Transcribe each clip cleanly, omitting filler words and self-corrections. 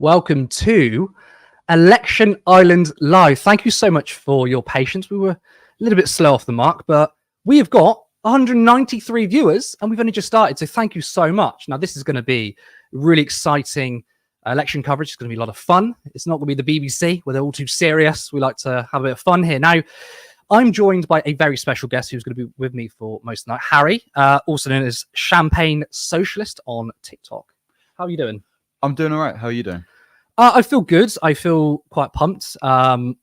Welcome to Election Island Live. Thank you so much for your patience. We were a little bit slow off the mark, but we have got 193 viewers and we've only just started. So thank you so much. Now, this is going to be really exciting election coverage. It's going to be a lot of fun. It's not going to be the BBC where they're all too serious. We like to have a bit of fun here. Now, I'm joined by a very special guest who's going to be with me for most of the night. Harry, also known as Champagne Socialist on TikTok. How are you doing? I'm doing all right. How are you doing? I feel good. I feel quite pumped. We're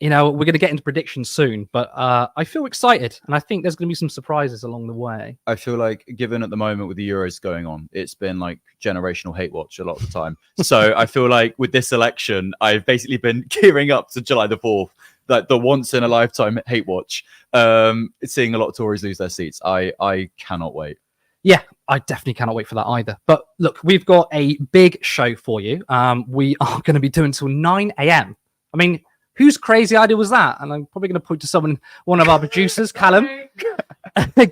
going to get into predictions soon, but I feel excited, and I think there's going to be some surprises along the way. I feel like, given at the moment with the Euros going on, it's been like generational hate watch a lot of the time. So I feel like with this election, I've basically been gearing up to July the 4th, like the once in a lifetime hate watch. Seeing a lot of Tories lose their seats. I cannot wait. Yeah, I definitely cannot wait for that either. But look, we've got a big show for you. We are going to be doing till 9 a.m. I mean, whose crazy idea was that? And I'm probably going to point to one of our producers, Callum.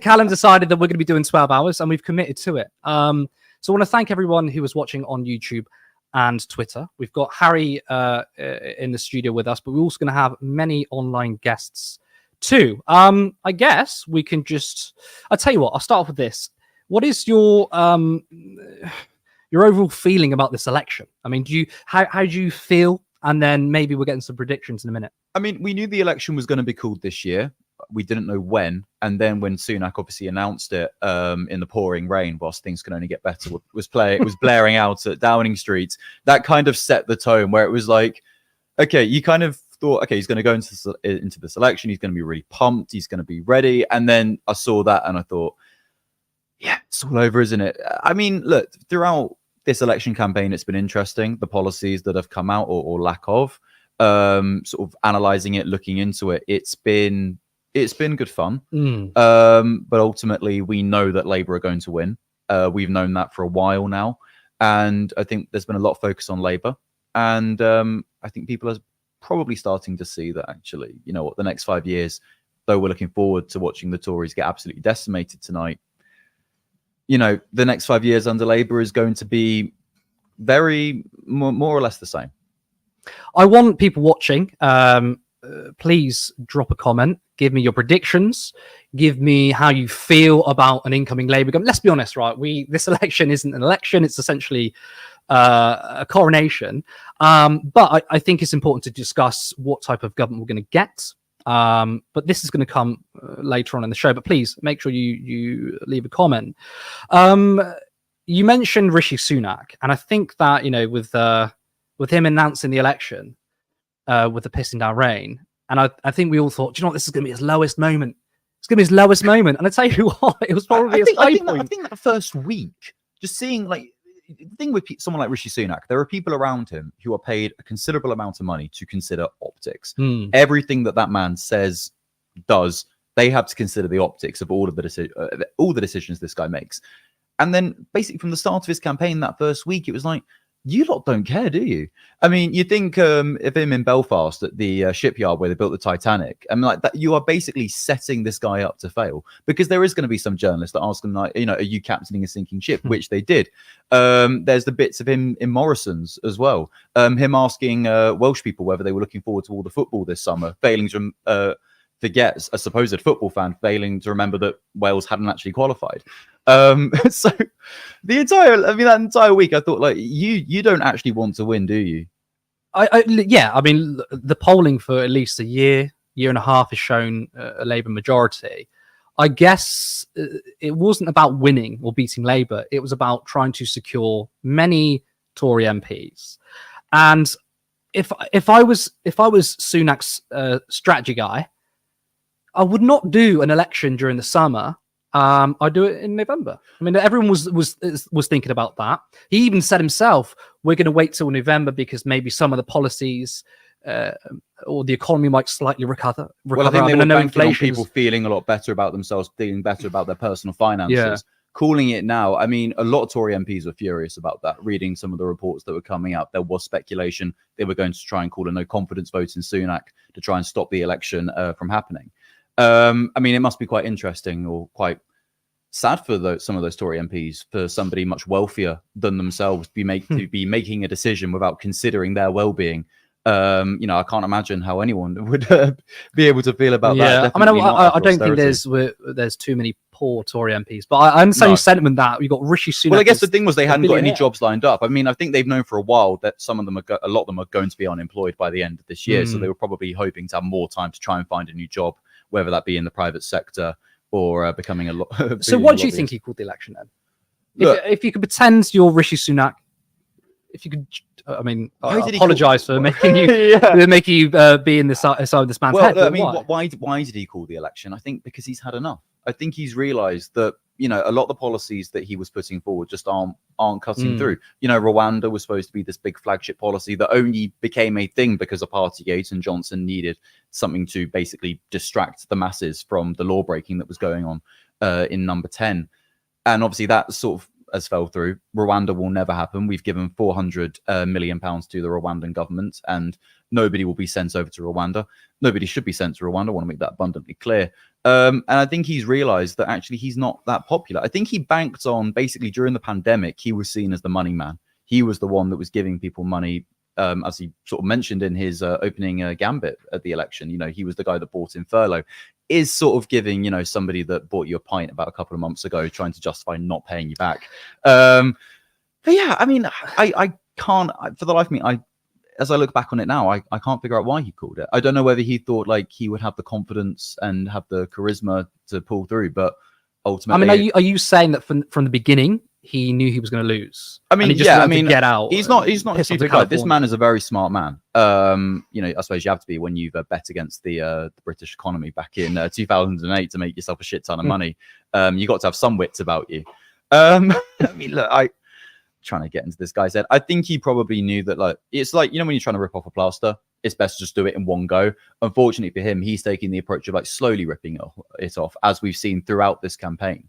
Callum decided that we're going to be doing 12 hours, and we've committed to it. So I want to thank everyone who was watching on YouTube and Twitter. We've got Harry in the studio with us, but we're also going to have many online guests too. I guess we can I'll tell you what, I'll start off with this. What is your overall feeling about this election? I mean, how do you feel? And then maybe we'll get into some predictions in a minute. I mean, we knew the election was going to be called this year. We didn't know when. And then when Sunak obviously announced it in the pouring rain, whilst things can only get better, was blaring out at Downing Street. That kind of set the tone where it was like, okay, you kind of thought, okay, he's going to go into this election. He's going to be really pumped. He's going to be ready. And then I saw that and I thought, yeah, it's all over, isn't it? I mean, look, throughout this election campaign, it's been interesting. The policies that have come out or lack of, sort of analysing it, looking into it. It's been good fun. But ultimately, we know that Labour are going to win. We've known that for a while now. And I think there's been a lot of focus on Labour. And I think people are probably starting to see that actually, you know what, the next 5 years, though we're looking forward to watching the Tories get absolutely decimated tonight, you know, the next 5 years under Labour is going to be very more or less the same. I want people watching, please drop a comment, give me your predictions, give me how you feel about an incoming Labour government. Let's be honest, right? This election isn't an election; it's essentially a coronation. But I think it's important to discuss what type of government we're going to get. But this is going to come later on in the show. But please make sure you leave a comment. You mentioned Rishi Sunak, and I think that, you know, with him announcing the election, with the pissing down rain, and I think we all thought, do you know what, this is going to be his lowest moment. It's going to be his lowest moment. And I tell you what, it was probably his high point. I think that first week, just seeing like. The thing with someone like Rishi Sunak, there are people around him who are paid a considerable amount of money to consider optics. Everything that man says, does, they have to consider the optics of all the decisions this guy makes. And then basically from the start of his campaign that first week, it was like, you lot don't care, do you? I mean, you think of him in Belfast at the shipyard where they built the Titanic. I mean, like that, you are basically setting this guy up to fail, because there is going to be some journalists that ask him, like, you know, are you captaining a sinking ship? Which they did. There's the bits of him in Morrison's as well. Him asking Welsh people whether they were looking forward to all the football this summer, failing to forget, a supposed football fan, failing to remember that Wales hadn't actually qualified. So that entire week, I thought, like, you don't actually want to win, do you? Yeah, I mean, the polling for at least a year and a half has shown a Labour majority. I guess it wasn't about winning or beating Labour. It was about trying to secure many Tory MPs. And if I was Sunak's strategy guy, I would not do an election during the summer. I do it in November. I mean, everyone was thinking about that. He even said himself, we're going to wait till November because maybe some of the policies or the economy might slightly recover. Well, I think they were banking on people feeling a lot better about themselves, feeling better about their personal finances. Yeah. Calling it now, I mean, a lot of Tory MPs were furious about that. Reading some of the reports that were coming out, there was speculation they were going to try and call a no confidence vote in Sunak to try and stop the election from happening. I mean, it must be quite interesting or quite sad for some of those Tory MPs, for somebody much wealthier than themselves to be making a decision without considering their well-being. I can't imagine how anyone would be able to feel about that. I mean, I don't think austerity. there's too many poor Tory MPs, but I understand your sentiment that you've got Rishi Sunak. Well, I guess the thing was they hadn't got any jobs lined up. I mean, I think they've known for a while that a lot of them are going to be unemployed by the end of this year. So they were probably hoping to have more time to try and find a new job, whether that be in the private sector or becoming a lot. So what do you think he called the election then? If you could pretend you're Rishi Sunak, if you could, I mean, I apologize for making you be in the side of this man's head. I mean, why did he call the election? I think because he's had enough. I think he's realised that a lot of the policies that he was putting forward just aren't cutting through. Rwanda was supposed to be this big flagship policy that only became a thing because of Partygate, and Johnson needed something to basically distract the masses from the law breaking that was going on in Number 10, and obviously that sort of has fell through. Rwanda will never happen. We've given 400 million pounds to the Rwandan government, and nobody will be sent over to Rwanda. Nobody should be sent to Rwanda. I want to make that abundantly clear. And I think he's realized that actually he's not that popular. I think he banked on, basically during the pandemic, he was seen as the money man. He was the one that was giving people money, as he sort of mentioned in his opening gambit at the election. He was the guy that bought in furlough. Is sort of giving, somebody that bought you a pint about a couple of months ago, trying to justify not paying you back. But yeah, I mean, I can't, for the life of me, as I look back on it now, I can't figure out why he called it. I don't know whether he thought like he would have the confidence and have the charisma to pull through, but ultimately, I mean, are you saying that from the beginning he knew he was going to lose? I mean, to get out. He's not a stupid guy. This man is a very smart man. I suppose you have to be when you've bet against the British economy back in 2008 to make yourself a shit ton of money. You got to have some wits about you. I mean, look, trying to get into this guy's head. I think he probably knew that, like, it's like, when you're trying to rip off a plaster, it's best to just do it in one go. Unfortunately for him, he's taking the approach of like slowly ripping it off, as we've seen throughout this campaign.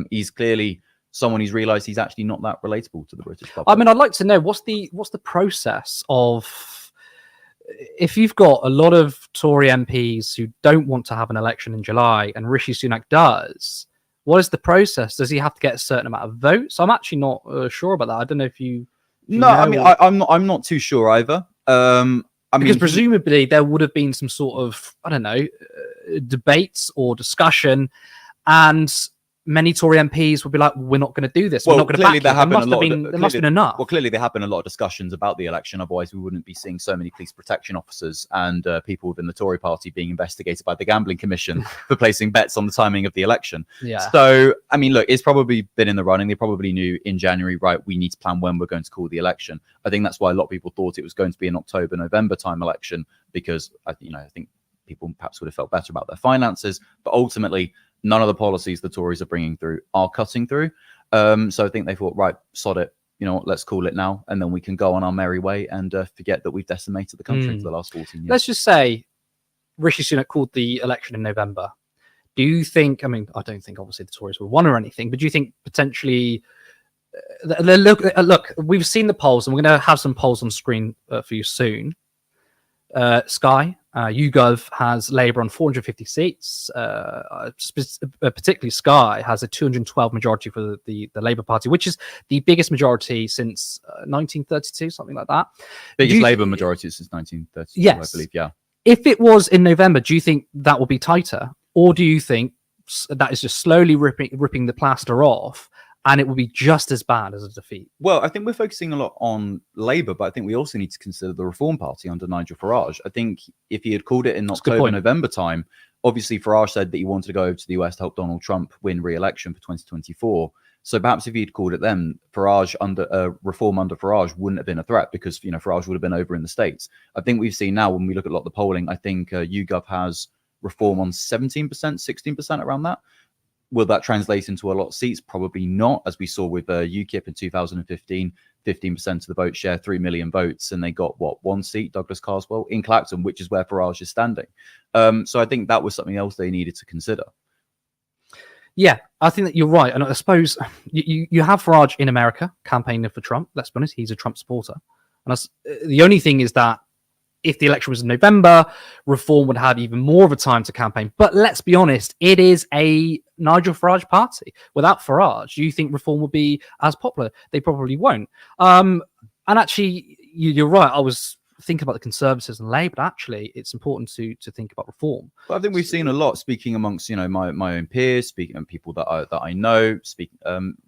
He's clearly someone who's realized he's actually not that relatable to the British public. I mean, I'd like to know what's the process of, if you've got a lot of Tory MPs who don't want to have an election in July and Rishi Sunak does, what is the process? Does he have to get a certain amount of votes? I'm actually not sure about that. I don't know if you No, I mean, I'm not too sure either. Because presumably there would have been some sort of, I don't know, debates or discussion, and many Tory MPs would be like, we're not going to do this. We're not going to back you. There must have been enough. Well, clearly there have been a lot of discussions about the election. Otherwise, we wouldn't be seeing so many police protection officers and people within the Tory party being investigated by the Gambling Commission for placing bets on the timing of the election. Yeah. So, I mean, look, it's probably been in the running. They probably knew in January, right, we need to plan when we're going to call the election. I think that's why a lot of people thought it was going to be an October, November time election, because, I think people perhaps would have felt better about their finances. But ultimately, none of the policies the Tories are bringing through are cutting through. So I think they thought, right, sod it. You know what, let's call it now. And then we can go on our merry way and forget that we've decimated the country for the last 14 years. Let's just say Rishi Sunak called the election in November. Do you think, I mean, I don't think obviously the Tories will won or anything, but do you think potentially, look, we've seen the polls and we're going to have some polls on screen for you soon. Sky, YouGov has Labour on 450 seats. Particularly Sky has a 212 majority for the Labour Party, which is the biggest majority since 1932, something like that. Biggest Labour majority since 1932, yes. I believe, yeah. If it was in November, do you think that will be tighter? Or do you think that is just slowly ripping the plaster off, and it will be just as bad as a defeat? Well, I think we're focusing a lot on Labour, but I think we also need to consider the Reform Party under Nigel Farage. I think if he had called it in October, November time, obviously Farage said that he wanted to go over to the US to help Donald Trump win re-election for 2024. So perhaps if he'd called it then, Farage Reform under Farage wouldn't have been a threat, because Farage would have been over in the States. I think we've seen now, when we look at a lot of the polling, I think YouGov has Reform on 17%, 16%, around that. Will that translate into a lot of seats? Probably not, as we saw with UKIP in 2015, 15% of the vote share, 3 million votes, and they got, one seat, Douglas Carswell, in Clacton, which is where Farage is standing. So I think that was something else they needed to consider. Yeah, I think that you're right. And I suppose you have Farage in America campaigning for Trump. Let's be honest, he's a Trump supporter. And the only thing is that if the election was in November, Reform would have even more of a time to campaign. But let's be honest, it is a Nigel Farage party. Without Farage, do you think reform will be as popular? They probably won't. And actually, you're right. I was thinking about the Conservatives and Labour, but actually, it's important to think about reform. But I think we've seen a lot speaking amongst my own peers, speaking and people that I know.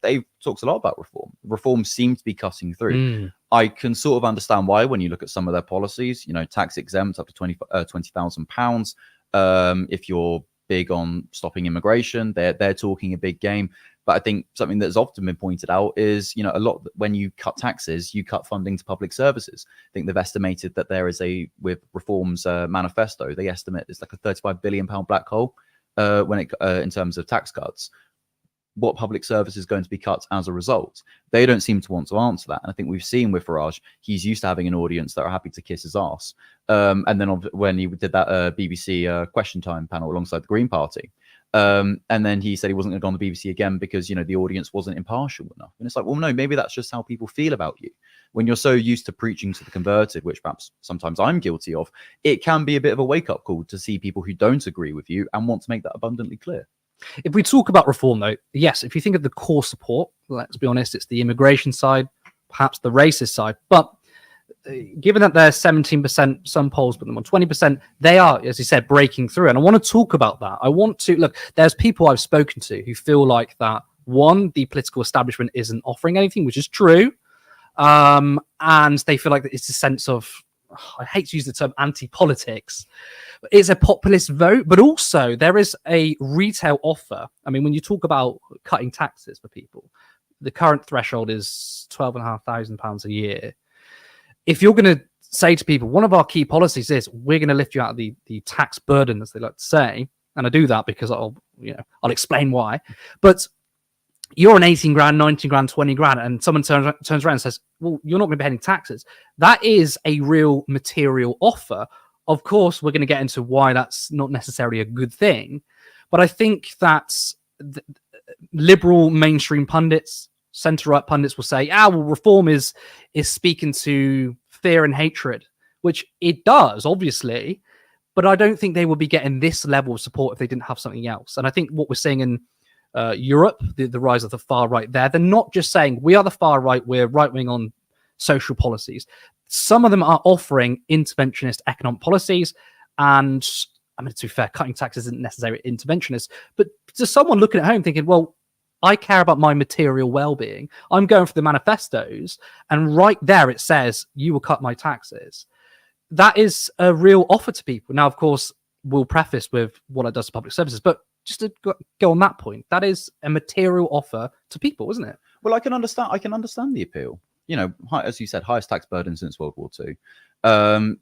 They've talked a lot about reform. Reform seems to be cutting through. I can sort of understand why when you look at some of their policies. Tax exempt up to £20,000. If you're big on stopping immigration, they're talking a big game. But I think something that's often been pointed out is, a lot when you cut taxes, you cut funding to public services. I think they've estimated that there is with Reform's manifesto, they estimate it's like a £35 billion black hole in terms of tax cuts. What public service is going to be cut as a result? They don't seem to want to answer that. And I think we've seen with Farage, he's used to having an audience that are happy to kiss his ass. And then when he did that BBC Question Time panel alongside the Green Party, and then he said he wasn't going to go on the BBC again because, the audience wasn't impartial enough. And it's like, well, no, maybe that's just how people feel about you. When you're so used to preaching to the converted, which perhaps sometimes I'm guilty of, it can be a bit of a wake-up call to see people who don't agree with you and want to make that abundantly clear. If we talk about reform, though, yes, if you think of the core support, let's be honest, it's the immigration side, perhaps the racist side. But given that they're 17%, some polls put them on 20%, they are, as you said, breaking through. And I want to talk about that. I want to look, there's people I've spoken to who feel like that, one, the political establishment isn't offering anything, which is true. And they feel like it's a sense of, I hate to use the term anti-politics, but it's a populist vote, but also there is a retail offer. I mean, when you talk about cutting taxes for people, the current threshold is £12,500 a year. If you're going to say to people, one of our key policies is we're going to lift you out of the tax burden, as they like to say, and I do that because I'll explain why. But you're on 18 grand, 19 grand, 20 grand, and someone turns around and says, well, you're not going to pay any taxes. That is a real material offer. Of course, we're going to get into why that's not necessarily a good thing. But I think that liberal mainstream pundits, centre-right pundits will say, well, reform is speaking to fear and hatred, which it does, obviously. But I don't think they would be getting this level of support if they didn't have something else. And I think what we're seeing in Europe, the rise of the far right there, they're not just saying we are the far right, we're right wing on social policies. Some of them are offering interventionist economic policies. And I mean, to be fair, cutting taxes isn't necessarily interventionist, but to someone looking at home thinking, well, I care about my material well-being. I'm going for the manifestos, and right there it says you will cut my taxes. That is a real offer to people. Now, of course, we'll preface with what it does to public services, but just to go on that point, that is a material offer to people, isn't it? Well, I can understand the appeal. As you said, highest tax burden since World War II.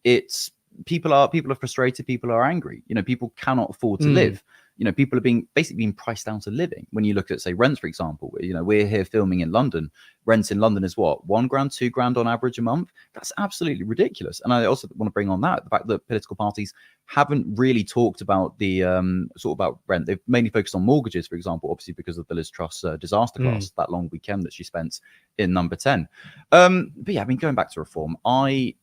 It's people are frustrated. People are angry. People cannot afford to live. People are basically being priced out of living. When you look at, say, rents, for example, we're here filming in London. Rent in London is what, £1 grand, £2 grand on average a month? That's absolutely ridiculous. And I also want to bring on the fact that political parties haven't really talked about the about rent. They've mainly focused on mortgages, for example, obviously because of the Liz Truss disaster class, that long weekend that she spent in Number 10. But yeah, I mean, going back to reform, I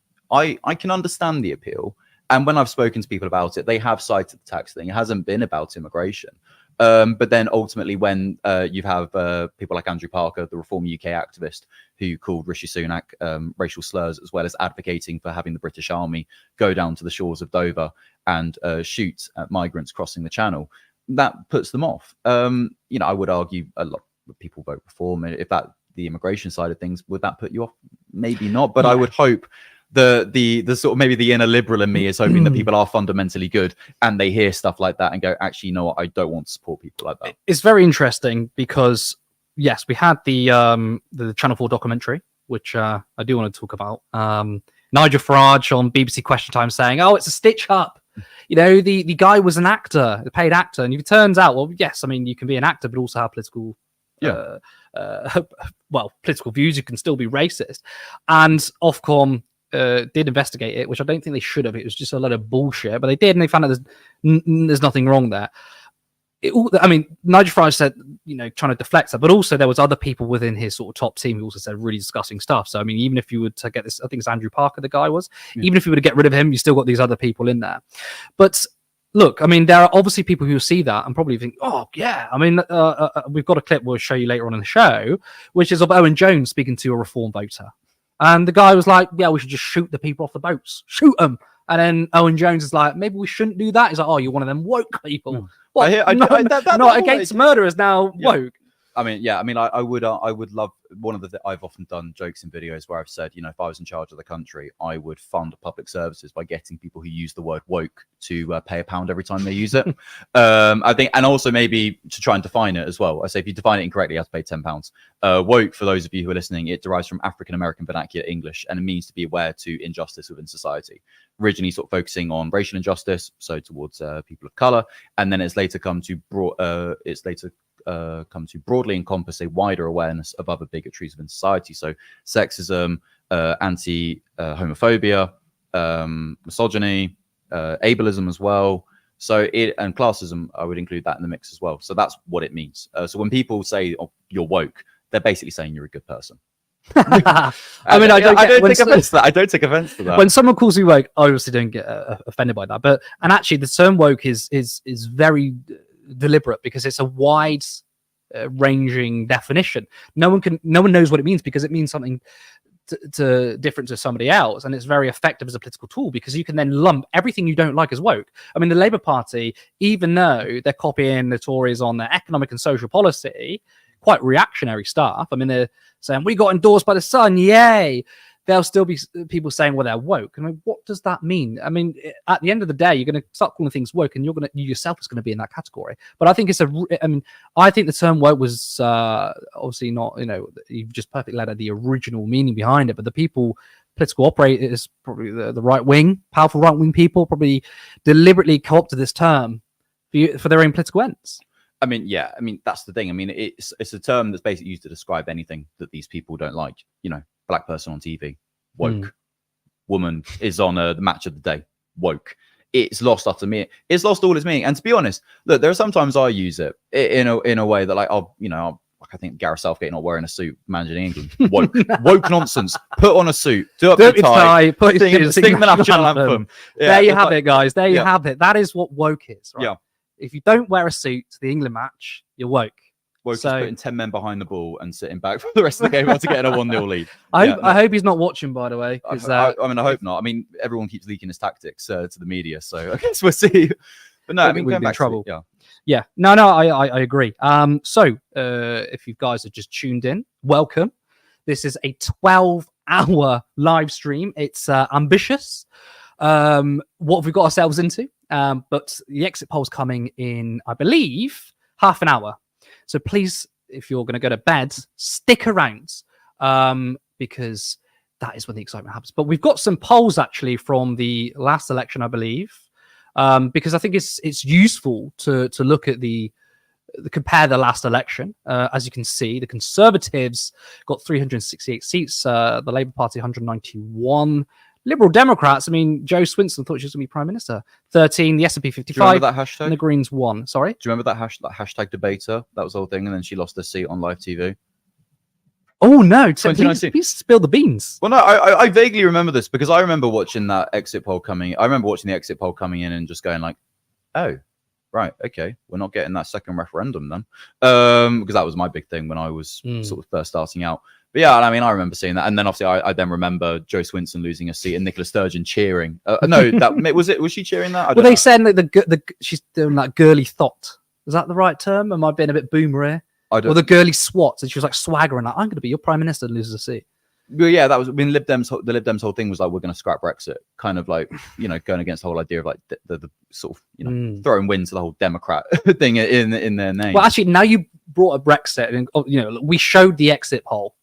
can understand the appeal. And when I've spoken to people about it, they have cited the tax thing. It hasn't been about immigration. But then ultimately, when you have people like Andrew Parker, the Reform UK activist, who called Rishi Sunak racial slurs, as well as advocating for having the British Army go down to the shores of Dover and shoot at migrants crossing the Channel, that puts them off. I would argue a lot of people vote reform. If that the immigration side of things, would that put you off? Maybe not. But I would hope the sort of maybe the inner liberal in me is hoping that people are fundamentally good and they hear stuff like that and go, actually, you know what, I don't want to support people like that. It's very interesting because yes, we had the Channel 4 documentary, which I do want to talk about. Nigel Farage on BBC Question Time saying, it's a stitch up. The guy was an actor, a paid actor, and it turns out, well, yes, I mean, you can be an actor but also have political political views. You can still be racist. And Ofcom did investigate it, which I don't think they should have. It was just a lot of bullshit, but they did, and they found out there's nothing wrong there. Nigel Farage said, trying to deflect that, but also there was other people within his sort of top team who also said really disgusting stuff. So, I mean, even if you were to get this, I think it's Andrew Parker, the guy was, even if you were to get rid of him, you still got these other people in there. But look, I mean, there are obviously people who see that and probably think, oh, yeah. I mean, we've got a clip we'll show you later on in the show, which is of Owen Jones speaking to a Reform voter. And the guy was like, yeah, we should just shoot the people off the boats. Shoot them. And then Owen Jones is like, maybe we shouldn't do that. He's like, oh, you're one of them woke people. Mm. What? Not against murderers now, woke. I mean, yeah, I mean, I would love one of the I've often done jokes in videos where I've said, you know, if I was in charge of the country, I would fund public services by getting people who use the word woke to pay £1 every time they use it. I think, and also maybe to try and define it as well. I say if you define it incorrectly, you have to pay £10. Woke, for those of you who are listening, it derives from African American vernacular English, and it means to be aware to injustice within society. Originally, sort of focusing on racial injustice, so towards people of color, and then it's later come to broadly encompass a wider awareness of other bigotries within society. So sexism, anti-homophobia, misogyny, ableism as well. So and classism, I would include that in the mix as well. So that's what it means. So when people say, oh, you're woke, they're basically saying you're a good person. I mean, I don't take offense to that. I don't take offense to that. When someone calls me woke, I obviously don't get offended by that. And actually, the term woke is very deliberate because it's a wide ranging definition. No one knows what it means because it means something to different to somebody else, and it's very effective as a political tool because you can then lump everything you don't like as woke. I mean, the Labour Party, even though they're copying the Tories on their economic and social policy, quite reactionary stuff. I mean, they're saying we got endorsed by the Sun, yay. There'll still be people saying, well, they're woke. I mean, what does that mean? I mean, at the end of the day, you're going to start calling things woke, and you yourself is going to be in that category. But I think I think the term woke was obviously not, you've just perfectly let out the original meaning behind it. But the political operators, probably the right wing, powerful right wing people, probably deliberately co-opted this term for their own political ends. I mean, yeah. I mean, that's the thing. I mean, it's a term that's basically used to describe anything that these people don't like. Black person on TV, woke. Woman is on the match of the day, woke. It's lost all its meaning. And to be honest, look, there are sometimes I use it in a way that, like, I think Gareth Southgate not wearing a suit managing England, woke, woke nonsense. Put on a suit, do up your tie, put sing the national anthem. Yeah, there you have it, guys. There you have it. That is what woke is. Right? Yeah. If you don't wear a suit to the England match, you're woke. Woke is putting 10 men behind the ball and sitting back for the rest of the game after getting a 1-0 lead. I hope he's not watching, by the way. I hope not. I mean, everyone keeps leaking his tactics to the media, so I guess we'll see. But no, I mean, we've been in trouble. Yeah. No, I agree. So if you guys have just tuned in, welcome. This is a 12-hour live stream. It's ambitious. What have we got ourselves into? But the exit poll's coming in, I believe, half an hour. So please, if you're going to go to bed, stick around because that is when the excitement happens. But we've got some polls actually from the last election, I believe, because I think it's useful to look at compare the last election. As you can see, the Conservatives got 368 seats, the Labour Party 191. Liberal Democrats, I mean, Joe Swinson thought she was going to be Prime Minister. 13, the SNP 55. Do you remember that hashtag? And the Greens 1. Sorry? Do you remember that hashtag debater? That was the whole thing, and then she lost her seat on live TV. Oh, no. Please spill the beans. Well, no, I vaguely remember this because I remember watching that exit poll coming. I remember watching the exit poll coming in and just going like, oh, right, okay, we're not getting that second referendum then. Because that was my big thing when I was sort of first starting out. But yeah, I mean, I remember seeing that, and then obviously I then remember Joe Swinson losing a seat and Nicola Sturgeon cheering. No, was she cheering that? They said that she's doing that girly thought. Is that the right term? Am I being a bit boomer here? Or the girly swats, and she was like swaggering, like, I'm going to be your prime minister and loses a seat. Well, yeah, that was when the Lib Dems whole thing was like, we're going to scrap Brexit, kind of like, going against the whole idea of like the sort of throwing wind to the whole Democrat thing in their name. Well, actually, now you brought up Brexit, and we showed the exit poll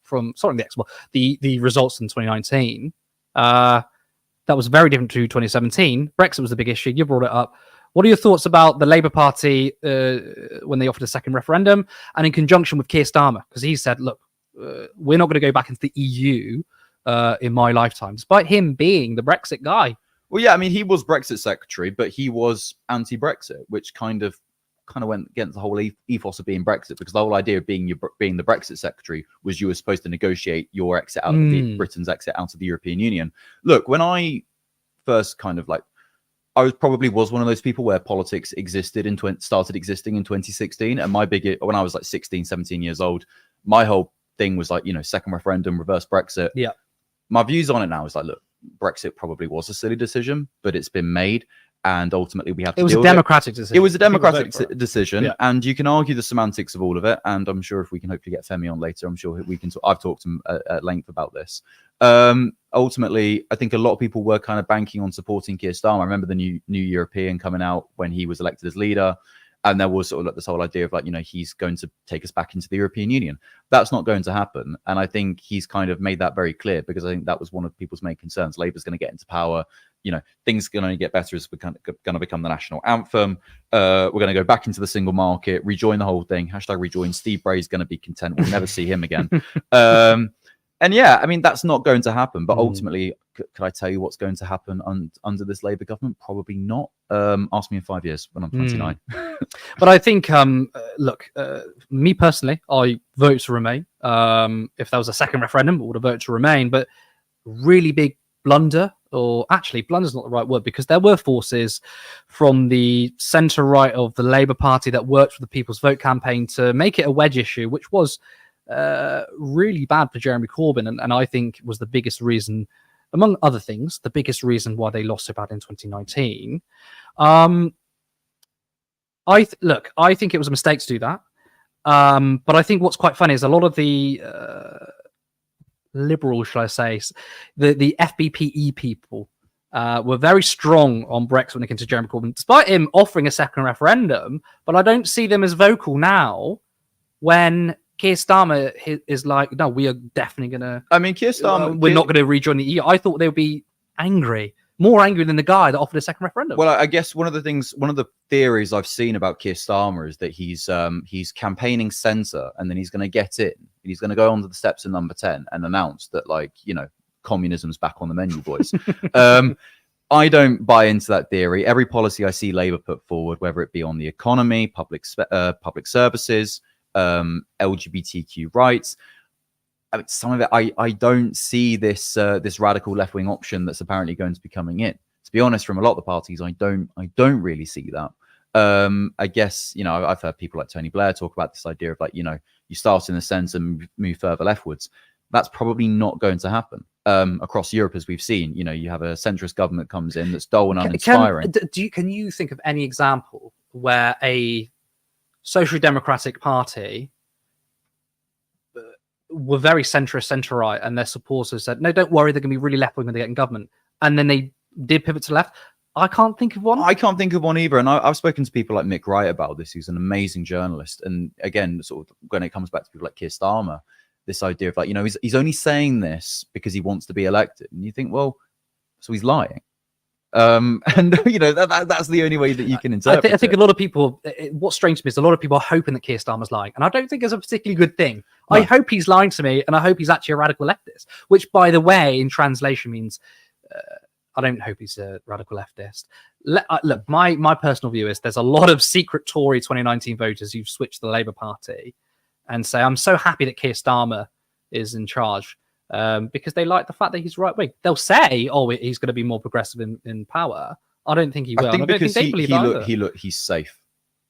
the results in 2019. That was very different to 2017. Brexit was the big issue. You brought it up. What are your thoughts about the Labour Party when they offered a second referendum, and in conjunction with Keir Starmer? Because he said, look, we're not going to go back into the EU in my lifetime, despite him being the Brexit guy. Well, yeah, I mean, he was Brexit secretary, but he was anti-Brexit, which kind of went against the whole ethos of being Brexit, because the whole idea of being the Brexit secretary was you were supposed to negotiate your exit out of Britain's exit out of the European Union. Look, when I first kind of like I probably was one of those people where politics existed started existing in 2016. And when I was like 16, 17 years old, my whole thing was like, second referendum, reverse Brexit. Yeah. My views on it now is like, look, Brexit probably was a silly decision, but it's been made. And ultimately we have to It was deal a with democratic decision. It was a democratic decision. Yeah. And you can argue the semantics of all of it. And I'm sure if we can hopefully get Femi on later, I'm sure we can I've talked to him at length about this. Ultimately, I think a lot of people were kind of banking on supporting Keir Starmer. I remember the new European coming out when he was elected as leader. And there was sort of like this whole idea of like, he's going to take us back into the European Union. That's not going to happen. And I think he's kind of made that very clear, because I think that was one of people's main concerns. Labour's going to get into power. Things are going to get better as we're going to become the national anthem. We're going to go back into the single market, rejoin the whole thing. #rejoin. Steve Bray's going to be content. We'll never see him again. And yeah, I mean, that's not going to happen. But ultimately, could I tell you what's going to happen under this Labour government? Probably not. Ask me in 5 years when I'm 29. But I think, look, me personally, I vote to remain. If there was a second referendum, I would have voted to remain. But really big blunder, or actually blunder's not the right word, because there were forces from the centre right of the Labour Party that worked for the People's Vote campaign to make it a wedge issue, which was really bad for Jeremy Corbyn, and I think was the biggest reason, among other things, the biggest reason why they lost so bad in 2019. I think it was a mistake to do that. But I think what's quite funny is a lot of the liberals, shall I say, the FBPE people were very strong on Brexit when it came to Jeremy Corbyn, despite him offering a second referendum. But I don't see them as vocal now when Keir Starmer is like, no, we are definitely going to... I mean, Keir Starmer... we're not going to rejoin the EU. I thought they would be angry. More angry than the guy that offered a second referendum. Well, I guess one of the theories I've seen about Keir Starmer is that he's campaigning centre, and then he's going to get in. He's going to go onto the steps in Number 10 and announce that, like, communism's back on the menu, boys. I don't buy into that theory. Every policy I see Labour put forward, whether it be on the economy, public services, LGBTQ rights, I mean, some of it, I don't see this radical left wing option that's apparently going to be coming in. To be honest, from a lot of the parties, I don't really see that. I guess I've heard people like Tony Blair talk about this idea of like you start in the centre and move further leftwards. That's probably not going to happen across Europe, as we've seen. You have a centrist government comes in that's dull and uninspiring. Can you think of any example where a social democratic party were very centrist, centre-right, and their supporters said, no, don't worry, they're going to be really left-wing when they get in government, and then they did pivot to left? I can't think of one. I can't think of one either. And I've spoken to people like Mick Wright about this, who's an amazing journalist. And again, sort of when it comes back to people like Keir Starmer, this idea of like, he's only saying this because he wants to be elected. And you think, well, so he's lying. And that's the only way that you can interpret I think a lot of people, what's strange to me is a lot of people are hoping that Keir Starmer's lying, and I don't think it's a particularly good thing. No. I hope he's lying to me, and I hope he's actually a radical leftist, which, by the way, in translation means I don't hope he's a radical leftist. Look, my personal view is there's a lot of secret Tory 2019 voters who've switched to the Labour Party and say, I'm so happy that Keir Starmer is in charge. Because they like the fact that he's right wing. They'll say, "Oh, he's going to be more progressive in power." I don't think he will. I think because he's safe.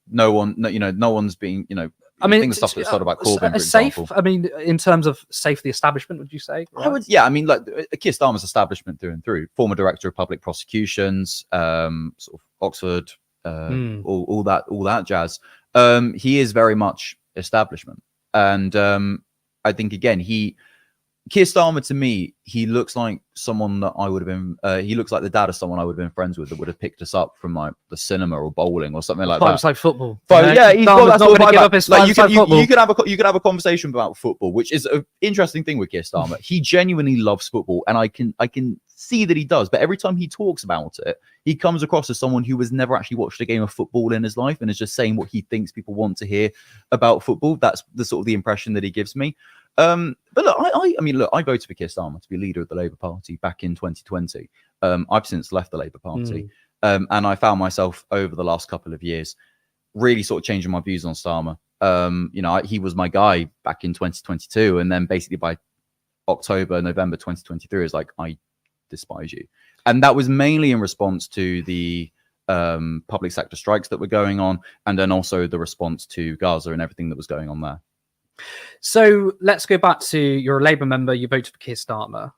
No one's being. I mean, things stuff that's thought about Corbyn, for example. I mean, in terms of safe, the establishment, would you say? Right? I would. Yeah, I mean, like Keir Starmer's establishment through and through. Former director of public prosecutions, sort of Oxford, all that jazz. He is very much establishment, and I think again Keir Starmer, to me, he looks like someone that I would have been. He looks like the dad of someone I would have been friends with that would have picked us up from like the cinema or bowling or something like that. It's like football. But yeah, he's not going to give up his like, you could have a conversation about football, which is an interesting thing with Keir Starmer. He genuinely loves football, and I can see that he does. But every time he talks about it, he comes across as someone who has never actually watched a game of football in his life and is just saying what he thinks people want to hear about football. That's the sort of the impression that he gives me. But look, I voted for Keir Starmer to be leader of the Labour Party back in 2020. I've since left the Labour Party, and I found myself over the last couple of years really sort of changing my views on Starmer. He was my guy back in 2022, and then basically by November 2023, it's like I despise you. And that was mainly in response to the public sector strikes that were going on, and then also the response to Gaza and everything that was going on there. So let's go back to, you're a Labour member, you voted for Keir Starmer.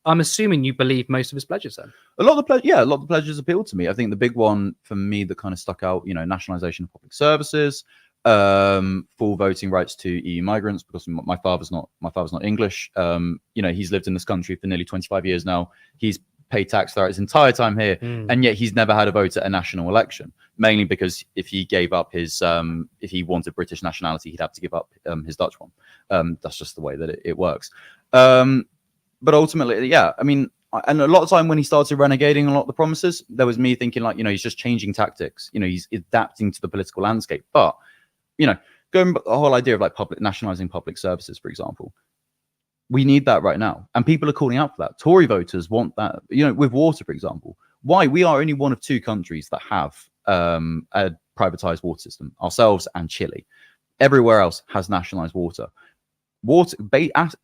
I'm assuming you believe most of his pledges then? A lot of the pledges appealed to me. I think the big one for me that kind of stuck out, nationalisation of public services, full voting rights to EU migrants, because my father's not English. He's lived in this country for nearly 25 years now. He's paid tax throughout his entire time here, and yet he's never had a vote at a national election, mainly because if he gave up his if he wanted British nationality, he'd have to give up his Dutch one. That's just the way that it works. But ultimately, yeah, I mean, and a lot of time when he started renegading a lot of the promises, there was me thinking like, he's just changing tactics, he's adapting to the political landscape. But going back, the whole idea of like nationalizing public services, for example, we need that right now, and people are calling out for that. Tory voters want that, with water, for example. Why? We are only one of 2 countries that have a privatized water system, ourselves and Chile. Everywhere else has nationalized water.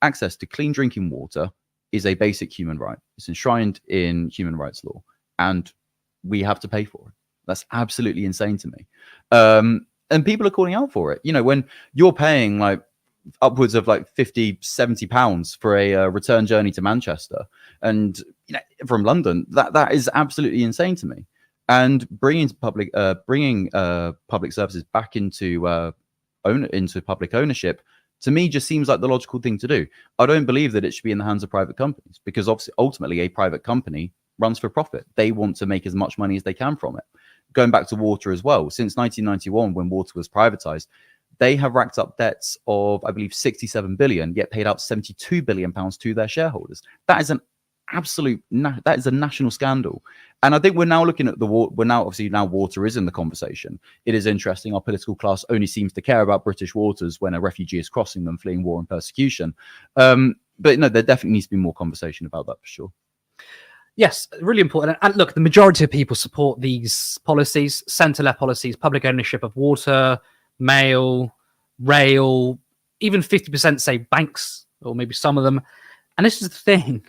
Access to clean drinking water is a basic human right. It's enshrined in human rights law, and we have to pay for it. That's absolutely insane to me. And people are calling out for it. When you're paying like upwards of like 50-70 pounds for a return journey to Manchester, and from London, that is absolutely insane to me. And bringing public services back into public ownership, to me, just seems like the logical thing to do. I don't believe that it should be in the hands of private companies, because obviously, ultimately, a private company runs for profit. They want to make as much money as they can from it. Going back to water as well, since 1991, when water was privatized, they have racked up debts of, I believe, 67 billion, yet paid out 72 billion pounds to their shareholders. That is an absolute, that is a national scandal. And I think we're now looking at now water is in the conversation. It is interesting. Our political class only seems to care about British waters when a refugee is crossing them, fleeing war and persecution. But no, there definitely needs to be more conversation about that for sure. Yes, really important. And look, the majority of people support these policies, centre-left policies, public ownership of water, mail, rail, even 50% say banks, or maybe some of them. And this is the thing,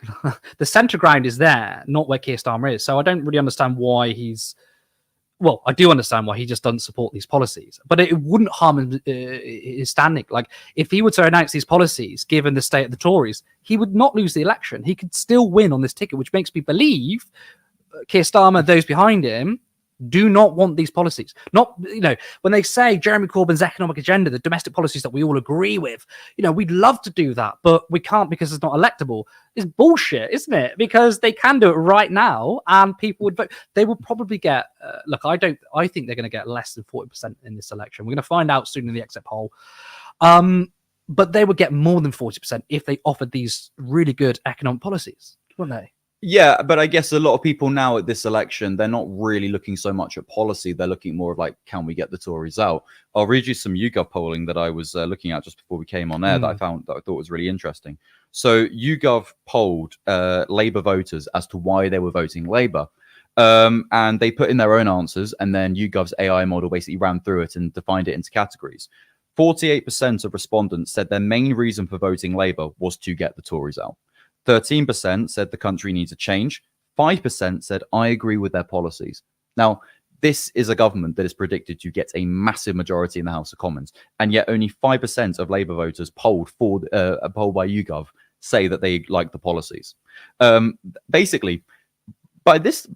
the centre ground is there, not where Keir Starmer is. So I don't really understand why I do understand why he just doesn't support these policies, but it wouldn't harm his standing. Like, if he were to announce these policies, given the state of the Tories, he would not lose the election. He could still win on this ticket, which makes me believe Keir Starmer, those behind him, do not want these policies. Not, when they say Jeremy Corbyn's economic agenda, the domestic policies that we all agree with, we'd love to do that, but we can't because it's not electable. It's bullshit, isn't it? Because they can do it right now, and people would vote. They will probably get, I think they're going to get less than 40% in this election. We're going to find out soon in the exit poll. But they would get more than 40% if they offered these really good economic policies, wouldn't they? Yeah, but I guess a lot of people now at this election, they're not really looking so much at policy. They're looking more of like, can we get the Tories out? I'll read you some YouGov polling that I was looking at just before we came on air that I thought was really interesting. So YouGov polled Labour voters as to why they were voting Labour. And they put in their own answers, and then YouGov's AI model basically ran through it and defined it into categories. 48% of respondents said their main reason for voting Labour was to get the Tories out. 13% said the country needs a change. 5% said, I agree with their policies. Now, this is a government that is predicted to get a massive majority in the House of Commons, and yet only 5% of Labour voters polled a poll by YouGov say that they like the policies. Basically, by this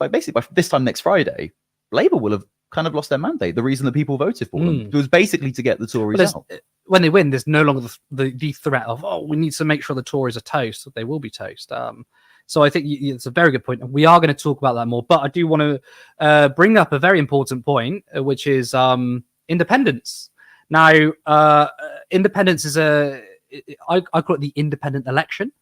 time next Friday, Labour will have kind of lost their mandate. The reason that people voted for them was basically to get the Tories out. When they win, there's no longer the threat of, we need to make sure the Tories are toast. They will be toast. So I think it's a very good point. We are going to talk about that more. But I do want to bring up a very important point, which is independence. Now, independence is I call it the independent election.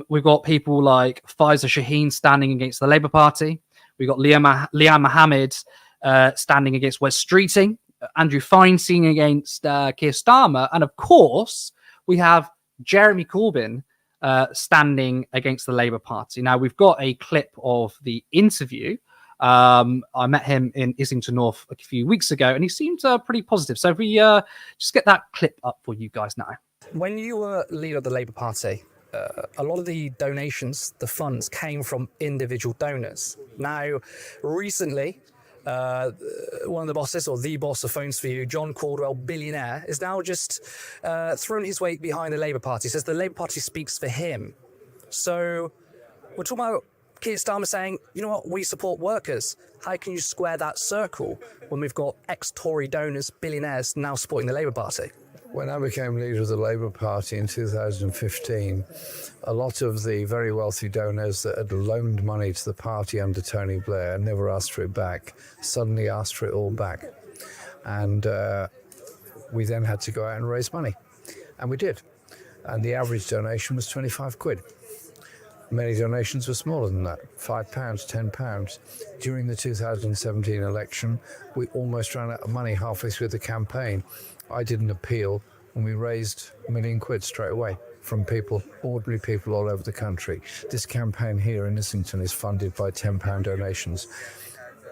We've got people like Faiza Shaheen standing against the Labour Party. We've got Liam Mohammed standing against Wes Streeting. Andrew Feinstein against Keir Starmer. And of course, we have Jeremy Corbyn standing against the Labour Party. Now, we've got a clip of the interview. I met him in Islington North a few weeks ago, and he seemed pretty positive. So if we just get that clip up for you guys now. When you were leader of the Labour Party, a lot of the donations, the funds, came from individual donors. Now, recently, one of the bosses, or the boss of Phones for You, John Caldwell, billionaire, is now just thrown his weight behind the Labour Party. Says the Labour Party speaks for him. So we're talking about Keir Starmer saying, you know what, we support workers. How can you square that circle when we've got ex-Tory donors, billionaires, now supporting the Labour Party? When I became leader of the Labour Party in 2015, a lot of the very wealthy donors that had loaned money to the party under Tony Blair and never asked for it back, suddenly asked for it all back. And we then had to go out and raise money. And we did. And the average donation was 25 quid. Many donations were smaller than that, £5, £10. During the 2017 election, we almost ran out of money halfway through the campaign. I did an appeal and we raised £1 million straight away from people, ordinary people all over the country. This campaign here in Islington is funded by £10 donations.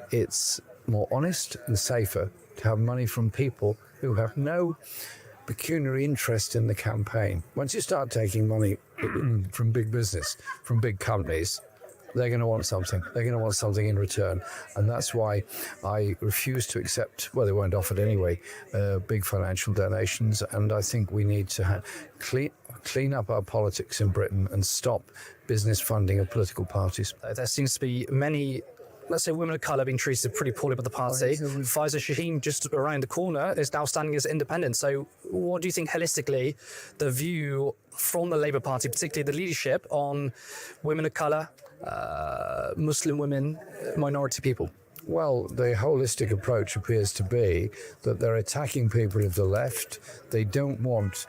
It's more honest and safer to have money from people who have no pecuniary interest in the campaign. Once you start taking money from big business, from big companies, they're going to want something. They're going to want something in return. And that's why I refuse to accept, well, they weren't offered anyway, big financial donations. And I think we need to clean up our politics in Britain and stop business funding of political parties. There seems to be many, let's say, women of colour being treated pretty poorly by the party. Faiza Shaheen, just around the corner, is now standing as independent. So what do you think holistically the view from the Labour Party, particularly the leadership, on women of colour, Muslim women, minority people? Well, the holistic approach appears to be that they're attacking people of the left. They don't want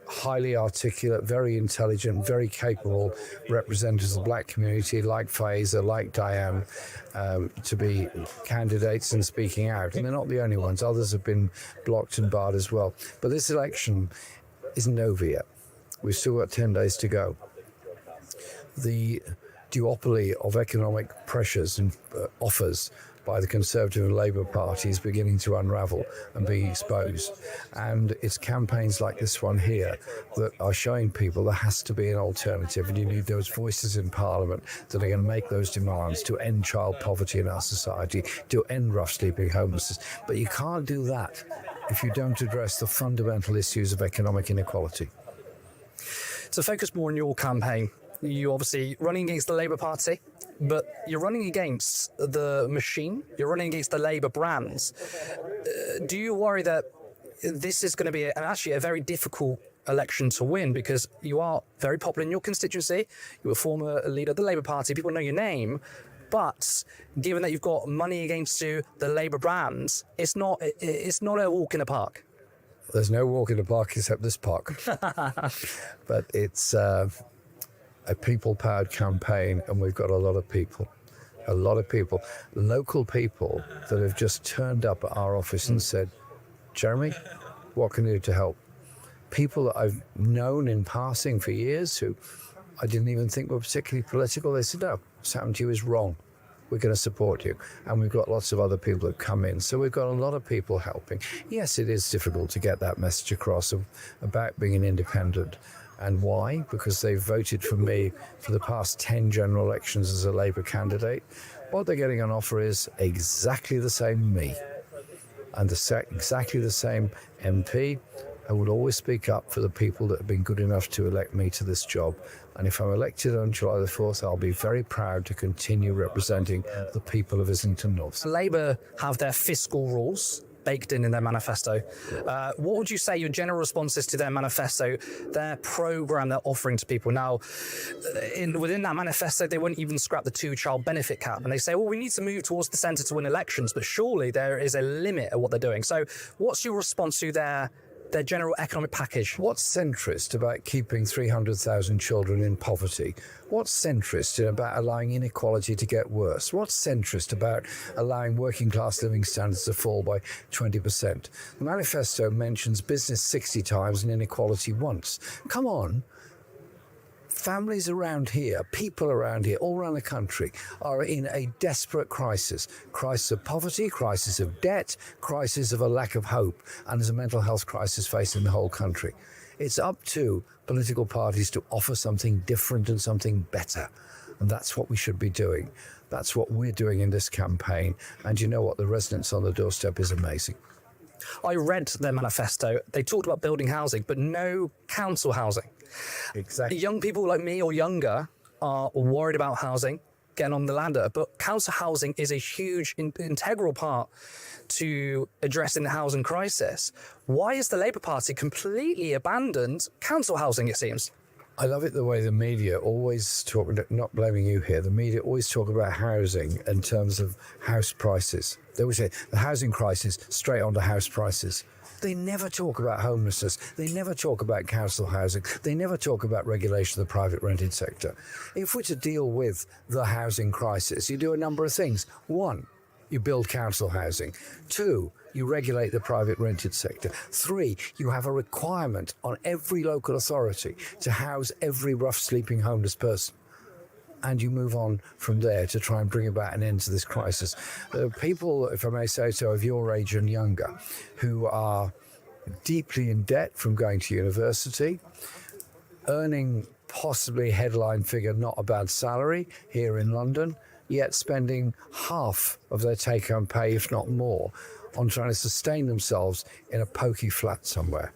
highly articulate, very intelligent, very capable representatives of the black community like Faiza, like Diane, to be candidates and speaking out. And they're not the only ones. Others have been blocked and barred as well. But this election isn't over yet. We've still got 10 days to go. The duopoly of economic pressures and offers by the Conservative and Labour Party is beginning to unravel and be exposed. And it's campaigns like this one here that are showing people there has to be an alternative, and you need those voices in Parliament that are going to make those demands to end child poverty in our society, to end rough sleeping homelessness. But you can't do that if you don't address the fundamental issues of economic inequality. To focus more on your campaign, you're obviously running against the Labour Party, but you're running against the machine, you're running against the Labour brands. Do you worry that this is going to be actually a very difficult election to win, because you are very popular in your constituency, you were a former leader of the Labour Party, people know your name, but given that you've got money against you, the Labour brands, it's not a walk in the park. There's no walk in the park except this park. But it's a people-powered campaign, and we've got a lot of people, local people that have just turned up at our office and said, Jeremy, what can I do to help? People that I've known in passing for years who I didn't even think were particularly political, they said, no, what's happened to you is wrong. We're going to support you. And we've got lots of other people that come in. So we've got a lot of people helping. Yes, it is difficult to get that message across about being an independent. And why? Because they've voted for me for the past 10 general elections as a Labour candidate. What they're getting on offer is exactly the same me. And exactly the same MP. I will always speak up for the people that have been good enough to elect me to this job. And if I'm elected on July the 4th, I'll be very proud to continue representing the people of Islington North. Labour have their fiscal rules baked in their manifesto. What would you say your general response is to their manifesto, their programme they're offering to people? Now, within that manifesto, they wouldn't even scrap the 2-child benefit cap. And they say, well, we need to move towards the centre to win elections, but surely there is a limit at what they're doing. So what's your response to their general economic package? What's centrist about keeping 300,000 children in poverty? What's centrist about allowing inequality to get worse? What's centrist about allowing working class living standards to fall by 20%? The manifesto mentions business 60 times and inequality once. Come on. Families around here, people around here, all around the country, are in a desperate crisis. Crisis of poverty, crisis of debt, crisis of a lack of hope, and there's a mental health crisis facing the whole country. It's up to political parties to offer something different and something better. And that's what we should be doing. That's what we're doing in this campaign. And you know what? The resonance on the doorstep is amazing. I read their manifesto. They talked about building housing, but no council housing. Exactly. Young people like me or younger are worried about housing, getting on the ladder, but council housing is a huge integral part to addressing the housing crisis. Why has the Labour Party completely abandoned council housing, it seems? I love it the way the media always talk, not blaming you here, the media always talk about housing in terms of house prices. They always say the housing crisis, straight on to house prices. They never talk about homelessness. They never talk about council housing. They never talk about regulation of the private rented sector. If we're to deal with the housing crisis, you do a number of things. One, you build council housing. Two, you regulate the private rented sector. Three, you have a requirement on every local authority to house every rough sleeping homeless person. And you move on from there to try and bring about an end to this crisis. People, if I may say so, of your age and younger, who are deeply in debt from going to university, earning possibly headline figure, not a bad salary here in London, yet spending half of their take-home pay, if not more, on trying to sustain themselves in a pokey flat somewhere.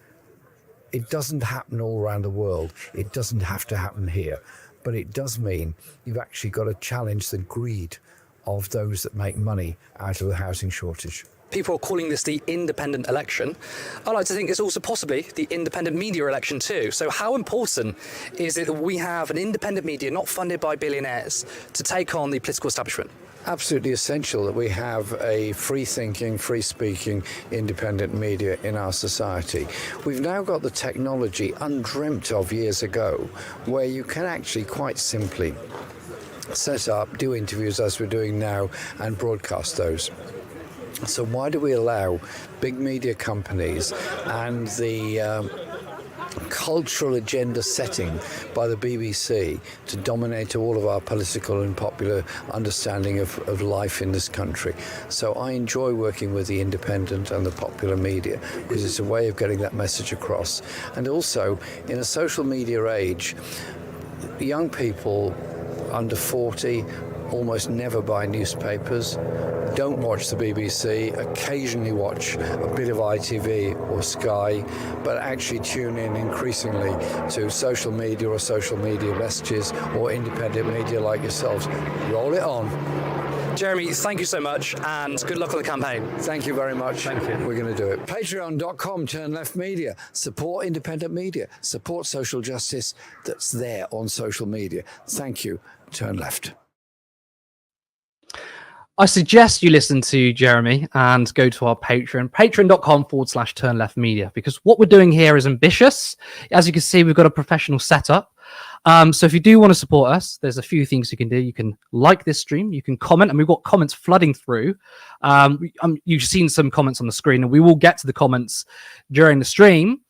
It doesn't happen all around the world. It doesn't have to happen here. But it does mean you've actually got to challenge the greed of those that make money out of the housing shortage. People are calling this the independent election. I like to think it's also possibly the independent media election too. So how important is it that we have an independent media not funded by billionaires to take on the political establishment? Absolutely essential that we have a free-thinking, free-speaking, independent media in our society. We've now got the technology undreamt of years ago, where you can actually quite simply set up, do interviews as we're doing now, and broadcast those. So why do we allow big media companies and the cultural agenda setting by the BBC to dominate all of our political and popular understanding of life in this country? So I enjoy working with the independent and the popular media because it's a way of getting that message across. And also, in a social media age, young people under 40 almost never buy newspapers, don't watch the BBC, occasionally watch a bit of ITV or Sky, but actually tune in increasingly to social media or social media messages or independent media like yourselves. Roll it on. Jeremy, thank you so much and good luck on the campaign. Thank you very much. Thank you. We're going to do it. Patreon.com, Turn Left Media. Support independent media. Support social justice that's there on social media. Thank you. Turn Left. I suggest you listen to Jeremy and go to our Patreon, patreon.com/turn left media, because what we're doing here is ambitious. As you can see, we've got a professional setup. So if you do want to support us, there's a few things you can do. You can like this stream, you can comment, and we've got comments flooding through. You've seen some comments on the screen, and we will get to the comments during the stream.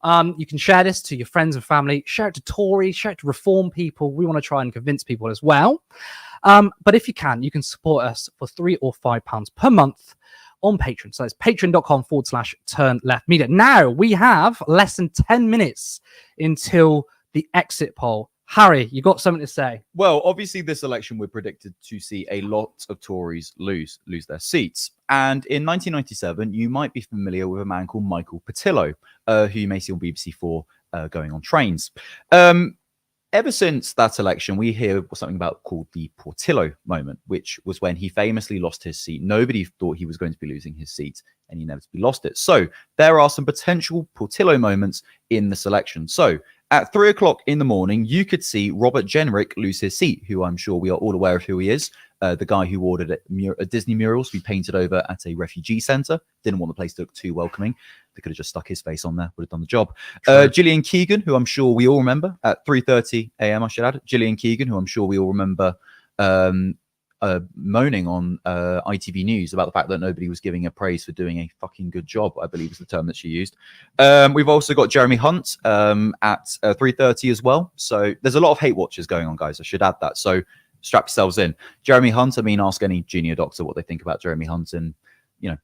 You can share this to your friends and family, share it to Tories, share it to reform people. We want to try and convince people as well. But if you can support us for £3 or £5 per month on Patreon. So it's patreon.com/turn left media. Now we have less than 10 minutes until the exit poll. Harry, you got something to say? Well, obviously this election we're predicted to see a lot of Tories lose their seats. And in 1997, you might be familiar with a man called Michael Patillo, who you may see on BBC4 going on trains. Ever since that election, we hear something called the Portillo moment, which was when he famously lost his seat. Nobody thought he was going to be losing his seat, and he inevitably lost it. So there are some potential Portillo moments in this election. So at 3 o'clock in the morning, you could see Robert Jenrick lose his seat, who I'm sure we are all aware of who he is. The guy who ordered a Disney murals to be painted over at a refugee centre. Didn't want the place to look too welcoming. They could have just stuck his face on there. Would have done the job. Gillian Keegan, who I'm sure we all remember at 3:30 a.m. I should add. Gillian Keegan, who I'm sure we all remember moaning on ITV News about the fact that nobody was giving her praise for doing a fucking good job, I believe is the term that she used. We've also got Jeremy Hunt at 3:30 as well. So there's a lot of hate watchers going on, guys. I should add that. So strap yourselves in. Jeremy Hunt, ask any junior doctor what they think about Jeremy Hunt and,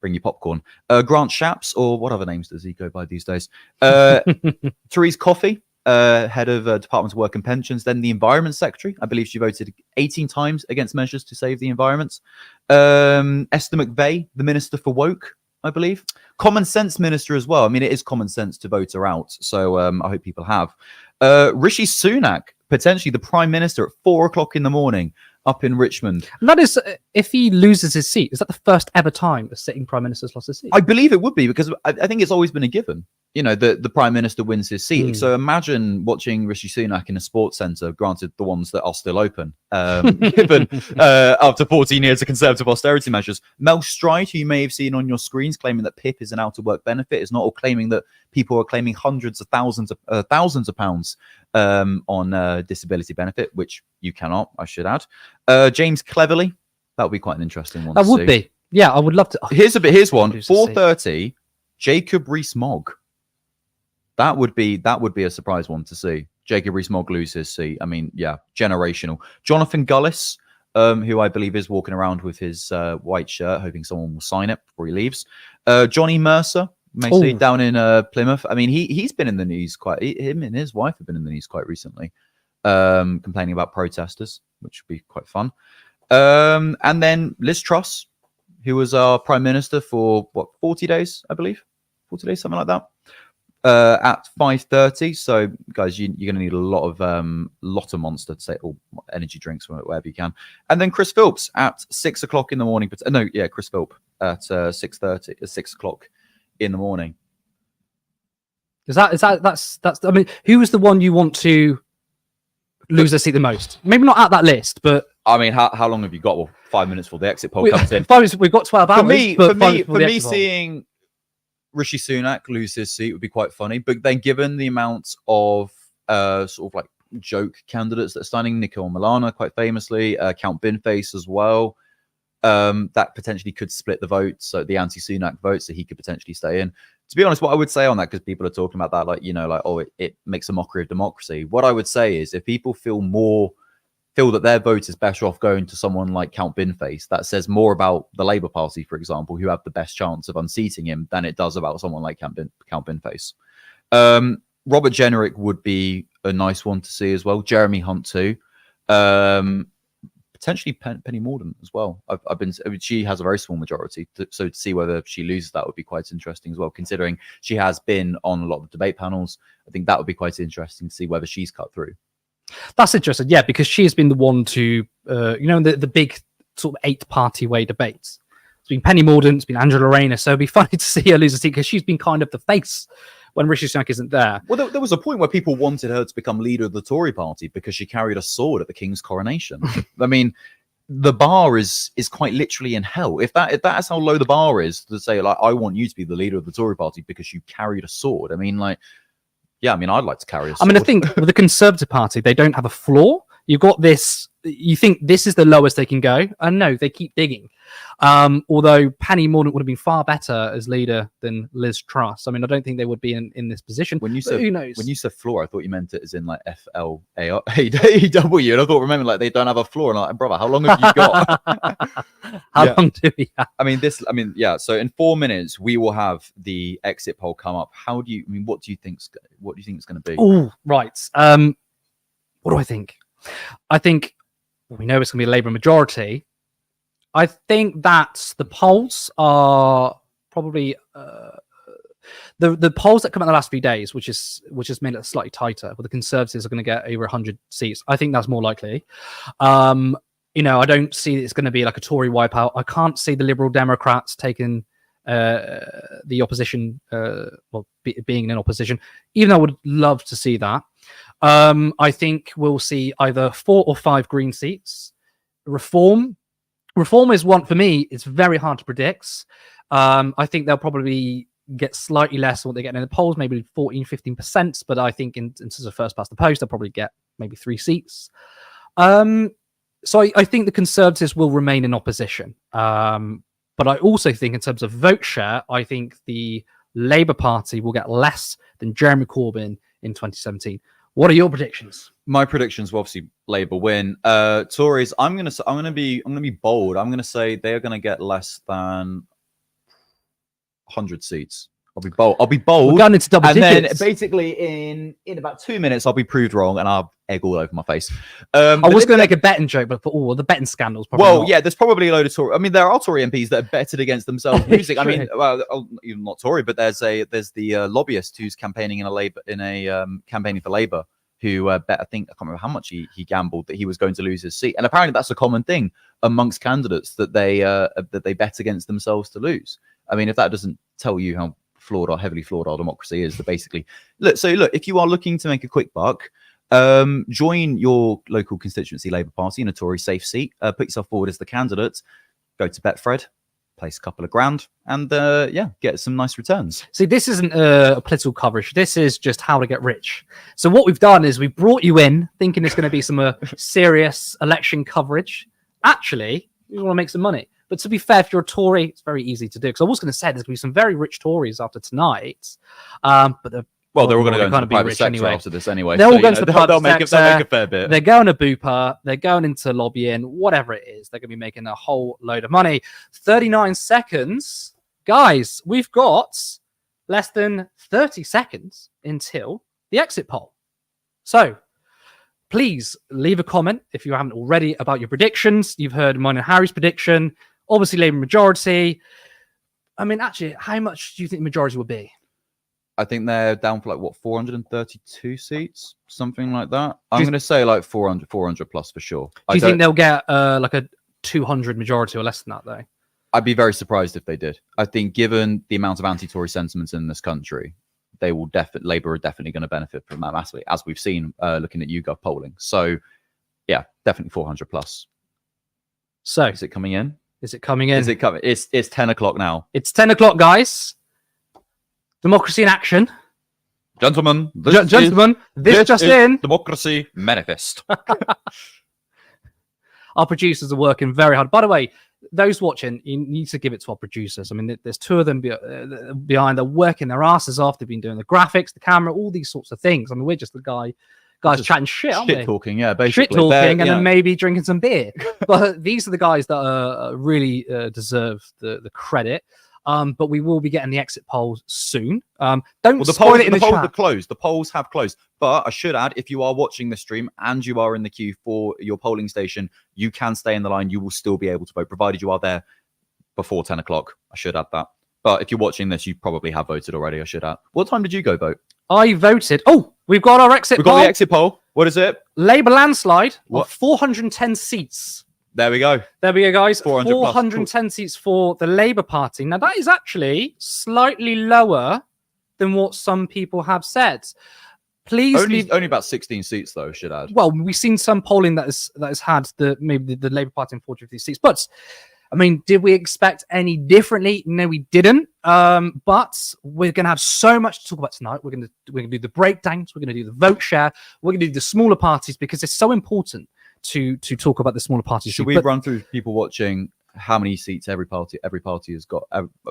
bring your popcorn. Grant Shapps, or what other names does he go by these days? Therese Coffey, head of Department of Work and Pensions. Then the Environment Secretary. I believe she voted 18 times against measures to save the environment. Esther McVeigh, the Minister for Woke, I believe. Common Sense Minister as well. I mean, it is common sense to vote her out. So I hope people have. Rishi Sunak, potentially the Prime Minister at 4 o'clock in the morning up in Richmond. And that is, if he loses his seat, is that the first ever time a sitting Prime Minister's lost his seat? I believe it would be, because I think it's always been a given. You know, the Prime Minister wins his seat. So imagine watching Rishi Sunak in a sports centre, granted the ones that are still open, given after 14 years of Conservative austerity measures. Mel Stride, who you may have seen on your screens, claiming that PIP is an out-of-work benefit, is not all claiming that people are claiming hundreds of thousands of pounds on disability benefit, which you cannot, I should add. James Cleverly, that would be quite an interesting one. That would be. Yeah, I would love to. Here's one. 4:30, Jacob Rees-Mogg. That would be a surprise one to see. Jacob Rees-Mogg lose his seat. I mean, yeah, generational. Jonathan Gullis, who I believe is walking around with his white shirt, hoping someone will sign it before he leaves. Johnny Mercer, may see down in Plymouth. I mean, he's been in the news him and his wife have been in the news quite recently, complaining about protesters, which would be quite fun. And then Liz Truss, who was our Prime Minister for 40 days, I believe, 40 days, something like that. At 5:30. So, guys, you're going to need a lot of Monster to say, or energy drinks, wherever you can. And then Chris Philps at 6 o'clock in the morning. Chris Philp at 6:30, 6 o'clock in the morning. That's. I mean, who is the one you want to lose their seat the most? Maybe not at that list, but I mean, how long have you got? Well, 5 minutes before the exit poll comes in. We've got 12 hours. For me, seeing Rishi Sunak lose his seat would be quite funny, but then given the amount of sort of like joke candidates that are standing, Nicole Milana quite famously, Count Binface as well, that potentially could split the vote, so the anti-Sunak vote, so he could potentially stay in. To be honest, what I would say on that, because people are talking about that, like, you know, like, oh, it makes a mockery of democracy. What I would say is, if people feel that their vote is better off going to someone like Count Binface, that says more about the Labour Party, for example, who have the best chance of unseating him, than it does about someone like Count Binface. Robert Jenrick would be a nice one to see as well. Jeremy Hunt too. Potentially Penny Mordaunt as well. She has a very small majority, so to see whether she loses that would be quite interesting as well, considering she has been on a lot of debate panels. I think that would be quite interesting to see whether she's cut through. That's interesting, yeah, because she has been the one to, the big sort of 8-party way debates. It's been Penny Mordaunt, it's been Angela Rayner, so it'd be funny to see her lose a seat, because she's been kind of the face when Rishi Sunak isn't there. Well, there was a point where people wanted her to become leader of the Tory party because she carried a sword at the King's coronation. I mean, the bar is quite literally in hell. If that is how low the bar is, to say, like, I want you to be the leader of the Tory party because you carried a sword. I mean, like, yeah, I mean, I'd like to carry a sword. I mean, I think with the Conservative Party, they don't have a floor. You've got this, you think this is the lowest they can go, and no, they keep digging. Although Penny Mordaunt would have been far better as leader than Liz Truss. I mean, I don't think they would be in this position. When you said, who knows? When you said floor, I thought you meant it as in like FLAW, and I thought, remember, like, they don't have a floor. And I'm like, brother, how long have you got? How long do we have? Yeah. So in 4 minutes, we will have the exit poll come up. What do you think it's going to be? Oh, right. What do I think? I think we know it's going to be a Labour majority. I think that the polls are probably the polls that come out in the last few days, which has made it slightly tighter, where the Conservatives are going to get over 100 seats. I think that's more likely. I don't see it's going to be like a Tory wipeout. I can't see the Liberal Democrats taking the opposition, being in opposition, even though I would love to see that. I think we'll see either 4 or 5 Green seats. Reform is one, for me, it's very hard to predict. I think they'll probably get slightly less than what they get in the polls, maybe 14-15%, but I think in terms of first past the post, they'll probably get maybe 3 seats. So I think the Conservatives will remain in opposition. But I also think in terms of vote share, I think the Labour Party will get less than Jeremy Corbyn in 2017. What are your predictions? My predictions will obviously Labour win. Tories, I'm gonna be bold. I'm gonna say they are gonna get less than 100 seats. I'll be bold. I'll be bold. We're going into double and digits. then basically in about 2 minutes, I'll be proved wrong and I'll egg all over my face. I was going to make a betting joke, but the betting scandals. Probably well, not. yeah, there's probably a load of Tory. I mean, there are Tory MPs that have betted against themselves losing. I mean, well, even not Tory, but there's the lobbyist who's campaigning campaigning for Labour who bet. I think I can't remember how much he gambled that he was going to lose his seat. And apparently, that's a common thing amongst candidates that they bet against themselves to lose. I mean, if that doesn't tell you how flawed or heavily flawed our democracy is, that basically look, if you are looking to make a quick buck, join your local constituency Labour Party in a Tory safe seat, put yourself forward as the candidate, go to Betfred, place a couple of grand, and get some nice returns. See, this isn't a political coverage. This is just how to get rich. So what we've done is we brought you in thinking it's going to be some serious election coverage. Actually, we want to make some money. But to be fair, if you're a Tory, it's very easy to do. Because I was going to say there's going to be some very rich Tories after tonight. But they're all going to go into the private sector after this anyway. They're all going to the private sector. They'll make a fair bit. They're going to Bupa. They're going into lobbying. Whatever it is, they're going to be making a whole load of money. 39 seconds. Guys, we've got less than 30 seconds until the exit poll. So please leave a comment if you haven't already about your predictions. You've heard mine and Harry's prediction. Obviously, Labour majority. I mean, actually, how much do you think the majority will be? I think they're down for 432 seats, something like that. I'm going to say 400 plus for sure. Do you think they'll get a 200 majority or less than that, though? I'd be very surprised if they did. I think given the amount of anti-Tory sentiments in this country, they will Labour are definitely going to benefit from that massively, as we've seen looking at YouGov polling. So, yeah, definitely 400 plus. So, is it coming in? Is it coming in? Is it coming? It's 10 o'clock now. It's 10 o'clock, guys. Democracy in action. Gentlemen, this just in. Democracy Manifest. Our producers are working very hard. By the way, those watching, you need to give it to our producers. I mean, there's two of them behind. They're working their asses off. They've been doing the graphics, the camera, all these sorts of things. I mean, we're just the guys just chatting shit, aren't we? Shit talking, yeah, basically. Shit talking, and then maybe drinking some beer. But these are the guys that really deserve the credit. But we will be getting the exit polls soon. Don't spoil it in the chat. The polls have closed. But I should add, if you are watching the stream and you are in the queue for your polling station, you can stay in the line. You will still be able to vote, provided you are there before 10 o'clock. I should add that. But if you're watching this, you probably have voted already, I should add. What time did you go vote? I voted. Oh, we've got our exit poll. We've got the exit poll. What is it? Labour landslide of 410 seats. There we go. There we go, guys. 410 plus. Seats for the Labour Party. Now, that is actually slightly lower than what some people have said. Please only about 16 seats, though, should add. Well, we've seen some polling that has had maybe the Labour Party in 40 of these seats. But, I mean, did we expect any differently? No, we didn't. But we're going to have so much to talk about tonight. We're going to do the breakdowns. We're going to do the vote share. We're going to do the smaller parties because it's so important to talk about the smaller parties. Should we run through people watching how many seats every party has got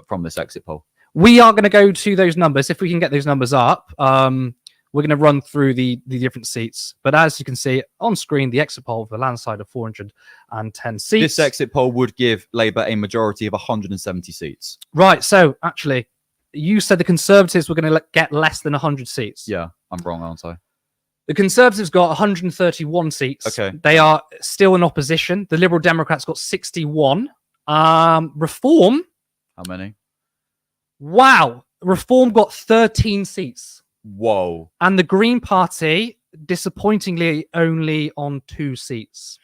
from this exit poll? We are going to go to those numbers. If we can get those numbers up, we're going to run through the different seats. But as you can see on screen, the exit poll of the landslide of 410 seats. This exit poll would give Labour a majority of 170 seats. Right. So actually, you said the Conservatives were going to get less than 100 seats. Yeah, I'm wrong, aren't I? The Conservatives got 131 seats. Okay. They are still in opposition. The Liberal Democrats got 61. Reform. How many? Wow. Reform got 13 seats. Whoa. And the Green Party, disappointingly, only on 2 seats.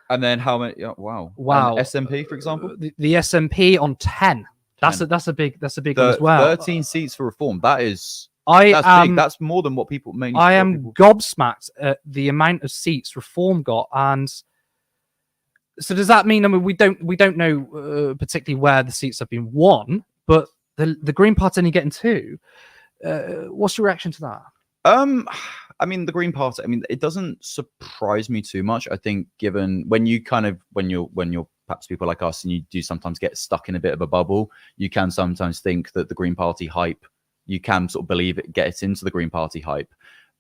And then how many? Oh, wow. Wow. And SNP, for example? The SNP on 10. That's a big one as well. 13 seats for Reform. That's big. That's more than what people mainly. I am gobsmacked at the amount of seats Reform got, and so does that mean? I mean, we don't know particularly where the seats have been won, but the Green Party only getting 2. What's your reaction to that? I mean, the Green Party. I mean, it doesn't surprise me too much. I think, given when you're perhaps people like us, and you do sometimes get stuck in a bit of a bubble, you can sometimes think that the Green Party hype. You can sort of believe it gets into the Green Party hype.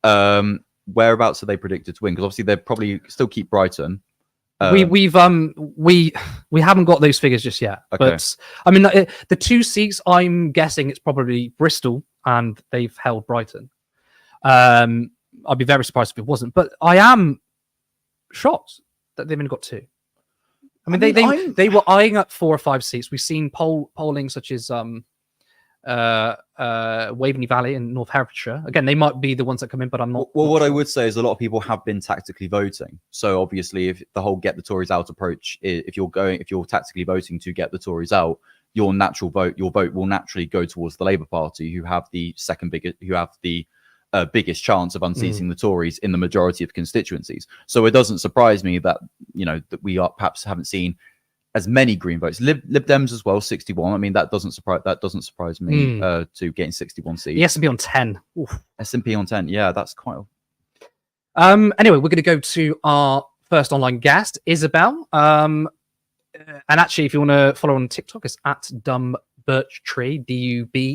Whereabouts are they predicted to win? Because obviously they probably still keep Brighton. we haven't got those figures just yet. Okay. But I mean, the 2 seats, I'm guessing it's probably Bristol, and they've held Brighton. I'd be very surprised if it wasn't, but I am shocked that they've only got 2. I mean, they were eyeing up 4 or 5 seats. We've seen polling such as Waveney Valley and North Herefordshire. Again, they might be the ones that come in, but I'm not. Well, not what sure. I would say is a lot of people have been tactically voting. So obviously, if the whole "get the Tories out" approach, if you're tactically voting to get the Tories out, your vote will naturally go towards the Labour Party, who have the biggest chance of unseating the Tories in the majority of constituencies. So it doesn't surprise me that that we perhaps haven't seen as many Green votes. Lib Dems as well, 61. I mean, that doesn't surprise me to getting 61 seats. The S&P on 10. Oof. S&P on 10. Yeah, that's quite. Anyway, we're going to go to our first online guest, Isabel. And actually, if you want to follow on TikTok, it's at Dumb Birch Tree, DUMBBIRCH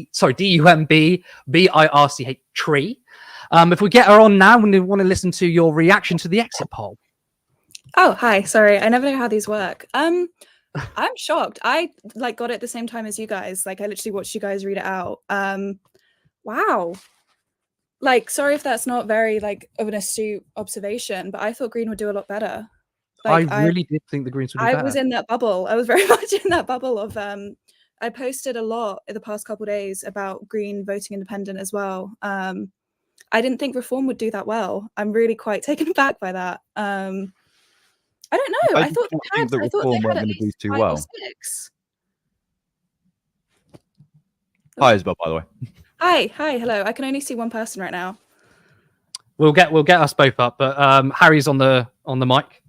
tree. If we get her on now, we want to listen to your reaction to the exit poll. Oh, hi. Sorry, I never know how these work. I'm shocked. I got it at the same time as you guys. I literally watched you guys read it out. Wow. Sorry if that's not very of an astute observation, but I thought Green would do a lot better. I really did think the Greens would do better. I was in that bubble. I was very much in that bubble of I posted a lot in the past couple of days about Green voting independent as well. I didn't think Reform would do that well. I'm really quite taken aback by that. I don't know. I thought they had at least do 5 or 6. Hi, Isabel, by the way. Hi, hello. I can only see one person right now. We'll get us both up, but Harry's on the mic.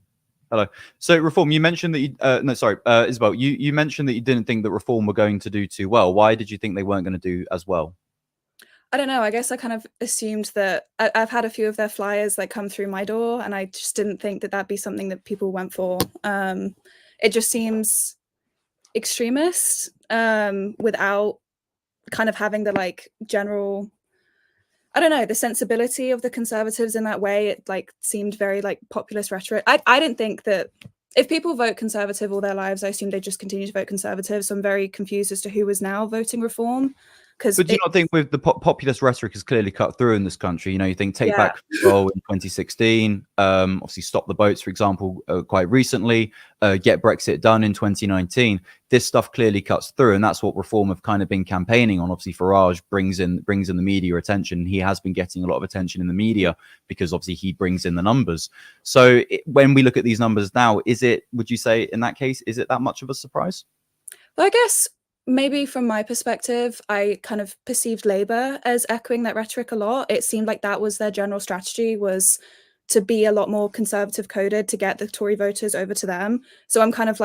Hello. So Reform, you mentioned that Isabel, you mentioned that you didn't think that Reform were going to do too well. Why did you think they weren't going to do as well? I don't know. I guess I kind of assumed that I've had a few of their flyers come through my door, and I just didn't think that that'd be something that people went for. It just seems extremist without kind of having the general, I don't know, the sensibility of the Conservatives in that way. It seemed very populist rhetoric. I didn't think that if people vote Conservative all their lives, I assume they just continue to vote Conservative. So I'm very confused as to who was now voting Reform. But do you not think with the populist rhetoric has clearly cut through in this country? You think take back control in 2016, obviously stop the boats, for example, quite recently, get Brexit done in 2019. This stuff clearly cuts through, and that's what Reform have kind of been campaigning on. Obviously, Farage brings in the media attention. He has been getting a lot of attention in the media because obviously he brings in the numbers. So when we look at these numbers now, would you say in that case, is it that much of a surprise? Well, I guess maybe from my perspective, I kind of perceived Labour as echoing that rhetoric a lot. It seemed like that was their general strategy, was to be a lot more Conservative coded to get the Tory voters over to them. So I'm kind of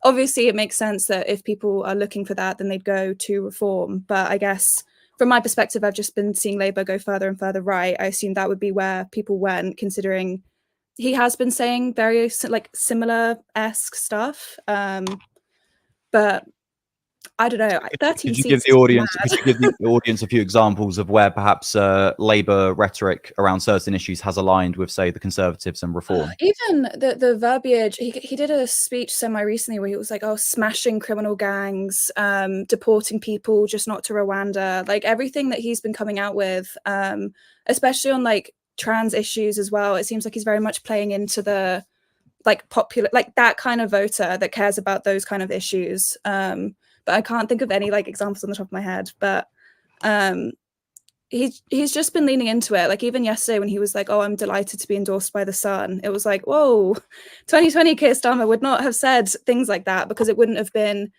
obviously it makes sense that if people are looking for that, then they'd go to Reform. But I guess from my perspective, I've just been seeing Labour go further and further right. I assume that would be where people went, considering he has been saying very similar-esque stuff. But I don't know. 13 Could you give the audience a few examples of where perhaps Labour rhetoric around certain issues has aligned with, say, the Conservatives and Reform? Even the verbiage. He did a speech semi-recently where he was smashing criminal gangs, deporting people, just not to Rwanda. Everything that he's been coming out with, especially on trans issues as well. It seems like he's very much playing into the popular, that kind of voter that cares about those kind of issues. But I can't think of any examples on the top of my head. But he's just been leaning into it. Even yesterday when he was oh, I'm delighted to be endorsed by the Sun. It was whoa, 2020 Keir Starmer would not have said things like that, because it wouldn't have been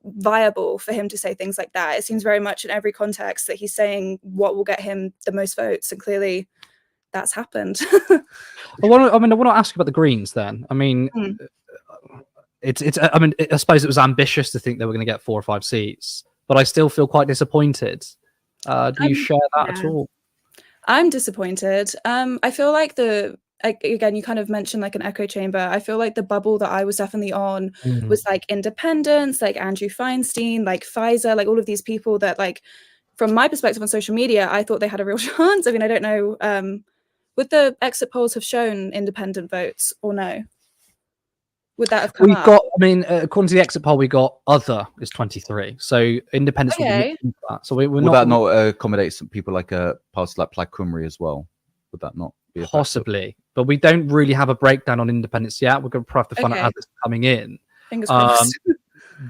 viable for him to say things like that. It seems very much in every context that he's saying what will get him the most votes, and clearly that's happened. I want to ask you about the Greens then. I mean, I suppose it was ambitious to think they were going to get 4 or 5 seats, but I still feel quite disappointed. Do you share that at all? I'm disappointed. I feel again, you kind of mentioned an echo chamber. I feel the bubble that I was definitely on was independents, Andrew Feinstein, Pfizer, all of these people that from my perspective on social media, I thought they had a real chance. I mean, I don't know. Would the exit polls have shown independent votes or no? would that have come We've up? got, I mean, according to the exit poll, we got other is 23. So independence will be Okay. mixed into that. So we're Will not that not accommodate some people like parties like Plaid Cymru as well? Would that not be effective? possibly, but we don't really have a breakdown on independence yet. We're going to have to find out Okay. how this is coming in. Fingers crossed.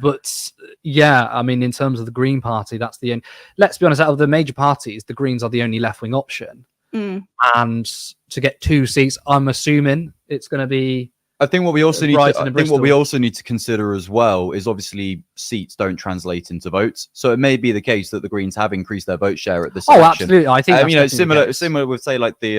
But yeah, I mean, in terms of the Green Party, that's the end. Let's be honest, out of the major parties, the Greens are the only left-wing option. Mm. And to get 2 seats, I'm assuming it's going to be. I think what we also need Brighton to, I and think what we Bristol. also need to consider as well is obviously seats don't translate into votes. So it may be the case that the Greens have increased their vote share at this Oh, election. absolutely. I think that's you know, definitely the case. similar with say like the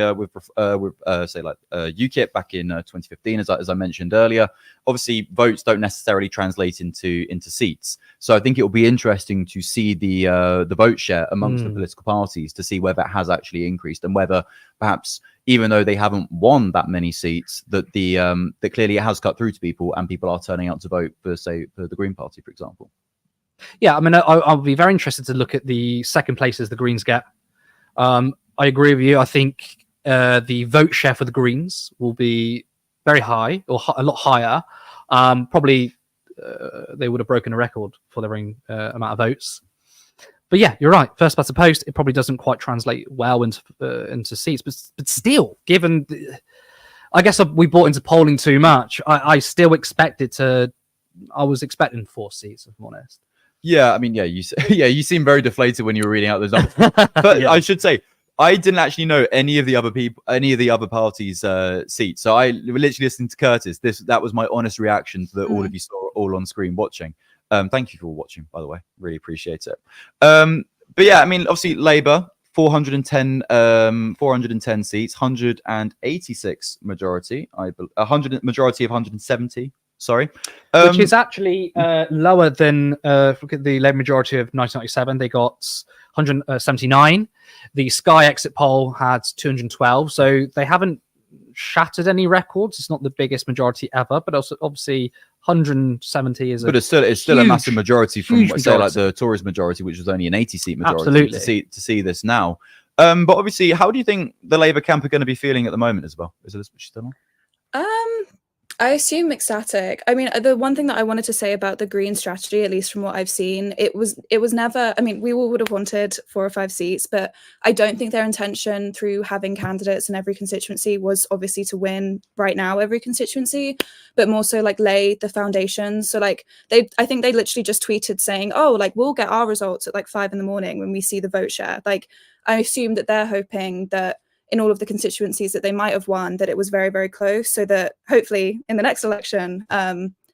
say like UKIP back in 2015, as I mentioned earlier. Obviously, votes don't necessarily translate into seats. So I think it will be interesting to see the vote share amongst the political parties to see whether it has actually increased and whether perhaps, even though they haven't won that many seats, that that clearly it has cut through to people and people are turning out to vote for, say, for the Green Party, for example. Yeah, I mean, I'll be very interested to look at the second places the Greens get. I agree with you. I think the vote share for the Greens will be very high, or a lot higher. Probably they would have broken a record for their own amount of votes. But yeah, you're right. First past the post, it probably doesn't quite translate well into seats. But still, given I guess we bought into polling too much. I still expect it to. I was expecting 4 seats, if I'm honest. Yeah, I mean, yeah, you seem very deflated when you were reading out those numbers. But Yeah. I should say, I didn't actually know any of the other parties' seats. So I literally listened to Curtis. That was my honest reaction to all of you saw all on screen watching. Thank you for watching, by the way. Really appreciate it. But yeah, I mean, obviously Labour 410 seats, 186 majority. 100 of 170. Sorry, Which is actually lower than look at the Labour majority of 1997. They got 179. The Sky exit poll had 212. So they haven't shattered any records. It's not the biggest majority ever, but also obviously 170 is. But it's still huge, a massive majority from say like majority. the Tories majority, which was only an 80-seat majority. Absolutely. To see this now. But obviously, how do you think the Labour camp are going to be feeling at the moment as well? Is this still on? I assume ecstatic. I mean, the one thing that I wanted to say about the Green strategy, at least from what I've seen, it was never. I mean, we all would have wanted 4 or 5 seats, but I don't think their intention through having candidates in every constituency was obviously to win right now every constituency, but more so like lay the foundations. So like I think they literally just tweeted saying, "Oh, like we'll get our results at like 5 a.m. when we see the vote share." Like I assume that they're hoping that in all of the constituencies that they might have won, that it was very, very close, so that hopefully in the next election,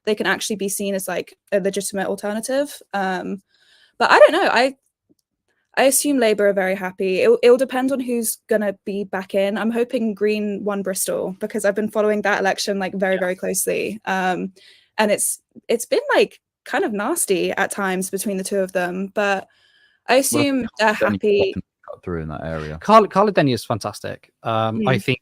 they can actually be seen as like a legitimate alternative. But I don't know. I assume Labour are very happy. It'll depend on who's gonna be back in. I'm hoping Green won Bristol because I've been following that election like very, very closely. And it's been like kind of nasty at times between the two of them, but I assume they're happy. Cut through in that area. Carla Denny is fantastic. I think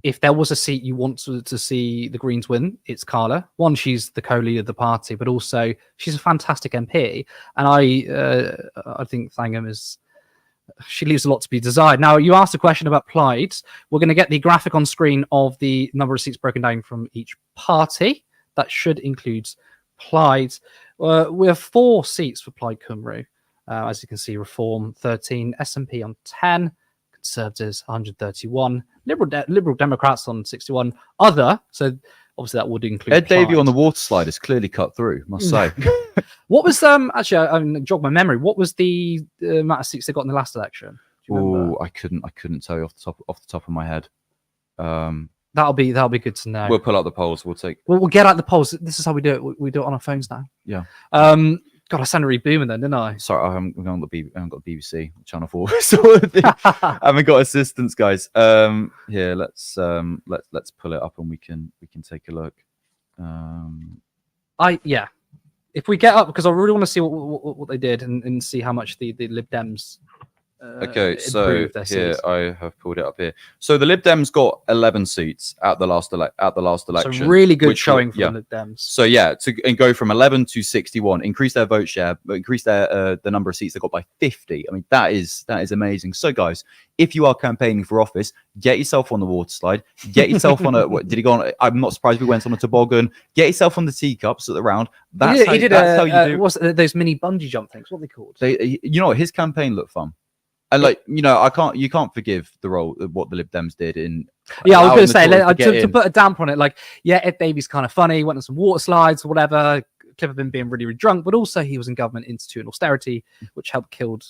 if there was a seat you want to see the Greens win, it's Carla. One, she's the co-leader of the party, but also she's a fantastic MP. And I think Thangham she leaves a lot to be desired. Now, you asked a question about Plaid. We're going to get the graphic on screen of the number of seats broken down from each party. That should include Plaid. We have 4 seats for Plaid Cymru. As you can see, Reform 13, SNP on 10, Conservatives 131, Liberal Democrats on 61, other. So obviously that would include Ed Davey Plaid. on the water slide is clearly cut through, must say. What was actually? I jog my memory. What was the amount of seats they got in the last election? Oh, I couldn't tell you off the top of my head. That'll be good to know. We'll pull out the polls. We'll get out the polls. This is how we do it. We do it on our phones now. Yeah. God, I sounded really booming then, didn't I? Sorry, I haven't got the BBC, Channel 4 sort of thing. I haven't got assistance, guys. Here, let's pull it up and we can take a look. If we get up, because I really want to see what they did and see how much the Lib Dems Okay, so improve their here seats. I have pulled it up here. So the Lib Dems got 11 seats at the last election. So really good which showing for yeah. the Lib Dems. So yeah, and go from 11 to 61, increase their vote share, but increase their the number of seats they got by 50. I mean, that is amazing. So guys, if you are campaigning for office, get yourself on the water slide, get yourself on a what did he go on? I'm not surprised we went on a toboggan. Get yourself on the teacups at the round. That's He did how you do. what's those mini bungee jump things? What are they called? You know what, his campaign looked fun. And like, you know, you can't forgive the role of what the Lib Dems did in. Yeah, I was going allowing to say, the Tories to put a damper on it, like, yeah, Ed Davy's kind of funny, went on some water slides or whatever, clip of him being really, really drunk, but also he was in government instituting austerity, which helped killed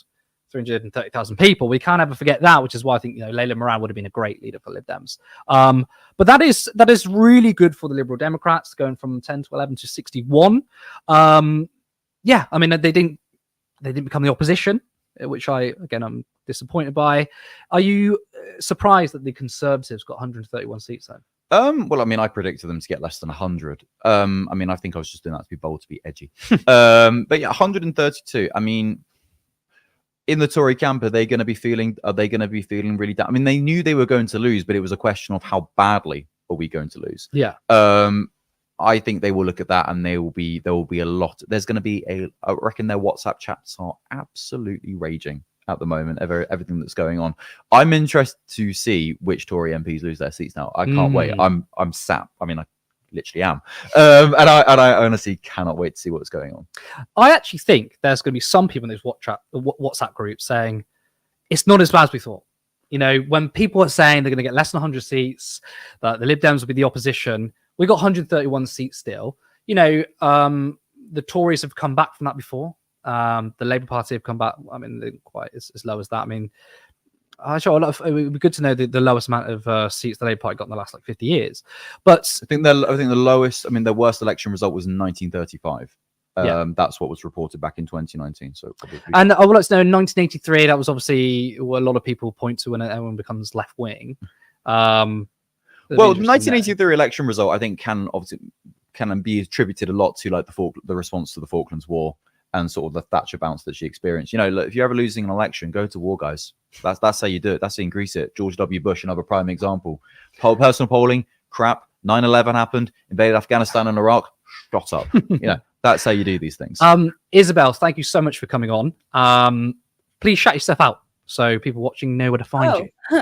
330,000 people. We can't ever forget that, which is why I think, you know, Layla Moran would have been a great leader for Lib Dems. But that is really good for the Liberal Democrats, going from 10 to 11 to 61. Yeah, I mean, they didn't become the opposition, which I'm disappointed by. Are you surprised that the Conservatives got 131 seats though? Well, I mean, I predicted them to get less than 100. I mean, I think I was just doing that to be bold, to be edgy. But yeah, 132. I mean, in the Tory camp, are they going to be feeling really down? I mean, they knew they were going to lose, but it was a question of how badly are we going to lose? Yeah. I think they will look at that, and there will be a lot. There's going to be I reckon their WhatsApp chats are absolutely raging at the moment, everything that's going on. I'm interested to see which Tory MPs lose their seats now. I can't wait. I'm sat. I mean, I literally am. And I honestly cannot wait to see what's going on. I actually think there's going to be some people in those WhatsApp groups saying it's not as bad as we thought. You know, when people are saying they're going to get less than 100 seats, that the Lib Dems will be the opposition, we got 131 seats still. You know, the Tories have come back from that before. The Labour Party have come back. I mean, they're quite as low as that. I mean, it would be good to know the lowest amount of seats the Labour Party got in the last 50 years. But I think the lowest. I mean, their worst election result was in 1935. That's what was reported back in 2019. So probably. And I would like to know, in 1983, that was obviously what a lot of people point to when everyone becomes left wing. Well, the 1983 election result, I think, can be attributed a lot to like the response to the Falklands War and sort of the Thatcher bounce that she experienced. You know, look, if you're ever losing an election, go to war, guys. That's how you do it. That's how you increase it. George W. Bush, another prime example. Personal polling, crap. 9/11 happened, invaded Afghanistan and Iraq, shot up. You know, that's how you do these things. Isabel, thank you so much for coming on. Please shout yourself out so people watching know where to find you.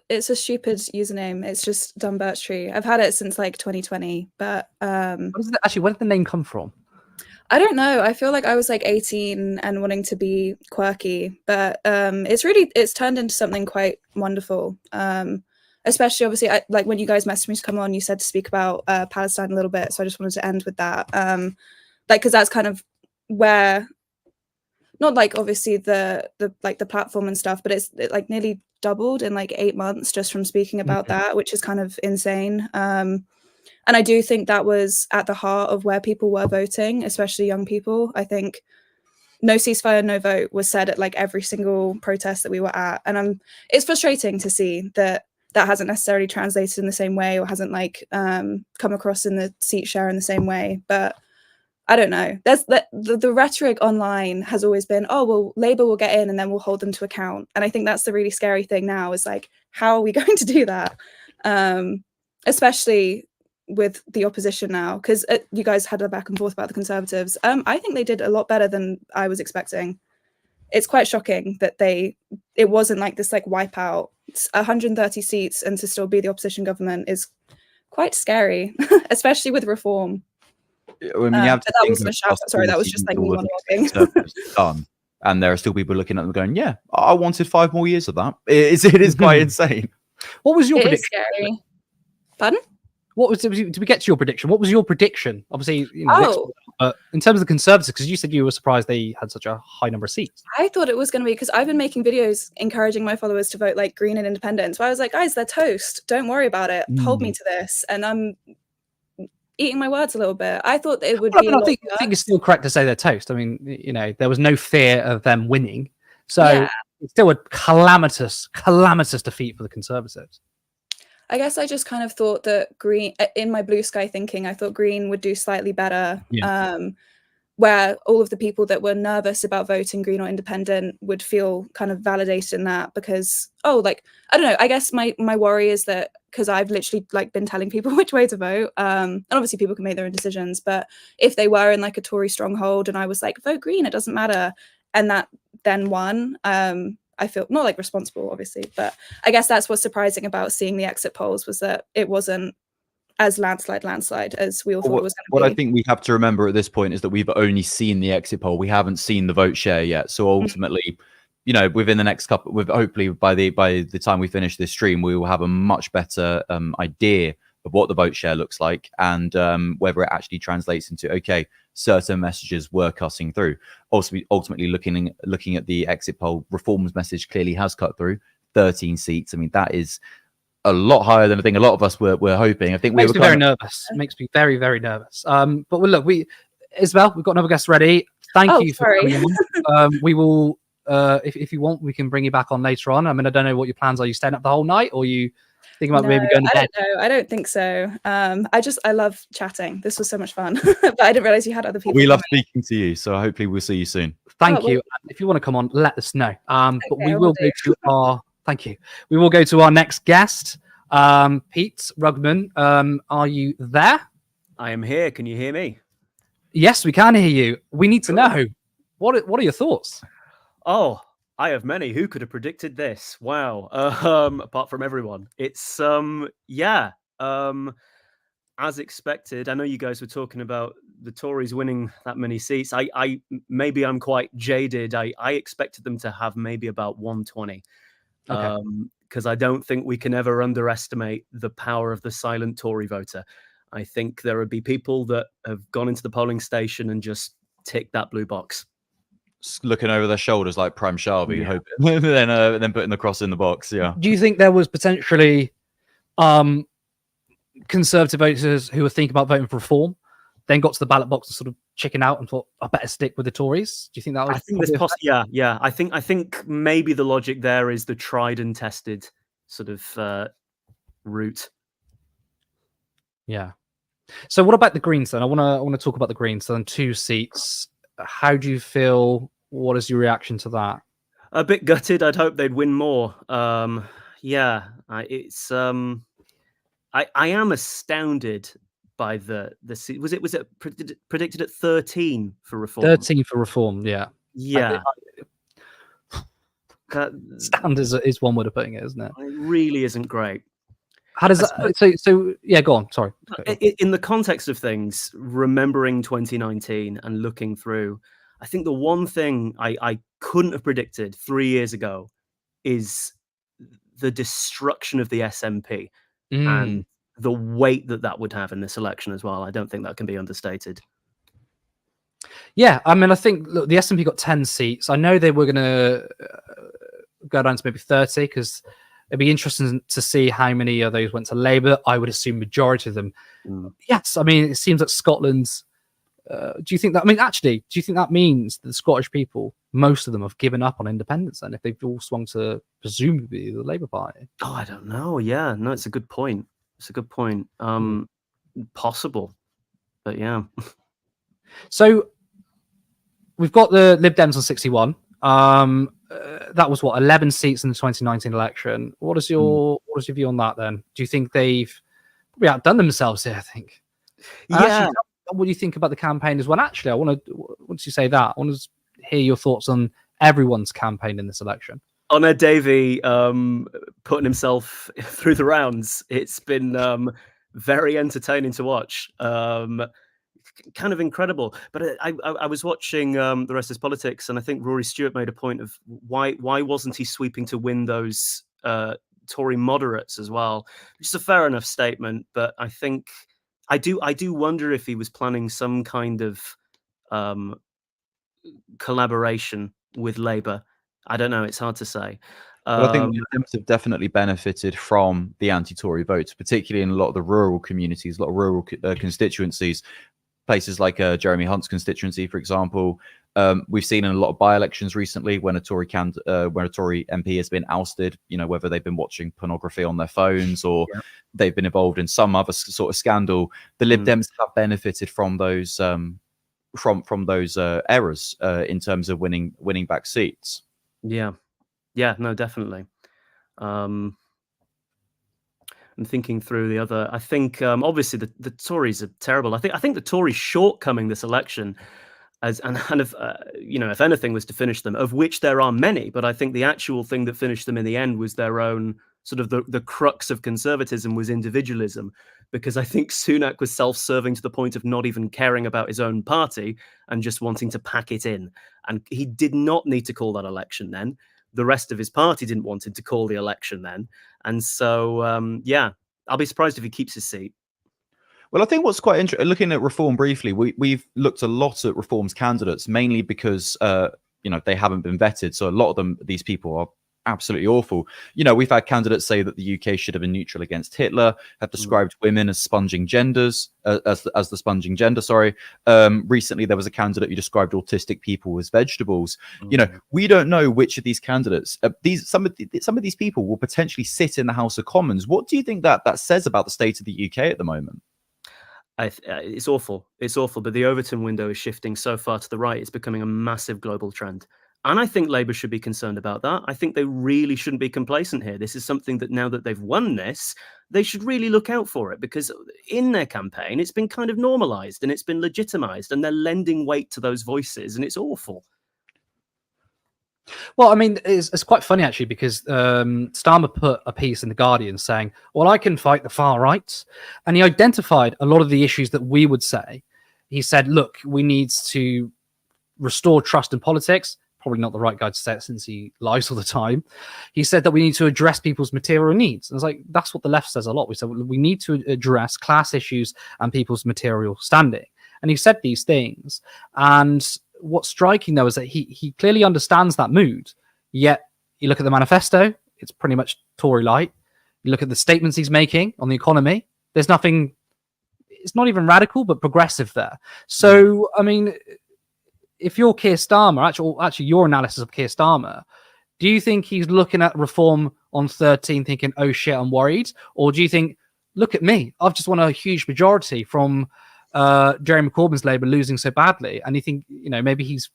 It's a stupid username. It's just Dumb Birch Tree. I've had it since like 2020, but where did the name come from? I don't know. I feel like I was like 18 and wanting to be quirky, but it's turned into something quite wonderful. Especially obviously, like when you guys messaged me to come on, you said to speak about Palestine a little bit, so I just wanted to end with that. Because that's kind of where, not like obviously the platform and stuff, but it like nearly doubled in like 8 months just from speaking about that, which is kind of insane. And I do think that was at the heart of where people were voting, especially young people. I think no ceasefire, no vote was said at like every single protest that we were at. And it's frustrating to see that hasn't necessarily translated in the same way, or hasn't like come across in the seat share in the same way. But I don't know. The rhetoric online has always been, oh, well, Labour will get in and then we'll hold them to account. And I think that's the really scary thing now, is like, how are we going to do that? Especially with the opposition now, because you guys had a back and forth about the Conservatives. I think they did a lot better than I was expecting. It's quite shocking that it wasn't like this like wipeout. 130 seats and to still be the opposition government is quite scary, especially with reform. I mean, you have to think that was just like me monologuing. Done, and there are still people looking at them going, "Yeah, I wanted 5 more years of that." It is quite insane. What was your It prediction? is scary. Pardon? What was? Did we get to your prediction? What was your prediction? Obviously, you know, in terms of the Conservatives, because you said you were surprised they had such a high number of seats. I thought it was going to be, because I've been making videos encouraging my followers to vote like Green and Independent. So I was like, guys, they're toast. Don't worry about it. Hold me to this. And I'm eating my words a little bit. I thought it would be. I think it's still correct to say they're toast. I mean, you know, there was no fear of them winning, so it's still a calamitous defeat for the Conservatives. I guess I just kind of thought that Green, in my blue sky thinking, I thought Green would do slightly better. where all of the people that were nervous about voting Green or Independent would feel kind of validated in that, because, oh, like, I don't know, I guess my worry is that, because I've literally like been telling people which way to vote, and obviously people can make their own decisions, but if they were in like a Tory stronghold and I was like, vote Green, it doesn't matter, and that then won, I feel not like responsible, obviously, but I guess that's what's surprising about seeing the exit polls, was that it wasn't as landslide as we all thought it was going to be. What I think we have to remember at this point is that we've only seen the exit poll. We haven't seen the vote share yet. So ultimately, you know, within the next couple, hopefully by the time we finish this stream, we will have a much better idea of what the vote share looks like, and whether it actually translates into, okay, certain messages were cutting through. Also, ultimately looking at the exit poll, Reform's message clearly has cut through 13 seats. I mean, that is a lot higher than I think a lot of us were hoping. I think we were very nervous. It makes me very, very nervous. But well, look, Isabel, we've got another guest ready. Thank you for coming on. We will, if you want, we can bring you back on later on. I mean, I don't know what your plans are. You staying up the whole night, or you thinking about maybe going to bed? I don't think so. I love chatting. This was so much fun, but I didn't realize you had other people. We love speaking to you, so hopefully we'll see you soon. Thank you. If you want to come on, let us know. But we will go to our. Thank you. We will go to our next guest, Pete Rugman. Are you there? I am here. Can you hear me? Yes, we can hear you. We need to know, what are your thoughts? Oh, I have many. Who could have predicted this? Wow. Apart from everyone. It's as expected. I know you guys were talking about the Tories winning that many seats. I maybe I'm quite jaded. I expected them to have maybe about 120. Okay. Because I don't think we can ever underestimate the power of the silent Tory voter. I think there would be people that have gone into the polling station and just ticked that blue box, looking over their shoulders like Prime Sharvey, hoping, then putting the cross in the box. Yeah. Do you think there was potentially Conservative voters who were thinking about voting for Reform, then got to the ballot box and sort of chicken out and thought, I better stick with the Tories? Do you think that was? I think yeah. I think maybe the logic there is the tried and tested sort of route. Yeah. So what about the Greens then? I want to talk about the Greens. So then 2 seats. How do you feel? What is your reaction to that? A bit gutted. I'd hope they'd win more. I am astounded by the was it predicted at 13 for Reform? 13 for Reform, yeah. Stand is one way of putting it, isn't it? It really isn't great. How does that? So yeah, go on. Sorry. In the context of things, remembering 2019 and looking through, I think the one thing I couldn't have predicted 3 years ago is the destruction of the SNP and the weight that would have in this election as well. I don't think that can be understated. Yeah, I mean, I think look, the SNP got 10 seats. I know they were going to go down to maybe 30 because it'd be interesting to see how many of those went to Labour. I would assume majority of them. Yes, I mean, it seems like Scotland's. Do you think that? I mean, actually, do you think that means that the Scottish people, most of them, have given up on independence? Then, if they've all swung to presumably the Labour Party? Oh, I don't know. Yeah, no, it's a good point. It's a good point. Possible, but yeah. So we've got the Lib Dems on 61. That was what 11 seats in the 2019 election. What is your view on that? Then, do you think they've probably outdone themselves here? I think. Yeah. Actually, what do you think about the campaign as well? Actually, I want to. Once you say that, I want to hear your thoughts on everyone's campaign in this election. Honor Davey putting himself through the rounds. It's been very entertaining to watch. Kind of incredible. But I was watching the Rest is Politics, and I think Rory Stewart made a point of why wasn't he sweeping to win those Tory moderates as well? Which is a fair enough statement, but I think I do wonder if he was planning some kind of collaboration with Labour. I don't know. It's hard to say. But I think the Dems have definitely benefited from the anti-Tory votes, particularly in a lot of the rural communities, a lot of rural constituencies, places like Jeremy Hunt's constituency, for example. We've seen in a lot of by-elections recently when a Tory MP has been ousted, you know, whether they've been watching pornography on their phones or they've been involved in some other sort of scandal. The Lib Dems have benefited from those from those errors in terms of winning back seats. Yeah, no, definitely. I'm thinking through the other. I think obviously the Tories are terrible. I think the Tories' shortcoming this election, if anything was to finish them, of which there are many, but I think the actual thing that finished them in the end was their own sort of the crux of conservatism was individualism, because I think Sunak was self-serving to the point of not even caring about his own party and just wanting to pack it in. And he did not need to call that election then. The rest of his party didn't want him to call the election then. And so, I'll be surprised if he keeps his seat. Well, I think what's quite interesting, looking at Reform briefly, we've looked a lot at Reform's candidates, mainly because they haven't been vetted. So a lot of these people are absolutely awful. We've had candidates say that the UK should have been neutral against Hitler, have described women as sponging genders, as the sponging gender. Sorry. Recently, there was a candidate who described autistic people as vegetables. We don't know which of these candidates. Some of these people will potentially sit in the House of Commons. What do you think that says about the state of the UK at the moment? It's awful. It's awful. But the Overton window is shifting so far to the right. It's becoming a massive global trend. And I think Labour should be concerned about that. I think they really shouldn't be complacent here. This is something that now that they've won this, they should really look out for it, because in their campaign, it's been kind of normalised and it's been legitimised, and they're lending weight to those voices, and it's awful. Well, I mean, it's quite funny, actually, because Starmer put a piece in The Guardian saying, well, I can fight the far right. And he identified a lot of the issues that we would say. He said, look, we need to restore trust in politics. Probably not the right guy to say it since he lies all the time. He said that we need to address people's material needs. And it's like, that's what the left says a lot. We said, we need to address class issues and people's material standing. And he said these things. And what's striking, though, is that he clearly understands that mood. Yet you look at the manifesto, it's pretty much Tory light. You look at the statements he's making on the economy, there's nothing, it's not even radical, but progressive there. So, I mean, if you're Keir Starmer, actually your analysis of Keir Starmer, do you think he's looking at reform on 13 thinking, oh shit, I'm worried? Or do you think, look at me, I've just won a huge majority from Jeremy Corbyn's Labour losing so badly, and you think, maybe he's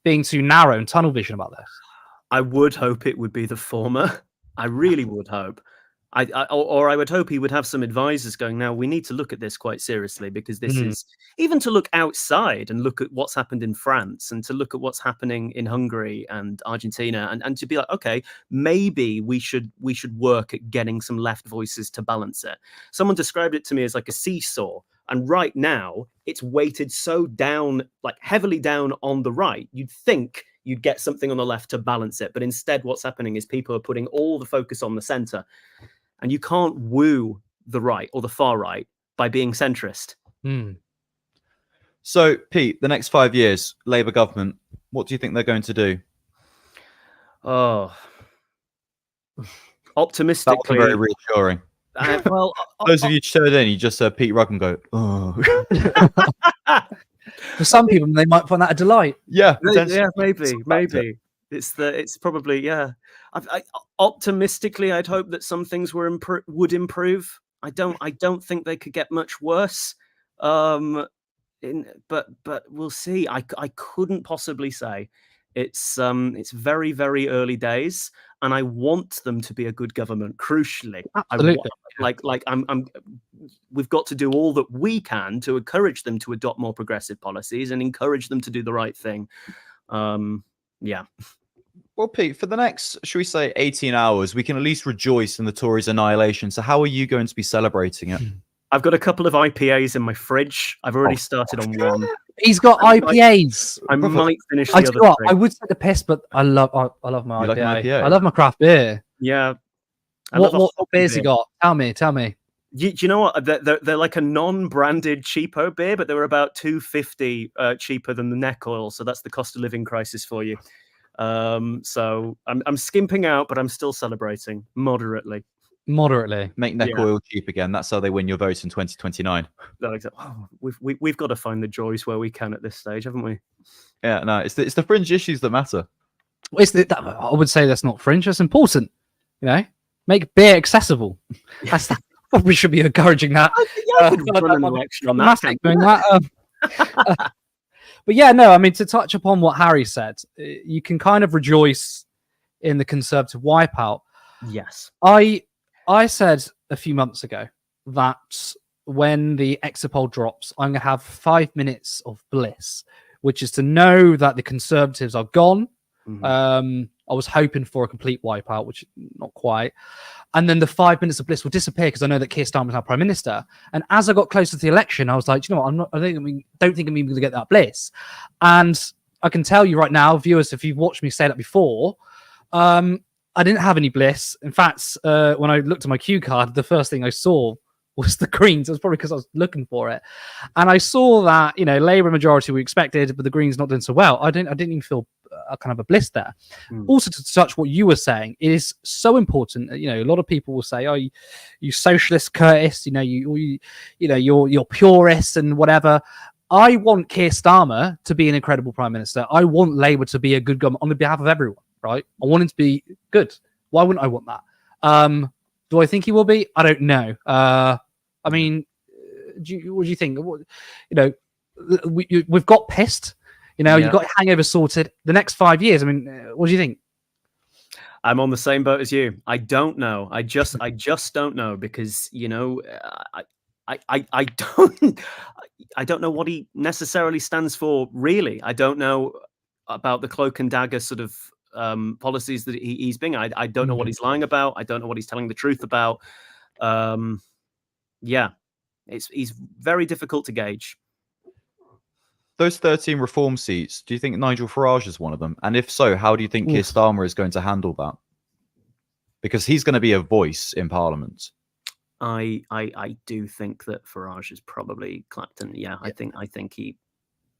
being too narrow and tunnel vision about this? I would hope it would be the former. I really would hope. Or I would hope he would have some advisors going, now we need to look at this quite seriously, because this is, even to look outside and look at what's happened in France and to look at what's happening in Hungary and Argentina, and to be like, okay, maybe we should work at getting some left voices to balance it. Someone described it to me as like a seesaw. And right now, it's weighted so down, like heavily down on the right. You'd think you'd get something on the left to balance it. But instead, what's happening is people are putting all the focus on the centre. And you can't woo the right or the far right by being centrist. So, Pete, the next 5 years, Labour government, what do you think they're going to do? Oh, optimistically. That was very reassuring. Well, those of you tuned in, you just heard Pete Ruggan go, oh. For some people, they might find that a delight. Yeah, maybe. It's probably, yeah. Optimistically, I'd hope that some things would improve. I don't think they could get much worse. But we'll see. I couldn't possibly say. It's very, very early days, and I want them to be a good government. Crucially, absolutely. We've got to do all that we can to encourage them to adopt more progressive policies and encourage them to do the right thing. Yeah. Well, Pete, for the next, should we say, 18 hours, we can at least rejoice in the Tories' annihilation. So how are you going to be celebrating it? I've got a couple of IPAs in my fridge. I've already started on one. He's got IPAs. I might finish the other three. I would say the piss, but I love my IPA. Like IPA. I love my craft beer. Yeah. What beers you got? Tell me. Do you know what? They're like a non-branded cheapo beer, but they were about $2.50 cheaper than the neck oil. So that's the cost of living crisis for you. So I'm skimping out, but I'm still celebrating moderately. Make neck oil cheap again. That's how they win your vote in 2029. Oh, we've got to find the joys where we can at this stage, haven't we? Yeah, no, it's the fringe issues that matter. I would say that's not fringe. That's important. Make beer accessible. That's we should be encouraging that. I could run an election on that. Doing that. But yeah, no, I mean, to touch upon what Harry said, you can kind of rejoice in the Conservative wipeout. Yes. I said a few months ago that when the exit poll drops, I'm going to have 5 minutes of bliss, which is to know that the Conservatives are gone. I was hoping for a complete wipeout, which not quite. And then the 5 minutes of bliss will disappear because I know that Keir Starmer is now Prime Minister. And as I got closer to the election, I was like, you know what? I don't think I'm even going to get that bliss. And I can tell you right now, viewers, if you've watched me say that before, I didn't have any bliss. In fact, when I looked at my cue card, the first thing I saw was the Greens. It was probably because I was looking for it. And I saw that, Labour majority we expected, but the Greens not doing so well. I didn't even feel a kind of a bliss there. Also, to touch what you were saying, it is so important. A lot of people will say, "Oh, you socialist, Curtis. You're purist and whatever." I want Keir Starmer to be an incredible Prime Minister. I want Labour to be a good government on the behalf of everyone. Right? I want him to be good. Why wouldn't I want that? Do I think he will be? I don't know. I mean, what do you think? We've got pissed. You've got hangover sorted. The next 5 years. I mean, what do you think? I'm on the same boat as you. I don't know. I just don't know because I don't know what he necessarily stands for. Really, I don't know about the cloak and dagger sort of policies that he's being. I don't know what he's lying about. I don't know what he's telling the truth about. He's very difficult to gauge. Those 13 reform seats, do you think Nigel Farage is one of them? And if so, how do you think Keir Starmer is going to handle that? Because he's going to be a voice in Parliament. I do think that Farage is probably Clapton. Yeah, I think he.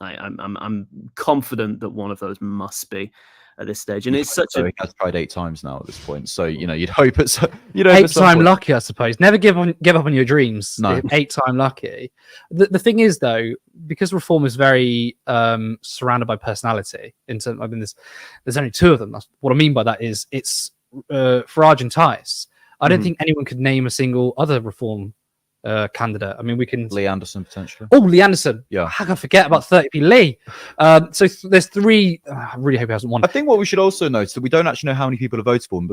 I'm confident that one of those must be at this stage, and it's such he has tried 8 times now at this point. So you'd hope it's 8-time lucky, I suppose. Never give up on your dreams. No, 8-time lucky. The thing is, though, because reform is very surrounded by personality. There's only 2 of them. That's what I mean by that is it's Farage and Tice. I don't think anyone could name a single other reform candidate. I mean, we can Lee Anderson potentially. Oh, Lee Anderson. Yeah, how can I forget about 30p Lee? So there's 3. I really hope he hasn't won. I think what we should also note is that we don't actually know how many people have voted for him,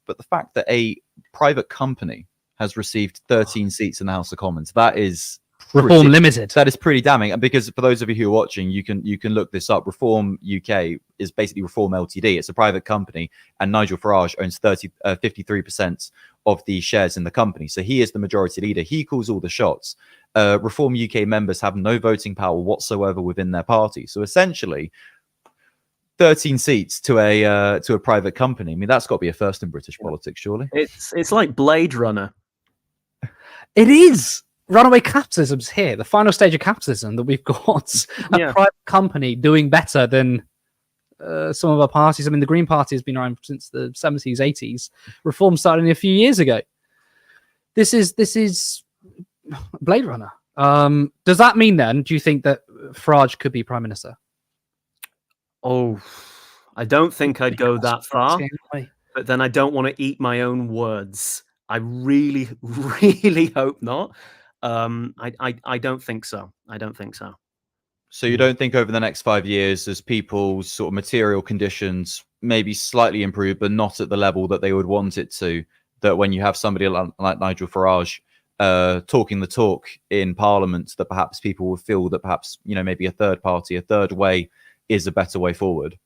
but the fact that a private company has received 13 seats in the House of Commons, that is Reform Limited. That is pretty damning. And because for those of you who are watching, you can look this up. Reform UK is basically Reform Ltd. It's a private company, and Nigel Farage owns 53% of the shares in the company. So he is the majority leader. He calls all the shots. Reform UK members have no voting power whatsoever within their party. So essentially, 13 seats to a private company. I mean, that's got to be a first in British politics, surely. It's like Blade Runner. It is. Runaway capitalism's here. The final stage of capitalism, that we've got a private company doing better than some of our parties. I mean, the Green Party has been around since the 70s, 80s. Reform started only a few years ago. This is Blade Runner. Does that mean then, do you think that Farage could be Prime Minister? Oh, I don't think I'd go that far. But then I don't want to eat my own words. I really, really hope not. I don't think so. I don't think so. So you don't think over the next 5 years, as people's sort of material conditions maybe slightly improve, but not at the level that they would want it to, that when you have somebody like Nigel Farage talking the talk in Parliament, that perhaps people will feel that perhaps, maybe a third party, a third way is a better way forward?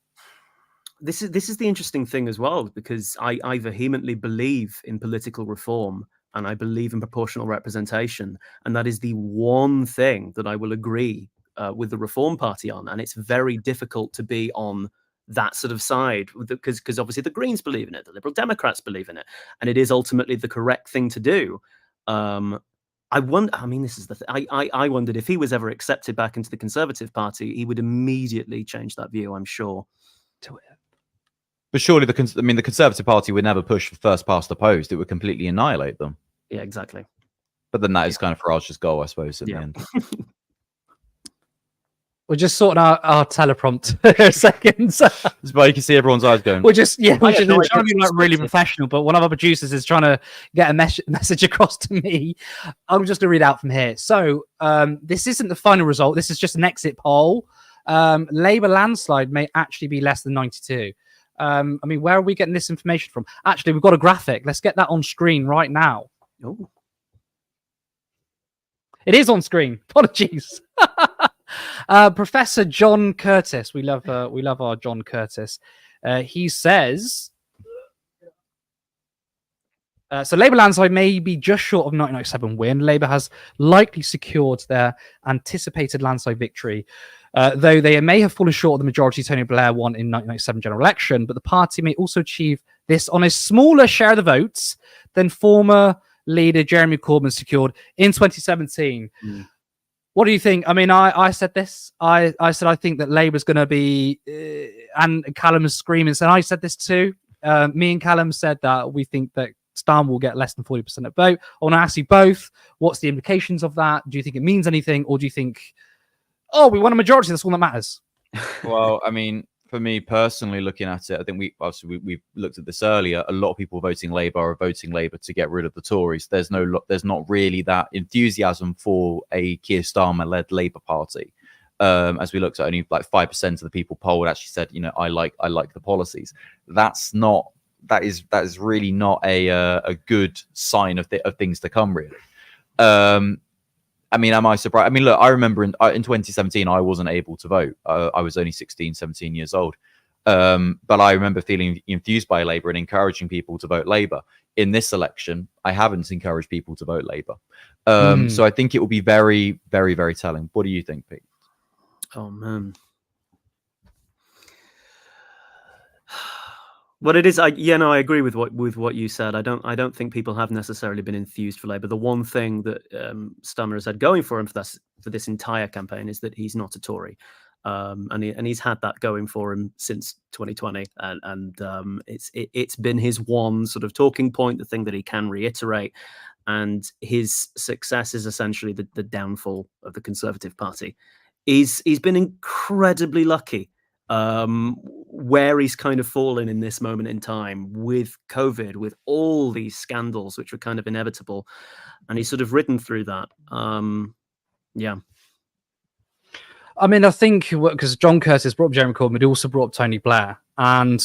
This is the interesting thing as well, because I vehemently believe in political reform and I believe in proportional representation. And that is the one thing that I will agree with the Reform Party on. And it's very difficult to be on that sort of side because obviously the Greens believe in it, the Liberal Democrats believe in it, and it is ultimately the correct thing to do. I wonder. I mean, this is the thing. I wondered if he was ever accepted back into the Conservative Party, he would immediately change that view, I'm sure. But surely the Conservative Party would never push for first past the post. It would completely annihilate them. Yeah, exactly. But then that is kind of Farage's goal, I suppose, in the end. We're just sorting out our teleprompt a second. It's why you can see everyone's eyes going. We're just trying to be like really professional, but one of our producers is trying to get a message across to me. I'm just going to read out from here. So this isn't the final result. This is just an exit poll. Labour landslide may actually be less than 92. I mean, where are we getting this information from? Actually, we've got a graphic. Let's get that on screen right now. Oh. It is on screen. Apologies. Professor John Curtis. We love our John Curtis. He says, so Labour landslide may be just short of 1997 win. Labour has likely secured their anticipated landslide victory, though they may have fallen short of the majority Tony Blair won in 1997 general election. But the party may also achieve this on a smaller share of the votes than former leader Jeremy Corbyn secured in 2017. What do you think? I mean, I said this. I said I think that Labour's going to be, and Callum is screaming. And I said this too. Me and Callum said that we think that Starmer will get less than 40% of vote. I want to ask you both, what's the implications of that? Do you think it means anything? Or do you think, oh, we won a majority, that's all that matters? Well, I mean, for me personally, looking at it, I think we looked at this earlier. A lot of people voting Labour are voting Labour to get rid of the Tories. There's not really that enthusiasm for a Keir Starmer-led Labour Party. As we looked at, only like 5% of the people polled actually said, I like the policies. That is really not a good sign of things to come, really. I mean, am I surprised? I mean, look, I remember in 2017, I wasn't able to vote. I was only 16, 17 years old. But I remember feeling enthused by Labour and encouraging people to vote Labour. In this election, I haven't encouraged people to vote Labour. So I think it will be very, very, very telling. What do you think, Pete? Oh, man. What it is, I agree with what you said. I don't think people have necessarily been enthused for Labour. The one thing that Starmer has had going for him for this entire campaign is that he's not a Tory, and he's had that going for him since 2020, and it's been his one sort of talking point, the thing that he can reiterate, and his success is essentially the downfall of the Conservative Party. He's been incredibly lucky. Where he's kind of fallen in this moment in time with COVID, with all these scandals, which were kind of inevitable, and he's sort of ridden through that. Yeah. I mean, I think because John Curtis brought up Jeremy Corbyn, but he also brought up Tony Blair, and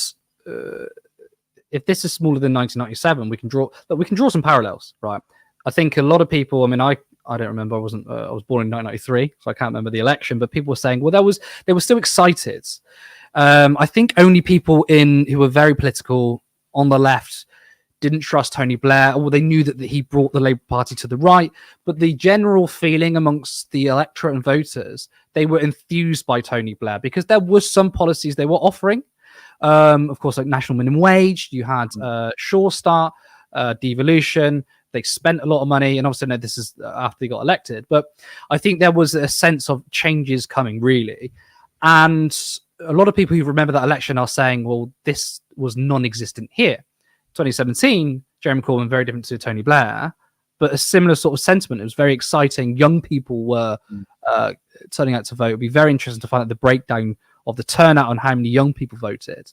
if this is smaller than 1997, we can draw some parallels, right? I think a lot of people. I mean, I don't remember. I was born in 1993, so I can't remember the election. But people were saying, well, they were still excited. I think only people who were very political on the left didn't trust Tony Blair, or they knew that he brought the Labour Party to the right. But the general feeling amongst the electorate and voters, they were enthused by Tony Blair because there was some policies they were offering. Of course, like national minimum wage. You had Sure Start, devolution. They spent a lot of money, and obviously, no, this is after they got elected. But I think there was a sense of changes coming, really. And a lot of people who remember that election are saying, well, this was non-existent here. 2017, Jeremy Corbyn, very different to Tony Blair, but a similar sort of sentiment. It was very exciting. Young people were turning out to vote. It would be very interesting to find out the breakdown of the turnout on how many young people voted.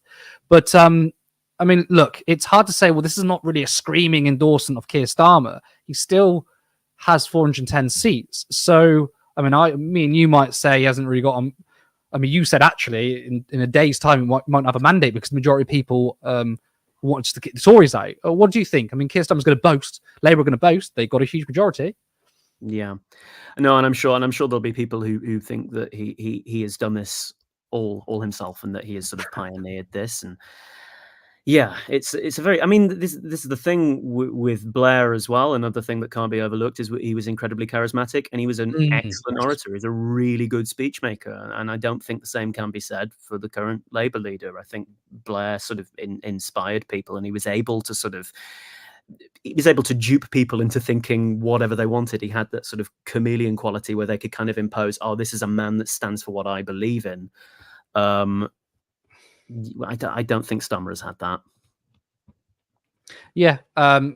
But I mean, look, it's hard to say, well, this is not really a screaming endorsement of Keir Starmer. He still has 410 seats. So, I mean, me and you might say he hasn't really got I mean, you said actually in a day's time, he might have a mandate because the majority of people wanted to get the Tories out. What do you think? I mean, Keir Starmer's going to boast. Labour are going to boast. They've got a huge majority. Yeah. No, and I'm sure there'll be people who think that he has done this all himself and that he has sort of pioneered this. And yeah, it's a very. I mean, this is the thing with Blair as well. Another thing that can't be overlooked is he was incredibly charismatic and he was an excellent orator. He's a really good speech maker, and I don't think the same can be said for the current Labour leader. I think Blair sort of inspired people, and he was able to dupe people into thinking whatever they wanted. He had that sort of chameleon quality where they could kind of impose, oh, this is a man that stands for what I believe in. I don't think Starmer has had that. Yeah,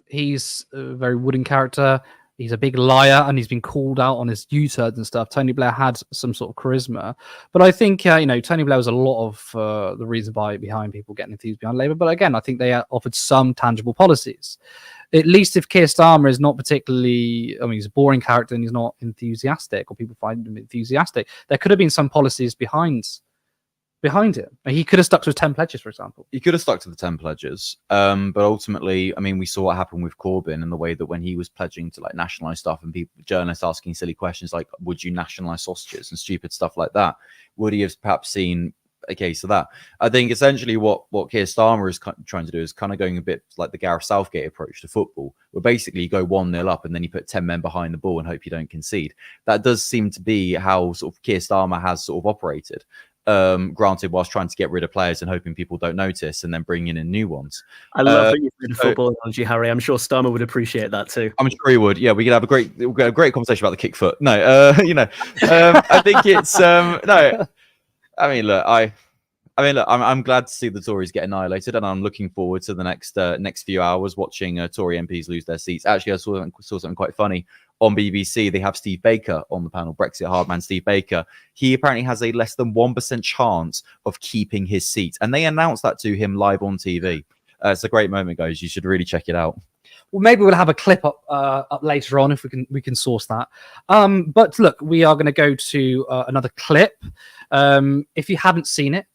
he's a very wooden character. He's a big liar, and he's been called out on his U-turns and stuff. Tony Blair had some sort of charisma, but I think Tony Blair was a lot of the reason behind people getting enthused behind Labour. But again, I think they offered some tangible policies. at least if Keir Starmer is not particularly, I mean, he's a boring character and he's not enthusiastic, or people find him enthusiastic, there could have been some policies behind it. He could have stuck to his 10 pledges, for example. He could have stuck to the 10 pledges. But ultimately, I mean, we saw what happened with Corbyn and the way that when he was pledging to like nationalize stuff and journalists asking silly questions like, would you nationalize sausages and stupid stuff like that? Would he have perhaps seen a case of that? I think essentially what Keir Starmer is trying to do is kind of going a bit like the Gareth Southgate approach to football, where basically you go 1-0 up and then you put 10 men behind the ball and hope you don't concede. That does seem to be how sort of Keir Starmer has sort of operated. Granted, whilst trying to get rid of players and hoping people don't notice and then bringing in new ones. I love that you did a football analogy, Harry. I'm sure Starmer would appreciate that too. I'm sure he would. Yeah, we could have a great conversation about the kick foot. No, I think it's no. I mean, look, I'm glad to see the Tories get annihilated, and I'm looking forward to the next few hours watching Tory MPs lose their seats. Actually, I saw something quite funny on BBC. They have Steve Baker on the panel, Brexit hardman Steve Baker. He apparently has a less than 1% chance of keeping his seat, and they announced that to him live on TV. It's a great moment, guys. You should really check it out. Well, maybe we'll have a clip up later on if we can source that. But look, we are going to go to another clip. If you haven't seen it,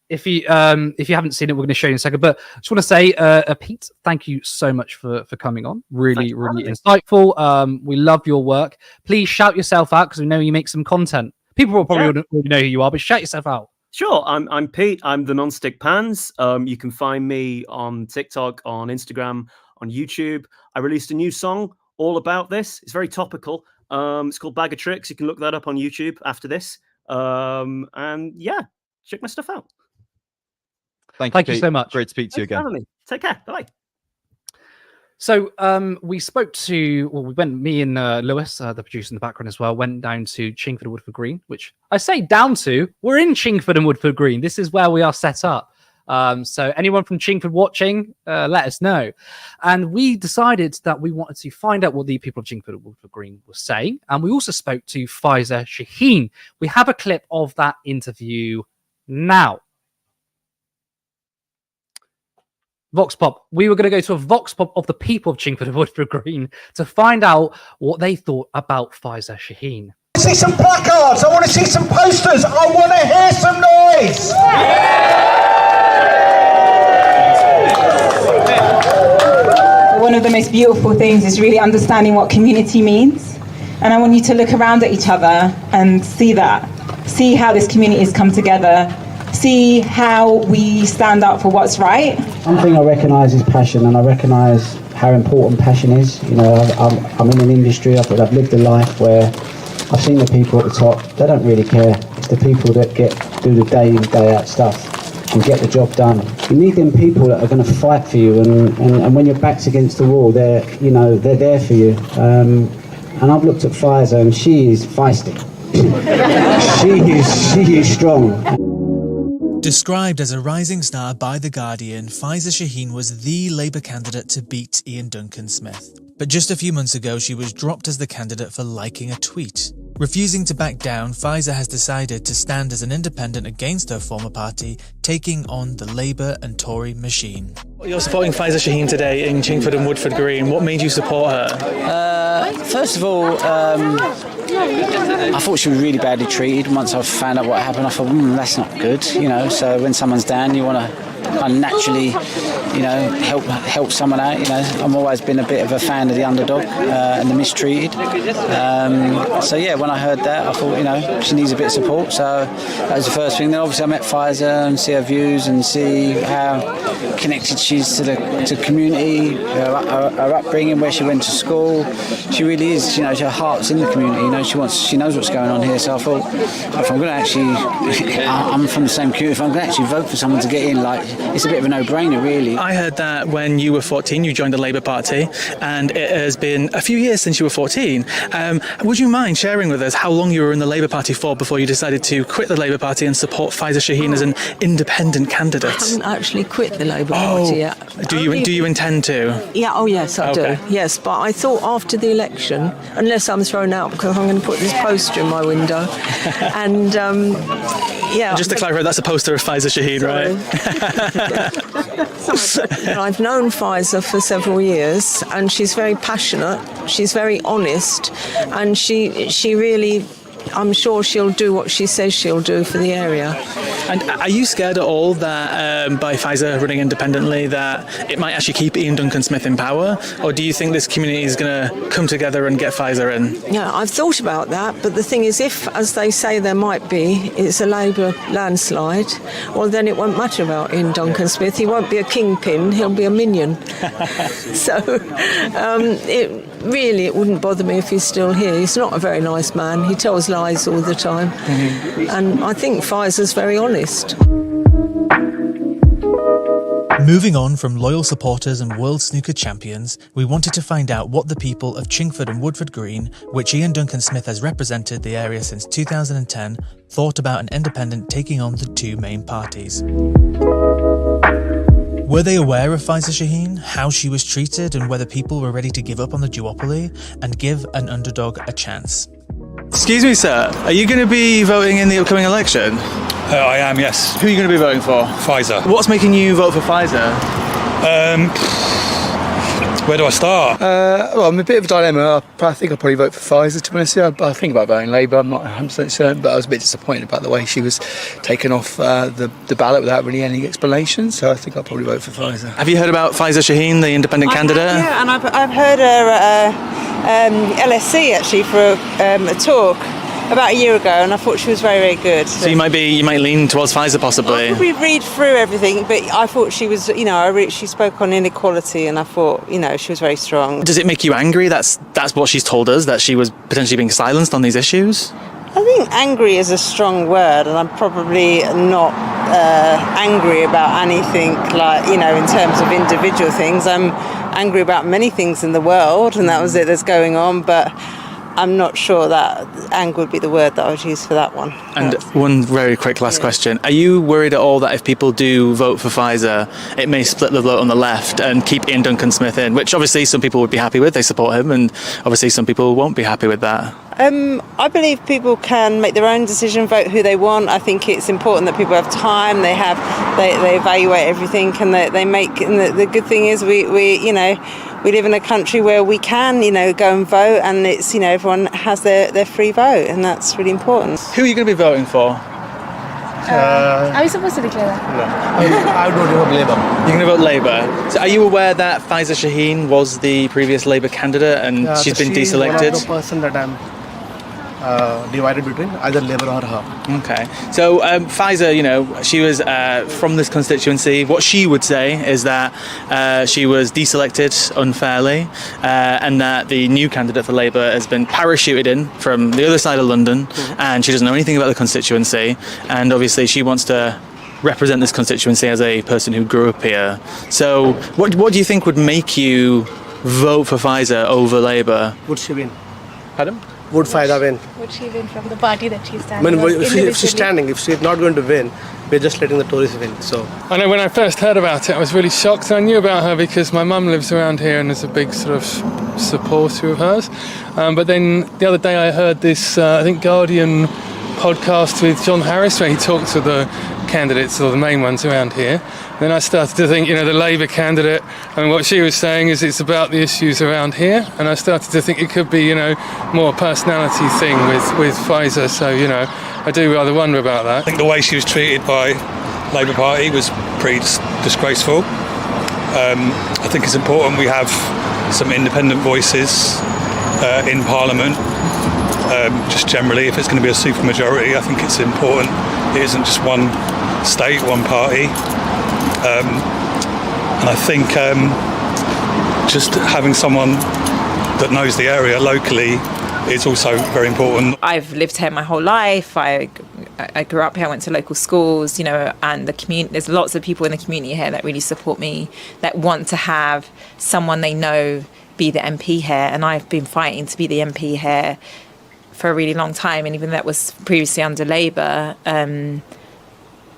we're going to show you in a second. But I just want to say, Pete, thank you so much for coming on. Really insightful. We love your work. Please shout yourself out because we know you make some content. People will probably already know who you are, but shout yourself out. Sure, I'm Pete. I'm the Non-Stick Pans. You can find me on TikTok, on Instagram, on YouTube. I released a new song all about this. It's very topical. It's called Bag of Tricks. You can look that up on YouTube after this. And yeah, check my stuff out. Thank you so much. Great to speak to you again. Take care. Bye. So we spoke to, me and Lewis, the producer in the background as well, went down to Chingford and Woodford Green, which I say down to, we're in Chingford and Woodford Green. This is where we are set up. So anyone from Chingford watching, let us know. And we decided that we wanted to find out what the people of Chingford and Woodford Green were saying. And we also spoke to Faiza Shaheen. We have a clip of that interview now. Vox Pop. We were going to go to a Vox Pop of the people of Chingford and Woodford Green to find out what they thought about Faiza Shaheen. I want to see some placards. I want to see some posters. I want to hear some noise. One of the most beautiful things is really understanding what community means. And I want you to look around at each other and see that. See how this community has come together. See how we stand up for what's right. One thing I recognise is passion, and I recognise how important passion is. You know, I'm in an industry, I've lived a life where I've seen the people at the top, they don't really care. It's the people that do the day in, day out stuff and get the job done. You need them people that are going to fight for you, and when your back's against the wall, they're there for you. And I've looked at Faiza, and she is feisty. she is strong. Described as a rising star by The Guardian, Faiza Shaheen was the Labour candidate to beat Ian Duncan Smith. But just a few months ago, she was dropped as the candidate for liking a tweet. Refusing to back down, Faiza has decided to stand as an independent against her former party, taking on the Labour and Tory machine. You're supporting Faiza Shaheen today in Chingford and Woodford Green. What made you support her? First of all, I thought she was really badly treated. Once I found out what happened, I thought, that's not good, So when someone's down, you want to kind of naturally, help someone out. I've always been a bit of a fan of the underdog and the mistreated. When I heard that, I thought, she needs a bit of support. So that was the first thing. Then obviously I met Faiza and see her views and see how connected she is to the community, her upbringing, where she went to school. She really is, her heart's in the community. She knows what's going on here. So I thought, if I'm going to actually, I'm from the same community. If I'm going to actually vote for someone to get in, it's a bit of a no-brainer, really. I heard that when you were 14, you joined the Labour Party, and it has been a few years since you were 14. Would you mind sharing with us how long you were in the Labour Party for before you decided to quit the Labour Party and support Faiza Shaheen as an independent candidate? I haven't actually quit the Labour Party yet. Do you intend to? Yeah, yes, I do. Yes, but I thought after the election, unless I'm thrown out because I'm going to put this poster in my window. And yeah. And just to clarify, that's a poster of Faiza Shaheen, right? I've known Faiza for several years, and she's very passionate. She's very honest, and she really, I'm sure she'll do what she says she'll do for the area. And are you scared at all that by Faiza running independently that it might actually keep Ian Duncan Smith in power? Or do you think this community is going to come together and get Faiza in? Yeah, I've thought about that, but the thing is, if, as they say there might be, it's a Labour landslide, well then it won't matter about Ian Duncan Smith. He won't be a kingpin, he'll be a minion. So it wouldn't bother me if he's still here. He's not a very nice man. He tells lies all the time. Mm-hmm. And I think Faiza's very honest. Moving on from loyal supporters and world snooker champions, we wanted to find out what the people of Chingford and Woodford Green, which Ian Duncan Smith has represented the area since 2010, thought about an independent taking on the two main parties. Were they aware of Faiza Shaheen, how she was treated, and whether people were ready to give up on the duopoly and give an underdog a chance? Excuse me, sir. Are you going to be voting in the upcoming election? I am, yes. Who are you going to be voting for? Faiza. What's making you vote for Faiza? Where do I start? Well, I'm a bit of a dilemma. I think I'll probably vote for Pfizer, to be honest. I think about voting Labour. I'm not 100% certain, but I was a bit disappointed about the way she was taken off the ballot without really any explanation. So I think I'll probably vote for Pfizer. Have you heard about Faiza Shaheen, the independent candidate? Yeah, and I've heard her at LSC actually for a talk about a year ago, and I thought she was very, very good. So you might lean towards Pfizer possibly. I'll probably read through everything, but I thought she was, she spoke on inequality, and I thought, she was very strong. Does it make you angry? That's what she's told us, that she was potentially being silenced on these issues? I think angry is a strong word, and I'm probably not angry about anything in terms of individual things. I'm angry about many things in the world, and that was it that's going on, but I'm not sure that anger would be the word that I would use for that one. And one very quick last question. Are you worried at all that if people do vote for Pfizer, it may split the vote on the left and keep Ian Duncan Smith in, which obviously some people would be happy with, they support him, and obviously some people won't be happy with that? I believe people can make their own decision, vote who they want. I think it's important that people have time, they evaluate everything, and they make, and the good thing is we live in a country where we can, go and vote, and it's, everyone has their free vote, and that's really important. Who are you going to be voting for? Are we supposed to declare that? I would vote Labour. You're going to vote Labour. So are you aware that Faiza Shaheen was the previous Labour candidate and she's been deselected? She's one of the person that I'm divided between either Labour or her. Okay. So Faiza, she was from this constituency. What she would say is that she was deselected unfairly and that the new candidate for Labour has been parachuted in from the other side of London and she doesn't know anything about the constituency, and obviously she wants to represent this constituency as a person who grew up here. So what do you think would make you vote for Faiza over Labour? Would she win? Pardon? Would Faiza win? Would she win from the party that she's standing? If she's standing, if she's not going to win, we're just letting the Tories win. So I know when I first heard about it, I was really shocked. I knew about her because my mum lives around here and is a big sort of supporter of hers. But then the other day I heard this, I think, Guardian podcast with John Harris where he talked to the candidates, or the main ones around here. Then I started to think, the Labour candidate, what she was saying is it's about the issues around here, and I started to think it could be, more a personality thing with Pfizer, so, I do rather wonder about that. I think the way she was treated by Labour Party was pretty disgraceful. I think it's important we have some independent voices in Parliament. Just generally, if it's going to be a supermajority, I think it's important it isn't just one state, one party. And I think just having someone that knows the area locally is also very important. I've lived here my whole life. I grew up here, I went to local schools, and the community. There's lots of people in the community here that really support me, that want to have someone they know be the MP here, and I've been fighting to be the MP here for a really long time, and even that was previously under Labour.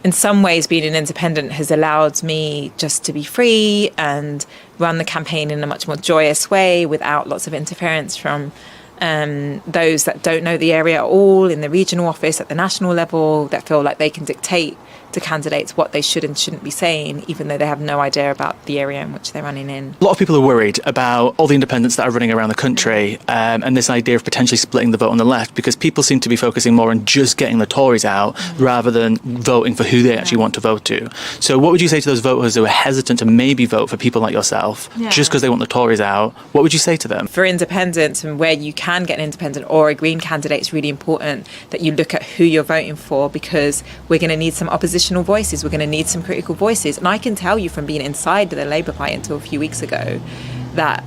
In some ways, being an independent has allowed me just to be free and run the campaign in a much more joyous way without lots of interference from those that don't know the area at all in the regional office, at the national level, that feel like they can dictate to candidates what they should and shouldn't be saying, even though they have no idea about the area in which they're running in. A lot of people are worried about all the independents that are running around the country, and this idea of potentially splitting the vote on the left, because people seem to be focusing more on just getting the Tories out rather than voting for who they actually want to vote to. So what would you say to those voters who are hesitant to maybe vote for people like yourself just because they want the Tories out? What would you say to them? For independents, and where you can get an independent or a Green candidate, it's really important that you look at who you're voting for, because we're going to need some oppositional voices, we're going to need some critical voices. And I can tell you from being inside the Labour Party until a few weeks ago that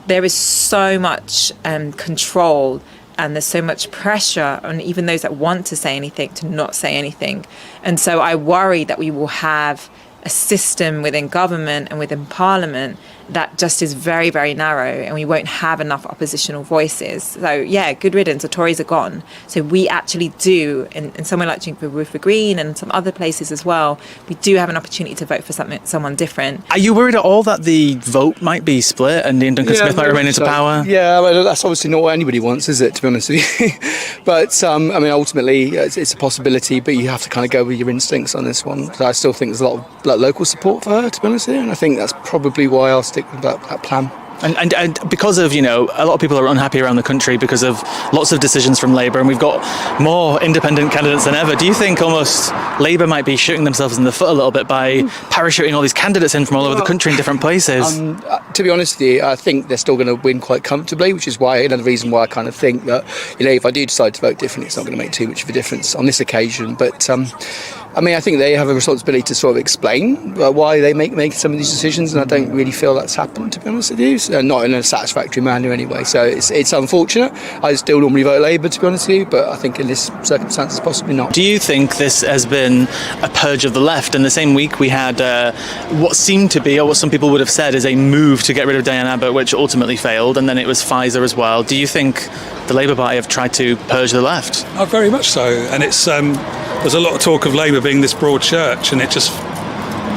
there is so much control, and there's so much pressure on even those that want to say anything to not say anything. And so I worry that we will have a system within government and within Parliament that just is very, very narrow, and we won't have enough oppositional voices. So yeah, good riddance, the Tories are gone. So we actually do, in somewhere like Rutherford Green and some other places as well, we do have an opportunity to vote for someone different. Are you worried at all that the vote might be split and Ian Duncan Smith might remain into power? Yeah, well, that's obviously not what anybody wants, is it, to be honest with you? But I mean, ultimately, it's a possibility, but you have to kind of go with your instincts on this one. So I still think there's a lot of local support for her, to be honest with you, and I think that's probably why I'll stick with that plan. And because of, a lot of people are unhappy around the country because of lots of decisions from Labour, and we've got more independent candidates than ever. Do you think almost Labour might be shooting themselves in the foot a little bit by parachuting all these candidates in from all over the country in different places? To be honest with you, I think they're still going to win quite comfortably, which is why another reason why I kind of think that, if I do decide to vote differently, it's not going to make too much of a difference on this occasion. But I mean, I think they have a responsibility to sort of explain why they make some of these decisions, and I don't really feel that's happened, to be honest with you. Not in a satisfactory manner anyway. So it's unfortunate. I still normally vote Labour, to be honest with you, but I think in this circumstances, possibly not. Do you think this has been a purge of the left? In the same week, we had what seemed to be, or what some people would have said, is a move to get rid of Diane Abbott, which ultimately failed, and then it was Pfizer as well. Do you think the Labour Party have tried to purge the left? Oh, very much so. And it's there's a lot of talk of Labour being this broad church, and it just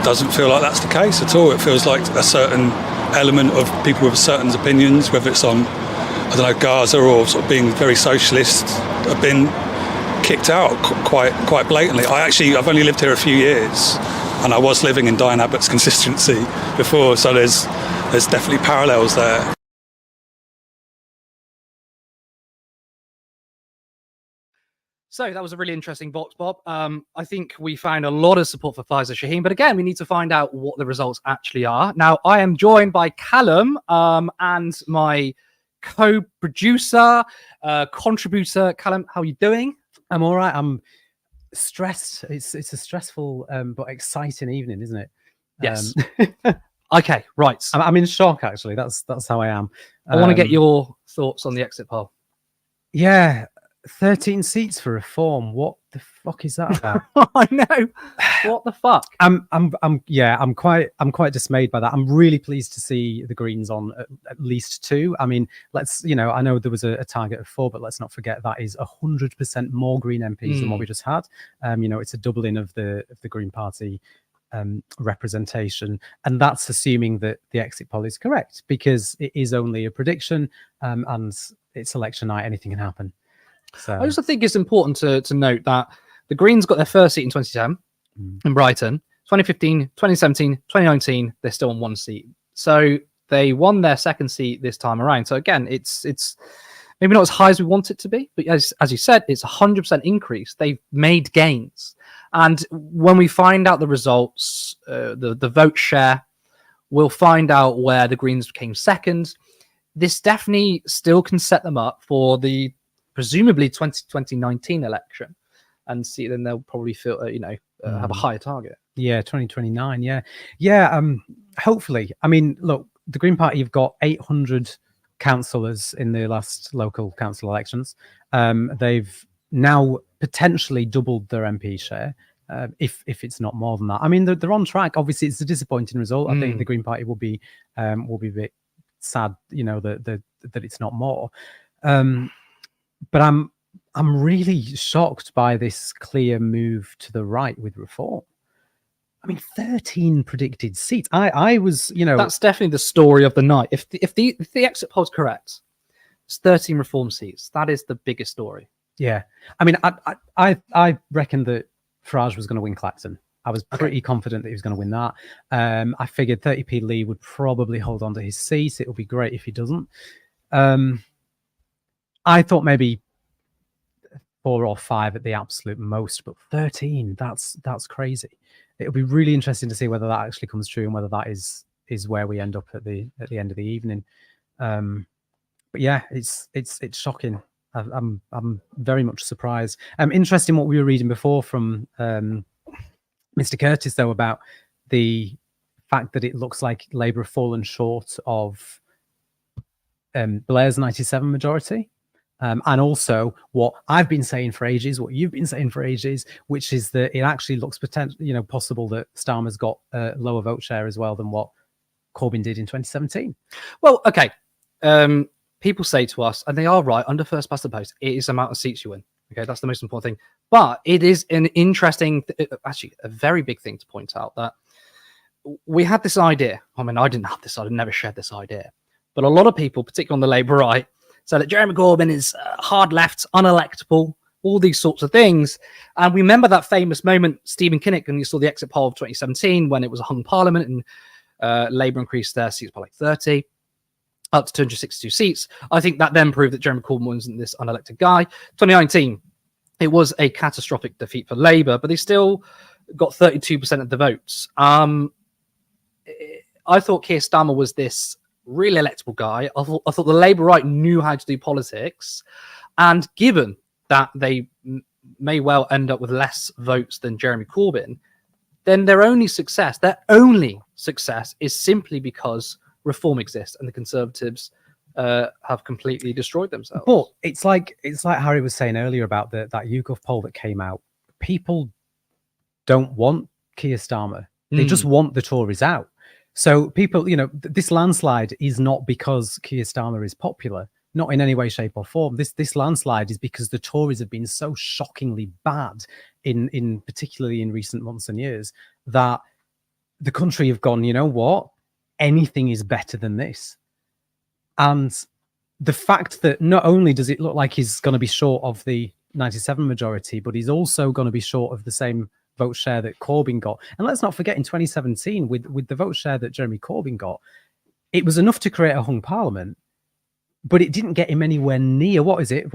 doesn't feel like that's the case at all. It feels like a certain element of people with certain opinions, whether it's on, Gaza or sort of being very socialist, have been kicked out quite blatantly. I've only lived here a few years, and I was living in Diane Abbott's constituency before, so there's definitely parallels there. So that was a really interesting box, Bob. I think we found a lot of support for Pfizer Shaheen, but again, we need to find out what the results actually are. Now, I am joined by Callum and my co-producer, contributor. Callum, how are you doing? I'm all right. I'm stressed. It's a stressful but exciting evening, isn't it? Yes. Okay, right. I'm in shock, actually. That's how I am. I want to get your thoughts on the exit poll. Yeah. 13 seats for Reform. What the fuck is that about? I know. What the fuck? I'm quite dismayed by that. I'm really pleased to see the Greens on at least 2. I mean, I know there was a target of 4, but let's not forget that is 100% more Green MPs than what we just had. It's a doubling of the Green Party representation, and that's assuming that the exit poll is correct, because it is only a prediction, and it's election night. Anything can happen. So I also think it's important to note that the Greens got their first seat in 2010 in Brighton. 2015, 2017, 2019, they're still on 1 seat. So they won their second seat this time around. So again, it's maybe not as high as we want it to be, but as you said, it's 100% increase. They've made gains. And when we find out the results, the vote share, we'll find out where the Greens came second. This definitely still can set them up for the presumably 2019 election, and see, then they'll probably feel have a higher target. Yeah, 2029. Yeah. Hopefully. I mean, look, the Green Party have got 800 councillors in the last local council elections. They've now potentially doubled their MP share, if it's not more than that. I mean, they're on track. Obviously, it's a disappointing result. I think the Green Party will be a bit sad, that it's not more. But I'm really shocked by this clear move to the right with Reform. I mean, 13 predicted seats. I was, That's definitely the story of the night. If the exit poll's correct, It's 13 reform seats. That is the biggest story. Yeah, I mean, I reckon that Farage was going to win Clacton. I was pretty confident that he was going to win that. I figured 30p Lee would probably hold on to his seat. It would be great if he doesn't. I thought maybe 4 or 5 at the absolute most, but 13, that's crazy. It'll be really interesting to see whether that actually comes true and whether that is where we end up at the end of the evening. But yeah, it's shocking. I'm very much surprised. Interesting what we were reading before from Mr. Curtis, though, about the fact that it looks like Labour have fallen short of Blair's 97 majority. And also what I've been saying for ages, what you've been saying for ages, which is that it actually looks possible that Starmer's got a lower vote share as well than what Corbyn did in 2017. Well, okay. People say to us, and they are right, under first past the post, it is the amount of seats you win. Okay, that's the most important thing. But it is an interesting, actually, a very big thing to point out that we had this idea. I mean, I didn't have this, I'd never shared this idea. But a lot of people, particularly on the Labour right, say that Jeremy Corbyn is hard left, unelectable, all these sorts of things. And we remember that famous moment, Stephen Kinnock, and you saw the exit poll of 2017 when it was a hung parliament and Labour increased their seats by like 30. Up to 262 seats. I think that then proved that Jeremy Corbyn wasn't this unelected guy. 2019, it was a catastrophic defeat for Labour, but they still got 32% of the votes. I thought Keir Starmer was this really electable guy. I thought the Labour right knew how to do politics. And given that they may well end up with less votes than Jeremy Corbyn, then their only success is simply because reform exists and the Conservatives have completely destroyed themselves. But it's like Harry was saying earlier about that YouGov poll that came out. People don't want Keir Starmer. They just want the Tories out. So people, this landslide is not because Keir Starmer is popular, not in any way, shape or form. This landslide is because the Tories have been so shockingly bad in particularly in recent months and years that the country have gone, you know what? Anything is better than this. And the fact that not only does it look like he's going to be short of the 97 majority, but he's also going to be short of the same vote share that Corbyn got. And let's not forget, in 2017, with the vote share that Jeremy Corbyn got, it was enough to create a hung parliament, but it didn't get him anywhere near. What's the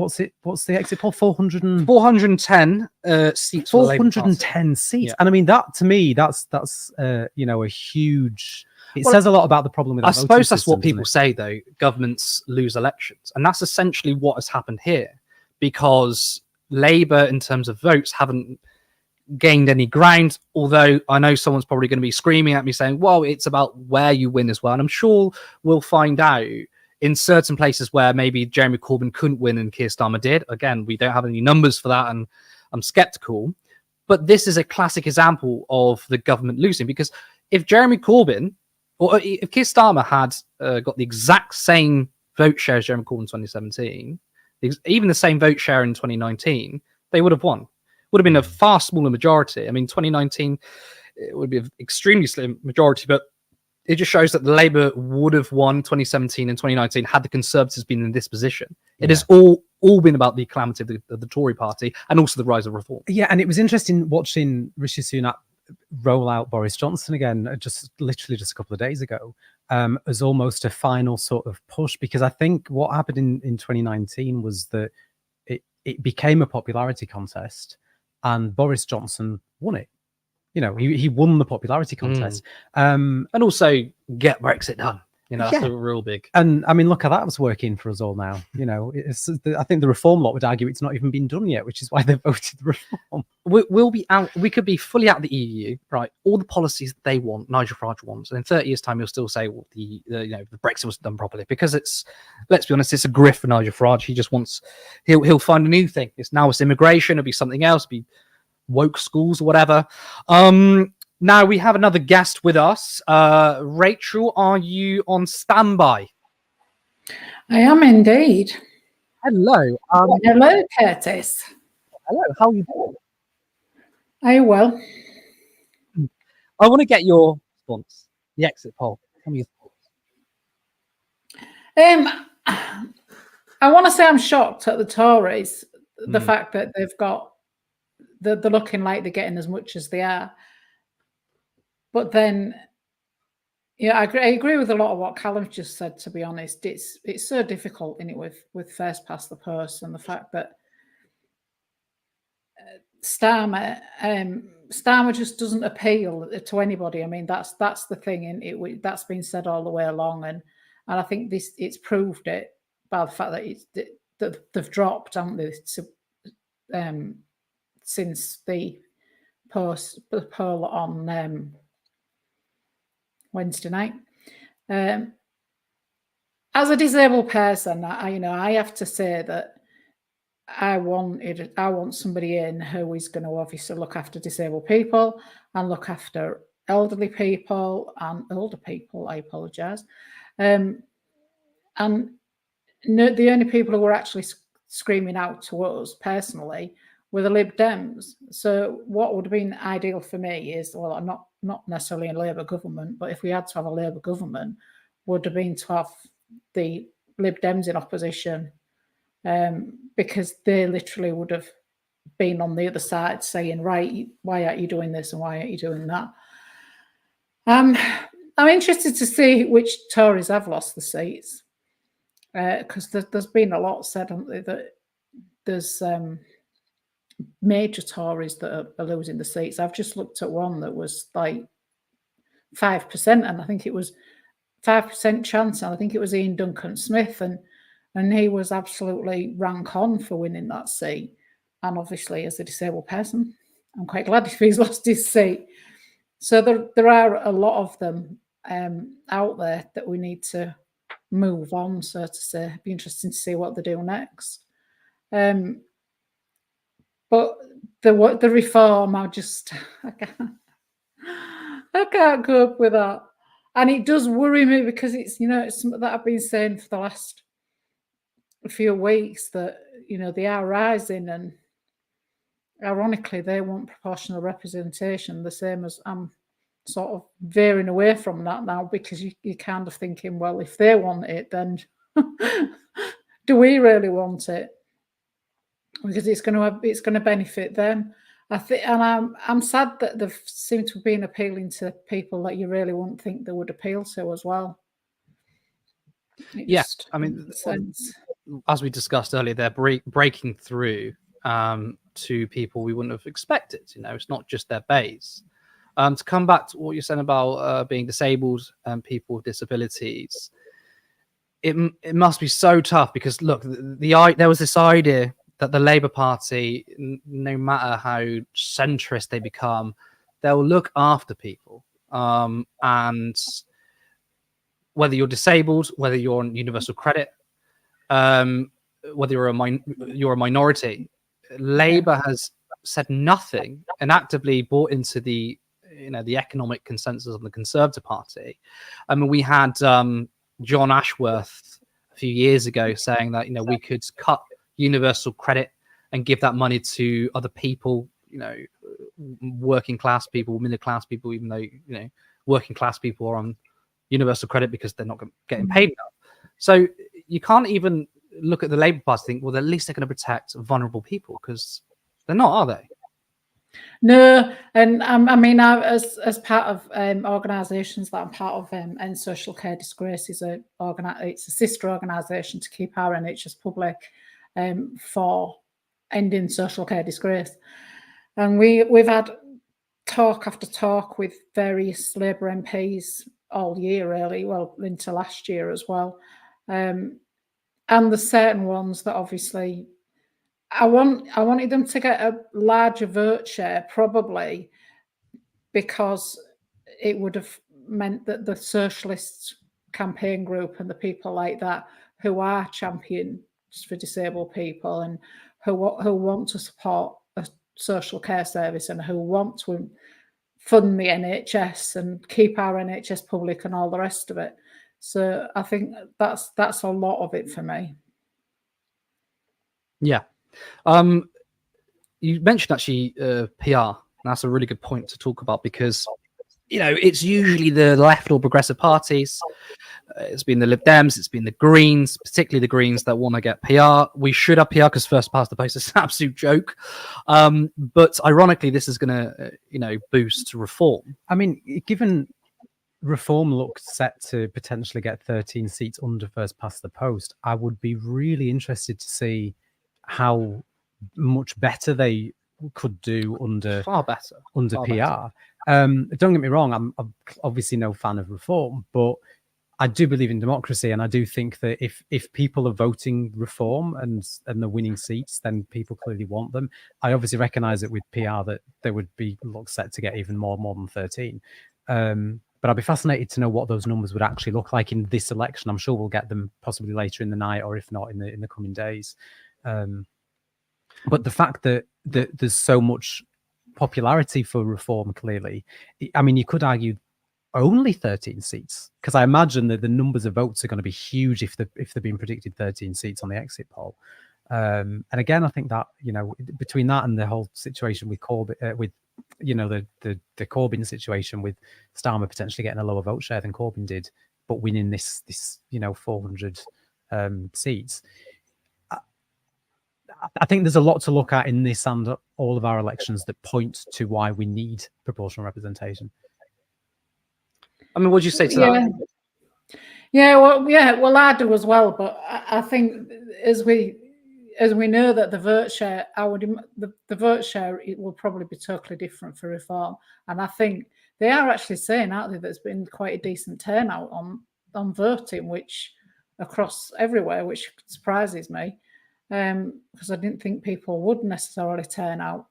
exit poll? 410 seats. 410 seats. Yeah. And I mean, that to me, that's a huge. It says a lot about the problem with. I suppose that's what people say, though. Governments lose elections, and that's essentially what has happened here, because Labour, in terms of votes, haven't gained any ground. Although I know someone's probably going to be screaming at me saying, "Well, it's about where you win as well." And I'm sure we'll find out in certain places where maybe Jeremy Corbyn couldn't win and Keir Starmer did. Again, we don't have any numbers for that, and I'm skeptical. But this is a classic example of the government losing, because if Jeremy Corbyn or if Keir Starmer had got the exact same vote share as Jeremy Corbyn in 2017, even the same vote share in 2019, they would have won. Would have been a far smaller majority. I mean, 2019, it would be an extremely slim majority, but it just shows that the Labour would have won 2017 and 2019 had the Conservatives been in this position. It has all been about the calamity of the Tory party and also the rise of reform. Yeah, and it was interesting watching Rishi Sunak roll out Boris Johnson again, literally just a couple of days ago, as almost a final sort of push, because I think what happened in 2019 was that it became a popularity contest and Boris Johnson won it. He won the popularity contest. And also get Brexit done. That's a real big. And I mean, look how that was working for us all now. I think the reform lot would argue it's not even been done yet, which is why they voted the reform. We'll be out. We could be fully out of the EU, right? All the policies that they want, Nigel Farage wants, and in 30 years' time, you'll still say, well, the Brexit was done properly, because let's be honest, it's a grift for Nigel Farage. He just wants, he'll find a new thing. It's immigration. It'll be something else. It'll be woke schools or whatever. Now we have another guest with us. Rachel, are you on standby? I am indeed. Hello. Hello, Curtis. Hello, how are you doing? I will. I want to get your response. The exit poll. Tell me your thoughts. I want to say I'm shocked at the Tories, the Mm. fact that they're looking like they're getting as much as they are. But then, yeah, I agree with a lot of what Callum just said. To be honest, it's so difficult in it with first past the post, and the fact that Starmer just doesn't appeal to anybody. I mean, that's the thing, and that's been said all the way along, and I think it's proved it by the fact that they've dropped, haven't they, since the poll on Wednesday night. As a disabled person, I have to say that I want somebody in who is going to obviously look after disabled people and look after elderly people and older people. I apologise. And the only people who were actually screaming out to us personally were the Lib Dems. So what would have been ideal for me is, well, not necessarily a Labour government, but if we had to have a Labour government, would have been to have the Lib Dems in opposition, because they literally would have been on the other side saying, right, why aren't you doing this and why aren't you doing that? I'm interested to see which Tories have lost the seats, because there's been a lot said, haven't there, that there's major Tories that are losing the seats. I've just looked at one that was like 5%, and I think it was 5% chance, and I think it was Ian Duncan Smith, and he was absolutely rank on for winning that seat. And obviously, as a disabled person, I'm quite glad if he's lost his seat. So there are a lot of them out there that we need to move on, so to say. It'd be interesting to see what they do next. But the reform, I can't cope with that. And it does worry me, because it's something that I've been saying for the last few weeks, that they are rising, and ironically they want proportional representation, the same as I'm sort of veering away from that now, because you're kind of thinking, well, if they want it, then do we really want it? Because it's going to benefit them. I think, and I'm sad that they've seemed to have been appealing to people that you really wouldn't think they would appeal to as well. Yes, I mean, as we discussed earlier, they're breaking through to people we wouldn't have expected. It's not just their base. To come back to what you're saying about being disabled and people with disabilities, it must be so tough, because look, there was this idea that the Labour Party, no matter how centrist they become, they'll look after people, and whether you're disabled, whether you're on universal credit, whether you're a minority, Labour has said nothing and actively bought into the economic consensus of the Conservative Party. I mean, we had John Ashworth a few years ago saying that we could cut universal credit and give that money to other people, working class people, middle class people, even though working class people are on universal credit because they're not getting paid enough. So you can't even look at the Labour Party and think, well, at least they're going to protect vulnerable people, because they're not, are they? No, and I mean, as part of organisations that I'm part of, End Social Care Disgrace is it's a sister organisation to keep our NHS public for ending social care disgrace, and we've had talk after talk with various Labour MPs all year, really, well into last year as well, and there's certain ones that obviously I wanted them to get a larger vote share, probably because it would have meant that the Socialist campaign group and the people like that who are champions for disabled people and who want to support a social care service and who want to fund the NHS and keep our NHS public and all the rest of it. So I think that's a lot of it for me. Yeah. You mentioned actually PR. That's a really good point to talk about, because it's usually the left or progressive parties It's been the Lib Dems, it's been the Greens, particularly the Greens that want to get PR. We should have PR because first past the post is an absolute joke. But ironically, this is going to, boost reform. I mean, given Reform looked set to potentially get 13 seats under first past the post, I would be really interested to see how much better they could do under Far better under far PR. better. Don't get me wrong, I'm obviously no fan of Reform, but I do believe in democracy, and I do think that if people are voting Reform and they're winning seats, then people clearly want them. I obviously recognise that with PR that they would be look set to get even more than 13. But I'd be fascinated to know what those numbers would actually look like in this election. I'm sure we'll get them possibly later in the night, or if not in the coming days. But the fact that there's so much popularity for Reform, clearly, I mean, you could argue only 13 seats, because I imagine that the numbers of votes are going to be huge if they're being predicted 13 seats on the exit poll. And again, I think that between that and the whole situation with Corbyn, with the Corbyn situation with Starmer potentially getting a lower vote share than Corbyn did, but winning this 400 seats. I think there's a lot to look at in this and all of our elections that point to why we need proportional representation. I mean, what do you say to that? Well, I do as well. But I think as we know that the vote share, the vote share, it will probably be totally different for Reform. And I think they are actually saying, aren't they, that there's been quite a decent turnout on voting, which across everywhere, which surprises me, because I didn't think people would necessarily turn out.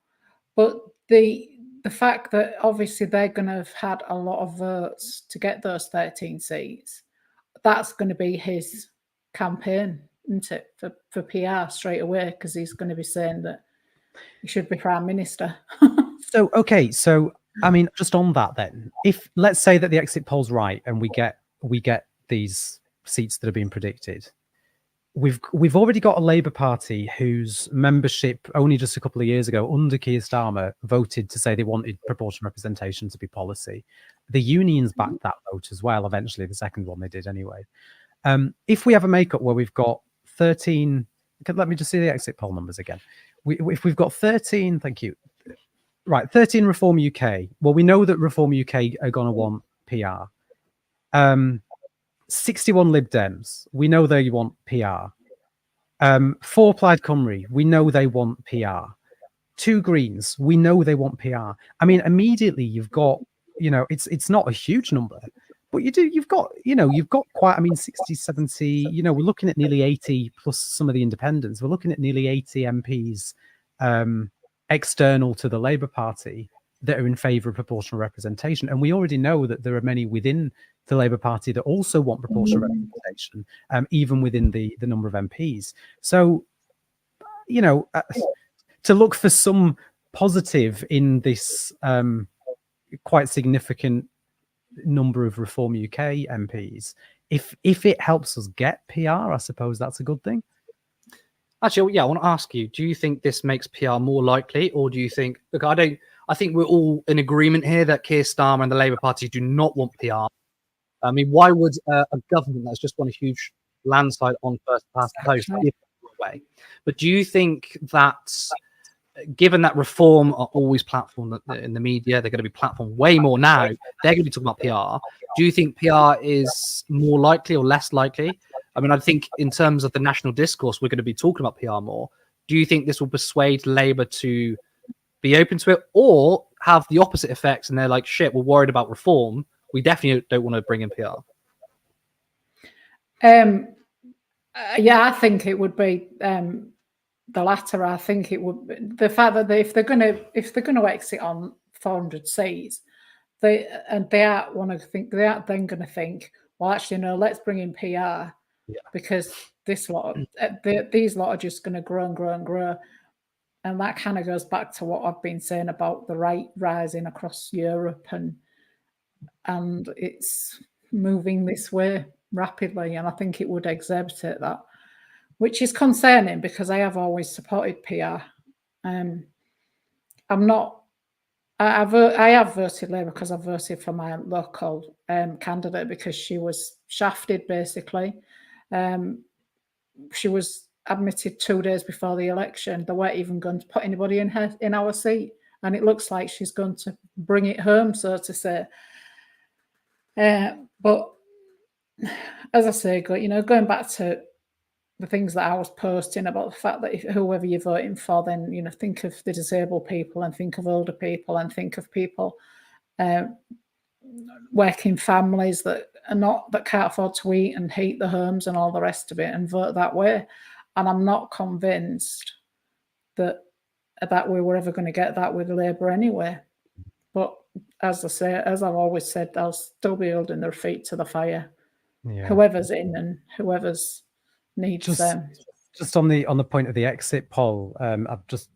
But the fact that obviously they're going to have had a lot of votes to get those 13 seats, that's going to be his campaign, isn't it, for PR straight away, because he's going to be saying that he should be Prime Minister. So I mean, just on that then, if let's say that the exit poll's right and we get these seats that are being predicted, we've already got a Labour Party whose membership only just a couple of years ago under Keir Starmer voted to say they wanted proportional representation to be policy. The unions backed that vote as well. Eventually, the second one they did anyway. If we have a makeup where we've got 13, let me just see the exit poll numbers again. If we've got 13, thank you. Right, 13 Reform UK. Well, we know that Reform UK are going to want PR. 61 Lib Dems. We know they want PR. 4 Plaid Cymru. We know they want PR. 2 Greens. We know they want PR. I mean, immediately you've got, it's not a huge number, but you've got quite, 60, 70, we're looking at nearly 80 plus some of the independents. We're looking at nearly 80 MPs external to the Labour Party that are in favour of proportional representation. And we already know that there are many within the Labour Party that also want proportional representation, even within the number of MPs. So, to look for some positive in this quite significant number of Reform UK MPs, if it helps us get PR, I suppose that's a good thing. Actually, I want to ask you, do you think this makes PR more likely, or do you think, look, I think we're all in agreement here that Keir Starmer and the Labour Party do not want PR. I mean, why would a government that's just won a huge landslide on first past the post give it away? But do you think that, given that Reform are always platformed in the media, they're going to be platformed way more now, they're going to be talking about PR. Do you think PR is more likely or less likely? I mean, I think in terms of the national discourse, we're going to be talking about PR more. Do you think this will persuade Labour to be open to it, or have the opposite effects and they're like, shit, we're worried about Reform, we definitely don't want to bring in PR? I think it would be the latter. I think it would be the fact that if they're going to exit on 400 seats, they aren't then going to think, well, actually no, let's bring in PR, because these lot are just going to grow and grow and grow. And that kind of goes back to what I've been saying about the right rising across Europe, and it's moving this way rapidly. And I think it would exhibit that, which is concerning, because I have always supported PR. I'm not I have voted Labour because I've voted for my local candidate because she was shafted, basically. She was admitted 2 days before the election. They weren't even going to put anybody in our seat, and it looks like she's going to bring it home, so to say. But as I say, going back to the things that I was posting about the fact that if whoever you're voting for, then think of the disabled people and think of older people and think of people working families that can't afford to eat and heat the homes and all the rest of it, and vote that way. And I'm not convinced that we were ever going to get that with Labour anyway. But as I say, as I've always said, they'll still be holding their feet to the fire. Yeah. Whoever's in and whoever's needs them. Just on the point of the exit poll, I've just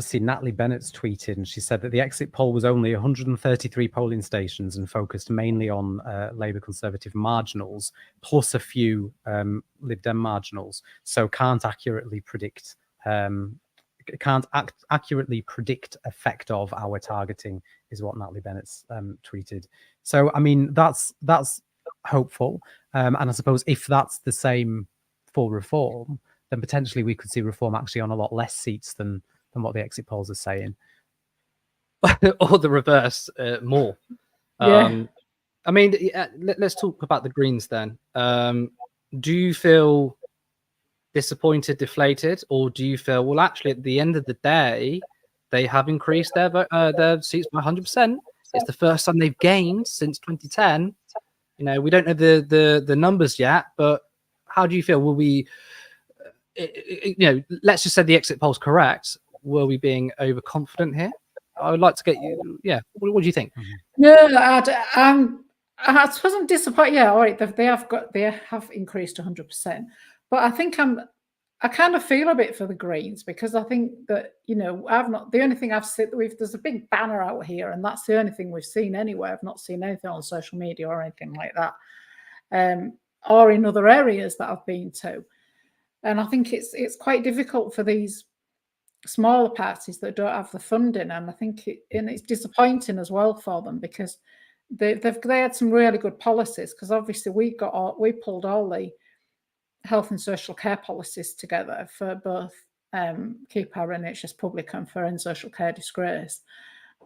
seen Natalie Bennett's tweeted, and she said that the exit poll was only 133 polling stations and focused mainly on Labour Conservative marginals, plus a few Lib Dem marginals. So can't accurately predict effect of our targeting, is what Natalie Bennett's tweeted. So I mean that's hopeful, and I suppose if that's the same for reform, then potentially we could see reform actually on a lot less seats than what the exit polls are saying. Or the reverse, more. Yeah. I mean, let's talk about the Greens then. Do you feel disappointed, deflated, or do you feel, well, actually, at the end of the day, they have increased their seats by 100%. It's the first time they've gained since 2010. We don't know the numbers yet, but how do you feel? Will we, let's just say the exit poll's correct. Were we being overconfident here? I would like to get you. Yeah, what do you think? No, I suppose I'm disappointed. Yeah, all right, they have increased 100%, but I think I kind of feel a bit for the Greens because I think that the only thing I've seen there's a big banner out here, and that's the only thing we've seen anywhere. I've not seen anything on social media or anything like that, or in other areas that I've been to, and I think it's quite difficult for these smaller parties that don't have the funding, and I think it's disappointing as well for them because they had some really good policies. Because obviously we pulled all the health and social care policies together for both keep our NHS public and for end social care disgrace,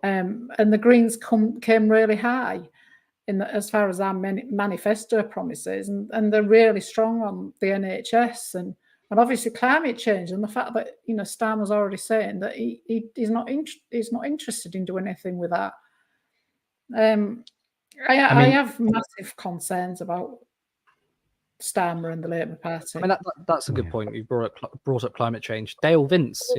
and the Greens came really high as far as our manifesto promises, and they're really strong on the NHS and obviously climate change, and the fact that Stan was already saying that he's not interested in doing anything with that. I have massive concerns about Starmer and the Labour Party. I mean that's a good point. You brought up climate change. Dale Vince,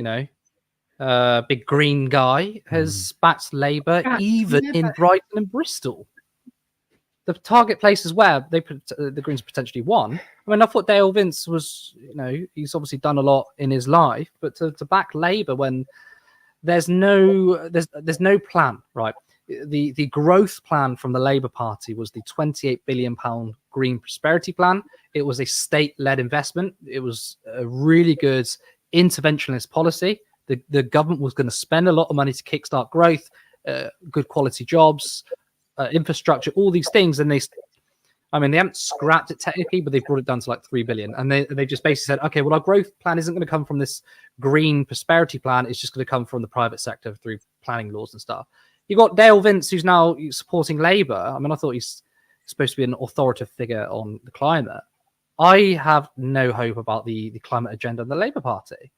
big green guy, has backed Labour even in Brighton and Bristol. The target places where the Greens potentially won. I mean, I thought Dale Vince was, he's obviously done a lot in his life, but to back Labour when there's no plan, right? The growth plan from the Labour Party was the £28 billion Green Prosperity Plan. It was a state-led investment. It was a really good interventionist policy. The government was going to spend a lot of money to kickstart growth, good quality jobs, infrastructure, all these things, and they haven't scrapped it technically, but they brought it down to like 3 billion, and they just basically said, okay, well, our growth plan isn't going to come from this green prosperity plan, it's just going to come from the private sector through planning laws and stuff. You got Dale Vince, who's now supporting Labour. I mean, I thought he's supposed to be an authoritative figure on the climate. I have no hope about the climate agenda of the Labour Party.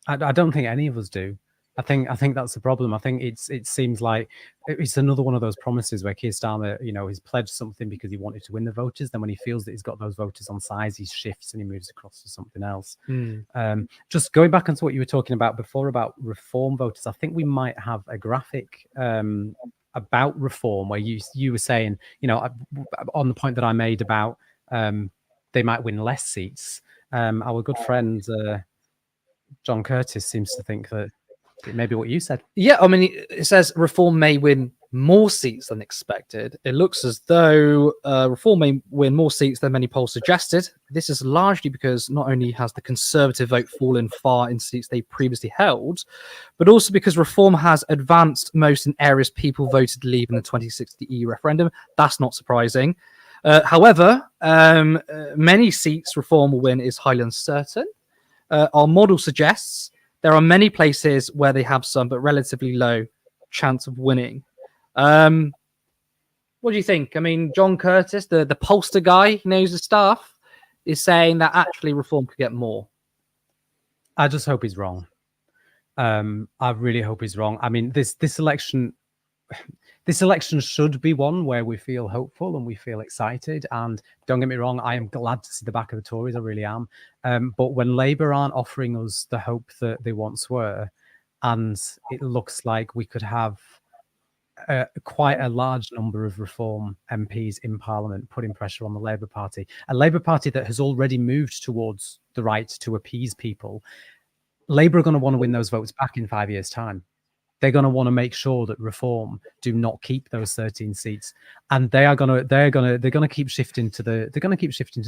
I don't think any of us do. I think that's the problem. I think it seems like it's another one of those promises where Keir Starmer, he's pledged something because he wanted to win the voters. Then when he feels that he's got those voters on sides, he shifts and he moves across to something else. Just going back onto what you were talking about before about reform voters, I think we might have a graphic about reform where you were saying, on the point that I made about they might win less seats. Our good friend John Curtis seems to think that it may be what you said. Yeah, I mean, it says reform may win more seats than expected. It looks as though Reform may win more seats than many polls suggested. This is largely because not only has the Conservative vote fallen far in seats they previously held, but also because Reform has advanced most in areas people voted Leave in the 2060 EU referendum. That's not surprising. However, many seats Reform will win is highly uncertain. Our model suggests there are many places where they have some, but relatively low chance of winning. What do you think? I mean, John Curtis, the pollster guy who knows the stuff, is saying that actually Reform could get more. I just hope he's wrong. I really hope he's wrong. I mean, this election should be one where we feel hopeful and we feel excited. And don't get me wrong, I am glad to see the back of the Tories. I really am. But when Labour aren't offering us the hope that they once were, and it looks like we could have quite a large number of Reform MPs in Parliament putting pressure on the Labour Party, a Labour Party that has already moved towards the right to appease people. Labour are going to want to win those votes back in 5 years' time. They're going to want to make sure that Reform do not keep those 13 seats, and they're going to keep shifting to the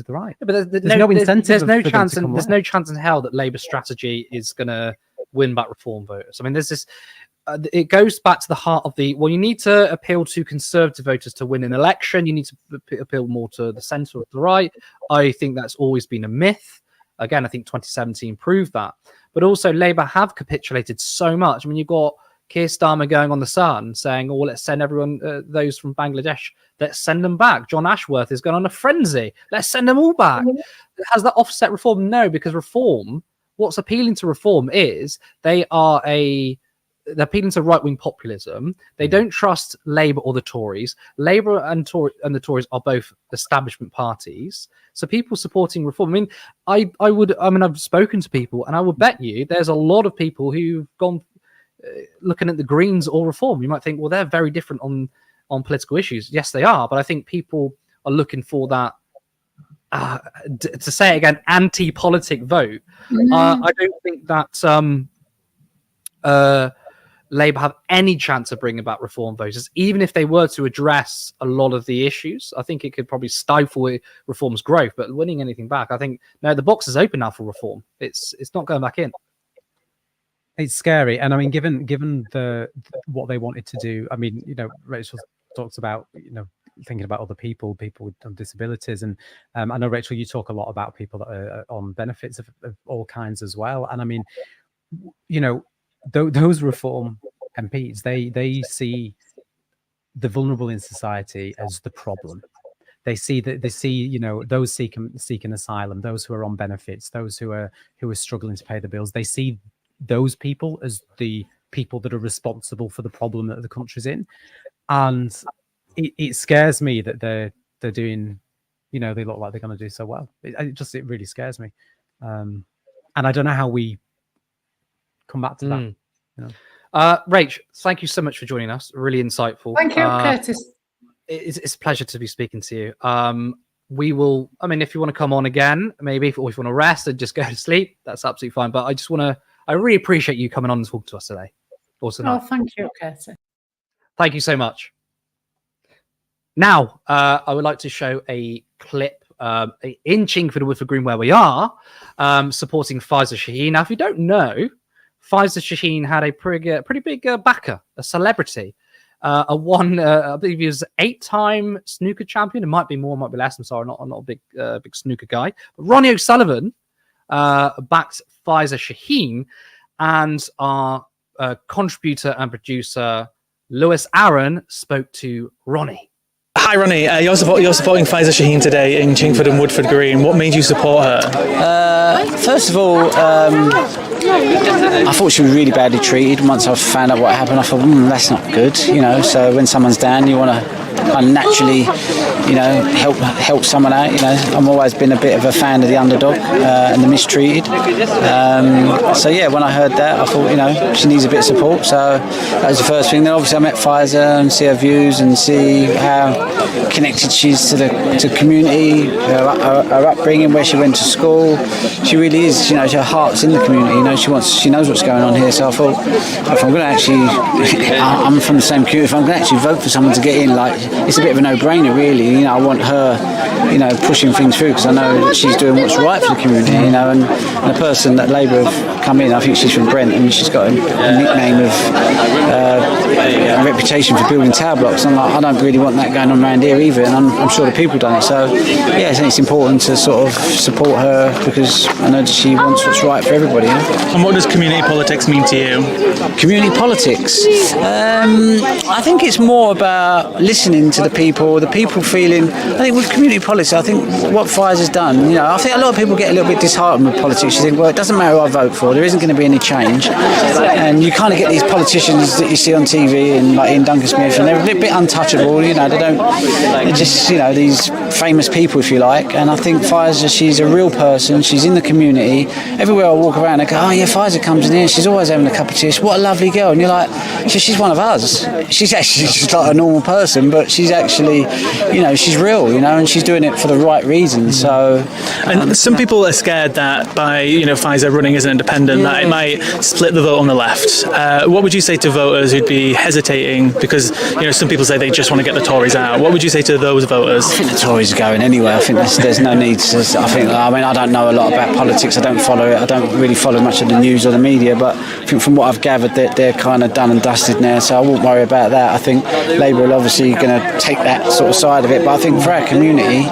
right. Yeah, but there's no incentive. There's no chance. There's no chance in hell that Labour's strategy is going to win back Reform voters. I mean, there's this. It goes back to the heart of the. Well, you need to appeal to Conservative voters to win an election. You need to appeal more to the centre or the right. I think that's always been a myth. Again, I think 2017 proved that. But also, Labour have capitulated so much. I mean, you've got Keir Starmer going on the Sun saying, "Oh, let's send everyone, those from Bangladesh, let's send them back." John Ashworth is going on a frenzy. Let's send them all back. Has that offset Reform? No, because Reform, what's appealing to Reform is they're appealing to right-wing populism. They don't trust Labour or the Tories. Labour and the Tories are both establishment parties. So people supporting Reform. I mean, I've spoken to people, and I would bet you there's a lot of people who've gone looking at the Greens or Reform. You might think, well, they're very different on political issues. Yes, they are. But I think people are looking for that, to say it again, anti-politic vote. I don't think that Labour have any chance of bringing back Reform voters, even if they were to address a lot of the issues. I think it could probably stifle Reform's growth, but winning anything back, I think, no, the box is open now for Reform. It's not going back in. It's scary, and I mean, given what they wanted to do. I mean, Rachel talks about thinking about other people with disabilities, and I know, Rachel, you talk a lot about people that are on benefits of all kinds as well. And I mean, those Reform MPs, they see the vulnerable in society as the problem. They see those seeking asylum, those who are on benefits, those who are struggling to pay the bills. They see those people as the people that are responsible for the problem that the country's in, and it scares me that they're doing. They look like they're going to do so well. It really scares me, and I don't know how we come back to that. Rach, thank you so much for joining us. Really insightful. Thank you, Curtis. It's a pleasure to be speaking to you. We will. I mean, if you want to come on again, maybe, or if you want to rest and just go to sleep, that's absolutely fine. But I really appreciate you coming on and talking to us today. Oh, thank you, Curtis. Thank you so much. Now, I would like to show a clip in Chingford, Woodford Green, where we are, supporting Faiza Shaheen. Now, if you don't know, Faiza Shaheen had a pretty big backer, a celebrity. I believe he was 8-time snooker champion. It might be more, might be less. I'm sorry, I'm not a big snooker guy. But Ronnie O'Sullivan backed Faiza Shaheen, and our contributor and producer Lewis Aaron spoke to Ronnie. Hi, Ronnie. You're supporting Faiza Shaheen today in Chingford and Woodford Green. What made you support her? First of all, I thought she was really badly treated. Once I found out what happened, I thought, that's not good. So when someone's down, you want to naturally, you know, help someone out. You know, I've always been a bit of a fan of the underdog and the mistreated. So yeah, when I heard that, I thought, you know, she needs a bit of support. So that was the first thing. Then obviously I met Pfizer and see her views and see how connected she is to the community, her upbringing, where she went to school. She really is, you know, her heart's in the community. You know, she knows what's going on here. So I thought, if I'm going to actually, I'm from the same community. If I'm going to actually vote for someone to get in, like, it's a bit of a no-brainer, really. You know, I want her, you know, pushing things through because I know that she's doing what's right for the community. You know, and the person that Labour have come in, I think she's from Brent, and she's got a nickname of a reputation for building tower blocks. I'm like, I don't really want that going on around here either, and I'm sure the people done it. So yeah, I think it's important to sort of support her because I know that she wants what's right for everybody. You know? And what does community politics mean to you? Community politics, I think it's more about listening to the people feeling. I think with community politics, I think what Pfizer's done, you know, I think a lot of people get a little bit disheartened with politics. You think, well, it doesn't matter who I vote for, there isn't going to be any change, and you kind of get these politicians that you see on TV and like Ian Duncan Smith, and they're a bit untouchable. You know, they're just, you know, these famous people, if you like. And I think Pfizer, she's a real person. She's in the community. Everywhere I walk around, I go, oh yeah, Pfizer comes in here. She's always having a cup of tea. What a lovely girl. And you're like, she's one of us. She's actually just like a normal person, but she's actually, you know, she's real, you know, and she's doing it for the right reasons. So, and some people are scared that by, you know, Pfizer running as an independent, that it might split the vote on the left. What would you say to voters who'd be hesitating because, you know, some people say they just want to get the Tories out? What would you say to those voters? I think the Tories are going anyway. I think there's no need to. I mean, I don't know a lot about politics. I don't follow it. I don't really follow much of the news or the media. But I think from what I've gathered, they're kind of done and dusted now. So I won't worry about that. I think Labour are obviously going to take that sort of side of it. But I think for our community.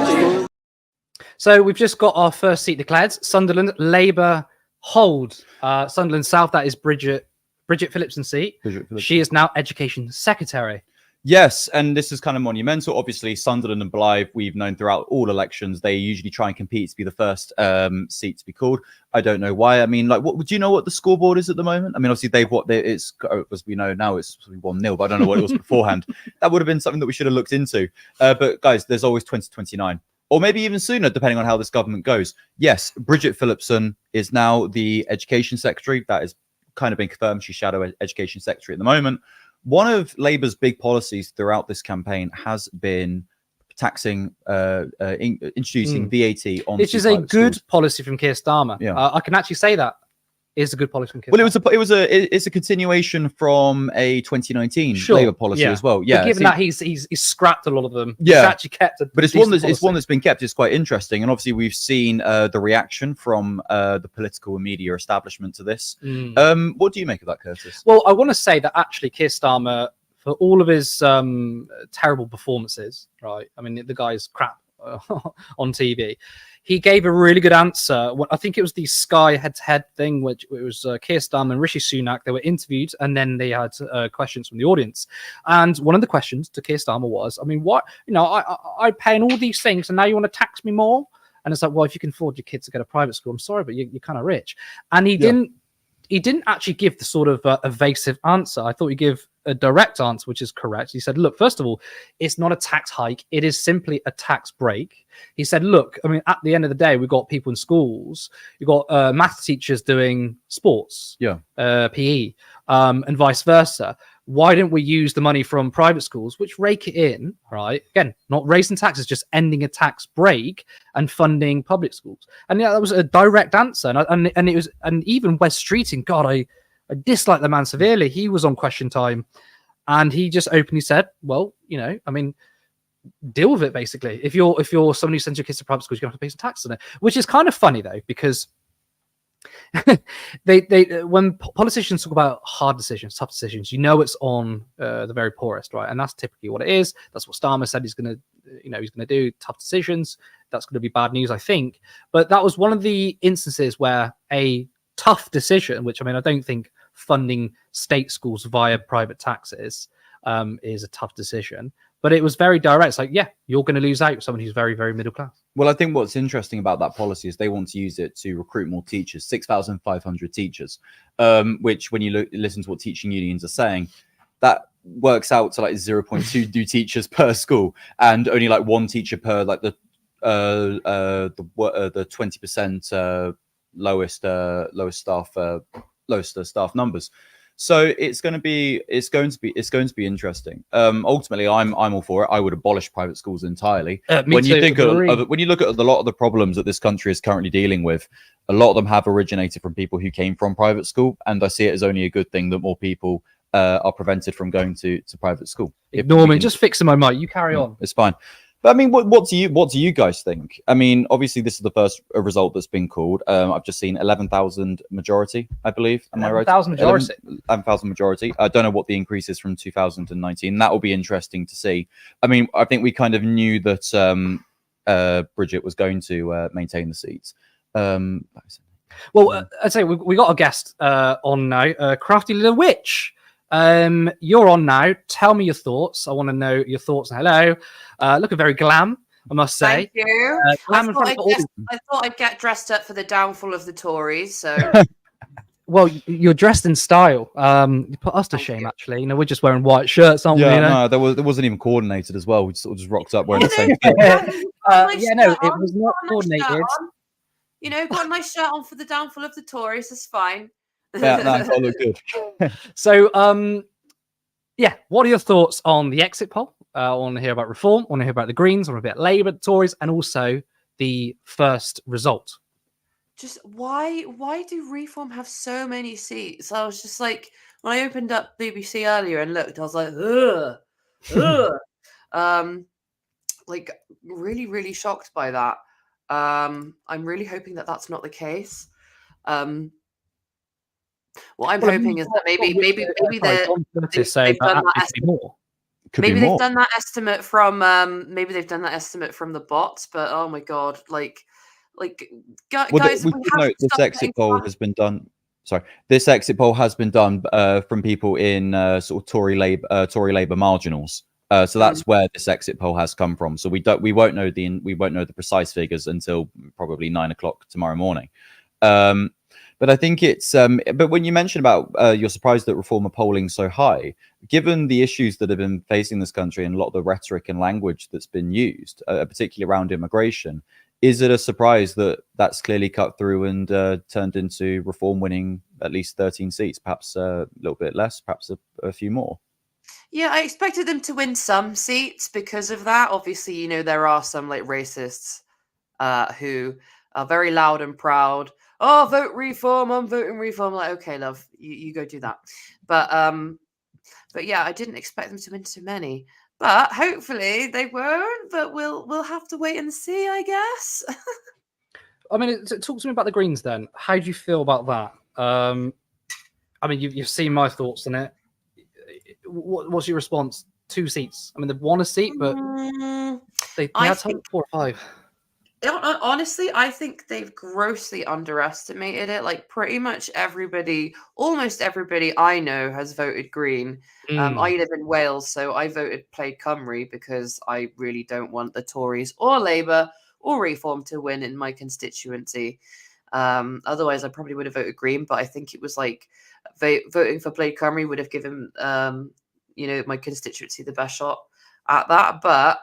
So we've just got our first seat declared. Sunderland, Labour hold. Sunderland South, that is Bridget Phillipson's seat. She is now Education Secretary. Yes, and this is kind of monumental. Obviously, Sunderland and Blythe, we've known throughout all elections, they usually try and compete to be the first seat to be called. I don't know why. I mean, like, what do you know what the scoreboard is at the moment? I mean, obviously, as we know now, it's 1-0, but I don't know what it was beforehand. That would have been something that we should have looked into. But guys, there's always 2029. Or maybe even sooner, depending on how this government goes. Yes, Bridget Phillipson is now the Education Secretary. That is kind of been confirmed. She's Shadow Education Secretary at the moment. One of Labour's big policies throughout this campaign has been taxing, introducing VAT on. Which is a good policy from Keir Starmer. Yeah. I can actually say that is a good policy from Keir Starmer. It's a continuation from a 2019 Labour policy as well. Yeah, but given that he's scrapped a lot of them. Yeah, he's actually kept a but it's one that's been kept. It's quite interesting, and obviously we've seen the reaction from the political and media establishment to this. What do you make of that, Curtis? Well, I want to say that actually Keir Starmer, for all of his terrible performances, right? I mean, the guy's crap on TV. He gave a really good answer. I think it was the Sky head-to-head thing, which it was Keir Starmer and Rishi Sunak. They were interviewed, and then they had questions from the audience. And one of the questions to Keir Starmer was, I mean, what, you know, I pay in all these things, and now you want to tax me more? And it's like, well, if you can afford your kids to go to private school, I'm sorry, but you're kind of rich. And he didn't actually give the sort of evasive answer. I thought he'd give a direct answer, which is correct. He said, look, first of all, it's not a tax hike. It is simply a tax break. He said, look, I mean, at the end of the day, we've got people in schools. You've got math teachers doing sports, PE, and vice versa. Why don't we use the money from private schools, which rake it in, right? Again, not raising taxes, just ending a tax break and funding public schools. And yeah, that was a direct answer. And it was, and even Wes Streeting, God, I dislike the man severely. He was on Question Time, and he just openly said, well, you know, I mean, deal with it, basically. If you're somebody who sends your kids to private schools, you're going to have to pay some tax on it, which is kind of funny, though, because they when politicians talk about hard decisions, tough decisions, you know, it's on the very poorest, right? And that's typically what it is. That's what Starmer said he's going to do, tough decisions. That's going to be bad news, I think. But that was one of the instances where a tough decision, which, I mean, I don't think funding state schools via private taxes is a tough decision, but it was very direct. It's like, yeah, you're going to lose out someone who's very, very middle class. Well, I think what's interesting about that policy is they want to use it to recruit more teachers, 6,500 teachers, which when you listen to what teaching unions are saying, that works out to like 0.2 new teachers per school, and only like one teacher per like the 20% lowest staff numbers. So it's going to be interesting. Ultimately, I'm all for it. I would abolish private schools entirely. When you think when you look at a lot of the problems that this country is currently dealing with, a lot of them have originated from people who came from private school, and I see it as only a good thing that more people are prevented from going to private school. Norman, just fixing my mic. You carry on. It's fine. But I mean, what do you guys think? I mean, obviously, this is the first result that's been called. I've just seen 11,000 majority, I believe. Am I right? 11,000 majority. 11,000 majority. I don't know what the increase is from 2019. That will be interesting to see. I mean, I think we kind of knew that Bridget was going to maintain the seats. Well, I'd say we got a guest on now, Crafty Little Witch. You're on now. Tell me your thoughts. I want to know your thoughts. Hello. Looking very glam, I must say. Thank you. Glam I thought I'd get dressed up for the downfall of the Tories. So, well, you're dressed in style. You put us to shame, actually. You know, we're just wearing white shirts, aren't we? Yeah, You know? no, there wasn't even coordinated as well. We sort of just rocked up wearing the same thing. No, it was not coordinated. You know, got a nice shirt on for the downfall of the Tories. It's fine. Yeah, that's all look good. So, yeah, what are your thoughts on the exit poll? I want to hear about Reform. I want to hear about the Greens. I want to hear about Labour, the Tories, and also the first result. Just why do Reform have so many seats? I was just like, when I opened up BBC earlier and looked, I was like, ugh. Like really, really shocked by that. I'm really hoping that that's not the case. What I'm hoping is that maybe they've done that estimate from the bots, but oh my god, guys, we should note this exit poll has been done. Sorry, this exit poll has been done from people in sort of Tory Labour marginals. So that's where this exit poll has come from. So we won't know the precise figures until probably 9 o'clock tomorrow morning. But I think it's but when you mention about you're surprised that Reform are polling so high, given the issues that have been facing this country and a lot of the rhetoric and language that's been used, particularly around immigration, is it a surprise that that's clearly cut through and turned into Reform winning at least 13 seats, perhaps a little bit less, perhaps a few more? Yeah, I expected them to win some seats because of that. Obviously, you know, there are some like racists who are very loud and proud. Oh, vote Reform! I'm voting Reform. Like, okay, love, you go do that. But yeah, I didn't expect them to win too many. But hopefully they won't. But we'll have to wait and see, I guess. I mean, talk to me about the Greens then. How do you feel about that? I mean, you've seen my thoughts on it. What's your response? 2 seats. I mean, they've won a seat, but they had 4 or 5. Honestly, I think they've grossly underestimated it. Like pretty much almost everybody I know has voted Green. I live in Wales, so I voted Plaid Cymru because I really don't want the Tories or Labour or Reform to win in my constituency. Otherwise, I probably would have voted Green, but I think it was like voting for Plaid Cymru would have given my constituency the best shot at that. But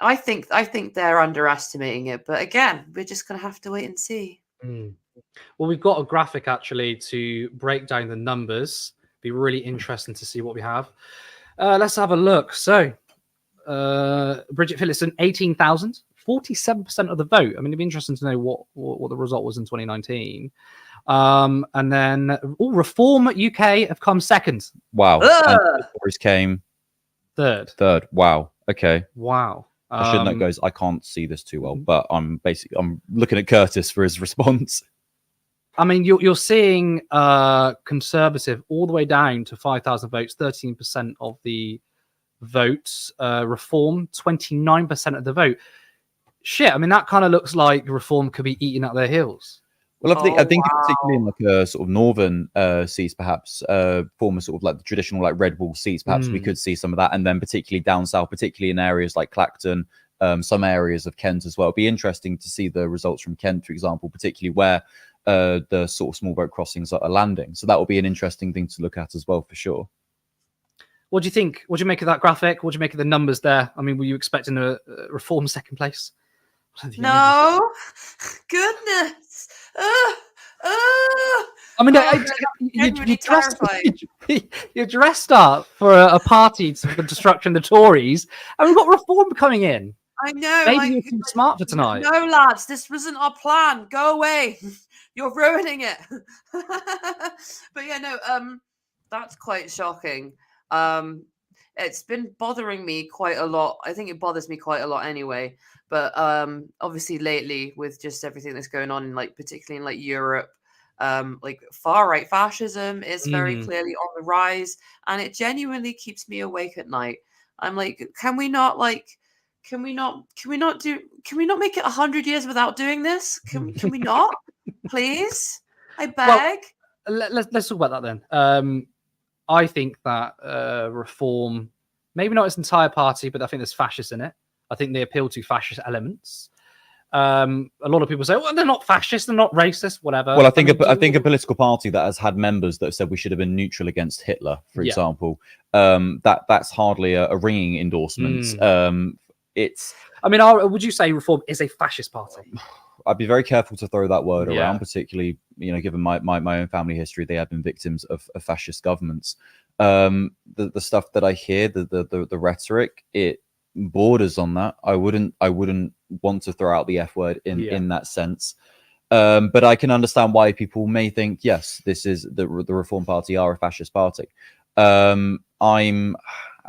I think they're underestimating it, but again, we're just going to have to wait and see. Well, we've got a graphic actually to break down the numbers. Be really interesting to see what we have. Let's have a look. So, Bridget Phillipson, 18,000, 47% of the vote. I mean, it'd be interesting to know what the result was in 2019. And then Reform UK have come second. Wow. And the Tories came third. Wow. Okay. Wow. I should note, guys, I can't see this too well, but I'm looking at Curtis for his response. I mean, you're seeing Conservative all the way down to 5,000 votes, 13% of the votes. Reform, 29% of the vote. Shit, I mean, that kind of looks like Reform could be eating at their heels. Well, I think particularly in like a sort of northern seats, perhaps former sort of like the traditional like red wall seats, perhaps we could see some of that, and then particularly down south, particularly in areas like Clacton, some areas of Kent as well. It'd be interesting to see the results from Kent, for example, particularly where the sort of small boat crossings are landing. So that will be an interesting thing to look at as well, for sure. What do you think? What do you make of that graphic? What do you make of the numbers there? I mean, were you expecting a Reform second place? No, goodness. I mean, Oh, you you're dressed up for a party for destruction of the Tories, and we've got Reform coming in. I know. Maybe you're too smart for tonight. No, lads, this wasn't our plan. Go away. You're ruining it. But yeah, no, that's quite shocking. It's been bothering me quite a lot. I think it bothers me quite a lot anyway. But obviously lately with just everything that's going on in particularly in Europe, far right fascism is very clearly on the rise, and it genuinely keeps me awake at night. I'm like, can we not make it 100 years without doing this? Can we not? Please? I beg. Well, let's talk about that then. I think that Reform, maybe not its entire party, but I think there's fascists in it. I think they appeal to fascist elements. A lot of people say, well, they're not fascist, they're not racist, whatever. Well, I think a political party that has had members that have said we should have been neutral against Hitler, for example, that's hardly a ringing endorsement. I mean, would you say Reform is a fascist party? I'd be very careful to throw that word around, particularly, given my own family history, they have been victims of fascist governments. The stuff that I hear, the rhetoric, it borders on that. I wouldn't want to throw out the F word in that sense. But I can understand why people may think, yes, this is the Reform Party are a fascist party.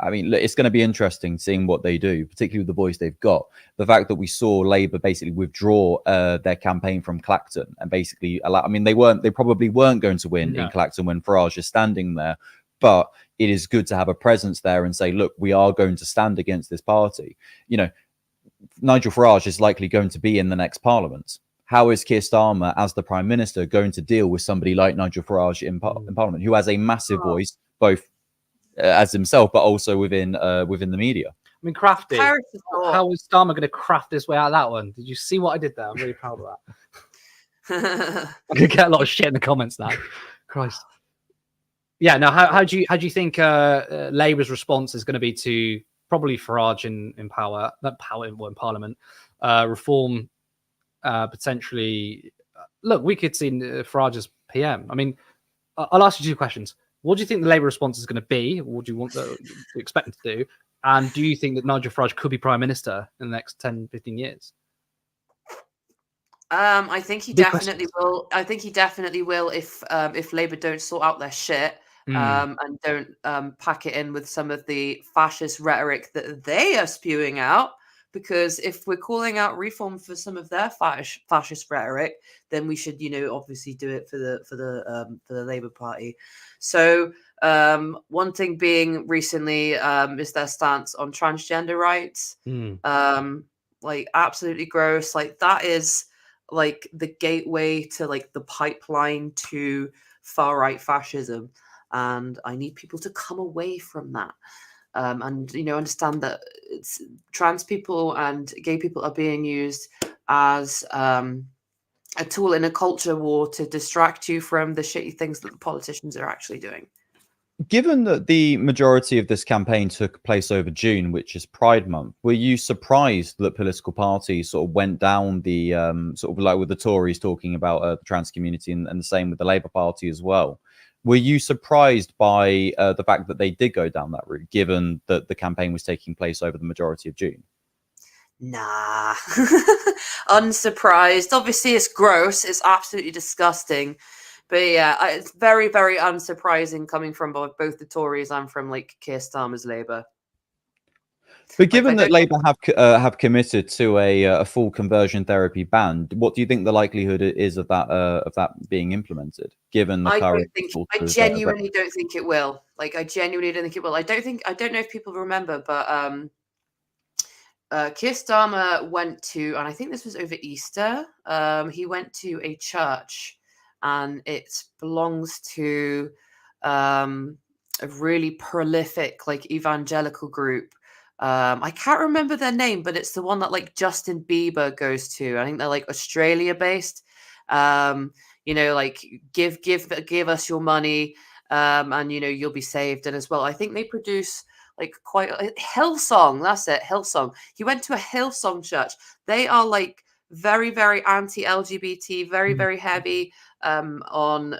I mean, it's going to be interesting seeing what they do, particularly with the voice they've got. The fact that we saw Labour basically withdraw their campaign from Clacton and basically allow. I mean, they probably weren't going to win in Clacton when Farage is standing there, but it is good to have a presence there and say, look, we are going to stand against this party. Nigel Farage is likely going to be in the next Parliament. How is Keir Starmer, as the Prime Minister, going to deal with somebody like Nigel Farage in Parliament, who has a massive voice, both as himself, but also within the media? I mean, crafty. How is Starmer going to craft his way out of that one? Did you see what I did there? I'm really proud of that. I'm going to get a lot of shit in the comments now. Christ. Yeah. Now, how do you think Labour's response is going to be to probably Farage in power, not power in Parliament, Reform potentially? Look, we could see Farage as PM. I mean, I'll ask you two questions. What do you think the Labour response is going to be? What do you want to expect them to do? And do you think that Nigel Farage could be Prime Minister in the next 10, 15 years? I think he definitely will. I think he definitely will if Labour don't sort out their shit and don't pack it in with some of the fascist rhetoric that they are spewing out. Because if we're calling out Reform for some of their fascist rhetoric, then we should, obviously do it for the Labour Party. So one thing being recently is their stance on transgender rights. Absolutely gross. That is the gateway to the pipeline to far right fascism, and I need people to come away from that. And understand that trans people and gay people are being used as a tool in a culture war to distract you from the shitty things that the politicians are actually doing. Given that the majority of this campaign took place over June, which is Pride Month, were you surprised that political parties sort of went down the sort of like with the Tories talking about the trans community and the same with the Labour Party as well? Were you surprised by the fact that they did go down that route, given that the campaign was taking place over the majority of June? Nah, unsurprised. Obviously, it's gross. It's absolutely disgusting. But yeah, it's very, very unsurprising coming from both the Tories and from Keir Starmer's Labour. But given that Labour have committed to a full conversion therapy ban, what do you think the likelihood is of that being implemented? Given the current, I genuinely don't think it will. I genuinely don't think it will. I don't know if people remember, but Keir Starmer went to, and I think this was over Easter. He went to a church, and it belongs to a really prolific evangelical group. I can't remember their name, but it's the one that Justin Bieber goes to. I think they're Australia based. Give us your money. and you'll be saved. And as well, I think they produce like quite Hillsong. That's it, Hillsong. He went to a Hillsong church. They are like very, very anti-LGBT, very, very heavy on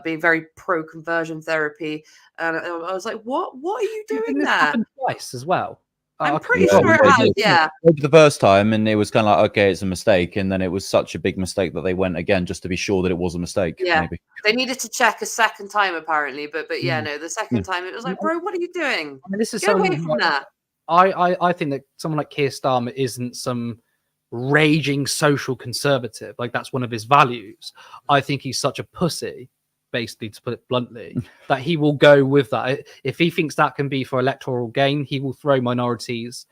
being very pro-conversion therapy. And I was like, what are you doing this there? happened twice as well. I'm pretty sure it has, yeah. The first time, and it was kind of like, okay, it's a mistake, and then it was such a big mistake that they went again just to be sure that it was a mistake. Yeah, maybe. they needed to check a second time apparently, but yeah, no, the second time it was like, bro, what are you doing? I mean, this is Get away someone from that. I think that someone like Keir Starmer isn't some raging social conservative. Like, that's one of his values. I think he's such a pussy, basically, to put it bluntly, that he will go with that. If he thinks that can be for electoral gain, he will throw minorities,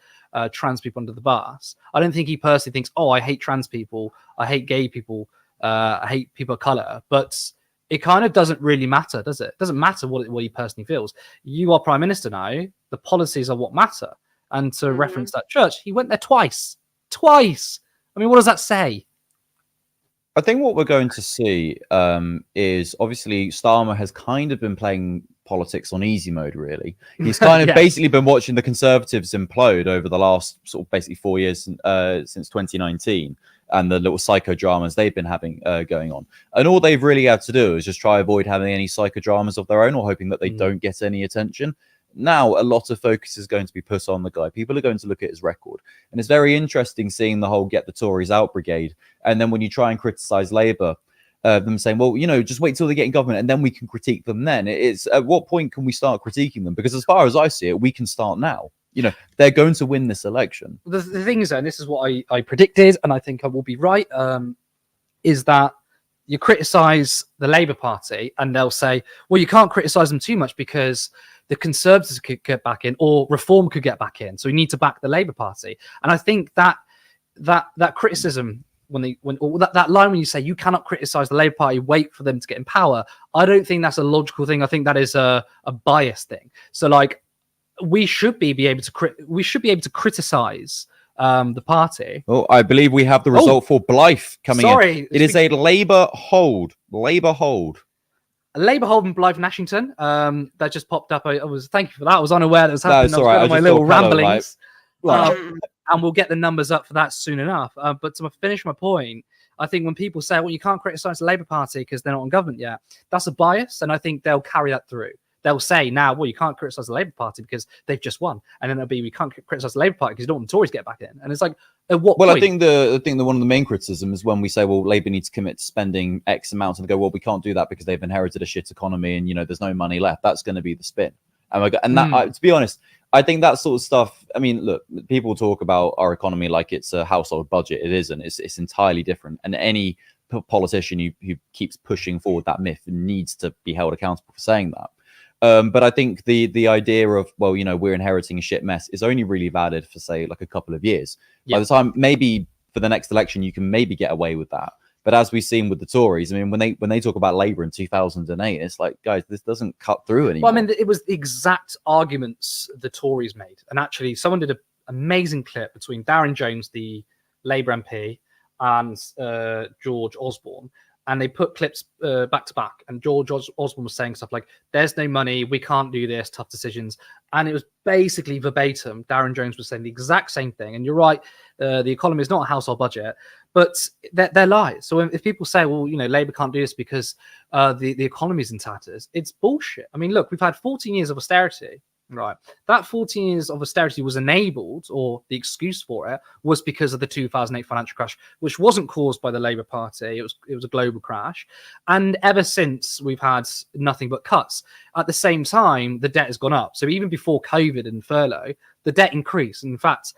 trans people under the bus. I don't think he personally thinks, oh, I hate trans people, I hate gay people, I hate people of color. But it kind of doesn't really matter, does it? It doesn't matter what he personally feels. You are prime minister now. The policies are what matter. And to reference that church, he went there twice. I mean, what does that say? I think what we're going to see is obviously Starmer has kind of been playing politics on easy mode, really. He's kind of basically been watching the Conservatives implode over the last sort of basically 4 years since 2019, and the little psychodramas they've been having going on. And all they've really had to do is just try avoid having any psychodramas of their own, or hoping that they don't get any attention. Now, a lot of focus is going to be put on the guy. People are going to look at his record. And it's very interesting seeing the whole Get the Tories Out brigade. And then when you try and criticize Labour, them saying, well, just wait till they get in government and then we can critique them then. It's at what point can we start critiquing them? Because as far as I see it, we can start now. They're going to win this election. The thing is, and this is what I predicted, and I think I will be right, is that you criticize the Labour Party and they'll say, well, you can't criticize them too much because the Conservatives could get back in, or Reform could get back in. So we need to back the Labour Party. And I think that criticism, that line when you say you cannot criticize the Labour Party, wait for them to get in power, I don't think that's a logical thing. I think that is a biased thing. So like, we should be able to criticize the party. Oh, I believe we have the result for Blythe coming in. It is a Labour hold. A Labour hold in Blythe, Nashington. That just popped up. Thank you for that. I was unaware that was happening. No, it's all right. I was my little ramblings. Right. And we'll get the numbers up for that soon enough. But to finish my point, I think when people say, well, you can't criticize the Labour Party because they're not on government yet, that's a bias. And I think they'll carry that through. They'll say now, well, you can't criticize the Labour Party because they've just won. And then it'll be, we can't criticize the Labour Party because you don't want the Tories to get back in. And it's like, at what point? I think the one of the main criticism is when we say, well, Labour needs to commit to spending X amount, and they go, well, we can't do that because they've inherited a shit economy and, there's no money left. That's going to be the spin. And that, to be honest, I think that sort of stuff, I mean, look, people talk about our economy like it's a household budget. It isn't. It's entirely different. And any politician who keeps pushing forward that myth needs to be held accountable for saying that. But I think the idea of, well, we're inheriting a shit mess is only really valid for, say, like a couple of years. By the time, maybe for the next election, you can maybe get away with that. But as we've seen with the Tories, I mean, when they talk about Labour in 2008, it's like, guys, this doesn't cut through anymore. Well, I mean, it was the exact arguments the Tories made. And actually, someone did an amazing clip between Darren Jones, the Labour MP, and George Osborne. And they put clips back to back. And George Osborne was saying stuff like, there's no money, we can't do this, tough decisions. And it was basically verbatim. Darren Jones was saying the exact same thing. And you're right, the economy is not a household budget, but they're lies. So if people say, well, Labour can't do this because the economy is in tatters, it's bullshit. I mean, look, we've had 14 years of austerity. Right. That 14 years of austerity was enabled, or the excuse for it was because of the 2008 financial crash, which wasn't caused by the Labour Party. It was a global crash. And ever since, we've had nothing but cuts. At the same time, the debt has gone up. So even before COVID and furlough, the debt increased. In fact,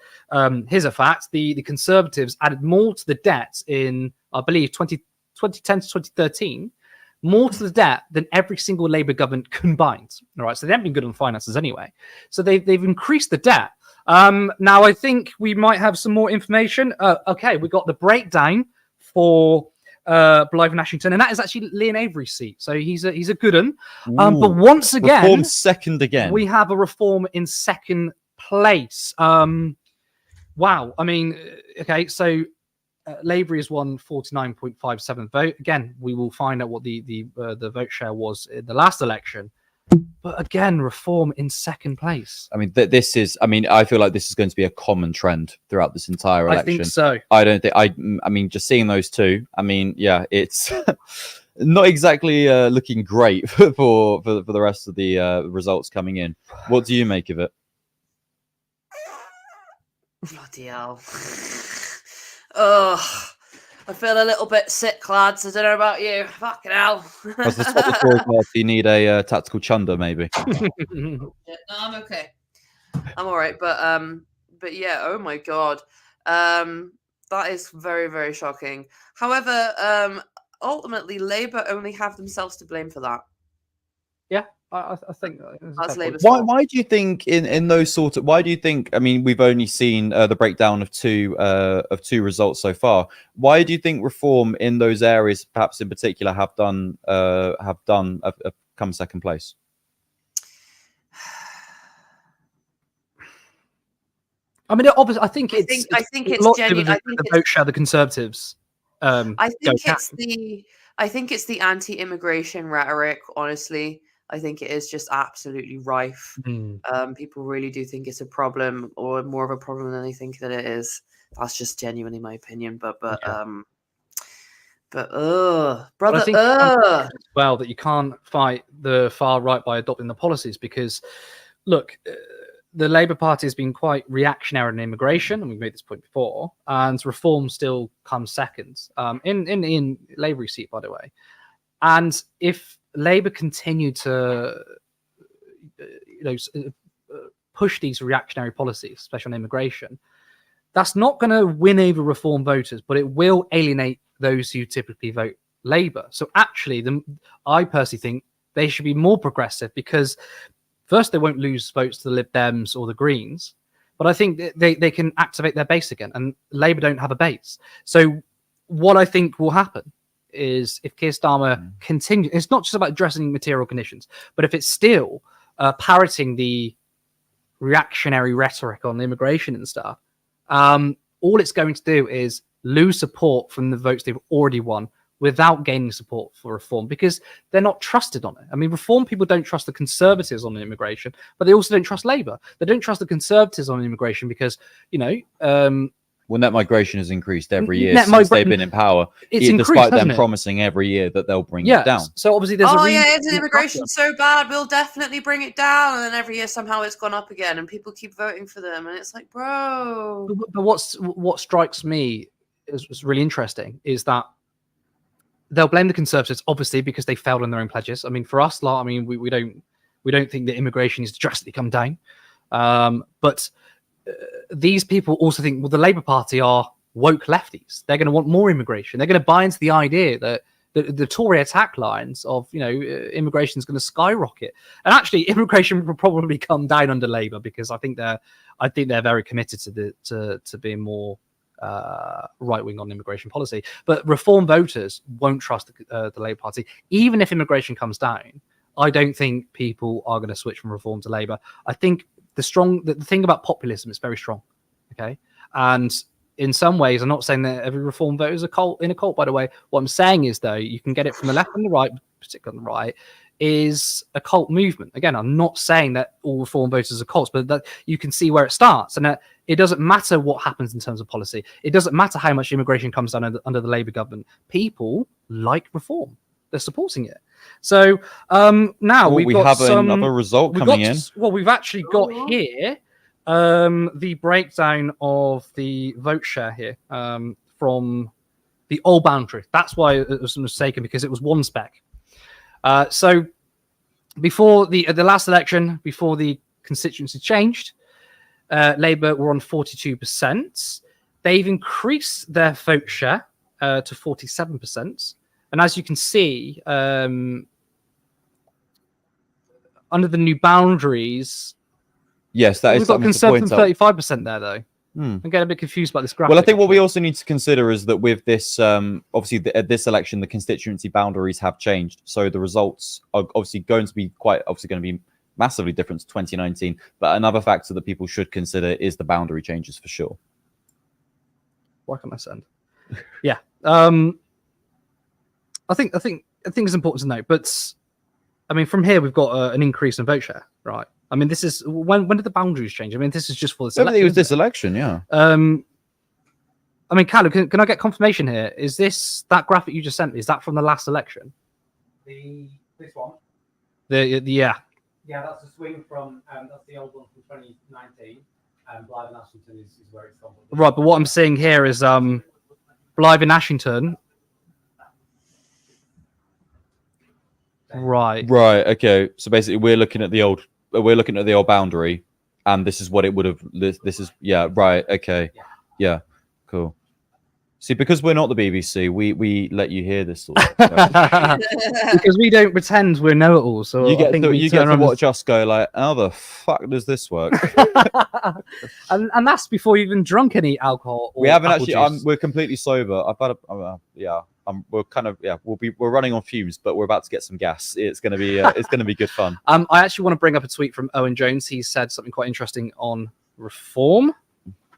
here's a fact. The Conservatives added more to the debt in, I believe, 2010 to 2013. More to the debt than every single Labour government combined. All right, so they haven't been good on finances anyway. So they've increased the debt. Now I think we might have some more information. Okay, we got the breakdown for Blythe Nashington, and that is actually Leon Avery's seat. So he's a good one. But once again, Reform second again. We have a Reform in second place. Wow. I mean, okay, so. Labour has won 49.57 vote. Again, we will find out what the vote share was in the last election But again, Reform in second place. I mean, this is. I mean, I feel like this is going to be a common trend throughout this entire election. I think so. I don't think. I mean, just seeing those two. I mean, yeah, it's not exactly looking great for the rest of the results coming in. What do you make of it? Bloody hell. Ugh. I feel a little bit sick, lads. I don't know about you. Fucking hell. As the top of the Tory party, you need a tactical chunder, maybe. No, I'm okay. I'm all right, but yeah. Oh my god, that is very, very shocking. However, ultimately, Labour only have themselves to blame for that. Yeah, I think that's Labour's Why? fault. Why do you think in those sort of? Why do you think? I mean, we've only seen the breakdown of two results so far. Why do you think Reform in those areas, perhaps in particular, have come second place? I mean, obviously, I think it's genuine. I think the vote share the Conservatives. I think it's the anti-immigration rhetoric. Honestly, I think it is just absolutely rife. People really do think it's a problem, or more of a problem than they think that it is. That's just genuinely my opinion. But brother, But I think as well that you can't fight the far right by adopting the policies, because look, the Labour Party has been quite reactionary on immigration, and we've made this point before, and Reform still comes second in Labour seat, by the way. And if Labour continue to push these reactionary policies, especially on immigration, that's not going to win over Reform voters, but it will alienate those who typically vote Labour. So actually, I personally think they should be more progressive, because first, they won't lose votes to the Lib Dems or the Greens, but I think they can activate their base again, and Labour don't have a base. So what I think will happen is if Keir Starmer continues, it's not just about addressing material conditions, but if it's still parroting the reactionary rhetoric on immigration and stuff, all it's going to do is lose support from the votes they've already won without gaining support for Reform, because they're not trusted on it. I mean, Reform people don't trust the Conservatives on immigration, but they also don't trust Labour. They don't trust the Conservatives on immigration because, well, net migration has increased every year since they've been in power, despite them promising every year that they'll bring it down. So obviously there's isn't immigration so bad? We'll definitely bring it down. And then every year somehow it's gone up again, and people keep voting for them. And it's like, bro. But what strikes me is really interesting is that they'll blame the Conservatives, obviously, because they failed on their own pledges. I mean, for us, I mean, we don't think that immigration needs to drastically come down. But these people also think, well, the Labour Party are woke lefties. They're going to want more immigration. They're going to buy into the idea that the Tory attack lines of, immigration is going to skyrocket. And actually, immigration will probably come down under Labour, because I think they're very committed to being more right wing on immigration policy. But Reform voters won't trust the Labour Party, even if immigration comes down. I don't think people are going to switch from Reform to Labour. I think the thing about populism is very strong. Okay, and in some ways, I'm not saying that every Reform voter is a cult. By the way, what I'm saying is, though, you can get it from the left and the right, particularly on the right, is a cult movement. Again, I'm not saying that all Reform voters are cults, but that you can see where it starts, and that it doesn't matter what happens in terms of policy. It doesn't matter how much immigration comes down under the Labour government. People like Reform. They're supporting it. So now we have another result coming in. Well, we've actually got here the breakdown of the vote share here from the old boundary. That's why it was mistaken, because it was one spec. So before the last election, before the constituency changed, Labour were on 42%. They've increased their vote share to 47%. And as you can see, under the new boundaries, yes, that we've is got Conservative 35% there, though. I'm getting a bit confused about this graphic. Well, I think what we also need to consider is that with this, obviously, at this election, the constituency boundaries have changed. So the results are obviously going to be massively different to 2019. But another factor that people should consider is the boundary changes for sure. Why can't I send? Yeah. I think it's important to note, but I mean, from here we've got an increase in vote share, right? I mean, this is when did the boundaries change? I mean, this is just for this election. It was this election, yeah. I mean, Callum, can I get confirmation here? Is that graphic you just sent me? Is that from the last election? This one. Yeah. Yeah, that's a swing from that's the old one from 2019. Blythe and Ashington is where it's from. Right, but what I'm seeing here is Blythe and Ashington. Right. Right. Okay. So basically, we're looking at the old boundary, and this is what it would have. This is Right. Okay. Yeah. Cool. See, because we're not the BBC, we let you hear this sort of stuff. Because we don't pretend we're know-it-all. So you get to to watch us go like, how the fuck does this work? and that's before you've even drunk any alcohol. Or we haven't apple actually. juice. We're completely sober. I've had we're kind of we're running on fumes, but we're about to get some gas. It's gonna be good fun. I actually want to bring up a tweet from Owen Jones. He said something quite interesting on reform.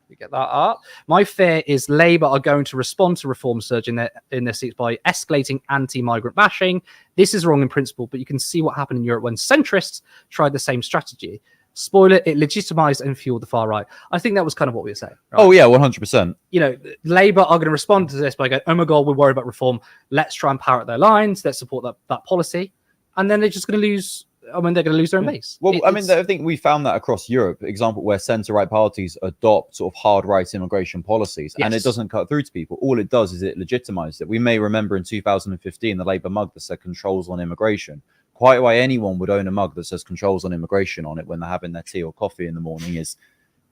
We get that up. My fear is Labour are going to respond to reform surge in their seats by escalating anti-migrant bashing. This is wrong in principle, but you can see what happened in Europe when centrists tried the same strategy. Spoiler, it legitimised and fueled the far right. I think that was kind of what we were saying. Right? Oh yeah, 100%. You know, Labour are going to respond to this by going, oh my God, we're worried about reform. Let's try and parrot their lines. Let's support that policy. And then they're just going to lose. I mean, they're going to lose their own base. Well, I mean, I think we found that across Europe, example where centre-right parties adopt sort of hard-right immigration policies, and it doesn't cut through to people. All it does is it legitimised it. We may remember in 2015 the Labour mug that said controls on immigration. Quite why anyone would own a mug that says controls on immigration on it when they're having their tea or coffee in the morning is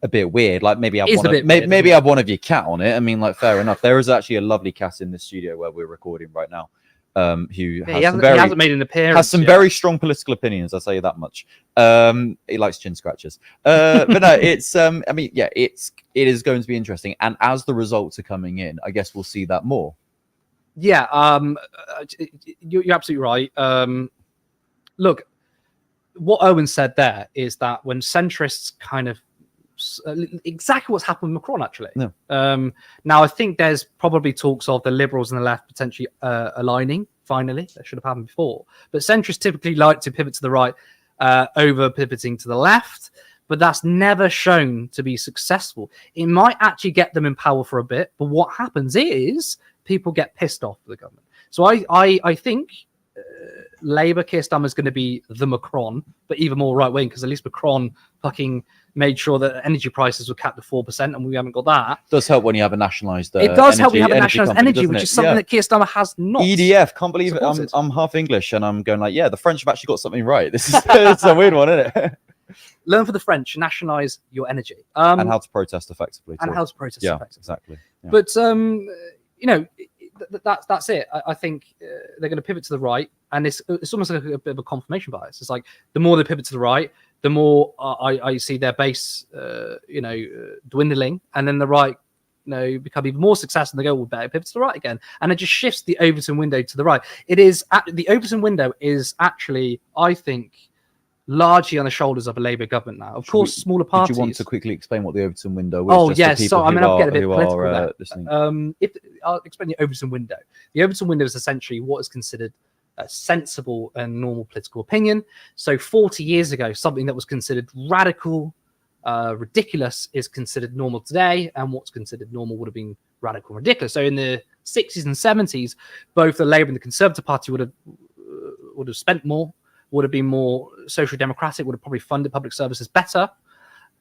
a bit weird. Like maybe have one of your cat on it. I mean, like fair enough. There is actually a lovely cat in this studio where we're recording right now. Who hasn't made an appearance. Has some very strong political opinions. I'll tell you that much. He likes chin scratches. But no, it's. I mean, yeah, it is going to be interesting. And as the results are coming in, I guess we'll see that more. Yeah, you're absolutely right. Look, what Owen said there is that when centrists kind of exactly what's happened with Macron, actually. No. Now, I think there's probably talks of the Liberals and the left potentially aligning, finally. That should have happened before. But centrists typically like to pivot to the right over pivoting to the left, but that's never shown to be successful. It might actually get them in power for a bit, but what happens is people get pissed off with the government. So I think Labour, Keir Starmer is going to be the Macron, but even more right-wing, because at least Macron fucking made sure that energy prices were capped at 4%, and we haven't got that. It does help when you have a nationalised it does help when you have a nationalised energy, which is something that Keir Starmer has not. EDF, can't believe it. I'm half English, and I'm going like, yeah, the French have actually got something right. This is it's a weird one, isn't it? Learn for the French, nationalise your energy. And how to protest effectively. And how to protest effectively. Exactly. Yeah. But, you know, that's it. I think they're going to pivot to the right, and it's almost like a bit of a confirmation bias. It's like the more they pivot to the right, the more I see their base, dwindling, and then the right, become even more successful. And they go, well, better pivot to the right again, and it just shifts the Overton window to the right. The Overton window is actually, I think, largely on the shoulders of a Labour government now. Of course, smaller parties. Did you want to quickly explain what the Overton window is? Oh, yes. So, I'm going to get a bit political there. I'll explain the Overton window. The Overton window is essentially what is considered a sensible and normal political opinion. So 40 years ago, something that was considered radical, ridiculous is considered normal today, and what's considered normal would have been radical and ridiculous. So in the 60s and 70s, both the Labour and the Conservative Party would have spent more, would have been more social democratic, would have probably funded public services better.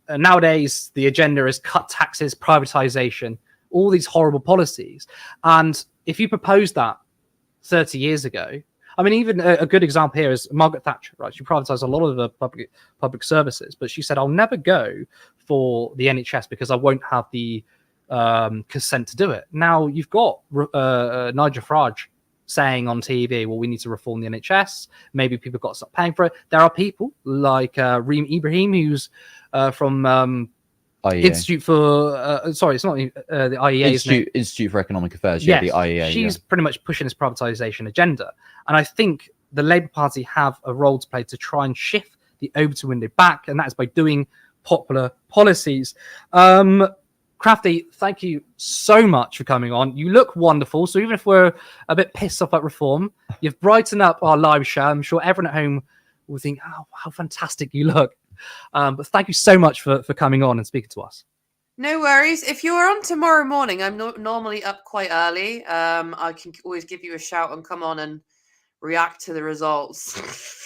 Nowadays, the agenda is cut taxes, privatization, all these horrible policies. And if you proposed that 30 years ago, I mean, even a good example here is Margaret Thatcher, right? She privatized a lot of the public services, but she said, I'll never go for the NHS because I won't have the consent to do it. Now you've got Nigel Farage saying on TV, well, we need to reform the NHS. Maybe people got to stop paying for it. There are people like Reem Ibrahim, who's from Institute for, sorry, it's not the IEA. Institute for Economic Affairs, yeah, the IEA. She's pretty much pushing this privatisation agenda. And I think the Labour Party have a role to play to try and shift the Overton window back, and that is by doing popular policies. Crafty, thank you so much for coming on. You look wonderful. So even if we're a bit pissed off at Reform, you've brightened up our live show. I'm sure everyone at home will think, oh, how fantastic you look. But thank you so much for coming on and speaking to us. No worries. If you're on tomorrow morning, I'm normally up quite early. I can always give you a shout and come on and react to the results.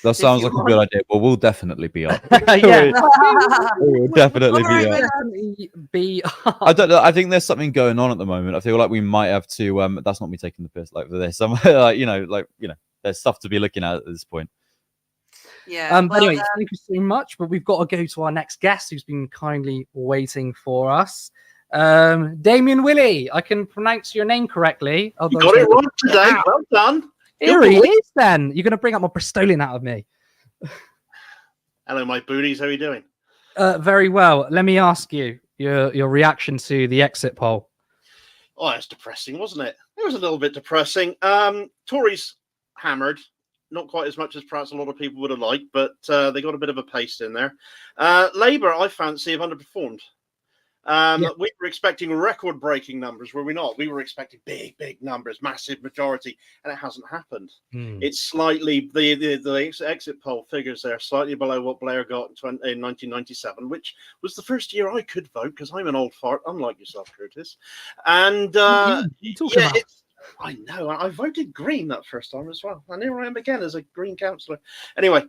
That sounds like a good idea. Well, we'll definitely be up. Yeah, we'll definitely be up. Be I don't know. I think there's something going on at the moment. I feel like we might have to. That's not me taking the piss. Like for this, I'm there's stuff to be looking at this point. Yeah. But anyway, thank you so much. But we've got to go to our next guest, who's been kindly waiting for us. Damien Willie. I can pronounce your name correctly. You got it right today. Well done. Here he is. Then you're going to bring up my Bristolian out of me. Hello, my booties. How are you doing? Very well. Let me ask you your reaction to the exit poll. Oh, it's depressing, wasn't it? It was a little bit depressing. Tories hammered, not quite as much as perhaps a lot of people would have liked, but they got a bit of a pace in there. Labour, I fancy, have underperformed. We were expecting record-breaking numbers, were we not? We were expecting big numbers, massive majority, and it hasn't happened. It's slightly the exit poll figures there slightly below what Blair got in 1997, which was the first year I could vote because I'm an old fart, unlike yourself, Curtis. And I know I voted Green that first time as well, and here I am again as a Green councillor. Anyway,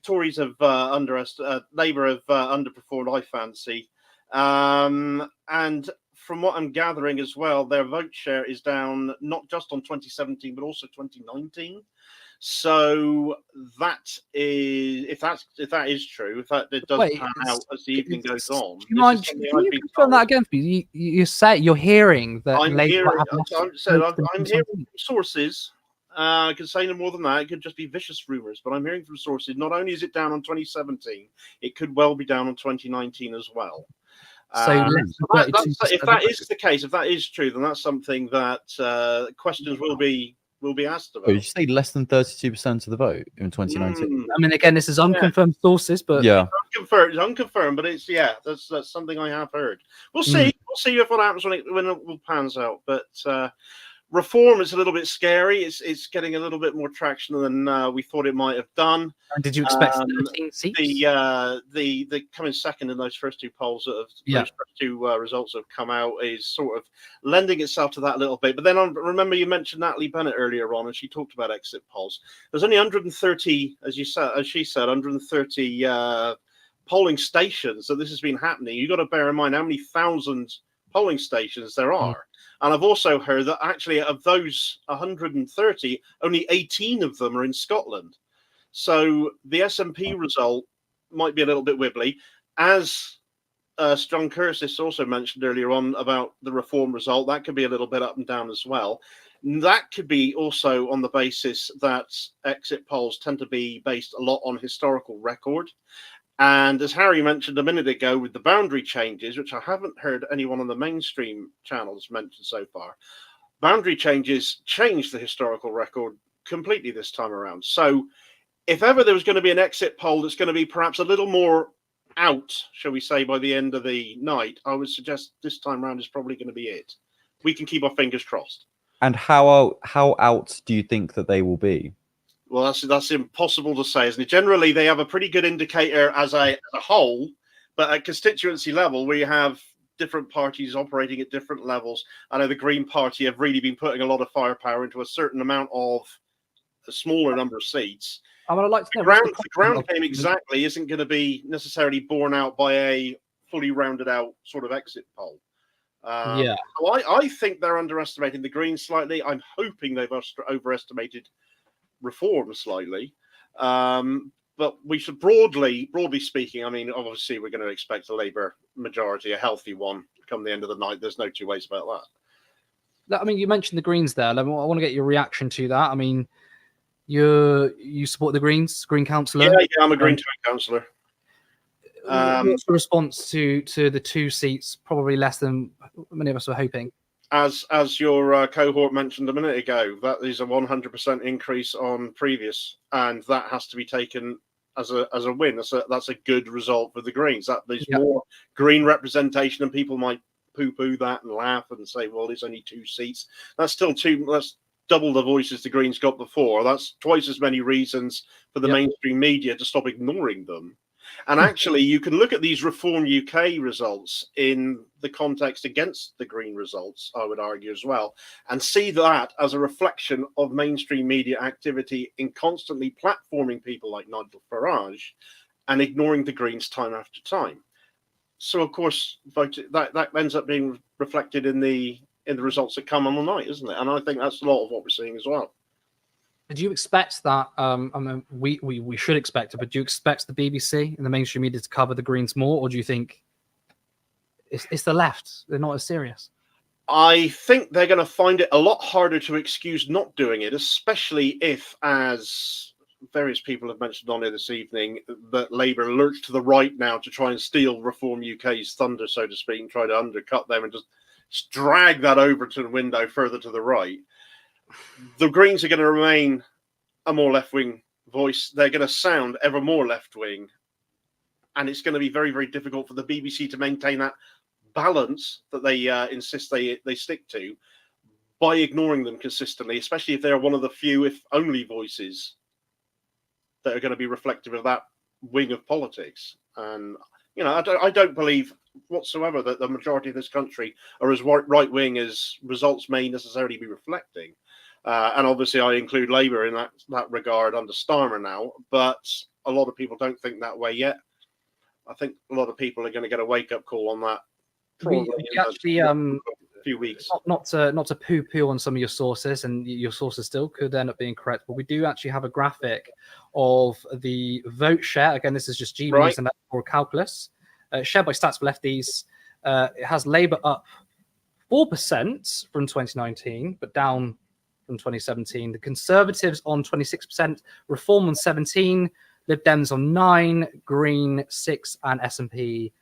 Tories have Labour have underperformed, I fancy. And from what I'm gathering as well, their vote share is down not just on 2017, but also 2019. So that is, if that is true, if that it does pan out as the evening goes on. Do you mind? Can you confirm that again for me? You say you're hearing that I'm Labour I'm hearing from sources. I can say no more than that. It could just be vicious rumours, but I'm hearing from sources. Not only is it down on 2017, it could well be down on 2019 as well. So if that is the case, if that is true, then that's something that questions will be asked about. Did you say less than 32% of the vote in 2019? I mean, again, this is unconfirmed sources, but it's unconfirmed. But it's that's something I have heard. We'll see. We'll see if what happens when it pans out. But Reform is a little bit scary. It's getting a little bit more traction than we thought it might have done. And did you expect 13 seats? The coming second in those first two polls those first two results that have come out is sort of lending itself to that a little bit. But then remember you mentioned Natalie Bennett earlier on, and she talked about exit polls. There's only 130, as she said, 130 polling stations that this has been happening. You've got to bear in mind how many thousand polling stations there are. And I've also heard that actually of those 130, only 18 of them are in Scotland. So the SNP result might be a little bit wibbly. As John Curtis also mentioned earlier on about the Reform result, that could be a little bit up and down as well. That could be also on the basis that exit polls tend to be based a lot on historical record. And as Harry mentioned a minute ago with the boundary changes, which I haven't heard anyone on the mainstream channels mention so far, boundary changes changed the historical record completely this time around. So if ever there was going to be an exit poll that's going to be perhaps a little more out, shall we say, by the end of the night, I would suggest this time around is probably going to be it. We can keep our fingers crossed. And how out do you think that they will be? Well, that's impossible to say, isn't it? Generally, they have a pretty good indicator as a whole, but at constituency level, we have different parties operating at different levels. I know the Green Party have really been putting a lot of firepower into a certain amount of a smaller number of seats. I would like to know the ground game exactly isn't going to be necessarily borne out by a fully rounded out sort of exit poll. So I think they're underestimating the Greens slightly. I'm hoping they've overestimated Reform slightly, but we should broadly speaking, I mean, obviously we're going to expect a Labour majority, a healthy one, come the end of the night. There's no two ways about that. I mean, you mentioned the Greens there. I want to get your reaction to that. I mean, you support the Greens, Green councillor? Yeah, I'm a Green councillor. What's the response to the 2 seats? Probably less than many of us were hoping. As your cohort mentioned a minute ago, that is a 100% increase on previous, and that has to be taken as a win. That's a good result for the Greens. That there's more Green representation, and people might poo-poo that and laugh and say, well, there's only 2 seats. That's still that's double the voices the Greens got before. That's twice as many reasons for the mainstream media to stop ignoring them. And actually, you can look at these Reform UK results in the context against the Green results, I would argue as well, and see that as a reflection of mainstream media activity in constantly platforming people like Nigel Farage and ignoring the Greens time after time. So, of course, that ends up being reflected in the results that come on the night, isn't it? And I think that's a lot of what we're seeing as well. Do you expect that? I mean, we should expect it, but do you expect the BBC and the mainstream media to cover the Greens more, or do you think it's the left? They're not as serious. I think they're going to find it a lot harder to excuse not doing it, especially if, as various people have mentioned on here this evening, that Labour lurch to the right now to try and steal Reform UK's thunder, so to speak, and try to undercut them and just drag that over to the window further to the right. The Greens are going to remain a more left-wing voice. They're going to sound ever more left-wing. And it's going to be very, very difficult for the BBC to maintain that balance that they insist they stick to by ignoring them consistently, especially if they're one of the few, if only, voices that are going to be reflective of that wing of politics. And, you know, I don't believe whatsoever that the majority of this country are as right-wing as results may necessarily be reflecting. And obviously I include Labour in that regard under Starmer now, but a lot of people don't think that way yet. I think a lot of people are going to get a wake-up call on that. We actually, a few weeks. Not to poo-poo on some of your sources, and your sources still could end up being correct, but we do actually have a graphic of the vote share. Again, this is just G-News and electoral calculus, shared by Stats for Lefties. It has Labour up 4% from 2019, but down from 2017. The Conservatives on 26%, Reform on 17%, Lib Dems on 9%, Green 6%, and SNP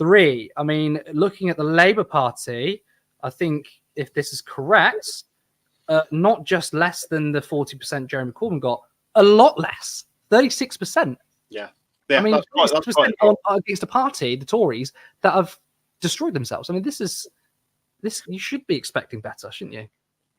3%. I mean, looking at the Labour Party, I think if this is correct, not just less than the 40% Jeremy Corbyn got, a lot less, 36%. Yeah. I mean, that's 36% against a party, the Tories, that have destroyed themselves. I mean, this you should be expecting better, shouldn't you?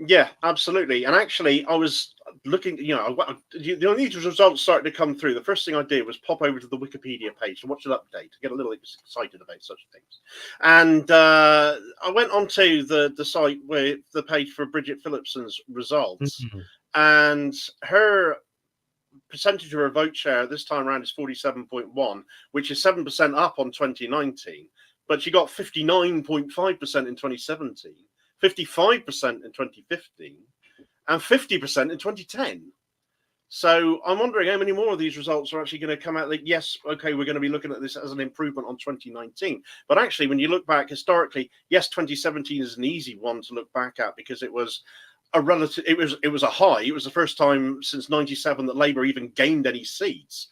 Yeah, absolutely. And actually, I was looking, the these results started to come through. The first thing I did was pop over to the Wikipedia page to watch an update, to get a little excited about such things. And I went onto the site where the page for Bridget Phillipson's results, and her percentage of her vote share this time around is 47.1, which is 7% up on 2019. But she got 59.5% in 2017. 55% in 2015, and 50% in 2010. So I'm wondering how many more of these results are actually going to come out that, yes, okay, we're going to be looking at this as an improvement on 2019. But actually, when you look back historically, yes, 2017 is an easy one to look back at because it was a relative, it was a high. It was the first time since 97 that Labour even gained any seats.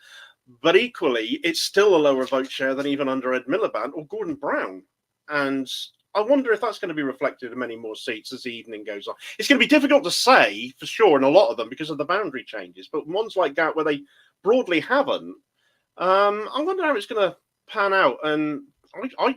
But equally, it's still a lower vote share than even under Ed Miliband or Gordon Brown. And I wonder if that's going to be reflected in many more seats as the evening goes on. It's going to be difficult to say for sure in a lot of them because of the boundary changes, but ones like that where they broadly haven't, I wonder how it's going to pan out. And I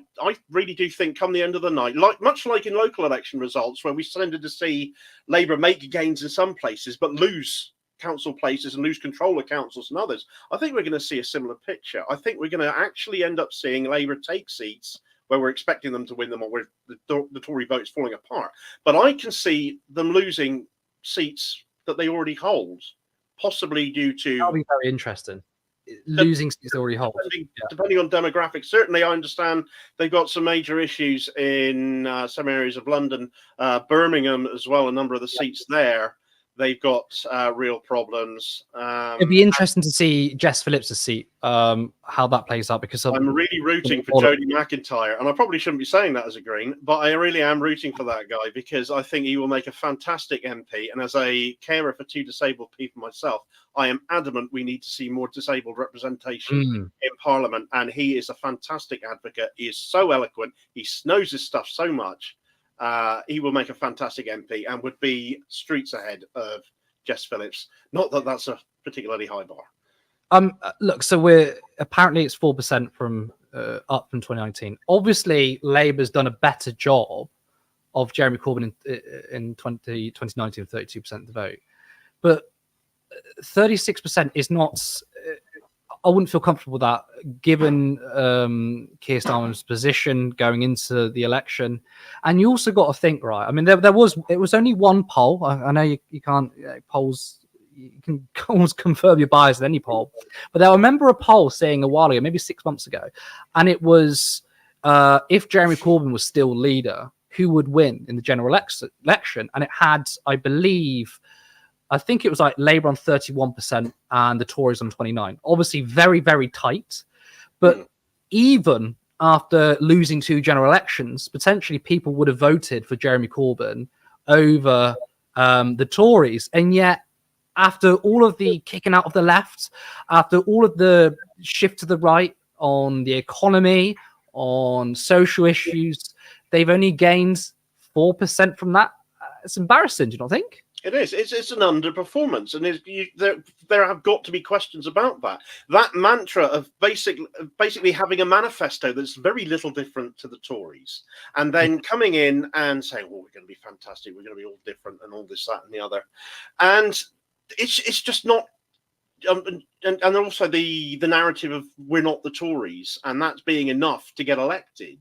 really do think come the end of the night, much like in local election results where we tended to see Labour make gains in some places but lose council places and lose control of councils and others, I think we're going to see a similar picture. I think we're going to actually end up seeing Labour take seats where we're expecting them to win them or where the Tory vote is falling apart. But I can see them losing seats that they already hold, possibly due to... That'll be very interesting. Losing seats they already hold. Depending on demographics. Certainly, I understand they've got some major issues in some areas of London, Birmingham as well, a number of the seats there. They've got real problems. It'd be interesting to see Jess Phillips' seat, how that plays out, because I'm really rooting for Jodie McIntyre, and I probably shouldn't be saying that as a Green, but I really am rooting for that guy because I think he will make a fantastic MP. And as a carer for 2 disabled people myself, I am adamant we need to see more disabled representation in Parliament, and he is a fantastic advocate. He is so eloquent. He knows his stuff so much. He will make a fantastic MP and would be streets ahead of Jess Phillips. Not that that's a particularly high bar. Look, so we're apparently it's 4% from up from 2019. Obviously, Labour's done a better job of Jeremy Corbyn in 2019 with 32% of the vote, but 36% is not. I wouldn't feel comfortable with that, given Keir Starmer's position going into the election. And you also got to think, right? I mean, it was only one poll. I know you can't polls. You can almost confirm your bias in any poll, but I remember a poll saying a while ago, maybe 6 months ago, and it was if Jeremy Corbyn was still leader, who would win in the general election? And it had, I think it was like Labour on 31% and the Tories on 29%. Obviously, very, very tight. But even after losing 2 general elections, potentially people would have voted for Jeremy Corbyn over the Tories. And yet, after all of the kicking out of the left, after all of the shift to the right on the economy, on social issues, they've only gained 4% from that. It's embarrassing, do you not think? It is. It's an underperformance, and there have got to be questions about that. That mantra of basically having a manifesto that's very little different to the Tories, and then coming in and saying, "Oh, we're going to be fantastic. We're going to be all different, and all this, that, and the other," and it's just not. And also the narrative of we're not the Tories, and that's being enough to get elected.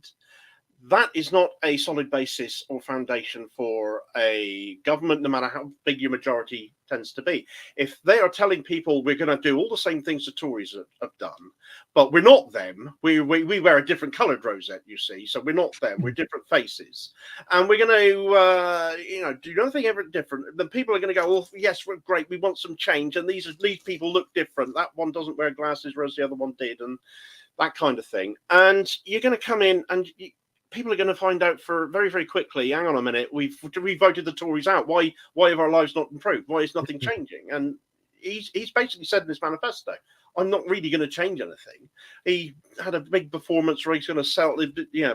That is not a solid basis or foundation for a government, no matter how big your majority tends to be. If they are telling people we're going to do all the same things the Tories have done, but we're not them, we wear a different coloured rosette, you see, so we're not them, we're different faces, and we're going to, do nothing ever different, then people are going to go, well, yes, we're great, we want some change, and these people look different. That one doesn't wear glasses, whereas the other one did, and that kind of thing. And you're going to come in and people are going to find out for very, very quickly, hang on a minute, we voted the Tories out. Why have our lives not improved? Why is nothing changing? And he's basically said in his manifesto, I'm not really going to change anything. He had a big performance where he's going to sell,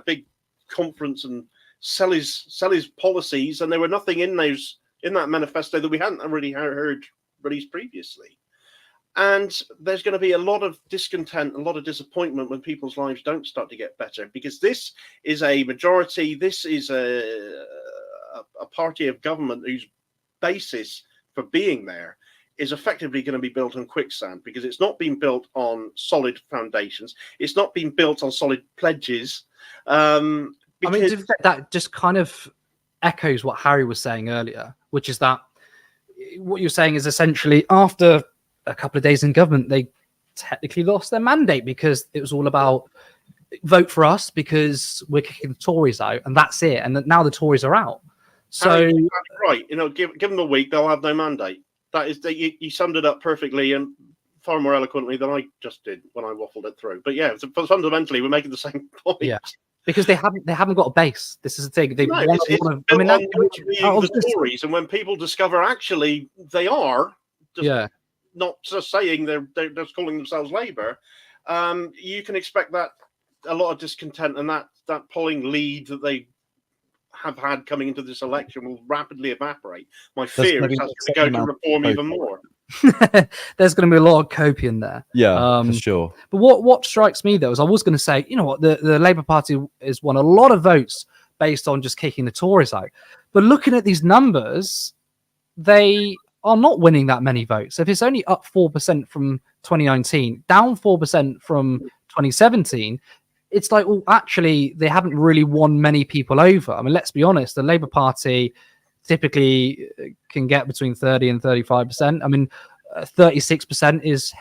big conference and sell his policies, and there were nothing in that manifesto that we hadn't really heard released previously. And there's going to be a lot of discontent, a lot of disappointment when people's lives don't start to get better, because this is a majority, this is a party of government whose basis for being there is effectively going to be built on quicksand, because it's not been built on solid foundations. It's not been built on solid pledges. That just kind of echoes what Harry was saying earlier, which is that what you're saying is essentially after a couple of days in government, they technically lost their mandate because it was all about vote for us because we're kicking the Tories out, and that's it. And now the Tories are out. So right, give them a week, they'll have no mandate. That is, you summed it up perfectly and far more eloquently than I just did when I waffled it through. But yeah, fundamentally, we're making the same point. Yeah, because they haven't got a base. This is the thing. They the Tories, and when people discover actually they are not just saying they're just calling themselves Labour, you can expect that a lot of discontent and that polling lead that they have had coming into this election will rapidly evaporate. My fear is that's going to go to reform even more. There's going to be a lot of copium there. Yeah, for sure. But what strikes me though is I was going to say, you know what, the Labour Party has won a lot of votes based on just kicking the Tories out. But looking at these numbers, they are not winning that many votes. If it's only up 4% from 2019, down 4% from 2017, it's like, well, actually, they haven't really won many people over. I mean, let's be honest, the Labour Party typically can get between 30 and 35%. I mean, 36% is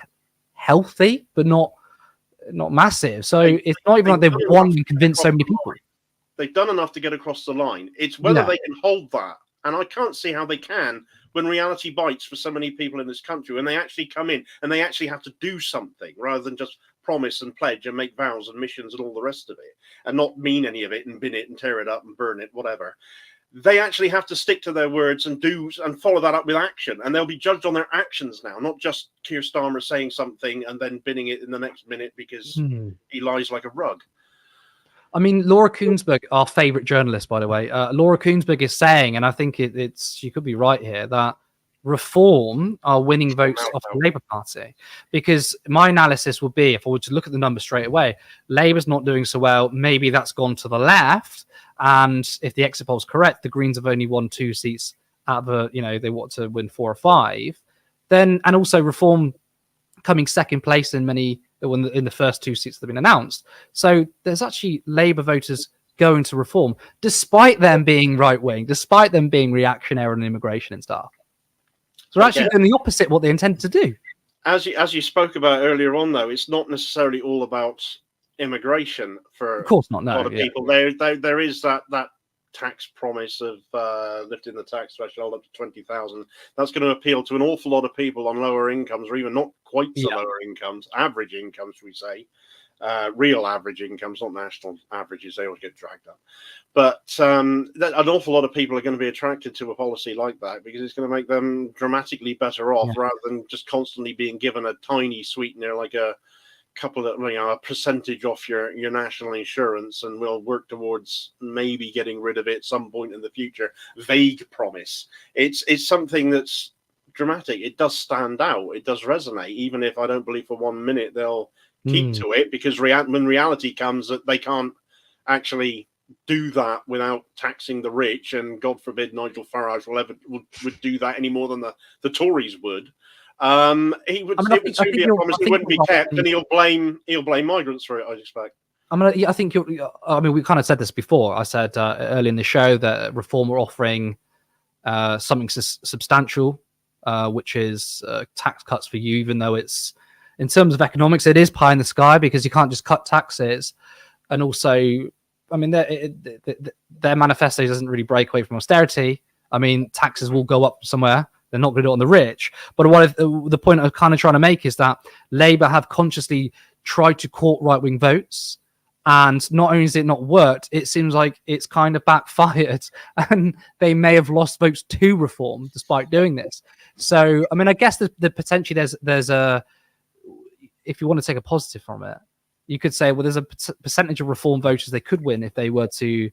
healthy, but not massive. So it's not even like they've won and convinced so many people. They've done enough to get across the line. It's whether they can hold that. And I can't see how they can when reality bites for so many people in this country, when they actually come in and they actually have to do something rather than just promise and pledge and make vows and missions and all the rest of it and not mean any of it and bin it and tear it up and burn it, whatever. They actually have to stick to their words and do and follow that up with action. And they'll be judged on their actions now, not just Keir Starmer saying something and then binning it in the next minute because he lies like a rug. I mean, Laura Koonsberg, our favorite journalist, by the way, Laura Koonsberg is saying, and I think she could be right here, that Reform are winning votes off the Labour Party? Because my analysis would be, if I were to look at the numbers straight away, Labour's not doing so well. Maybe that's gone to the left. And if the exit poll's correct, the Greens have only won 2 seats out of they want to win 4 or 5. Then, and also Reform coming second place in the first 2 seats that have been announced. So there's actually Labour voters going to Reform, despite them being right wing, despite them being reactionary on immigration and stuff. So they're actually doing the opposite what they intended to do. As you spoke about earlier on, though, it's not necessarily all about immigration for of course not, no, a lot of people. There is that tax promise of lifting the tax threshold up to 20,000. That's going to appeal to an awful lot of people on lower incomes, or even not quite so lower incomes, average incomes, we say. Real average incomes, not national averages. They always get dragged up. But an awful lot of people are going to be attracted to a policy like that because it's going to make them dramatically better off rather than just constantly being given a tiny sweetener like a couple of a percentage off your national insurance, and we'll work towards maybe getting rid of it at some point in the future. Vague promise. It's something that's dramatic. It does stand out. It does resonate, even if I don't believe for 1 minute they'll keep to it, because when reality comes that they can't actually do that without taxing the rich, and God forbid Nigel Farage would do that any more than the Tories would. He would soon be a promise that wouldn't be kept, and he'll blame migrants for it, I expect. I think we kind of said this before. I said early in the show that Reform were offering something substantial, which is tax cuts for you, even though it's, in terms of economics, it is pie in the sky because you can't just cut taxes. And also, their manifesto doesn't really break away from austerity. Taxes will go up somewhere. They're not going to do it on the rich. But the point I'm kind of trying to make is that Labour have consciously tried to court right-wing votes. And not only has it not worked, it seems like it's kind of backfired. And they may have lost votes to Reform despite doing this. So, I guess the potentially there's a... If you want to take a positive from it, you could say, well, there's a percentage of Reform voters they could win if they were to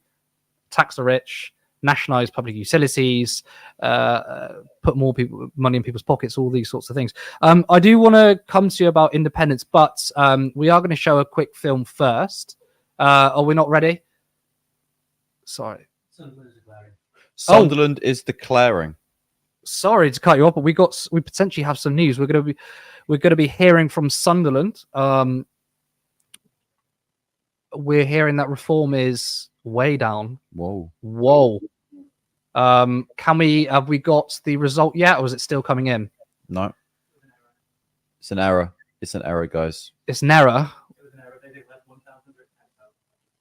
tax the rich, nationalize public utilities, put more money in people's pockets, all these sorts of things. I do want to come to you about independence, but we are going to show a quick film first. Are we not ready? Sorry. Sunderland is declaring. Sorry to cut you off, but we potentially have some news. We're going to be hearing from Sunderland. We're hearing that Reform is way down. Whoa. Have we got the result yet, or is it still coming in? No. It's an error. It's an error, guys. It's an error.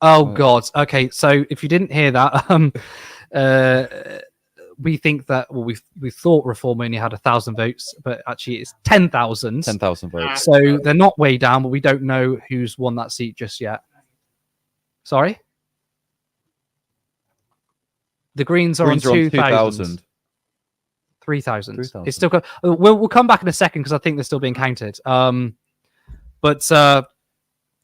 Oh God. Okay, so if you didn't hear that, we think that we thought Reform only had 1,000 votes, but actually it's 10,000. 10,000 votes. So they're not way down, but we don't know who's won that seat just yet. Sorry. The Greens are on 2,000. 3,000. It's still. We'll come back in a second because I think they're still being counted.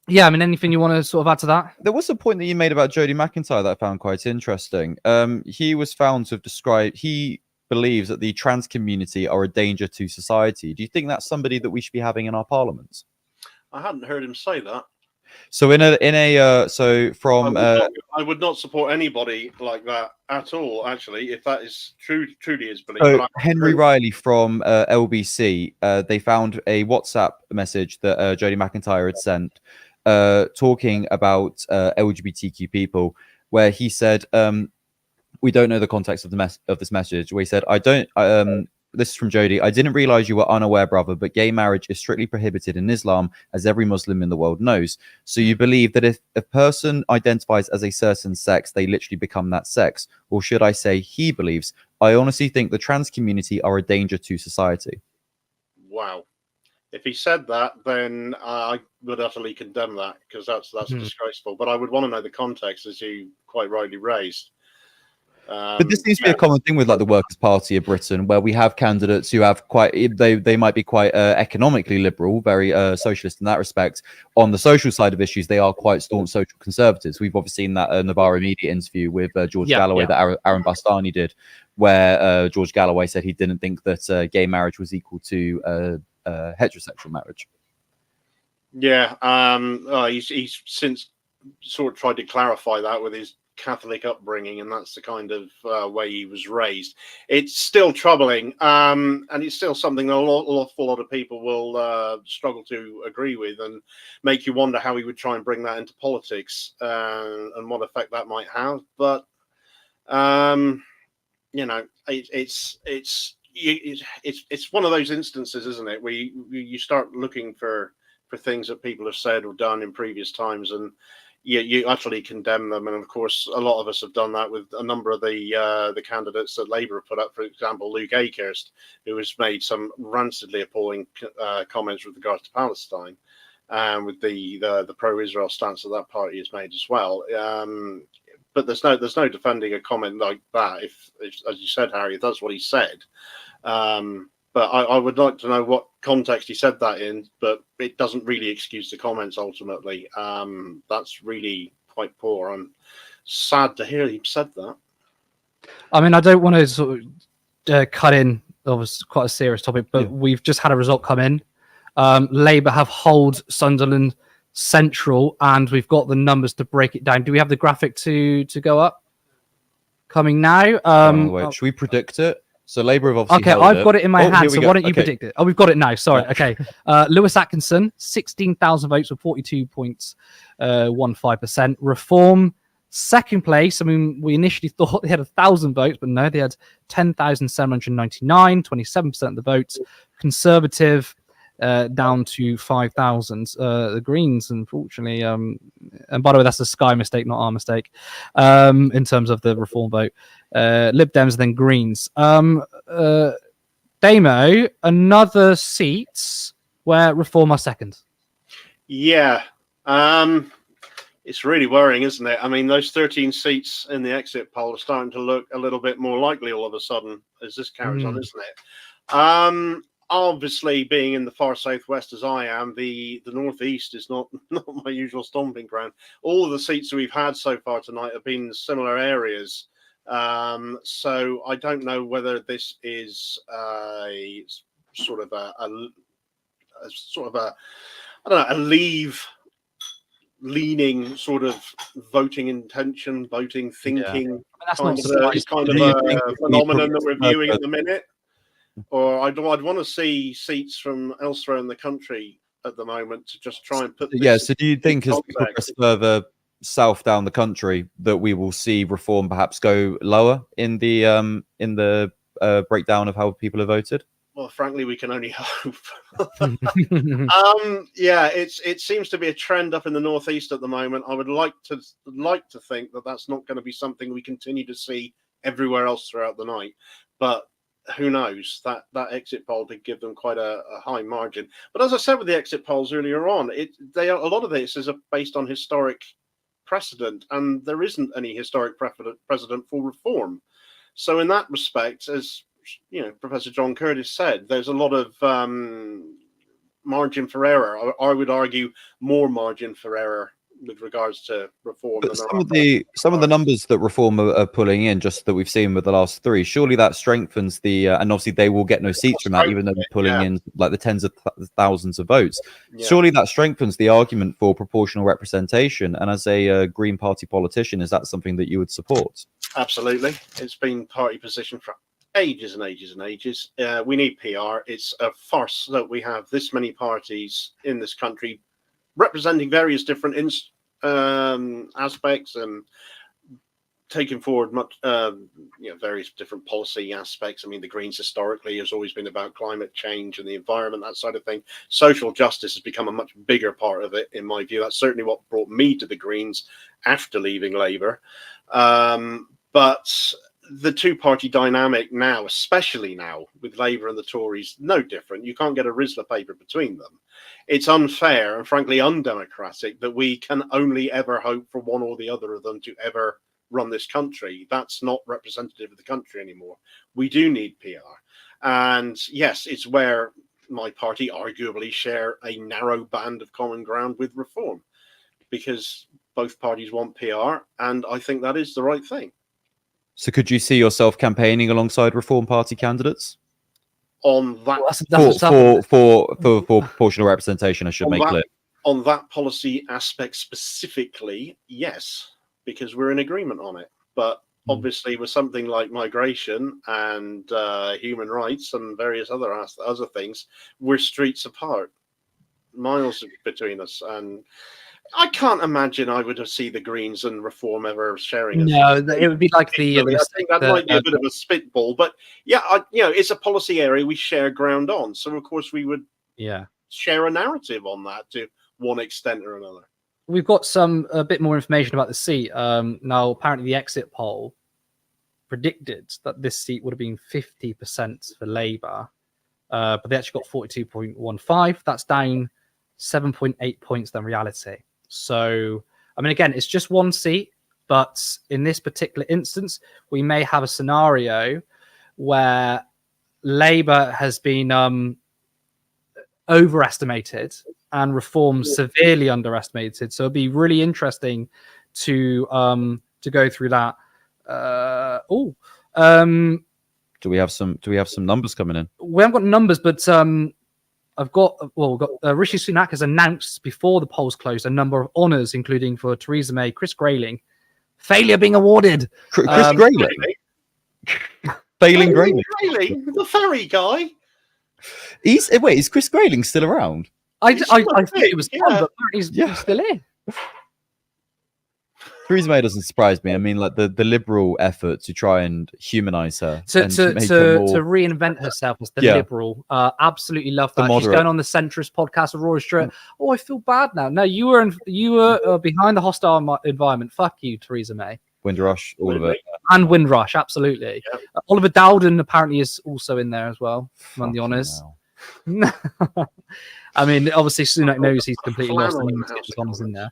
Yeah, anything you want to sort of add to that? There was a point that you made about Jodie McIntyre that I found quite interesting. He was found to have described, he believes that the trans community are a danger to society. Do you think that's somebody that we should be having in our parliaments? I hadn't heard him say that. So I would not support anybody like that at all, actually, if that is truly his belief. So Henry Riley from LBC, they found a WhatsApp message that Jodie McIntyre had sent talking about LGBTQ people, where he said, we don't know the context of this message, where he said, this is from Jodie. I didn't realize you were unaware, brother, but gay marriage is strictly prohibited in Islam, as every Muslim in the world knows. So you believe that if a person identifies as a certain sex, they literally become that sex? Or should I say he believes? I honestly think the trans community are a danger to society. Wow. If he said that, then I would utterly condemn that, because that's disgraceful. But I would want to know the context, as you quite rightly raised. But this seems to be a common thing with like the Workers' Party of Britain, where we have candidates who have quite they might be quite economically liberal, very socialist in that respect. On the social side of issues, they are quite staunch social conservatives. We've obviously seen that Novara Media interview with George Galloway that Aaron Bastani did, where George Galloway said he didn't think that gay marriage was equal to heterosexual marriage. Yeah, he's since sort of tried to clarify that with his Catholic upbringing, and that's the kind of way he was raised. It's still troubling, and it's still something that an awful lot of people will struggle to agree with, and make you wonder how he would try and bring that into politics and what effect that might have. But you know, it's one of those instances, isn't it, where you start looking for things that people have said or done in previous times, and you utterly condemn them. And of course, a lot of us have done that with a number of the candidates that Labour have put up. For example, Luke Akehurst, who has made some rancidly appalling comments with regards to Palestine, and with the pro-Israel stance that that party has made as well. But there's no defending a comment like that. If as you said, Harry, if that's what he said. But I would like to know what context he said that in, but it doesn't really excuse the comments ultimately. That's really quite poor. I'm sad to hear he said that. I mean, I don't want to sort of cut in. That was quite a serious topic, but we've just had a result come in. Labour have held Sunderland Central, and we've got the numbers to break it down. Do we have the graphic to go up? Coming now. Wait, should we predict it? So Labour have obviously I've got it in my hand, so why don't you predict it? Oh, we've got it now. Sorry. Okay. Lewis Atkinson, 16,000 votes with 42.15%. Reform, second place. I mean, we initially thought they had 1,000 votes, but no, they had 10,799, 27% of the votes. Conservative, down to 5,000. The Greens, unfortunately, and by the way, that's a Sky mistake, not our mistake, in terms of the Reform vote. Lib Dems, then Greens. Damo, another seat where Reform are second. Yeah. It's really worrying, isn't it? I mean, those 13 seats in the exit poll are starting to look a little bit more likely all of a sudden as this carries on, isn't it? Obviously, being in the far southwest as I am, the northeast is not my usual stomping ground. All of the seats that we've had so far tonight have been in similar areas. So I don't know whether this is a sort of a leaning sort of voting intention, voting thinking kind of a phenomenon that we're viewing at the minute. Or I'd want to see seats from elsewhere in the country at the moment to just try and put this. Yeah, so do you think as we progress further south down the country that we will see Reform perhaps go lower in the breakdown of how people have voted? Well, frankly, we can only hope. Yeah, it seems to be a trend up in the northeast at the moment. I would like to think that that's not going to be something we continue to see everywhere else throughout the night, but who knows? That exit poll did give them quite a high margin. But as I said with the exit polls earlier on, a lot of this is based on historic precedent, and there isn't any historic precedent for Reform. So in that respect, as you know, Professor John Curtis said, there's a lot of margin for error. I would argue more margin for error with regards to Reform. But some of the numbers that Reform are pulling in, just that we've seen with the last three, surely that strengthens the and obviously they will get no seats from that, even though they're pulling in like the tens of thousands of votes. Surely that strengthens the argument for proportional representation. And as a Green Party politician, is that something that you would support? Absolutely, it's been party position for ages and ages and ages. We need PR. It's a farce that we have this many parties in this country representing various different aspects and taking forward much, various different policy aspects. I mean, the Greens historically has always been about climate change and the environment, that sort of thing. Social justice has become a much bigger part of it, in my view. That's certainly what brought me to the Greens after leaving Labour. But the two-party dynamic now, especially now with Labour and the Tories, no different. You can't get a Rizla paper between them. It's unfair and frankly undemocratic that we can only ever hope for one or the other of them to ever run this country. That's not representative of the country anymore. We do need PR. And yes, it's where my party arguably share a narrow band of common ground with Reform, because both parties want PR, and I think that is the right thing. So could you see yourself campaigning alongside Reform Party candidates? On that, for proportional representation, I should make clear. On that policy aspect specifically, yes, because we're in agreement on it. But obviously, with something like migration and human rights and various other things, we're streets apart, miles between us, and I can't imagine I would see the Greens and Reform ever sharing. No, it would be like the. I think that might be a bit of a spitball, but yeah, it's a policy area we share ground on, so of course we would share a narrative on that to one extent or another. We've got a bit more information about the seat. Now, apparently, the exit poll predicted that this seat would have been 50% for Labour, but they actually got 42.15. That's down 7.8 points than reality. So, I mean, again, it's just one seat, but in this particular instance, we may have a scenario where Labour has been overestimated and Reform severely underestimated. So it'd be really interesting to go through that. Do we have some numbers coming in? We haven't got numbers, but we've got Rishi Sunak has announced before the polls closed a number of honours, including for Theresa May, Chris Grayling, failure being awarded. Chris Grayling? Failing Grayling? The ferry guy? Is Chris Grayling still around? I think it was fun, but he's still here. Theresa May doesn't surprise me. I mean, like the Liberal effort to try and humanize her, to reinvent herself as the Liberal. Absolutely love that. She's going on the centrist podcast with Rory Stewart. Oh, I feel bad now. No, you were behind the hostile environment. Fuck you, Theresa May. Windrush, all of it. And Windrush, absolutely. Yep. Oliver Dowden apparently is also in there as well, among the honours. I mean, obviously Sunak knows he's completely lost and he wants to get his honours in there.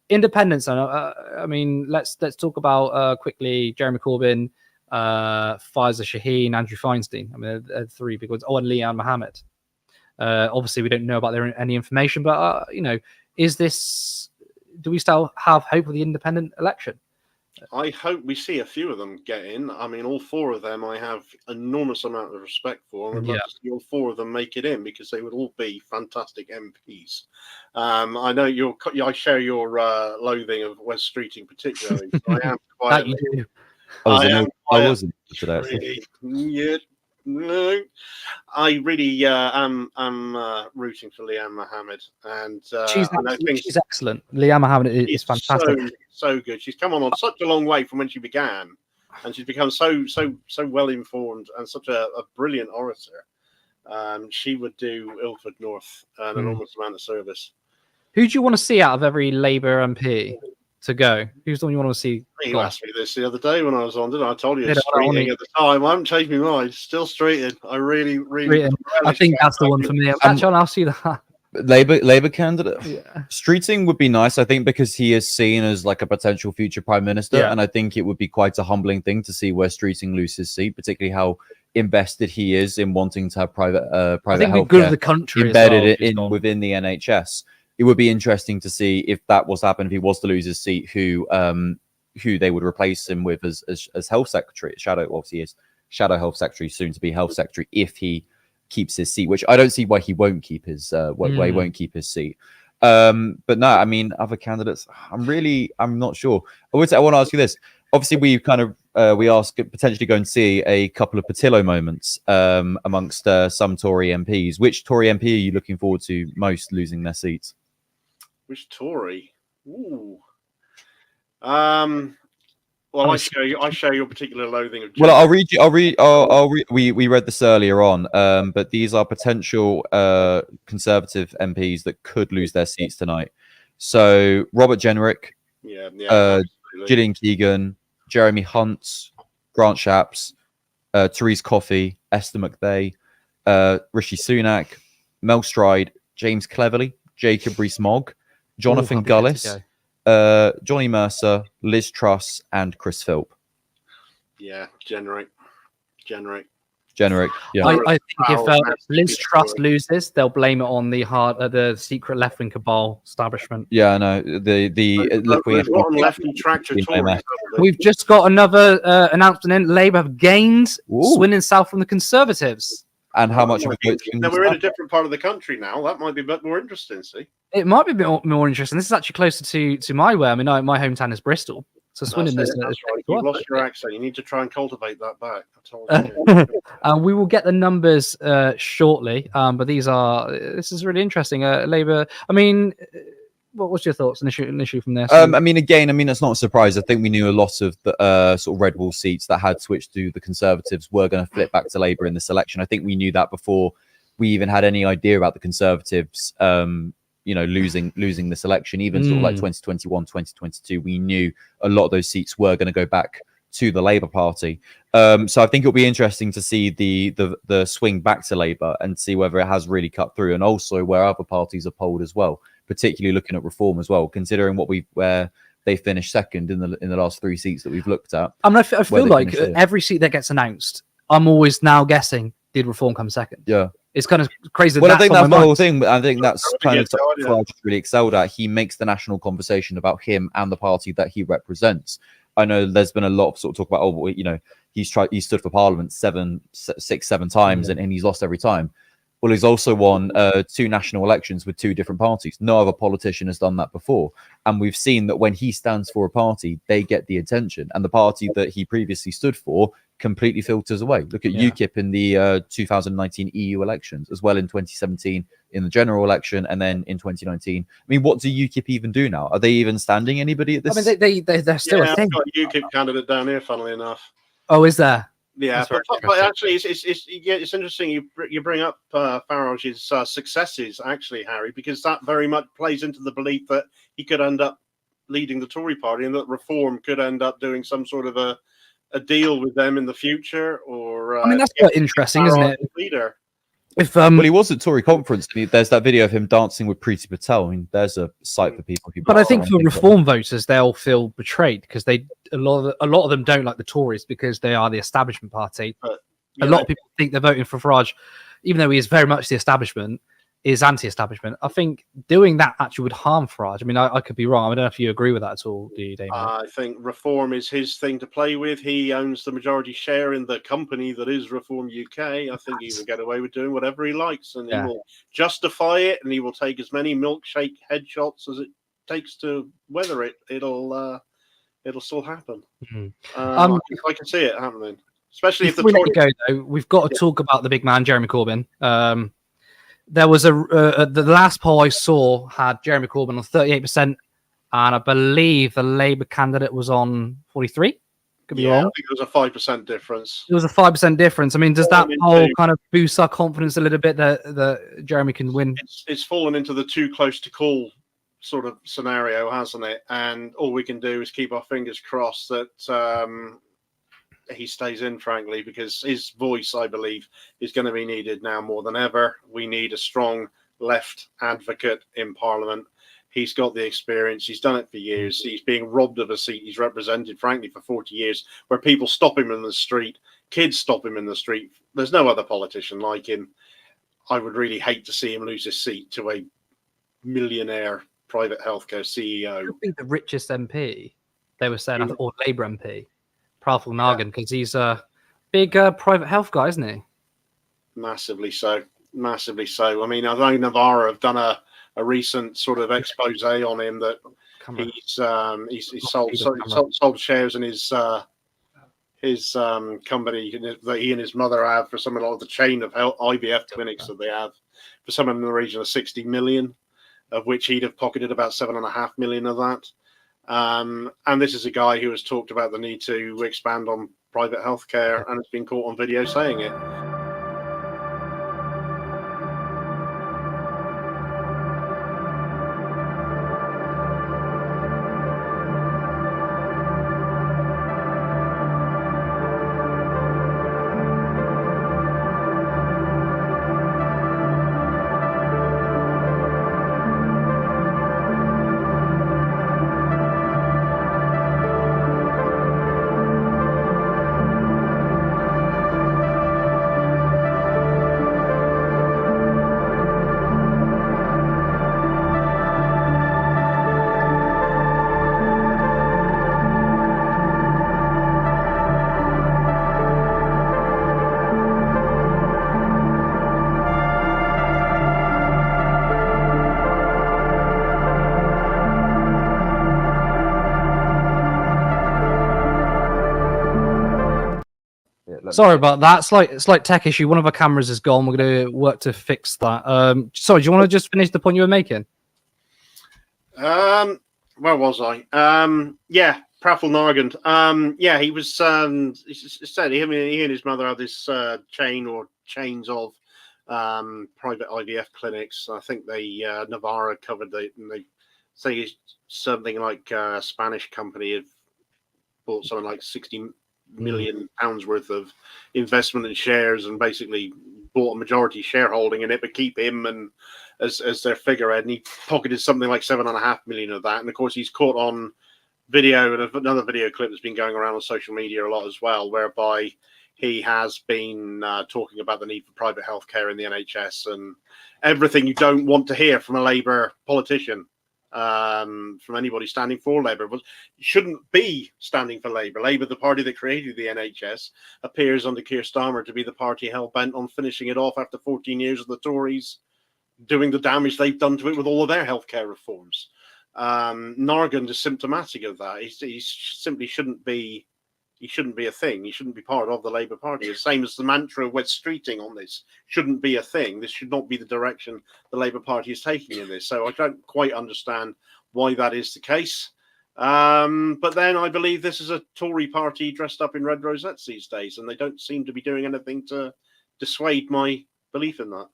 Independence. I mean, let's talk about quickly Jeremy Corbyn, Faiza Shaheen, Andrew Feinstein. I mean, three big ones. Oh, and Leanne Mohammed. Obviously, we don't know about any information, but is this? Do we still have hope of the independent election? I hope we see a few of them get in. I mean, all four of them I have enormous amount of respect for. And I'd love to see all four of them make it in because they would all be fantastic MPs. I know I share your loathing of West Streeting particularly. So I am quite. I wasn't today. No, I really am rooting for Leanne Mohammed, and she's excellent. Leanne Mohammed is fantastic. So good. She's come on such a long way from when she began, and she's become so well informed and such a brilliant orator. She would do Ilford North an enormous amount of service. Who do you want to see out of every Labour MP to go? Who's the one you want to see? You asked me this the other day when I was on, didn't I? I told you it's streeting at the time. I haven't changed my mind. Still streeting. I really. I think that's the one for me. Actually, I'll see that. Labour candidate. Streeting would be nice, I think, because he is seen as like a potential future prime minister, and I think it would be quite a humbling thing to see where Streeting lose his seat, particularly how invested he is in wanting to have private healthcare embedded within the NHS. It would be interesting to see if that was happening, if he was to lose his seat, who they would replace him with as health secretary. Shadow health secretary, soon to be health secretary, if he keeps his seat, which I don't see why he won't keep his why he won't keep his seat. But no, I mean, other candidates, I'm not sure. I want to ask you this. Obviously, we've kind of we ask potentially go and see a couple of Patillo moments amongst some Tory MPs. Which Tory MP are you looking forward to most losing their seats? Which Tory? Ooh. Well, I share your particular loathing of. Well, I'll read. We read this earlier on, but these are potential Conservative MPs that could lose their seats tonight. So Robert Jenrick, Gillian Keegan, Jeremy Hunt, Grant Shapps, Therese Coffey, Esther McVeigh, Rishi Sunak, Mel Stride, James Cleverly, Jacob Rees-Mogg, Jonathan Gullis, Johnny Mercer, Liz Truss, and Chris Philp. Yeah, generic. Yeah. I think if Liz Truss loses, they'll blame it on the secret left-wing cabal establishment. Yeah, I know. The lefty tractor Tories. We've just got another announcement in. Labour have gained Swindon South from the Conservatives. And how much of a vote? Now we're in a different part of the country now. That might be a bit more interesting. See, it might be a bit more interesting. This is actually closer to my way. I mean, my hometown is Bristol, so Swindon is. That's right. You've lost your accent. You need to try and cultivate that back. I told you. We will get the numbers shortly, but this is really interesting. Labour. I mean, what's your thoughts? An issue from this? I mean, it's not a surprise. I think we knew a lot of the sort of red wall seats that had switched to the Conservatives were going to flip back to Labour in this election. I think we knew that before we even had any idea about the Conservatives. Losing this election, even sort of like 2021, 2022, we knew a lot of those seats were going to go back to the Labour Party. So I think it'll be interesting to see the swing back to Labour and see whether it has really cut through, and also where other parties are polled as well, particularly looking at Reform as well, considering where they finished second in the last 3 seats that we've looked at. I mean, I feel like every seat that gets announced, I'm always now guessing, did Reform come second? Yeah. It's kind of crazy. Well, I think that's the whole thing. I think that's kind of something Farage really excelled at. He makes the national conversation about him and the party that he represents. I know there's been a lot of sort of talk about, he stood for Parliament 6, 7 times and he's lost every time. Well, he's also won 2 national elections with 2 different parties. No other politician has done that before. And we've seen that when he stands for a party, they get the attention. And the party that he previously stood for completely filters away. Look at UKIP in the 2019 EU elections, as well in 2017 in the general election, and then in 2019. I mean, what do UKIP even do now? Are they even standing anybody at this? I mean, they're still a thing. I've got a UKIP candidate down here, funnily enough. Oh, is there? Yeah, but actually, it's interesting you bring up Farage's successes, actually, Harry, because that very much plays into the belief that he could end up leading the Tory party and that Reform could end up doing some sort of a deal with them in the future. Or I mean, that's quite interesting, isn't it? Leader. Well, he was at Tory conference. There's that video of him dancing with Priti Patel. I mean, there's a sight for people. But I think for Reform voters, they'll feel betrayed because a lot of them don't like the Tories because they are the establishment party. A lot of people think they're voting for Farage, even though he is very much the establishment, is anti-establishment. I think doing that actually would harm Farage. I mean, I could be wrong. I don't know if you agree with that at all, do you, Damien? I think Reform is his thing to play with. He owns the majority share in the company that is Reform UK. I think he will get away with doing whatever he likes, and he will justify it, and he will take as many milkshake headshots as it takes to weather it. It'll still happen. I can see it happening, especially if the Tories go. Though, we've got to talk about the big man, Jeremy Corbyn. There was the last poll I saw had Jeremy Corbyn on 38%, and I believe the Labour candidate was on 43. Could be wrong. I think it was a 5% difference. It was a 5% difference. I mean, does that poll kind of boost our confidence a little bit that Jeremy can win? It's fallen into the too close to call sort of scenario, hasn't it? And all we can do is keep our fingers crossed that he stays in, frankly, because his voice, I believe, is going to be needed now more than ever. We need a strong left advocate in Parliament. He's got the experience. He's done it for years. He's being robbed of a seat he's represented, frankly, for 40 years, where people stop him in the street, kids stop him in the street. There's no other politician like him. I would really hate to see him lose his seat to a millionaire private healthcare CEO. He could be the richest MP, they were saying, or Labour MP. Prathyl Nagan, because he's a big private health guy, isn't he? Massively so. I mean, I know Navarro have done a recent sort of expose on him that he's sold shares in his company that he and his mother have for some of the chain of IVF clinics that they have for some in the region of 60 million, of which he'd have pocketed about 7.5 million of that. And this is a guy who has talked about the need to expand on private healthcare and has been caught on video saying it. Sorry about that. Slight tech issue. One of our cameras is gone. We're going to work to fix that. Sorry, do you want to just finish the point you were making? Where was I? Yeah, Praful Nargand. Yeah, he was. He said he and his mother had this chains of private IVF clinics. I think Navarra covered they say something like a Spanish company had bought something like 60 million pounds worth of investment in shares and basically bought a majority shareholding in it, but keep him and as their figurehead, and he pocketed something like 7.5 million of that. And of course, he's caught on video, and another video clip that's been going around on social media a lot as well, whereby he has been talking about the need for private healthcare in the NHS and everything you don't want to hear from a Labour politician. From anybody standing for Labour, but shouldn't be standing for Labour. Labour, the party that created the NHS, appears under Keir Starmer to be the party hell-bent on finishing it off after 14 years of the Tories doing the damage they've done to it with all of their healthcare reforms. Nargand is symptomatic of that. He simply shouldn't be. He shouldn't be a thing. He shouldn't be part of the Labour Party. The same as the mantra of West Streeting on this shouldn't be a thing. This should not be the direction the Labour Party is taking in this. So I don't quite understand why that is the case. But then I believe this is a Tory party dressed up in red rosettes these days, and they don't seem to be doing anything to dissuade my belief in that.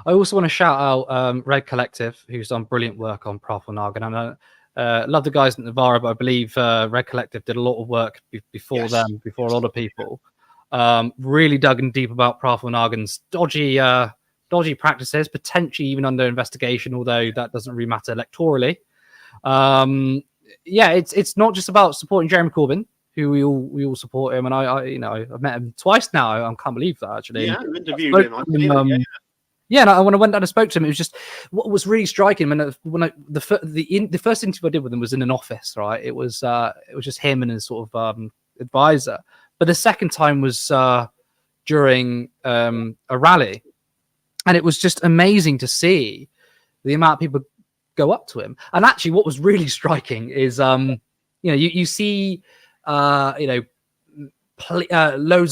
I also want to shout out Red Collective, who's done brilliant work on Praful Nargand. And love the guys at Navarra, but I believe Red Collective did a lot of work before them, before a lot of people. Really dug in deep about Praful Nargand's dodgy practices, potentially even under investigation, although that doesn't really matter electorally. Yeah, it's not just about supporting Jeremy Corbyn, who we all support him, and I've met him twice now. I can't believe that actually. Yeah, I interviewed him. Yeah, and when I went down and spoke to him, it was just what was really striking. The first interview I did with him was in an office, right? It was just him and his sort of advisor. But the second time was during a rally, and it was just amazing to see the amount of people go up to him. And actually, what was really striking is you see loads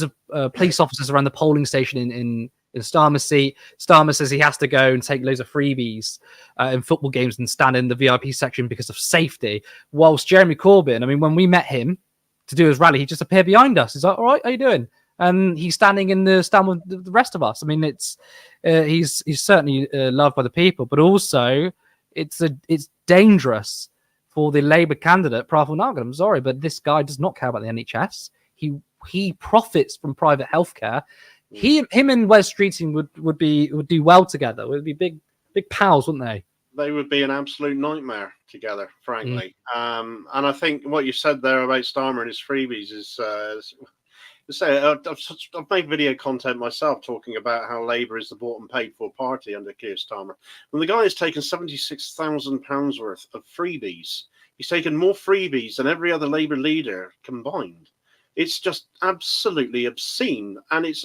of police officers around the polling station in Starmer's seat. Starmer says he has to go and take loads of freebies in football games and stand in the VIP section because of safety. Whilst Jeremy Corbyn, I mean, when we met him to do his rally, he just appeared behind us. He's like, "All right, how you doing?" And he's standing in the stand with the rest of us. I mean, it's he's certainly loved by the people, but also it's dangerous for the Labour candidate Praful Nargand. I'm sorry, but this guy does not care about the NHS. He profits from private healthcare. Him and Wes Streeting would do well together. Would be big pals, wouldn't they? They would be an absolute nightmare together, frankly. And I think what you said there about Starmer and his freebies is I've made video content myself talking about how Labour is the bought and paid for party under Keir Starmer. When the guy has taken £76,000 worth of freebies, he's taken more freebies than every other Labour leader combined. It's just absolutely obscene, and it's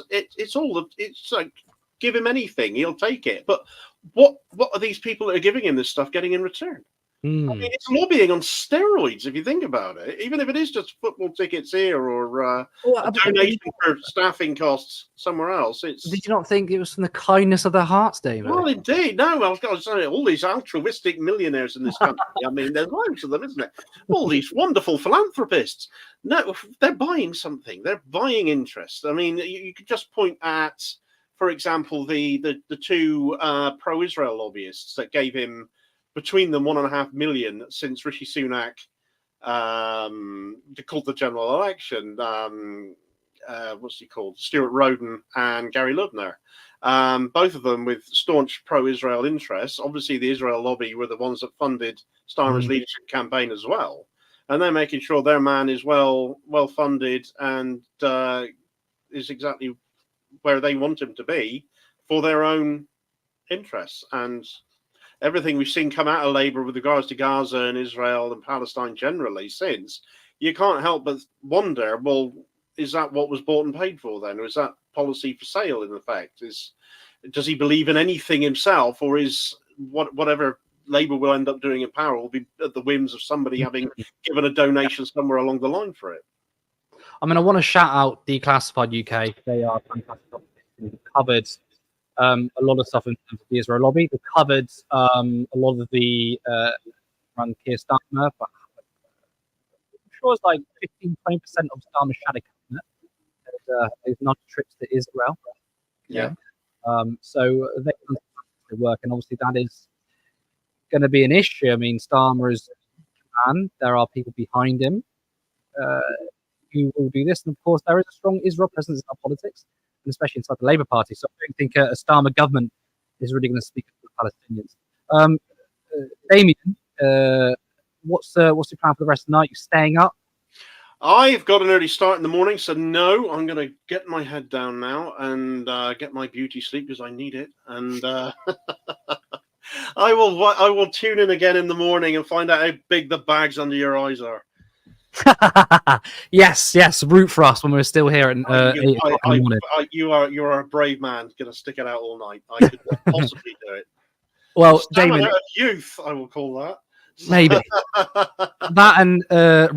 like give him anything, he'll take it. But what are these people that are giving him this stuff getting in return? I mean, it's lobbying on steroids if you think about it. Even if it is just football tickets here or a donation for staffing costs somewhere else. Did you not think it was from the kindness of their hearts, David? Well, indeed. No, I've got to say, all these altruistic millionaires in this country. I mean, there's loads of them, isn't it? All these wonderful philanthropists. No, they're buying something. They're buying interest. I mean, you could just point at, for example, the two pro-Israel lobbyists that gave him between them 1.5 million since Rishi Sunak called the general election. What's he called? Stuart Roden and Gary Lubner. Both of them with staunch pro-Israel interests. Obviously, the Israel lobby were the ones that funded Starmer's leadership campaign as well. And they're making sure their man is well funded and is exactly where they want him to be for their own interests. And everything we've seen come out of Labour with regards to Gaza and Israel and Palestine generally since, you can't help but wonder, well, is that what was bought and paid for then? Or is that policy for sale in effect? Does he believe in anything himself, or is whatever Labour will end up doing in power will be at the whims of somebody having given a donation somewhere along the line for it? I mean, I want to shout out Declassified UK. They are fantastic. They covered a lot of stuff in terms of the Israel lobby. They covered a lot of the around Keir Starmer, but I'm sure it's like 15-20% of Starmer's shadow cabinet. There's not trips to Israel. Yeah. So they've done fantastic work, and obviously that is going to be an issue. I mean, Starmer is a man. There are people behind him who will do this, and of course, there is a strong Israel presence in our politics, and especially inside the Labour Party. So I don't think a Starmer government is really going to speak for the Palestinians. Damien, what's your plan for the rest of the night? You staying up? I've got an early start in the morning, so no, I'm going to get my head down now and get my beauty sleep because I need it. And I will tune in again in the morning and find out how big the bags under your eyes are. Yes, root for us when we're still here at 8 o'clock in the morning. You are a brave man. Going to stick it out all night. I could not possibly do it. Well, Damien, of youth, I will call that. Maybe that and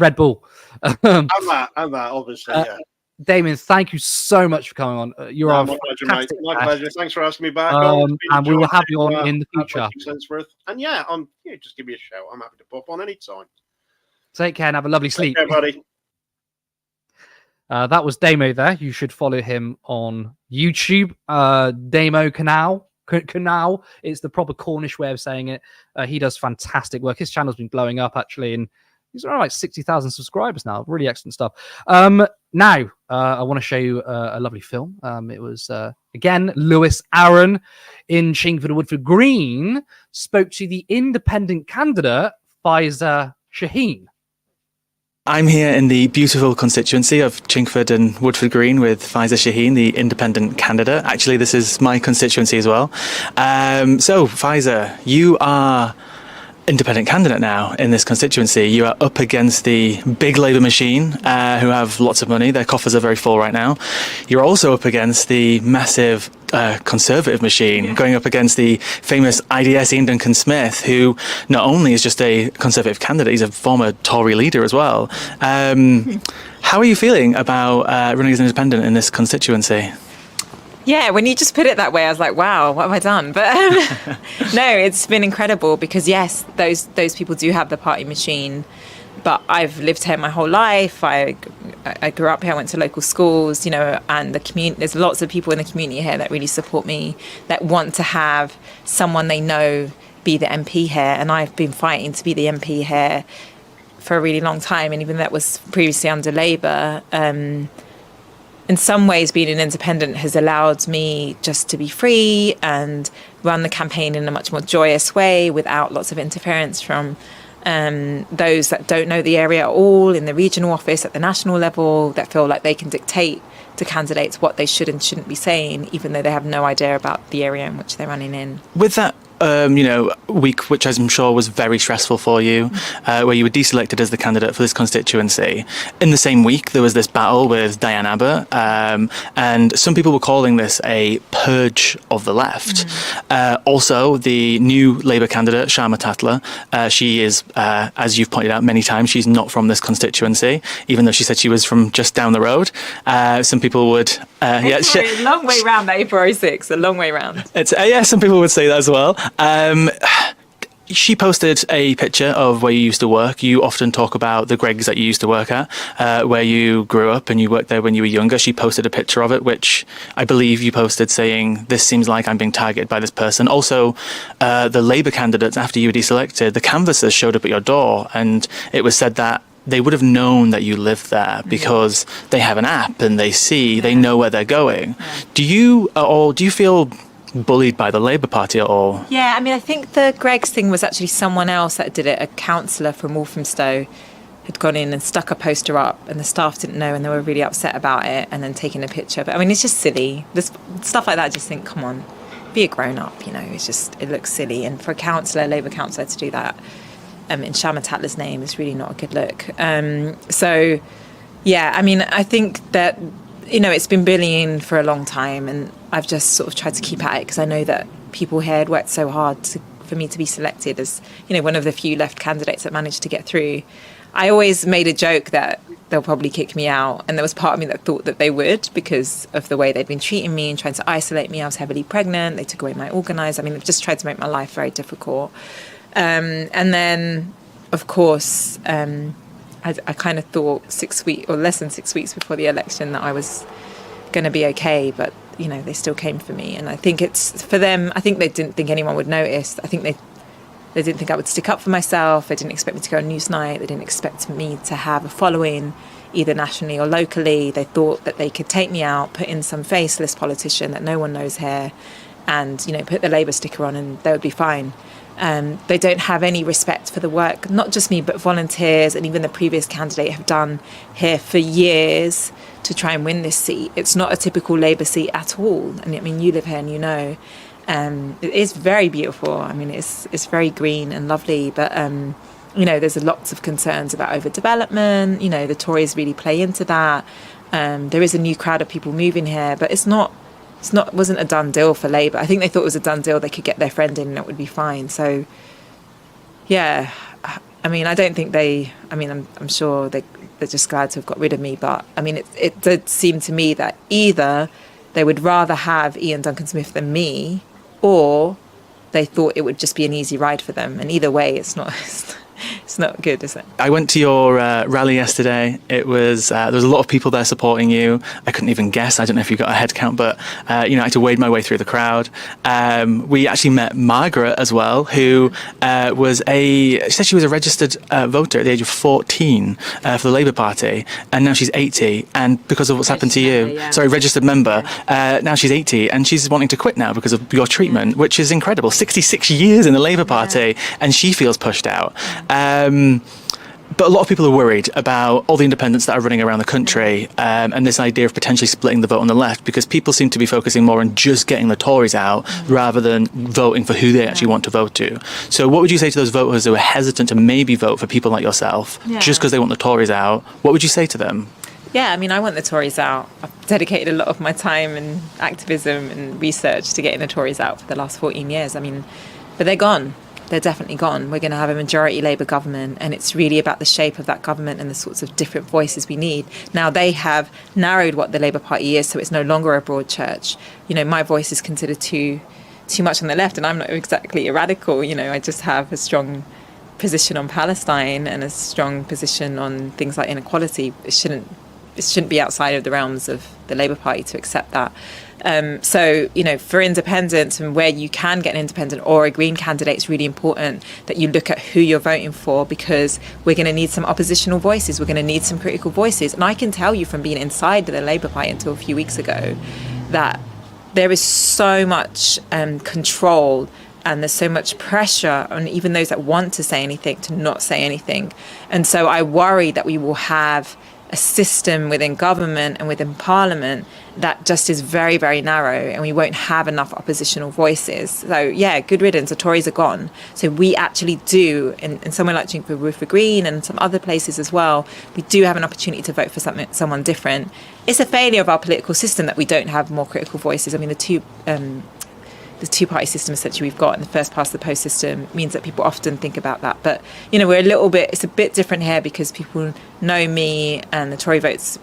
Red Bull. and that, obviously. Yeah. Damien, thank you so much for coming on. You're my pleasure, mate. My pleasure. Thanks for asking me back. And we will have you on in the future. And just give me a shout. I'm happy to pop on anytime. Take care and have a lovely sleep. Take care, buddy. That was Damo there. You should follow him on YouTube. Damo Canal. It's the proper Cornish way of saying it. He does fantastic work. His channel's been blowing up, actually, and he's around like 60,000 subscribers now. Really excellent stuff. Now, I want to show you a lovely film. It was, again, Lewis Aaron in Chingford Woodford Green spoke to the independent candidate, Faiza Shaheen. I'm here in the beautiful constituency of Chingford and Woodford Green with Faiza Shaheen, the independent candidate. Actually, this is my constituency as well. So, Faiza, you are independent candidate now in this constituency. You are up against the big Labour machine, who have lots of money. Their coffers are very full right now. You're also up against the massive Conservative machine, going up against the famous IDS Ian Duncan Smith, who not only is just a Conservative candidate, he's a former Tory leader as well. How are you feeling about running as an independent in this constituency? Yeah, when you just put it that way, I was like, wow, what have I done? But no, it's been incredible because, yes, those people do have the party machine. But I've lived here my whole life. I grew up here. I went to local schools, and the community. There's lots of people in the community here that really support me, that want to have someone they know be the MP here. And I've been fighting to be the MP here for a really long time. And even that was previously under Labour. In some ways, being an independent has allowed me just to be free and run the campaign in a much more joyous way without lots of interference from those that don't know the area at all in the regional office at the national level, that feel like they can dictate to candidates what they should and shouldn't be saying, even though they have no idea about the area in which they're running in. With that week, which I'm sure was very stressful for you, where you were deselected as the candidate for this constituency. In the same week, there was this battle with Diane Abbott, and some people were calling this a purge of the left. Also, the new Labour candidate, Sharma Tatla, she is, as you've pointed out many times, she's not from this constituency, even though she said she was from just down the road. Some people would... a long way round, that April 06, a long way round. It's some people would say that as well. She posted a picture of where you used to work. You often talk about the Greggs that you used to work at, where you grew up and you worked there when you were younger. She posted a picture of it, which I believe you posted saying, this seems like I'm being targeted by this person. Also, the Labour candidates, after you were deselected, the canvassers showed up at your door and it was said that they would have known that you lived there because they have an app and they know where they're going. Do you feel bullied by the Labour Party at all? Yeah, I mean, I think the Greggs thing was actually someone else that did it. A councillor from Walthamstow had gone in and stuck a poster up and the staff didn't know and they were really upset about it and then taking a picture. But I mean, it's just silly. This stuff like that, I just think, come on, be a grown-up, it looks silly. And for a Labour councillor to do that in Sharma Tatla's name is really not a good look. So, yeah, I mean, I think that it's been bullying for a long time and I've just sort of tried to keep at it because I know that people here had worked so hard for me to be selected as, one of the few left candidates that managed to get through. I always made a joke that they'll probably kick me out. And there was part of me that thought that they would because of the way they'd been treating me and trying to isolate me. I was heavily pregnant. They took away my organiser. They've just tried to make my life very difficult. And then, of course, I kind of thought 6 weeks or less than 6 weeks before the election that I was going to be okay. But, they still came for me. And I think it's for them, I think they didn't think anyone would notice. I think they didn't think I would stick up for myself. They didn't expect me to go on Newsnight. They didn't expect me to have a following either nationally or locally. They thought that they could take me out, put in some faceless politician that no one knows here and, put the Labour sticker on and they would be fine. They don't have any respect for the work, not just me, but volunteers and even the previous candidate have done here for years to try and win this seat. It's not a typical Labour seat at all. And you live here and it is very beautiful. It's very green and lovely, but there's lots of concerns about overdevelopment. The Tories really play into that. There is a new crowd of people moving here, but it wasn't a done deal for Labour. I think they thought it was a done deal. They could get their friend in and it would be fine. So, yeah, I don't think I'm sure they're just glad to have got rid of me. But it did seem to me that either they would rather have Ian Duncan Smith than me, or they thought it would just be an easy ride for them. And either way, it's not good, is it? I went to your rally yesterday. It was there was a lot of people there supporting you. I couldn't even guess. I don't know if you got a head count, but I had to wade my way through the crowd. We actually met Margaret as well, who she said she was a registered voter at the age of 14 for the Labour Party, and now she's 80. And because of what's happened to you, registered member. Now she's 80, and she's wanting to quit now because of your treatment, which is incredible. 66 years in the Labour Party, and she feels pushed out. But a lot of people are worried about all the independents that are running around the country and this idea of potentially splitting the vote on the left, because people seem to be focusing more on just getting the Tories out rather than voting for who they actually want to vote to. So what would you say to those voters who are hesitant to maybe vote for people like yourself just because they want the Tories out? What would you say to them? Yeah, I want the Tories out. I've dedicated a lot of my time and activism and research to getting the Tories out for the last 14 years. But they're gone. They're definitely gone. We're going to have a majority Labour government, and it's really about the shape of that government and the sorts of different voices we need. Now, they have narrowed what the Labour Party is, so it's no longer a broad church. My voice is considered too much on the left, and I'm not exactly a radical. I just have a strong position on Palestine and a strong position on things like inequality. It shouldn't be outside of the realms of the Labour Party to accept that. So, for independents and where you can get an independent or a Green candidate, it's really important that you look at who you're voting for, because we're going to need some oppositional voices. We're going to need some critical voices. And I can tell you from being inside the Labour Party until a few weeks ago that there is so much control and there's so much pressure on even those that want to say anything to not say anything. And so I worry that we will have a system within government and within parliament that just is very, very narrow, and we won't have enough oppositional voices. So yeah, good riddance, the Tories are gone. So we actually do, in somewhere like Roofer Green and some other places as well, we do have an opportunity to vote for someone different. It's a failure of our political system that we don't have more critical voices. The two-party system essentially we've got, and the first past the post system means that people often think about that. But, it's a bit different here because people know me and the Tory vote's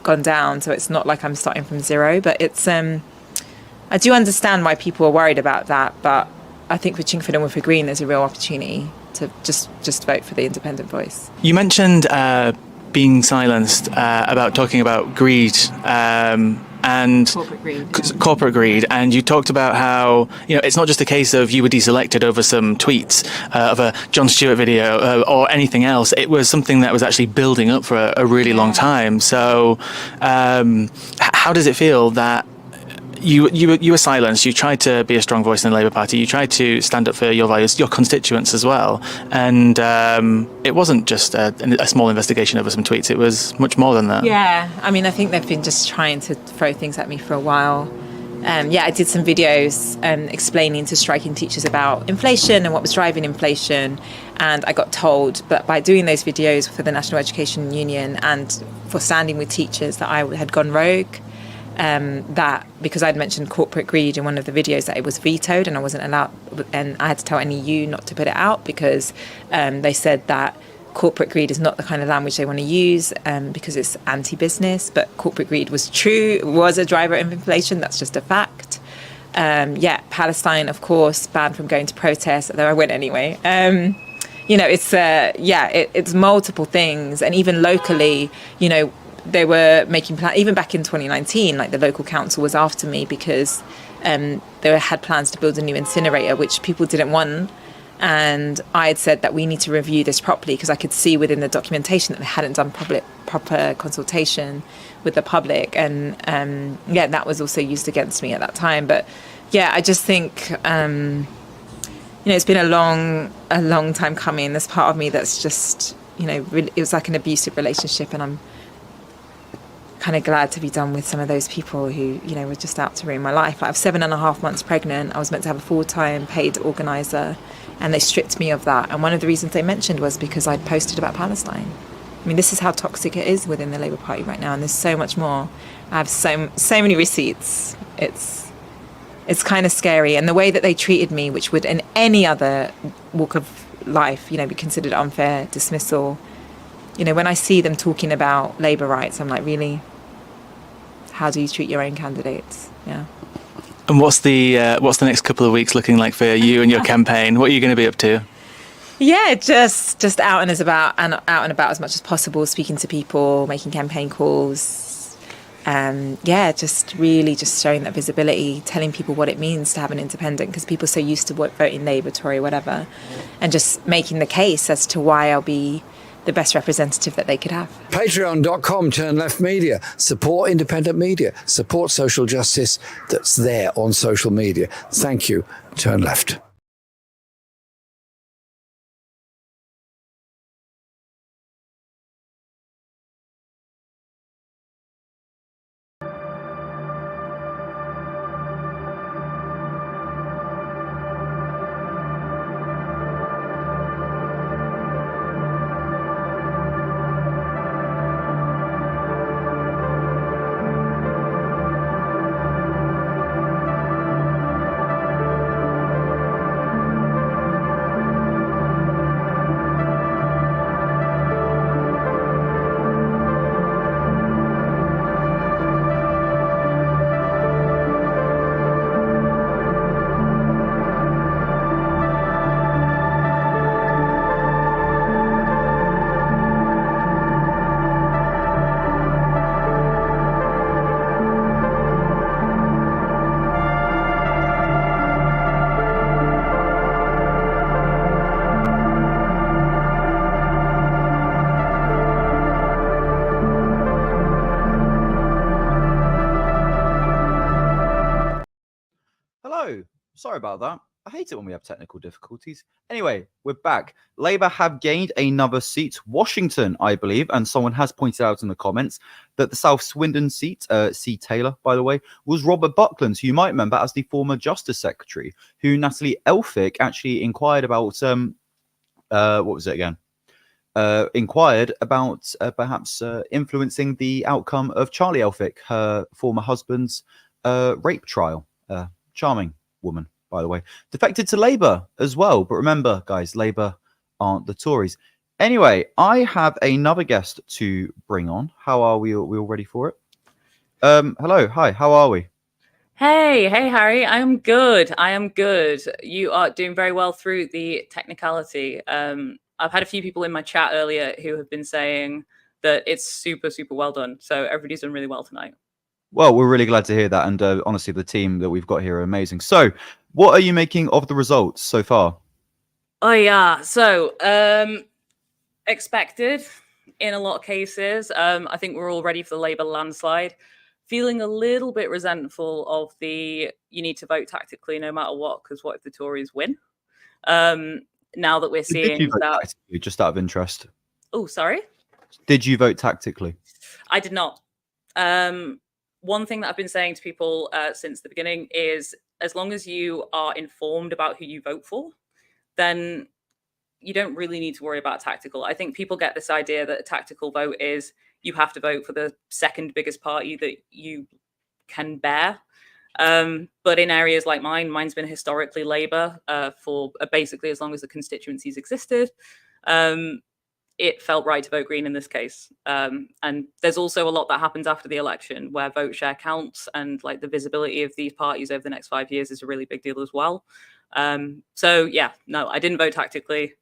gone down, so it's not like I'm starting from zero. But it's, I do understand why people are worried about that, but I think for Chingford and Woodford Green, there's a real opportunity to just vote for the independent voice. You mentioned being silenced about talking about greed and corporate greed, and you talked about how it's not just a case of you were deselected over some tweets of a Jon Stewart video or anything else. It was something that was actually building up for a really long time. So how does it feel that you were silenced? You tried to be a strong voice in the Labour Party. You tried to stand up for your values, your constituents as well. And it wasn't just a small investigation over some tweets. It was much more than that. Yeah, I think they've been just trying to throw things at me for a while. I did some videos explaining to striking teachers about inflation and what was driving inflation. And I got told that by doing those videos for the National Education Union and for standing with teachers that I had gone rogue. that because I'd mentioned corporate greed in one of the videos, that it was vetoed and I wasn't allowed, and I had to tell NEU not to put it out because they said that corporate greed is not the kind of language they want to use because it's anti-business, but corporate greed was a driver of inflation. That's just a fact. Palestine, of course, banned from going to protests, although I went anyway. It's multiple things. And even locally, they were making plans, even back in 2019, like the local council was after me because they had plans to build a new incinerator, which people didn't want. And I had said that we need to review this properly because I could see within the documentation that they hadn't done proper consultation with the public. And that was also used against me at that time. But yeah, I just think, it's been a long time coming. There's part of me that's just, it was like an abusive relationship, and I'm kind of glad to be done with some of those people who, were just out to ruin my life. Like, I was 7.5 months pregnant. I was meant to have a full-time paid organizer, and they stripped me of that. And one of the reasons they mentioned was because I'd posted about Palestine. I mean, this is how toxic it is within the Labour Party right now, and there's so much more. I have so many receipts. It's kind of scary. And the way that they treated me, which would in any other walk of life, be considered unfair dismissal. When I see them talking about labour rights, I'm like, really? How do you treat your own candidates? Yeah. And what's the next couple of weeks looking like for you and your campaign? What are you going to be up to? Yeah, just out and about as much as possible, speaking to people, making campaign calls. Just really just showing that visibility, telling people what it means to have an independent, because people are so used to voting Labour, Tory, whatever, and just making the case as to why I'll be the best representative that they could have. Patreon.com, Turn Left Media. Support independent media. Support social justice that's there on social media. Thank you, Turn Left. Sorry about that. I hate it when we have technical difficulties. Anyway, we're back. Labour have gained another seat, Washington, I believe, and someone has pointed out in the comments that the South Swindon seat, C. Taylor, by the way, was Robert Buckland, who you might remember as the former Justice Secretary, who Natalie Elphicke actually inquired about, what was it again? Inquired about perhaps influencing the outcome of Charlie Elphicke, her former husband's rape trial. Charming woman, by the way. Defected to Labour as well. But remember, guys, Labour aren't the Tories. Anyway, I have another guest to bring on. How are we? Are we all ready for it? Hello. Hi. How are we? Hey, Harry. I am good. You are doing very well through the technicality. I've had a few people in my chat earlier who have been saying that it's super, super well done. So everybody's done really well tonight. Well, we're really glad to hear that. And honestly, the team that we've got here are amazing. So what are you making of the results so far? Oh, yeah. So expected in a lot of cases. I think we're all ready for the Labour landslide. Feeling a little bit resentful of you need to vote tactically no matter what, because what if the Tories win? Now that we're seeing Did you vote that... tactically, just out of interest? Oh, sorry? Did you vote tactically? I did not. One thing that I've been saying to people since the beginning is, as long as you are informed about who you vote for, then you don't really need to worry about tactical. I think people get this idea that a tactical vote is you have to vote for the second biggest party that you can bear. But in areas like mine's been historically Labour for basically as long as the constituencies existed. It felt right to vote Green in this case. And there's also a lot that happens after the election where vote share counts, and like the visibility of these parties over the next 5 years is a really big deal as well. So yeah, no, I didn't vote tactically.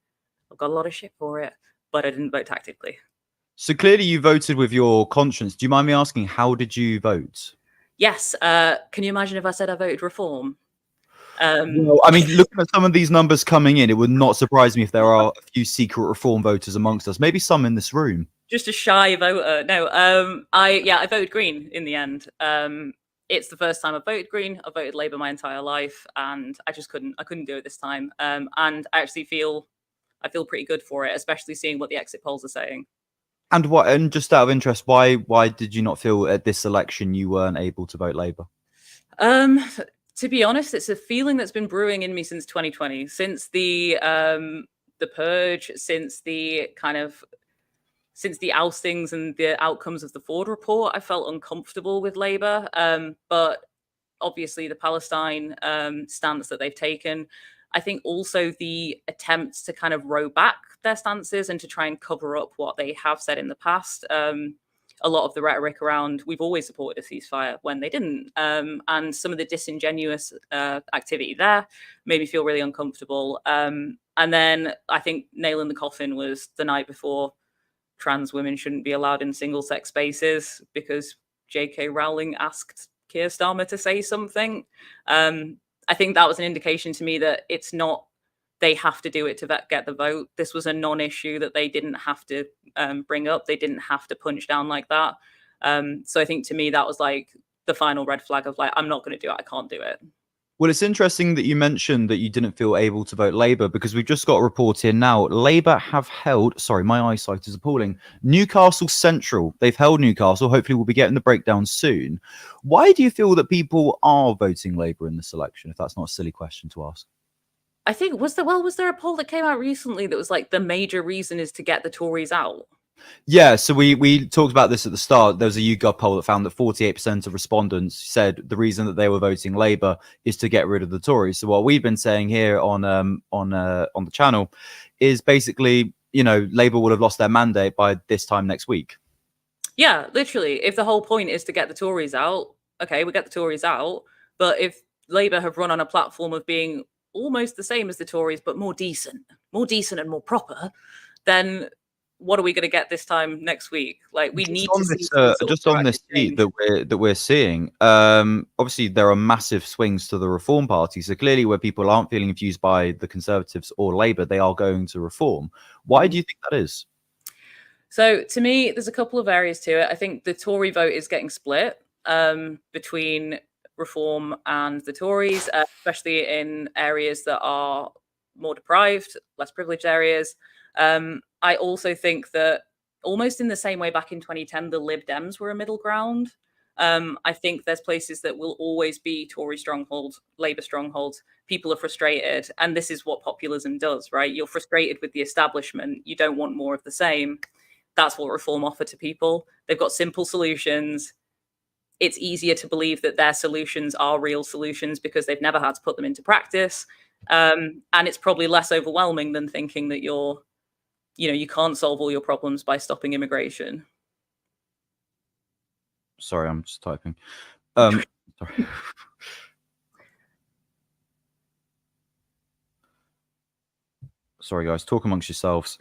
I've got a lot of shit for it, but I didn't vote tactically. So clearly you voted with your conscience. Do you mind me asking, how did you vote? Yes. Can you imagine if I said I voted Reform? Well, I mean, looking at some of these numbers coming in, it would not surprise me if there are a few secret Reform voters amongst us. Maybe some in this room. Just a shy voter. No, I voted Green in the end. It's the first time I've voted Green. I've voted Labour my entire life, and I couldn't do it this time. And I actually feel pretty good for it, especially seeing what the exit polls are saying. And what? And just out of interest, why did you not feel at this election you weren't able to vote Labour? To be honest, it's a feeling that's been brewing in me since 2020, since the purge, since the oustings and the outcomes of the Ford report. I felt uncomfortable with Labour, but obviously the Palestine stance that they've taken. I think also the attempts to kind of row back their stances and to try and cover up what they have said in the past. A lot of the rhetoric around we've always supported a ceasefire when they didn't. And some of the disingenuous activity there made me feel really uncomfortable. And then I think nail in the coffin was the night before trans women shouldn't be allowed in single-sex spaces because J.K. Rowling asked Keir Starmer to say something. I think that was an indication to me that it's not they have to do it to get the vote. This was a non-issue that they didn't have to bring up. They didn't have to punch down like that. So I think to me that was like the final red flag of like, I'm not going to do it. I can't do it. Well, it's interesting that you mentioned that you didn't feel able to vote Labour, because we've just got a report here now. Labour have held, sorry, my eyesight is appalling, Newcastle Central. They've held Newcastle. Hopefully we'll be getting the breakdown soon. Why do you feel that people are voting Labour in this election, if that's not a silly question to ask? I think, was there a poll that came out recently that was like the major reason is to get the Tories out? Yeah, so we talked about this at the start. There was a YouGov poll that found that 48% of respondents said the reason that they were voting Labour is to get rid of the Tories. So what we've been saying here on the channel is basically, you know, Labour would have lost their mandate by this time next week. Yeah, literally. If the whole point is to get the Tories out, okay, we get the Tories out. But if Labour have run on a platform of being almost the same as the Tories, but more decent and more proper, then what are we going to get this time next week? Like, we need to see just on this seat that we're seeing. Obviously, there are massive swings to the Reform Party. So clearly, where people aren't feeling infused by the Conservatives or Labour, they are going to Reform. Why do you think that is? So to me, there's a couple of areas to it. I think the Tory vote is getting split between Reform and the Tories, especially in areas that are more deprived, less privileged areas. I also think that almost in the same way back in 2010, the Lib Dems were a middle ground. I think there's places that will always be Tory strongholds, Labour strongholds. People are frustrated. And this is what populism does, right? You're frustrated with the establishment. You don't want more of the same. That's what Reform offer to people. They've got simple solutions. It's easier to believe that their solutions are real solutions because they've never had to put them into practice. And it's probably less overwhelming than thinking that you can't solve all your problems by stopping immigration. Sorry, I'm just typing. Sorry. Sorry, guys. Talk amongst yourselves.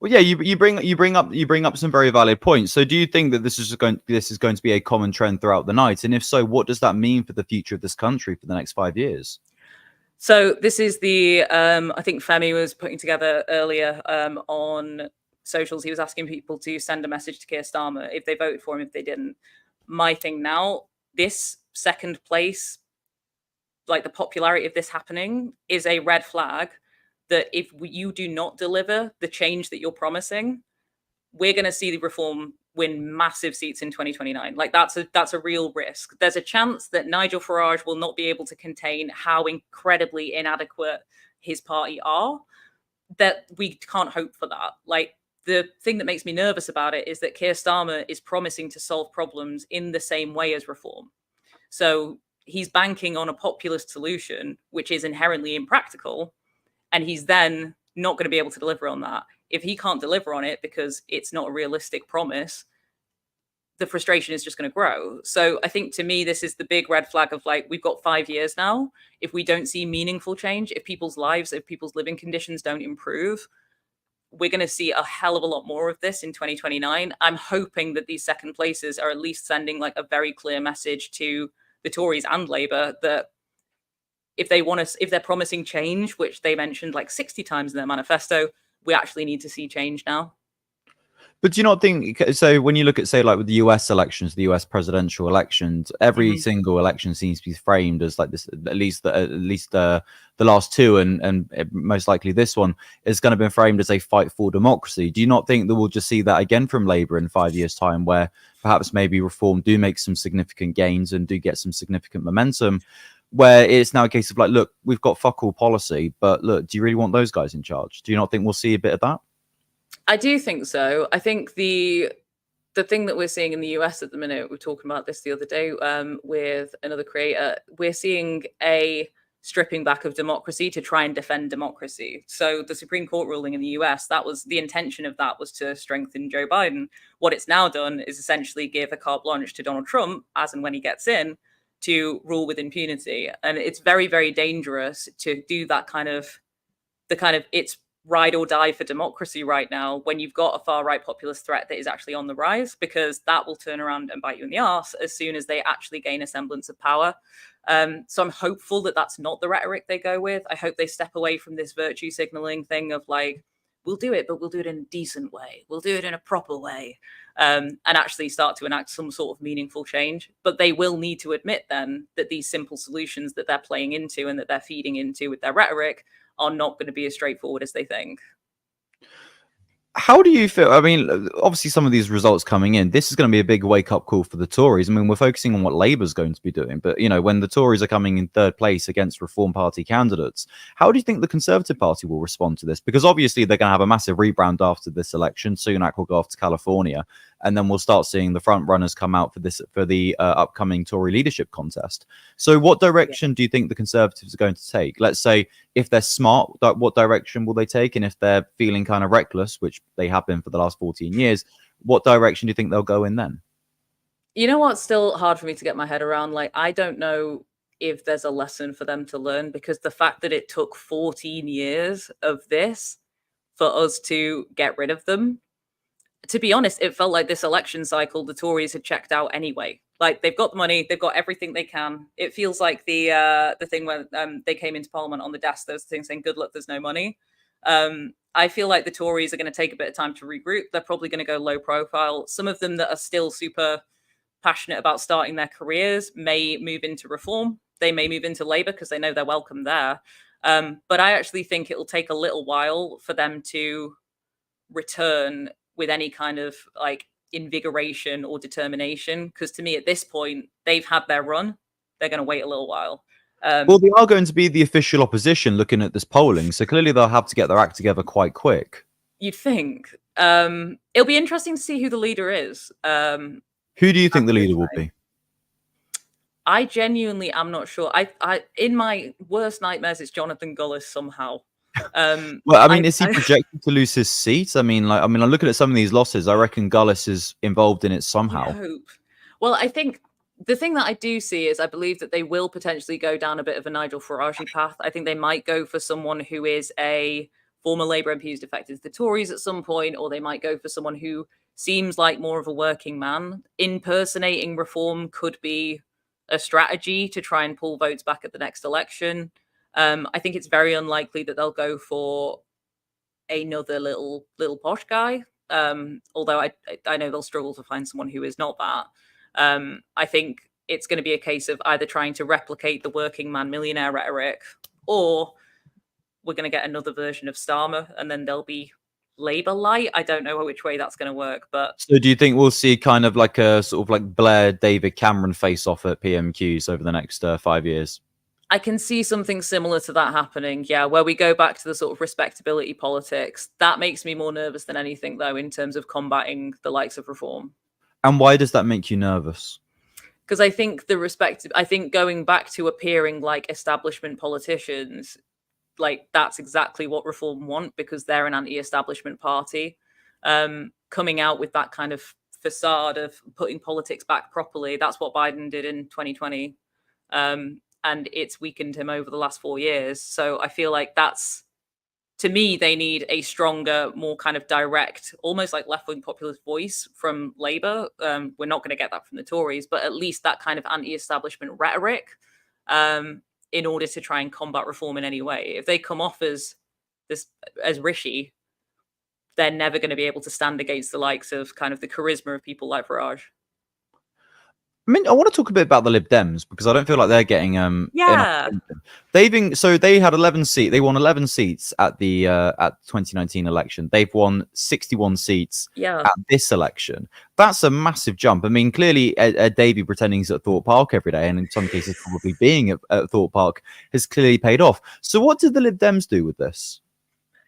Well, yeah, you bring up some very valid points. So, do you think that this is going to be a common trend throughout the night? And if so, what does that mean for the future of this country for the next 5 years? So this is the I think Femi was putting together earlier on socials. He was asking people to send a message to Keir Starmer if they voted for him, if they didn't. My thing now, this second place, like the popularity of this happening, is a red flag that if you do not deliver the change that you're promising, we're going to see the Reform win massive seats in 2029. Like that's a real risk. There's a chance that Nigel Farage will not be able to contain how incredibly inadequate his party are, that we can't hope for that. Like the thing that makes me nervous about it is that Keir Starmer is promising to solve problems in the same way as reform. So he's banking on a populist solution, which is inherently impractical, and he's then not going to be able to deliver on that. If he can't deliver on it because it's not a realistic promise, the frustration is just going to grow. So I think, to me, this is the big red flag of, like, we've got 5 years now. If we don't see meaningful change, if people's living conditions don't improve, we're going to see a hell of a lot more of this in 2029. I'm hoping that these second places are at least sending, like, a very clear message to the Tories and Labour that if they're promising change, which they mentioned like 60 times in their manifesto, we actually need to see change now. But do you not think so? When you look at, say, like with the US elections, the US presidential elections, every single election seems to be framed as like this. At least the last two, and most likely this one is going to be framed as a fight for democracy. Do you not think that we'll just see that again from Labour in 5 years' time, where perhaps maybe reform do make some significant gains and do get some significant momentum, where it's now a case of like, look, we've got fuck all policy, but look, do you really want those guys in charge? Do you not think we'll see a bit of that? I do think so. I think the thing that we're seeing in the US at the minute, we were talking about this the other day with another creator, we're seeing a stripping back of democracy to try and defend democracy. So the Supreme Court ruling in the US, that was the intention of that, was to strengthen Joe Biden. What it's now done is essentially give a carte blanche to Donald Trump, as and when he gets in, to rule with impunity. And it's very, very dangerous to do that it's ride or die for democracy right now when you've got a far-right populist threat that is actually on the rise, because that will turn around and bite you in the arse as soon as they actually gain a semblance of power. So I'm hopeful that that's not the rhetoric they go with. I hope they step away from this virtue signaling thing of like, we'll do it, but we'll do it in a decent way. We'll do it in a proper way, and actually start to enact some sort of meaningful change. But they will need to admit then that these simple solutions that they're playing into and that they're feeding into with their rhetoric are not going to be as straightforward as they think. How do you feel? I mean, obviously, some of these results coming in, this is going to be a big wake-up call for the Tories. I mean, we're focusing on what Labour's going to be doing, but, you know, when the Tories are coming in third place against Reform Party candidates, how do you think the Conservative Party will respond to this? Because obviously they're going to have a massive rebrand after this election. Sunak will go off to California, and then we'll start seeing the front runners come out for the upcoming Tory leadership contest. So what direction do you think the Conservatives are going to take? Let's say if they're smart, what direction will they take? And if they're feeling kind of reckless, which they have been for the last 14 years, what direction do you think they'll go in then? You know what's still hard for me to get my head around? Like, I don't know if there's a lesson for them to learn, because the fact that it took 14 years of this for us to get rid of them, to be honest, it felt like this election cycle, the Tories had checked out anyway. Like, they've got the money, they've got everything they can. It feels like the thing where they came into Parliament on the desk, those things saying, good luck, there's no money. I feel like the Tories are going to take a bit of time to regroup. They're probably going to go low profile. Some of them that are still super passionate about starting their careers may move into Reform. They may move into Labour because they know they're welcome there. But I actually think it'll take a little while for them to return with any kind of like invigoration or determination. Because to me, at this point, they've had their run. They're going to wait a little while. Well, they are going to be the official opposition looking at this polling, so clearly they'll have to get their act together quite quick. You'd think. It'll be interesting to see who the leader is. Who do you think the leader will be? I genuinely am not sure. I in my worst nightmares, it's Jonathan Gullis somehow. Well, I mean, is he projected to lose his seat? I mean, I'm looking at some of these losses. I reckon Gullis is involved in it somehow. I hope. Well, I think the thing that I do see is I believe that they will potentially go down a bit of a Nigel Farage path. I think they might go for someone who is a former Labour MP who's defected to the Tories at some point, or they might go for someone who seems like more of a working man. Impersonating Reform could be a strategy to try and pull votes back at the next election. I think it's very unlikely that they'll go for another little posh guy. Although I know they'll struggle to find someone who is not that. I think it's going to be a case of either trying to replicate the working man millionaire rhetoric, or we're going to get another version of Starmer, and then there'll be Labour light. I don't know which way that's going to work, but So do you think we'll see kind of like a sort of like Blair David Cameron face off at PMQs over the next 5 years? I can see something similar to that happening, yeah, where we go back to the sort of respectability politics. That makes me more nervous than anything, though, in terms of combating the likes of reform. And why does that make you nervous? Because I think I think going back to appearing like establishment politicians, like that's exactly what reform want, because they're an anti-establishment party. Coming out with that kind of facade of putting politics back properly, that's what Biden did in 2020. And it's weakened him over the last 4 years. So I feel like that's, to me, they need a stronger, more kind of direct, almost like left-wing populist voice from Labour. We're not going to get that from the Tories, but at least that kind of anti-establishment rhetoric in order to try and combat reform in any way. If they come off as Rishi, they're never going to be able to stand against the likes of kind of the charisma of people like Farage. I mean, I want to talk a bit about the Lib Dems because I don't feel like they're getting yeah. They had 11 seats. They won 11 seats at the 2019 election. They've won 61 seats at this election. That's a massive jump. I mean, clearly Ed Davey pretending he's at Thorpe Park every day, and in some cases probably being at Thorpe Park, has clearly paid off. So what did the Lib Dems do with this?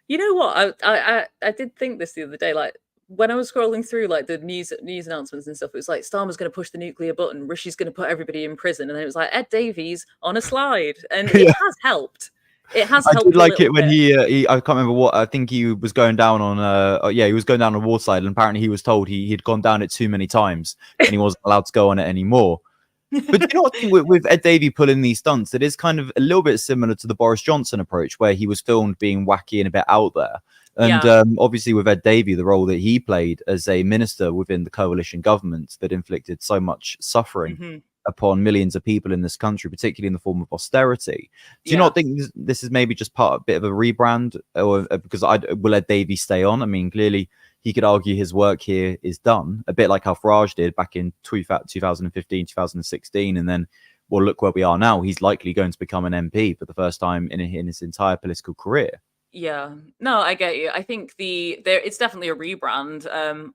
You know what? I did think this the other day, like, when I was scrolling through like the news announcements and stuff, it was like Starmer's going to push the nuclear button, Rishi's going to put everybody in prison, and then it was like Ed Davies on a slide, and it has helped. It has helped. I did like it when he I can't remember what, I think he was going down on he was going down a water slide, and apparently he was told he'd gone down it too many times and he wasn't allowed to go on it anymore. But you know what, with Ed Davey pulling these stunts, it is kind of a little bit similar to the Boris Johnson approach, where he was filmed being wacky and a bit out there. And obviously with Ed Davey, the role that he played as a minister within the coalition government that inflicted so much suffering upon millions of people in this country, particularly in the form of austerity. Do you not think this is maybe just a bit of a rebrand, or because will Ed Davey stay on? I mean, clearly he could argue his work here is done, a bit like how Farage did back in 2015, 2016, and then, well, look where we are now. He's likely going to become an MP for the first time in his entire political career. Yeah, no, I get you. I think it's definitely a rebrand.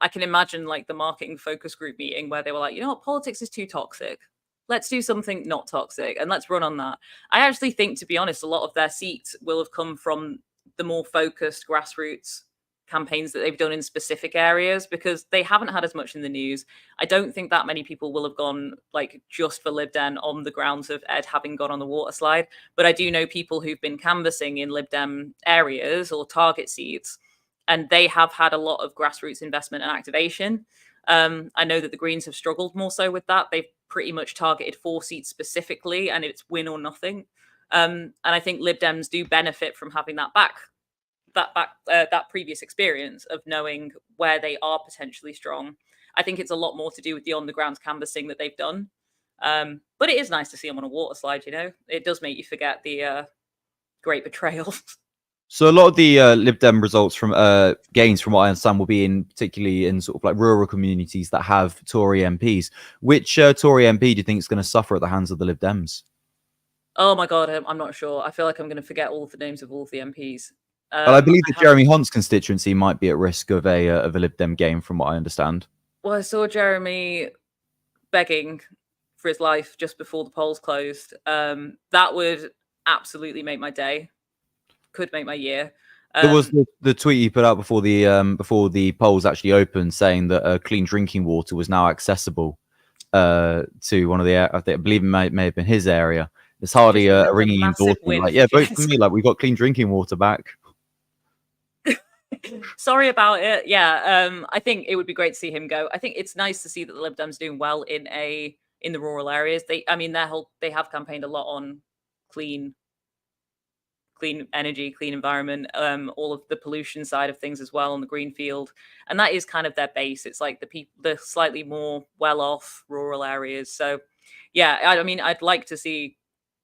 I can imagine like the marketing focus group meeting where they were like, you know what, politics is too toxic. Let's do something not toxic and let's run on that. I actually think, to be honest, a lot of their seats will have come from the more focused grassroots campaigns that they've done in specific areas, because they haven't had as much in the news. I don't think that many people will have gone like just for Lib Dem on the grounds of Ed having gone on the water slide. But I do know people who've been canvassing in Lib Dem areas or target seats, and they have had a lot of grassroots investment and activation. I know that the Greens have struggled more so with that. They've pretty much targeted 4 seats specifically, and it's win or nothing. And I think Lib Dems do benefit from having that previous experience of knowing where they are potentially strong. I think it's a lot more to do with the on-the-ground canvassing that they've done. But it is nice to see them on a water slide, you know? It does make you forget the great betrayal. So a lot of the Lib Dem results from gains, from what I understand, will be particularly in sort of like rural communities that have Tory MPs. Which Tory MP do you think is going to suffer at the hands of the Lib Dems? Oh my God, I'm not sure. I feel like I'm going to forget all of the names of all of the MPs. But I believe that Jeremy Hunt's constituency might be at risk of a Lib Dem game, from what I understand. Well, I saw Jeremy begging for his life just before the polls closed. That would absolutely make my day. Could make my year. There was the tweet he put out before the polls actually opened, saying that clean drinking water was now accessible to one of the, I believe it may have been his area. It's hardly a ringing endorsement. Like, yeah, vote for me. Like, we got clean drinking water back. Sorry about it. Yeah, I think it would be great to see him go. I think it's nice to see that the Lib Dems doing well in the rural areas. They have campaigned a lot on clean energy, clean environment, all of the pollution side of things as well on the green field, and that is kind of their base. It's like the slightly more well-off rural areas. So, yeah, I mean, I'd like to see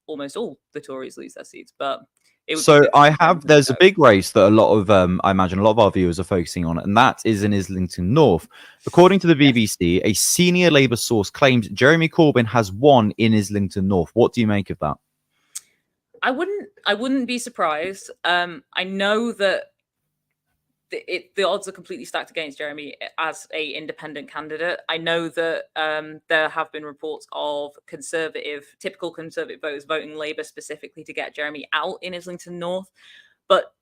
almost all the Tories lose their seats, but there's a big race that a lot of I imagine a lot of our viewers are focusing on, and that is in Islington North. According to the BBC, a senior Labour source claims Jeremy Corbyn has won in Islington North. What do you make of that? I wouldn't be surprised. I know that the odds are completely stacked against Jeremy as a independent candidate. I know that there have been reports of typical conservative voters voting Labour specifically to get Jeremy out in Islington North, but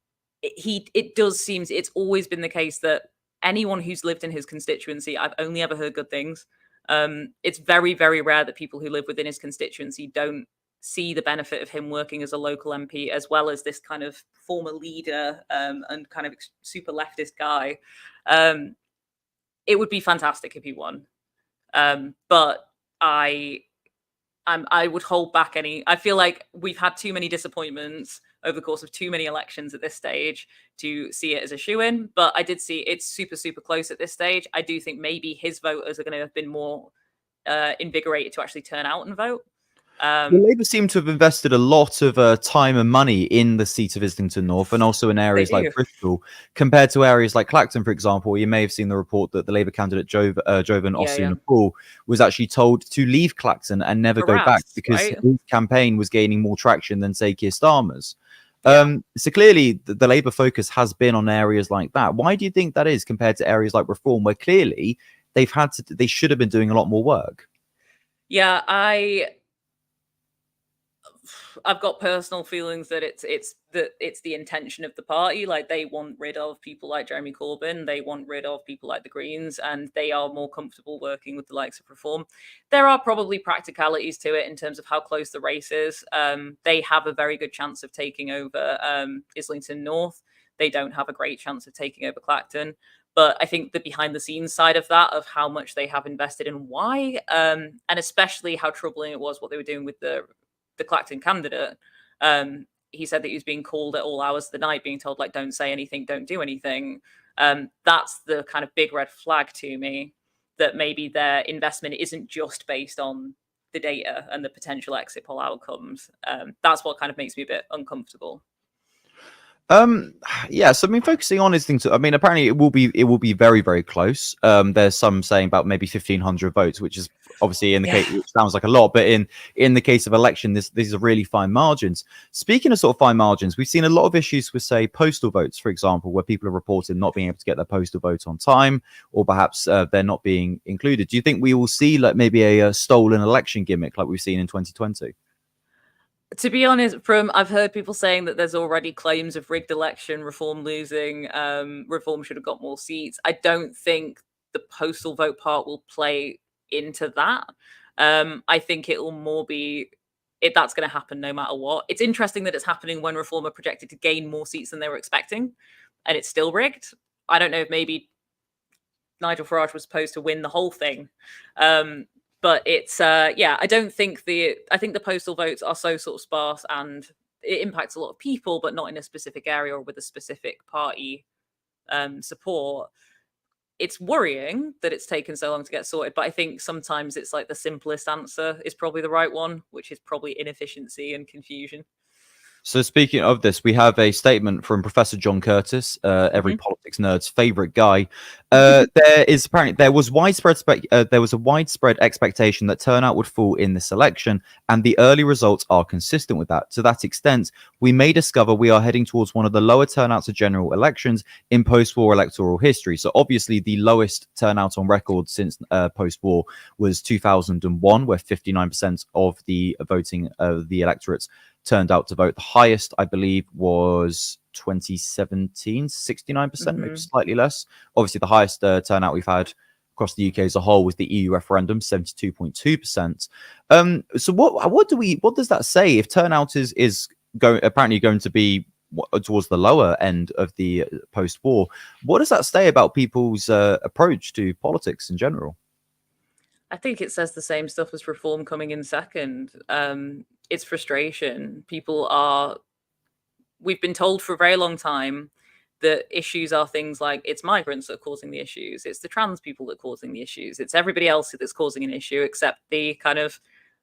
it does seem it's always been the case that anyone who's lived in his constituency, I've only ever heard good things. It's very, very rare that people who live within his constituency don't see the benefit of him working as a local MP, as well as this kind of former leader and kind of super leftist guy. It would be fantastic if he won. But I would hold back any. I feel like we've had too many disappointments over the course of too many elections at this stage to see it as a shoo-in. But I did see it's super, super close at this stage. I do think maybe his voters are going to have been more invigorated to actually turn out and vote. Labour seem to have invested a lot of time and money in the seat of Islington North and also in areas like Bristol, compared to areas like Clacton, for example. You may have seen the report that the Labour candidate Jovan Osuna-Paul was actually told to leave Clacton and never go back because his campaign was gaining more traction than, say, Keir Starmer's. So clearly the Labour focus has been on areas like that. Why do you think that is compared to areas like Reform, where clearly they should have been doing a lot more work? Yeah, I've got personal feelings that it's the intention of the party. Like, they want rid of people like Jeremy Corbyn, they want rid of people like the Greens, and they are more comfortable working with the likes of Reform. There are probably practicalities to it in terms of how close the race is. They have a very good chance of taking over Islington North. They don't have a great chance of taking over Clacton. But I think the behind the scenes side of that, of how much they have invested and why, and especially how troubling it was what they were doing with the Clacton candidate. He said that he was being called at all hours of the night, being told, like, don't say anything, don't do anything. That's the kind of big red flag to me, that maybe their investment isn't just based on the data and the potential exit poll outcomes. That's what kind of makes me a bit uncomfortable. Yes, I mean, focusing on Islington, I mean, apparently it will be very, very close. There's some saying about maybe 1,500 votes, which is obviously in the case, which sounds like a lot, but in the case of election, these are really fine margins. Speaking of sort of fine margins, we've seen a lot of issues with, say, postal votes, for example, where people are reported not being able to get their postal vote on time, or perhaps they're not being included. Do you think we will see like maybe a stolen election gimmick like we've seen in 2020? To be honest, I've heard people saying that there's already claims of rigged election, Reform losing, Reform should have got more seats. I don't think the postal vote part will play into that. I think it will more be that's going to happen no matter what. It's interesting that it's happening when Reform are projected to gain more seats than they were expecting, and it's still rigged. I don't know if maybe Nigel Farage was supposed to win the whole thing. But it's I don't think I think the postal votes are so sort of sparse, and it impacts a lot of people, but not in a specific area or with a specific party support. It's worrying that it's taken so long to get sorted, but I think sometimes it's like the simplest answer is probably the right one, which is probably inefficiency and confusion. So speaking of this, we have a statement from Professor John Curtis, every politics nerd's favorite guy. There was a widespread expectation that turnout would fall in this election, and the early results are consistent with that. To that extent, we may discover we are heading towards one of the lower turnouts of general elections in post-war electoral history. So obviously, the lowest turnout on record since post-war was 2001, where 59% of the voting the electorates turned out to vote. The highest, I believe, was 2017, 69%, maybe slightly less. Obviously, the highest turnout we've had across the UK as a whole was the EU referendum, 72.2%. So what does that say if turnout is apparently going to be towards the lower end of the post-war? What does that say about people's approach to politics in general? I think it says the same stuff as Reform coming in second. It's frustration. We've been told for a very long time that issues are things like it's migrants that are causing the issues, it's the trans people that are causing the issues, it's everybody else that's causing an issue except the kind of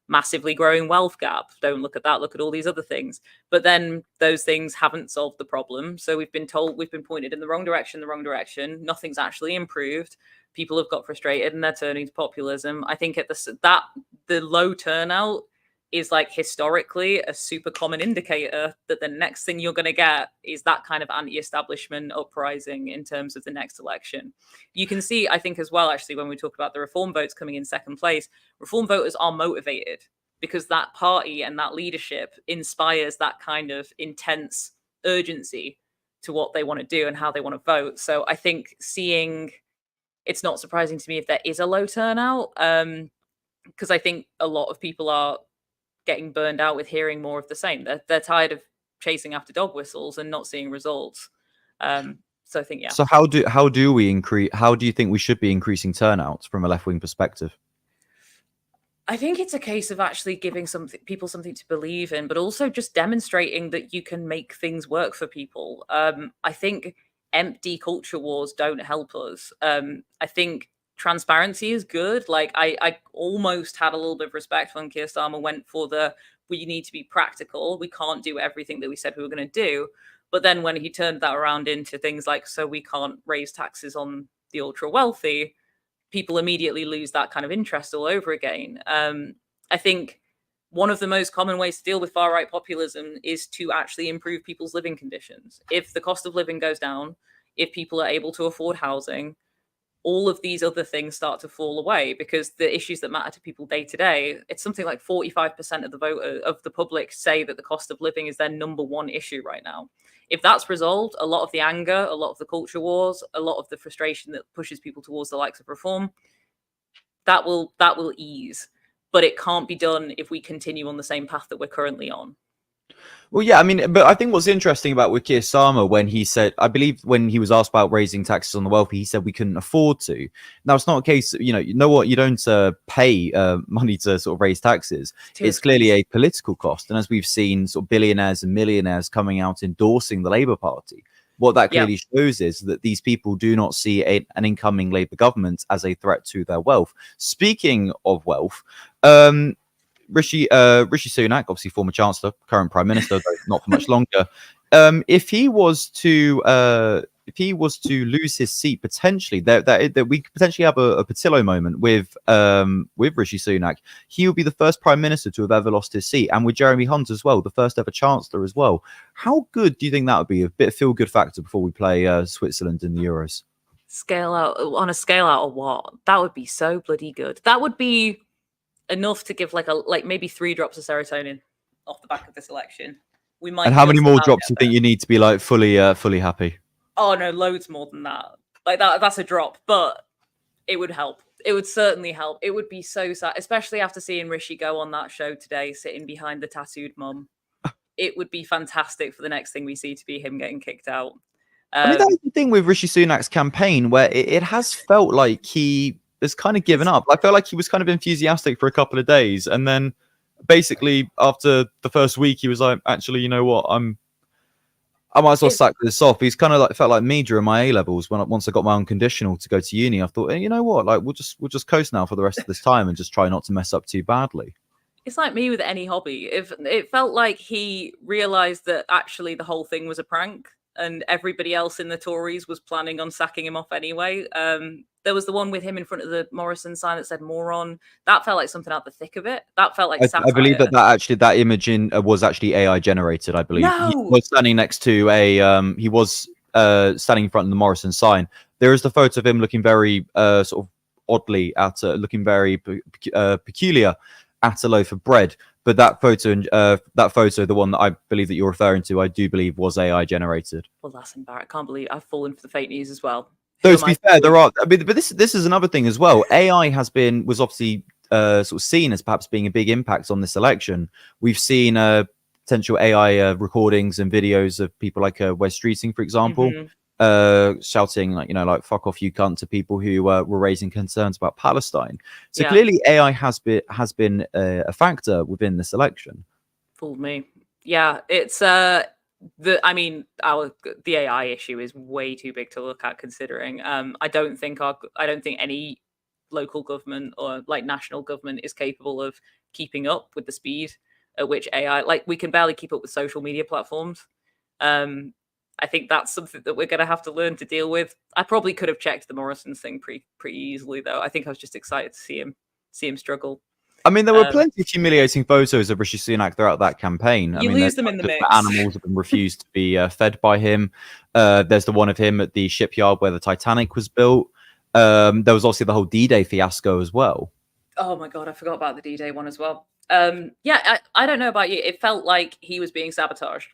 massively growing wealth gap. Don't look at that, look at all these other things. But then those things haven't solved the problem. So we've been pointed in the wrong direction. Nothing's actually improved. People have got frustrated and they're turning to populism. I think the low turnout is like historically a super common indicator that the next thing you're going to get is that kind of anti-establishment uprising in terms of the next election. You can see, I think as well, actually, when we talk about the reform votes coming in second place, reform voters are motivated because that party and that leadership inspires that kind of intense urgency to what they want to do and how they want to vote. So I think it's not surprising to me if there is a low turnout, because I think a lot of people are getting burned out with hearing more of the same. They're tired of chasing after dog whistles and not seeing results. So I think, yeah. So how do you think we should be increasing turnouts from a left-wing perspective? I think it's a case of actually giving people something to believe in, but also just demonstrating that you can make things work for people. I think empty culture wars don't help us. I think transparency is good. Like I almost had a little bit of respect when Keir Starmer went for we need to be practical. We can't do everything that we said we were going to do. But then when he turned that around into things like, so we can't raise taxes on the ultra wealthy, people immediately lose that kind of interest all over again. I think one of the most common ways to deal with far-right populism is to actually improve people's living conditions. If the cost of living goes down, if people are able to afford housing, all of these other things start to fall away, because the issues that matter to people day to day, it's something like 45% of the public say that the cost of living is their number one issue right now. If that's resolved, a lot of the anger, a lot of the culture wars, a lot of the frustration that pushes people towards the likes of reform, that will ease. But it can't be done if we continue on the same path that we're currently on. Well, yeah, I mean, but I think what's interesting about with Keir Starmer, when he said, I believe when he was asked about raising taxes on the wealthy, he said we couldn't afford to. Now, it's not a case, you know what, you don't pay money to sort of raise taxes. It's clearly a political cost. And as we've seen sort of billionaires and millionaires coming out endorsing the Labour Party, what that clearly shows is that these people do not see an incoming Labour government as a threat to their wealth. Speaking of wealth, Rishi Sunak, obviously former Chancellor, current Prime Minister, though not for much longer. If he was to lose his seat potentially, that we could potentially have a Patillo moment with Rishi Sunak. He would be the first Prime Minister to have ever lost his seat, and with Jeremy Hunt as well, the first ever Chancellor as well. How good do you think that would be? A bit of feel-good factor before we play Switzerland in the Euros. Scale out of what? That would be so bloody good. That would be enough to give like maybe 3 drops of serotonin off the back of this election. We might. And how many more drops do you think you need to be like fully happy? Oh no, loads more than that. Like that's a drop, but it would help. It would certainly help. It would be so sad, especially after seeing Rishi go on that show today, sitting behind the tattooed mum. It would be fantastic for the next thing we see to be him getting kicked out. I mean, that's the thing with Rishi Sunak's campaign, where it has felt like he has kind of given up. I felt like he was kind of enthusiastic for a couple of days, and then basically after the first week, he was like, "Actually, you know what? I might as well sack this off." He's kind of like felt like me during my A levels once I got my unconditional to go to uni. I thought, hey, you know what? Like we'll just coast now for the rest of this time and just try not to mess up too badly. It's like me with any hobby. If it felt like he realized that actually the whole thing was a prank, and everybody else in the Tories was planning on sacking him off anyway. There was the one with him in front of the Morrison sign that said "moron." That felt like something out the thick of it. That felt like satire. I believe that image was actually AI generated. I believe he was standing next to standing in front of the Morrison sign. There is the photo of him looking very sort of oddly looking very peculiar at a loaf of bread. But that photo, the one that I believe that you're referring to, I do believe was AI generated. Well, that's embarrassing. I can't believe I've fallen for the fake news as well. Though to be fair, there are. I mean, but this is another thing as well. AI was obviously sort of seen as perhaps being a big impact on this election. We've seen potential AI recordings and videos of people like Wes Streeting, for example, shouting like "fuck off, you cunt" to people who were raising concerns about Palestine. So clearly, AI has been a factor within this election. Fooled me. Yeah, it's the AI issue is way too big to look at, considering I don't think any local government or like national government is capable of keeping up with the speed at which AI, like we can barely keep up with social media platforms. I think that's something that we're going to have to learn to deal with. I probably could have checked the Morrison thing pretty easily, though. I think I was just excited to see him struggle. I mean, there were plenty of humiliating photos of Rishi Sunak throughout that campaign. I You mean, lose them in the mix. Animals have been refused to be fed by him. There's the one of him at the shipyard where the Titanic was built. There was also the whole D-Day fiasco as well. Oh my god, I forgot about the D-Day one as well. Yeah, I don't know about you. It felt like he was being sabotaged.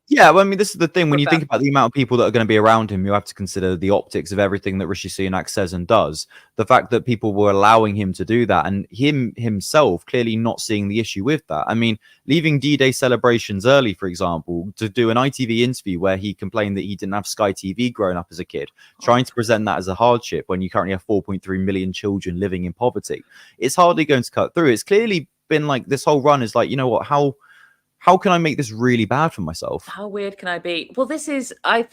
Yeah, well, I mean, this is the thing. When you But- think about the amount of people that are going to be around him, you have to consider the optics of everything that Rishi Sunak says and does. The fact that people were allowing him to do that, and him himself clearly not seeing the issue with that. I mean, leaving D-Day celebrations early, for example, to do an ITV interview where he complained that he didn't have Sky TV growing up as a kid, trying to present that as a hardship when you currently have 4.3 million children living in poverty. It's hardly going to cut through. It's clearly been like this whole run is like, you know what, how can I make this really bad for myself? How weird can I be? Well, this is I've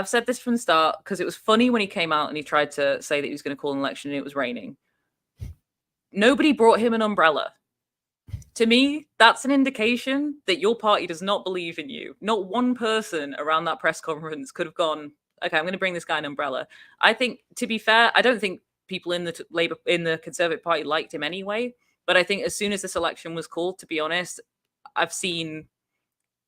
said this from the start because it was funny when he came out and he tried to say that he was going to call an election and it was raining. Nobody brought him an umbrella. To me, that's an indication that your party does not believe in you. Not one person around that press conference could have gone, okay, I'm going to bring this guy an umbrella. I think, to be fair, I don't think people in the Conservative Party liked him anyway. But I think as soon as this election was called, to be honest, I've seen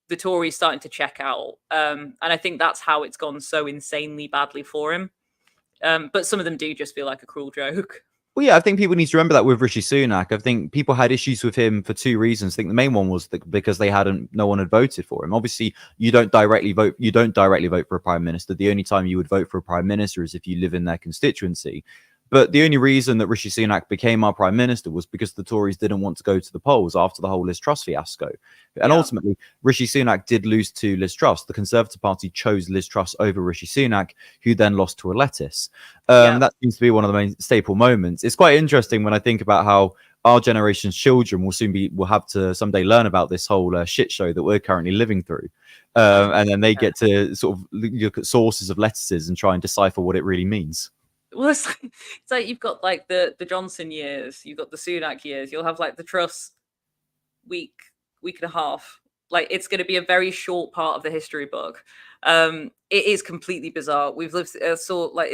the Tories starting to check out. And I think that's how it's gone so insanely badly for him. But some of them do just feel like a cruel joke. Well, yeah, I think people need to remember that with Rishi Sunak. I think people had issues with him for two reasons. I think the main one was because no one had voted for him. Obviously, you don't directly vote for a prime minister. The only time you would vote for a prime minister is if you live in their constituency. But the only reason that Rishi Sunak became our prime minister was because the Tories didn't want to go to the polls after the whole Liz Truss fiasco. And ultimately, Rishi Sunak did lose to Liz Truss. The Conservative Party chose Liz Truss over Rishi Sunak, who then lost to a lettuce. That seems to be one of the main staple moments. It's quite interesting when I think about how our generation's children will have to someday learn about this whole shit show that we're currently living through. And then they get to sort of look at sources of lettuces and try and decipher what it really means. Well, it's like you've got like the Johnson years, you've got the Sunak years, you'll have like the Truss week and a half. Like it's going to be a very short part of the history book. It is completely bizarre. We've lived it's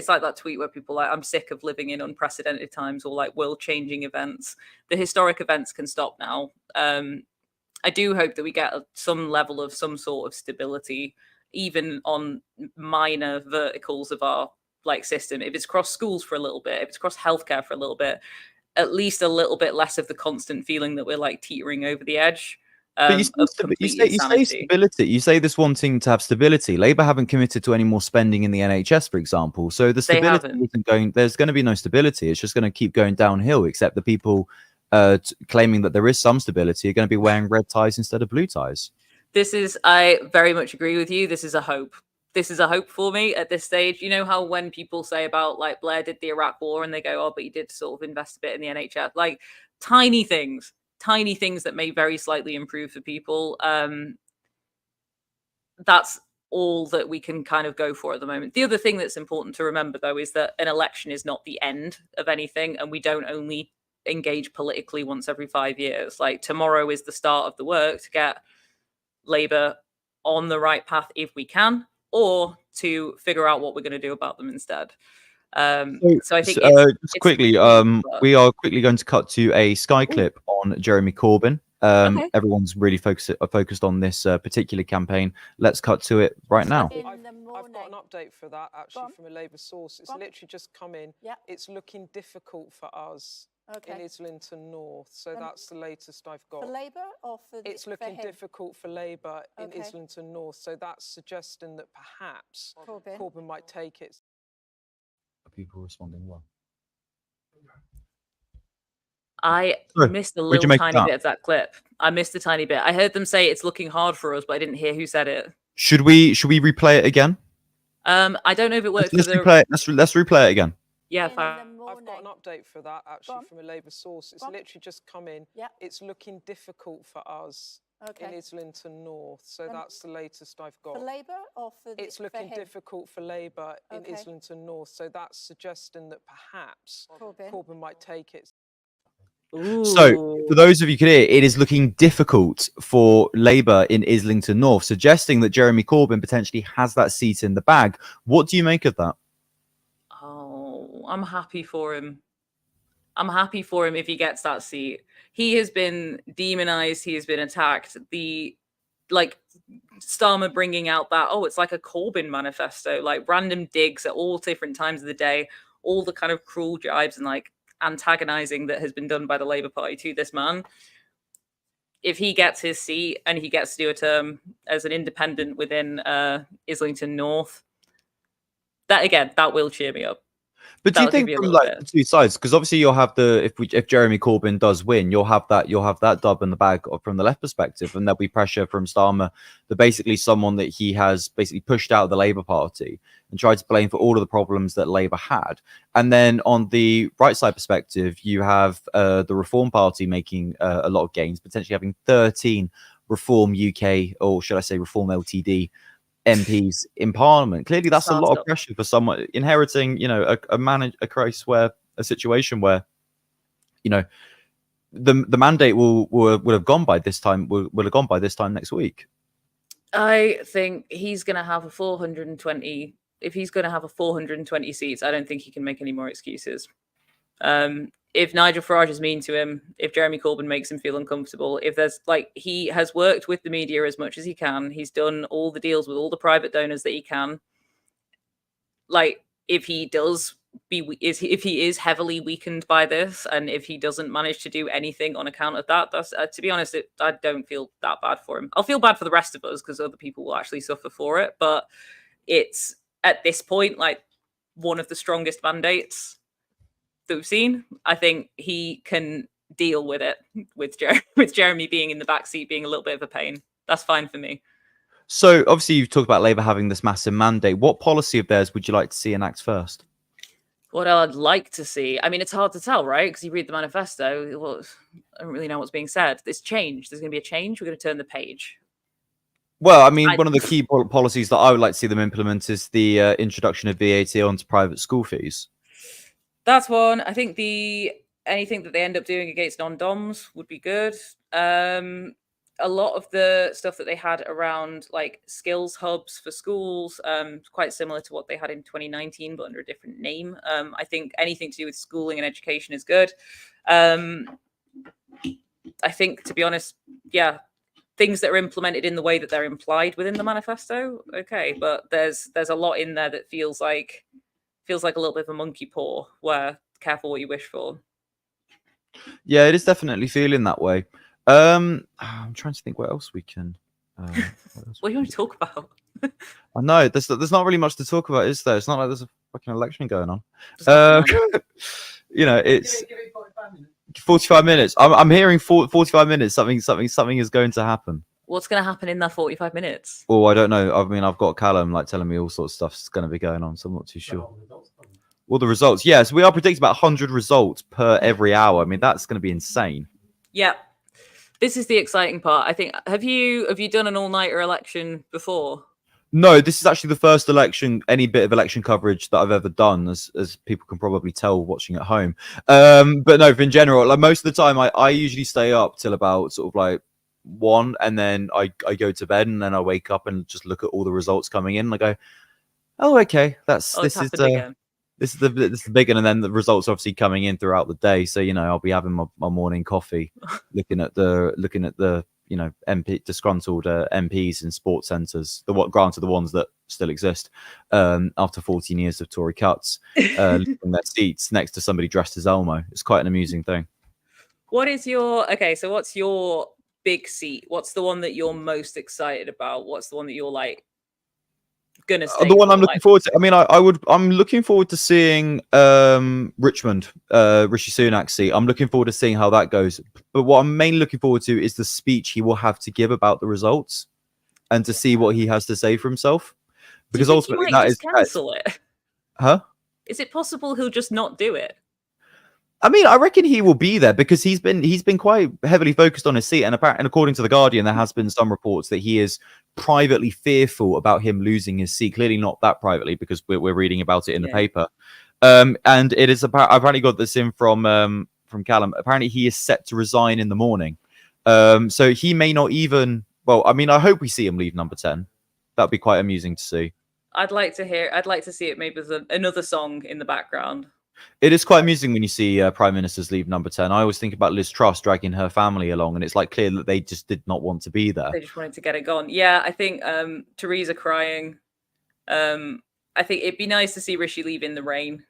like that tweet where people are like, I'm sick of living in unprecedented times or like world-changing events. The historic events can stop now. I do hope that we get some level of some sort of stability, even on minor verticals of our system. If it's cross schools for a little bit, if it's cross healthcare for a little bit, at least a little bit less of the constant feeling that we're like teetering over the edge. But you say stability. You say this wanting to have stability. Labour haven't committed to any more spending in the NHS, for example. So the stability isn't going. There's going to be no stability. It's just going to keep going downhill. Except the people claiming that there is some stability are going to be wearing red ties instead of blue ties. I very much agree with you. This is a hope. This is a hope for me at this stage. You know how when people say about like Blair did the Iraq war and they go, oh, but he did sort of invest a bit in the NHS, like tiny things that may very slightly improve for people. That's all that we can kind of go for at the moment. The other thing that's important to remember, though, is that an election is not the end of anything. And we don't only engage politically once every 5 years. Like tomorrow is the start of the work to get Labour on the right path if we can, or to figure out what we're going to do about them instead. So I think just quickly, we are quickly going to cut to a Sky clip on Jeremy Corbyn. Everyone's really focused on this particular campaign. Let's cut to it right now. I've got an update for that actually from a Labour source. It's literally just come in. It's looking difficult for us in Islington North. So that's the latest I've got. For Labour or for It's looking for him? difficult for Labour in Islington North. So that's suggesting that perhaps Corbyn might take it. People responding well. I missed a little tiny bit of that clip. I missed a tiny bit. I heard them say it's looking hard for us, but I didn't hear who said it. Should we replay it again? I don't know if it works. Let's replay it again. Yeah, fine. I've got an update for that actually from a Labour source. It's literally just come in. It's looking difficult for us in Islington North. So that's the latest I've got. For Labour or for It's for looking him? difficult for Labour in Islington North. So that's suggesting that perhaps Corbyn might take it. So, for those of you who can hear, it is looking difficult for Labour in Islington North, suggesting that Jeremy Corbyn potentially has that seat in the bag. What do you make of that? Oh, I'm happy for him. I'm happy for him if he gets that seat. He has been demonized. He has been attacked. Starmer bringing out that, it's like a Corbyn manifesto, like random digs at all different times of the day, all the kind of cruel jibes and like antagonizing that has been done by the Labour Party to this man. If he gets his seat and he gets to do a term as an independent within Islington North, that will cheer me up. But do you think from like the two sides, because obviously you'll have if Jeremy Corbyn does win, you'll have that dub in the bag from the left perspective, and there'll be pressure from Starmer, that basically someone that he has basically pushed out of the Labour Party and tried to blame for all of the problems that Labour had. And then on the right side perspective, you have the Reform Party making a lot of gains, potentially having 13 Reform UK, or should I say Reform LTD MPs in Parliament. Clearly, that's a lot of pressure for someone inheriting, a situation where, the mandate would have gone by this time. Would have gone by this time next week. I think he's going to have a 420. If he's going to have a 420 seats, I don't think he can make any more excuses. If Nigel Farage is mean to him, if Jeremy Corbyn makes him feel uncomfortable, if there's he has worked with the media as much as he can, he's done all the deals with all the private donors that he can. If he is heavily weakened by this, and if he doesn't manage to do anything on account of that, that's to be honest, I don't feel that bad for him. I'll feel bad for the rest of us because other people will actually suffer for it. But it's at this point one of the strongest mandates that we've seen. I think he can deal with it with Jeremy being in the backseat, being a little bit of a pain. That's fine for me. So obviously you've talked about Labour having this massive mandate. What policy of theirs would you like to see enact first? What I'd like to see, I mean, it's hard to tell, right? Because you read the manifesto, well, I don't really know what's being said. There's change. There's going to be a change. We're going to turn the page. Well, I mean, one of the key policies that I would like to see them implement is the introduction of VAT onto private school fees. That's one. I think anything that they end up doing against non-doms would be good. A lot of the stuff that they had around skills hubs for schools, quite similar to what they had in 2019, but under a different name. I think anything to do with schooling and education is good. I think, to be honest, things that are implemented in the way that they're implied within the manifesto, okay, but there's a lot in there that feels like a little bit of a monkey paw, where careful what you wish for. Yeah, it is definitely feeling that way. I'm trying to think what else we can. What do you want to talk about? I know there's not really much to talk about, is there? It's not like there's a fucking election going on. It's 45 minutes. I'm hearing 45 minutes. Something is going to happen. What's going to happen in that 45 minutes? Oh, I don't know. I mean, I've got Callum telling me all sorts of stuff's going to be going on, so I'm not too sure. Well, the results. Yes, we are predicting about 100 results per every hour. I mean, that's going to be insane. Yeah. This is the exciting part. I think. Have you done an all-nighter election before? No, this is actually the first election, any bit of election coverage that I've ever done, as people can probably tell watching at home. But no, in general, most of the time, I usually stay up till about sort of 1, and then I go to bed, and then I wake up and just look at all the results coming in, and I go, oh, okay, this is the big one, and then the results are obviously coming in throughout the day. So I'll be having my morning coffee, looking at the MP disgruntled MPs in sports centres. Granted, the ones that still exist after 14 years of Tory cuts, leaving their seats next to somebody dressed as Elmo. It's quite an amusing thing. What's your big seat? What's the one that you're most excited about? What's the one that you're gonna stay the one I'm looking forward to? I mean, I'm looking forward to seeing Richmond, Rishi Sunak's seat. I'm looking forward to seeing how that goes. But what I'm mainly looking forward to is the speech he will have to give about the results, and to see what he has to say for himself. Because ultimately, that is cancel it. Huh? Is it possible he'll just not do it? I mean, I reckon he will be there because he's been quite heavily focused on his seat, and apparently, according to the Guardian, there has been some reports that he is privately fearful about him losing his seat. Clearly, not that privately, because we're reading about it in the paper. And it is I've apparently got this in from Callum. Apparently, he is set to resign in the morning. So he may not even. Well, I mean, I hope we see him leave number 10. That'd be quite amusing to see. I'd like to see it maybe with another song in the background. It is quite amusing when you see prime ministers leave number 10. I always think about Liz Truss dragging her family along, and it's like clear that they just did not want to be there. They just wanted to get it gone. Yeah, I think Theresa crying. I think it'd be nice to see Rishi leave in the rain.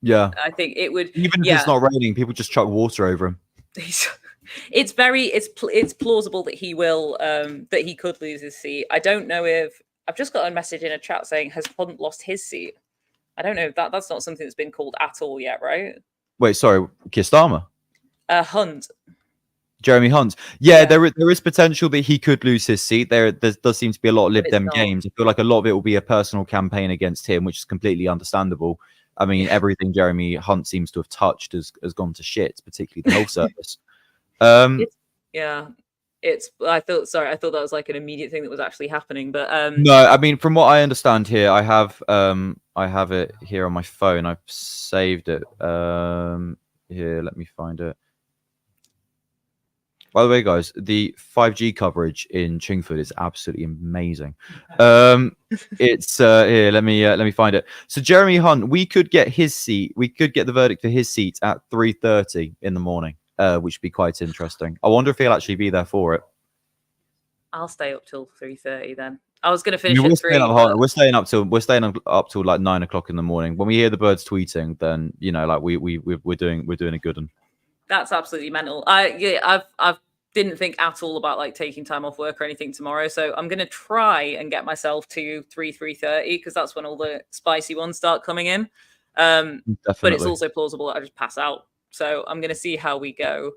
Yeah. I think it would. Even if it's not raining, people just chuck water over him. It's plausible that he will that he could lose his seat. I don't know if I've just got a message in a chat saying has Hunt lost his seat. I don't know if that's not something that's been called at all yet, right? Wait, sorry, Keir Starmer? Hunt. Jeremy Hunt. Yeah, there is potential that he could lose his seat. There does seem to be a lot of Lib Dem games. I feel like a lot of it will be a personal campaign against him, which is completely understandable. I mean, everything Jeremy Hunt seems to have touched has gone to shit, particularly the health service. I thought that was like an immediate thing that was actually happening, but no, I mean, from what I understand here, I have it here on my phone. I've saved it. Here, let me find it. By the way, guys, the 5G coverage in Chingford is absolutely amazing. It's here. Let me find it. So Jeremy Hunt, we could get his seat. We could get the verdict for his seat at 3:30 in the morning, which would be quite interesting. I wonder if he'll actually be there for it. I'll stay up till 3:30 then. I was going to finish We're at 3. We're staying up till like 9 o'clock in the morning. When we hear the birds tweeting, then like we're doing a good one. That's absolutely mental. I didn't think at all about like taking time off work or anything tomorrow, so I'm gonna try and get myself to 3:30 because that's when all the spicy ones start coming in. But it's also plausible that I just pass out. So I'm gonna see how we go.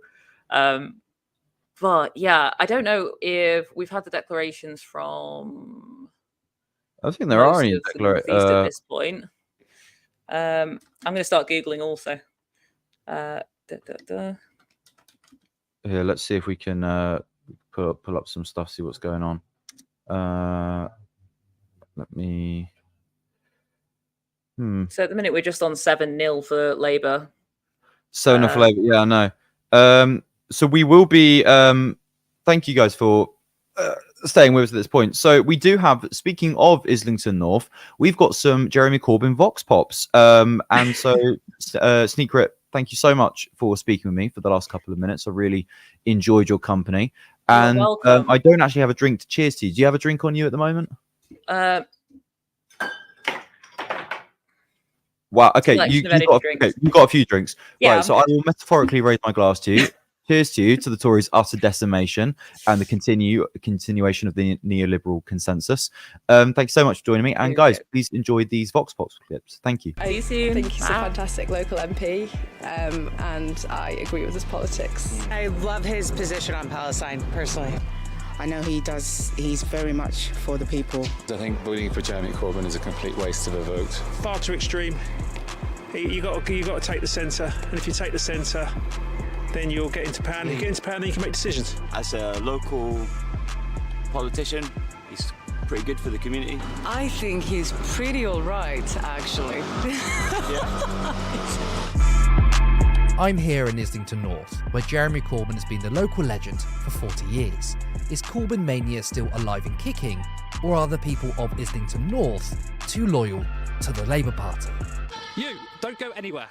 But yeah, I don't know if we've had the declarations from. I think there are any declarations at this point. I'm gonna start googling also. Here, let's see if we can pull up some stuff, see what's going on. Let me. So at the minute we're just on 7-0 for Labour. 7-0 for Labour. Yeah, I know. So we will be. Thank you guys for staying with us at this point. So we do have. Speaking of Islington North, we've got some Jeremy Corbyn Vox Pops. And so Sneak Rip, thank you so much for speaking with me for the last couple of minutes. I really enjoyed your company. And I don't actually have a drink to cheers to you. Do you have a drink on you at the moment? Wow. Okay. You've got a few drinks. Yeah, right. So I will metaphorically raise my glass to you. Cheers to you, to the Tories' utter decimation and the continuation of the neoliberal consensus. Thank you so much for joining me. And guys, please enjoy these Vox Pops clips. Thank you. I think he's a fantastic local MP, and I agree with his politics. I love his position on Palestine, personally. I know he does. He's very much for the people. I think voting for Jeremy Corbyn is a complete waste of a vote. Far too extreme. You got to take the centre, and if you take the centre, then you'll get into power. If you get into power, then you can make decisions. As a local politician, he's pretty good for the community. I think he's pretty all right, actually. I'm here in Islington North, where Jeremy Corbyn has been the local legend for 40 years. Is Corbyn mania still alive and kicking, or are the people of Islington North too loyal to the Labour Party? You, don't go anywhere.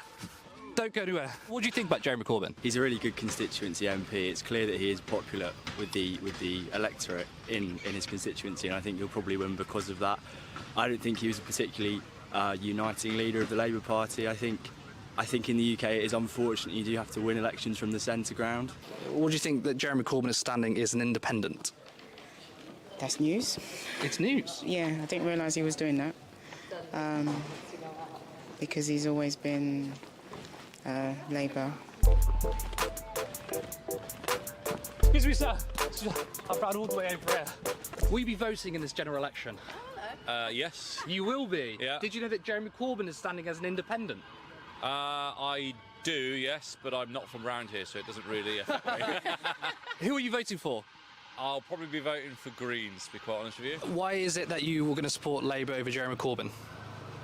Don't go anywhere. What do you think about Jeremy Corbyn? He's a really good constituency MP. It's clear that he is popular with the electorate in his constituency, and I think he'll probably win because of that. I don't think he was a particularly uniting leader of the Labour Party. I think in the UK it is unfortunate you do have to win elections from the centre ground. What do you think that Jeremy Corbyn is standing as an independent? That's news. It's news? Yeah, I didn't realise he was doing that. Because he's always been Labour. Excuse me, sir. I've ran all the way over here. Will you be voting in this general election? Yes. You will be? Yeah. Did you know that Jeremy Corbyn is standing as an independent? I do, yes, but I'm not from around here, so it doesn't really affect me. Who are you voting for? I'll probably be voting for Greens, to be quite honest with you. Why is it that you were going to support Labour over Jeremy Corbyn?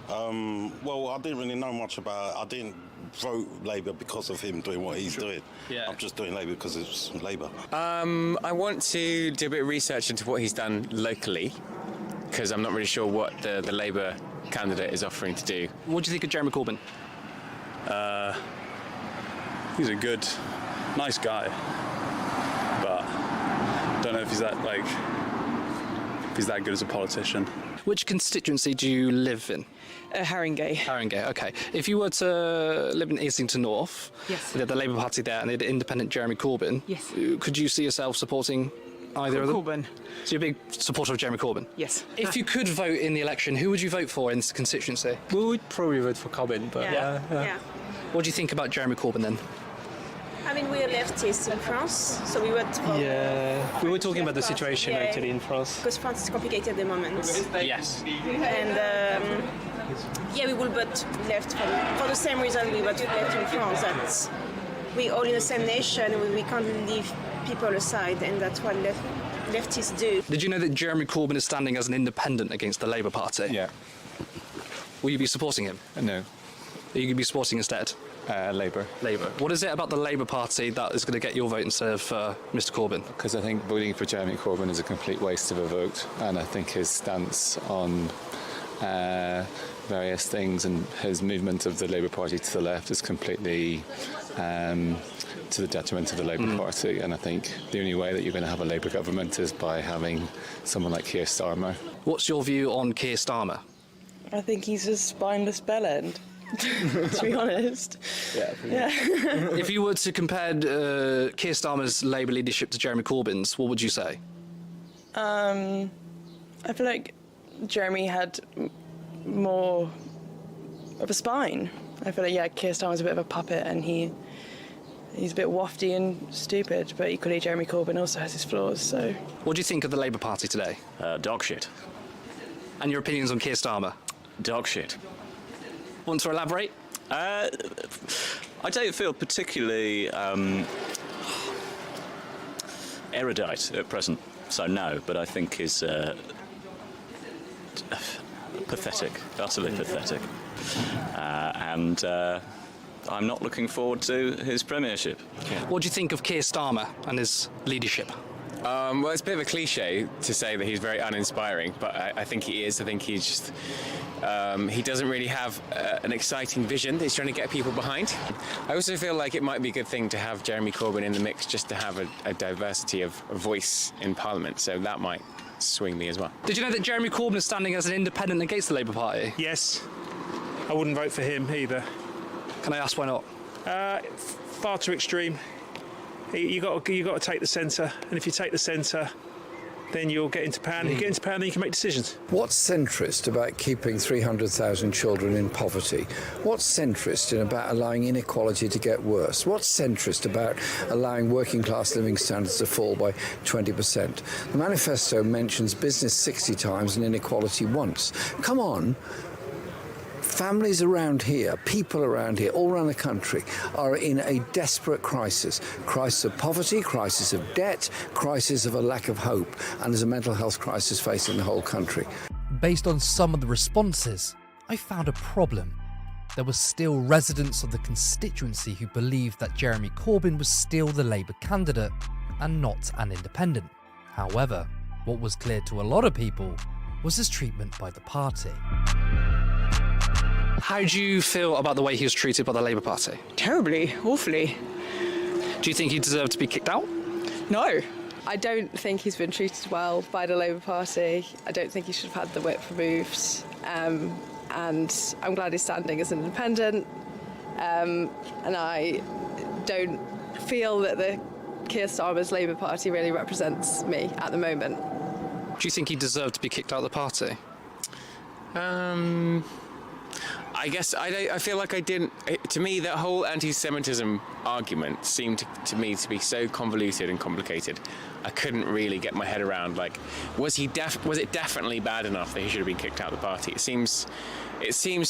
Well, I didn't really know much about it. I didn't vote Labour because of him doing what he's doing. Yeah. I'm just doing Labour because it's Labour. I want to do a bit of research into what he's done locally, because I'm not really sure what the Labour candidate is offering to do. What do you think of Jeremy Corbyn? He's a good, nice guy, but don't know if he's that good as a politician. Which constituency do you live in? Haringey. Haringey, okay. If you were to live in Islington North, Yes. the Labour Party there and the independent Jeremy Corbyn, Yes. could you see yourself supporting either of them? Corbyn. So you're a big supporter of Jeremy Corbyn? Yes. If you could vote in the election, who would you vote for in this constituency? We would probably vote for Corbyn, but What do you think about Jeremy Corbyn then? I mean, we're leftists in France, so we would vote. yeah, we were talking about the situation actually in France. Because France is complicated at the moment. Yes. And we will vote left for the same reason we vote left in France. That we all in the same nation, we can't leave people aside, and that's what leftists do. Did you know that Jeremy Corbyn is standing as an independent against the Labour Party? Yeah. Will you be supporting him? No. Are you going to be supporting instead? Labour. Labour. What is it about the Labour Party that is going to get your vote instead of Mr Corbyn? Because I think voting for Jeremy Corbyn is a complete waste of a vote, and I think his stance on various things and his movement of the Labour Party to the left is completely to the detriment of the Labour Party, and I think the only way that you're going to have a Labour government is by having someone like Keir Starmer. What's your view on Keir Starmer? I think he's a spineless bellend, to be honest. Yeah. If you were to compare Keir Starmer's Labour leadership to Jeremy Corbyn's, what would you say? I feel like Jeremy had more of a spine. I feel like, Keir Starmer's a bit of a puppet, and he's a bit wafty and stupid, but equally Jeremy Corbyn also has his flaws, so... What do you think of the Labour Party today? Dog shit. And your opinions on Keir Starmer? Dog shit. Want to elaborate? I don't feel particularly erudite at present, so no, but I think is pathetic, utterly pathetic. And I'm not looking forward to his premiership. What do you think of Keir Starmer and his leadership? Well, it's a bit of a cliche to say that he's very uninspiring, but I think he is. I think he's just... he doesn't really have an exciting vision that he's trying to get people behind. I also feel like it might be a good thing to have Jeremy Corbyn in the mix just to have a diversity of voice in Parliament, so that might swing me as well. Did you know that Jeremy Corbyn is standing as an independent against the Labour Party? Yes. I wouldn't vote for him either. Can I ask why not? Far too extreme. You got to take the centre, and if you take the centre, then you'll get into power. And if you get into power, then you can make decisions. What's centrist about keeping 300,000 children in poverty? What's centrist in about allowing inequality to get worse? What's centrist about allowing working class living standards to fall by 20%? The manifesto mentions business 60 times and inequality once. Come on. Families around here, people around here, all around the country are in a desperate crisis. Crisis of poverty, crisis of debt, crisis of a lack of hope, and there's a mental health crisis facing the whole country. Based on some of the responses, I found a problem. There were still residents of the constituency who believed that Jeremy Corbyn was still the Labour candidate and not an independent. However, what was clear to a lot of people was his treatment by the party. How do you feel about the way he was treated by the Labour Party? Terribly, awfully. Do you think he deserved to be kicked out? No. I don't think he's been treated well by the Labour Party. I don't think he should have had the whip removed. And I'm glad he's standing as an independent. And I don't feel that the Keir Starmer's Labour Party really represents me at the moment. Do you think he deserved to be kicked out of the party? I guess I feel like I didn't. To me, that whole anti-Semitism argument seemed to me to be so convoluted and complicated. I couldn't really get my head around. Like, was it definitely bad enough that he should have been kicked out of the party? It seems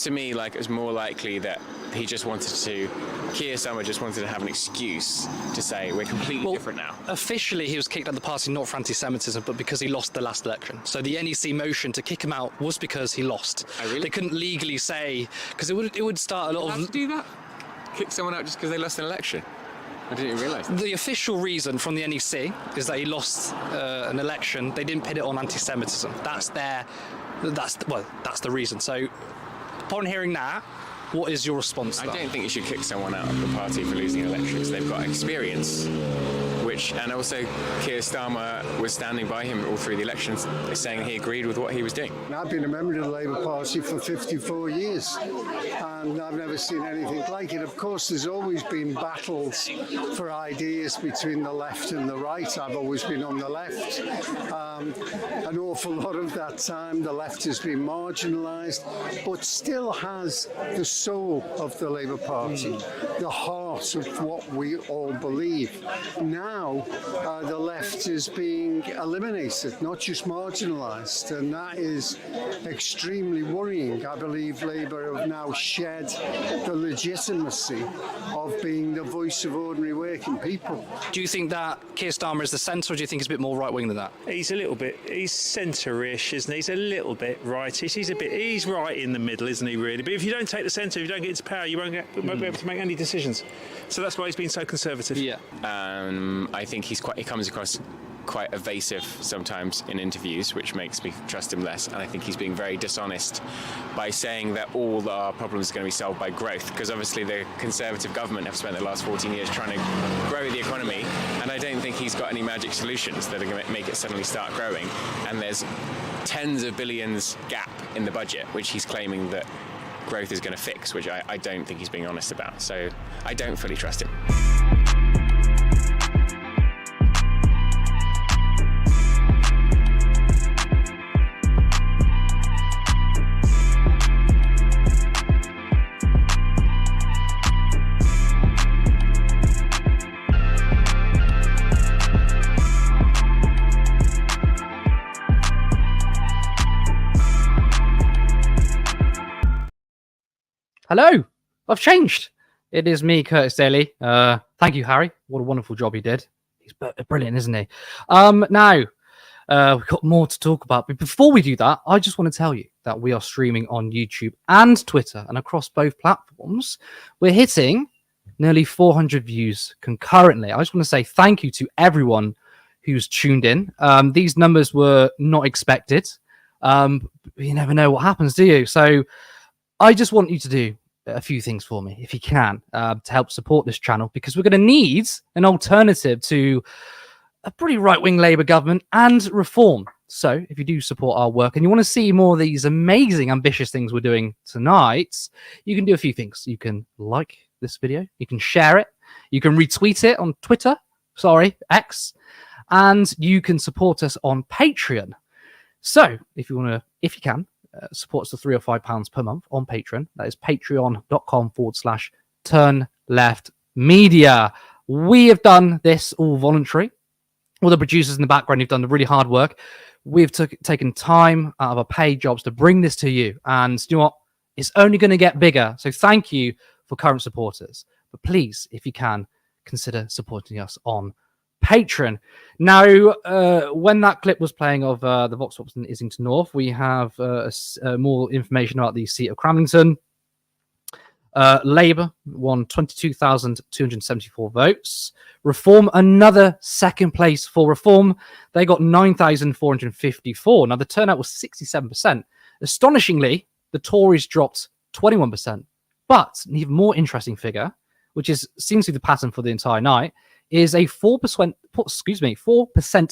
to me like it was more likely that he just wanted to. Keir Starmer just wanted to have an excuse to say we're completely different now. Officially, he was kicked out of the party not for anti-Semitism, but because he lost the last election. So the NEC motion to kick him out was because he lost. Oh, really? They couldn't legally say because it would start a lot Have to do that? Kick someone out just because they lost an election? I didn't realise. The official reason from the NEC is that he lost an election. They didn't pin it on anti-Semitism. That's the reason. So upon hearing that, What is your response to that? I don't think you should kick someone out of the party for losing elections. They've got experience, and also Keir Starmer was standing by him all through the elections, saying he agreed with what he was doing. I've been a member of the Labour Party for 54 years, and I've never seen anything like it. Of course, there's always been battles for ideas between the left and the right. I've always been on the left. An awful lot of that time, the left has been marginalised, but still has the soul of the Labour Party, the heart of what we all believe. Now, the left is being eliminated, not just marginalised, and that is extremely worrying. I believe Labour have now shed the legitimacy of being the voice of ordinary working people. Do you think that Keir Starmer is the centre, or do you think he's a bit more right-wing than that? He's centre-ish, isn't he? He's a little bit rightish. He's right in the middle, isn't he, really? But if you don't take the centre, if you don't get into power, you won't be able to make any decisions. So that's why he's been so conservative. Yeah. I think he comes across quite evasive sometimes in interviews, which makes me trust him less. And I think he's being very dishonest by saying that all our problems are going to be solved by growth, because obviously the Conservative government have spent the last 14 years trying to grow the economy, and I don't think he's got any magic solutions that are going to make it suddenly start growing. And there's tens of billions gap in the budget, which he's claiming that growth is going to fix, which I don't think he's being honest about. So I don't fully trust him. Hello, I've changed. It is me, Curtis Daly. Thank you, Harry. What a wonderful job he did. He's brilliant, isn't he? Now, we've got more to talk about. But before we do that, I just want to tell you that we are streaming on YouTube and Twitter, and across both platforms. We're hitting nearly 400 views concurrently. I just want to say thank you to everyone who's tuned in. These numbers were not expected. You never know what happens, do you? So I just want you to do a few things for me, if you can, to help support this channel, because we're going to need an alternative to a pretty right-wing Labour government and reform. So if you do support our work and you want to see more of these amazing, ambitious things we're doing tonight, you can do a few things. You can like this video, you can share it, you can retweet it on Twitter, X, and you can support us on Patreon. So if you can, supports the £3 or £5 per month on Patreon. That is patreon.com/turnleftmedia. We have done this all voluntary. All the producers in the background have done the really hard work. We've taken time out of our paid jobs to bring this to you. And you know what? It's only going to get bigger. So thank you for current supporters. But please, if you can, consider supporting us on Patreon. Now, when that clip was playing of the Vox Pops in Islington North, we have more information about the seat of Cramlington. Labour won 22,274 votes. Reform, another second place for Reform. They got 9,454. Now, the turnout was 67%. Astonishingly, the Tories dropped 21%. But an even more interesting figure, which seems to be the pattern for the entire night, is a 4%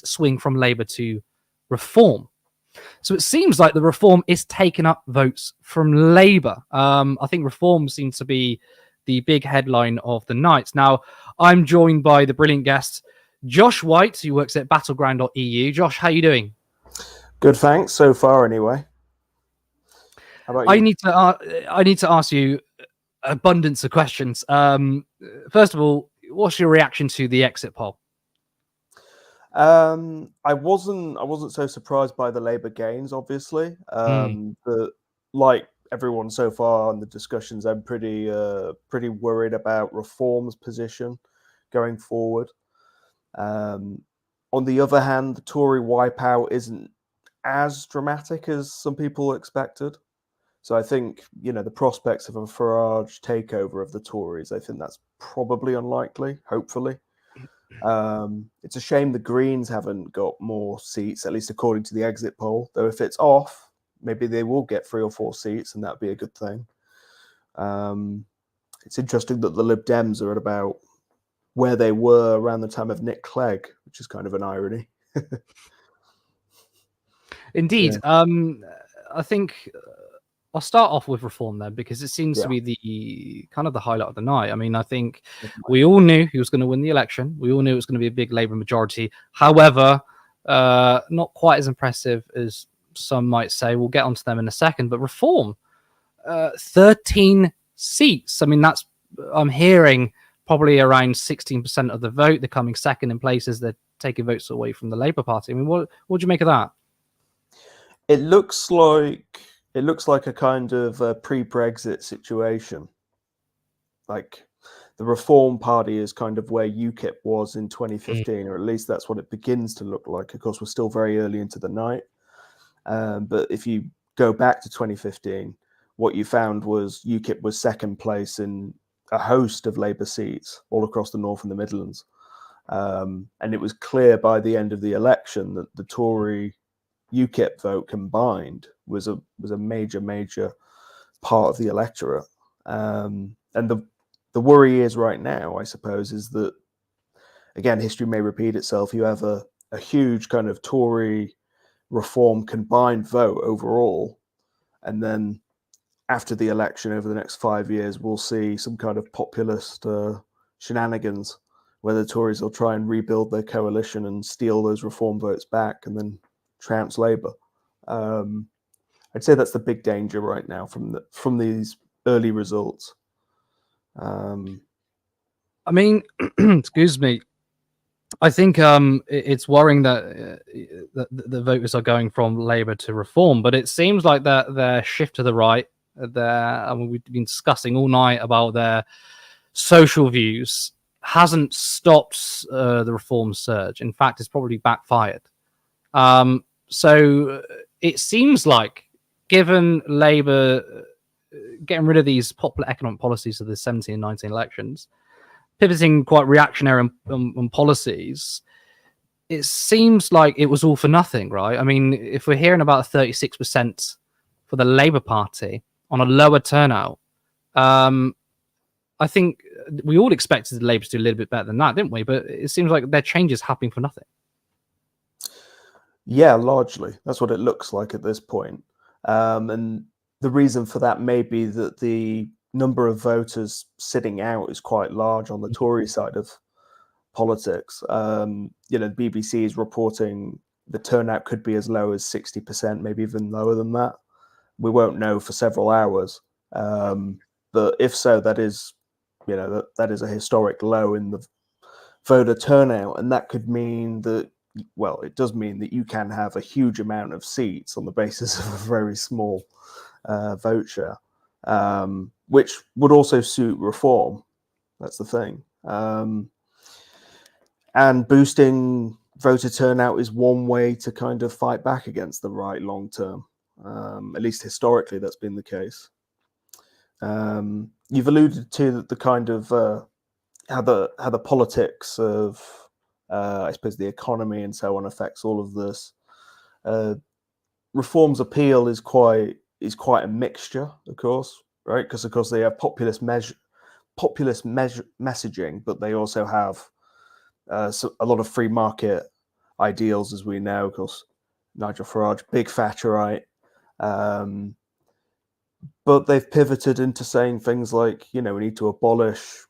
swing from Labour to Reform. So it seems like the Reform is taking up votes from Labour. I think Reform seems to be the big headline of the night. Now, I'm joined by the brilliant guest, Josh White, who works at battleground.eu. Josh, how are you doing? Good, thanks. So far, anyway. How about you? I need to ask you abundance of questions. First of all, what's your reaction to the exit poll? I wasn't so surprised by the Labour gains, obviously. But like everyone so far in the discussions, I'm pretty worried about Reform's position going forward. On the other hand, the Tory wipeout isn't as dramatic as some people expected. So I think, the prospects of a Farage takeover of the Tories, I think that's probably unlikely, hopefully. It's a shame the Greens haven't got more seats, at least according to the exit poll. Though if it's off, maybe they will get 3 or 4 seats, and that'd be a good thing. It's interesting that the Lib Dems are at about where they were around the time of Nick Clegg, which is kind of an irony. Indeed. Yeah. I think I'll start off with reform then, because it seems to Yeah. be the kind of the highlight of the night. I mean, I think we all knew he was going to win the election. We all knew it was going to be a big Labour majority. However, not quite as impressive as some might say. We'll get onto them in a second. But reform, 13 seats. I mean, I'm hearing probably around 16% of the vote. They're coming second in places. They're taking votes away from the Labour Party. I mean, what do you make of that? It looks like a kind of pre-Brexit situation. Like the Reform Party is kind of where UKIP was in 2015, or at least that's what it begins to look like. Of course, we're still very early into the night. But if you go back to 2015, what you found was UKIP was second place in a host of Labour seats all across the North and the Midlands. And it was clear by the end of the election that the Tory UKIP vote combined was a major part of the electorate. And the worry is right now, I suppose, is that, again, history may repeat itself. You have a huge kind of Tory Reform combined vote overall, and then after the election over the next 5 years, we'll see some kind of populist shenanigans where the Tories will try and rebuild their coalition and steal those Reform votes back and then trounce Labour. I'd say that's the big danger right now from these early results. I mean, excuse me. I think it's worrying that the voters are going from Labour to Reform, but it seems like their shift to the right, we've been discussing all night about their social views, hasn't stopped the Reform surge. In fact, it's probably backfired. So it seems like, given Labour getting rid of these popular economic policies of the 17 and 19 elections, pivoting quite reactionary on policies, it seems like it was all for nothing, right? I mean, if we're hearing about 36% for the Labour Party on a lower turnout, I think we all expected the Labour to do a little bit better than that, didn't we? But it seems like their changes happening for nothing. Yeah, largely. That's what it looks like at this point. And the reason for that may be that the number of voters sitting out is quite large on the Tory side of politics. The BBC is reporting the turnout could be as low as 60%, maybe even lower than that. We won't know for several hours. But if so, that is a historic low in the voter turnout, and that could mean that, well, it does mean that you can have a huge amount of seats on the basis of a very small vote share, which would also suit Reform. That's the thing. And boosting voter turnout is one way to kind of fight back against the right long term. At least historically, that's been the case. You've alluded to the kind of how the politics of I suppose the economy and so on affects all of this. Reform's appeal is quite a mixture, of course, right? Because of course they have populist messaging, but they also have a lot of free market ideals, as we know. Of course, Nigel Farage, big Thatcherite, but they've pivoted into saying things like, we need to abolish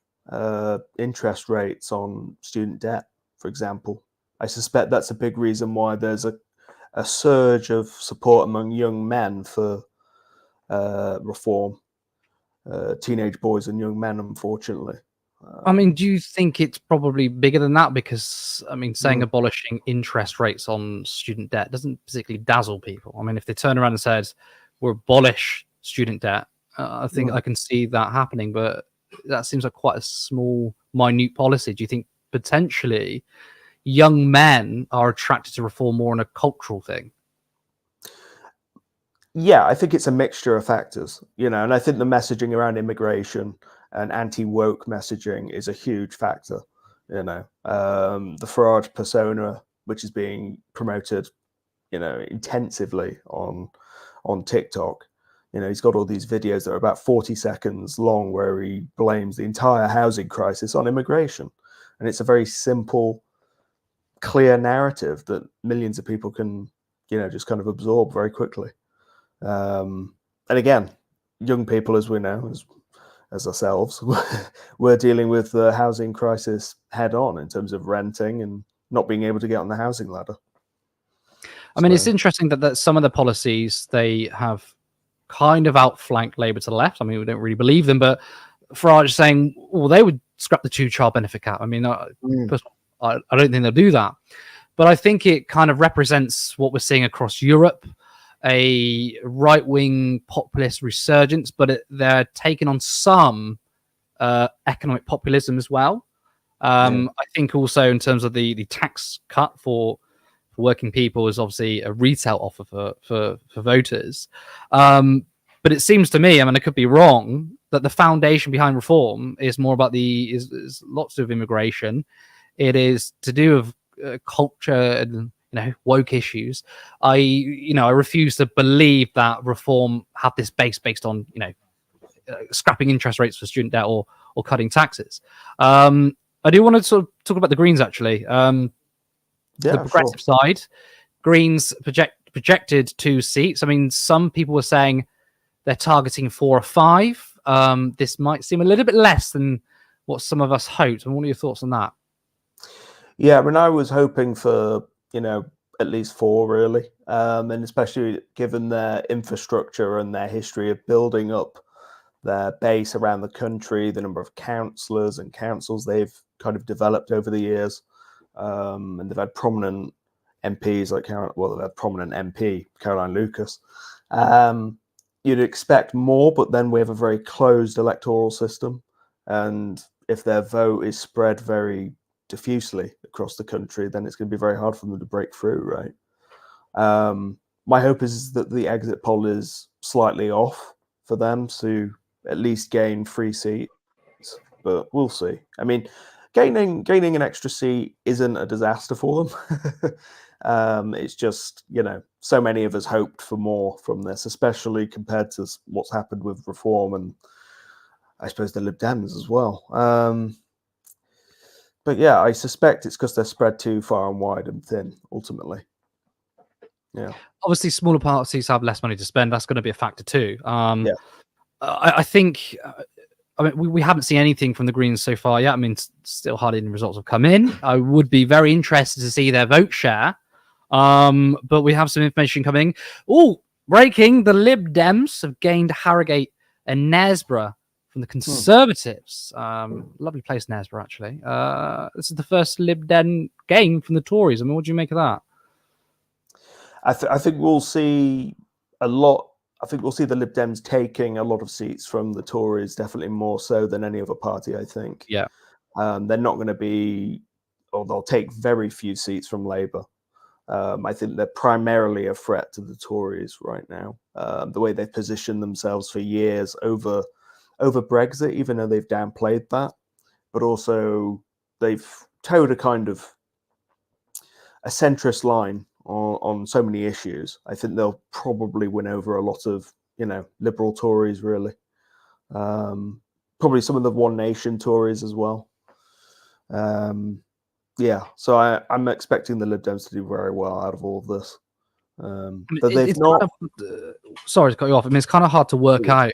interest rates on student debt, for example. I suspect that's a big reason why there's a surge of support among young men for Reform, teenage boys and young men, unfortunately. I mean, do you think it's probably bigger than that? Because, I mean, saying abolishing interest rates on student debt doesn't particularly dazzle people. I mean, if they turn around and said, we'll abolish student debt, I think I can see that happening, but that seems like quite a small, minute policy. Do you think potentially young men are attracted to Reform more on a cultural thing? Yeah, I think it's a mixture of factors, and I think the messaging around immigration and anti-woke messaging is a huge factor. The Farage persona, which is being promoted, intensively on TikTok, You know, he's got all these videos that are about 40 seconds long where he blames the entire housing crisis on immigration. And it's a very simple, clear narrative that millions of people can, you know, just kind of absorb very quickly. And again, young people, as we know, as ourselves, we're dealing with the housing crisis head on in terms of renting and not being able to get on the housing ladder. I mean, it's interesting that some of the policies, they have kind of outflanked Labour to the left. I mean, we don't really believe them, but Farage is saying, well, they would scrap the 2-child benefit cap. I mean, first of all, I don't think they'll do that. But I think it kind of represents what we're seeing across Europe, a right-wing populist resurgence, but they're taking on some economic populism as well. I think also in terms of the tax cut for working people is obviously a retail offer for voters. But it seems to me, I mean, I could be wrong, that the foundation behind reform is more about is lots of immigration. It is to do with culture and woke issues. I refuse to believe that reform have this base based on scrapping interest rates for student debt or cutting taxes. I do want to sort of talk about the Greens actually. The progressive side, Greens projected 2 seats. I mean, some people were saying they're targeting 4 or 5. This might seem a little bit less than what some of us hoped. And what are your thoughts on that? Yeah, I mean, I was hoping for, at least 4 really. And especially given their infrastructure and their history of building up their base around the country, the number of councillors and councils they've kind of developed over the years. And they've had prominent MPs like they've had prominent MP, Caroline Lucas. You'd expect more, but then we have a very closed electoral system. And if their vote is spread very diffusely across the country, then it's going to be very hard for them to break through, right? My hope is that the exit poll is slightly off for them to at least gain 3 seats, but we'll see. I mean, gaining an extra seat isn't a disaster for them. It's just, so many of us hoped for more from this, especially compared to what's happened with reform and I suppose the Lib Dems as well. But yeah, I suspect it's because they're spread too far and wide and thin, ultimately. Yeah. Obviously, smaller parties have less money to spend. That's going to be a factor too. I think... I mean, we haven't seen anything from the Greens so far yet. I mean, still hardly any results have come in. I would be very interested to see their vote share. But we have some information coming. Oh, breaking. The Lib Dems have gained Harrogate and Knaresborough from the Conservatives. Lovely place, Knaresborough, actually. This is the first Lib Dem gain from the Tories. I mean, what do you make of that? I think we'll see a lot. I think we'll see the Lib Dems taking a lot of seats from the Tories, definitely more so than any other party, I think. Yeah. They're not going to be, or they'll take very few seats from Labour. I think they're primarily a threat to the Tories right now. The way they've positioned themselves for years over Brexit, even though they've downplayed that, but also they've towed a kind of a centrist line on so many issues. I think they'll probably win over a lot of, liberal Tories, really. Probably some of the One Nation Tories as well. Yeah, so I'm expecting the Lib Dems to do very well out of all of this. But they've not... sorry to cut you off. I mean, it's kind of hard to work out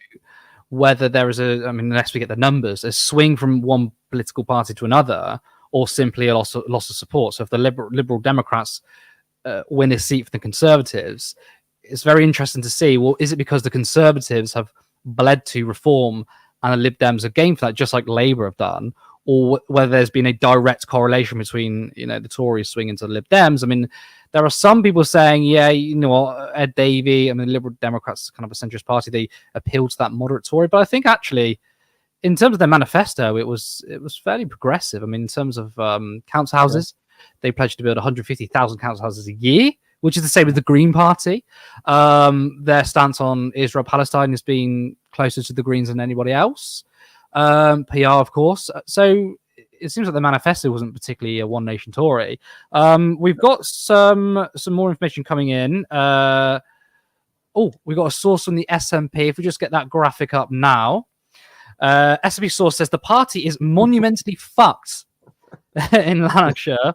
whether there is unless we get the numbers, a swing from one political party to another, or simply a loss of support. So if the Liberal Democrats win a seat for the Conservatives, it's very interesting to see, well, is it because the Conservatives have bled to reform and the Lib Dems have gained for that, just like Labour have done, or whether there's been a direct correlation between, the Tories swinging to the Lib Dems? I mean, there are some people saying, yeah, Ed Davey, Liberal Democrats are kind of a centrist party. They appeal to that moderate Tory, but I think actually, in terms of their manifesto, it was fairly progressive. I mean, in terms of council houses, they pledged to build 150,000 council houses a year, which is the same with the Green Party. Their stance on Israel-Palestine has been closer to the Greens than anybody else. PR, of course. So it seems like the manifesto wasn't particularly a One Nation Tory. We've got some more information coming in. Oh, we got a source from the SNP. If we just get that graphic up now, SNP source says the party is monumentally fucked in Lanarkshire.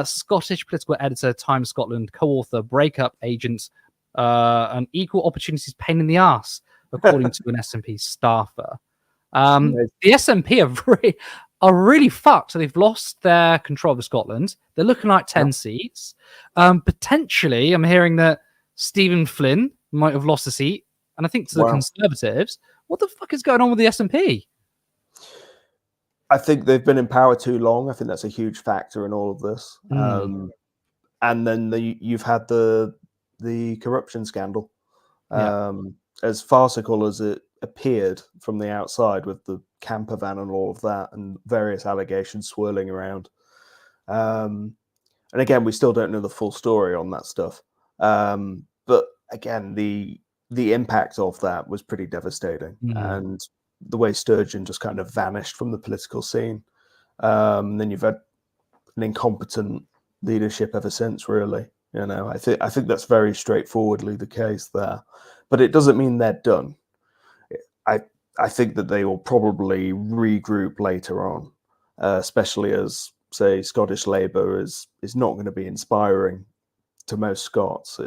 Scottish political editor, Times Scotland, co-author, breakup agents, an equal opportunities pain in the ass, according to an SNP staffer. The SNP are really fucked. So they've lost their control of Scotland. They're looking like 10 seats. Potentially, I'm hearing that Stephen Flynn might have lost a seat, and I think to the Conservatives. What the fuck is going on with the SNP? I think they've been in power too long. I think that's a huge factor in all of this. And then you've had the corruption scandal. As farcical as it appeared from the outside, with the camper van and all of that, and various allegations swirling around. And again, we still don't know the full story on that stuff. But again, the impact of that was pretty devastating. And the way Sturgeon just kind of vanished from the political scene. Then you've had an incompetent leadership ever since, really. You know, I think that's very straightforwardly the case there. But it doesn't mean they're done. I think that they will probably regroup later on, especially as, say, Scottish Labour is not going to be inspiring to most Scots.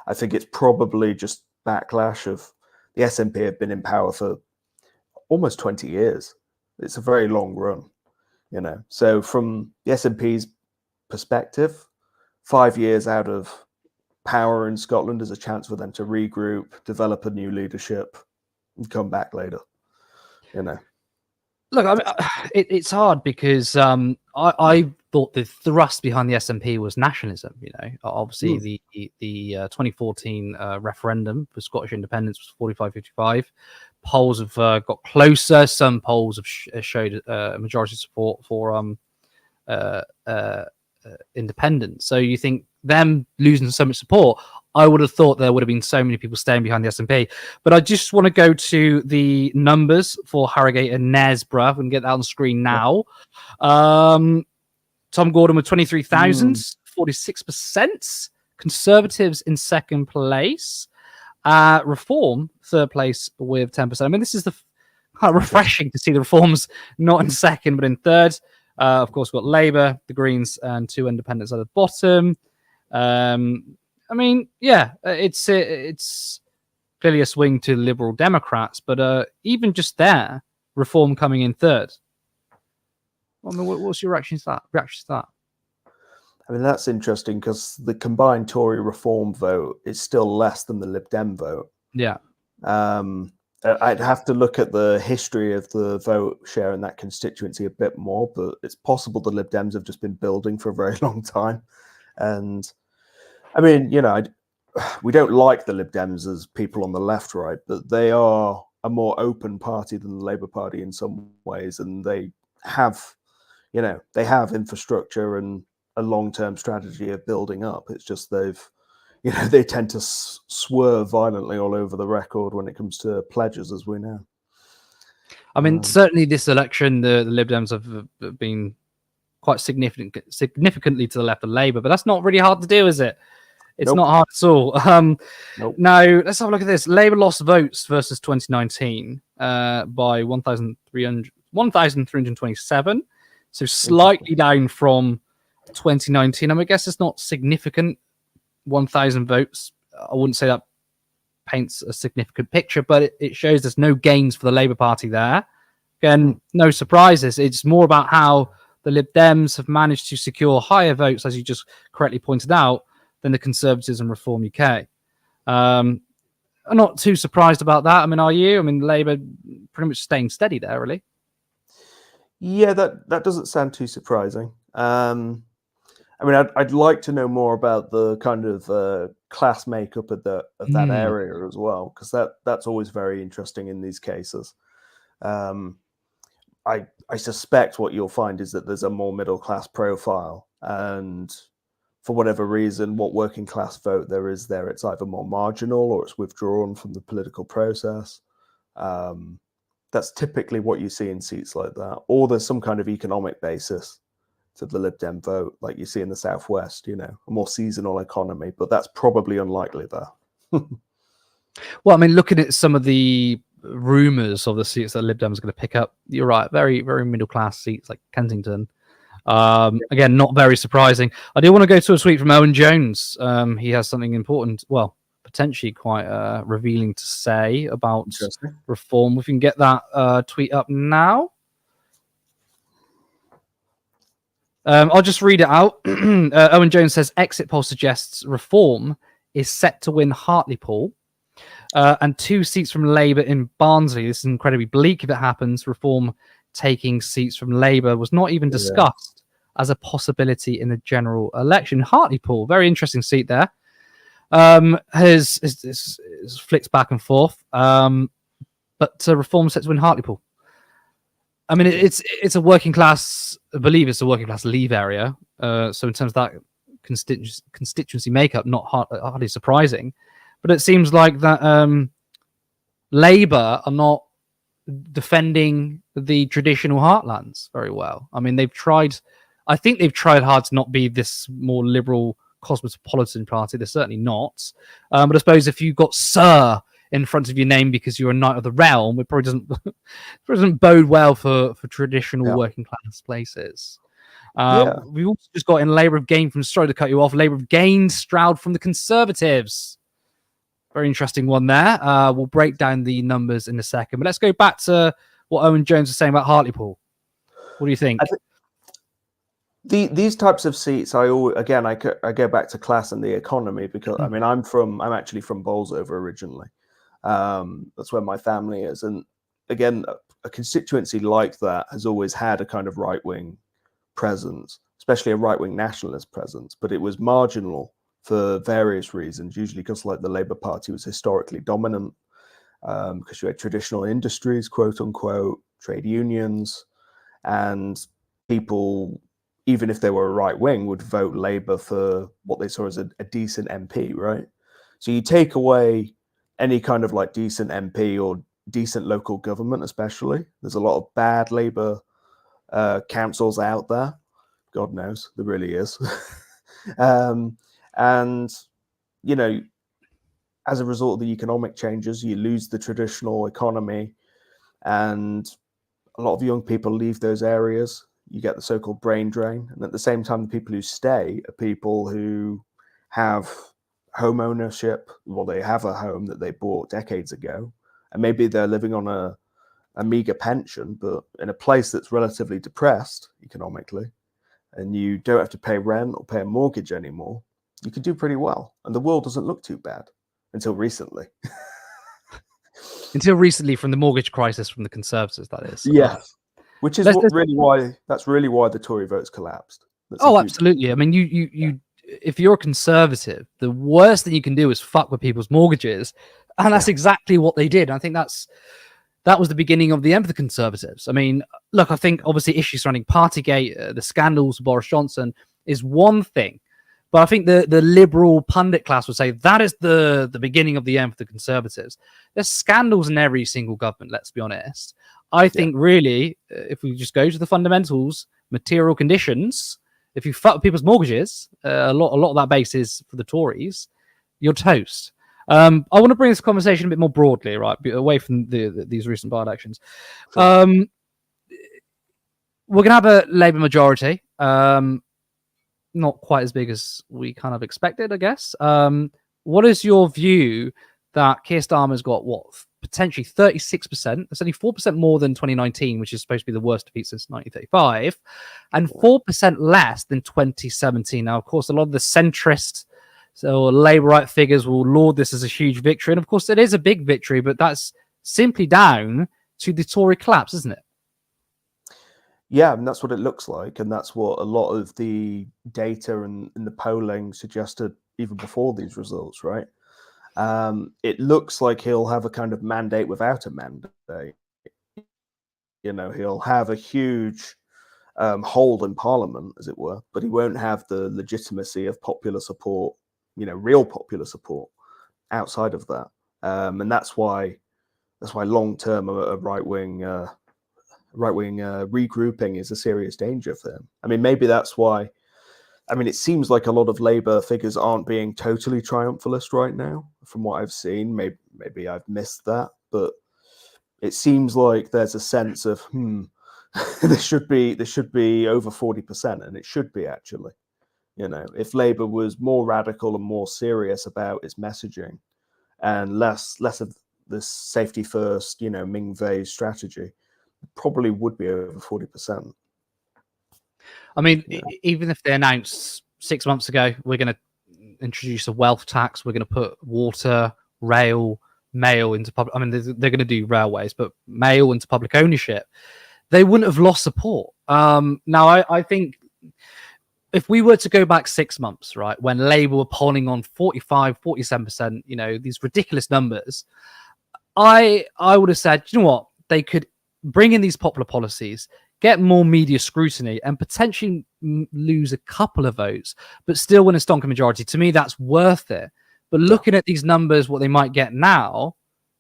I think it's probably just backlash of the SNP have been in power for almost 20 years. It's a very long run, you know. So from the SNP's perspective, 5 years out of power in Scotland is a chance for them to regroup, develop a new leadership, and come back later, you know. Look, I mean, it's hard because I thought the thrust behind the SNP was nationalism. You know, obviously the 2014 referendum for Scottish independence was 45-55. Polls have got closer. Some polls have showed a majority support for independence. So you think them losing so much support, I would have thought there would have been so many people staying behind the SNP. But I just want to go to the numbers for Harrogate and Knaresborough. We can get that on screen now. Tom Gordon with 23,000, 46%. Conservatives in second place. Reform, third place with 10%. I mean, this is kind of refreshing to see the Reforms not in second, but in third. Of course, we've got Labour, the Greens, and 2 independents at the bottom. I mean, yeah, it's clearly a swing to Liberal Democrats, but even just there, Reform coming in third. I mean, what's your reaction to that? I mean, that's interesting because the combined Tory Reform vote is still less than the Lib Dem vote. Yeah. I'd have to look at the history of the vote share in that constituency a bit more, but it's possible the Lib Dems have just been building for a very long time. And I mean, you know, we don't like the Lib Dems as people on the left, right? But they are a more open party than the Labour Party in some ways. And they have, you know, they have infrastructure and a long-term strategy of building up. It's just you know, they tend to swerve violently all over the record when it comes to pledges, as we know. I mean, certainly this election, the Lib Dems have been quite significantly to the left of Labour, but that's not really hard to do, is it? It's not hard at all. Now, let's have a look at this. Labour lost votes versus 2019 by 1,327, so slightly down from 2019. I mean, I guess it's not significant. 1,000 votes. I wouldn't say that paints a significant picture, but it shows there's no gains for the Labour Party there. Again, no surprises. It's more about how the Lib Dems have managed to secure higher votes, as you just correctly pointed out, than the Conservatives and Reform UK. I'm not too surprised about that. I mean, are you? I mean, Labour pretty much staying steady there, really. Yeah, that doesn't sound too surprising. I mean, I'd like to know more about the kind of class makeup of that area as well, because that's always very interesting in these cases. I suspect what you'll find is that there's a more middle class profile, and for whatever reason, what working class vote there is there, it's either more marginal or it's withdrawn from the political process. That's typically what you see in seats like that, or there's some kind of economic basis to the Lib Dem vote, like you see in the Southwest, you know, a more seasonal economy, but that's probably unlikely there. Well, I mean, looking at some of the rumours of the seats that Lib Dems are going to pick up, you're right. Very, very middle class seats like Kensington. Again, not very surprising. I do want to go to a tweet from Owen Jones. He has something important, well, potentially quite revealing to say about reform. If we can get that tweet up now. I'll just read it out. Owen Jones says, exit poll suggests reform is set to win Hartlepool. And 2 seats from Labour in Barnsley. This is incredibly bleak if it happens. Reform taking seats from Labour was not even discussed as a possibility in the general election. Hartlepool, very interesting seat there. Has flicks back and forth. But Reform set to win Hartlepool. I mean, it's a working class. I believe it's a working class Leave area. So in terms of that constituency makeup, not hardly surprising. But it seems like that Labour are not defending the traditional heartlands very well. I mean, I think they've tried hard to not be this more liberal cosmopolitan party. They're certainly not. But I suppose if you've got Sir in front of your name because you're a Knight of the Realm, it probably doesn't bode well for traditional working class places. We've also just got in Labour have gained from, sorry to cut you off, Labour have gained Stroud from the Conservatives. Very interesting one there. We'll break down the numbers in a second. But let's go back to what Owen Jones was saying about Hartlepool. What do you think? These types of seats, I go back to class and the economy because I mean I'm actually from Bolsover originally. That's where my family is, and again, a constituency like that has always had a kind of right-wing presence, especially a right-wing nationalist presence, but it was marginal for various reasons, usually because like the Labour Party was historically dominant, because you had traditional industries, quote unquote, trade unions, and people, even if they were right wing, would vote Labour for what they saw as a decent MP, right? So you take away any kind of like decent MP or decent local government, especially. There's a lot of bad Labour councils out there. God knows, there really is. And, you know, as a result of the economic changes, you lose the traditional economy, and a lot of young people leave those areas. You get the so-called brain drain. And at the same time, the people who stay are people who have home ownership. Well, they have a home that they bought decades ago, and maybe they're living on a meager pension, but in a place that's relatively depressed economically, and you don't have to pay rent or pay a mortgage anymore, you can do pretty well. And the world doesn't look too bad until recently. Until recently, from the mortgage crisis from the Conservatives, that is. Yes. Which is really why the Tory votes collapsed. Absolutely. I mean, you if you're a Conservative, the worst thing you can do is fuck with people's mortgages, and that's exactly what they did. I think that was the beginning of the end of the Conservatives. I mean, look, I think obviously issues surrounding Partygate, the scandals, Boris Johnson is one thing, but I think the liberal pundit class would say that is the beginning of the end for the Conservatives. There's scandals in every single government, let's be honest. I think really, if we just go to the fundamentals, material conditions, if you fuck with people's mortgages, a lot of that base is for the Tories, you're toast. I want to bring this conversation a bit more broadly, right, away from these recent by-elections. Sure. We're going to have a Labour majority, not quite as big as we kind of expected, I guess. What is your view that Keir Starmer's got, potentially 36%? That's only 4% more than 2019, which is supposed to be the worst defeat since 1935, and 4% less than 2017. Now, of course, a lot of the centrist Labour right figures will laud this as a huge victory. And of course, it is a big victory, but that's simply down to the Tory collapse, isn't it? Yeah, and that's what it looks like. And that's what a lot of the data and the polling suggested even before these results, right? It looks like he'll have a kind of mandate without a mandate. You know, he'll have a huge hold in Parliament, as it were, but he won't have the legitimacy of popular support, you know, real popular support outside of that. And that's why long term a right wing regrouping is a serious danger for him. I mean, maybe that's why I mean, it seems like a lot of Labour figures aren't being totally triumphalist right now, from what I've seen. Maybe I've missed that, but it seems like there's a sense of this should be over 40%, and it should be actually. If Labour was more radical and more serious about its messaging, and less of this safety first, Ming Vei strategy, it probably would be over 40%. I mean, even if they announced 6 months ago, we're going to introduce a wealth tax, we're going to put water, rail, mail into public. I mean, they're going to do railways, but mail into public ownership. They wouldn't have lost support. Now, I think if we were to go back 6 months, right, when Labour were polling on 45, 47%, these ridiculous numbers, I would have said, you know what, they could bring in these popular policies, get more media scrutiny, and potentially lose a couple of votes, but still win a stonking majority. To me, that's worth it. But looking at these numbers, what they might get now,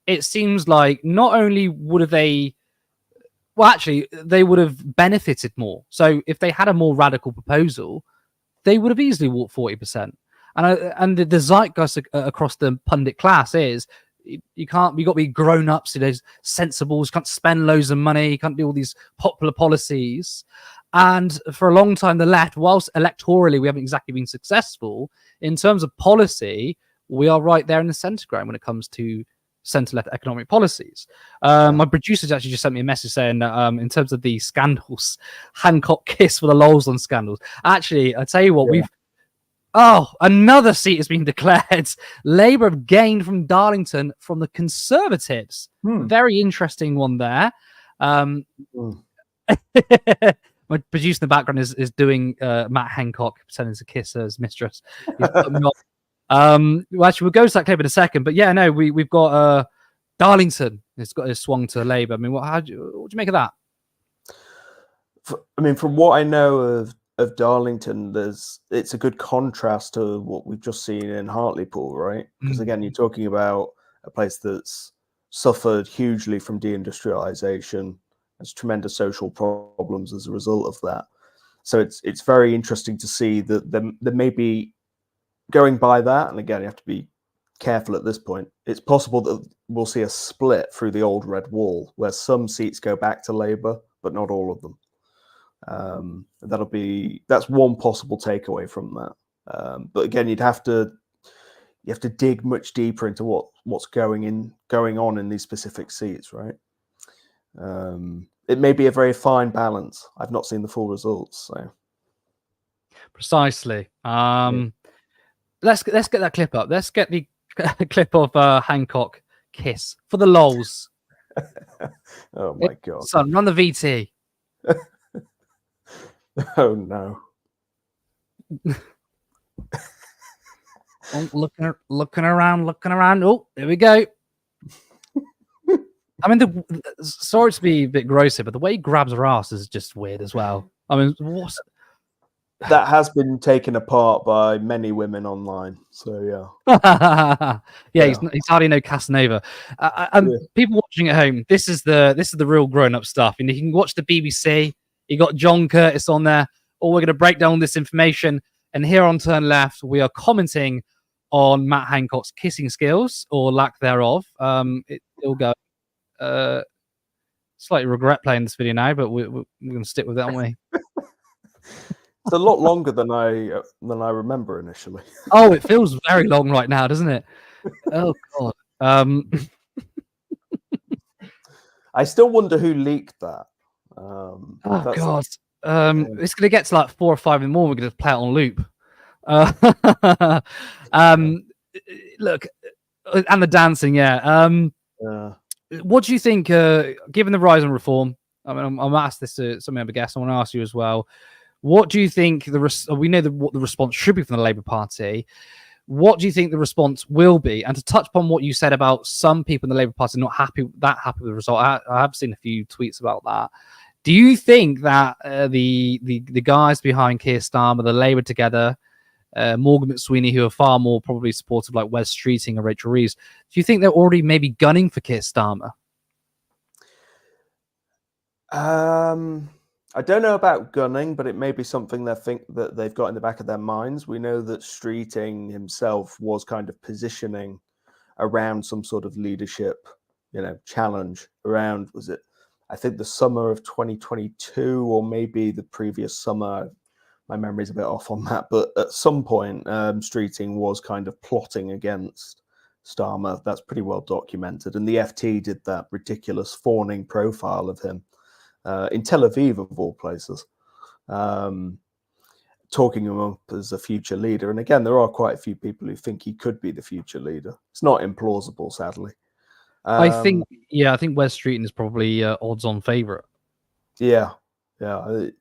it seems like not only would they would have benefited more. So if they had a more radical proposal, they would have easily walked 40%. And the zeitgeist across the pundit class is you got to be grown ups, sensibles, you can't spend loads of money, you can't do all these popular policies. And for a long time, the left, whilst electorally we haven't exactly been successful, in terms of policy, we are right there in the centre ground when it comes to centre-left economic policies. My producers actually just sent me a message saying that in terms of the scandals, Hancock kiss for the lols on scandals. Actually, I tell you what, another seat has been declared. Labour have gained from Darlington from the Conservatives. Very interesting one there. My producer in the background is doing Matt Hancock pretending to kiss his mistress. Well, actually, we'll go to that clip in a second. But yeah, no, we've got Darlington. It's got his swung to Labour. I mean, what do you make of that? I mean, from what I know of Darlington, it's a good contrast to what we've just seen in Hartlepool, right? Because again, you're talking about a place that's suffered hugely from deindustrialization, has tremendous social problems as a result of that. So it's very interesting to see that there may be, going by that, and again, you have to be careful at this point, it's possible that we'll see a split through the old red wall where some seats go back to Labour, but not all of them. That's one possible takeaway from that. But again, you have to dig much deeper into what's going on in these specific seats, right? It may be a very fine balance. I've not seen the full results, so precisely. Let's get that clip up. Let's get the clip of Hancock kiss for the lols. Oh my god! Son, run the VT. Oh no! looking around. Oh, there we go. I mean, sorry to be a bit gross here, but the way he grabs her ass is just weird as well. I mean, what's that has been taken apart by many women online. So yeah, He's hardly no Casanova. And people watching at home, this is the real grown-up stuff. And you can watch the BBC. You got John Curtis on there. Or we're going to break down this information. And here on Turn Left, we are commenting on Matt Hancock's kissing skills or lack thereof. It's still going. Slightly regret playing this video now, but we're going to stick with it, aren't we? It's a lot longer than I remember initially. Oh, it feels very long right now, doesn't it? Oh god. I still wonder who leaked that. Oh god. It's going to get to like 4 or 5 in the morning. We're going to play it on loop. Look, and the dancing, yeah. What do you think? Given the rise in reform, I mean, I'm asked this to some other guests. I want to ask you as well. What do you think we know what the response should be from the Labour Party? What do you think the response will be? And to touch upon what you said about some people in the Labour Party not happy with the result, I have seen a few tweets about that. Do you think that the guys behind Keir Starmer, the Labour Together, Morgan McSweeney, who are far more probably supportive, like Wes Streeting and Rachel Reeves, do you think they're already maybe gunning for Keir Starmer? I don't know about gunning, but it may be something that they've got in the back of their minds. We know that Streeting himself was kind of positioning around some sort of leadership, challenge around, was it, I think the summer of 2022 or maybe the previous summer. My memory's a bit off on that, but at some point, Streeting was kind of plotting against Starmer. That's pretty well documented. And the FT did that ridiculous fawning profile of him in Tel Aviv, of all places, talking him up as a future leader. And again, there are quite a few people who think he could be the future leader. It's not implausible, sadly. I think Wes Streeting is probably odds-on favourite. Yeah,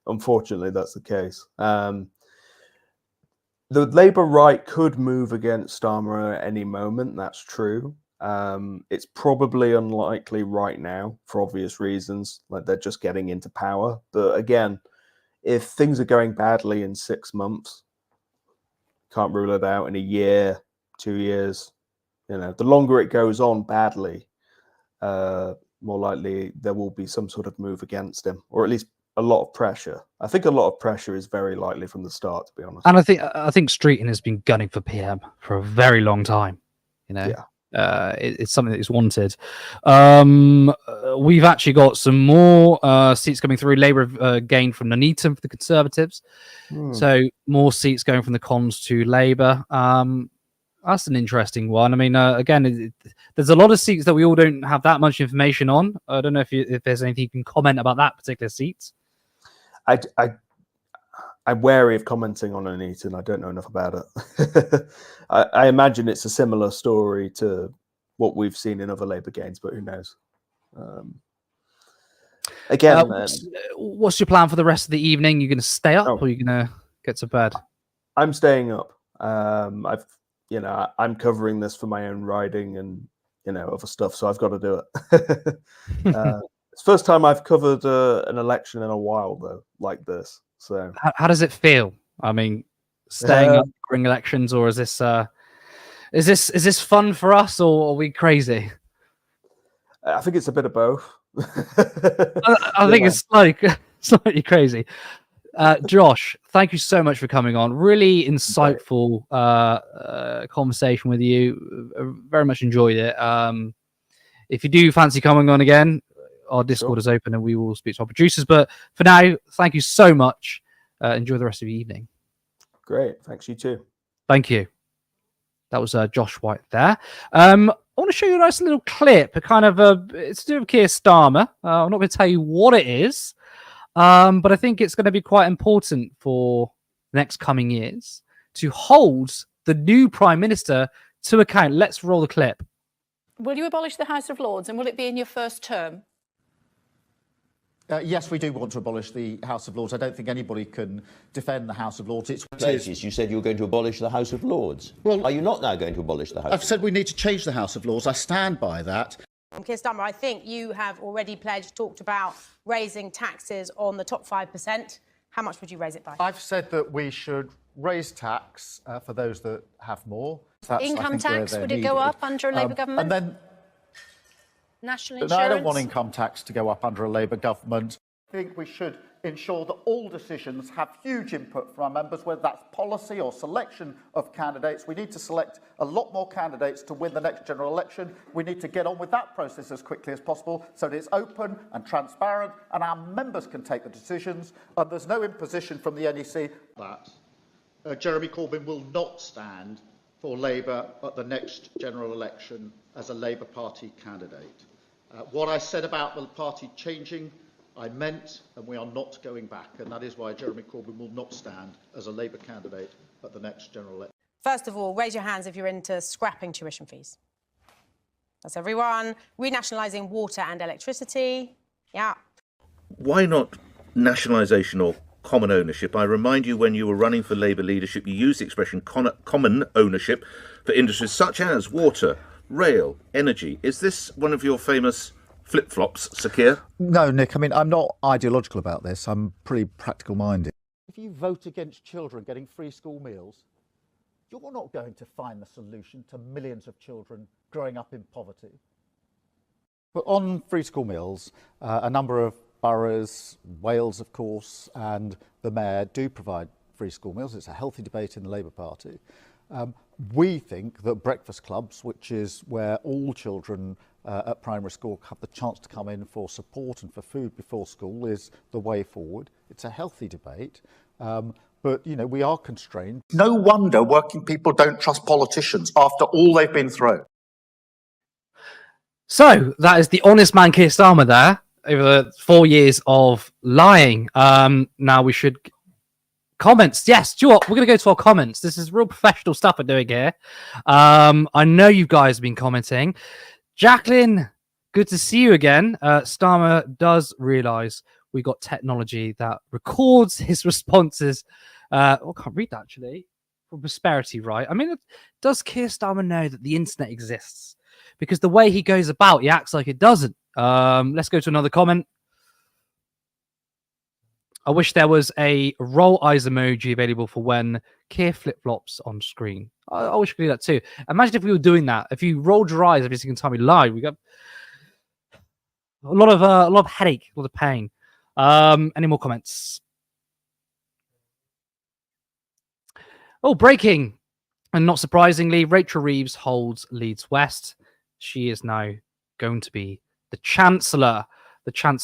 unfortunately, that's the case. The Labour right could move against Starmer at any moment. That's true. It's probably unlikely right now for obvious reasons, like they're just getting into power. But again, if things are going badly in 6 months, can't rule it out in a year, 2 years. The longer it goes on badly, more likely there will be some sort of move against him, or at least a lot of pressure. I think a lot of pressure is very likely from the start, to be honest. And I think Streeting has been gunning for PM for a very long time. It's something that is wanted. We've actually got some more seats coming through. Labour gained from Nuneaton for the Conservatives, so more seats going from the Cons to Labour. That's an interesting one. I mean, again, there's a lot of seats that we all don't have that much information on. I don't know if there's anything you can comment about that particular seat. I'm wary of commenting on Nuneaton. I don't know enough about it. I imagine it's a similar story to what we've seen in other Labour gains, but who knows? Again, what's your plan for the rest of the evening? You're going to stay up, or are you going to get to bed? I'm staying up. I'm covering this for my own riding and other stuff, so I've got to do it. It's the first time I've covered an election in a while, though, like this. So, how does it feel? I mean, staying up during elections, or is this fun for us, or are we crazy? I think it's a bit of both. I think it's slightly crazy. Josh, thank you so much for coming on. Really insightful conversation with you. Very much enjoyed it. If you do fancy coming on again, our Discord is open and we will speak to our producers. But for now, thank you so much. Enjoy the rest of your evening. Great. Thanks, you too. Thank you. That was Josh White there. I want to show you a nice little clip. It's to do with Keir Starmer. I'm not going to tell you what it is. But I think it's going to be quite important for the next coming years to hold the new Prime Minister to account. Let's roll the clip. Will you abolish the House of Lords, and will it be in your first term? Yes, we do want to abolish the House of Lords. I don't think anybody can defend the House of Lords. You said you were going to abolish the House of Lords. Well, are you not now going to abolish the House? I've said we need to change the House of Lords. I stand by that. Keir Starmer, I think you have already talked about raising taxes on the top 5%. How much would you raise it by? I've said that we should raise tax for those that have more. Income tax, would it go up under a Labour government? And then national insurance? No, I don't want income tax to go up under a Labour government. I think we should ensure that all decisions have huge input from our members, whether that's policy or selection of candidates. We need to select a lot more candidates to win the next general election. We need to get on with that process as quickly as possible so that it's open and transparent and our members can take the decisions and there's no imposition from the NEC. Jeremy Corbyn will not stand for Labour at the next general election as a Labour Party candidate. What I said about the party changing, I meant, and we are not going back, and that is why Jeremy Corbyn will not stand as a Labour candidate at the next general election. First of all, raise your hands if you're into scrapping tuition fees. That's everyone. Renationalising water and electricity. Yeah. Why not nationalisation or common ownership? I remind you, when you were running for Labour leadership, you used the expression common ownership for industries such as water, rail, energy. Is this one of your famous flip-flops, Sir Keir? No, Nick, I mean, I'm not ideological about this. I'm pretty practical-minded. If you vote against children getting free school meals, you're not going to find the solution to millions of children growing up in poverty. But on free school meals, a number of boroughs, Wales, of course, and the mayor do provide free school meals. It's a healthy debate in the Labour Party. We think that breakfast clubs, which is where all children at primary school have the chance to come in for support and for food before school, is the way forward. It's a healthy debate. But, you know, we are constrained. No wonder working people don't trust politicians after all they've been through. So that is the honest man Keir Starmer there over the 4 years of lying. Now we should comments. Yes, do you know what? We're going to go to our comments. This is real professional stuff we're doing here. I know you guys have been commenting. Jacqueline, good to see you again. Starmer does realise we got technology that records his responses. I can't read that actually. For prosperity, right? I mean, does Keir Starmer know that the internet exists? Because the way he goes about, he acts like it doesn't. Let's go to another comment. I wish there was a roll eyes emoji available for when Keir flip-flops on screen. I wish we could do that too. Imagine if we were doing that. If you rolled your eyes every single time we live, we got a lot of headache, a lot of pain. Any more comments? Oh, breaking. And not surprisingly, Rachel Reeves holds Leeds West. She is now going to be the Chancellor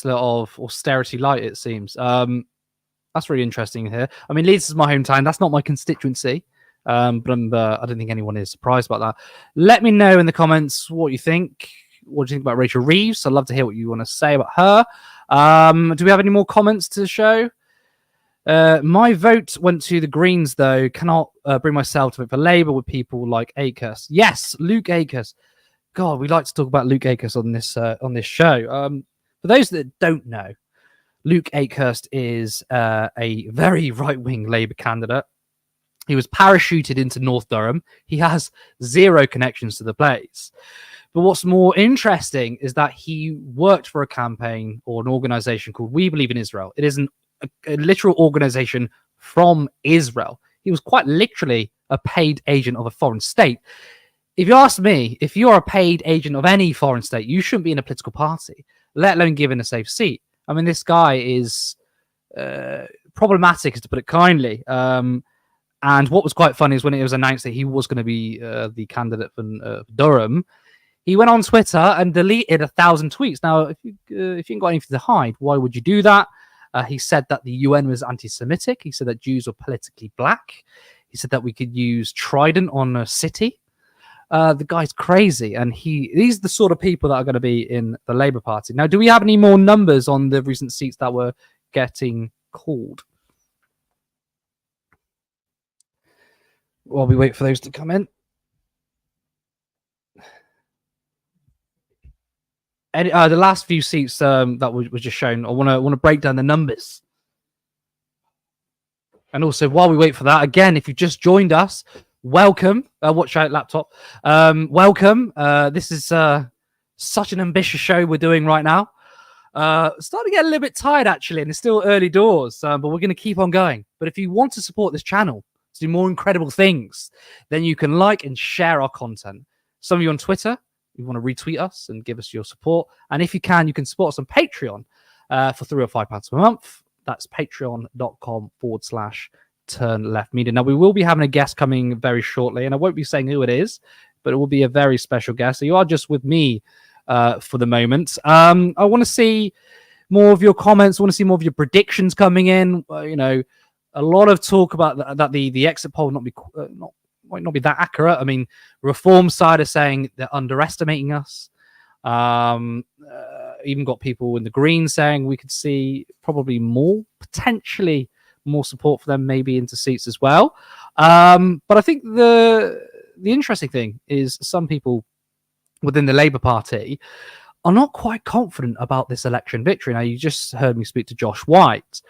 of Austerity Light, it seems. That's really interesting here. I mean, Leeds is my hometown. That's not my constituency. But I don't think anyone is surprised about that. Let me know in the comments what you think. What do you think about Rachel Reeves? I'd love to hear what you want to say about her. Do we have any more comments to show? My vote went to the Greens, though. Cannot bring myself to vote for Labour with people like Akers. Yes, Luke Akers. God, we like to talk about Luke Akers on this show. For those that don't know, Luke Akehurst is a very right-wing Labour candidate. He was parachuted into North Durham. He has zero connections to the place. But what's more interesting is that he worked for a campaign or an organization called We Believe in Israel. It is a literal organization from Israel. He was quite literally a paid agent of a foreign state. If you ask me, if you're a paid agent of any foreign state, you shouldn't be in a political party, let alone given a safe seat. I mean, this guy is problematic, to put it kindly. And what was quite funny is when it was announced that he was going to be the candidate for Durham, he went on Twitter and deleted 1,000 tweets. Now, if you ain't got anything to hide, why would you do that? He said that the UN was anti-Semitic. He said that Jews were politically black. He said that we could use Trident on a city. The guy's crazy, and these are the sort of people that are going to be in the Labour Party. Now, do we have any more numbers on the recent seats that were getting called? While we wait for those to come in. And, the last few seats that was just shown, I want to break down the numbers. And also, while we wait for that, again, if you just joined us, welcome. Watch out, laptop. Welcome. This is such an ambitious show we're doing right now. Starting to get a little bit tired, actually, and it's still early doors, but we're going to keep on going. But if you want to support this channel to do more incredible things, then you can like and share our content. Some of you on Twitter, you want to retweet us and give us your support. And if you can support us on Patreon for £3 or £5 per month. That's patreon.com/turnleftmedia. Now, we will be having a guest coming very shortly, and I won't be saying who it is, but it will be a very special guest. So you are just with me for the moment. I want to see more of your comments. I want to see more of your predictions coming in. A lot of talk about that the exit poll might not be that accurate. I mean, Reform side are saying they're underestimating us. Even got people in the Greens saying we could see probably potentially more support for them, maybe into seats as well. But I think the interesting thing is some people within the Labour Party are not quite confident about this election victory. Now, you just heard me speak to Josh White,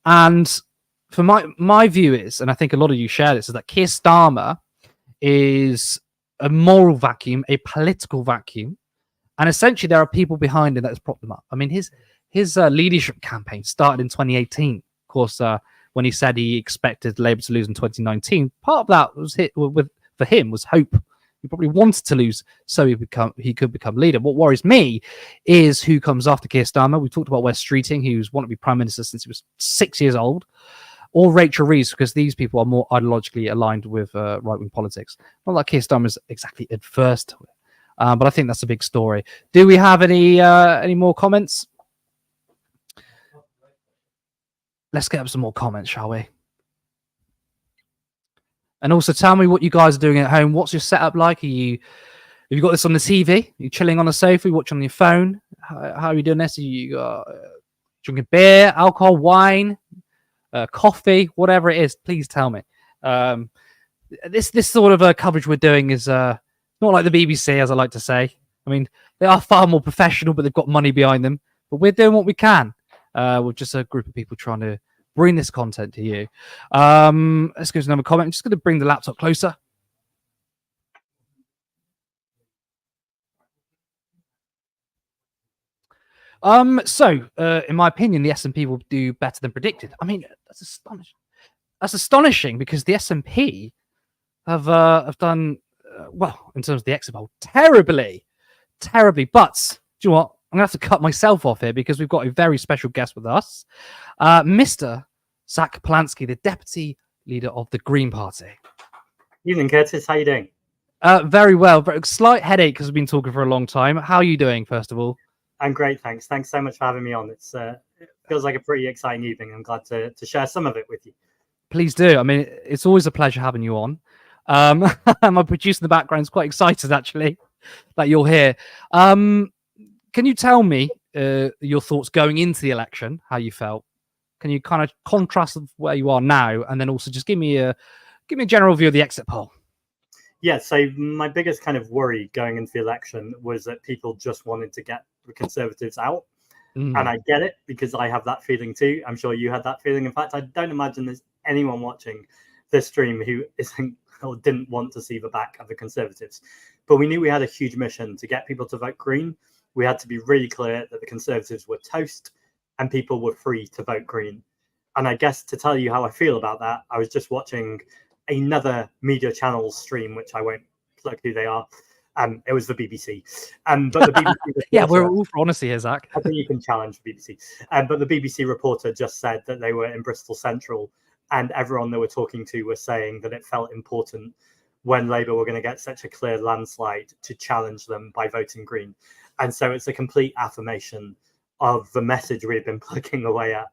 and for my view is, and I think a lot of you share this, is that Keir Starmer is a moral vacuum, a political vacuum, and essentially there are people behind him that has propped them up. I mean, his leadership campaign started in 2018. Of course, when he said he expected Labour to lose in 2019, part of that was for him was hope. He probably wanted to lose so he could become leader. What worries me is who comes after Keir Starmer. We talked about Wes Streeting, who's wanted to be Prime Minister since he was 6 years old, or Rachel Reeves, because these people are more ideologically aligned with right-wing politics. Not like Keir Starmer is exactly adverse to it, but I think that's a big story. Do we have any more comments? Let's get up some more comments, shall we? And also tell me what you guys are doing at home. What's your setup like? Have you got this on the TV? Are you chilling on the sofa? Are you watching on your phone? How are you doing this? Are you drinking beer, alcohol, wine, coffee, whatever it is? Please tell me. This sort of coverage we're doing is not like the BBC, as I like to say. I mean, they are far more professional, but they've got money behind them. But we're doing what we can. We're just a group of people trying to bring this content to you. Let's go to another comment. I'm just going to bring the laptop closer. In my opinion, the S&P will do better than predicted. I mean, that's astonishing. That's astonishing because the S&P have done well in terms of the exit poll, terribly. But do you know what? I'm gonna have to cut myself off here because we've got a very special guest with us, Mr. Zach Polanski, the deputy leader of the Green Party. Evening, Curtis. How you doing? Very well. Slight headache because we've been talking for a long time. How are you doing, first of all? I'm great, thanks. Thanks so much for having me on. It feels like a pretty exciting evening. I'm glad to share some of it with you. Please do. I mean, it's always a pleasure having you on. My producer in the background is quite excited, actually, that you're here. Can you tell me your thoughts going into the election, how you felt? Can you kind of contrast where you are now, and then also just give me a general view of the exit poll? Yeah, so my biggest kind of worry going into the election was that people just wanted to get the Conservatives out. And I get it because I have that feeling too. I'm sure you had that feeling. In fact, I don't imagine there's anyone watching this stream who isn't or didn't want to see the back of the Conservatives. But we knew we had a huge mission to get people to vote Green. We had to be really clear that the Conservatives were toast and people were free to vote Green. And I guess to tell you how I feel about that, I was just watching another media channel stream, which I won't plug who they are. It was the BBC. But the BBC reporter, yeah, we're all for honesty here, Zach. I think you can challenge the BBC. But the BBC reporter just said that they were in Bristol Central and everyone they were talking to was saying that it felt important when Labour were going to get such a clear landslide to challenge them by voting Green. And so it's a complete affirmation of the message we've been plugging away at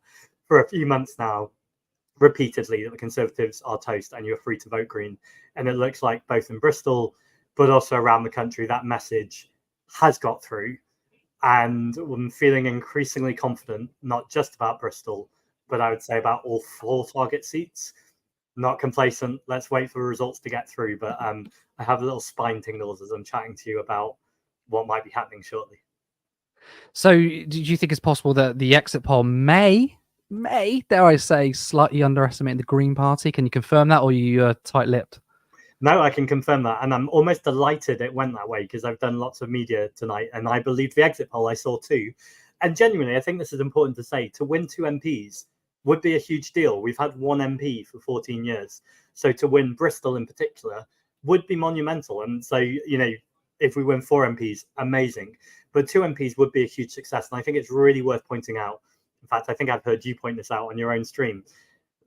for a few months now, repeatedly, that the Conservatives are toast and you're free to vote Green. And it looks like both in Bristol, but also around the country, that message has got through. And I'm feeling increasingly confident, not just about Bristol, but I would say about all 4 target seats. Not complacent. Let's wait for the results to get through. But I have little spine tingles as I'm chatting to you about what might be happening shortly. So do you think it's possible that the exit poll may, dare I say, slightly underestimate the Green Party? Can you confirm that, or are you tight-lipped? No, I can confirm that. And I'm almost delighted it went that way because I've done lots of media tonight and I believed the exit poll I saw too. And genuinely, I think this is important to say, to win 2 MPs would be a huge deal. We've had 1 MP for 14 years. So to win Bristol in particular would be monumental. And so, you know, if we win 4 MPs, amazing. But 2 MPs would be a huge success. And I think it's really worth pointing out. In fact, I think I've heard you point this out on your own stream,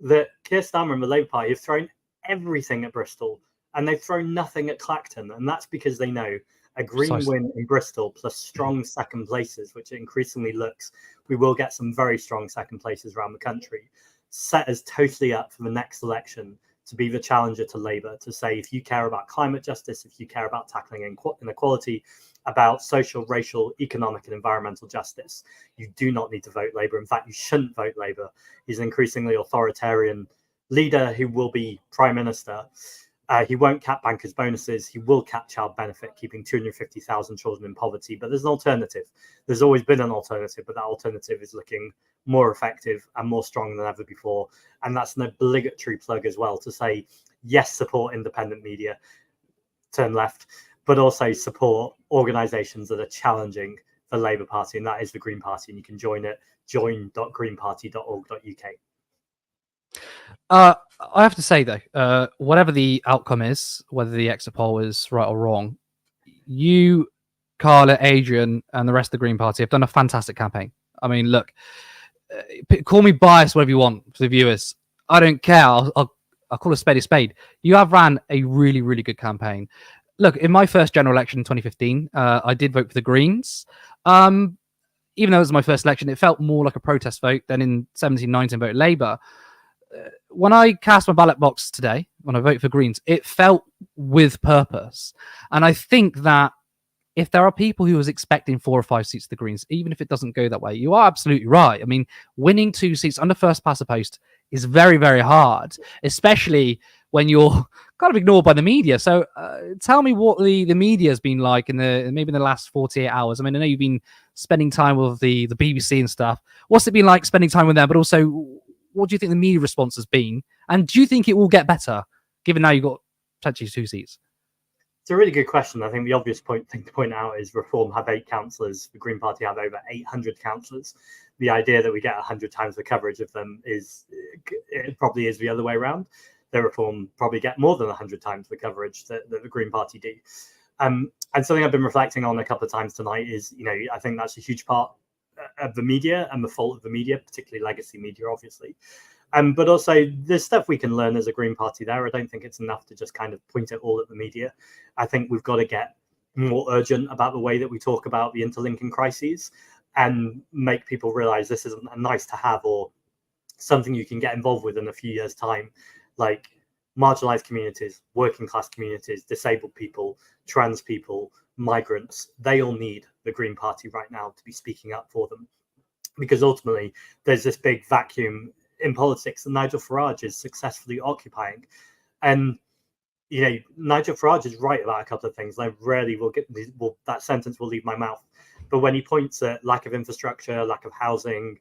that Keir Starmer and the Labour Party have thrown everything at Bristol and they've thrown nothing at Clacton. And that's because they know a Green win in Bristol plus strong second places, which it increasingly looks, we will get some very strong second places around the country, set us totally up for the next election to be the challenger to Labour, to say, if you care about climate justice, if you care about tackling inequality, about social, racial, economic and environmental justice, you do not need to vote Labour. In fact, you shouldn't vote Labour. He's an increasingly authoritarian leader who will be Prime Minister. He won't cap bankers' bonuses. He will cap child benefit, keeping 250,000 children in poverty. But there's an alternative. There's always been an alternative, but that alternative is looking more effective and more strong than ever before. And that's an obligatory plug as well to say, yes, support independent media, turn left, but also support organisations that are challenging the Labour Party, and that is the Green Party. And you can join it, join.greenparty.org.uk. I have to say though, whatever the outcome is, whether the exit poll is right or wrong, you, Carla, Adrian, and the rest of the Green Party have done a fantastic campaign. I mean, look, call me biased, whatever you want, for the viewers. I don't care. I'll call a spade a spade. You have ran a really, really good campaign. Look, in my first general election in 2015, I did vote for the Greens. Even though it was my first election, it felt more like a protest vote than in 17-19 vote Labour. When I cast my ballot box today, when I vote for Greens, it felt with purpose. And I think that if there are people who was expecting 4 or 5 seats to the Greens, even if it doesn't go that way, you are absolutely right. I mean, winning 2 seats under first past the post is very, very hard, especially when you're kind of ignored by the media. So tell me what the media has been like maybe in the last 48 hours. I mean, I know you've been spending time with the BBC and stuff. What's it been like spending time with them? But also, what do you think the media response has been? And do you think it will get better, given now you've got potentially 2 seats? It's a really good question. I think the obvious thing to point out is Reform have 8 councillors. The Green Party have over 800 councillors. The idea that we get 100 times the coverage of them it probably is the other way around. The Reform probably get more than 100 times the coverage that the Green Party do. And something I've been reflecting on a couple of times tonight is, I think that's a huge part of the media and the fault of the media, particularly legacy media, obviously. But also, there's stuff we can learn as a Green Party there. I don't think it's enough to just kind of point it all at the media. I think we've got to get more urgent about the way that we talk about the interlinking crises and make people realize this isn't a nice to have or something you can get involved with in a few years' time. Like marginalized communities, working class communities, disabled people, trans people, migrants, they all need the Green Party right now to be speaking up for them. Because ultimately, there's this big vacuum in politics that Nigel Farage is successfully occupying. And, Nigel Farage is right about a couple of things. I rarely will that sentence will leave my mouth. But when he points at lack of infrastructure, lack of housing,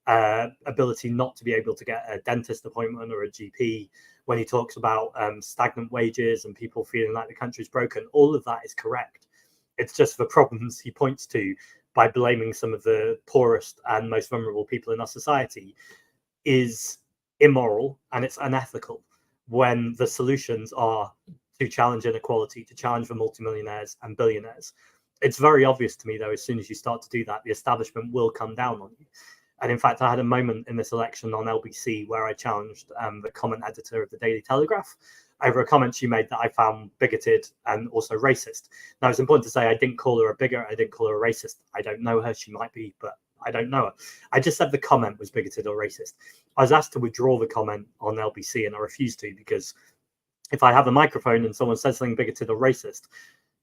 ability not to be able to get a dentist appointment or a GP, when he talks about stagnant wages and people feeling like the country's broken, all of that is correct. It's just the problems he points to by blaming some of the poorest and most vulnerable people in our society is immoral and it's unethical, when the solutions are to challenge inequality, to challenge the multimillionaires and billionaires. It's very obvious to me, though, as soon as you start to do that, the establishment will come down on you. And in fact, I had a moment in this election on LBC where I challenged the comment editor of the Daily Telegraph over a comment she made that I found bigoted and also racist. Now, it's important to say I didn't call her a bigot. I didn't call her a racist. I don't know her. She might be, but I don't know her. I just said the comment was bigoted or racist. I was asked to withdraw the comment on LBC and I refused to, because if I have a microphone and someone says something bigoted or racist,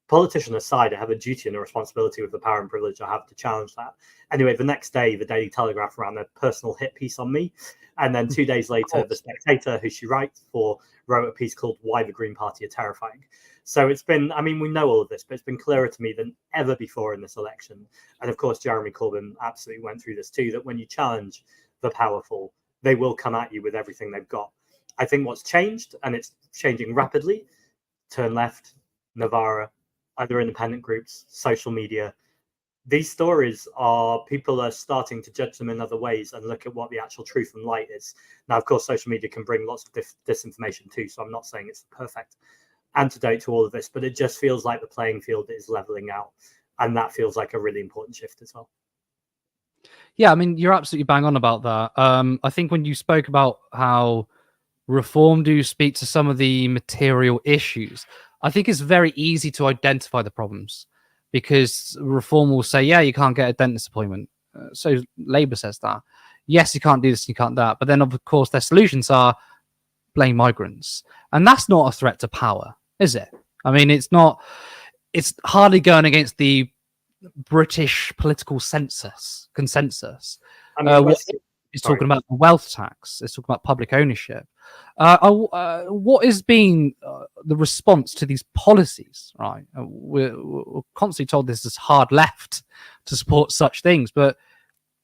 politician aside, I have a duty and a responsibility with the power and privilege I have to challenge that. Anyway, the next day, the Daily Telegraph ran a personal hit piece on me. And then 2 days later, the Spectator, who she writes for, wrote a piece called Why the Green Party Are Terrifying. So it's been, we know all of this, but it's been clearer to me than ever before in this election. And of course, Jeremy Corbyn absolutely went through this too, that when you challenge the powerful, they will come at you with everything they've got. I think what's changed, and it's changing rapidly, Turn Left, Novara, other independent groups, social media, these stories people are starting to judge them in other ways and look at what the actual truth and light is. Now, of course, social media can bring lots of disinformation too, so I'm not saying it's the perfect antidote to all of this, but it just feels like the playing field is leveling out, and that feels like a really important shift as well. Yeah, you're absolutely bang on about that. I think when you spoke about how Reform do speak to some of the material issues, I think it's very easy to identify the problems, because Reform will say, yeah, you can't get a dentist appointment. So Labour says that. Yes, you can't do this, you can't that. But then, of course, their solutions are blame migrants. And that's not a threat to power, is it? It's not. It's hardly going against the British political consensus. It's talking about the wealth tax. It's talking about public ownership. What has been the response to these policies? Right, we're constantly told this is hard left to support such things, but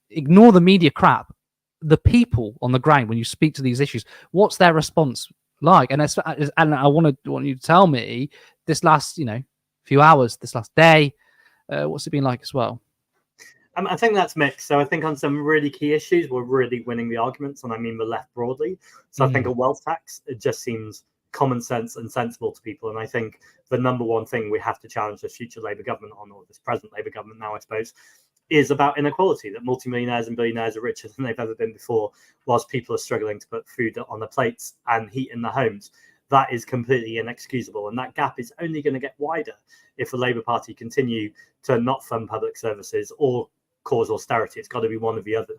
ignore the media crap. The people on the ground, when you speak to these issues, what's their response like? And I want you to tell me this last few hours, this last day, what's it been like as well? I think that's mixed. So I think on some really key issues, we're really winning the arguments, and I mean the left broadly. So I think a wealth tax, it just seems common sense and sensible to people. And I think the number one thing we have to challenge this future Labour government on, or this present Labour government now, I suppose, is about inequality, that multimillionaires and billionaires are richer than they've ever been before, whilst people are struggling to put food on their plates and heat in their homes. That is completely inexcusable. And that gap is only going to get wider if the Labour Party continue to not fund public services or cause austerity. It's got to be one or the other.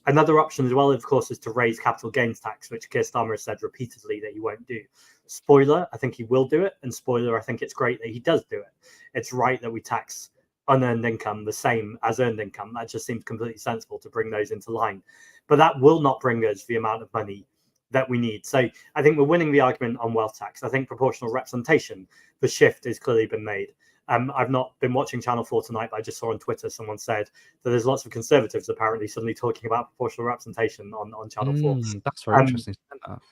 Another option as well, of course, is to raise capital gains tax, which Keir Starmer has said repeatedly that he won't do. Spoiler, I think he will do it. And spoiler, I think it's great that he does do it. It's right that we tax unearned income the same as earned income. That just seems completely sensible to bring those into line. But that will not bring us the amount of money that we need. So I think we're winning the argument on wealth tax. I think proportional representation, the shift has clearly been made. I've not been watching Channel 4 tonight, but I just saw on Twitter someone said that there's lots of Conservatives apparently suddenly talking about proportional representation on Channel 4. That's very interesting.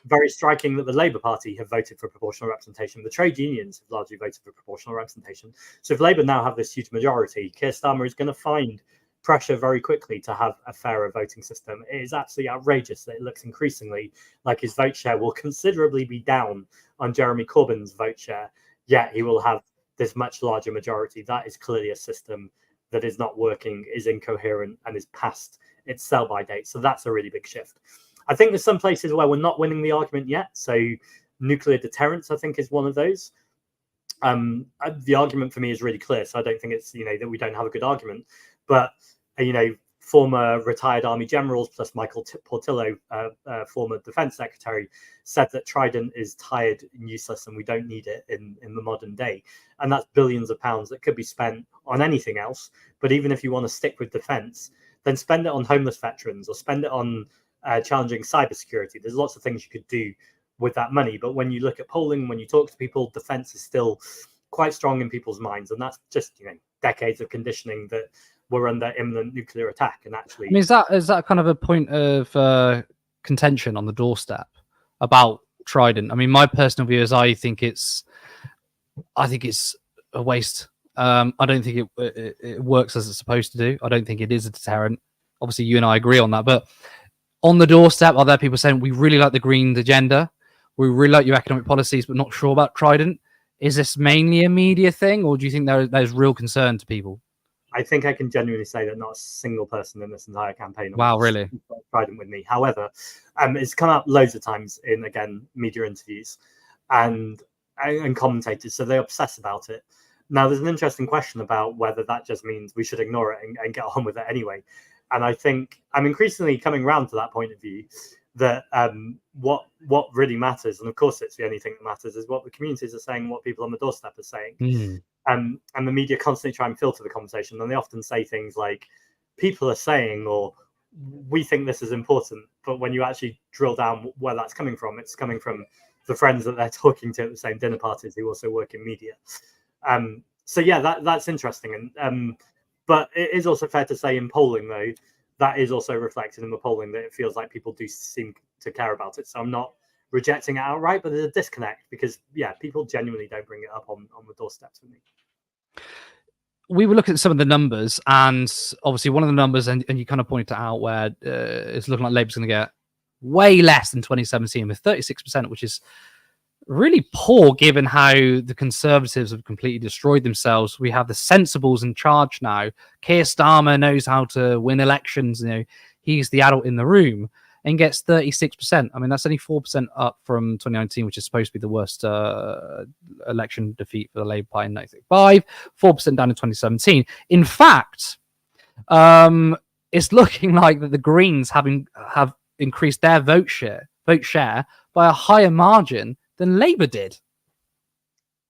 Very striking that the Labour Party have voted for proportional representation. The trade unions have largely voted for proportional representation. So if Labour now have this huge majority, Keir Starmer is going to find pressure very quickly to have a fairer voting system. It is absolutely outrageous that it looks increasingly like his vote share will considerably be down on Jeremy Corbyn's vote share, yet he will have this much larger majority. That is clearly a system that is not working, is incoherent, and is past its sell-by date. So that's a really big shift. I think there's some places where we're not winning the argument yet. So nuclear deterrence, I think, is one of those. The argument for me is really clear. So I don't think it's, that we don't have a good argument. But, former retired army generals plus Michael Portillo, former defense secretary, said that Trident is tired and useless and we don't need it in the modern day. And that's billions of pounds that could be spent on anything else. But even if you want to stick with defense, then spend it on homeless veterans or spend it on challenging cybersecurity. There's lots of things you could do with that money. But when you look at polling, when you talk to people, defense is still quite strong in people's minds. And that's just, decades of conditioning that we're under imminent nuclear attack. And actually, I mean, is that kind of a point of contention on the doorstep about Trident? I mean, my personal view is I think it's a waste. I don't think it works as it's supposed to do. I don't think it is a deterrent. Obviously, you and I agree on that. But on the doorstep, are there people saying we really like the green agenda, we really like your economic policies, but not sure about Trident? Is this mainly a media thing, or do you think there's real concern to people? I think I can genuinely say that not a single person in this entire campaign really Trident with me. However, it's come up loads of times in, again, media interviews and commentators, so they obsess about it. Now, there's an interesting question about whether that just means we should ignore it and get on with it anyway. And I think I'm increasingly coming around to that point of view that what really matters, and of course it's the only thing that matters, is what the communities are saying, what people on the doorstep are saying. And the media constantly try and filter the conversation, and they often say things like, people are saying, or we think this is important. But when you actually drill down where that's coming from, it's coming from the friends that they're talking to at the same dinner parties who also work in media. So yeah, that's interesting. And but it is also fair to say in polling, though, that is also reflected in the polling that it feels like people do seem to care about it. So I'm not rejecting it outright, but there's a disconnect because, yeah, people genuinely don't bring it up on the doorsteps with me. We were looking at some of the numbers, and obviously one of the numbers, and you kind of pointed out where it's looking like Labour's going to get way less than 2017 with 36%, which is really poor given how the Conservatives have completely destroyed themselves. We have the sensibles in charge now. Keir Starmer knows how to win elections. He's the adult in the room and gets 36%. I mean, that's only 4% up from 2019, which is supposed to be the worst election defeat for the Labour Party in 1995. 4% down in 2017. In fact, it's looking like that the Greens have increased their vote share by a higher margin than Labour did.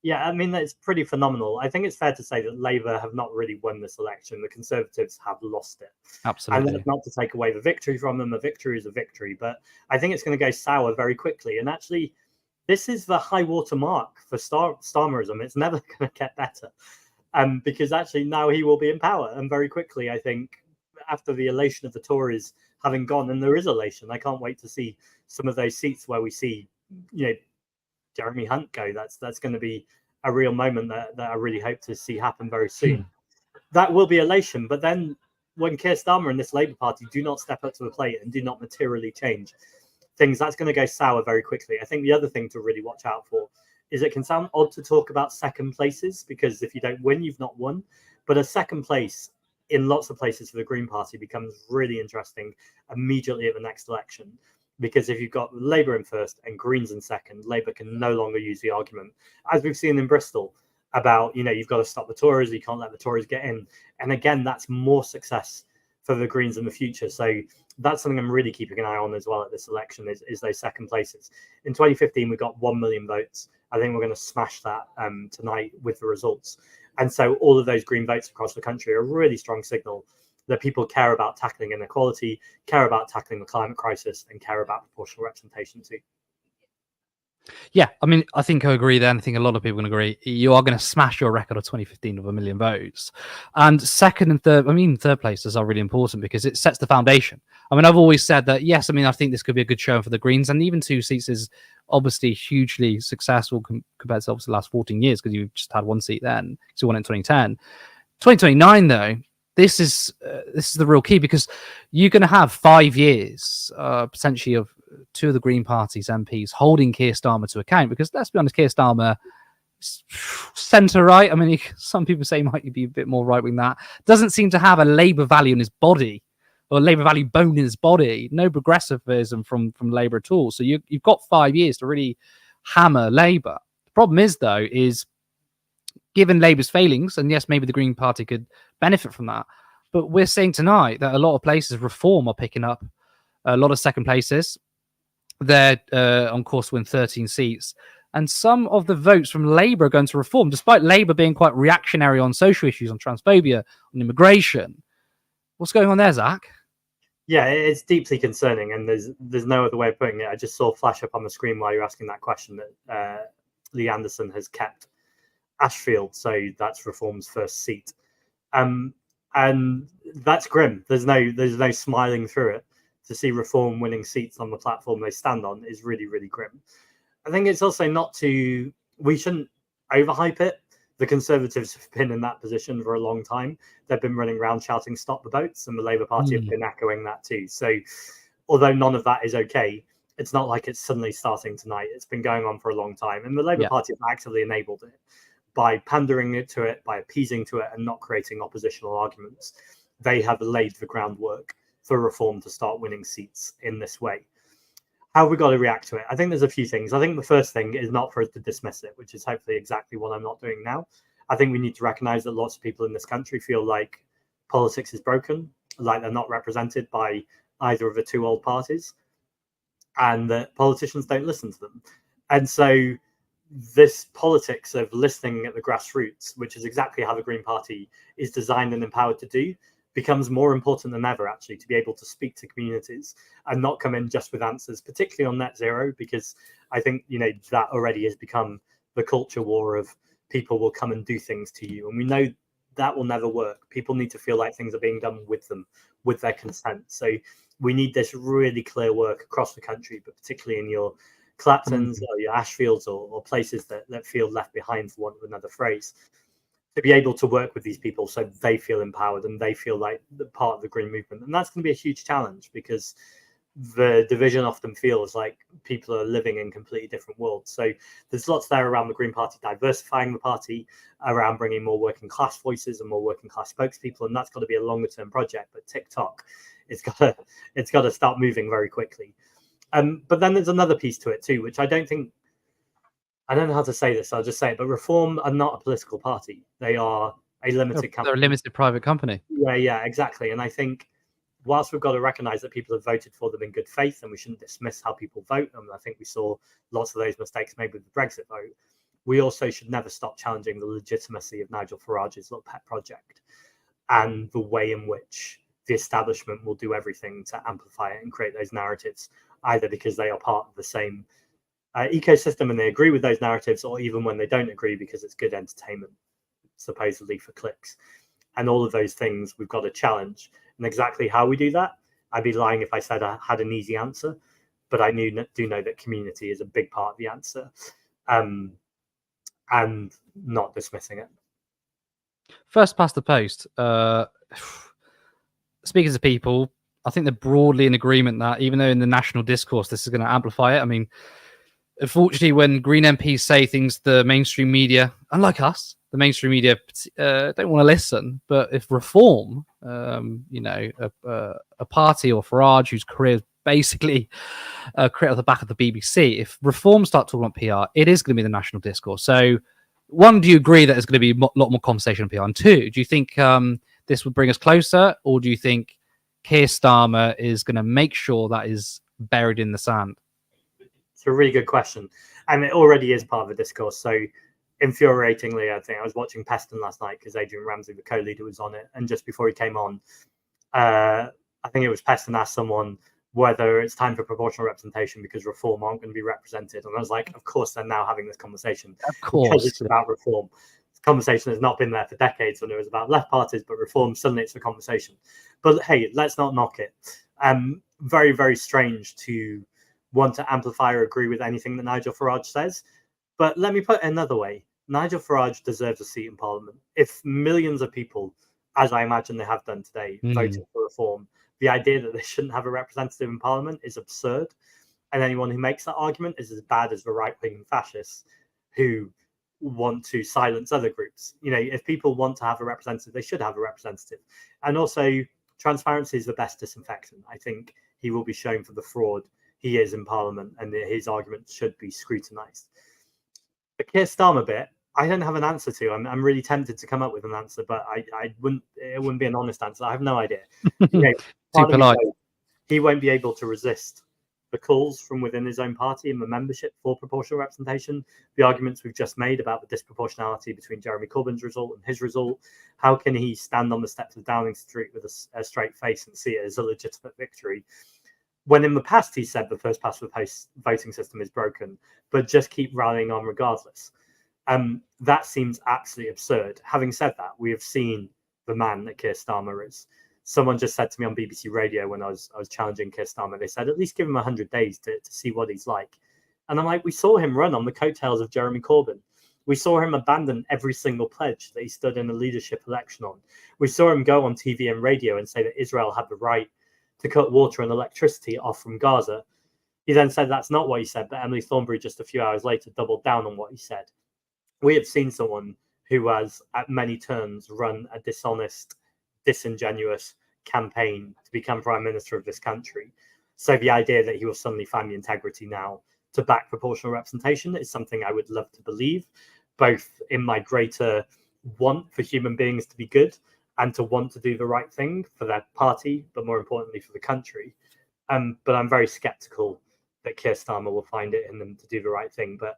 Yeah, I mean, that's pretty phenomenal. I think it's fair to say that Labour have not really won this election. The Conservatives have lost it. Absolutely. And that's not to take away the victory from them. A victory is a victory. But I think it's going to go sour very quickly. And actually, this is the high water mark for Starmerism. It's never going to get better. Because actually now he will be in power. And very quickly, I think, after the elation of the Tories having gone, and there is elation, I can't wait to see some of those seats where we see, Jeremy Hunt go. That's going to be a real moment that I really hope to see happen very soon. That will be elation, but then when Keir Starmer and this Labour Party do not step up to the plate and do not materially change things, that's going to go sour very quickly. I think the other thing to really watch out for is it can sound odd to talk about second places, because if you don't win, you've not won. But a second place in lots of places for the Green Party becomes really interesting immediately at the next election. Because if you've got Labour in first and Greens in second, Labour can no longer use the argument, as we've seen in Bristol, about, you've got to stop the Tories, you can't let the Tories get in. And again, that's more success for the Greens in the future. So that's something I'm really keeping an eye on as well at this election, is those second places. In 2015, we got 1 million votes. I think we're going to smash that tonight with the results. And so all of those Green votes across the country are a really strong signal that people care about tackling inequality, care about tackling the climate crisis, and care about proportional representation too. Yeah, I mean, I think I agree there, and I think a lot of people can agree. You are going to smash your record of 2015 of 1 million votes. And second and third places are really important because it sets the foundation. I mean, I've always said that, yes, I mean, I think this could be a good show for the Greens, and even 2 seats is obviously hugely successful compared to obviously the last 14 years, because you just had 1 seat then, because you won in 2010. 2029, though, this is the real key, because you're going to have 5 years potentially of 2 of the Green Party's MPs holding Keir Starmer to account, because let's be honest, Keir Starmer centre right. I mean, some people say he might be a bit more right wing. That doesn't seem to have a Labour value in his body, or a Labour value bone in his body. No progressivism from Labour at all. So you've got 5 years to really hammer Labour. The problem is, though, is given Labour's failings, and yes, maybe the Green Party could benefit from that, but we're seeing tonight that a lot of places, Reform are picking up a lot of second places. They're on course to win 13 seats. And some of the votes from Labour are going to Reform, despite Labour being quite reactionary on social issues, on transphobia, on immigration. What's going on there, Zach? Yeah, it's deeply concerning, and there's no other way of putting it. I just saw flash up on the screen while you're asking that question that Lee Anderson has kept Ashfield, so that's Reform's first seat. And that's grim. There's no smiling through it. To see Reform winning seats on the platform they stand on is really, really grim. I think it's also we shouldn't overhype it. The Conservatives have been in that position for a long time. They've been running around shouting "stop the boats," and the Labour Party have been echoing that too. So although none of that is okay, it's not like it's suddenly starting tonight. It's been going on for a long time, and the Labour Party have actively enabled it by pandering to it, by appeasing to it, and not creating oppositional arguments. They have laid the groundwork for Reform to start winning seats in this way. How have we got to react to it? I think there's a few things. I think the first thing is not for us to dismiss it, which is hopefully exactly what I'm not doing now. I think we need to recognize that lots of people in this country feel like politics is broken, like they're not represented by either of the 2 old parties, and that politicians don't listen to them. And so this politics of listening at the grassroots, which is exactly how the Green Party is designed and empowered to do, becomes more important than ever, actually, to be able to speak to communities and not come in just with answers, particularly on net zero, because I think, that already has become the culture war of people will come and do things to you. And we know that will never work. People need to feel like things are being done with them, with their consent. So we need this really clear work across the country, but particularly in your Claptons or your Ashfields or places that feel left behind, for want of another phrase, to be able to work with these people so they feel empowered and they feel like the part of the Green movement. And that's going to be a huge challenge, because the division often feels like people are living in completely different worlds. So there's lots there around the Green Party diversifying the party, around bringing more working class voices and more working class spokespeople, and that's got to be a longer term project. But TikTok, it's got to start moving very quickly. But then there's another piece to it too, which I don't know how to say this, so I'll just say it, but Reform are not a political party. They are a limited company. They're a limited private company. Yeah, exactly. And I think whilst we've got to recognise that people have voted for them in good faith, and we shouldn't dismiss how people vote, and I think we saw lots of those mistakes made with the Brexit vote, we also should never stop challenging the legitimacy of Nigel Farage's little pet project and the way in which the establishment will do everything to amplify it and create those narratives, either because they are part of the same ecosystem and they agree with those narratives, or even when they don't agree because it's good entertainment, supposedly for clicks. And all of those things we've got to challenge. And exactly how we do that, I'd be lying if I said I had an easy answer, but I do know that community is a big part of the answer, and not dismissing it. First past the post. speaking to people, I think they're broadly in agreement that even though in the national discourse this is going to amplify it. I mean, unfortunately, when Green MPs say things, the mainstream media, unlike us, the mainstream media don't want to listen. But if Reform, a party or Farage, whose career is basically created off the back of the BBC, if Reform start talking about PR, it is going to be the national discourse. So, one, do you agree that there's going to be a lot more conversation on PR? And two, do you think this would bring us closer, or do you think Keir Starmer is going to make sure that is buried in the sand? It's a really good question. And it already is part of the discourse. So, infuriatingly, I think I was watching Peston last night because Adrian Ramsey, the co-leader, was on it. And just before he came on, I think it was Peston asked someone whether it's time for proportional representation because Reform aren't going to be represented. And I was like, of course, they're now having this conversation. Of course. Because it's about Reform. This conversation has not been there for decades when it was about left parties, but Reform, suddenly it's a conversation. But hey, let's not knock it. Very, very strange to want to amplify or agree with anything that Nigel Farage says. But let me put it another way. Nigel Farage deserves a seat in Parliament. If millions of people, as I imagine they have done today, voted for Reform, the idea that they shouldn't have a representative in Parliament is absurd. And anyone who makes that argument is as bad as the right-wing fascists who want to silence other groups. You know, if people want to have a representative, they should have a representative. And also, transparency is the best disinfectant. I think he will be shown for the fraud he is in Parliament, and his arguments should be scrutinised. The Keir Starmer bit, I don't have an answer to. I'm really tempted to come up with an answer, but I wouldn't. It wouldn't be an honest answer. I have no idea. You know, Too polite. he won't be able to resist the calls from within his own party and the membership for proportional representation. The arguments we've just made about the disproportionality between Jeremy Corbyn's result and his result. How can he stand on the steps of Downing Street with a straight face and see it as a legitimate victory, when in the past he said the first past the post voting system is broken, but just keep rallying on regardless? That seems absolutely absurd. Having said that, we have seen the man that Keir Starmer is. Someone just said to me on BBC Radio when I was challenging Keir Starmer, they said, at least give him 100 days to see what he's like. And I'm like, we saw him run on the coattails of Jeremy Corbyn. We saw him abandon every single pledge that he stood in a leadership election on. We saw him go on TV and radio and say that Israel had the right to cut water and electricity off from Gaza. He then said that's not what he said, but Emily Thornberry just a few hours later doubled down on what he said. We have seen someone who has at many turns run a dishonest, disingenuous campaign to become Prime Minister of this country. So the idea that he will suddenly find the integrity now to back proportional representation is something I would love to believe, both in my greater want for human beings to be good and to want to do the right thing for their party, but more importantly for the country. But I'm very skeptical that Keir Starmer will find it in them to do the right thing. But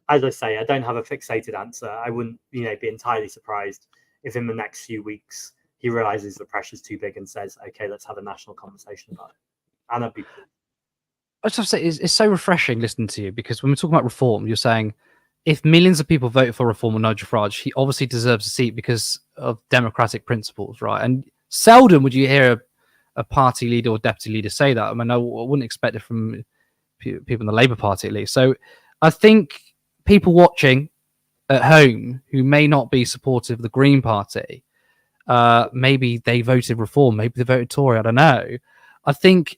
as I say, I don't have a fixated answer. I wouldn't, be entirely surprised if in the next few weeks he realizes the pressure's too big and says, "Okay, let's have a national conversation about it." And I'd be cool. I just have to say, it's so refreshing listening to you, because when we're talking about Reform, you're saying if millions of people voted for Reform on Nigel Farage, he obviously deserves a seat because of democratic principles, right? And seldom would you hear a party leader or deputy leader say that. I mean, I wouldn't expect it from people in the Labour Party, at least. So I think people watching at home who may not be supportive of the Green Party, maybe they voted Reform, maybe they voted Tory, I don't know. I think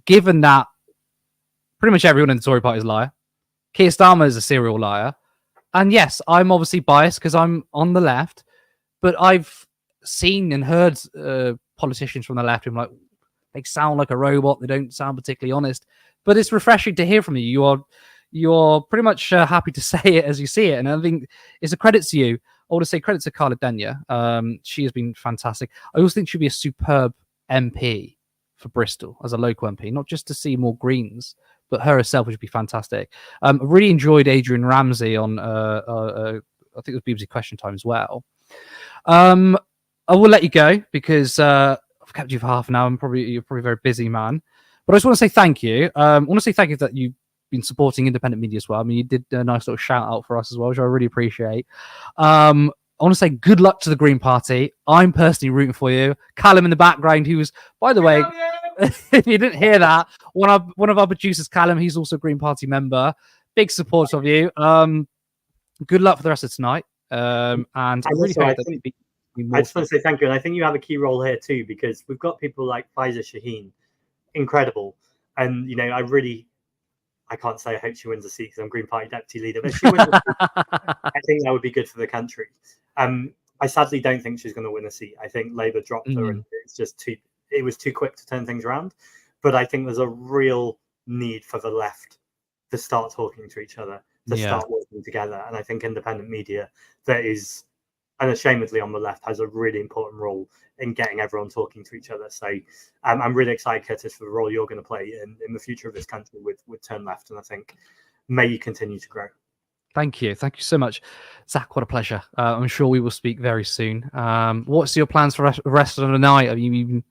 given that pretty much everyone in the Tory party is a liar, Keir Starmer is a serial liar, and yes, I'm obviously biased because I'm on the left, but I've seen and heard politicians from the left who are like, they sound like a robot, they don't sound particularly honest, but it's refreshing to hear from you. You're pretty much happy to say it as you see it, and I think it's a credit to you. I want to say credit to Carla Denyer. She has been fantastic. I also think she'd be a superb MP for Bristol as a local MP, not just to see more Greens, but her herself would be fantastic. I really enjoyed Adrian Ramsey on, I think it was BBC Question Time as well. I will let you go because I've kept you for half an hour. You're probably a very busy man. But I just want to say thank you. I want to say thank you that you've been supporting independent media as well. I mean, you did a nice little shout out for us as well, which I really appreciate. I want to say good luck to the Green Party. I'm personally rooting for you. Callum in the background, who was, by the way, if you didn't hear that, one of our producers, Callum, he's also a Green Party member. Big support of you. Good luck for the rest of tonight. And I really hope that I just want to say thank you, and I think you have a key role here too, because we've got people like Faiza Shaheen, incredible, and I can't say I hope she wins a seat because I'm Green Party deputy leader, but if she wins a seat, I think that would be good for the country. I sadly don't think she's going to win a seat. I think Labour dropped her, and it was too quick to turn things around. But I think there's a real need for the left to start talking to each other, to start working together. And I think independent media that is unashamedly on the left has a really important role in getting everyone talking to each other. So I'm really excited, Curtis, for the role you're going to play in the future of this country with Turn Left. And I think may you continue to grow. Thank you so much, Zach. What a pleasure. I'm sure we will speak very soon. What's your plans for the rest of the night? Have you been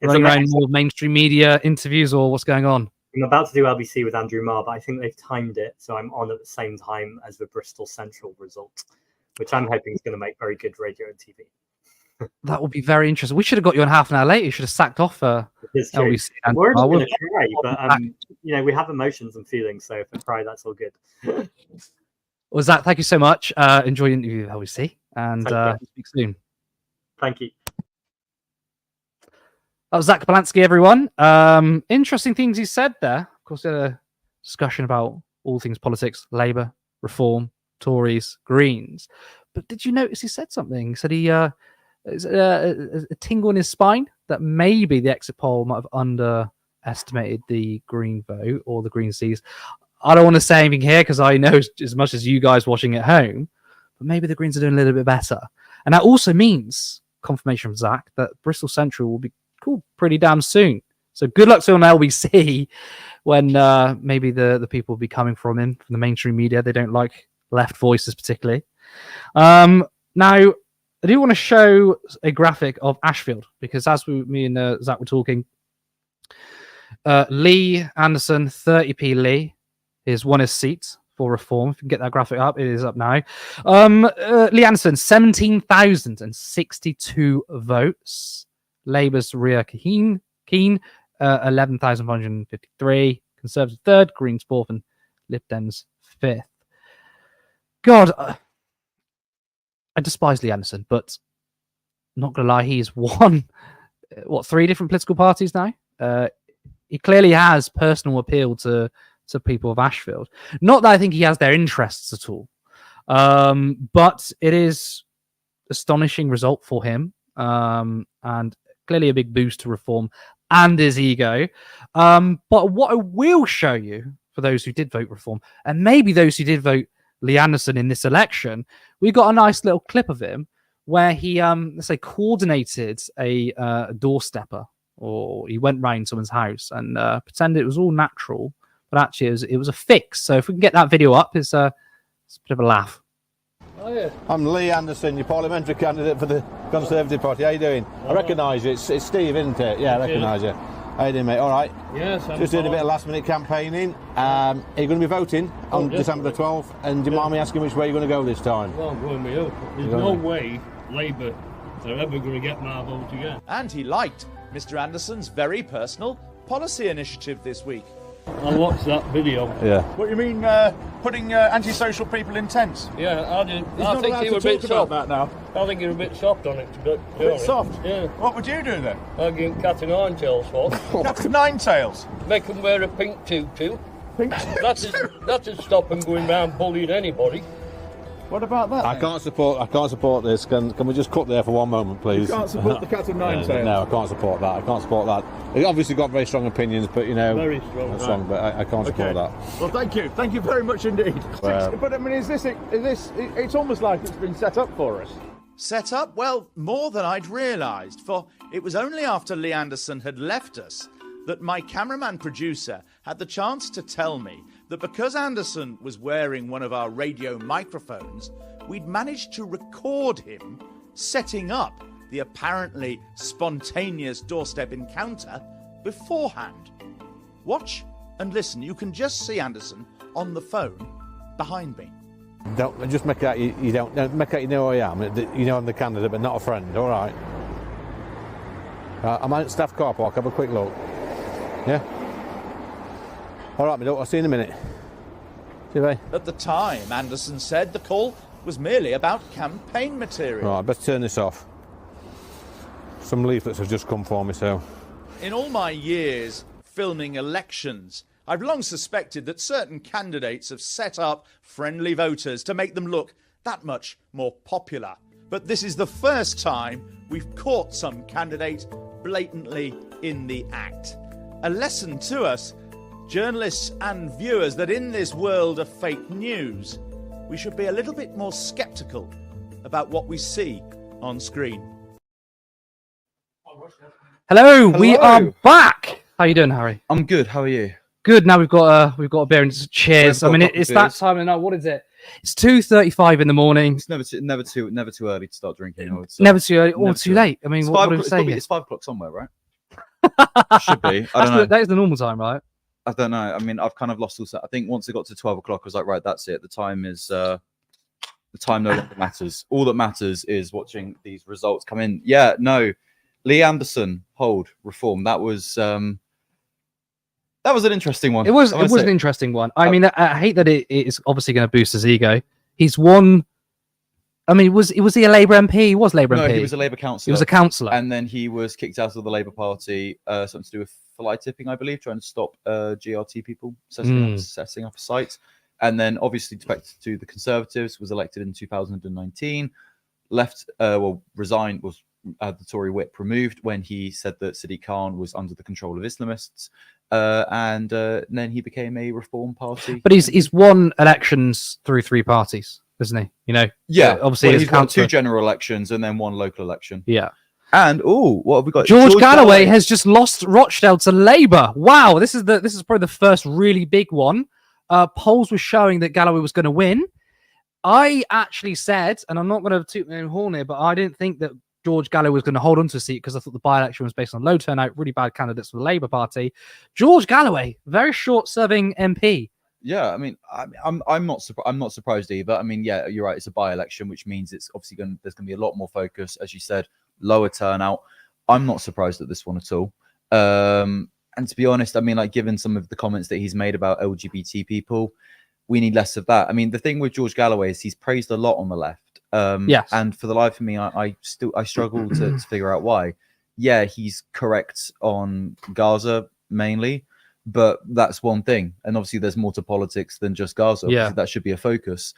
running around more mainstream media interviews, or what's going on? I'm about to do LBC with Andrew Marr, but I think they've timed it so I'm on at the same time as the Bristol Central result, which I'm hoping is going to make very good radio and TV. That would be very interesting. We should have got you on half an hour later. You should have sacked off LBC. We're going to try, but we have emotions and feelings, so if I cry, that's all good. Well, Zach, thank you so much. Enjoy the interview with LBC, and speak soon. Thank you. That was Zach Balansky, everyone. Interesting things he said there. Of course, a discussion about all things politics, Labour, Reform, Tories, Greens. But did you notice he said something? He said he a tingle in his spine that maybe the exit poll might have underestimated the Green vote or the Green seats. I don't want to say anything here because I know as much as you guys watching at home, but maybe the Greens are doing a little bit better. And that also means, confirmation from Zach, that Bristol Central will be called pretty damn soon. So good luck to him on LBC when maybe the people will be coming from him, from the mainstream media. They don't like left voices particularly. Now, I do want to show a graphic of Ashfield because as me and Zach were talking, Lee Anderson, 30p Lee, has won his seat for Reform. If you can get that graphic up, it is up now. Lee Anderson, 17,062 votes. Labour's Ria Keane, 11,553. Conservative third, Greens fourth, and Lib Dems fifth. God, I despise Lee Anderson, but not gonna lie, he's won 3 different political parties now. He clearly has personal appeal to people of Ashfield. Not that I think he has their interests at all, but it is astonishing result for him, and clearly a big boost to Reform and his ego. But what I will show you, for those who did vote Reform, and maybe those who did vote Lee Anderson in this election, we got a nice little clip of him where he, let's say, coordinated a doorstepper, or he went round someone's house and pretended it was all natural, but actually it was a fix. So if we can get that video up, it's a bit of a laugh. Oh, yeah. I'm Lee Anderson, your parliamentary candidate for the Conservative Party. How you doing? I recognise you. It's Steve, isn't it? Yeah, I recognise you. How you doing, mate? All right. Yes, I'm just doing a bit of last-minute campaigning. Are you going to be voting on December the 12th? And do you mind me asking which way you're going to go this time? Well, I'm going with you. There's no way Labour are ever going to get my vote again. And he liked Mr. Anderson's very personal policy initiative this week. I watched that video. Yeah. What do you mean, putting antisocial people in tents? Yeah, I did. He's I not think allowed you to were a bit talk about soft. that now. I think you're a bit soft on it. A bit soft? Yeah. What would you do then? I'd get cat and nine tails for. Cat and nine tails? Make them wear a pink tutu. Pink That'd stop them going round bullying anybody. What about that? I can't support this. Can we just cut there for one moment, please? You can't support the cat and nine tails? No, I can't support that. I can't support that. He's obviously got very strong opinions, but Very strong. that's strong. But I can't support that. Well, thank you. Thank you very much indeed. But I mean, is this? It's almost like it's been set up for us. Set up? Well, more than I'd realised, for it was only after Lee Anderson had left us that my cameraman producer had the chance to tell me that because Anderson was wearing one of our radio microphones, we'd managed to record him setting up the apparently spontaneous doorstep encounter beforehand. Watch and listen. You can just see Anderson on the phone behind me. Don't just make out you don't make out you know who I am. You know I'm the candidate, but not a friend. All right. I'm at staff car park. Have a quick look. Yeah. All right, I'll see you in a minute. See you, mate. At the time, Anderson said the call was merely about campaign material. Right, best turn this off. Some leaflets have just come for me, so. In all my years filming elections, I've long suspected that certain candidates have set up friendly voters to make them look that much more popular. But this is the first time we've caught some candidate blatantly in the act. A lesson to us, journalists and viewers, that in this world of fake news, we should be a little bit more sceptical about what we see on screen. Hello, we are back. How you doing, Harry? I'm good. How are you? Good. Now we've got a beer and cheers. I mean, it's that time of night. What is it? It's 2:35 in the morning. It's never too early to start drinking. Never too early or too late. I mean, what do we say? It's 5 o'clock somewhere, right? Should be. I don't know. That is the normal time, right? I don't know. I mean, I've kind of lost all. I think once it got to 12 o'clock, I was like, right, that's it. The time no longer matters. All that matters is watching these results come in. Yeah, no. Lee Anderson, hold, reform. That was an interesting one. It was an interesting one. I mean, I hate that it is obviously going to boost his ego. He's won. I mean, was he a Labour MP? He was Labour MP. No, he was a Labour councillor. He was a councillor. And then he was kicked out of the Labour Party, something to do with fly tipping, I believe, trying to stop GRT people setting up a site. And then obviously defected to the Conservatives, was elected in 2019, resigned, was the Tory whip removed when he said that Sadiq Khan was under the control of Islamists. And then he became a Reform Party. But he's won elections through 3 parties, isn't he? You know? Yeah. Obviously, he's won 2 general elections and then 1 local election. Yeah. And what have we got? George Galloway has just lost Rochdale to Labour. Wow, this is probably the first really big one. Polls were showing that Galloway was going to win. I actually said, and I'm not going to toot my own horn here, but I didn't think that George Galloway was going to hold on to a seat because I thought the by-election was based on low turnout, really bad candidates for the Labour Party. George Galloway, very short-serving MP. Yeah, I mean, I'm not surprised either. I mean, yeah, you're right. It's a by-election, which means it's obviously there's going to be a lot more focus, as you said, lower turnout. I'm not surprised at this one at all. And to be honest, I mean, like, given some of the comments that he's made about LGBT people, we need less of that. I mean, the thing with George Galloway is he's praised a lot on the left. Yes. And for the life of me, I struggle to figure out why. Yeah, he's correct on Gaza mainly, but that's one thing. And obviously there's more to politics than just Gaza. Yeah. That should be a focus.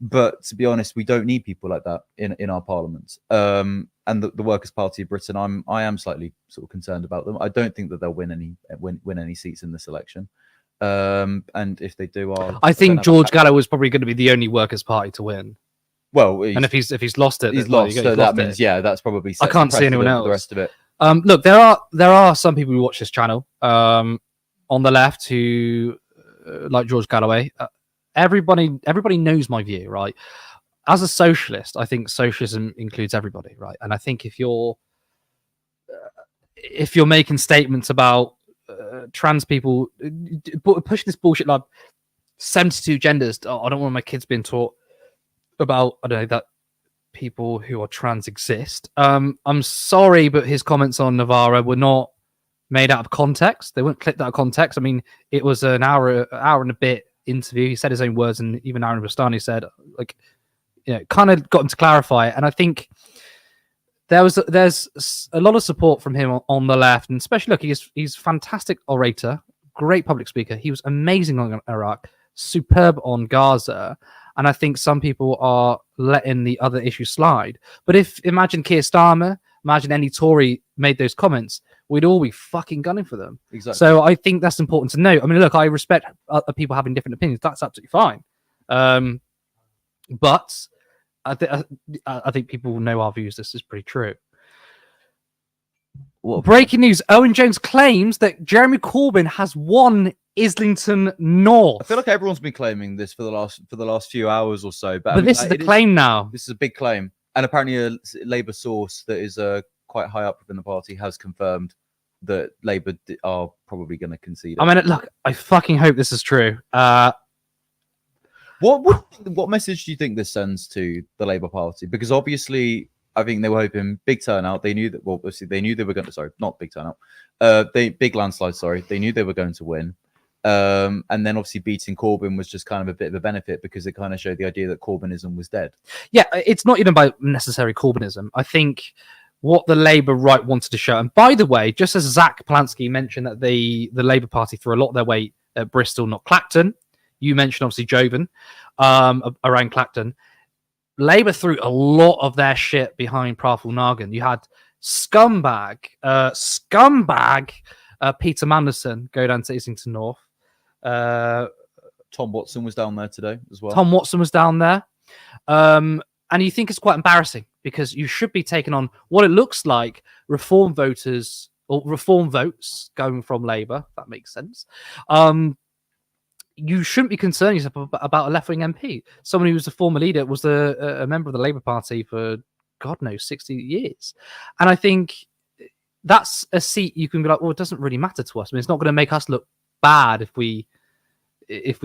But to be honest, we don't need people like that in our parliament. And the Workers' Party of Britain, I am slightly sort of concerned about them. I don't think that they'll win any seats in this election. And if they do, I think George Galloway was probably going to be the only Workers' Party to win. Well, and if he's lost it, he's lost. So that means, yeah, that's probably. I can't see anyone else. The rest of it. Look, there are some people who watch this channel on the left who like George Galloway. Everybody knows my view, right? As a socialist, I think socialism includes everybody, right? And I think if you're making statements about trans people, pushing this bullshit like 72 genders, I don't want my kids being taught about, I don't know, that people who are trans exist. I'm sorry, but his comments on Navarra were not made out of context. They weren't clipped out of context. I mean, it was an hour and a bit interview. He said his own words, and even Aaron Bastani said, like, you know, kind of got him to clarify it. And I think there's a lot of support from him on the left, and especially, look, he's a fantastic orator, great public speaker. He was amazing on Iraq, superb on Gaza. And I think some people are letting the other issues slide. But imagine Keir Starmer, imagine any Tory made those comments, we'd all be fucking gunning for them. Exactly. So I think that's important to note. I mean, look, I respect other people having different opinions. That's absolutely fine. But I think people know our views. This is pretty true. Breaking news. Owen Jones claims that Jeremy Corbyn has won Islington North. I feel like everyone's been claiming this for the last few hours or so. But I mean, this is the claim now. This is a big claim. And apparently a Labour source that is quite high up within the party has confirmed that Labour are probably going to concede. I mean, look, I fucking hope this is true. What message do you think this sends to the Labour Party? Because obviously, I think they were hoping big turnout. They knew that. Well, obviously, they knew they were going to. Sorry, not big turnout. Big landslide. Sorry, they knew they were going to win. And then obviously beating Corbyn was just kind of a bit of a benefit because it kind of showed the idea that Corbynism was dead. Yeah, it's not even about necessary Corbynism. I think what the Labour right wanted to show. And by the way, just as Zach Polanski mentioned that the Labour Party threw a lot of their weight at Bristol, not Clacton. You mentioned obviously Jovan around Clacton. Labour threw a lot of their shit behind Praful Nagan. You had scumbag Peter Manderson go down to Islington North. Tom Watson was down there today as well. Tom Watson was down there. And you think it's quite embarrassing because you should be taking on what it looks like reform voters or reform votes going from Labour. If that makes sense. You shouldn't be concerning yourself about a left-wing MP. Someone who was a former leader, was a member of the Labour Party for, God knows, 60 years. And I think that's a seat you can be like, well, it doesn't really matter to us. I mean, it's not going to make us look bad if we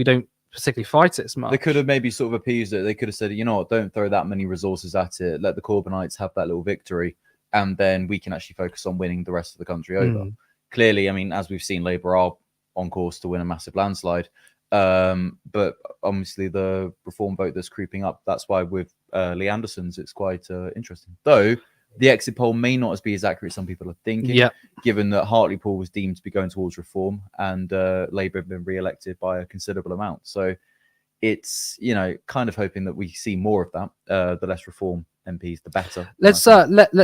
don't particularly fight it as much. They could have maybe sort of appeased it. They could have said, you know what, don't throw that many resources at it. Let the Corbynites have that little victory, and then we can actually focus on winning the rest of the country over. Clearly, I mean, as we've seen, Labour are on course to win a massive landslide. But obviously the reform vote that's creeping up, that's why with Lee Anderson's, it's quite interesting. Though the exit poll may not be as accurate as some people are thinking, given that Hartlepool was deemed to be going towards reform and Labour have been re-elected by a considerable amount. So it's, you know, kind of hoping that we see more of that. The less reform MPs, the better. Let's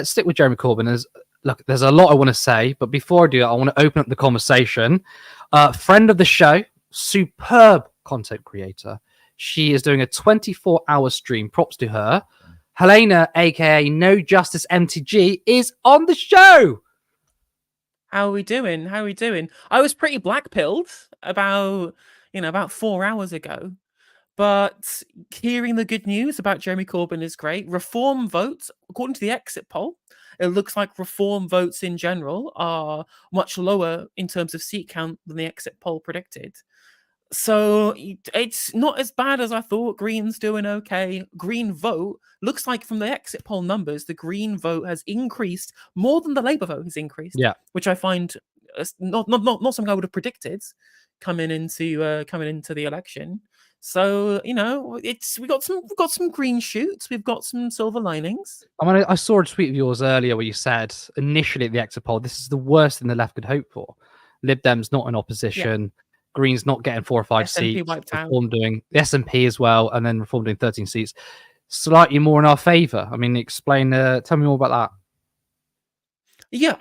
stick with Jeremy Corbyn. Look, there's a lot I want to say, but before I do that, I want to open up the conversation. Friend of the show, superb content creator. She is doing a 24-hour stream. Props to her. Helena, aka No Justice MTG, is on the show. How are we doing? I was pretty black-pilled about 4 hours ago. But hearing the good news about Jeremy Corbyn is great. Reform votes, according to the exit poll, it looks like reform votes in general are much lower in terms of seat count than the exit poll predicted. So it's not as bad as I thought. Green's doing okay. Green vote looks like from the exit poll numbers, the Green vote has increased more than the Labour vote has increased. Yeah, which I find not something I would have predicted coming into the election. So we got some green shoots. We've got some silver linings. I mean, I saw a tweet of yours earlier where you said initially at the exit poll, this is the worst thing the left could hope for. Lib Dem's not in opposition. Yeah. Green's not getting 4 or 5 SNP seats. Wiped out. Reform doing the SNP as well, and then Reform doing 13 seats. Slightly more in our favour. I mean, explain. Tell me more about that. Yeah.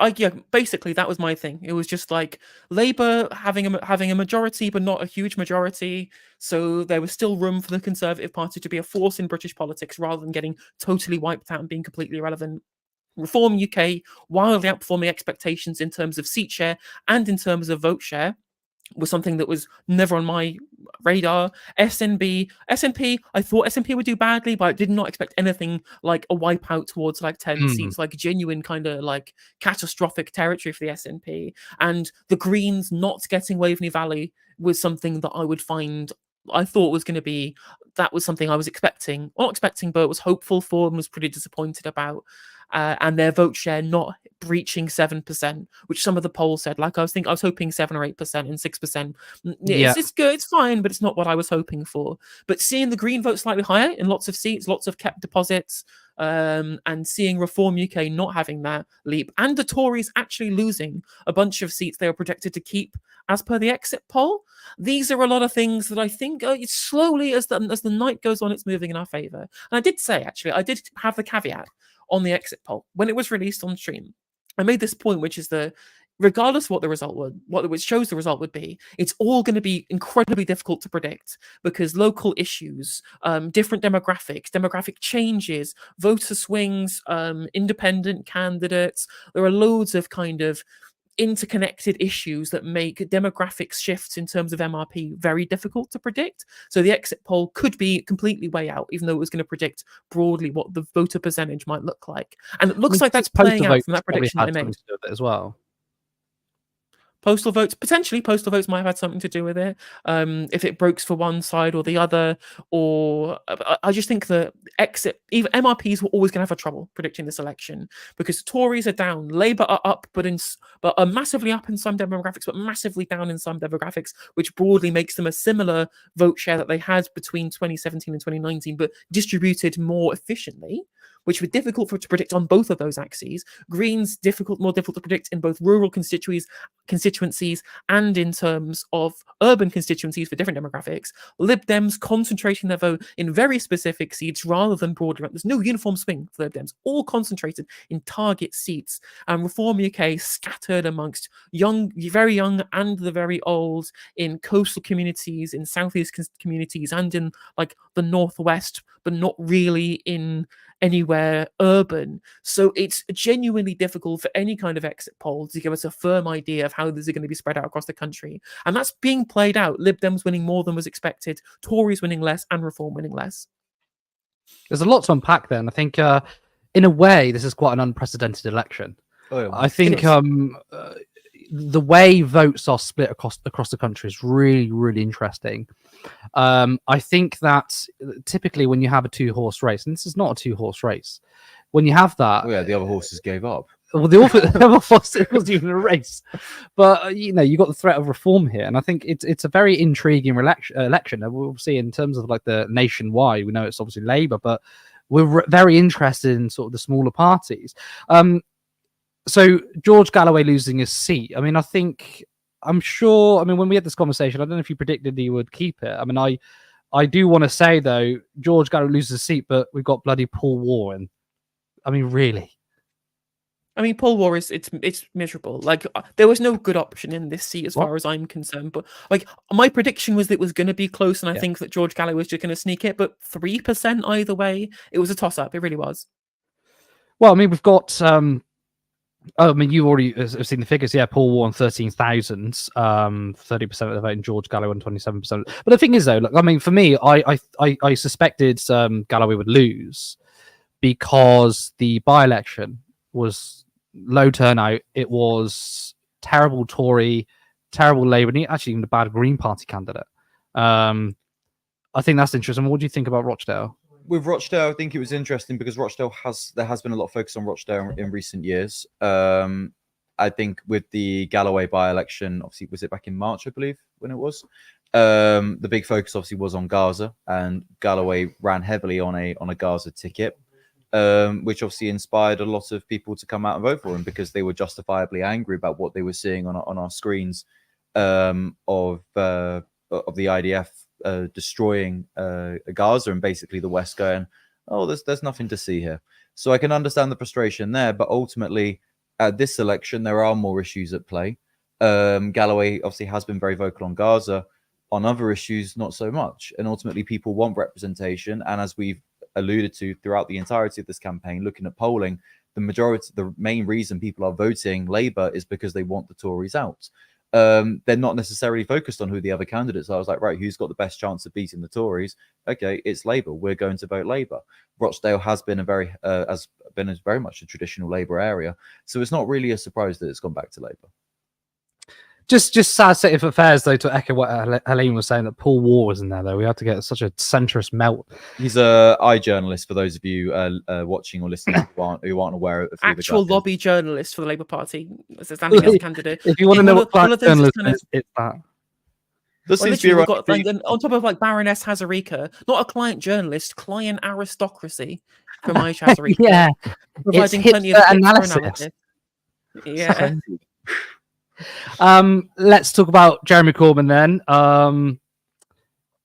Basically, that was my thing. It was just like Labour having a majority, but not a huge majority. So there was still room for the Conservative Party to be a force in British politics, rather than getting totally wiped out and being completely irrelevant. Reform UK wildly outperforming expectations in terms of seat share and in terms of vote share. Was something that was never on my radar. SNP, I thought SNP would do badly, but I did not expect anything like a wipeout towards like 10 seats, like genuine kind of like catastrophic territory for the SNP. And the Greens not getting Waveney Valley was something that I thought was going to be, that was something I was expecting. Well, not expecting, but was hopeful for and was pretty disappointed about. And their vote share not breaching 7%, which some of the polls said. Like I was hoping 7 or 8% and 6%. It's good, it's fine, but it's not what I was hoping for. But seeing the Green vote slightly higher in lots of seats, lots of kept deposits, and seeing Reform UK not having that leap, and the Tories actually losing a bunch of seats they were projected to keep as per the exit poll. These are a lot of things that I think slowly as the night goes on, it's moving in our favour. And I did say, actually, I did have the caveat on the exit poll when it was released on stream. I made this point, which is that regardless what the result what it shows the result would be, it's all going to be incredibly difficult to predict because local issues, different demographic changes, voter swings, independent candidates. There are loads of kind of interconnected issues that make demographic shifts in terms of MRP very difficult to predict. So the exit poll could be completely way out, even though it was going to predict broadly what the voter percentage might look like. And it looks like that's playing out from that prediction that I made as well. Postal votes might have had something to do with it. If it breaks for one side or the other, or I just think that even MRPs were always going to have trouble predicting this election because Tories are down, Labour are up, but are massively up in some demographics, but massively down in some demographics, which broadly makes them a similar vote share that they had between 2017 and 2019, but distributed more efficiently. which were difficult to predict on both of those axes. Greens more difficult to predict in both rural constituencies and in terms of urban constituencies for different demographics. Lib Dems concentrating their vote in very specific seats rather than broader. There's no uniform swing for Lib Dems, all concentrated in target seats. And Reform UK scattered amongst very young and the very old, in coastal communities, in southeast communities, and in like the northwest, but not really in anywhere urban. So it's genuinely difficult for any kind of exit poll to give us a firm idea of how this is going to be spread out across the country. And that's being played out. Lib Dems winning more than was expected, Tories winning less, and Reform winning less. There's a lot to unpack there, and I think in a way this is quite an unprecedented election. I think the way votes are split across the country is really, really interesting. I think that typically when you have a 2-horse race, and this is not a 2-horse race, when you have that, the other horses gave up. Well, the other horse, it wasn't even a race, but you got the threat of reform here, and I think it's a very intriguing election. We'll see in terms of like the nationwide. We know it's obviously Labour, but we're very interested in sort of the smaller parties. So George Galloway losing his seat. I mean, I'm sure. I mean, when we had this conversation, I don't know if you predicted he would keep it. I mean, I do want to say though, George Galloway loses his seat, but we've got bloody Paul Warren. I mean, really. I mean, Paul Warren it's miserable. Like there was no good option in this seat as far as I'm concerned. But like my prediction was that it was going to be close, and I think that George Galloway was just going to sneak it. But 3% either way, it was a toss-up. It really was. Well, I mean, we've got. I mean, you already have seen the figures. Yeah, Paul Warren 13,000, 30% of the vote, and George Galloway 27%. But the thing is, though, look, I mean, for me, I suspected Galloway would lose because the by-election was low turnout. It was terrible Tory, terrible Labour, and actually even a bad Green Party candidate. I think that's interesting. What do you think about Rochdale? With Rochdale, I think it was interesting because there has been a lot of focus on Rochdale in recent years. I think with the Galloway by-election, obviously, was it back in March, I believe, when it was? The big focus obviously was on Gaza, and Galloway ran heavily on a Gaza ticket, which obviously inspired a lot of people to come out and vote for him because they were justifiably angry about what they were seeing on our screens of the IDF destroying Gaza, and basically the West going, oh, there's nothing to see here. So I can understand the frustration there, but ultimately at this election there are more issues at play. Galloway obviously has been very vocal on Gaza. On other issues, not so much. And ultimately people want representation, and as we've alluded to throughout the entirety of this campaign, looking at polling, the main reason people are voting Labour is because they want the Tories out. They're not necessarily focused on who the other candidates are. I was like, right, who's got the best chance of beating the Tories? Okay, it's Labour. We're going to vote Labour. Rochdale has been very much a traditional Labour area, so it's not really a surprise that it's gone back to Labour. Just sad state of affairs, though, to echo what Helene was saying, that Paul Warren was in there, though. We had to get such a centrist melt. He's a iJournalist, for those of you watching or listening who aren't aware of who actual lobby journalist for the Labour Party as a standing as candidate. If you want to know what journalist is, it's that. And on top of like Baroness Hazarika, not a client journalist, client aristocracy from Aisha Hazarika. Yeah, providing it's plenty of analysis. Yeah. Let's talk about Jeremy Corbyn then.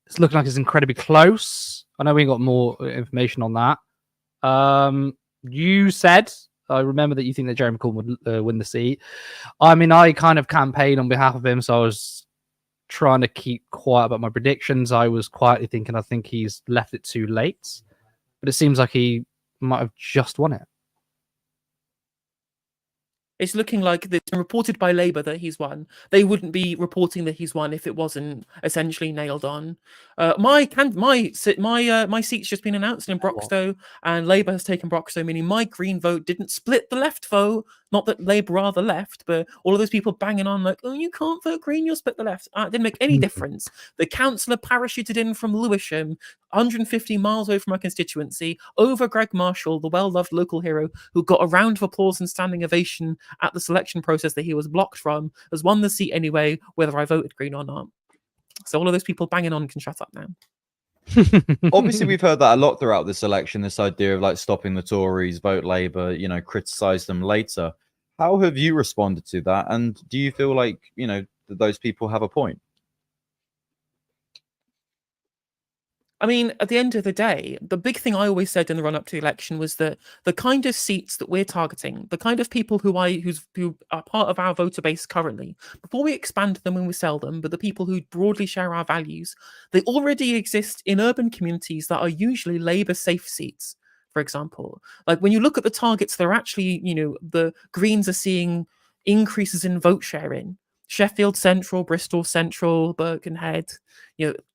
It's looking like it's incredibly close. I know we got more information on that. You said, I remember that you think that Jeremy Corbyn would win the seat. I mean, I kind of campaigned on behalf of him, so I was trying to keep quiet about my predictions. I was quietly thinking, I think he's left it too late, but it seems like he might have just won it. It's looking like it's been reported by Labour that he's won. They wouldn't be reporting that he's won if it wasn't essentially nailed on. My seat's just been announced in Broxtowe, and Labour has taken Broxtowe, meaning my Green vote didn't split the left vote. Not that Labour are the left, but all of those people banging on like, oh, you can't vote Green, you'll split the left. It didn't make any difference. The councillor parachuted in from Lewisham, 150 miles away from my constituency, over Greg Marshall, the well-loved local hero, who got a round of applause and standing ovation at the selection process that he was blocked from, has won the seat anyway, whether I voted Green or not. So all of those people banging on can shut up now. Obviously, we've heard that a lot throughout this election. This idea of like stopping the Tories, vote Labour, criticize them later. How have you responded to that? And do you feel like that those people have a point? I mean, at the end of the day, the big thing I always said in the run-up to the election was that the kind of seats that we're targeting, the kind of people who are part of our voter base currently, before we expand them and we sell them, but the people who broadly share our values, they already exist in urban communities that are usually Labour safe seats. For example, like when you look at the targets, they're actually, the Greens are seeing increases in vote share in Sheffield Central, Bristol Central, Birkenhead,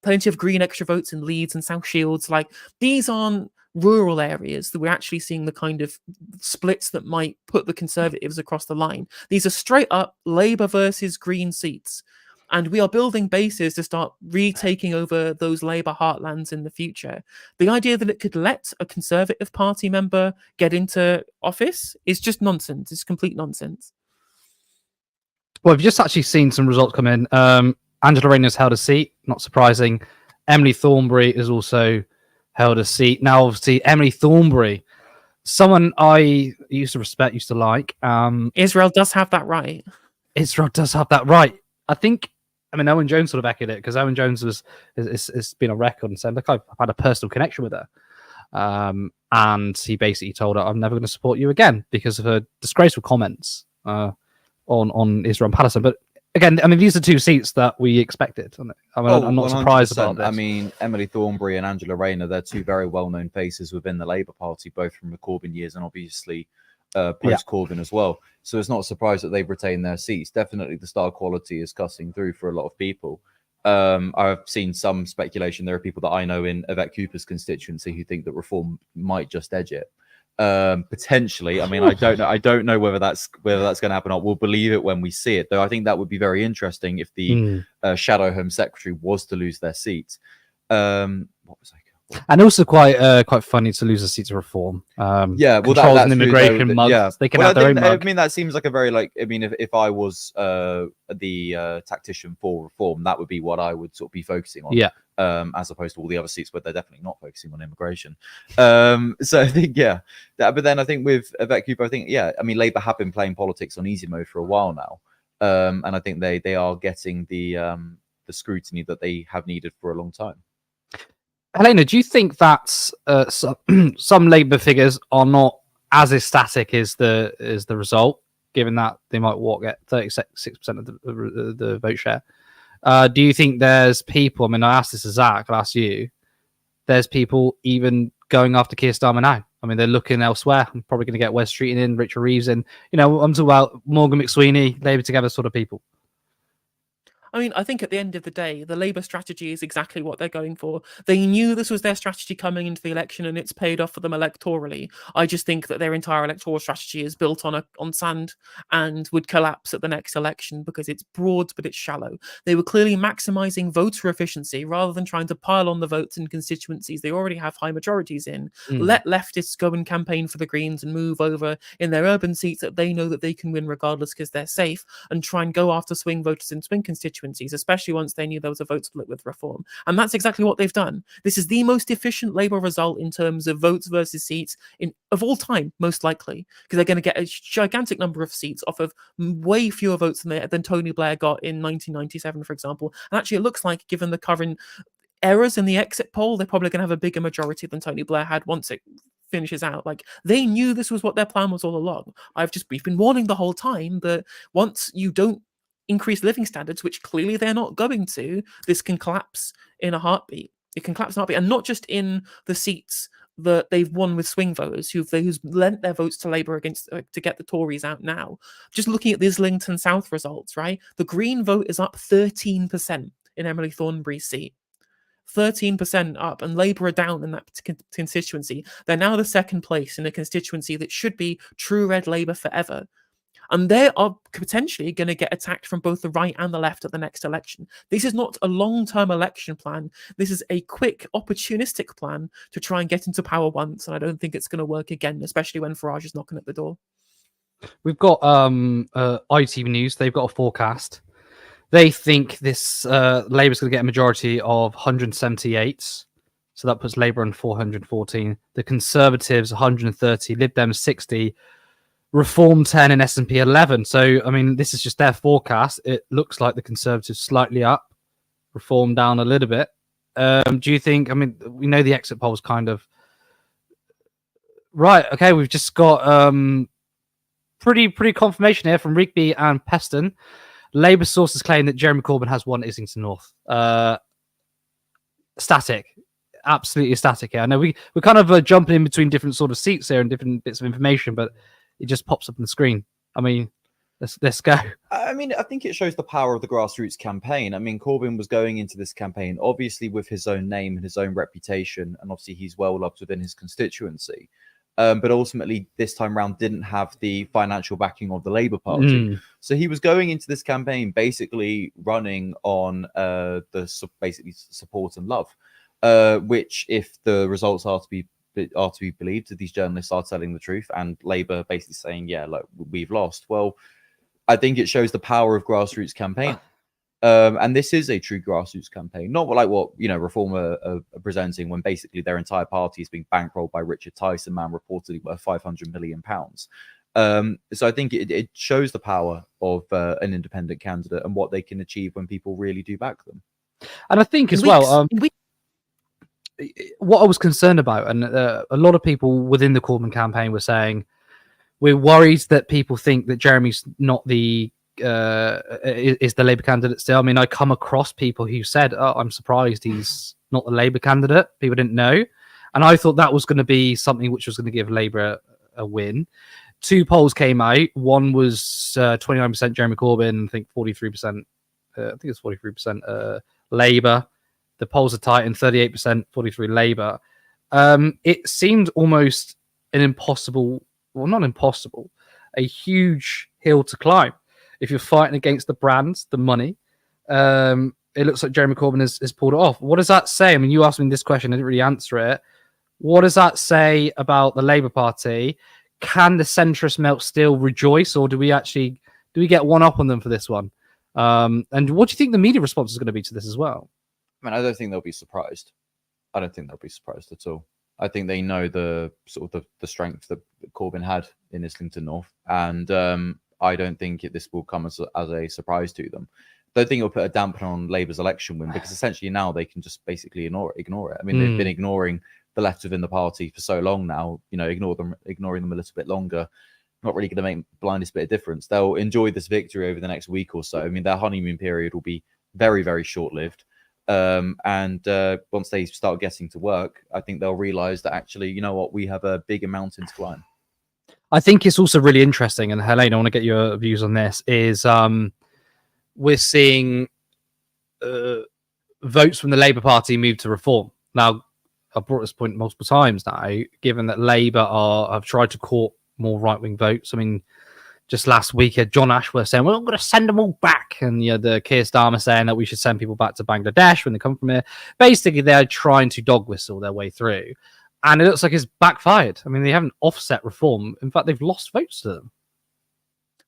plenty of green extra votes in Leeds and South Shields. Like, these aren't rural areas that we're actually seeing the kind of splits that might put the Conservatives across the line. These are straight up Labour versus Green seats. And we are building bases to start retaking over those Labour heartlands in the future. The idea that it could let a Conservative Party member get into office is just nonsense. It's complete nonsense. Well, we've just actually seen some results come in. Angela Rayner's held a seat, not surprising. Emily Thornberry has also held a seat. Now, obviously, Emily Thornberry, someone I used to respect, used to like. Israel does have that right. Israel does have that right. Owen Jones sort of echoed it, because Owen Jones has been on record and said, look, I've had a personal connection with her. And he basically told her, I'm never going to support you again because of her disgraceful comments on Israel and Palestine. But again, these are two seats that we expected. I'm not surprised about this. I mean, Emily Thornberry and Angela Rayner, they're two very well-known faces within the Labour Party, both from the Corbyn years and obviously post-Corbyn as well. So it's not a surprise that they've retained their seats. Definitely the star quality is cutting through for a lot of people. I've seen some speculation. There are people that I know in Yvette Cooper's constituency who think that reform might just edge it. Potentially. I don't know whether that's going to happen or not. We'll believe it when we see it, though. I think that would be very interesting if the Shadow Home Secretary was to lose their seat. What was I? And also quite funny to lose a seat to reform. Controls and immigration mugs. They can have their own mug. That seems like a very if I was the tactician for reform, that would be what I would sort of be focusing on. Yeah. As opposed to all the other seats where they're definitely not focusing on immigration. So I think but then I think with Yvette Cooper, Labour have been playing politics on easy mode for a while now, and I think they are getting the scrutiny that they have needed for a long time. Helena, do you think that some Labour figures are not as ecstatic as the result, given that they might get 36% of the vote share? Do you think there's people? I asked this to Zach, I'll ask you. There's people even going after Keir Starmer now. They're looking elsewhere. I'm probably going to get Wes Streeting in, Richard Reeves in. I'm talking about Morgan McSweeney, Labour Together sort of people. I think at the end of the day, the Labour strategy is exactly what they're going for. They knew this was their strategy coming into the election, and it's paid off for them electorally. I just think that their entire electoral strategy is built on sand and would collapse at the next election because it's broad but it's shallow. They were clearly maximising voter efficiency rather than trying to pile on the votes in constituencies they already have high majorities in. Let leftists go and campaign for the Greens and move over in their urban seats that they know that they can win regardless because they're safe, and try and go after swing voters in swing constituencies, especially once they knew there was a vote split with reform. And that's exactly what they've done. This is the most efficient Labour result in terms of votes versus seats of all time, most likely, because they're going to get a gigantic number of seats off of way fewer votes than Tony Blair got in 1997, for example. And actually, it looks like, given the current errors in the exit poll, they're probably going to have a bigger majority than Tony Blair had once it finishes out. They knew this was what their plan was all along. We've been warning the whole time that once you don't increase living standards, which clearly they're not going to, this can collapse in a heartbeat. It can collapse in a heartbeat, and not just in the seats that they've won with swing voters who's lent their votes to Labour against to get the Tories out now. Just looking at the Islington South results, right? The Green vote is up 13% in Emily Thornberry's seat. 13% up, and Labour are down in that constituency. They're now the second place in a constituency that should be true red Labour forever. And they are potentially going to get attacked from both the right and the left at the next election. This is not a long-term election plan. This is a quick, opportunistic plan to try and get into power once. And I don't think it's going to work again, especially when Farage is knocking at the door. We've got ITV News. They've got a forecast. They think this Labour's going to get a majority of 178. So that puts Labour on 414. The Conservatives 130, Lib Dems 60, Reform 10, and SNP 11. So I mean, this is just their forecast. It looks like the Conservatives slightly up, Reform down a little bit. Do you think? I mean, we know the exit polls kind of right. Okay, we've just got pretty confirmation here from Rigby and Peston. Labour sources claim that Jeremy Corbyn has won Islington North. Static, absolutely static here. I know we're kind of jumping in between different sort of seats here and different bits of information, but it just pops up on the screen. I mean, let's go. I mean, I think it shows the power of the grassroots campaign. I mean, Corbyn was going into this campaign obviously with his own name and his own reputation, and obviously he's well loved within his constituency. But ultimately, this time round, didn't have the financial backing of the Labour Party. So he was going into this campaign basically running on basically support and love, which, if the results are to be believed, that these journalists are telling the truth, and Labour basically saying, yeah, like, we've lost. Well, I think it shows the power of grassroots campaign. And this is a true grassroots campaign, not like what Reform are presenting, when basically their entire party is being bankrolled by Richard Tyson, man reportedly worth £500 million. So I think it shows the power of an independent candidate and what they can achieve when people really do back them. And I think as well, what I was concerned about, and a lot of people within the Corbyn campaign were saying, we're worried that people think that Jeremy's not is the Labour candidate still. I mean, I come across people who said, oh, I'm surprised he's not the Labour candidate. People didn't know. And I thought that was going to be something which was going to give Labour a win. Two polls came out. One was 29% Jeremy Corbyn, I think 43%, I think it's 43% Labour. The polls are tight, and 38%, 43% Labour. It seemed almost an impossible, well, not impossible, a huge hill to climb. If you're fighting against the brands, the money, it looks like Jeremy Corbyn has pulled it off. What does that say? I mean, you asked me this question, I didn't really answer it. What does that say about the Labour Party? Can the centrist melt still rejoice, or do we get one up on them for this one? And what do you think the media response is going to be to this as well? I mean, I don't think they'll be surprised. I don't think they'll be surprised at all. I think they know the strength that Corbyn had in Islington North, and I don't think this will come as a surprise to them. I don't think it'll put a damper on Labour's election win, because essentially now they can just basically ignore it. I mean, they've been ignoring the left within the party for so long now. Ignoring them a little bit longer, not really going to make the blindest bit of difference. They'll enjoy this victory over the next week or so. I mean, their honeymoon period will be very, very short-lived. And once they start getting to work, I think they'll realise that actually, you know what, we have a bigger mountain to climb. I think it's also really interesting, and Helene, I want to get your views on this, is we're seeing votes from the Labour Party move to Reform. Now, I've brought this point multiple times now, given that Labour have tried to court more right-wing votes. I mean, just last week, John Ashworth saying, well, I'm going to send them all back. And the Keir Starmer saying that we should send people back to Bangladesh when they come from here. Basically, they're trying to dog whistle their way through. And it looks like it's backfired. I mean, they haven't offset Reform. In fact, they've lost votes to them.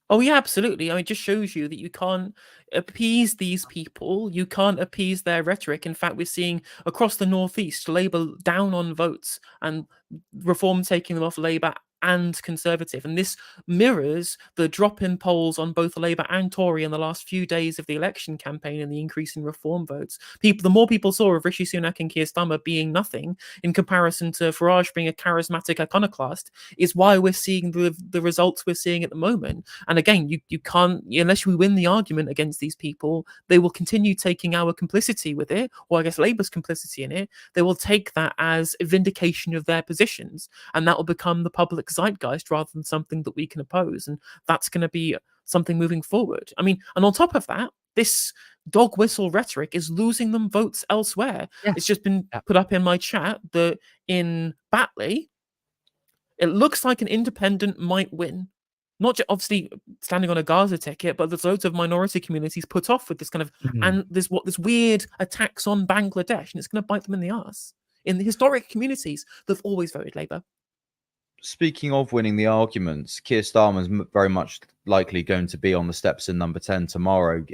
Oh, yeah, absolutely. I mean, it just shows you that you can't appease these people. You can't appease their rhetoric. In fact, we're seeing across the Northeast, Labour down on votes and Reform taking them off Labour and Conservative. And this mirrors the drop in polls on both Labour and Tory in the last few days of the election campaign and the increase in Reform votes. The more people saw of Rishi Sunak and Keir Starmer being nothing in comparison to Farage being a charismatic iconoclast is why we're seeing the results we're seeing at the moment. And again, you can't, unless we win the argument against these people, they will continue taking our complicity with it, or I guess Labour's complicity in it. They will take that as a vindication of their positions, and that will become the public zeitgeist rather than something that we can oppose. And that's going to be something moving forward. I mean, and on top of that, this dog whistle rhetoric is losing them votes elsewhere. Yeah. It's just been put up in my chat that in Batley, it looks like an independent might win. Not just obviously standing on a Gaza ticket, but there's loads of minority communities put off with this kind of and there's this weird attacks on Bangladesh, and it's going to bite them in the arse. In the historic communities, they've always voted Labour. Speaking of winning the arguments, Keir Starmer's very much likely going to be on the steps in Number 10 tomorrow,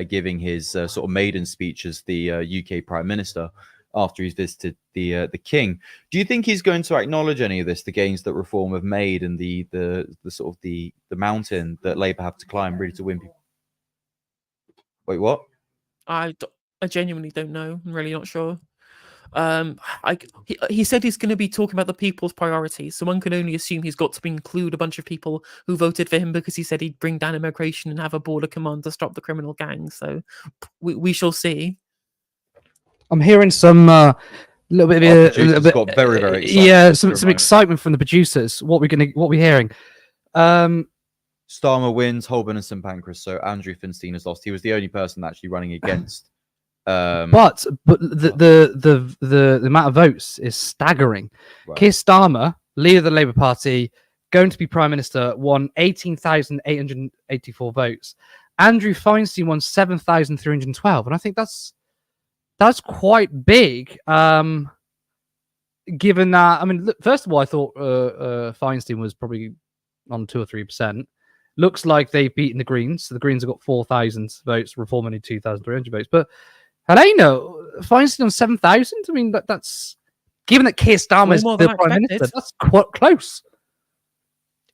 giving his sort of maiden speech as the UK Prime Minister. after he's visited the king. Do you think he's going to acknowledge any of this, the gains that Reform have made, and the sort of the mountain that Labour have to climb really to win people? Wait, what? I genuinely don't know. I'm really not sure. He said he's going to be talking about the people's priorities, so one can only assume he's got to include a bunch of people who voted for him because he said he'd bring down immigration and have a border command to stop the criminal gangs. So we shall see. I'm hearing some little bit Our of producers got very, very excited. yeah, some excitement from the producers. What we hearing? Starmer wins, Holborn and St Pancras. So Andrew Finstein has lost. He was the only person actually running against. But the amount of votes is staggering. Right. Keir Starmer, leader of the Labour Party, going to be Prime Minister, won 18,884 votes. Andrew Feinstein won 7,312, and I think that's quite big. Given that, I mean, first of all, I thought Feinstein was probably on 2 or 3%. Looks like they've beaten the Greens. So the Greens have got 4,000 votes. Reform only 2,300 votes. But Helena, Feinstein on 7,000. I mean, that's given that Keir Starmer is the Prime Minister. That's quite close.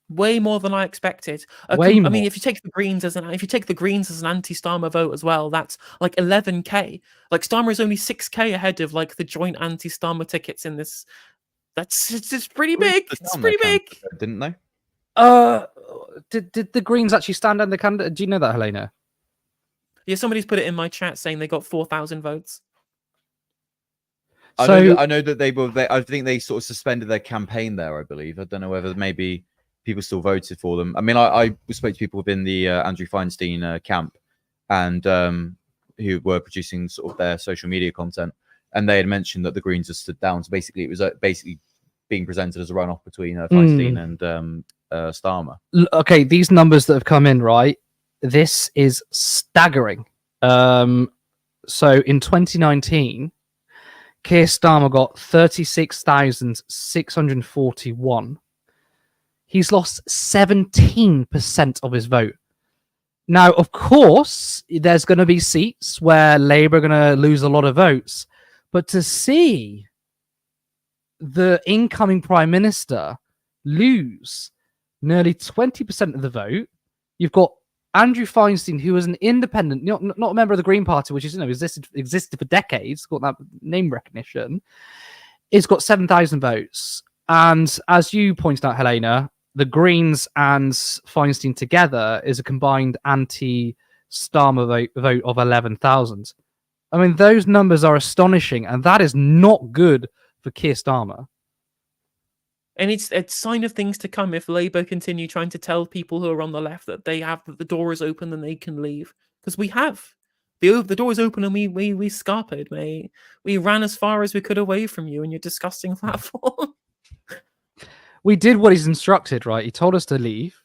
Way more than I expected. I mean, if you take the Greens as an anti-Starmer vote as well, that's like 11k. Like Starmer is only 6k ahead of like the joint anti-Starmer tickets in this. It's pretty big. It's pretty big. Didn't they? Did the Greens actually stand down the candidate? Do you know that, Helena? Yeah, somebody's put it in my chat saying they got 4,000 votes. I know that I think they sort of suspended their campaign there. I believe. I don't know whether maybe people still voted for them. I mean, I spoke to people within the Andrew Feinstein camp, and who were producing sort of their social media content, and they had mentioned that the Greens had stood down. So basically, it was basically being presented as a runoff between Feinstein and Starmer. Okay, these numbers that have come in, right? This is staggering. So in 2019, Keir Starmer got 36,641. He's lost 17% of his vote. Now, of course, there's going to be seats where Labour are going to lose a lot of votes, but to see the incoming Prime Minister lose nearly 20% of the vote, you've got Andrew Feinstein, who is an independent, not a member of the Green Party, which is existed for decades, got that name recognition. It's got 7,000 votes, and as you pointed out, Helena, the Greens and Feinstein together is a combined anti-Starmer vote of 11,000. I mean, those numbers are astonishing, and that is not good for Keir Starmer. And it's a sign of things to come if Labour continue trying to tell people who are on the left that the door is open and they can leave. Because we have. The door is open and we scarpered, mate. We ran as far as we could away from you and your disgusting platform. We did what he's instructed, right? He told us to leave.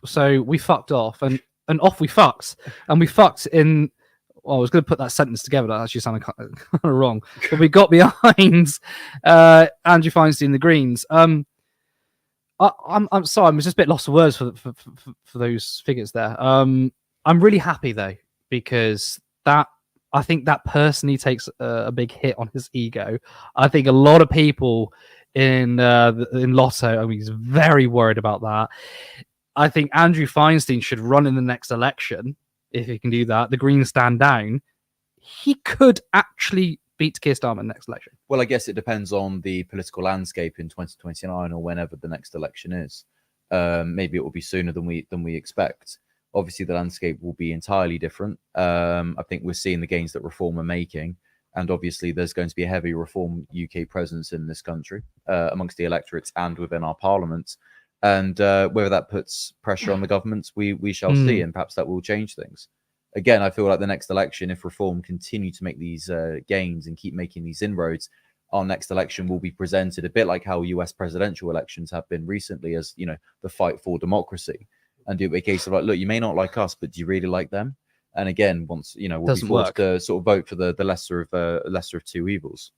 So we fucked off and off we fucked. And we fucked in... Well, I was going to put that sentence together. That actually sounded kind of wrong. But we got behind Andrew Feinstein, the Greens. I'm sorry, I'm just a bit lost for words for those figures there. I'm really happy though, because I think that personally takes a big hit on his ego. I think a lot of people in Lotto, I mean, he's very worried about that. I think Andrew Feinstein should run in the next election if he can do that. The Greens stand down. He could actually beat Keir Starmer in the next election. Well, I guess it depends on the political landscape in 2029 or whenever the next election is. Maybe it will be sooner than we expect. Obviously, the landscape will be entirely different. I think we're seeing the gains that Reform are making, and obviously there's going to be a heavy Reform UK presence in this country amongst the electorates and within our parliament. And whether that puts pressure on the governments, we shall see, and perhaps that will change things. Again, I feel like the next election, if Reform continue to make these gains and keep making these inroads, our next election will be presented a bit like how US presidential elections have been recently, as the fight for democracy, and do it a case of like, look, you may not like us, but do you really like them? And again, once we'll be forced to sort of vote for the lesser of two evils.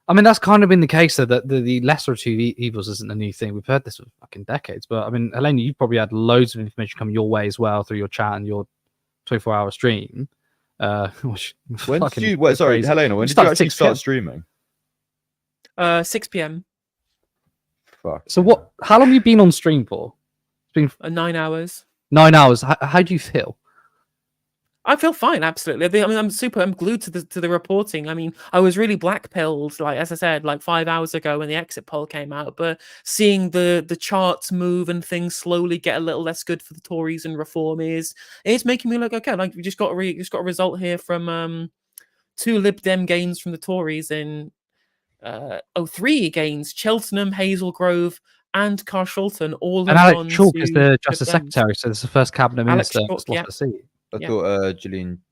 I mean, that's kind of been the case, though, that the lesser of two evils isn't a new thing. We've heard this for fucking decades. But I mean, Helena, you probably had loads of information come your way as well through your chat and your 24-hour stream. Which When did fucking you? Wait, sorry, crazy. Helena. When We did you started at actually 6 start p.m. streaming? 6 p.m. Fuck. So what? How long have you been on stream for? It's been 9 hours. 9 hours. How do you feel? I feel fine, absolutely. I mean, I'm glued to the reporting. I mean, I was really blackpilled, like as I said, like 5 hours ago when the exit poll came out. But seeing the charts move and things slowly get a little less good for the Tories and Reform it's making me look okay. Like we just got a result here from 2 Lib Dem gains from the Tories in 3 gains: Cheltenham, Hazel Grove, and Carshalton all And have Alex gone Chalk to is the Lib Justice Dems. Secretary, so this is the first cabinet Alex minister Chalk, that's lost yeah. a seat. I Yeah. thought Gillian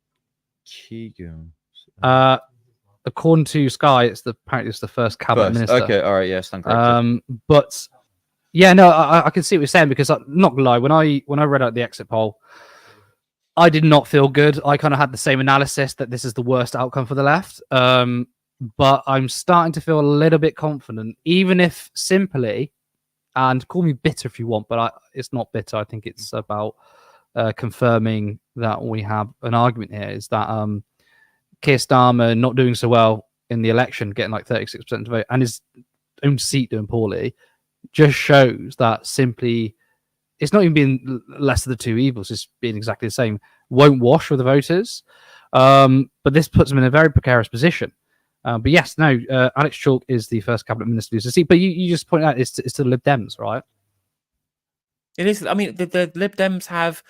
Keegan. According to Sky, apparently it's the first cabinet minister. Okay, all right, yeah, stand corrected. But yeah, no, I can see what you're saying, because I'm not gonna lie, when I read out the exit poll, I did not feel good. I kind of had the same analysis that this is the worst outcome for the left. But I'm starting to feel a little bit confident, even if simply, and call me bitter if you want, but it's not bitter. I think it's about confirming that we have an argument here, is that Keir Starmer not doing so well in the election, getting like 36% of the vote, and his own seat doing poorly, just shows that simply it's not even being less of the two evils, it's being exactly the same, won't wash with the voters. But this puts him in a very precarious position. But yes, no, Alex Chalk is the first cabinet minister to lose a seat. But you just point out it's to the Lib Dems, right? It is. I mean, the Lib Dems have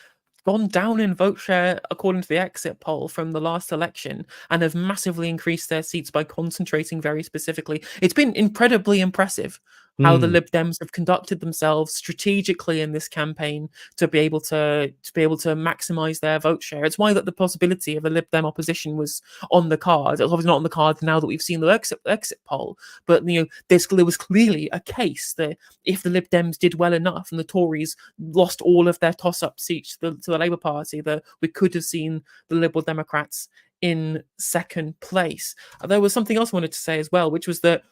gone down in vote share according to the exit poll from the last election, and have massively increased their seats by concentrating very specifically. It's been incredibly impressive how the Lib Dems have conducted themselves strategically in this campaign to be able to maximize their vote share. It's why that the possibility of a Lib Dem opposition was on the cards. It's obviously not on the cards now that we've seen the exit poll, but there was clearly a case that if the Lib Dems did well enough and the Tories lost all of their toss-up seats to the Labour Party, that we could have seen the Liberal Democrats in second place. There was something else I wanted to say as well, which was that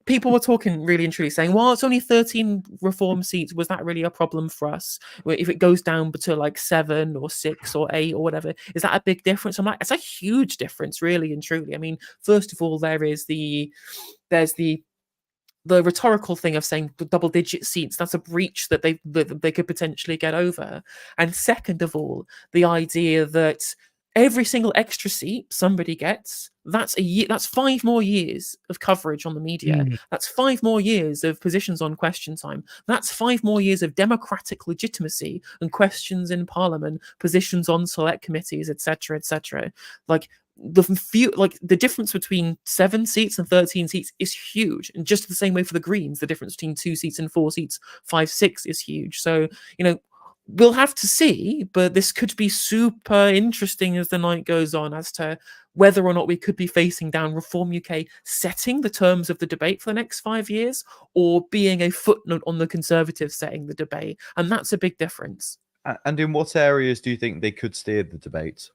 people were talking really and truly saying, well, it's only 13 Reform seats. Was that really a problem for us? If it goes down to like 7 or 6 or 8 or whatever, is that a big difference? I'm like, it's a huge difference, really and truly. I mean, first of all, there's the rhetorical thing of saying the double-digit seats, that's a breach that they could potentially get over. And second of all, the idea that every single extra seat somebody gets, that's 5 more years of coverage on the media. That's 5 more years of positions on Question Time. That's 5 more years of democratic legitimacy and questions in Parliament, positions on select committees, etc., etc. Like the difference between 7 seats and 13 seats is huge, and just the same way for the Greens, the difference between 2 seats and 4 seats, 5, 6 is huge. So we'll have to see, but this could be super interesting as the night goes on as to whether or not we could be facing down Reform UK setting the terms of the debate for the next 5 years, or being a footnote on the Conservatives setting the debate. And that's a big difference. And in what areas do you think they could steer the debate?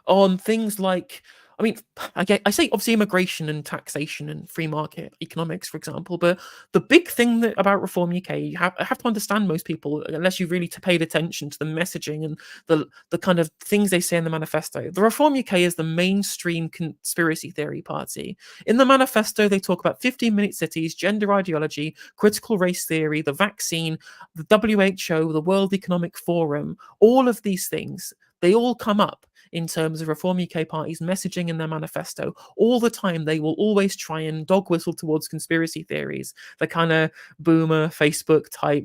On things like, I mean, I say obviously immigration and taxation and free market economics, for example, but the big thing about Reform UK, you have to understand, most people, unless you really paid attention to the messaging and the kind of things they say in the manifesto. The Reform UK is the mainstream conspiracy theory party. In the manifesto, they talk about 15-minute cities, gender ideology, critical race theory, the vaccine, the WHO, the World Economic Forum, all of these things, they all come up in terms of Reform UK Party's messaging in their manifesto. All the time, they will always try and dog whistle towards conspiracy theories, the kind of boomer, Facebook type,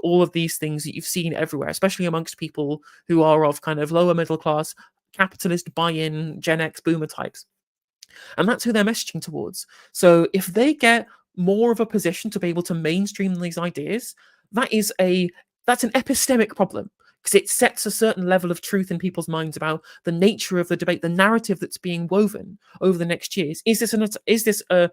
all of these things that you've seen everywhere, especially amongst people who are of kind of lower middle class, capitalist buy-in, Gen X boomer types. And that's who they're messaging towards. So if they get more of a position to be able to mainstream these ideas, that's an epistemic problem, because it sets a certain level of truth in people's minds about the nature of the debate, the narrative that's being woven over the next years. Is this a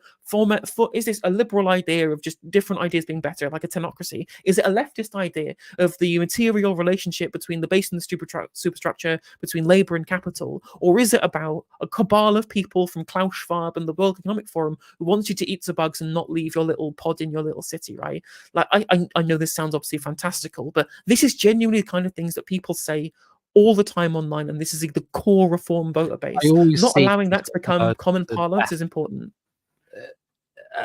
liberal idea of just different ideas being better, like a tenocracy? Is it a leftist idea of the material relationship between the base and the superstructure, between labour and capital? Or is it about a cabal of people from Klaus Schwab and the World Economic Forum who wants you to eat the bugs and not leave your little pod in your little city, right? Like, I know this sounds obviously fantastical, but this is genuinely the kind of things that people say all the time online, and this is the core reform voter base. always Not see allowing that to become common the parlance is important.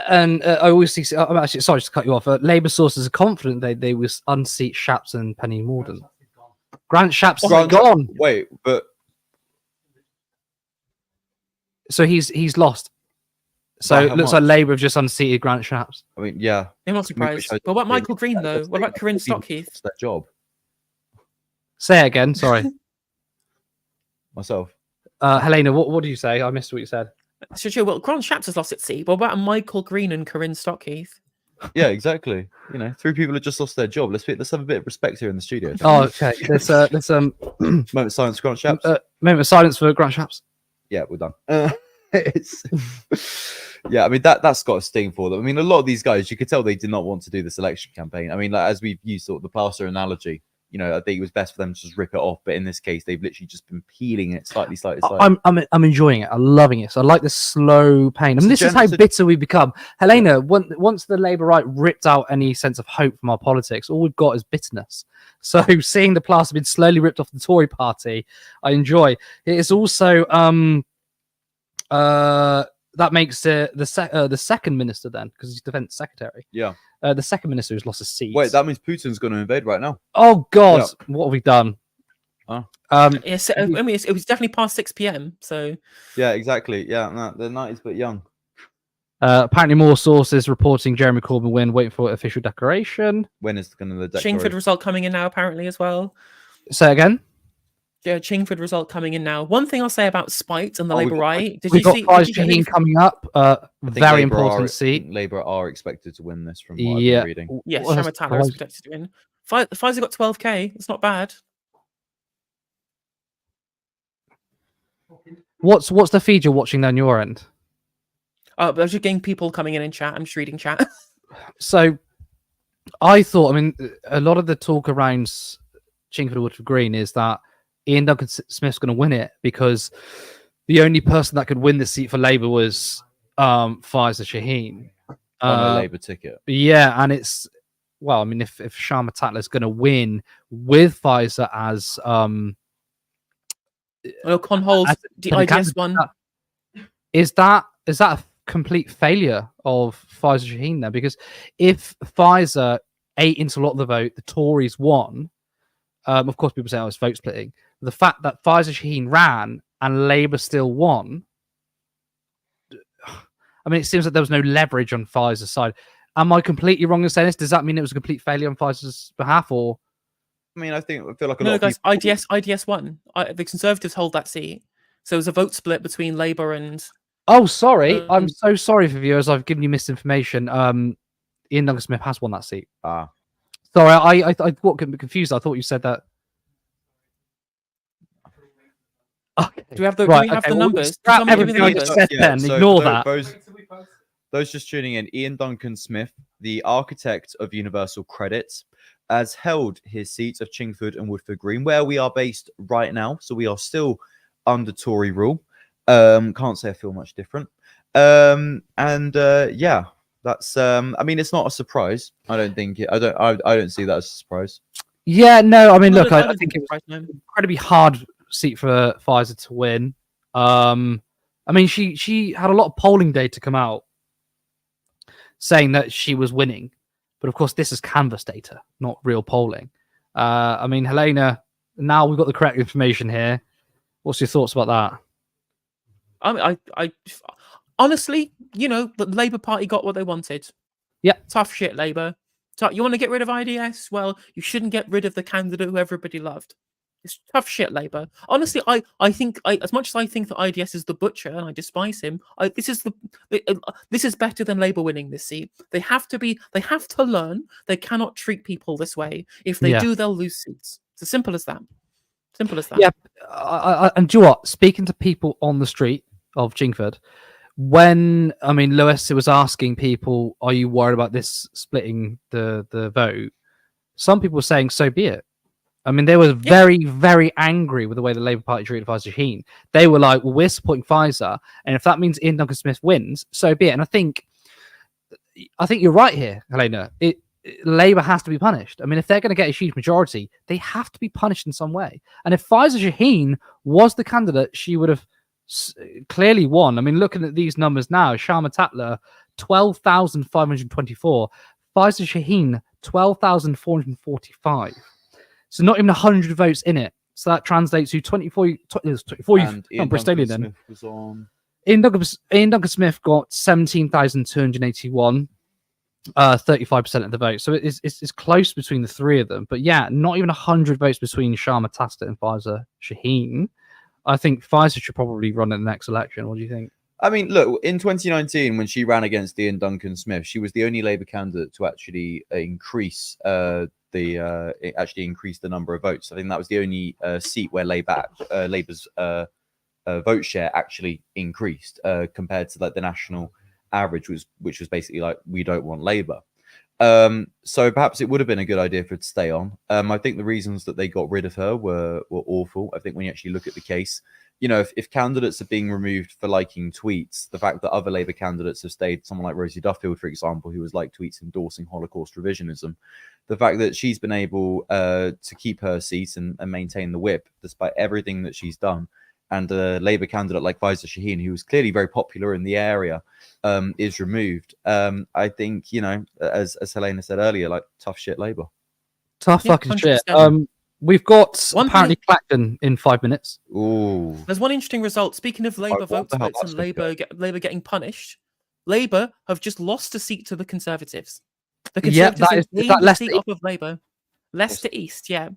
And I always see. I'm actually sorry to cut you off. Labour sources are confident they will unseat Shapps and Penny Mordaunt. Grant Shapps is gone. Wait, but so he's lost. So By it how looks much? like Labour have just unseated Grant Shapps. I mean, yeah. I'm not surprised. But what about Michael Green though? What about Corinne Stockheath? It's their job. Say it again. Sorry, Myself. Helena. What do you say? I missed what you said. Sure. Well, Grant Shapps has lost its seat. But what about Michael Green and Corinne Stockheath? Yeah, exactly. You know, 3 people have just lost their job. Let's have a bit of respect here in the studio. Oh, okay. Let's moment of silence for Grant Shapps. Moment of silence for Grant Shapps. Yeah, we're done. It's yeah, I mean that's got a sting for them. I mean, a lot of these guys, you could tell they did not want to do this election campaign. I mean, like, as we've used sort of the plaster analogy, you know, I think it was best for them to just rip it off. But in this case, they've literally just been peeling it slightly. I'm enjoying it. I'm loving it. So I like the slow pain. I mean, this is how bitter we've become. Helena, once the Labour right ripped out any sense of hope from our politics, all we've got is bitterness. So seeing the plaster being slowly ripped off the Tory party, I enjoy. It is also that makes the second minister then, because he's defence secretary. Yeah. The second minister who's lost his seat. Wait, that means Putin's going to invade right now. Oh God, what have we done? Yes, I mean, it was definitely past 6 p.m. So yeah, exactly. Yeah, no, the night is but young. Apparently, more sources reporting Jeremy Corbyn win, waiting for official declaration. When is going to the Chingford result coming in now, apparently as well. Say again. Yeah, Chingford result coming in now. One thing I'll say about Spite and the Labour right. We've got Faiz Shaheen coming up. Very important seat. Labour are expected to win this from what I've been reading. Yes, Shamatala is expected to win. Pfizer got 12k. It's not bad. What's the feed you're watching on your end? I was just getting people coming in chat. I'm just reading chat. So, I thought. I mean, a lot of the talk around Chingford and Woodford Green is that Ian Duncan Smith's going to win it because the only person that could win the seat for Labour was Faiz Shaheen on a Labour ticket. Yeah, and it's well, I mean, if Sharma Tatler is going to win with Pfizer as Conhol's the IDS one, is that a complete failure of Pfizer Shaheen there? Because if Pfizer ate into a lot of the vote, the Tories won. Of course, people say, "Oh, it's vote splitting." The fact that Pfizer Shaheen ran and Labour still won, I mean, it seems like there was no leverage on Pfizer's side. Am I completely wrong in saying this? Does that mean it was a complete failure on Pfizer's behalf, or? I mean, I feel like a no, lot guys. of people... IDS won. The Conservatives hold that seat, so it was a vote split between Labour and. Oh, sorry. I'm so sorry for viewers. I've given you misinformation. Ian Duncan Smith has won that seat. Sorry, I got confused. I thought you said that. Okay. Do we have the Well, numbers? Scrap everything I just said then. So Ignore that. Those just tuning in, Ian Duncan Smith, the architect of Universal Credit, has held his seat of Chingford and Woodford Green, where we are based right now. So we are still under Tory rule. Can't say I feel much different. Yeah, that's. I mean, it's not a surprise. I don't think. I don't see that as a surprise. Yeah, no. I mean, look, I think it was an incredibly hard seat for Pfizer to win. I mean, she had a lot of polling data come out saying that she was winning, but of course, this is canvas data, not real polling. I mean, Helena, now we've got the correct information here. What's your thoughts about that? I honestly, you know, the Labour Party got what they wanted. Yeah, tough shit, Labour. You want to get rid of IDS? Well, you shouldn't get rid of the candidate who everybody loved. It's tough shit, Labour. Honestly, I think as much as I think that IDS is the butcher and I despise him, this is better than Labour winning this seat. They have to learn they cannot treat people this way. If they do, they'll lose seats. It's as simple as that. Simple as that. Yeah, and do you know what? Speaking to people on the street of Chingford, when Lewis was asking people, "Are you worried about this splitting the vote?" Some people were saying, "So be it." I mean, they were very, very angry with the way the Labour Party treated Pfizer Shaheen. They were like, "Well, we're supporting Pfizer, and if that means Ian Duncan Smith wins, so be it." And I think you're right here, Helena. Labour has to be punished. I mean, if they're going to get a huge majority, they have to be punished in some way. And if Faiza Shaheen was the candidate, she would have clearly won. I mean, looking at these numbers now, Sharma Tatler, 12,524. Faiza Shaheen, 12,445. So not even 100 votes in it. So that translates to 24. And Ian Bristolian Duncan then. Smith was on. Ian Duncan Smith got 17,281. 35% of the vote. So it's close between the three of them. But yeah, not even 100 votes between Sharma Tatler and Faiza Shaheen. I think Faiza should probably run in the next election. What do you think? I mean, look, in 2019, when she ran against Ian Duncan Smith, she was the only Labour candidate to actually increase increase the number of votes. I think that was the only seat where Labour's vote share actually increased compared to like the national average, which was basically like, we don't want Labour. So perhaps it would have been a good idea for her to stay on. I think the reasons that they got rid of her were awful. I think when you actually look at the case, you know, if candidates are being removed for liking tweets, the fact that other Labour candidates have stayed, someone like Rosie Duffield, for example, who was like tweets endorsing Holocaust revisionism, the fact that she's been able to keep her seat and maintain the whip despite everything that she's done, and a Labour candidate like Faiza Shaheen, who was clearly very popular in the area, is removed. I think, you know, as Helena said earlier, like, tough shit Labour. Tough fucking shit. We've got apparently Clacton in 5 minutes. Ooh. There's one interesting result. Speaking of Labour vote splits and Labour getting punished, Labour have just lost a seat to the Conservatives. The Conservatives have gained a seat off of Labour. Leicester East, yeah.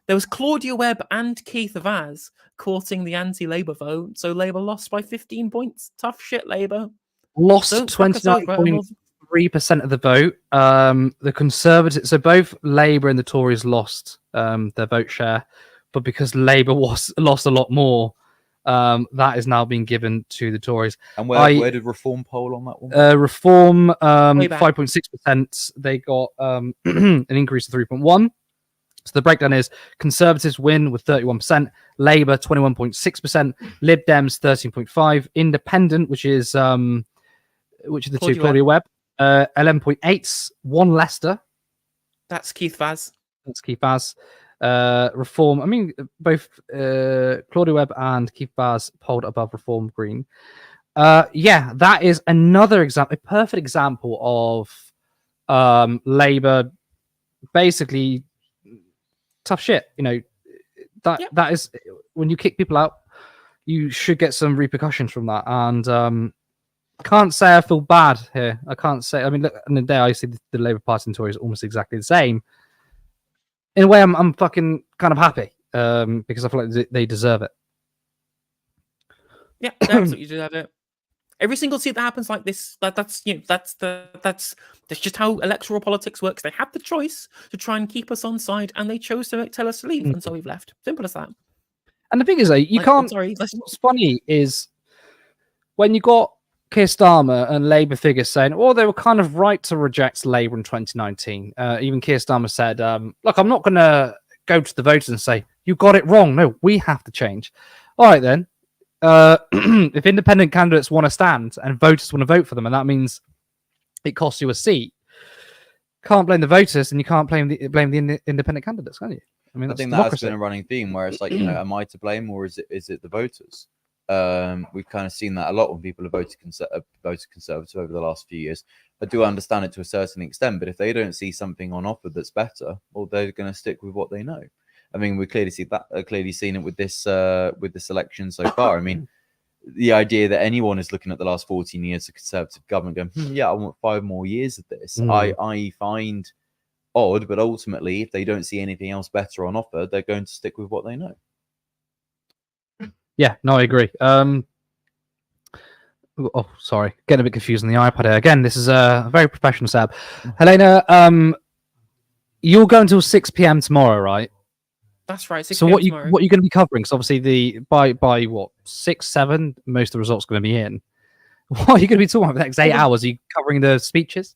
There was Claudia Webb and Keith Vaz courting the anti-Labour vote, so Labour lost by 15 points. Tough shit, Labour. Lost 29.3% of the vote. The Conservatives, so both Labour and the Tories lost their vote share, but because Labour lost a lot more, that is now being given to the Tories. And where did Reform poll on that one? Reform 5.6%. They got an increase of 3.1%. So the breakdown is Conservatives win with 31%, Labour 21.6%, Lib Dems 13.5%, Independent, which is the two, Claudia Webb, 11.8%, one Leicester. That's Keith Vaz. Reform. I mean, both Claudia Webb and Keith Vaz polled above Reform Green. Yeah, that is another example, a perfect example of Labour basically tough shit. You know, that is when you kick people out, you should get some repercussions from that. And can't say I feel bad here. I can't say. I mean, look, in the day I see the Labour Party and Tories almost exactly the same. In a way, I'm fucking kind of happy because I feel like they deserve it. Yeah, they absolutely deserve it. Every single seat that happens like this, that's just how electoral politics works. They had the choice to try and keep us on side, and they chose to tell us to leave, and so we've left. Simple as that. And the thing is, you can't. What's funny is when you got Keir Starmer and Labour figures saying, "Oh, they were kind of right to reject Labour in 2019." Even Keir Starmer said, "Look, I'm not going to go to the voters and say you got it wrong. No, we have to change." All right then. If independent candidates want to stand and voters want to vote for them, and that means it costs you a seat, can't blame the voters, and you can't blame the independent candidates, can you? I mean, I think that has been a running theme where it's like, you know, am I to blame or is it the voters? We've kind of seen that a lot when people have voted Conservative over the last few years. I do understand it to a certain extent, but if they don't see something on offer that's better, well, they're going to stick with what they know. I mean, we clearly seen it with this election so far. I mean, the idea that anyone is looking at the last 14 years of Conservative government going, yeah, I want 5 more years of this, I find odd, but ultimately, if they don't see anything else better on offer, they're going to stick with what they know. Yeah, no, I agree. Oh, sorry, getting a bit confused on the iPad here. Again, this is a very professional setup. Helena, you're going till 6 p.m. tomorrow, right? That's right. 6 So p.m. what are you tomorrow. going to be covering? Because obviously by what 6, 7, most of the results are going to be in. What are you going to be talking about for the next 8 hours? Are you covering the speeches?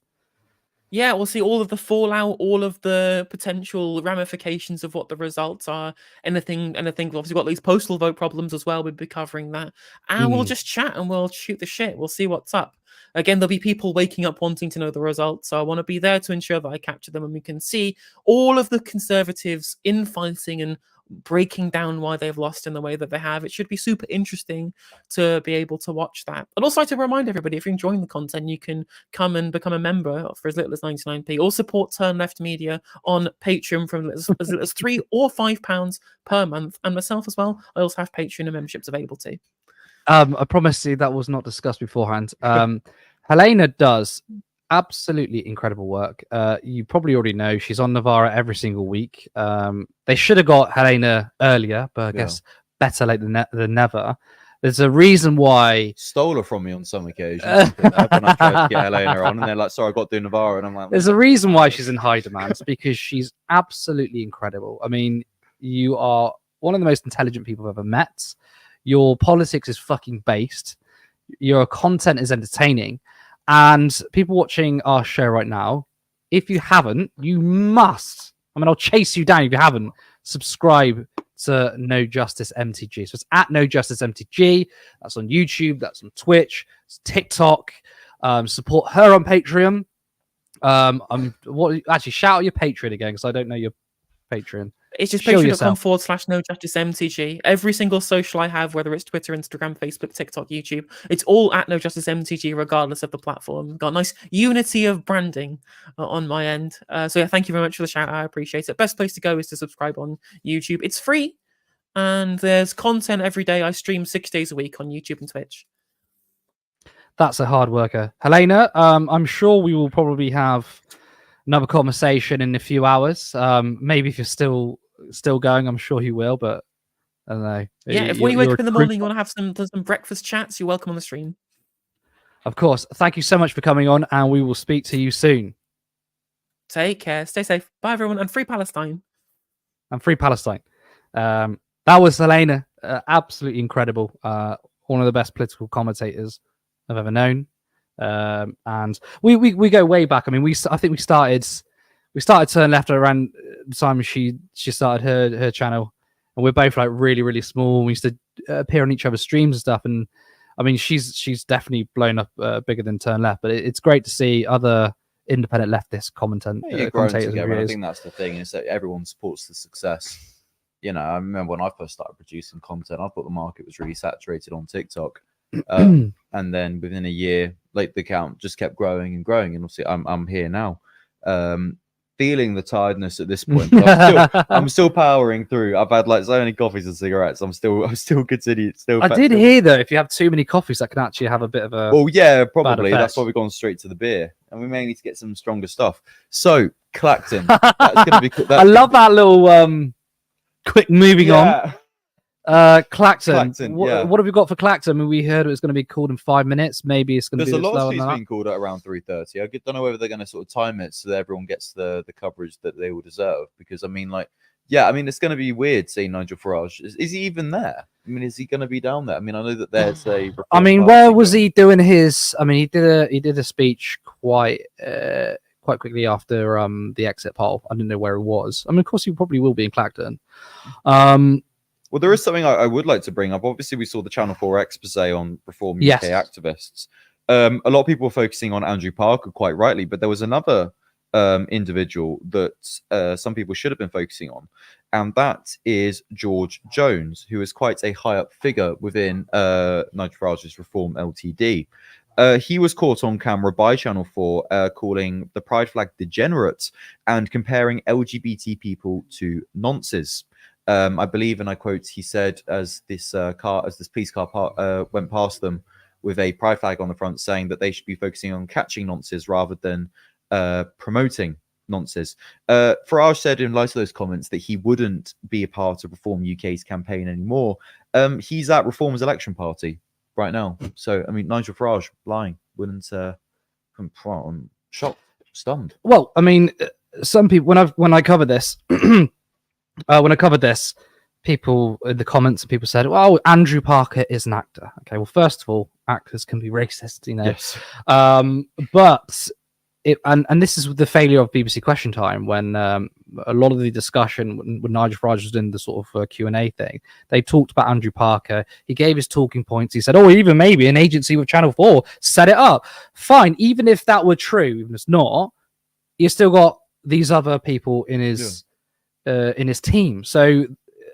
Yeah, we'll see all of the fallout, all of the potential ramifications of what the results are. Anything. Obviously, we've got these postal vote problems as well. We'll be covering that, and we'll just chat and we'll shoot the shit. We'll see what's up. again, there'll be people waking up wanting to know the results. So I want to be there to ensure that I capture them and we can see all of the Conservatives infighting and breaking down why they've lost in the way that they have. It should be super interesting to be able to watch that. I'd also like to remind everybody, if you're enjoying the content, you can come and become a member for as little as 99p, or support Turn Left Media on Patreon from as little as £3 or £5 per month. And myself as well, I also have Patreon and memberships available too. I promise you that was not discussed beforehand. Helena does absolutely incredible work. You probably already know she's on Navarra every single week. They should have got Helena earlier, but I guess better late than never. There's a reason why stole her from me on some occasions when I tried to get Helena on, and they're like, "Sorry, I got to do Navarra," and I'm like, there's a reason why she's in high demand. It's because she's absolutely incredible. I mean, you are one of the most intelligent people I've ever met. Your politics is fucking based. Your content is entertaining. And people watching our show right now, if you haven't, you must. I mean, I'll chase you down if you haven't. Subscribe to No Justice MTG. So it's at No Justice MTG. That's on YouTube. That's on Twitch. It's TikTok. Support her on Patreon. Actually, shout out your Patreon again because I don't know your Patreon. It's just Show yourself. patreon.com/NoJusticeMTG. Every single social I have, whether it's Twitter, Instagram, Facebook, TikTok, YouTube, it's all at NoJusticeMTG, regardless of the platform. Got a nice unity of branding on my end. So yeah, thank you very much for the shout out. I appreciate it. Best place to go is to subscribe on YouTube. It's free, and there's content every day. I stream 6 days a week on YouTube and Twitch. That's a hard worker. Helena, I'm sure we will probably have another conversation in a few hours. Maybe if you're still going, I'm sure you will, but I don't know. Yeah, if when you wake up in the morning you want to have some breakfast chats, you're welcome on the stream. Of course. Thank you so much for coming on, and we will speak to you soon. Take care. Stay safe. Bye, everyone, and free Palestine. And free Palestine. That was Helena. Absolutely incredible. One of the best political commentators I've ever known. And we go way back. I mean, I think we started Turn Left around the time she started her channel, and we're both like really, really small. We used to appear on each other's streams and stuff. And I mean, she's definitely blown up bigger than Turn Left. But it's great to see other independent leftist commentators. Together. I think that's the thing, is that everyone supports the success. You know, I remember when I first started producing content, I thought the market was really saturated on TikTok. And then within a year, like, the count just kept growing and growing, and obviously I'm here now, feeling the tiredness at this point, but I'm still powering through. I've had like so many coffees and cigarettes. I'm still continuing. I did hear though, if you have too many coffees, that can actually have a bit of a probably that's why we've gone straight to the beer, and we may need to get some stronger stuff. So Clacton, that's gonna be. I love that little quick moving on. Clacton. What have we got for Clacton? I mean, we heard it was going to be called in 5 minutes. Maybe it's going to be. There's a lot of streets being called at around 3:30. I don't know whether they're going to sort of time it so that everyone gets the coverage that they will deserve. Because I mean, it's going to be weird seeing Nigel Farage. Is he even there? I mean, is he going to be down there? I mean, I know that there's a. I mean, where was he doing his? I mean, he did a speech quite quickly after the exit poll. I didn't know where he was. I mean, of course, he probably will be in Clacton. Well, there is something I would like to bring up. Obviously, we saw the Channel 4 expose on Reform UK activists. A lot of people were focusing on Andrew Parker, quite rightly, but there was another individual that some people should have been focusing on, and that is George Jones, who is quite a high-up figure within Nigel Farage's Reform Ltd. He was caught on camera by Channel 4 calling the Pride flag degenerate and comparing LGBT people to nonces. I believe, and I quote, he said, as this police car went past them with a pride flag on the front, saying that they should be focusing on catching nonces rather than promoting nonces. Farage said in light of those comments that he wouldn't be a part of Reform UK's campaign anymore. He's at Reform's election party right now. So, I mean, Nigel Farage lying, wouldn't I'm shocked, stunned. Well, I mean, some people, when I covered this, people in the comments, people said, "Well, Andrew Parker is an actor." Okay, well, first of all, actors can be racist, you know. Yes. But and this is the failure of BBC Question Time when a lot of the discussion when Nigel Farage was doing the sort of Q&A thing, they talked about Andrew Parker. He gave his talking points. He said, oh, even maybe an agency with Channel 4 set it up. Fine, even if that were true, even if it's not, you still got these other people in his team. So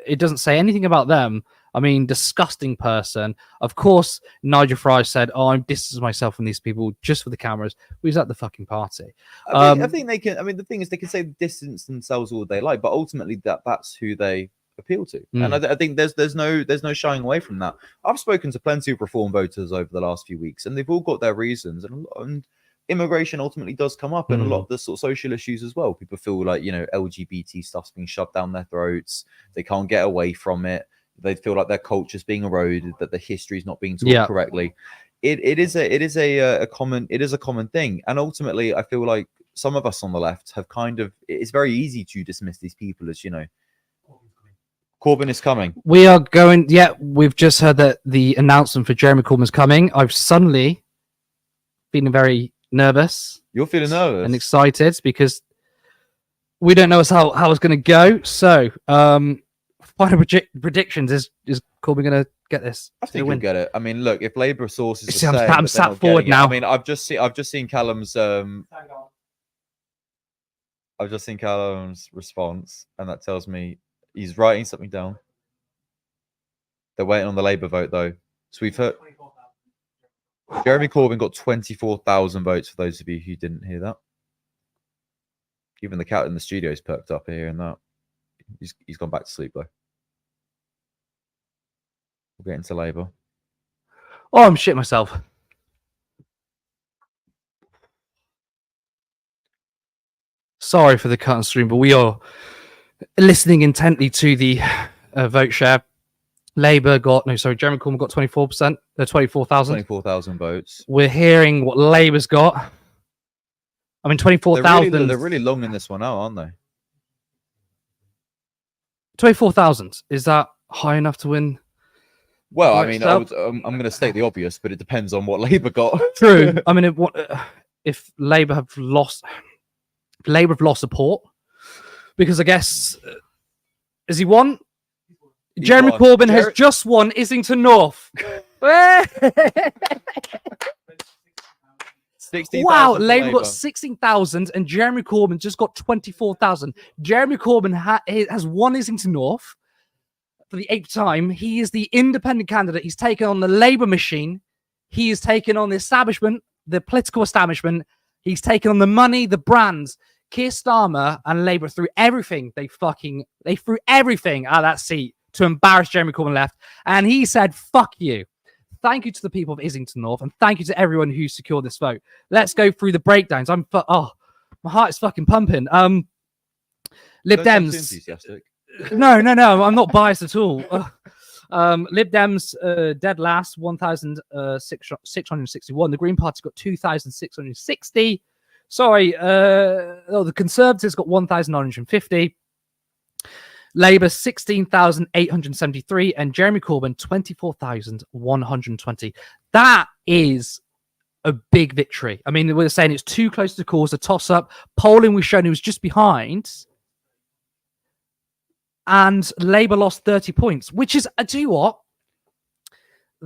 it doesn't say anything about them. I mean, disgusting person. Of course, Nigel Farage said, oh, I'm distancing myself from these people just for the cameras. Who's at the fucking party? I think they can. I mean, the thing is, they can say distance themselves all they like, but ultimately, that's who they appeal to. And I think there's no shying away from that. I've spoken to plenty of reform voters over the last few weeks, and they've all got their reasons. And immigration ultimately does come up, and a lot of the sort of social issues as well. People feel like, LGBT stuff's being shoved down their throats. They can't get away from it. They feel like their culture's being eroded, that the history is not being taught correctly. It is a common thing, and ultimately, I feel like some of us on the left have it's very easy to dismiss these people as Corbyn is coming. We are going. Yeah, we've just heard that the announcement for Jeremy Corbyn's coming. I've suddenly been very nervous. You're feeling nervous and excited because we don't know how it's going to go. So, final predictions: is Corbyn going to get this? I think he'll get it. I mean, look, if Labour sources See, I'm sat forward now. I mean, I've just seen Callum's response, and that tells me he's writing something down. They're waiting on the Labour vote, though. So we've heard Jeremy Corbyn got 24,000 votes. For those of you who didn't hear that, even the cat in the studio is perked up hearing that. He's gone back to sleep though. We'll get into Labour. Oh, I'm shit myself. Sorry for the cut and stream, but we are listening intently to the vote share. Labour Jeremy Corbyn got 24%. 24,000. 24,000 votes. We're hearing what Labour's got. I mean, 24,000. They're really long in this one out, aren't they? 24,000. Is that high enough to win? Well, I mean, I'm going to state the obvious, but it depends on what Labour got. True. I mean, if Labour have lost support, because I guess has he won? Jeremy Corbyn has just won Islington North. Wow, Labour got 16,000 and Jeremy Corbyn just got 24,000. Jeremy Corbyn has won Islington North for the 8th time. He is the independent candidate. He's taken on the Labour machine. He is taken on the establishment, the political establishment. He's taken on the money, the brands. Keir Starmer and Labour threw everything. They threw everything at that seat to embarrass Jeremy Corbyn left. And he said, fuck you. Thank you to the people of Islington North, and thank you to everyone who secured this vote. Let's go through the breakdowns. My heart is fucking pumping. Lib Dems. No, I'm not biased at all. Lib Dems dead last, 1,661. The Green Party got 2,660. Sorry, the Conservatives got 1,950. Labour 16,873 and Jeremy Corbyn 24,120. That is a big victory. I mean, we're saying it's too close to cause a toss-up. Polling was shown he was just behind, and Labour lost 30 points, which is, I tell you what,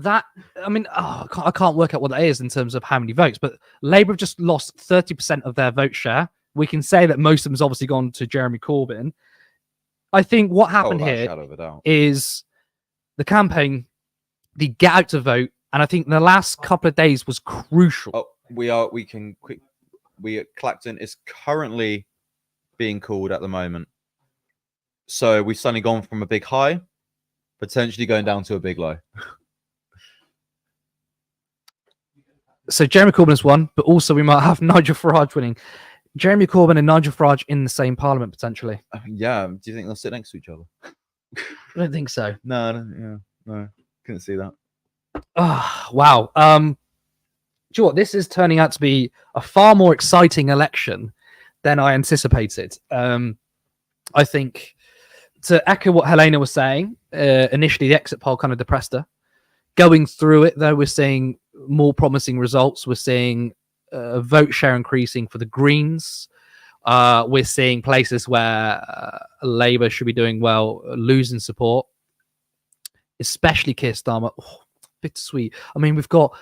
I can't work out what that is in terms of how many votes, but Labour have just lost 30% of their vote share. We can say that most of them has obviously gone to Jeremy Corbyn. I think what happened here is the campaign, the get out to vote, and I think the last couple of days was crucial. Clacton is currently being called at the moment. So we've suddenly gone from a big high, potentially going down to a big low. So Jeremy Corbyn has won, but also we might have Nigel Farage winning. Jeremy Corbyn and Nigel Farage in the same parliament, potentially. Yeah. Do you think they'll sit next to each other? I don't think so. No. Couldn't see that. Oh, wow. Do you know what? This is turning out to be a far more exciting election than I anticipated. I think, to echo what Helena was saying, initially the exit poll kind of depressed her. Going through it, though, we're seeing more promising results. We're seeing vote share increasing for the Greens. We're seeing places where Labour should be doing well, losing support, especially Keir Starmer. Oh, bittersweet. I mean, we've got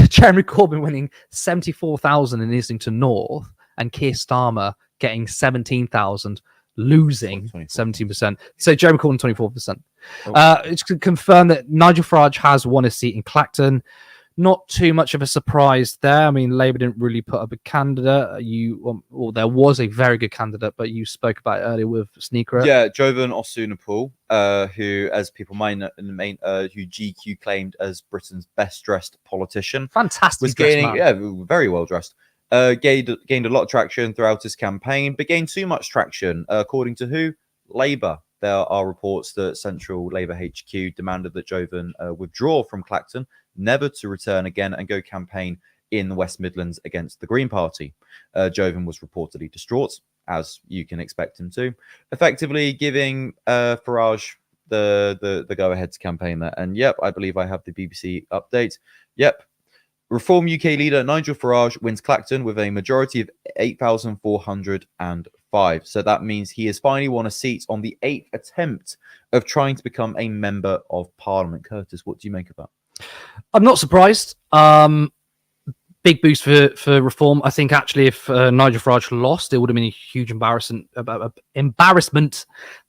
Jeremy Corbyn winning 74,000 in Islington North and Keir Starmer getting 17,000, losing 17%. So Jeremy Corbyn 24%. It's confirmed that Nigel Farage has won a seat in Clacton. Not too much of a surprise there. I mean, Labour didn't really put up a candidate. There was a very good candidate, but you spoke about it earlier with Sneaker. Yeah, Jovan Osunapul, who, as people might know, who GQ claimed as Britain's best dressed politician, fantastic, was gaining, very well dressed. Gained a lot of traction throughout his campaign, but gained too much traction, according to who? Labour. There are reports that Central Labour HQ demanded that Jovan withdraw from Clacton, never to return again and go campaign in the West Midlands against the Green Party. Jovan was reportedly distraught, as you can expect him to, effectively giving Farage the go-ahead to campaign there. And yep, I believe I have the BBC update. Yep. Reform UK leader Nigel Farage wins Clacton with a majority of 8,405. So that means he has finally won a seat on the 8th attempt of trying to become a member of Parliament. Curtis, what do you make of that? I'm not surprised. Big boost for Reform. I think actually if Nigel Farage lost, it would have been a huge embarrassment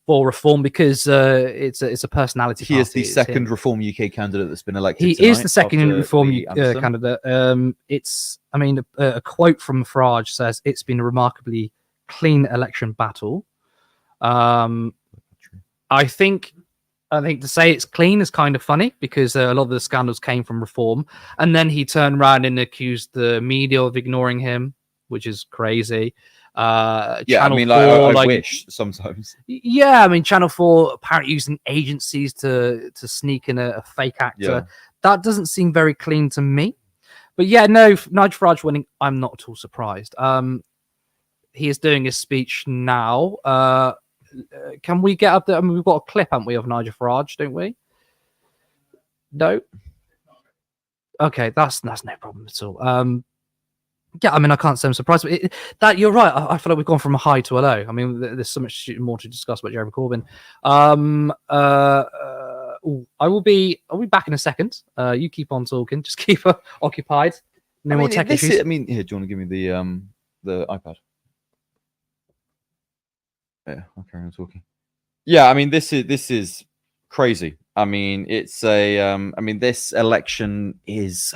for Reform because it's a personality. He is the second Reform UK candidate that's been elected. He is the second Reform candidate. A quote from Farage says it's been a remarkably clean election battle. I think to say it's clean is kind of funny because a lot of the scandals came from Reform, and then he turned around and accused the media of ignoring him, which is crazy. Channel 4, I wish sometimes. Yeah, I mean, Channel 4 apparently using agencies to sneak in a fake actor. Yeah. That doesn't seem very clean to me. But yeah, no, Nigel Farage winning, I'm not at all surprised. He is doing his speech now. Can we get up there? I mean, we've got a clip, haven't we, of Nigel Farage, don't we? No? Okay, that's no problem at all. Yeah, I mean, I can't say I'm surprised, but that you're right. I feel like we've gone from a high to a low. I mean, there's so much more to discuss about Jeremy Corbyn. I'll be back in a second. You keep on talking. Just keep occupied. No more tech issues. Here, do you want to give me the iPad? Yeah, I'll carry on talking. Yeah, I mean, this is crazy. I mean, it's this election is.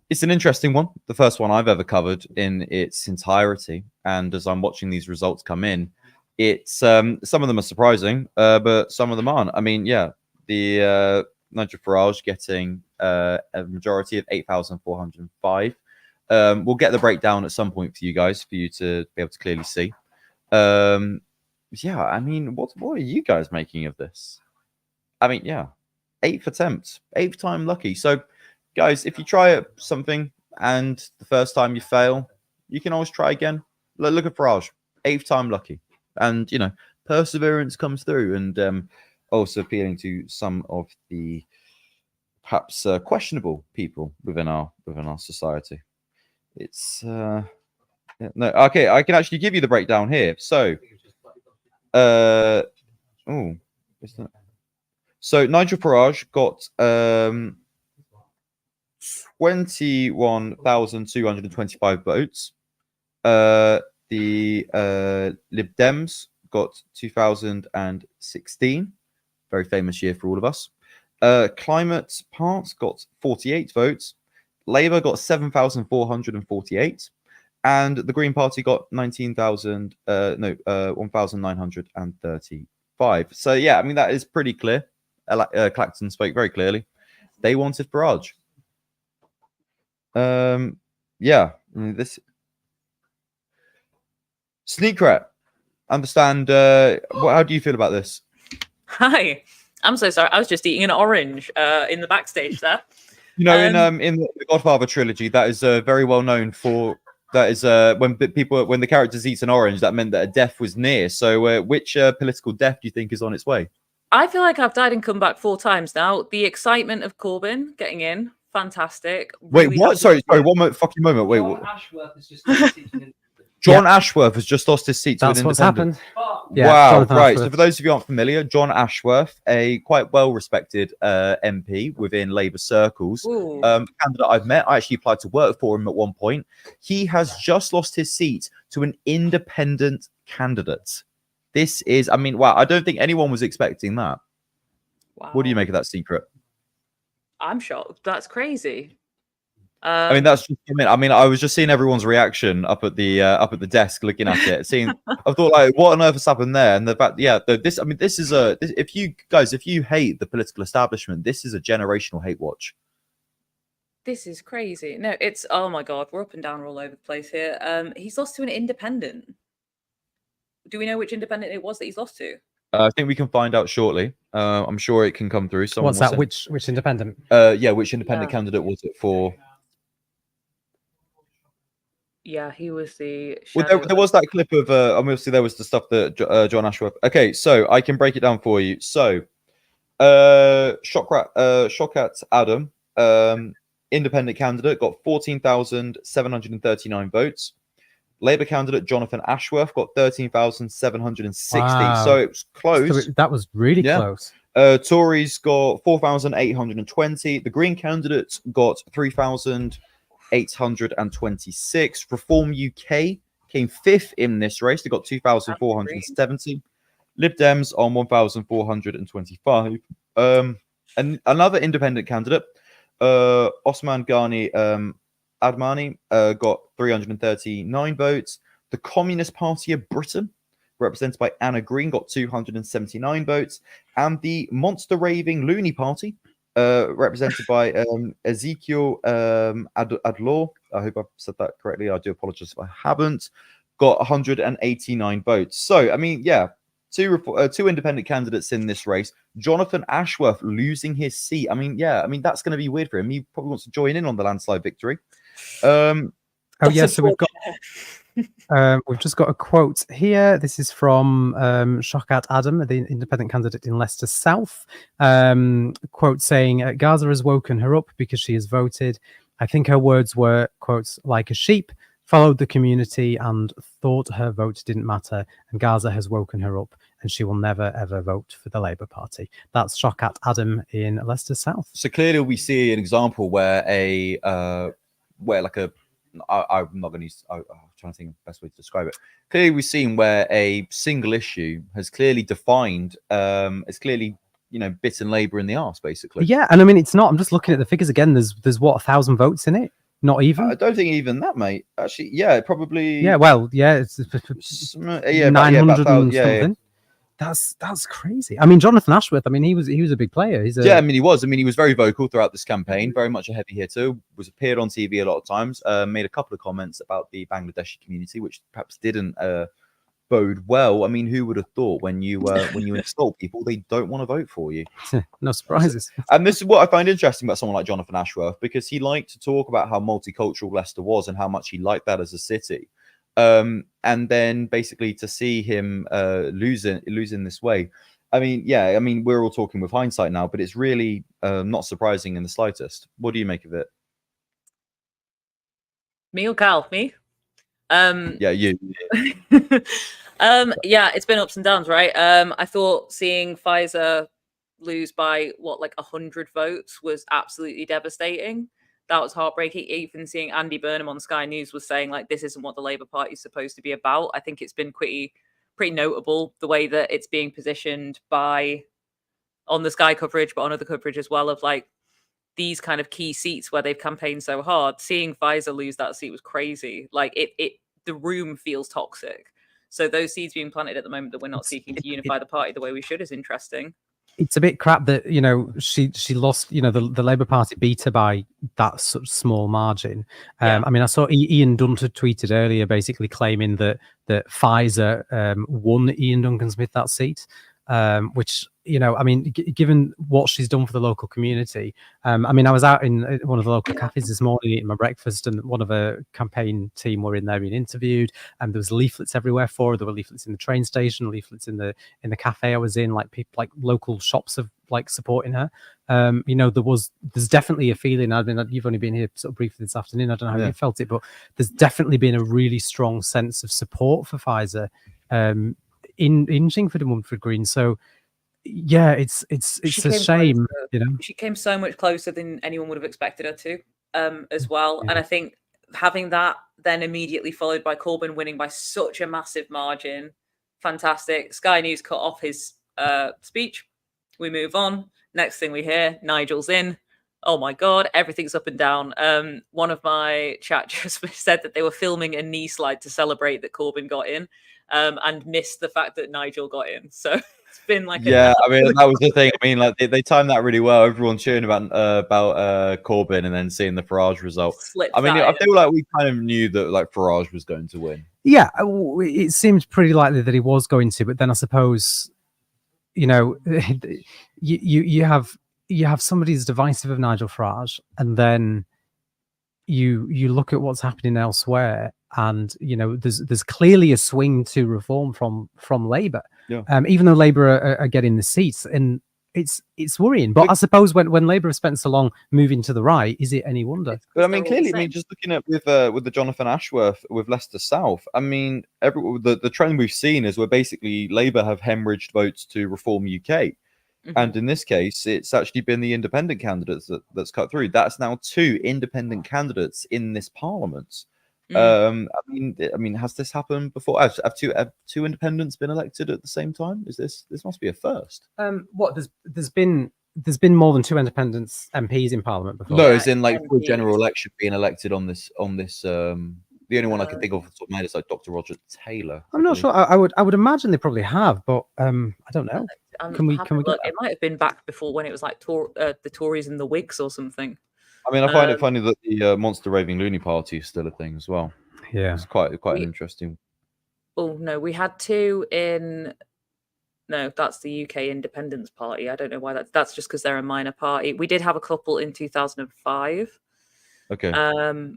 It's an interesting one, the first one I've ever covered in its entirety. And as I'm watching these results come in, it's some of them are surprising, but some of them aren't. I mean, yeah, the Nigel Farage getting a majority of 8,405. We'll get the breakdown at some point for you guys, for you to be able to clearly see. Yeah, I mean, what are you guys making of this? I mean, yeah, 8th attempt, 8th time lucky. So, guys, if you try something and the first time you fail, you can always try again. Look at Farage, 8th time lucky. And, you know, perseverance comes through. And also appealing to some of the perhaps questionable people within our society. It's... no, okay, I can actually give you the breakdown here. So, so Nigel Farage got 21,225 votes. The Lib Dems got 2016, very famous year for all of us. Climate Part got 48 votes. Labour got 7,448. And the Green Party got 1,935. So, yeah, I mean, that is pretty clear. Clacton spoke very clearly. They wanted Farage. Yeah, I mean, this... Sneakrat, understand, how do you feel about this? Hi. I'm so sorry. I was just eating an orange in the backstage there. You know, in the Godfather trilogy, that is very well known for... That is when the characters eat an orange, that meant that a death was near. So which political death do you think is on its way? I feel like I've died and come back 4 times now. The excitement of Corbyn getting in, fantastic. Wait, what? Sorry, one fucking moment. Wait, what? Ashworth is just John Ashworth has just lost his seat to That's an what's independent. happened. Yeah, Wow, Jonathan right. Ashworth. So for those of you who aren't familiar, John Ashworth, a quite well-respected MP within Labour circles, candidate I've met. I actually applied to work for him at one point. He has just lost his seat to an independent candidate. This is, I mean, wow, I don't think anyone was expecting that. Wow. What do you make of that secret? I'm shocked. That's crazy. I mean, that's just, I mean, I was just seeing everyone's reaction up at the desk, looking at it, seeing. I thought, like, what on earth has happened there? And the fact, this. I mean, this is if you hate the political establishment, this is a generational hate watch. This is crazy. No, it's, oh my God, we're up and down all over the place here. He's lost to an independent. Do we know which independent it was that he's lost to? I think we can find out shortly. I'm sure it can come through. Someone What's that? Which independent? Yeah, which independent candidate was it for? Yeah, he was the. Well, there was that clip of. Obviously, there was the stuff that John Ashworth. Okay, so I can break it down for you. So, Shockat Adam, independent candidate, got 14,739 votes. Labour candidate Jonathan Ashworth got 13,760. Wow. So it was close. So that was really close. Tories got 4,820. The Green candidate got 3,826. Reform UK came fifth in this race. They got 2,470. Lib Dems on 1,425. And another independent candidate, Osman Ghani Admani, got 339 votes. The Communist Party of Britain, represented by Anna Green, got 279 votes. And the Monster Raving Looney Party, represented by Ezekiel Adlaw. I hope I've said that correctly. I do apologize if I haven't. Got 189 votes. So, I mean, yeah, two independent candidates in this race. Jonathan Ashworth losing his seat. I mean, yeah, I mean, that's going to be weird for him. He probably wants to join in on the landslide victory. So we've just got a quote here. This is from Shockat Adam, the independent candidate in Leicester South. Quote saying, Gaza has woken her up because she has voted. I think her words were, quotes, like a sheep, followed the community and thought her vote didn't matter. And Gaza has woken her up and she will never, ever vote for the Labour Party. That's Shockat Adam in Leicester South. So clearly we see an example where I'm not going to use, I'm trying to think of the best way to describe it. Clearly we've seen where a single issue has clearly defined, it's clearly, bitten Labour in the arse, basically. Yeah, and I mean, it's not, I'm just looking at the figures again. There's what, 1,000 votes in it? Not even? I don't think even that, mate. Actually, yeah, probably. Yeah, well, yeah, it's 900 and something. That's crazy. I mean, Jonathan Ashworth, I mean, he was a big player. Yeah, I mean, he was. I mean, he was very vocal throughout this campaign, very much a heavy hitter, was appeared on TV a lot of times, made a couple of comments about the Bangladeshi community, which perhaps didn't bode well. I mean, who would have thought when you insult people, they don't want to vote for you? No surprises. And this is what I find interesting about someone like Jonathan Ashworth, because he liked to talk about how multicultural Leicester was and how much he liked that as a city. And then basically to see him losing this way. I mean, yeah, I mean, we're all talking with hindsight now, but it's really not surprising in the slightest. What do you make of it? Me or Cal? Me? Yeah, you. Yeah, it's been ups and downs, right? I thought seeing Pfizer lose by like 100 votes was absolutely devastating. That was heartbreaking. Even seeing Andy Burnham on Sky News was saying, like, this isn't what the Labour Party is supposed to be about. I think it's been pretty notable the way that it's being positioned on the Sky coverage, but on other coverage as well, of like these kind of key seats where they've campaigned so hard. Seeing Pfizer lose that seat was crazy. Like the room feels toxic. So those seeds being planted at the moment that we're not seeking to unify the party the way we should is interesting. It's a bit crap that she lost. The Labour Party beat her by that sort of small margin. I mean, I saw Ian Dunter tweeted earlier, basically claiming that Pfizer won Ian Duncan Smith that seat. which, you know, I mean, given what she's done for the local community, I mean, I was out in one of the local cafes this morning eating my breakfast, and one of her campaign team were in there being interviewed, and there was leaflets everywhere for her. There were leaflets in the train station, leaflets in the cafe I was in, like people, like local shops of like supporting her. You know, there's definitely a feeling. I mean, you've only been here sort of briefly this afternoon. I don't know how you felt it, but there's definitely been a really strong sense of support for Pfizer in Chingford and Mumford Green. So yeah, it's a shame, you know. She came so much closer than anyone would have expected her to, as well. And I think having that then immediately followed by Corbyn winning by such a massive margin, fantastic. Sky News cut off his speech. We move on. Next thing we hear, Nigel's in. Oh my God, everything's up and down. One of my chat just said that they were filming a knee slide to celebrate that Corbyn got in, and missed the fact that Nigel got in. So it's been like I mean, that was the thing. I mean, like they timed that really well. Everyone cheering about Corbyn, and then seeing the Farage result. I mean, I feel like we kind of knew that like Farage was going to win. Yeah, it seemed pretty likely that he was going to, but then I suppose, you know, you have somebody as divisive of Nigel Farage, and then you look at what's happening elsewhere, and you know there's clearly a swing to reform from Labour. Yeah. Even though Labour are getting the seats, and it's worrying. But I suppose when Labour have spent so long moving to the right, is it any wonder? But I mean, clearly, I mean, just looking at with the Jonathan Ashworth with Leicester South, I mean, the trend we've seen is where basically Labour have hemorrhaged votes to Reform UK. And in this case, it's actually been the independent candidates that's cut through. That's now 2 independent candidates in this parliament. I mean, has this happened before? Have two independents been elected at the same time? This must be a first? What there's been more than 2 independents MPs in parliament before. No, as in like for general election being elected on this. The only one I can think of off the top of my head is like Dr. Roger Taylor. I'm not sure. I would imagine they probably have, but I don't know. Can we get it might have been back before when it was like the Tories and the Whigs or something. I mean, I find it funny that the Monster Raving Loony Party is still a thing as well. Yeah, it's quite an interesting. Oh no, we had 2 in. No, that's the UK Independence Party. I don't know why that's just because they're a minor party. We did have a couple in 2005. Okay.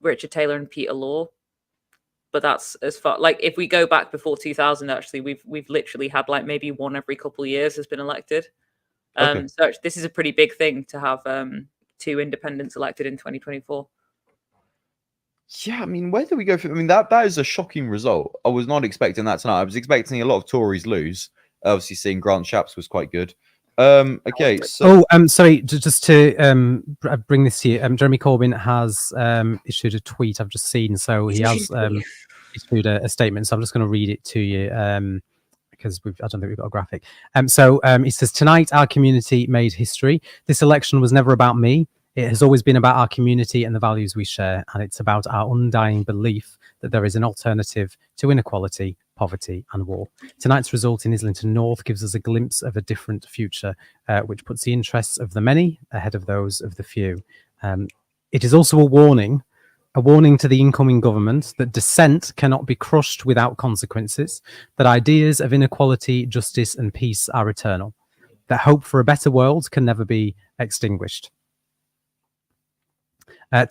Richard Taylor and Peter Law, but that's as far. Like if we go back before 2000, actually, we've literally had like maybe 1 every couple of years has been elected. So this is a pretty big thing to have 2 independents elected in 2024. Yeah, I mean, where do we go from? I mean, that is a shocking result. I was not expecting that tonight. I was expecting a lot of Tories lose. Obviously, seeing Grant Shapps was quite good. Okay. So... sorry. Just to bring this to you, Jeremy Corbyn has issued a tweet I've just seen. So he has issued a statement. So I'm just going to read it to you because I don't think we've got a graphic. So he says, "Tonight, our community made history. This election was never about me. It has always been about our community and the values we share, and it's about our undying belief that there is an alternative to inequality, poverty and war. Tonight's result in Islington North gives us a glimpse of a different future, which puts the interests of the many ahead of those of the few. It is also a warning to the incoming government that dissent cannot be crushed without consequences, that ideas of inequality, justice and peace are eternal, that hope for a better world can never be extinguished.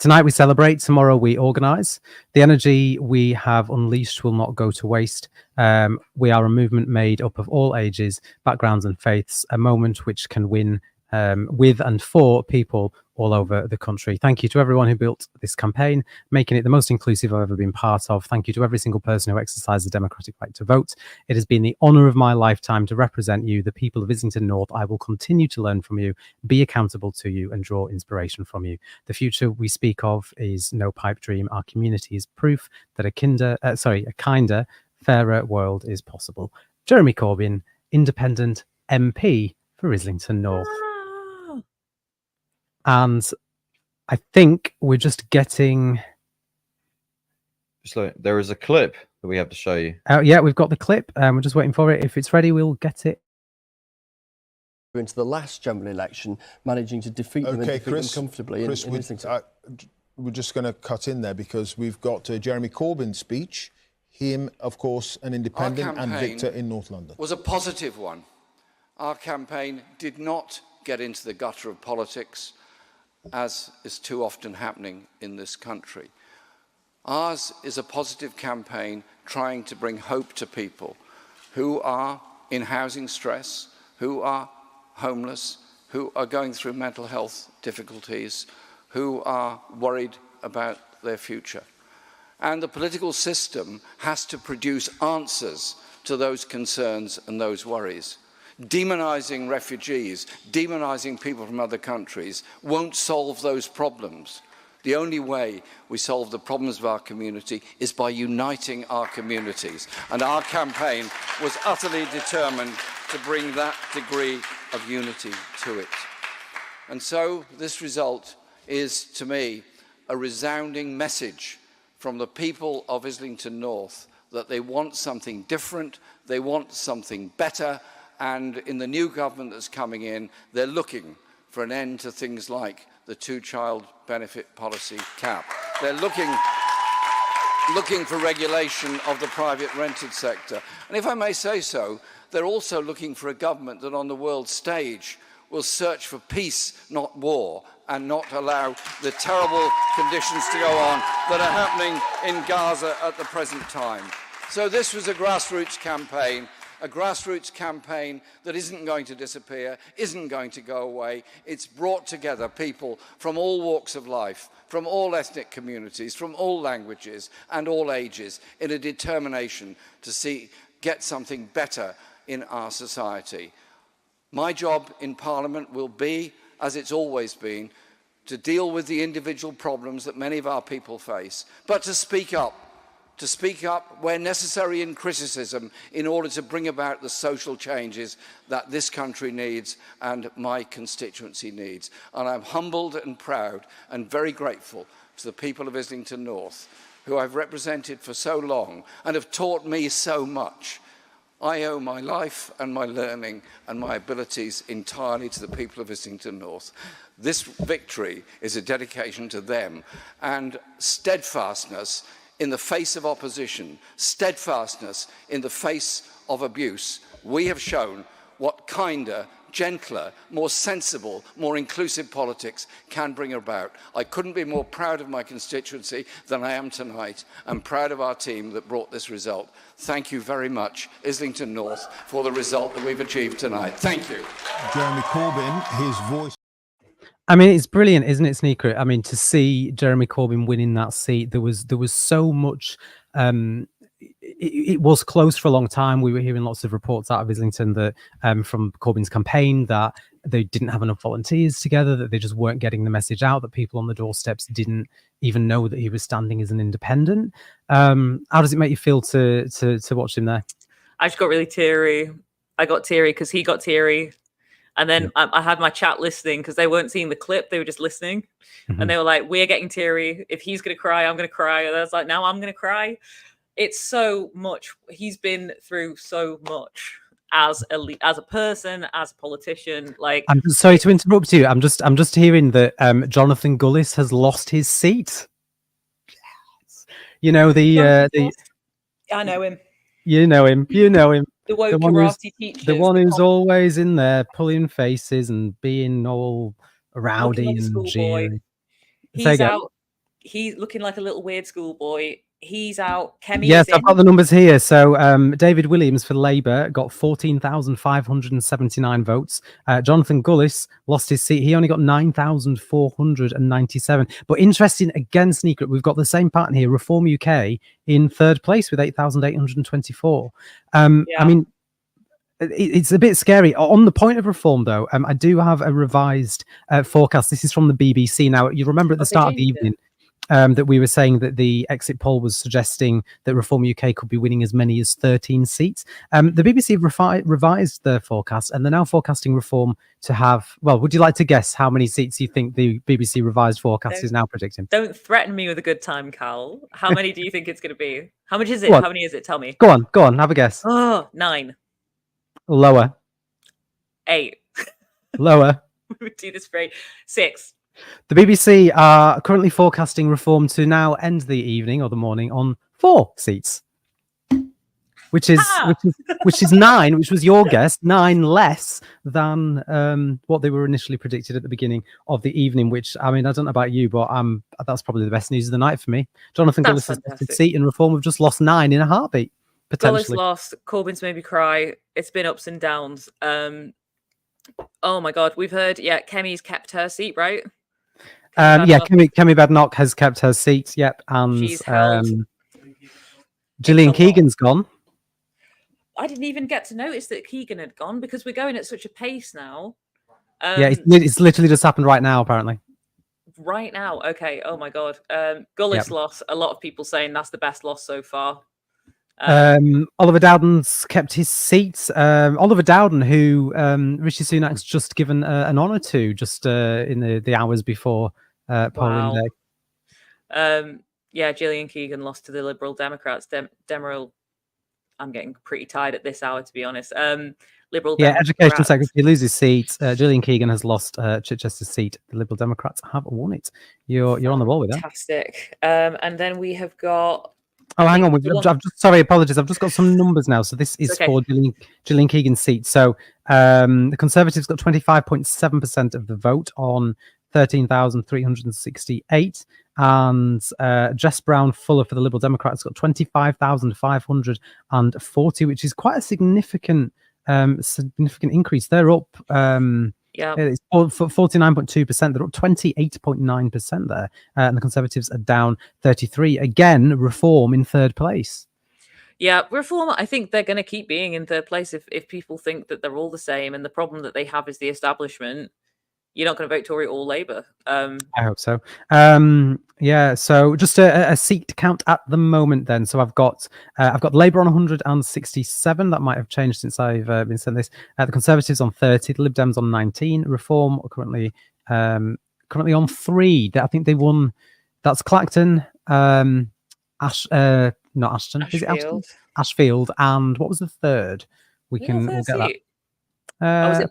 Tonight we celebrate, tomorrow we organise. The energy we have unleashed will not go to waste. We are a movement made up of all ages, backgrounds and faiths, a moment which can win with and for people all over the country. Thank you to everyone who built this campaign, making it the most inclusive I've ever been part of. Thank you to every single person who exercised the democratic right to vote. It has been the honour of my lifetime to represent you, the people of Islington North. I will continue to learn from you, be accountable to you and draw inspiration from you. The future we speak of is no pipe dream. Our community is proof that a kinder, fairer world is possible." Jeremy Corbyn, Independent MP for Islington North. And I think we're just getting... There is a clip that we have to show you. Yeah, we've got the clip. We're just waiting for it. If it's ready, we'll get it. Into the last general election, managing to defeat them and defeat them comfortably. Chris, we're just going to cut in there because we've got Jeremy Corbyn's speech. him, of course, an independent and campaign victor in North London. Was a positive one. Our campaign did not get into the gutter of politics, as is too often happening in this country. Ours is a positive campaign trying to bring hope to people who are in housing stress, who are homeless, who are going through mental health difficulties, who are worried about their future. And the political system has to produce answers to those concerns and those worries. Demonising refugees, demonising people from other countries won't solve those problems. The only way we solve the problems of our community is by uniting our communities. And our campaign was utterly determined to bring that degree of unity to it. And so this result is, to me, a resounding message from the people of Islington North that they want something different, they want something better, and in the new government that's coming in, they're looking for an end to things like the two-child benefit policy cap. They're looking for regulation of the private rented sector. And if I may say so, they're also looking for a government that on the world stage will search for peace, not war, and not allow the terrible conditions to go on that are happening in Gaza at the present time. So this was a grassroots campaign that isn't going to disappear, isn't going to go away. It's brought together people from all walks of life, from all ethnic communities, from all languages and all ages, in a determination to get something better in our society. My job in Parliament will be, as it's always been, to deal with the individual problems that many of our people face, but to speak up where necessary in criticism in order to bring about the social changes that this country needs and my constituency needs. And I'm humbled and proud and very grateful to the people of Islington North, who I've represented for so long and have taught me so much. I owe my life and my learning and my abilities entirely to the people of Islington North. This victory is a dedication to them, and steadfastness in the face of opposition, steadfastness in the face of abuse. We have shown what kinder, gentler, more sensible, more inclusive politics can bring about. I couldn't be more proud of my constituency than I am tonight. I'm proud of our team that brought this result. Thank you very much, Islington North, for the result that we've achieved tonight. Thank you. Jeremy Corbyn, his voice. I mean, it's brilliant, isn't it, Sneaker? I mean, to see Jeremy Corbyn winning that seat, there was so much. It was close for a long time. We were hearing lots of reports out of Islington that from Corbyn's campaign that they didn't have enough volunteers together, that they just weren't getting the message out, that people on the doorsteps didn't even know that he was standing as an independent. How does it make you feel to watch him there? I just got really teary. I got teary because he got teary. And then I had my chat listening because they weren't seeing the clip. They were just listening. Mm-hmm. And they were like, we're getting teary. If he's going to cry, I'm going to cry. And I was like, now I'm going to cry. It's so much. He's been through so much as a person, as a politician. Like, I'm sorry to interrupt you. I'm just hearing that Jonathan Gullis has lost his seat. Yes. You know, I know him. You know him. The woke karate teacher. The one who's always in there pulling faces and being all rowdy and jeering. He's out. He's looking like a little weird schoolboy. He's out. Kemi yes, is I've got the numbers here. So David Williams for Labour got 14,579 votes. Jonathan Gullis lost his seat. He only got 9,497. But interesting, again, Sneaker, we've got the same pattern here. Reform UK in third place with 8,824. I mean, it's a bit scary. On the point of reform, though, I do have a revised forecast. This is from the BBC. Now, you remember at the start of the evening, that we were saying that the exit poll was suggesting that Reform UK could be winning as many as 13 seats. The BBC revised their forecast, and they're now forecasting Reform to have, well, would you like to guess how many seats you think the BBC revised forecast is now predicting? Don't threaten me with a good time, Cal. How many do you think it's going to be? How much is it? How many is it? Tell me. Go on, have a guess. Oh, 9. Lower. 8. Lower. We do this for 8. 6. The BBC are currently forecasting Reform to now end the evening or the morning on 4 seats. which is 9, which was your guess, 9 less than what they were initially predicted at the beginning of the evening. Which, I mean, I don't know about you, but that's probably the best news of the night for me. Jonathan Gillis's seat in Reform have just lost 9 in a heartbeat. Potentially. Gillis lost. Corbyn's made me cry. It's been ups and downs. Oh my God, we've heard. Yeah, Kemi's kept her seat, right? Kemi Badenoch has kept her seat. Yep, and she's held. Gillian Keegan's gone. I didn't even get to notice that Keegan had gone because we're going at such a pace now. It's literally just happened right now, apparently. Right now, okay. Oh my God, Gullis loss. A lot of people saying that's the best loss so far. Oliver Dowden's kept his seat. Oliver Dowden, who Rishi Sunak's just given an honour to, just in the hours before polling day. Yeah, Gillian Keegan lost to the Liberal Democrats. Demeril, I'm getting pretty tired at this hour, to be honest. Liberal Democrats. Education Secretary loses seat. Gillian Keegan has lost Chichester's seat. The Liberal Democrats have won it. You're on the ball with that. Fantastic. And then we have got. Oh, hang on. Sorry, apologies. I've just got some numbers now. So this is for Gillian Keegan's seat. So the Conservatives got 25.7% of the vote on 13,368. And Jess Brown Fuller for the Liberal Democrats got 25,540, which is quite a significant increase. They're up. It's 49.2%. They're up 28.9% there, and the Conservatives are down 33. Again, Reform in third place. Yeah, Reform. I think they're going to keep being in third place if people think that they're all the same, and the problem that they have is the establishment. You're not going to vote Tory or Labour. I hope so. So just a seat count at the moment then. So I've got Labour on 167. That might have changed since I've been sent this. The Conservatives on 30. The Lib Dems on 19. Reform are currently on 3. I think they won. That's Clacton, not Ashton. Ashfield. Is it Ashton? Ashfield. And what was the third? We'll get that. Was it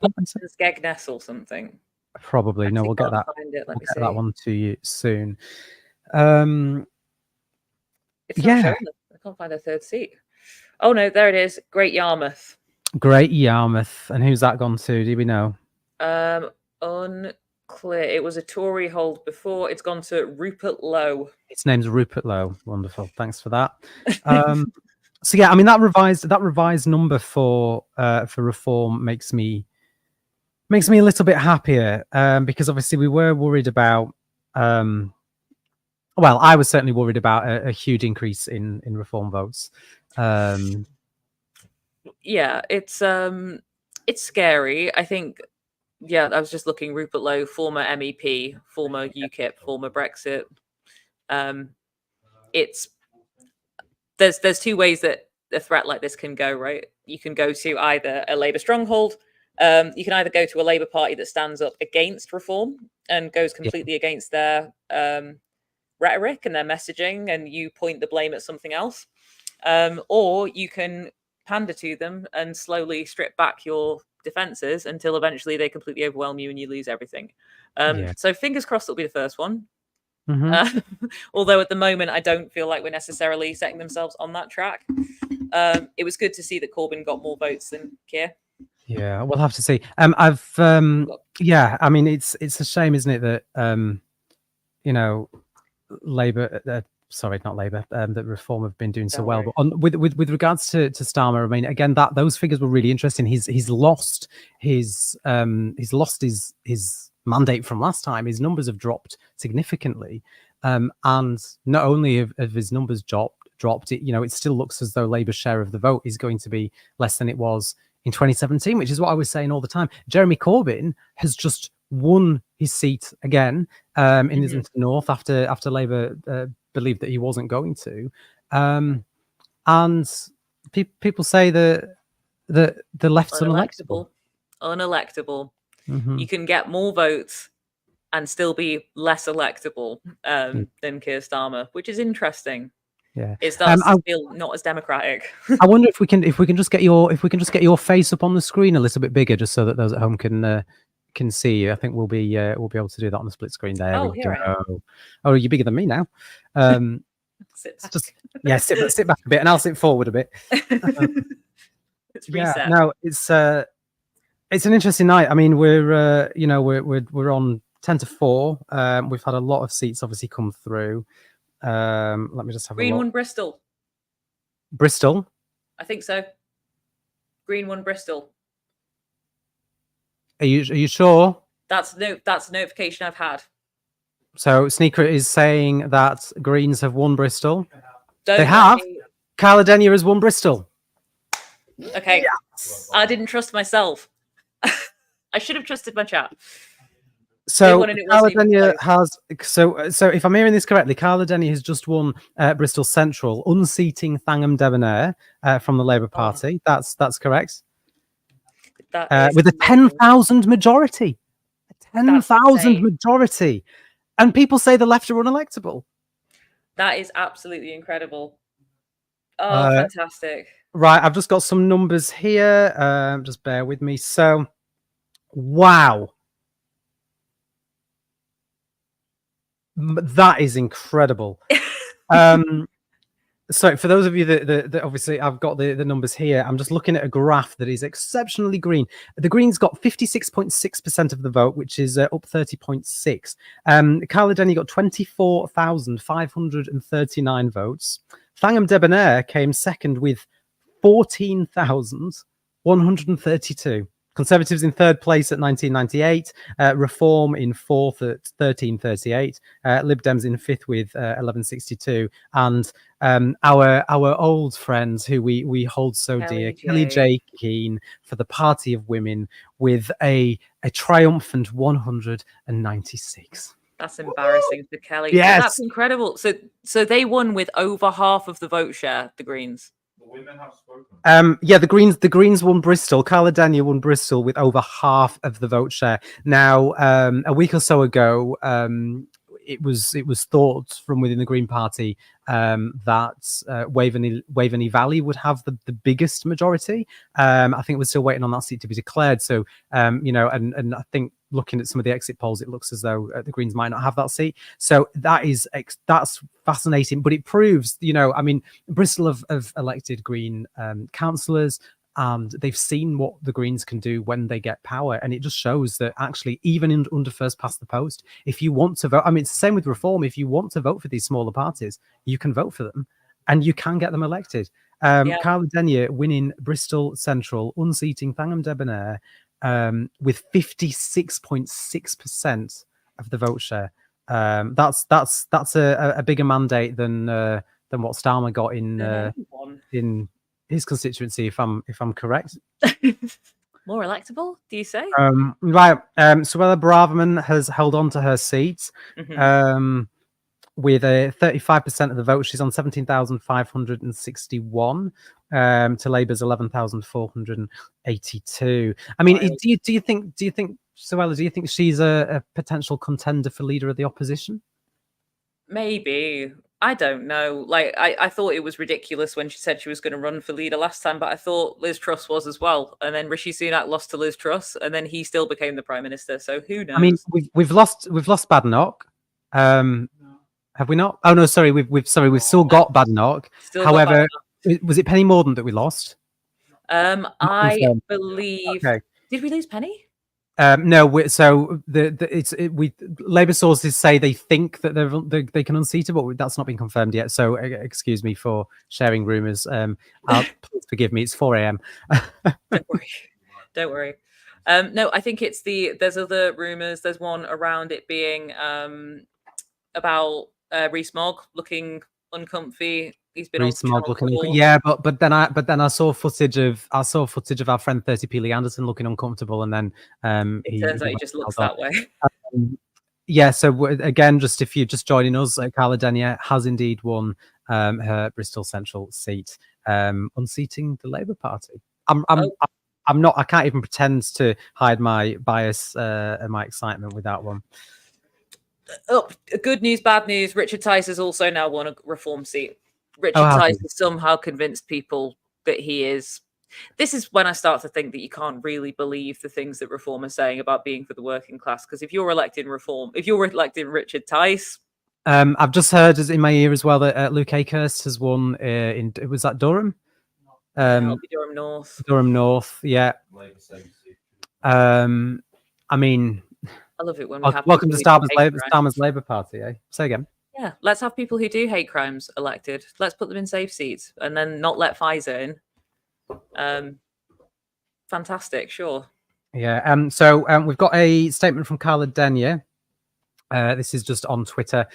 Skegness or something? Probably. No, we'll get that. We'll get that one to you soon. It's not showing them. I can't find a third seat. Oh no, there it is. Great Yarmouth. Great Yarmouth. And who's that gone to? Do we know? Unclear. It was a Tory hold before. It's gone to Rupert Lowe. Its name's Rupert Lowe. Wonderful. Thanks for that. So yeah, I mean that revised number for Reform makes me a little bit happier, because obviously we were worried about. I was certainly worried about a huge increase in Reform votes. Yeah, it's scary. I think. Yeah, I was just looking. Rupert Lowe, former MEP, former UKIP, former Brexit. There's two ways that a threat like this can go, right? You can go to either a Labour stronghold. You can either go to a Labour Party that stands up against reform and goes completely against their rhetoric and their messaging, and you point the blame at something else. Or you can pander to them and slowly strip back your defences until eventually they completely overwhelm you and you lose everything. So fingers crossed it'll be the first one. Although at the moment I don't feel like we're necessarily setting themselves on that track. It was good to see that Corbyn got more votes than Keir. Yeah, we'll have to see. I mean, it's a shame, isn't it, that Labour, sorry, not Labour, that Reform have been doing so well. But with regards to Starmer, I mean, again, those figures were really interesting. He's lost his mandate from last time. His numbers have dropped significantly, and not only have his numbers dropped, it still looks as though Labour's share of the vote is going to be less than it was in 2017, which is what I was saying all the time. Jeremy Corbyn has just won his seat again in Islington North after Labour believed that he wasn't going to, and people say that the left's unelectable. You can get more votes and still be less electable than Keir Starmer, which is interesting. Yeah, it starts to feel not as democratic. I wonder if we can just get your face up on the screen a little bit bigger, just so that those at home can see you. I think we'll be able to do that on the split screen there. Oh, here I am. Oh, you're bigger than me now. Sit back. Just sit back a bit, and I'll sit forward a bit. It's reset. No, it's an interesting night. I mean, we're on 10 to 4. We've had a lot of seats obviously come through. Let me just have Green a look. won Bristol. Bristol. I think so. Green won Bristol. Are you sure? That's a notification I've had. So Sneaker is saying that Greens have won Bristol. Don't They have. Carla Denyer has won Bristol. Okay. Yes. I didn't trust myself. I should have trusted my chat. So Carla Denyer has. So if I'm hearing this correctly, Carla Denyer has just won Bristol Central, unseating Thangham Debonair from the Labour Party. That's correct. With a 10,000 majority. A 10,000 majority. And people say the left are unelectable. That is absolutely incredible. Oh, fantastic. Right, I've just got some numbers here. Just bear with me. So, wow. That is incredible. So for those of you that obviously I've got the numbers here, I'm just looking at a graph that is exceptionally green. The Greens got 56.6% of the vote, which is up 30.6. Carla Denny got 24,539 votes. Thangham Debonair came second with 14,132. Conservatives in third place at 1998, Reform in fourth at 1338, Lib Dems in fifth with 1162, and our old friends who we hold so dear, Kelly J. Keane for the Party of Women with a triumphant 196. That's embarrassing for Kelly. Yes, that's incredible. So they won with over half of the vote share. The Greens. Yeah, the Greens won Bristol. Carla Denyer won Bristol with over half of the vote share. Now, a week or so ago, it was thought from within the Green Party that Waveney Valley would have the biggest majority. I think we're still waiting on that seat to be declared. So, and I think looking at some of the exit polls, it looks as though the Greens might not have that seat. So that's fascinating. But it proves, I mean, Bristol have elected Green councillors, and they've seen what the Greens can do when they get power. And it just shows that actually, even under first past the post, if you want to vote, I mean, it's the same with Reform. If you want to vote for these smaller parties, you can vote for them and you can get them elected. Carla Denyer winning Bristol Central, unseating Thangham Debonair with 56.6% of the vote share. That's a bigger mandate than what Starmer got in his constituency, if I'm correct. More electable, do you say? Right. Suella Braverman has held on to her seat with a 35% of the vote. She's on 17,561 to Labour's 11,482. I mean, do you think Suella? Do you think she's a potential contender for leader of the opposition? Maybe. I don't know. Like, I thought it was ridiculous when she said she was going to run for leader last time, but I thought Liz Truss was as well. And then Rishi Sunak lost to Liz Truss, and then he still became the prime minister. So who knows? I mean, we've lost Badenoch. Have we not? Oh no, sorry. We've still got Badenoch. However, was it Penny Mordaunt that we lost? I believe. Okay. Did we lose Penny? No, Labour sources say they think that they can unseat her, but that's not been confirmed yet. So excuse me for sharing rumours. Please forgive me. It's 4 a.m. Don't worry. No, I think there's other rumours. There's one around it being about Rees-Mogg looking uncomfy. He's been looking, yeah, but then I saw footage of our friend 30p Lee Anderson looking uncomfortable, and then it turns out he just looks that way. Yeah, so again, just if you're just joining us, Carla Denyer has indeed won her Bristol Central seat, unseating the Labour Party. I'm not. I can't even pretend to hide my bias and my excitement with that one. Oh, good news, bad news. Richard Tice has also now won a Reform seat. Richard Tice has somehow convinced people that he is. This is when I start to think that you can't really believe the things that Reform are saying about being for the working class. Because if you're electing Reform, if you're electing Richard Tice, I've just heard in my ear as well that Luke Akehurst has won was that Durham? It'll be Durham North. Durham North, yeah. I mean, I love it when we have welcome to people who do hate Starmer's Labour Party, eh? Say again. Yeah, let's have people who do hate crimes elected. Let's put them in safe seats and then not let Pfizer in. Fantastic, sure. Yeah. So we've got a statement from Carla Denyer. This is just on Twitter.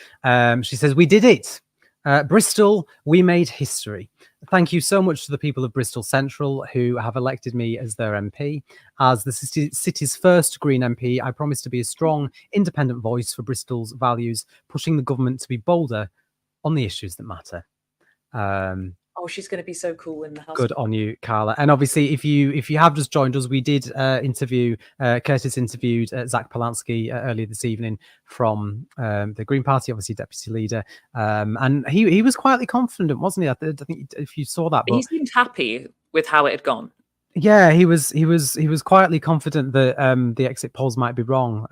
She says, "We did it. Bristol, we made history. Thank you so much to the people of Bristol Central who have elected me as their MP. As the city's first Green MP, I promise to be a strong, independent voice for Bristol's values, pushing the government to be bolder on the issues that matter." Oh, she's going to be so cool in the house. Good on you, Carla. And obviously, if you have just joined us, we did interview Curtis interviewed Zach Polanski earlier this evening from the Green Party, obviously deputy leader, and he was quietly confident, wasn't he? I think if you saw that, but he seemed happy with how it had gone. Yeah, he was quietly confident that the exit polls might be wrong.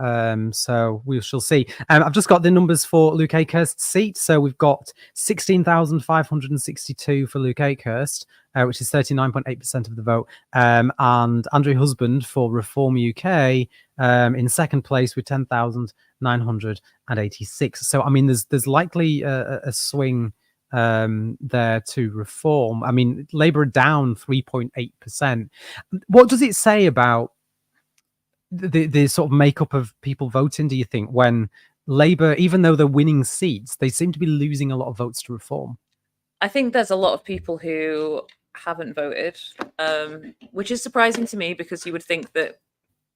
So we shall see. I've just got the numbers for Luke Akehurst's seat. So we've got 16,562 for Luke Akehurst, which is 39.8% of the vote. And Andrew Husband for Reform UK in second place with 10,986. So I mean, there's likely a swing there to Reform. I mean, Labour are down 3.8%. What does it say about the sort of makeup of people voting, do you think, when Labour, even though they're winning seats, they seem to be losing a lot of votes to Reform? I think there's a lot of people who haven't voted, which is surprising to me because you would think that,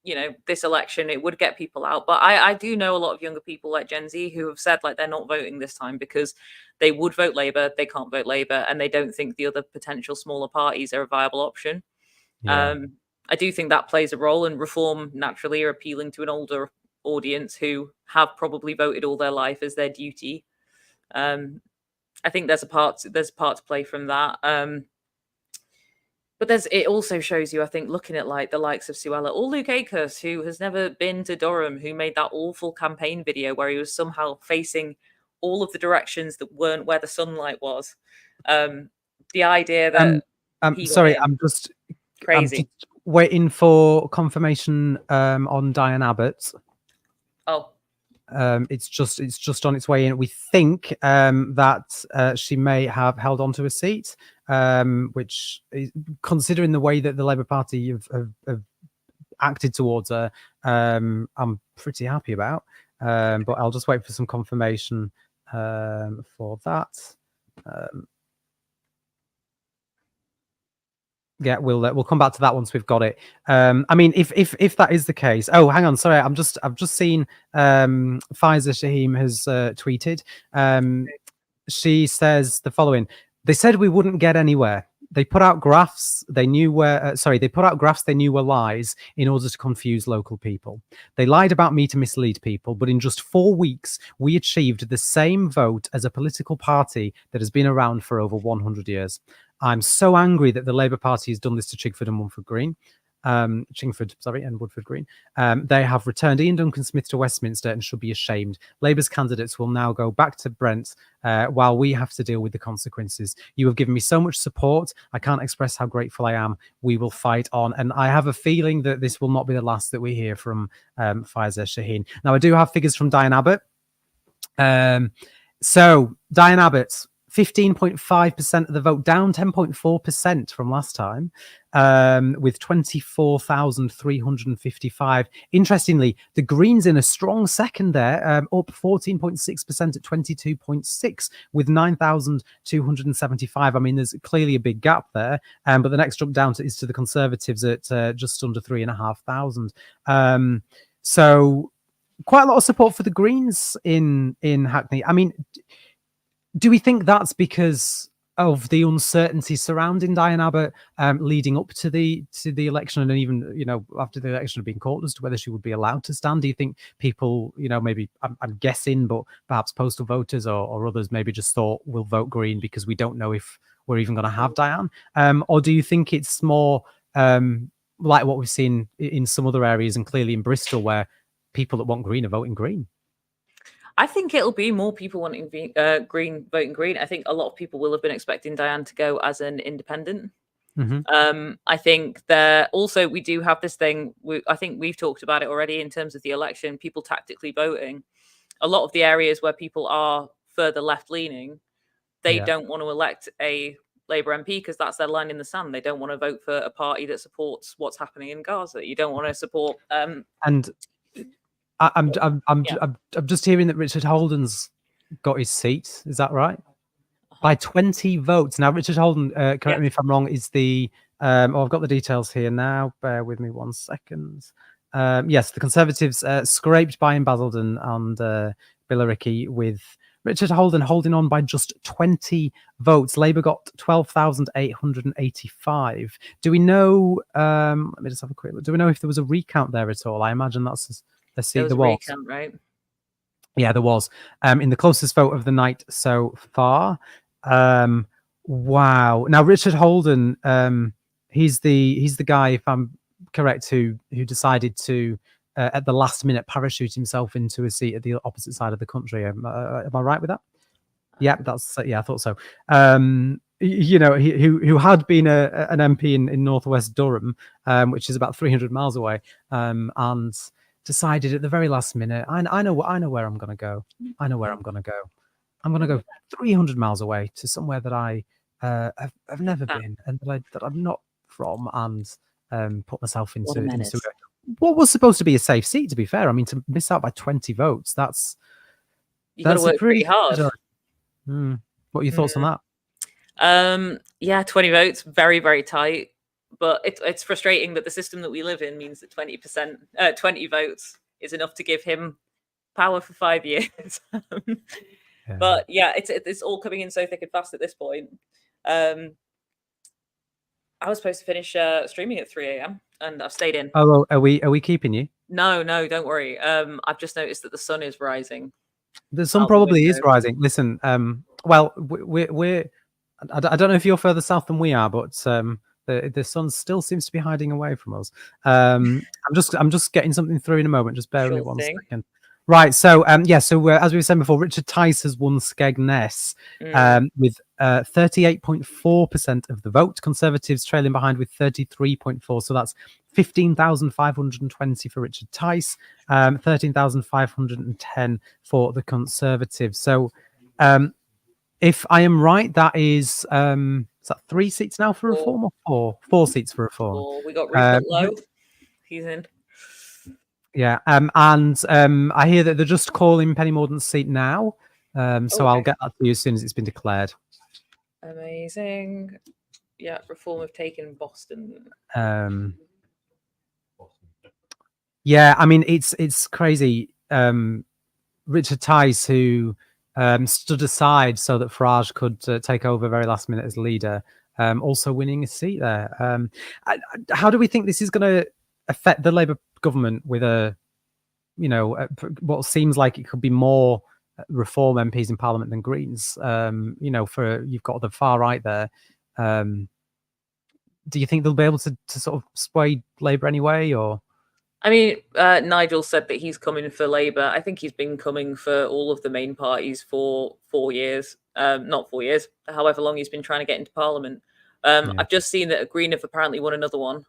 you know, this election, it would get people out. But I do know a lot of younger people like Gen Z who have said like they're not voting this time because they would vote Labour, they can't vote Labour, and they don't think the other potential smaller parties are a viable option. Yeah. I do think that plays a role, and Reform naturally are appealing to an older audience who have probably voted all their life as their duty. I think there's a part to play from that. But it also shows you, I think, looking at like the likes of Suella or Luke Akehurst, who has never been to Durham, who made that awful campaign video where he was somehow facing all of the directions that weren't where the sunlight was. The idea that I'm just crazy. I'm just waiting for confirmation on Diane Abbott. Oh. It's just on its way in. We think that she may have held on to a seat, which, considering the way that the Labour Party have acted towards her, I'm pretty happy about. But I'll just wait for some confirmation for that. Yeah, we'll come back to that once we've got it. I mean, if that is the case. Oh, hang on, sorry, I've just seen Faiza Shaheem has tweeted. She says the following: "They said we wouldn't get anywhere. They put out graphs they knew were lies in order to confuse local people. They lied about me to mislead people, but in just 4 weeks, we achieved the same vote as a political party that has been around for over 100 years. I'm so angry that the Labour Party has done this to Chingford and Woodford Green. And Woodford Green. They have returned Ian Duncan Smith to Westminster and should be ashamed. Labour's candidates will now go back to Brent while we have to deal with the consequences. You have given me so much support. I can't express how grateful I am. We will fight on." And I have a feeling that this will not be the last that we hear from Faiza Shaheen. Now, I do have figures from Diane Abbott. So Diane Abbott, 15.5% of the vote, down 10.4% from last time, with 24,355. Interestingly, the Greens in a strong second there, up 14.6% at 22.6, with 9,275. I mean, there's clearly a big gap there, but the next jump down is to the Conservatives at just under 3,500. So quite a lot of support for the Greens in Hackney. I mean, do we think that's because of the uncertainty surrounding Diane Abbott leading up to the election, and even, you know, after the election had been called, as to whether she would be allowed to stand? Do you think people, you know, maybe, I'm guessing, but perhaps postal voters or others maybe just thought we'll vote Green because we don't know if we're even going to have Diane? Or do you think it's more like what we've seen in some other areas, and clearly in Bristol, where people that want Green are voting Green? I think it'll be more people wanting Green, voting Green. I think a lot of people will have been expecting Diane to go as an independent. I think we do have this thing. I think we've talked about it already in terms of the election, people tactically voting. A lot of the areas where people are further left leaning, they don't want to elect a Labour MP because that's their line in the sand. They don't want to vote for a party that supports what's happening in Gaza. You don't want to support. And I'm just hearing that Richard Holden's got his seat. Is that right? By 20 votes. Now, Richard Holden, correct me if I'm wrong, is the. I've got the details here now. Bear with me 1 second. Yes, the Conservatives scraped by in Basildon and Billericay, with Richard Holden holding on by just 20 votes. Labour got 12,885. Do we know? Let me just have a quick look. Do we know if there was a recount there at all? I imagine that's the seat there was. Recount, right? Yeah, there was. In the closest vote of the night so far. Wow. Now Richard Holden, he's the guy, if I'm correct, who decided to at the last minute parachute himself into a seat at the opposite side of the country. Am I right with that? Yeah, I thought so. You know, who had been an MP in northwest Durham, which is about 300 miles away, and decided at the very last minute, I know where I'm going to go. I know where I'm going to go. I'm going to go 300 miles away to somewhere that I've never been and that I'm not from, and put myself into what was supposed to be a safe seat. To be fair, I mean, to miss out by 20 votes, that's got to work pretty hard. What are your thoughts on that? 20 votes, very, very tight. But it's frustrating that the system that we live in means that 20 votes is enough to give him power for 5 years. But yeah, it's all coming in so thick and fast at this point. I was supposed to finish streaming at 3 a.m. and I've stayed in. Oh, are we keeping you? No, don't worry. I've just noticed that the sun is rising. The sun probably is rising. Listen, well, we're I don't know if you're further south than we are, but the sun still seems to be hiding away from us. I'm just getting something through in a moment. Just bear with me 1 second. Right, so so as we were saying before, Richard Tice has won Skegness with 38.4% of the vote. Conservatives trailing behind with 33.4%. So that's 15,520 for Richard Tice, 13,510 for the Conservatives. So, if I am right, that is that 3 seats now for Reform, or 4 seats for Reform? We got Rupert Lowe. He's in. Yeah, and I hear that they're just calling Penny Mordaunt's seat now, so I'll get that to you as soon as it's been declared. Amazing. Yeah, Reform have taken Boston. Yeah, I mean it's crazy. Richard Tice, who stood aside so that Farage could take over very last minute as leader, also winning a seat there. How do we think this is going to affect the Labour government with what seems like it could be more Reform MPs in Parliament than Greens? You've got the far right there. Do you think they'll be able to sort of sway Labour anyway, or? I mean, Nigel said that he's coming for Labour. I think he's been coming for all of the main parties for 4 years. Not 4 years, however long he's been trying to get into Parliament. I've just seen that Green have apparently won another one.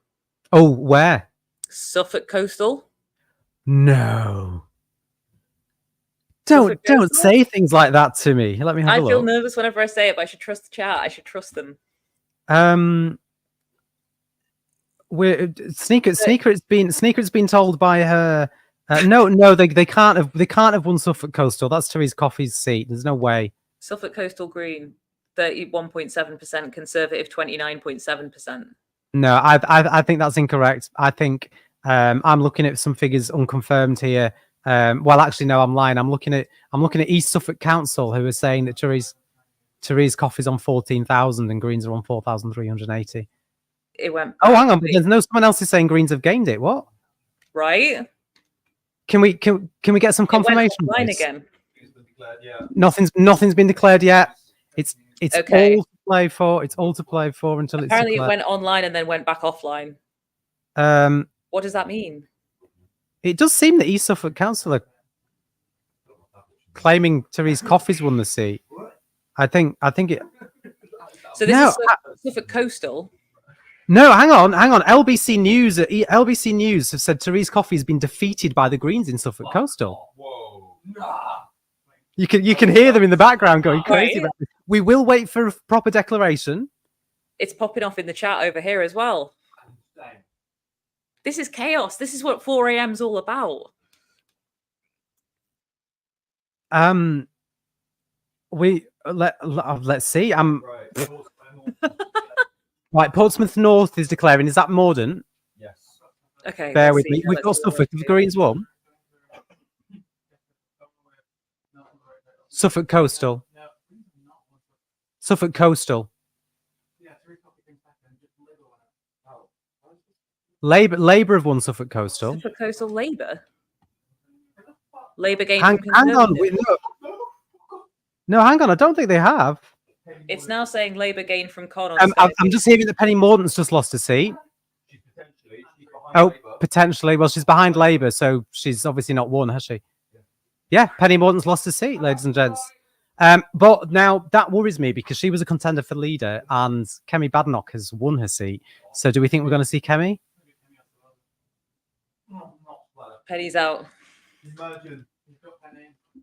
Oh, where? Suffolk Coastal. No. Don't say things like that to me. Let me have a look. I feel nervous whenever I say it, but I should trust the chat. I should trust them. Sneaker's been told by her. No, they can't have won Suffolk Coastal. That's Therese Coffey's seat. There's no way. Suffolk Coastal Green, 31.7%, Conservative 29.7%. No, I think that's incorrect. I think I'm looking at some figures unconfirmed here. Well, actually, no, I'm lying. I'm looking at East Suffolk Council, who are saying that Therese Coffey's on 14,000 and Greens are on 4,380. It went. Oh, hang on, but there's no. Someone else is saying Greens have gained it. What? Right. Can we get some confirmation? It went offline again. Nothing's been declared yet. It's okay. all to play for. It's all to play for until apparently it's it went online and then went back offline. What does that mean? It does seem that East Suffolk Council claiming Therese Coffey's won the seat. I think it. So this No, is Suffolk Coastal. No, hang on. LBC News have said Therese Coffey has been defeated by the Greens in Suffolk Coastal. Whoa! You can hear them in the background going crazy. Right. We will wait for a proper declaration. It's popping off in the chat over here as well. This is chaos. This is what 4 a.m.'s all about. Let's see. Right, Portsmouth North is declaring. Is that Mordaunt? Yes. Okay. Bear with me. We've got Suffolk. The Greens won. Suffolk Coastal. Suffolk Coastal. Labour have won Suffolk Coastal. Suffolk Coastal Labour. Labour gained Hang from on. Conservative. No, hang on. I don't think they have. It's now saying Labour gained from Con on I'm just hearing that Penny Mordaunt's just lost a seat. Oh, potentially. Well, she's behind Labour, so she's obviously not won, has she? Yeah, Penny Mordaunt's lost a seat, ladies and gents. But now that worries me because she was a contender for leader and Kemi Badenoch has won her seat. So do we think we're going to see Kemi? Penny's out.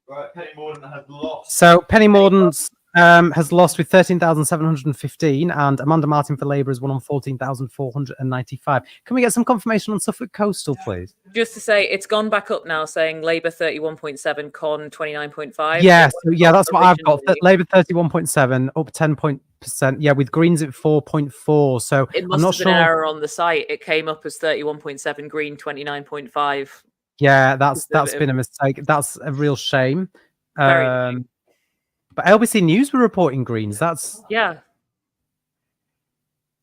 Right, Penny Mordaunt has lost. So Penny Mordaunt has lost with 13,715 and Amanda Martin for Labour has won on 14,495. Can we get some confirmation on Suffolk Coastal, please? Just to say, it's gone back up now, saying Labour 31.7, Con 29.5. Yeah, that's what I've got. Labour 31.7, up 10%. Yeah, with Greens at 4.4. So It must I'm not have been sure. an error on the site. It came up as 31.7, Green 29.5. Yeah, that's been a mistake. That's a real shame. Very But LBC News were reporting Greens. That's Yeah.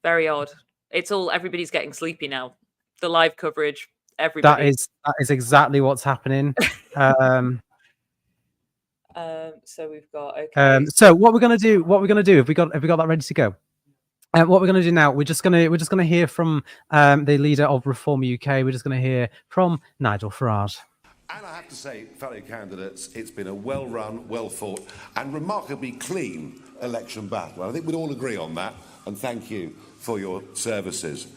Very odd. It's all, everybody's getting sleepy now. The live coverage, everybody. that is exactly what's happening. So we've got okay. So what we're gonna do? Have we got that ready to go? What we're going to do now? We're just gonna hear from the leader of Reform UK. We're just going to hear from Nigel Farage. And I have to say, fellow candidates, it's been a well-run, well-fought and remarkably clean election battle. I think we'd all agree on that, and thank you for your services.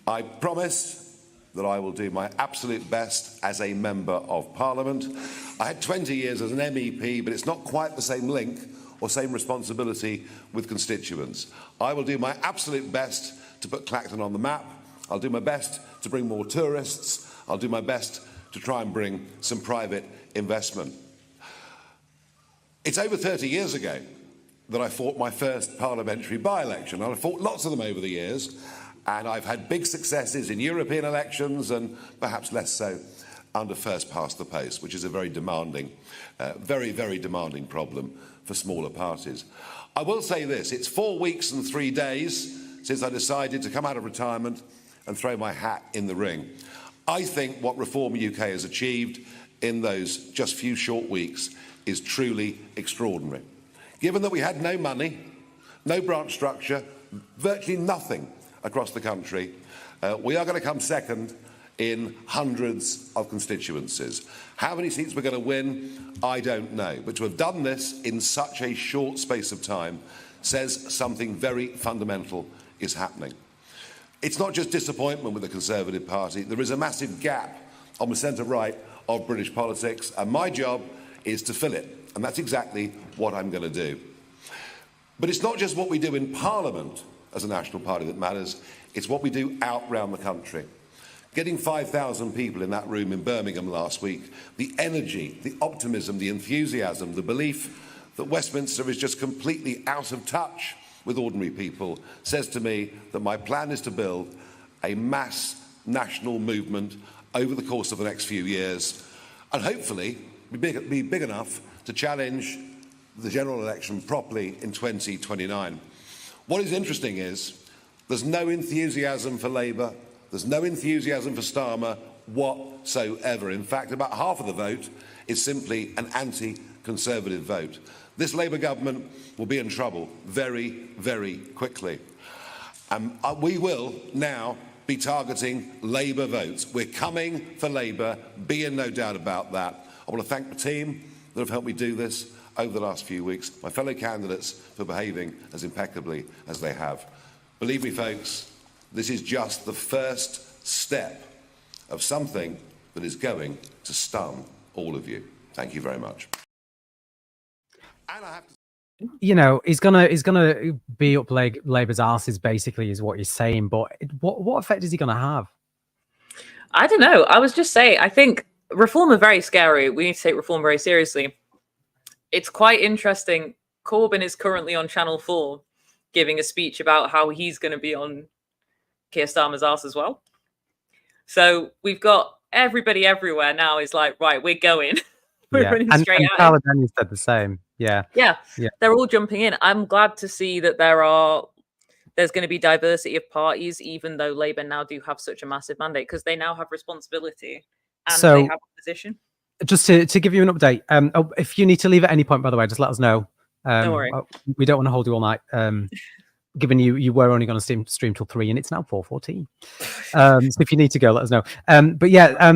I promise that I will do my absolute best as a Member of Parliament. I had 20 years as an MEP, but it's not quite the same link or same responsibility with constituents. I will do my absolute best to put Clacton on the map. I'll do my best to bring more tourists. I'll do my best to try and bring some private investment. It's over 30 years ago that I fought my first parliamentary by-election, and I fought lots of them over the years, and I've had big successes in European elections and perhaps less so under first past the post, which is a very demanding, very, very demanding problem for smaller parties. I will say this, it's 4 weeks and 3 days since I decided to come out of retirement and throw my hat in the ring. I think what Reform UK has achieved in those just few short weeks is truly extraordinary. Given that we had no money, no branch structure, virtually nothing across the country, we are going to come second in hundreds of constituencies. How many seats we're going to win, I don't know. But to have done this in such a short space of time says something very fundamental is happening. It's not just disappointment with the Conservative Party. There is a massive gap on the centre-right of British politics, and my job is to fill it. And that's exactly what I'm going to do. But it's not just what we do in Parliament as a national party that matters, it's what we do out round the country. Getting 5,000 people in that room in Birmingham last week, the energy, the optimism, the enthusiasm, the belief that Westminster is just completely out of touch with ordinary people says to me that my plan is to build a mass national movement over the course of the next few years and hopefully be big enough to challenge the general election properly in 2029. What is interesting is there's no enthusiasm for Labour, there's no enthusiasm for Starmer whatsoever. In fact, about half of the vote is simply an anti-Conservative vote. This Labour government will be in trouble very, very quickly. We will now be targeting Labour votes. We're coming for Labour, be in no doubt about that. I want to thank the team that have helped me do this over the last few weeks, my fellow candidates for behaving as impeccably as they have. Believe me, folks, this is just the first step of something that is going to stun all of you. Thank you very much. And I have to You know, he's gonna be up Labour's arses, basically, is what he's saying. But what effect is he gonna have? I don't know. I was just saying, I think reform are very scary. We need to take reform very seriously. It's quite interesting. Corbyn is currently on Channel 4 giving a speech about how he's going to be on Keir Starmer's arse as well. So we've got everybody everywhere now is like, right, we're going. We're running straight and at Carla him. Daniels said the same. Yeah. Yeah, Yeah. they're all jumping in. I'm glad to see that there's going to be diversity of parties, even though Labour now do have such a massive mandate, because they now have responsibility and So- they have a position. Just to give you an update, if you need to leave at any point, by the way, just let us know. Don't worry. We don't want to hold you all night. Given you were only going to stream till 3, and it's now 4:14. So if you need to go, let us know. But yeah,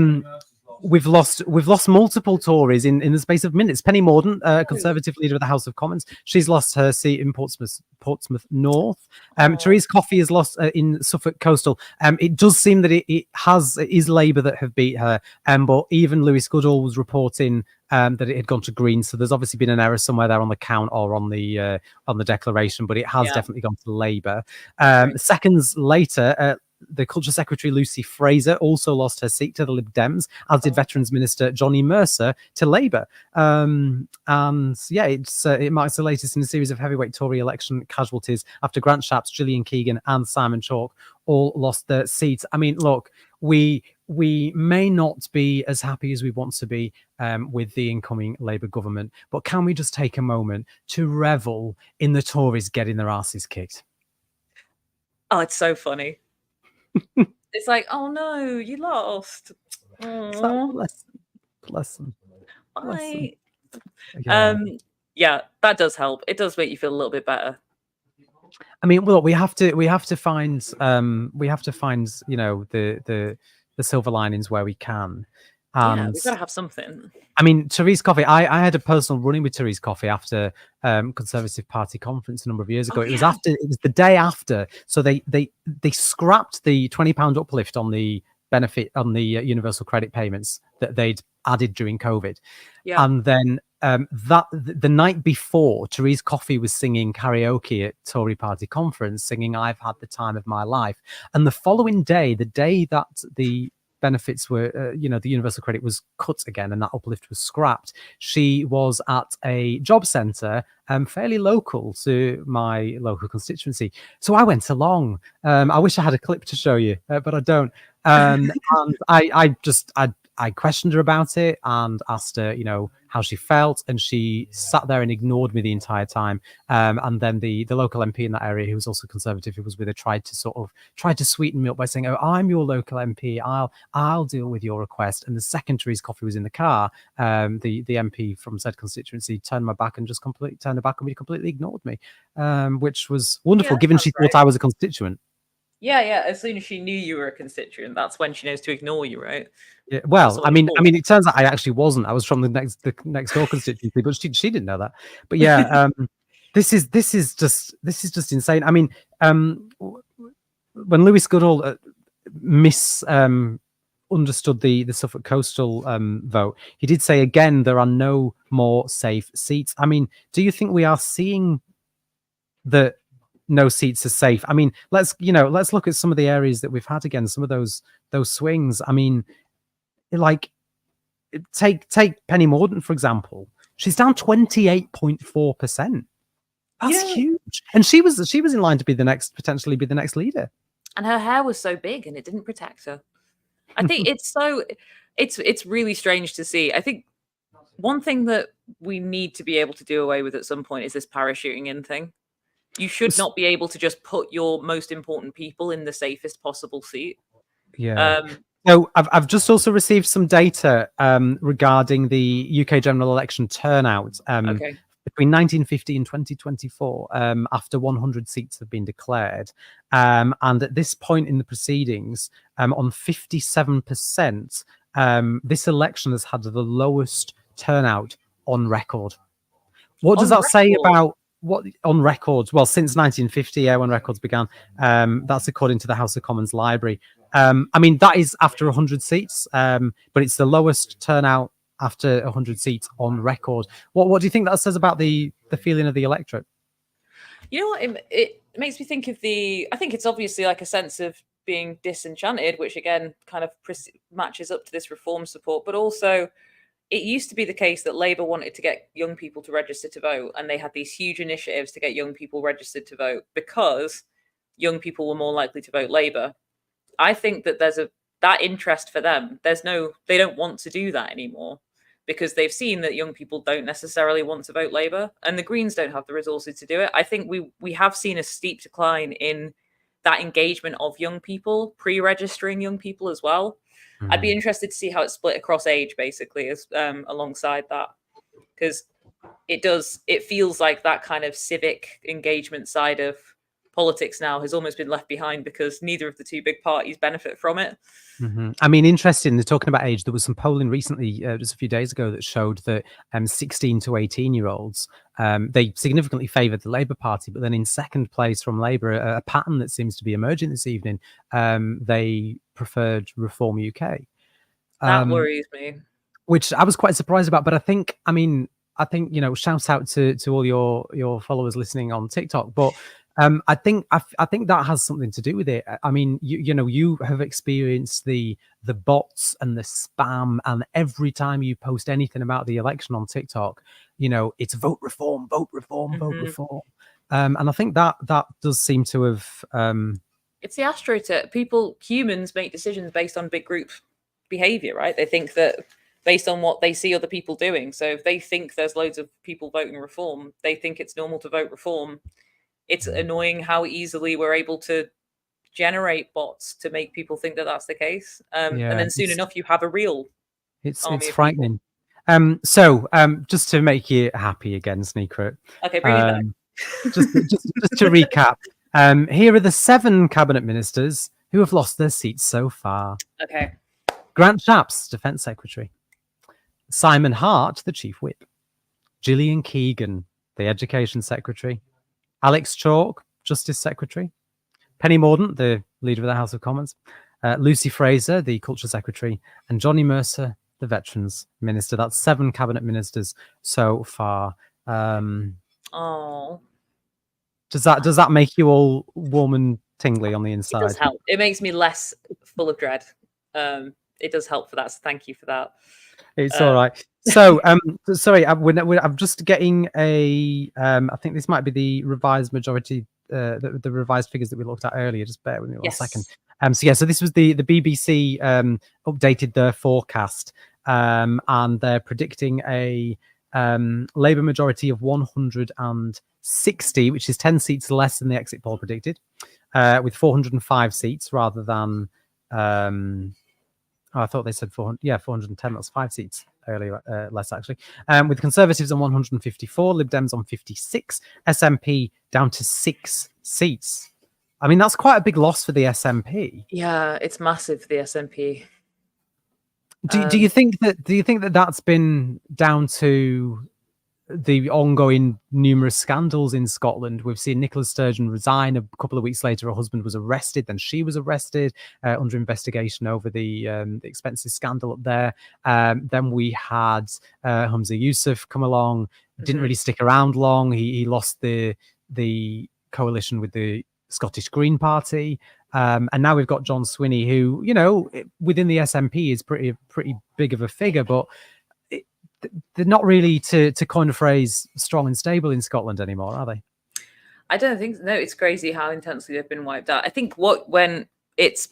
we've lost multiple Tories in the space of minutes. Penny Mordaunt, Conservative leader of the House of Commons, she's lost her seat in Portsmouth North. Therese Coffey has lost in Suffolk Coastal. It does seem that it is Labour that have beat her. But even Lewis Goodall was reporting that it had gone to Green. So there's obviously been an error somewhere there on the count or on the declaration, but it has definitely gone to Labour. Seconds later, the Culture Secretary Lucy Fraser also lost her seat to the Lib Dems, as did Veterans Minister Johnny Mercer to Labour. And yeah, it marks the latest in a series of heavyweight Tory election casualties after Grant Shapps, Gillian Keegan, and Simon Chalk all lost their seats. I mean, look, we may not be as happy as we want to be with the incoming Labour government, but can we just take a moment to revel in the Tories getting their asses kicked? Oh, it's so funny. It's like, oh no, you lost. Bless them. Bye. Yeah. Yeah, that does help. It does make you feel a little bit better. I mean, well, we have to find you know, the silver linings where we can. And Yeah, we've got to have something. I mean, Therese Coffey, I had a personal run-in with Therese Coffey after Conservative Party conference a number of years ago. It was the day after. So they scrapped the £20 uplift on the benefit on the universal credit payments that they'd added during COVID. Yeah. And then the night before, Therese Coffey was singing karaoke at Tory Party conference, singing "I've Had the Time of My Life." And the following day, the day that the benefits were, you know, the universal credit was cut again and that uplift was scrapped, she was at a job centre fairly local to my local constituency. So I went along. I wish I had a clip to show you, but I don't. And I questioned her about it and asked her, you know, how she felt, and she sat there and ignored me the entire time. And then the local MP in that area, who was also Conservative, who was with her, tried to sweeten me up by saying, "Oh, I'm your local MP. I'll deal with your request." And the second Therese Coffey was in the car, the MP from said constituency turned her back and completely ignored me, which was wonderful, given she thought I was a constituent. Yeah. As soon as she knew you were a constituent, that's when she knows to ignore you, right? Yeah, well, I mean, it turns out I actually wasn't. I was from the next door constituency, but she didn't know that. But yeah, this is just insane. I mean, when Lewis Goodall understood the Suffolk Coastal vote, he did say again there are no more safe seats. I mean, do you think we are seeing that no seats are safe? I mean, let's look at some of the areas that we've had again, some of those swings. I mean, like take Penny Mordaunt, for example. She's down 28.4%. That's huge. And she was in line to potentially be the next leader. And her hair was so big and it didn't protect her. I think it's really strange to see. I think one thing that we need to be able to do away with at some point is this parachuting in thing. You should not be able to just put your most important people in the safest possible seat. Yeah. So I've just also received some data regarding the UK general election turnout between 1950 and 2024, after 100 seats have been declared. And at this point in the proceedings, on 57%, this election has had the lowest turnout on record. What does On that say record? about what on records? Well, since 1950, yeah, when records began. That's according to the House of Commons Library. I mean, that is after 100 seats, but it's the lowest turnout after 100 seats on record. What do you think that says about the feeling of the electorate? You know what? It makes me think of I think it's obviously like a sense of being disenchanted, which again kind of matches up to this reform support, but also it used to be the case that Labour wanted to get young people to register to vote, and they had these huge initiatives to get young people registered to vote because young people were more likely to vote Labour. I think that there's that interest for them. They don't want to do that anymore because they've seen that young people don't necessarily want to vote Labour, and the Greens don't have the resources to do it. I think we have seen a steep decline in that engagement of young people, pre-registering young people as well. I'd be interested to see how it's split across age, basically, as alongside that, because it feels like that kind of civic engagement side of politics now has almost been left behind because neither of the two big parties benefit from it. I mean, interesting. They're talking about age. There was some polling recently, just a few days ago, that showed that 16 to 18-year-olds, they significantly favoured the Labour Party, but then in second place from Labour, a pattern that seems to be emerging this evening, they preferred Reform UK. That worries me. Which I was quite surprised about, but I think, shout out to all your followers listening on TikTok, but I think that has something to do with it. I mean, you have experienced the bots and the spam, and every time you post anything about the election on TikTok, it's vote reform, vote reform, vote reform. And I think that does seem to have. It's the AstroTurf. Humans make decisions based on big group behavior, right? They think that based on what they see other people doing. So if they think there's loads of people voting reform, they think it's normal to vote reform. It's annoying how easily we're able to generate bots to make people think that that's the case. And then soon enough, you have a real It's frightening. So just to make you happy again, Sneaker. Okay, bring it back. just to recap, here are the 7 cabinet ministers who have lost their seats so far. Okay. Grant Shapps, Defence Secretary. Simon Hart, the Chief Whip. Gillian Keegan, the Education Secretary. Alex Chalk, Justice Secretary. Penny Mordaunt, the Leader of the House of Commons. Lucy Fraser, the Culture Secretary. And Johnny Mercer, the Veterans Minister. That's 7 cabinet ministers so far. Oh. Does that make you all warm and tingly on the inside? It does help. It makes me less full of dread. It does help for that. So thank you for that. It's all right. So, sorry, I'm just getting a. I think this might be the revised majority, the revised figures that we looked at earlier. Just bear with me one second. So this was the BBC updated their forecast, and they're predicting a Labour majority of 160, which is 10 seats less than the exit poll predicted, with 405 seats rather than. I thought they said 400. Yeah, 410. That's 5 seats earlier, less actually. With Conservatives on 154, Lib Dems on 56, SNP down to 6 seats. I mean, that's quite a big loss for the SNP. Yeah, it's massive for the SNP. Do you think that that's been down to the ongoing numerous scandals in Scotland? We've seen Nicola Sturgeon resign. A couple of weeks later, her husband was arrested. Then she was arrested under investigation over the expenses scandal up there. Then we had Humza Yousaf come along. Didn't really stick around long. He lost the coalition with the Scottish Green Party. And now we've got John Swinney, who, within the SNP is pretty big of a figure, but they're not really, to coin a phrase, strong and stable in Scotland anymore, are they? I don't think so. No, it's crazy how intensely they've been wiped out. I think when it's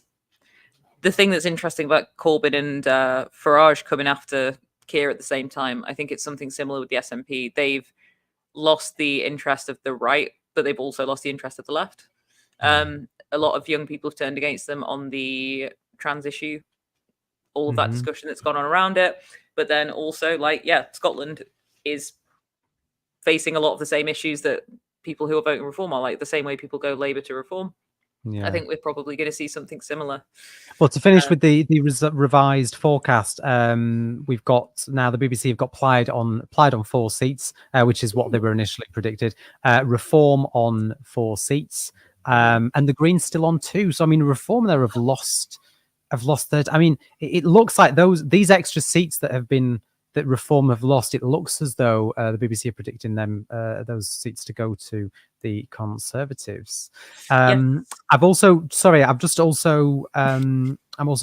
the thing that's interesting about Corbyn and Farage coming after Keir at the same time, I think it's something similar with the SNP. They've lost the interest of the right, but they've also lost the interest of the left. A lot of young people have turned against them on the trans issue, all of that discussion that's gone on around it. But then also, Scotland is facing a lot of the same issues that people who are voting Reform are, like the same way people go Labour to Reform. I think we're probably going to see something similar. Well, to finish with the revised forecast, we've got now the BBC have got Plaid on 4 seats, which is what they were initially predicted. Reform on 4 seats, and the Greens still on 2. So I mean, Reform there have lost third. I mean, it looks like these extra seats that Reform have lost. It looks as though the BBC are predicting those seats to go to the Conservatives. I'm also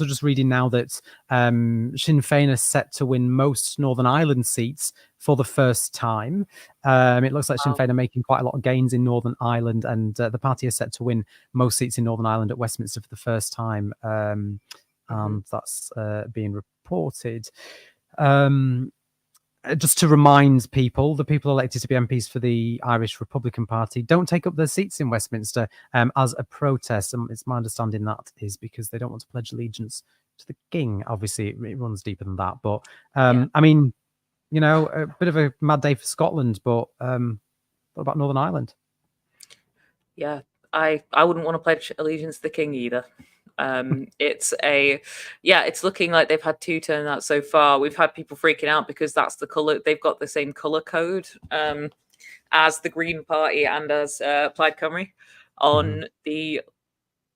just reading now that Sinn Féin is set to win most Northern Ireland seats for the first time. It looks like Sinn Féin are making quite a lot of gains in Northern Ireland, and the party is set to win most seats in Northern Ireland at Westminster for the first time, and that's being reported. Just to remind people, the people elected to be MPs for the Irish Republican Party don't take up their seats in Westminster as a protest. And it's my understanding that is because they don't want to pledge allegiance to the king. Obviously, it runs deeper than that. But I mean, you know, a bit of a mad day for Scotland. But what about Northern Ireland? Yeah, I wouldn't want to pledge allegiance to the king either. It's looking like they've had 2 turnouts so far. We've had people freaking out because that's the color. They've got the same color code as the Green Party and as Plaid Cymru on the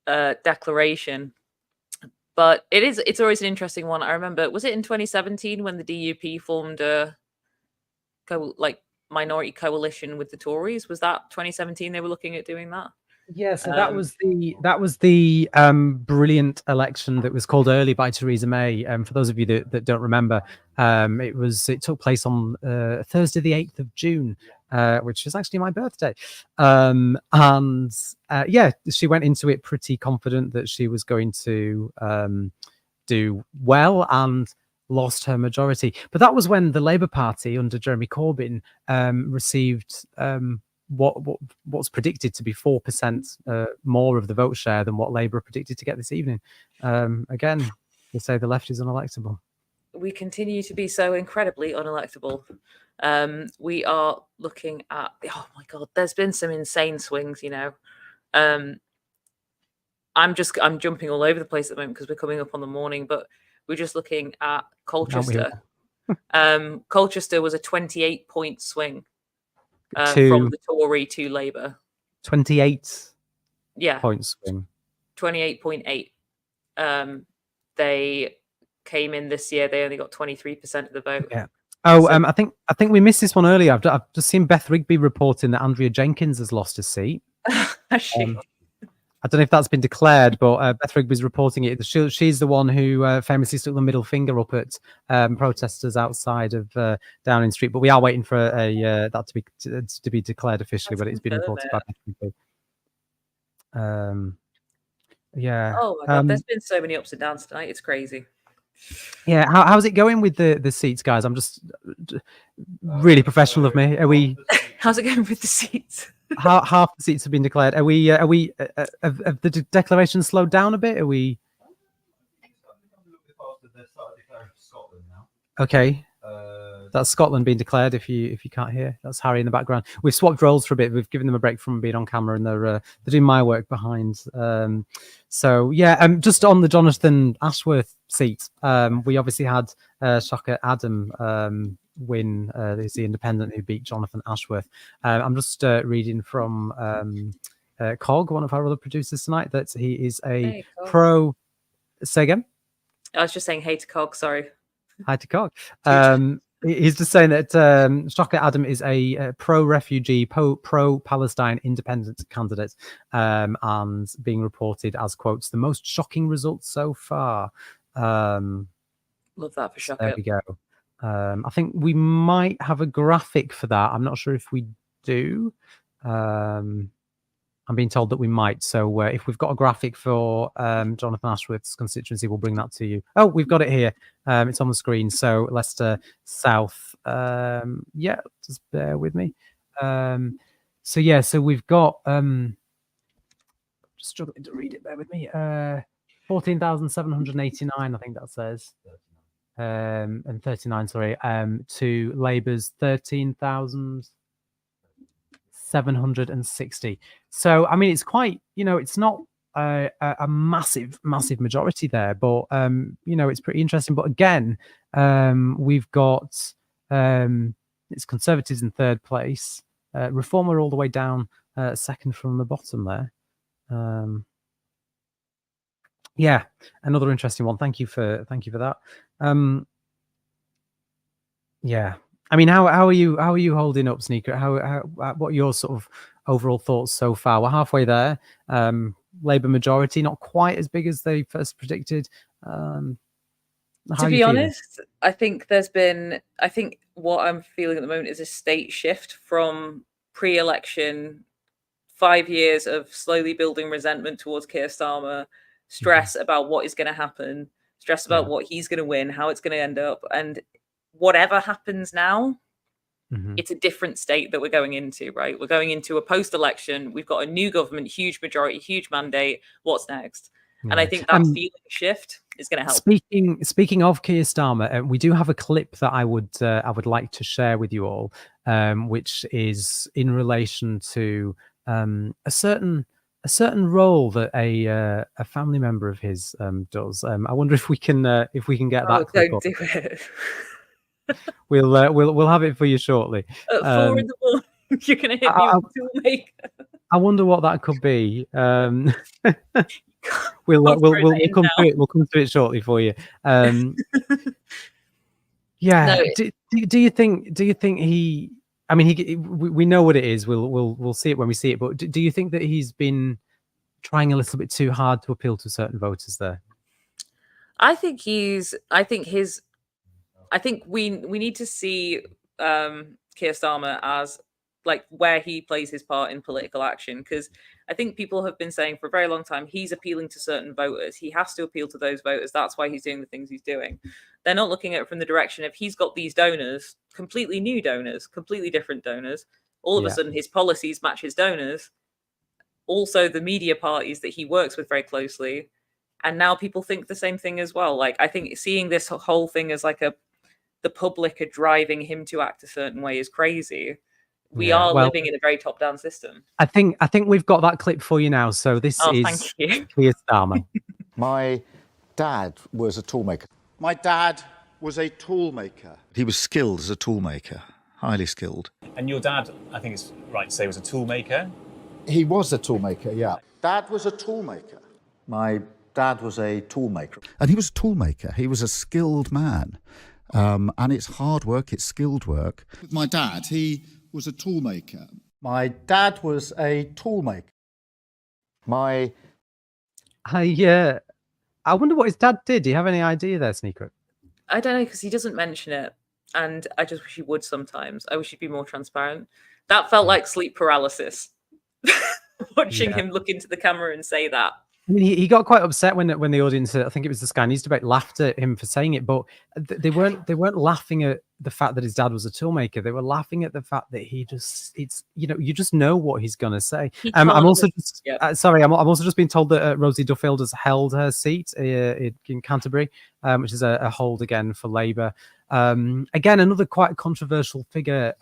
declaration. But it's always an interesting one. I remember, was it in 2017 when the DUP formed a minority coalition with the Tories? Was that 2017 they were looking at doing that? Yeah, so that was the brilliant election that was called early by Theresa May. For those of you that don't remember, it took place on Thursday, the 8th of June, which is actually my birthday. She went into it pretty confident that she was going to do well and lost her majority. But that was when the Labour Party under Jeremy Corbyn received what's predicted to be 4% more of the vote share than what Labour predicted to get this evening. Again, they say the left is unelectable. We continue to be so incredibly unelectable. We are looking at, oh my God, there's been some insane swings, you know. I'm jumping all over the place at the moment because we're coming up on the morning, but we're just looking at Colchester. Colchester was a 28-point swing. From the Tory to Labour. 28 yeah. point swing. 28.8. They came in this year, they only got 23% of the vote. Yeah. Oh, so, I think we missed this one earlier. I've just seen Beth Rigby reporting that Andrea Jenkins has lost a seat. Has she? I don't know if that's been declared, but Beth Rigby's reporting it. She's the one who famously stuck the middle finger up at protesters outside of Downing Street. But we are waiting for that to be declared officially. But it's been reported by Beth Rigby. Yeah. Oh my God, there's been so many ups and downs tonight. It's crazy. Yeah. How's it going with the seats, guys? I'm just really professional of me. Are we? How's it going with the seats? Half the seats have been declared. Have the declaration slowed down a bit? Are we? Okay. That's Scotland being declared. If you can't hear, that's Harry in the background. We've swapped roles for a bit. We've given them a break from being on camera, and they're doing my work behind. So yeah, just on the Jonathan Ashworth seat, we obviously had Shocker Adam win. He's the independent who beat Jonathan Ashworth. I'm just reading from Cog, one of our other producers tonight, that he is a pro. Say again? I was just saying hey to Cog. Sorry. Hi to Cog. He's just saying that Shocker Adam is a pro-refugee, pro-Palestine independent candidate, and being reported as, quotes, the most shocking results so far. Love that for Shocker. There we go. I think we might have a graphic for that. I'm not sure if we do. I'm being told that we might. So if we've got a graphic for Jonathan Ashworth's constituency, we'll bring that to you. Oh, we've got it here. It's on the screen. So Leicester South. Yeah, just bear with me. So we've got, just struggling to read it, bear with me. 14,789, I think that says. And 39, sorry, to Labour's 13,760. So, I mean, it's quite, it's not a massive majority there. But it's pretty interesting. But again, we've got it's Conservatives in third place, Reform are all the way down second from the bottom there. Yeah, another interesting one. Thank you for that. Yeah, I mean, how are you holding up, Sneaker? What are your sort of overall thoughts so far? We're halfway there. Labour majority, not quite as big as they first predicted. To be honest, I think what I'm feeling at the moment is a state shift from pre-election 5 years of slowly building resentment towards Keir Starmer, stress about what is going to happen, stress about what he's going to win, how it's going to end up, and whatever happens now, it's a different state that we're going into, right? We're going into a post-election. We've got a new government, huge majority, huge mandate. What's next? And I think that feeling shift is going to help. Speaking of Keir Starmer, we do have a clip that I would like to share with you all, which is in relation to a certain role that a family member of his does. I wonder if we can get that clip don't up. do it. We'll have it for you shortly. At 4 in the morning, you're going to hit me with a toolmaker. I wonder what that could be. We'll come to it. We'll come to it shortly for you. Yeah. No. Do you think he? I mean, we know what it is. We'll see it when we see it. But do you think that he's been trying a little bit too hard to appeal to certain voters there? I think we need to see Keir Starmer as like where he plays his part in political action, because I think people have been saying for a very long time he's appealing to certain voters. He has to appeal to those voters. That's why he's doing the things he's doing. They're not looking at it from the direction of he's got these donors, completely new donors, completely different donors. All of a sudden his policies match his donors. Also the media parties that he works with very closely. And now people think the same thing as well. Like, I think seeing this whole thing as like the public are driving him to act a certain way is crazy. We are living in a very top-down system. I think we've got that clip for you now. So this is thank you. Keir Starmer. My dad was a toolmaker. My dad was a toolmaker. He was skilled as a toolmaker, highly skilled. And your dad, I think it's right to say, was a toolmaker? He was a toolmaker, yeah. Dad was a toolmaker. My dad was a toolmaker. And he was a toolmaker. He was a skilled man. And it's hard work, it's skilled work. My dad, he was a toolmaker. My dad was a toolmaker. I wonder what his dad did. Do you have any idea there, Sneaker? I don't know, because he doesn't mention it. And I just wish he would sometimes. I wish he'd be more transparent. That felt like sleep paralysis. Watching him look into the camera and say that. I mean, he got quite upset when the audience, I think it was the Sky News debate, laughed at him for saying it, but they weren't laughing at the fact that his dad was a toolmaker. They were laughing at the fact that you just know what he's gonna say. I'm also just being told that Rosie Duffield has held her seat in Canterbury, which is a hold again for Labour. Again, another quite controversial figure.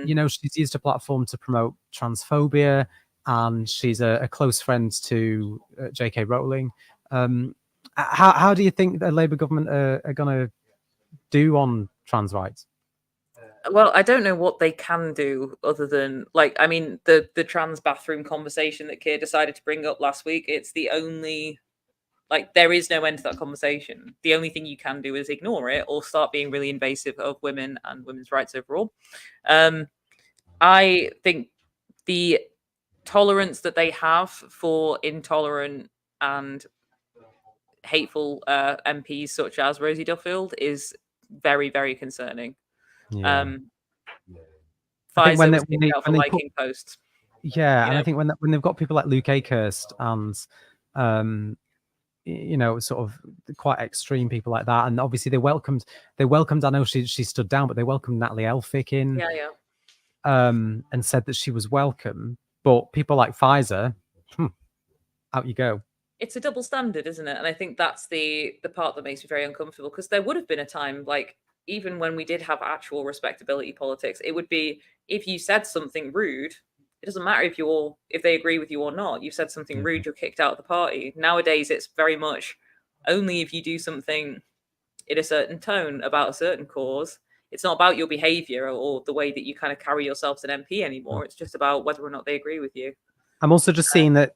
She's used a platform to promote transphobia. And she's a close friend to J.K. Rowling. How do you think the Labour government are going to do on trans rights? Well, I don't know what they can do other than, the trans bathroom conversation that Keir decided to bring up last week. It's the only, there is no end to that conversation. The only thing you can do is ignore it or start being really invasive of women and women's rights overall. I think the tolerance that they have for intolerant and hateful MPs such as Rosie Duffield is very, very concerning. Pfizer was kicked out for liking posts. Yeah, and I think when they've got people like Luke Akehurst and sort of quite extreme people like that, and obviously they welcomed. I know she stood down, but they welcomed Natalie Elphicke in. And said that she was welcome. But people like Pfizer, out you go. It's a double standard, isn't it? And I think that's the part that makes me very uncomfortable, because there would have been a time, even when we did have actual respectability politics, it would be if you said something rude it doesn't matter if they agree with you or not. You've said something rude, you're kicked out of the party. Nowadays, it's very much only if you do something in a certain tone about a certain cause. It's not about your behaviour or the way that you kind of carry yourself as an MP anymore. It's just about whether or not they agree with you. I'm also just seeing that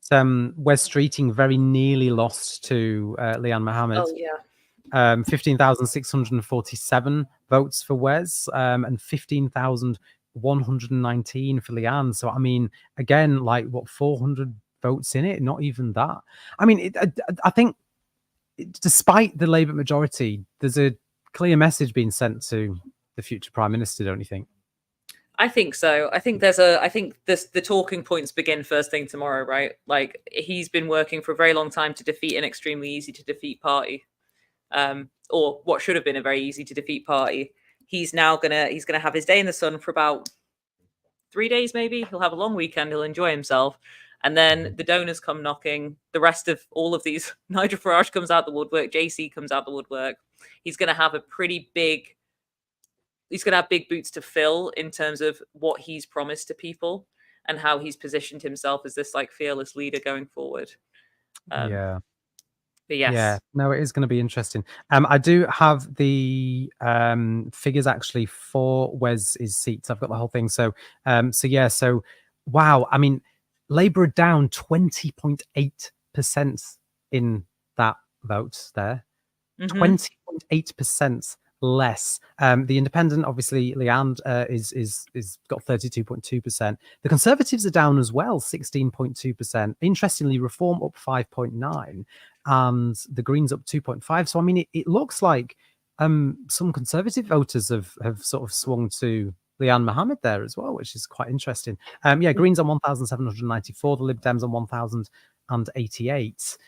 Wes Streeting very nearly lost to Leanne Mohammed. Oh, yeah. 15,647 votes for Wes, and 15,119 for Leanne. So, I mean, again, like, what, 400 votes in it? Not even that. I mean, I think despite the Labour majority, there's a clear message being sent to the future Prime Minister, don't you think? I think so. I think the talking points begin first thing tomorrow, right? Like, he's been working for a very long time to defeat an extremely easy to defeat party, or what should have been a very easy to defeat party. He's gonna have his day in the sun for about 3 days, maybe. He'll have a long weekend. He'll enjoy himself, and then the donors come knocking. The rest of all of these, Nigel Farage comes out the woodwork, JC comes out the woodwork. He's gonna have big boots to fill in terms of what he's promised to people and how he's positioned himself as this like fearless leader going forward. Yeah. But yes. Yeah, no, it is going to be interesting. I do have the figures actually for Wes's seats. I've got the whole thing. So wow. I mean, Labour are down 20.8% in that vote there. 20.8% less. The Independent, obviously, Leanne is got 32.2%. The Conservatives are down as well, 16.2%. Interestingly, Reform up 5.9%, and the Greens up 2.5%. So I mean, it looks like some Conservative voters have sort of swung to Leanne Mohammed there as well, which is quite interesting. Greens on 1,794, the Lib Dems on 1,088.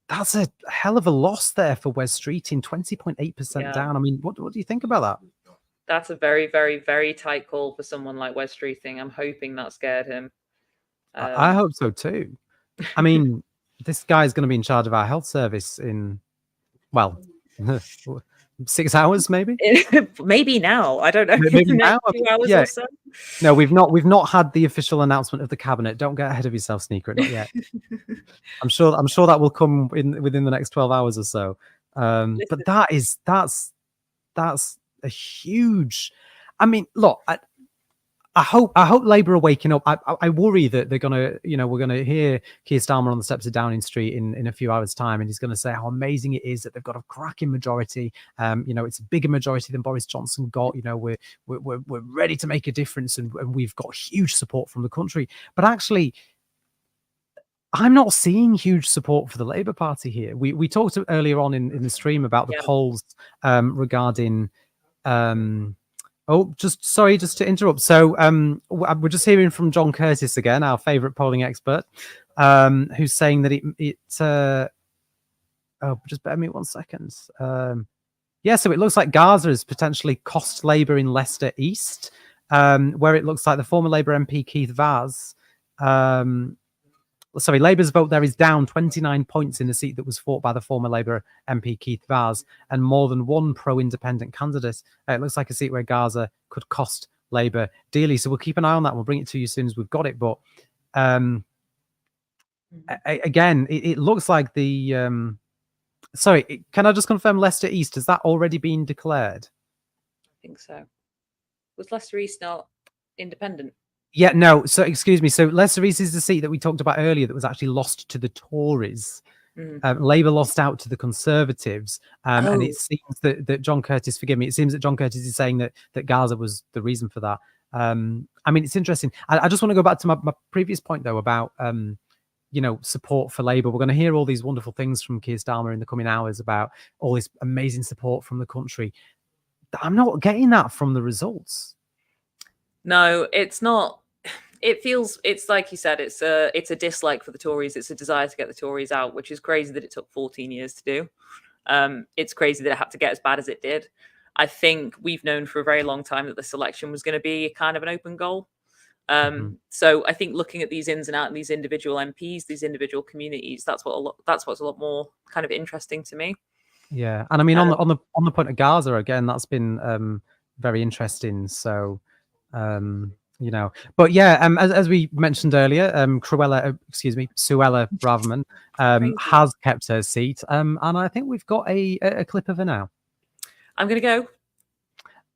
That's a hell of a loss there for Wes Streeting, 20.8% down. I mean, what do you think about that? That's a very, very, very tight call for someone like Wes Streeting. I'm hoping that scared him. I hope so too. I mean, this guy's going to be in charge of our health service in, well, 6 hours, maybe. Maybe now. I don't know. Maybe now. 2 hours or so. No, we've not had the official announcement of the cabinet. Don't get ahead of yourself, Sneaker. Not yet. I'm sure that will come within the next 12 hours or so. But that's a huge. I mean, look, I hope Labour are waking up. I worry that they're gonna, we're gonna hear Keir Starmer on the steps of Downing Street in a few hours' time, and he's gonna say how amazing it is that they've got a cracking majority. It's a bigger majority than Boris Johnson got. We're ready to make a difference, and we've got huge support from the country. But actually, I'm not seeing huge support for the Labour Party here. We talked earlier on in the stream about the polls regarding. Just to interrupt. So we're just hearing from John Curtis again, our favourite polling expert, who's saying that just bear me 1 second. So it looks like Gaza has potentially cost Labour in Leicester East, where it looks like the former Labour MP Keith Vaz. Labour's vote there is down 29 points in a seat that was fought by the former Labour MP Keith Vaz and more than one pro-independent candidate. It looks like a seat where Gaza could cost Labour dearly. So we'll keep an eye on that. We'll bring it to you as soon as we've got it. But again, it looks like the... can I just confirm Leicester East? Has that already been declared? I think so. Was Leicester East not independent? Yeah, no. So, excuse me. So, Leicester East is the seat that we talked about earlier that was actually lost to the Tories. Labour lost out to the Conservatives, and it seems that John Curtis, forgive me, it seems that John Curtis is saying that Gaza was the reason for that. I mean, it's interesting. I just want to go back to my previous point, though, about support for Labour. We're going to hear all these wonderful things from Keir Starmer in the coming hours about all this amazing support from the country. I'm not getting that from the results. No, it's not. It's like you said, it's a dislike for the Tories. It's a desire to get the Tories out, which is crazy that it took 14 years to do. It's crazy that it had to get as bad as it did. I think we've known for a very long time that this election was going to be kind of an open goal. So I think looking at these ins and outs and these individual MPs, these individual communities, that's what's a lot more kind of interesting to me. Yeah, and I mean on the point of Gaza again, that's been very interesting. So You know, but yeah, as we mentioned earlier, Suella Braverman has kept her seat, and I think we've got a clip of her now. I'm going to go,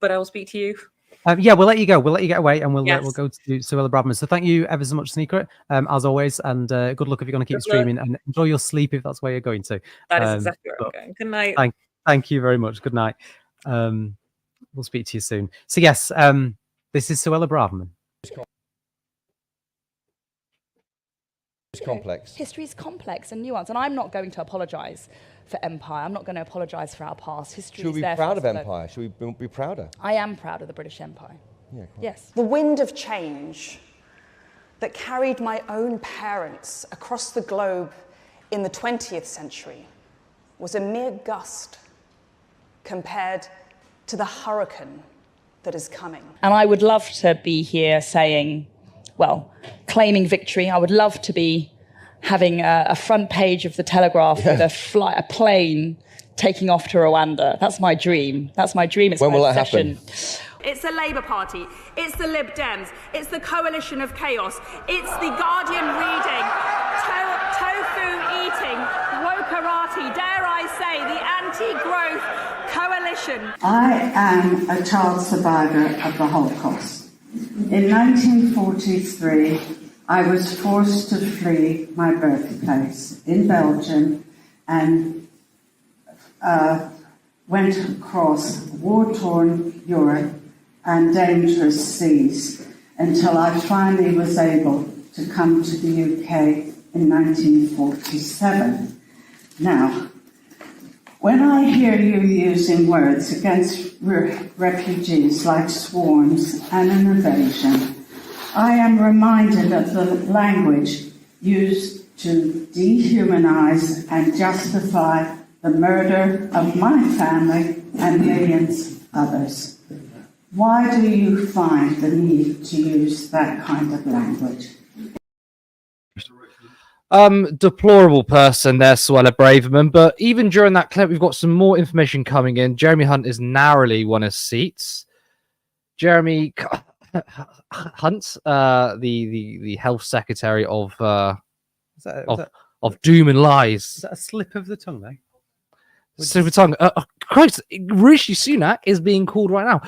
but I will speak to you. Yeah, we'll let you go. We'll let you get away, and we'll Yes. we'll go to Suella Braverman. So thank you ever so much, Sneaker, as always, and good luck if you're going to keep Good streaming, luck. and enjoy your sleep if that's where you're going to. That is exactly where I'm going. Good night. Thank you very much. Good night. We'll speak to you soon. So yes, this is Suella Braverman. It's complex. History is complex and nuanced, and I'm not going to apologise for Empire. I'm not going to apologise for our past. History Should we be proud of Empire? Should we be prouder? I am proud of the British Empire. Yeah, yes. The wind of change that carried my own parents across the globe in the 20th century was a mere gust compared to the hurricane that is coming. And I would love to be here saying, well, claiming victory. I would love to be having a front page of the Telegraph with a plane taking off to Rwanda. That's my dream. That's my dream. It's when my will obsession. that happen? It's the Labour Party, it's the Lib Dems, it's the Coalition of Chaos, it's the Guardian reading, tofu eating, wokerati, dare I say, the anti-growth coalition. I am a child survivor of the Holocaust. In 1943, I was forced to flee my birthplace in Belgium and went across war-torn Europe and dangerous seas until I finally was able to come to the UK in 1947. Now, when I hear you using words against refugees like swarms and an invasion, I am reminded of the language used to dehumanize and justify the murder of my family and millions others. Why do you find the need to use that kind of language? Deplorable person there, Suella Braverman. But even during that clip, we've got some more information coming in. Jeremy Hunt is narrowly won his seats. Jeremy Hunt, the health secretary of Doom and Lies. Is that a slip of the tongue, though? Slip of the tongue. Christ, Rishi Sunak is being called right now.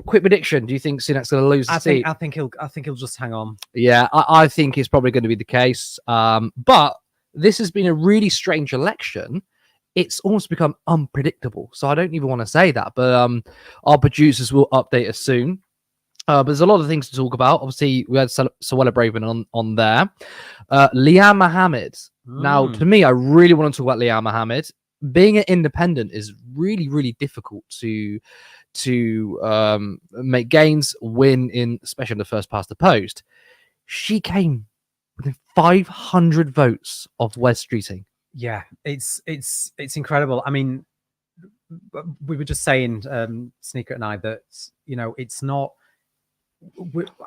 Quick prediction: do you think Sunak's going to lose the seat? I think he'll just hang on. Yeah, I think it's probably going to be the case. But this has been a really strange election. It's almost become unpredictable. So I don't even want to say that. But our producers will update us soon. But there's a lot of things to talk about. Obviously, we had Suella Braverman on there. Liam Mohammed. Now, to me, I really want to talk about Liam Mohammed. Being an independent is really, really difficult to make gains, win in, especially in the first past the post. She came within 500 votes of Wes Streeting. Yeah, it's incredible. I mean, we were just saying, Sneaker and I, that it's not.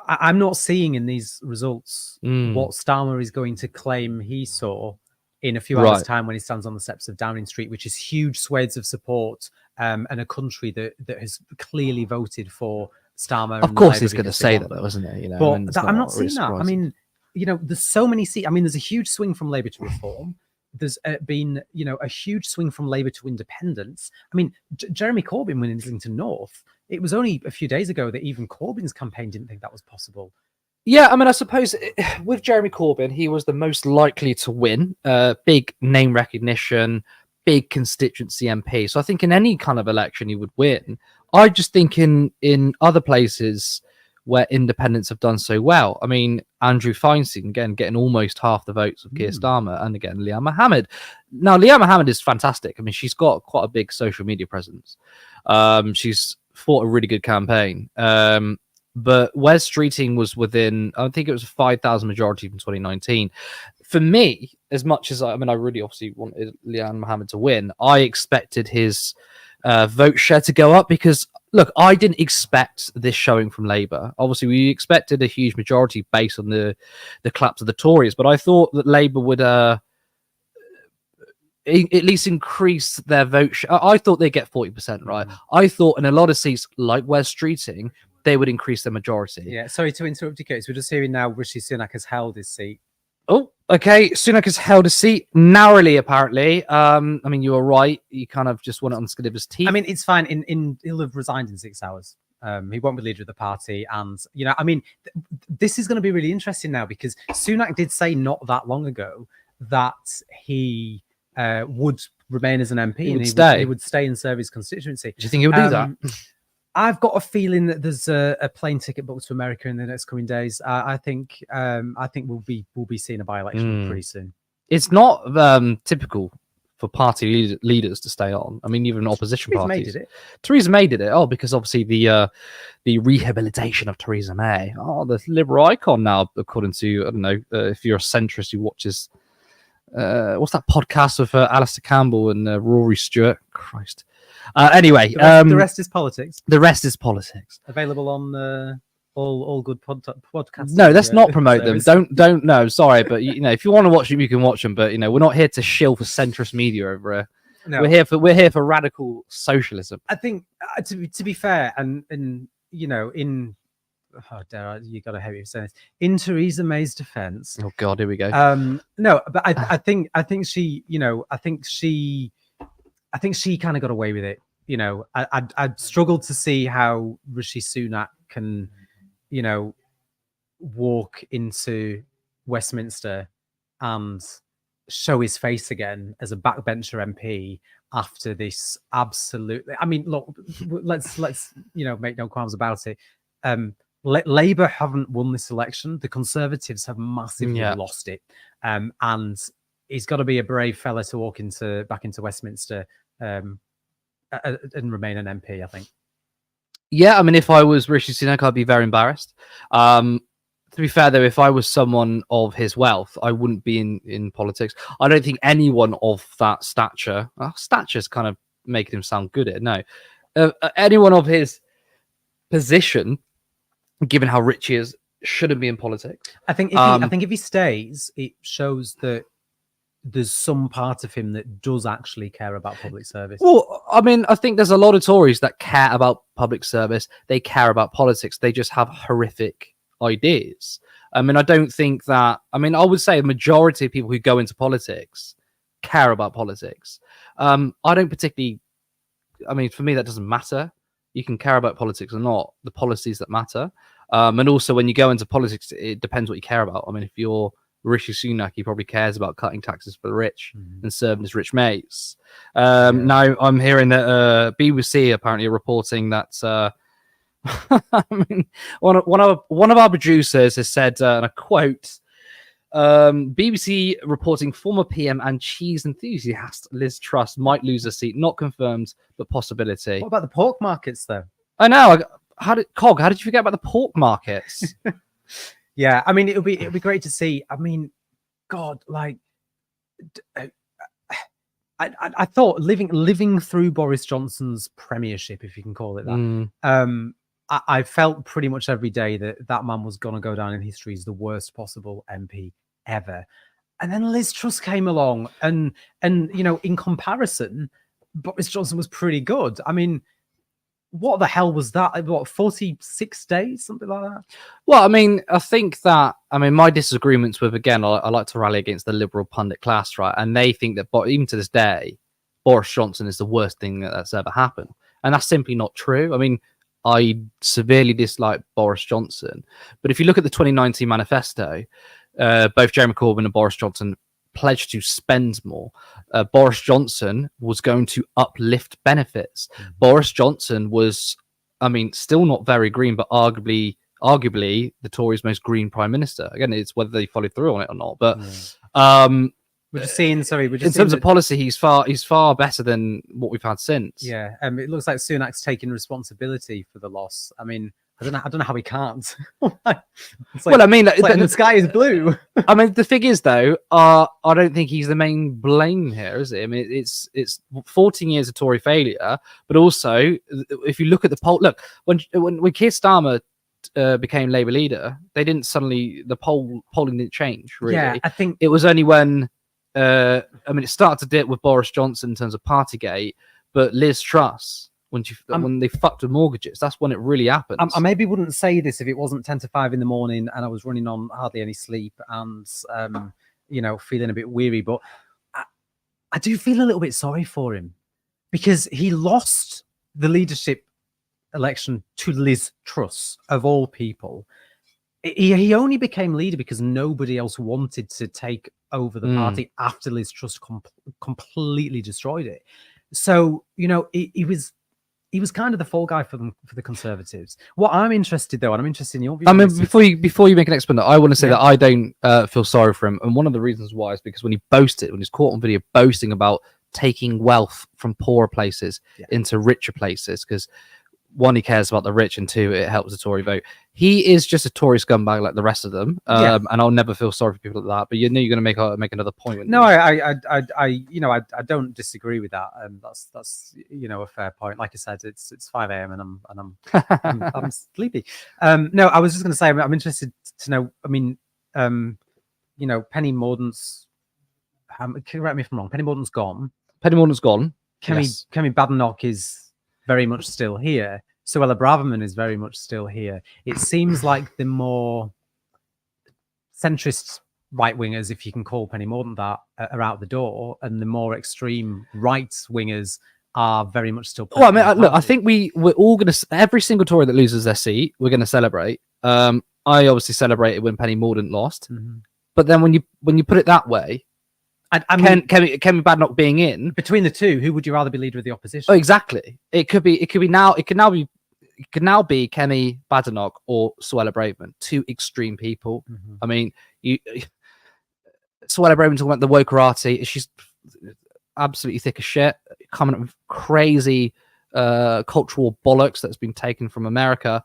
I'm not seeing in these results what Starmer is going to claim he saw in a few hours' time when he stands on the steps of Downing Street, which is huge swathes of support and a country that has clearly voted for Starmer. Of course, he's going to say that, though, isn't it? But I'm not seeing that. I mean, there's so many seats. I mean, there's a huge swing from Labour to Reform. There's been, a huge swing from Labour to Independence. I mean, Jeremy Corbyn winning Islington North. It was only a few days ago that even Corbyn's campaign didn't think that was possible. Yeah, I mean, I suppose with Jeremy Corbyn, he was the most likely to win. Big name recognition, big constituency MP. So I think in any kind of election he would win. I just think in other places where independents have done so well. I mean, Andrew Feinstein, again, getting almost half the votes of Keir Starmer, and again, Liam Mohammed. Now, Liam Mohammed is fantastic. I mean, she's got quite a big social media presence. She's fought a really good campaign. But Wes Streeting was within, I think it was a 5,000 majority from 2019. For me, as much as I really obviously wanted Liam Mohammed to win, I expected his vote share to go up because, look, I didn't expect this showing from Labour. Obviously, we expected a huge majority based on the collapse of the Tories, but I thought that Labour would at least increase their vote share. I thought they'd get 40%, right? I thought in a lot of seats like Wes Streeting, they would increase their majority. Yeah, sorry to interrupt you, Curtis. We're just hearing now Rishi Sunak has held his seat. Oh, okay. Sunak has held a seat narrowly, apparently. I mean, you were right. You kind of just want it on the skin of his teeth. I mean, it's fine. He'll have resigned in 6 hours. He won't be leader of the party. And, you know, I mean, this is going to be really interesting now because Sunak did say not that long ago that he would remain as an MP and he would stay and serve his constituency. Do you think he would do that? I've got a feeling that there's a plane ticket booked to America in the next coming days. I think we'll be seeing a by-election pretty soon. It's not typical for party leaders to stay on. I mean, even opposition parties. May did it. Theresa May did it. Oh, because obviously the rehabilitation of Theresa May. Oh, the liberal icon now, according to, I don't know, if you're a centrist who watches, what's that podcast with Alistair Campbell and Rory Stewart? Christ. Anyway, the rest is politics. The rest is politics. Available on all good podcasts. No, let's not promote them. Don't. No, sorry, but you know, if you want to watch them, you can watch them. But you know, we're not here to shill for centrist media over here. No. We're here for radical socialism. I think to be fair, and you know, you got to hate me for saying this. In Theresa May's defense, oh God, here we go. No, but I think she, you know, I think she kind of got away with it. You know, I struggled to see how Rishi Sunak can, you know, walk into Westminster and show his face again as a backbencher MP after this absolutely. I mean, look, let's you know, make no qualms about it. Labour haven't won this election. The Conservatives have massively lost it, and he's got to be a brave fella to walk back into Westminster and remain an MP, I think. Yeah, I mean, if I was Rishi Sunak, I'd be very embarrassed. To be fair, though, if I was someone of his wealth, I wouldn't be in politics. I don't think anyone of that stature, stature's kind of making him sound good at it. No, anyone of his position, given how rich he is, shouldn't be in politics. I think if he stays, it shows that there's some part of him that does actually care about public service. Well, I mean, I think there's a lot of Tories that care about public service. They care about politics. They just have horrific ideas. I mean, I don't think that... I mean, I would say a majority of people who go into politics care about politics. I don't particularly... I mean, for me, that doesn't matter. You can care about politics or not. The policies that matter. And also, when you go into politics, it depends what you care about. I mean, if you're Rishi Sunak, he probably cares about cutting taxes for the rich and serving his rich mates. Now I'm hearing that BBC apparently are reporting that I mean, one of our producers has said, and I quote, BBC reporting former PM and cheese enthusiast Liz Truss might lose a seat, not confirmed, but possibility. What about the pork markets, though? I know. How did you forget about the pork markets? Yeah, I mean, it'll be great to see. I mean, God, like, I thought living through Boris Johnson's premiership, if you can call it that. I felt pretty much every day that man was going to go down in history as the worst possible MP ever. And then Liz Truss came along, and you know, in comparison, Boris Johnson was pretty good. I mean, what the hell was that? What, 46 days, something like that? Well, I mean, I think that, my disagreements with, again, I like to rally against the liberal pundit class, right? And they think that, even to this day, Boris Johnson is the worst thing that's ever happened. And that's simply not true. I mean, I severely dislike Boris Johnson. But if you look at the 2019 manifesto, both Jeremy Corbyn and Boris Johnson pledged to spend more. Boris Johnson was going to uplift benefits. Boris Johnson was, still not very green, but arguably the Tories' most green prime minister. Again, it's whether they followed through on it or not. But we're just seeing. In terms of policy, he's far better than what we've had since. Yeah, it looks like Sunak's taking responsibility for the loss. I mean, I don't know how he can't. The sky is blue. The thing is, though, I don't think he's the main blame here, is it? I mean, it's 14 years of Tory failure, but also if you look at the poll, look, when Keir Starmer became Labour leader, they didn't suddenly polling didn't change. Really, yeah, I think it was only when it started to dip with Boris Johnson in terms of Partygate, but Liz Truss when they fucked with mortgages. That's when it really happens. I maybe wouldn't say this if it wasn't 10 to 5 in the morning and I was running on hardly any sleep and feeling a bit weary. But I do feel a little bit sorry for him because he lost the leadership election to Liz Truss, of all people. He only became leader because nobody else wanted to take over the party after Liz Truss completely destroyed it. So, he was kind of the fall guy for the Conservatives. What I'm interested though, and I'm interested in your view. I mean, before you make an explanation, I want to say that I don't feel sorry for him, and one of the reasons why is because when he's caught on video boasting about taking wealth from poorer places into richer places, because one, he cares about the rich, and two, it helps the Tory vote. He is just a Tory scumbag like the rest of them, and I'll never feel sorry for people like that. But you're going to make another point. No, I don't disagree with that, and that's a fair point. Like I said, it's 5 a.m. and I'm sleepy. No, I was just going to say I'm interested to know. I mean, Penny Mordaunt's. Correct me if I'm wrong. Penny Mordaunt's gone. Kemi Badenoch is very much still here. Suella Braverman is very much still here. It seems like the more centrist right-wingers, if you can call Penny Mordaunt that, are out the door, and the more extreme right-wingers are very much still... Well, I mean, look, I think we're all going to... Every single Tory that loses their seat, we're going to celebrate. I obviously celebrated when Penny Mordaunt lost. Mm-hmm. But then when you put it that way, Kemi Badenoch being in, between the two, who would you rather be leader of the opposition? Oh, exactly. It could now be Kemi Badenoch or Suella Braverman, two extreme people. Mm-hmm. I mean, Suella Braverman talking about the wokerati. She's absolutely thick as shit, coming up with crazy cultural bollocks that's been taken from America.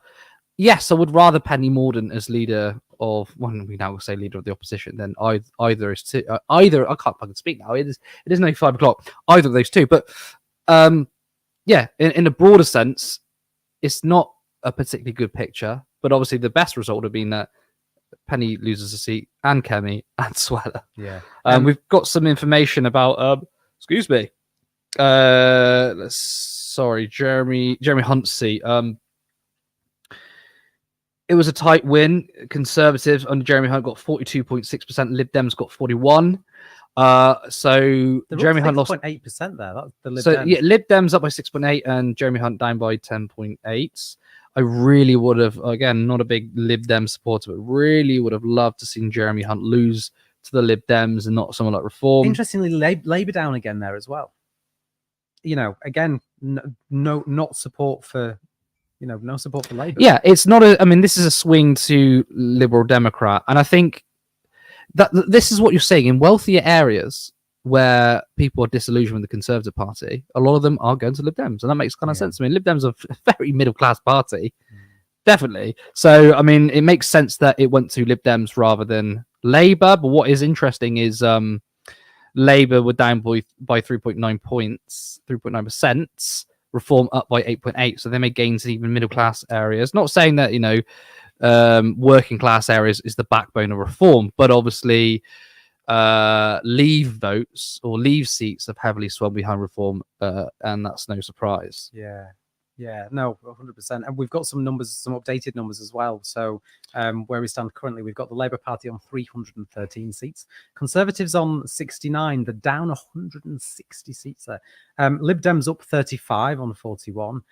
Yes, I would rather Penny Mordaunt as leader of, when we now say leader of the opposition, then either is two. Either I can't fucking speak now. It is now 5 o'clock. Either of those two, but in a broader sense, it's not a particularly good picture. But obviously, the best result would have been that Penny loses a seat and Kemi and Suella. Yeah. We've got some information about. Excuse me. Sorry, Jeremy Hunt's seat. It was a tight win. Conservatives under Jeremy Hunt got 42.6%. Lib Dems got 41%. So Jeremy Hunt lost 6.8% there. That's the Lib so Dems. Yeah, Lib Dems up by 6.8 and Jeremy Hunt down by 10.8. I really would have, again, not a big Lib Dem supporter, but really would have loved to seen Jeremy Hunt lose to the Lib Dems and not someone like Reform. Interestingly, Labour down again there as well. Again, not support for. No support for Labour. Yeah, it's not I mean, this is a swing to Liberal Democrat. And I think that this is what you're saying. In wealthier areas where people are disillusioned with the Conservative Party, a lot of them are going to Lib Dems. And that makes kind of sense. I mean, Lib Dems are a very middle-class party. Definitely. So, I mean, it makes sense that it went to Lib Dems rather than Labour. But what is interesting is Labour were down by 3.9 points, 3.9%. Reform up by 8.8, so they made gains in even middle class areas. Not saying that working class areas is the backbone of Reform, but obviously Leave votes or Leave seats have heavily swung behind Reform, and that's no surprise. Yeah, no, 100%. And we've got some numbers, some updated numbers as well. So where we stand currently, we've got the Labour Party on 313 seats, Conservatives on 69, they're down 160 seats there. Lib Dems up 35 on 41.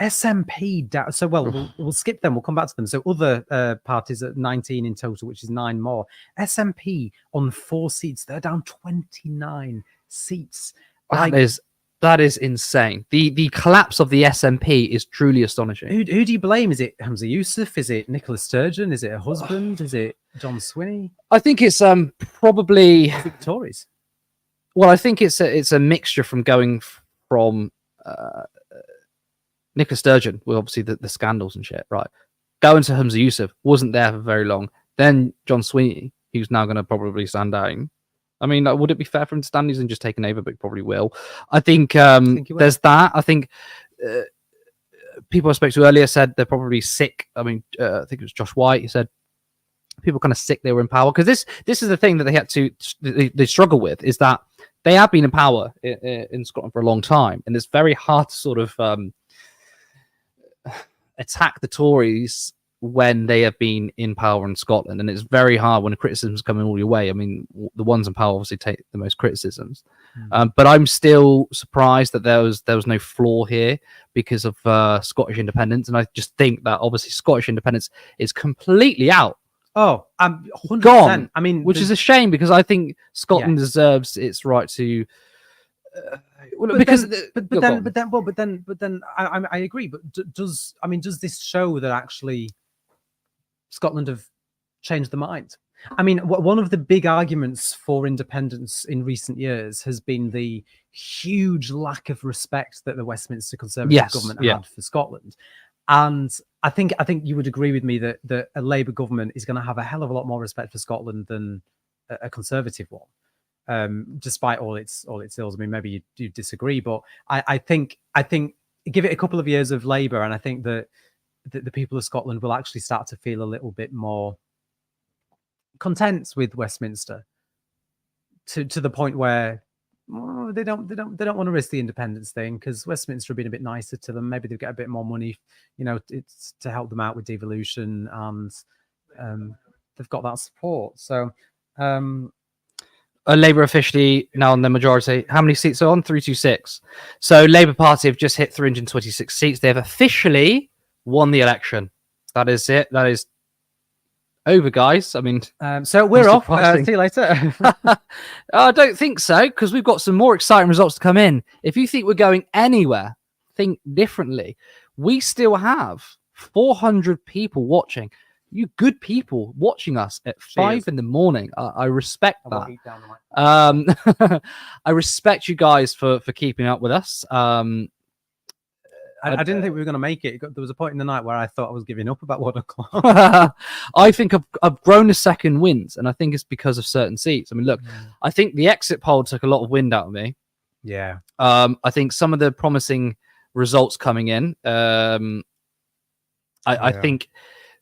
SNP down. So, we'll skip them. We'll come back to them. So other parties at 19 in total, which is 9 more. SNP on 4 seats. They're down 29 seats. That is insane. The collapse of the SNP is truly astonishing. Who do you blame? Is it Hamza Yusuf? Is it Nicola Sturgeon? Is it a husband? Is it John Swinney? I think it's probably the Tories. Well, I think it's a mixture from going from Nicola Sturgeon, with obviously the scandals and shit, right? Going to Hamza Yusuf, wasn't there for very long. Then John Swinney, who's now going to probably stand down. I mean, would it be fair for him to stand? He's just taken over, but he probably will. I think there's that. I think people I spoke to earlier said they're probably sick. I mean, I think it was Josh White. He said people kind of sick they were in power, because this is the thing that they struggle with, is that they have been in power in Scotland for a long time, and it's very hard to sort of attack the Tories when they have been in power in Scotland, and it's very hard when the criticisms coming all your way. I mean, the ones in power obviously take the most criticisms, but I'm still surprised that there was no flaw here because of Scottish independence, and I just think that obviously Scottish independence is completely out. Oh, I'm 100%. Gone. I mean, which is a shame because I think Scotland deserves its right to. But then I agree. But does this show that actually Scotland have changed their mind? I mean, one of the big arguments for independence in recent years has been the huge lack of respect that the Westminster Conservative government had for Scotland. And I think you would agree with me that a Labour government is going to have a hell of a lot more respect for Scotland than a Conservative one, despite all its ills. I mean, maybe you disagree, but I think give it a couple of years of Labour, and I think that the people of Scotland will actually start to feel a little bit more content with Westminster, to the point where they don't want to risk the independence thing, because Westminster have been a bit nicer to them. Maybe they'll get a bit more money, it's to help them out with devolution, and they've got that support. So Labour officially now on the majority. How many seats are on? 326. So Labour Party have just hit 326 seats. They have officially won the election. That is it. That is over, guys. I mean, so we're off. See you later. I don't think so, because we've got some more exciting results to come in. If you think we're going anywhere, think differently. We still have 400 people watching. You good people watching us at 5 in the morning. I respect that. I respect you guys for keeping up with us. I didn't think we were going to make it. There was a point in the night where I thought I was giving up about 1 o'clock. I think I've grown a second wind, and I think it's because of certain seats. I mean, look, I think the exit poll took a lot of wind out of me. Yeah. I think some of the promising results coming in. I think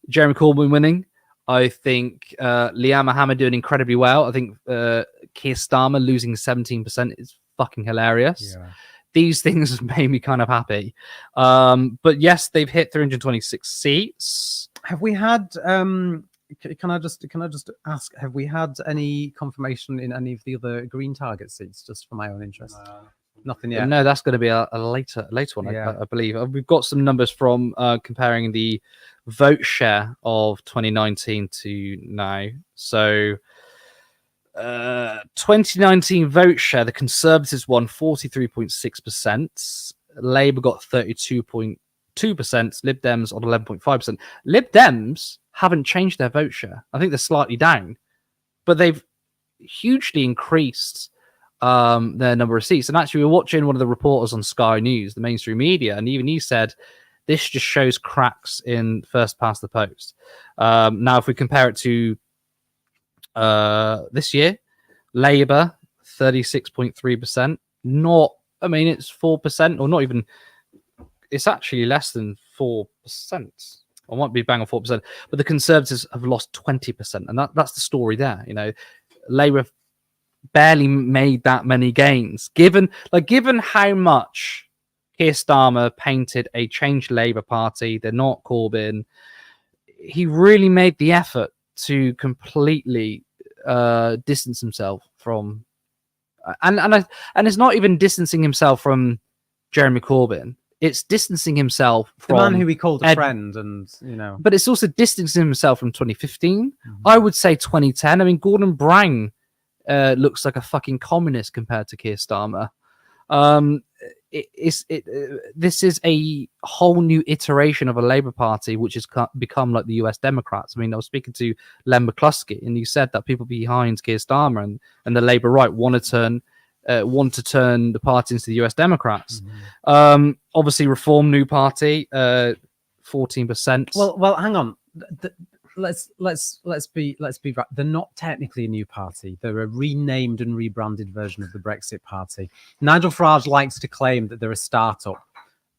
Jeremy Corbyn winning. I think Liam Mohammed doing incredibly well. I think Keir Starmer losing 17% is fucking hilarious. Yeah. These things have made me kind of happy. But yes, they've hit 326 seats. Have we had? Can I just ask? Have we had any confirmation in any of the other Green target seats? Just for my own interest. Nothing yet. No, that's going to be a later one, I believe. We've got some numbers from comparing the vote share of 2019 to now. So 2019 vote share, the Conservatives won 43.6%. Labour got 32.2%. Lib Dems on 11.5%. Lib Dems haven't changed their vote share. I think they're slightly down, but they've hugely increased their number of seats. And actually, we were watching one of the reporters on Sky News, the mainstream media, and even he said this just shows cracks in first past the post. Now, if we compare it to this year, Labour 36.3%. I mean, it's 4%, or not even. It's actually less than 4%. I might be bang on 4%, but the Conservatives have lost 20%, and that's the story there. Labour barely made that many gains, given how much Keir Starmer painted a changed Labour Party. They're not Corbyn. He really made the effort to completely distance himself from, and it's not even distancing himself from Jeremy Corbyn. It's distancing himself from the man who he called a friend, and But it's also distancing himself from 2015. I would say 2010. I mean, Gordon Brown looks like a fucking communist compared to Keir Starmer. This is a whole new iteration of a Labour Party, which has become like the US Democrats. I mean, I was speaking to Len McCluskey, and he said that people behind Keir Starmer and the Labour right want to turn the party into the US Democrats. Obviously, Reform New Party, 14%. Well, hang on. Let's be right. They're not technically a new party. They're a renamed and rebranded version of the Brexit Party. Nigel Farage likes to claim that they're a startup.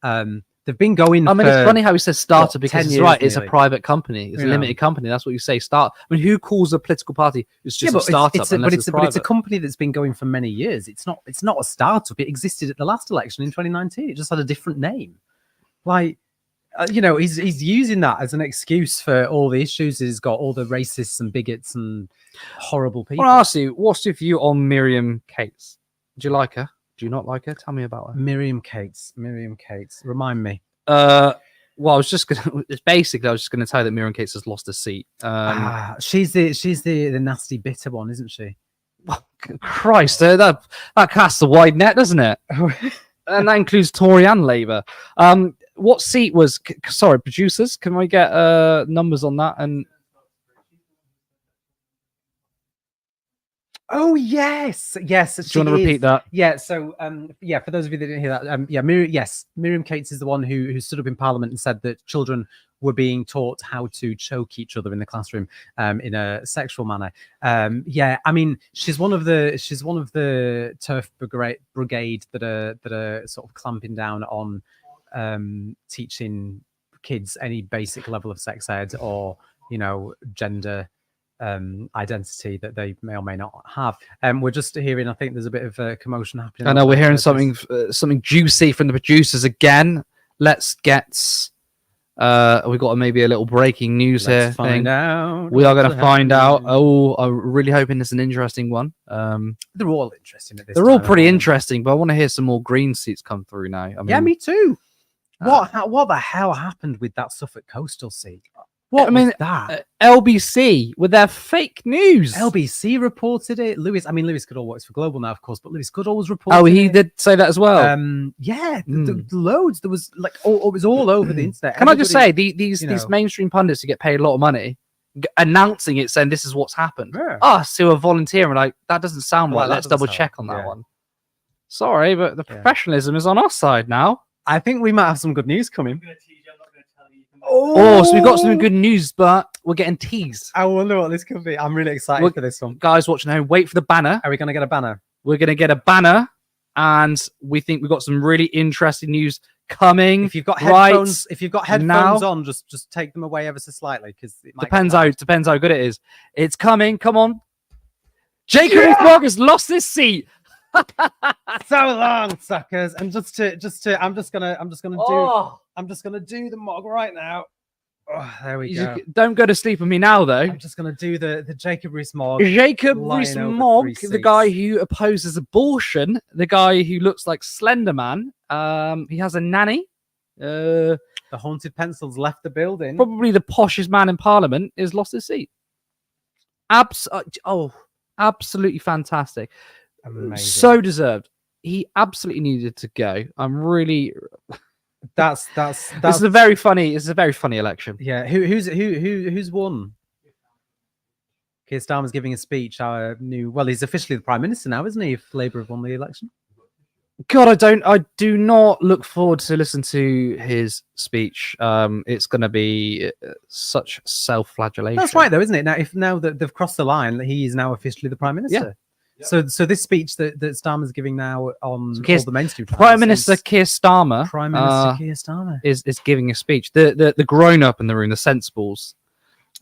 They've been going. I mean, it's funny how he says startup, because it's right. It's nearly. A private company. It's a limited company. That's what you say. Start. I mean, who calls a political party? It's just a startup. But it's a company that's been going for many years. It's not a startup. It existed at the last election in 2019. It just had a different name. you know, he's using that as an excuse for all the issues he's got, all the racists and bigots and horrible people. I want to ask you, what's your view on Miriam Cates? Do you like her? Do you not like her? Tell me about her. Miriam Cates. Remind me. Well, I was just gonna tell you that Miriam Cates has lost a seat. She's the nasty bitter one, isn't she? Christ, that casts a wide net, doesn't it? And that includes Tory and Labour. What seat was? Sorry, producers, can we get numbers on that? And oh yes. Do you want to repeat that? Yeah. So for those of you that didn't hear that, Miriam Cates is the one who stood up in Parliament and said that children were being taught how to choke each other in the classroom in a sexual manner. I mean, she's one of the turf brigade that are sort of clamping down on teaching kids any basic level of sex ed or, you know, gender identity that they may or may not have. We're just hearing, I think there's a bit of a commotion happening. I know we're hearing something juicy from the producers again. Let's get we've got maybe a little breaking news here. Find out. We are going to find out. Oh, I'm really hoping it's an interesting one. They're all interesting at this They're all pretty interesting, but I want to hear some more green seats come through now. I mean, yeah, me too. What the hell happened with that Suffolk coastal seat? What was that? LBC with their fake news. LBC reported it. Lewis Goodall works for Global now, of course, but Lewis Goodall was reporting. Oh, he did say that as well. Loads. There was like, it was all over the internet. Can I just say these mainstream pundits who get paid a lot of money announcing it, saying this is what's happened. Yeah. Us who are volunteering, like that doesn't sound right. Let's double check on that one. Sorry, but the professionalism is on our side now. I think we might have some good news coming. Oh, so we've got some good news, but we're getting teased. I wonder what this could be. I'm really excited for this one. Guys watching home, wait for the banner. Are we going to get a banner? We're going to get a banner, and we think we've got some really interesting news coming. If you've got headphones, on, just take them away ever so slightly, because depends how good it is. It's coming. Come on, Jacob Rees-Mogg has lost his seat. So long, suckers. And I'm just gonna do the Mogg right now. Oh, there we go. Don't go to sleep with me now, though. I'm just gonna do the Jacob Rees-Mogg. Jacob Rees-Mogg, the guy who opposes abortion, the guy who looks like Slender Man. He has a nanny. The haunted pencils left the building. Probably the poshest man in Parliament has lost his seat. Absolutely fantastic. Amazing. So deserved. He absolutely needed to go. I'm really. That's. It's a very funny election. Yeah. Who's won? Keir Starmer's giving a speech. He's officially the Prime Minister now, isn't he? If Labour have won the election. God, I do not look forward to listen to his speech. It's going to be such self-flagellation. That's right, though, isn't it? Now that they've crossed the line, he is now officially the Prime Minister. Yeah. So this speech that Starmer's giving now on all the mainstream Prime Minister Keir Starmer, is giving a speech. The grown up in the room, the sensibles.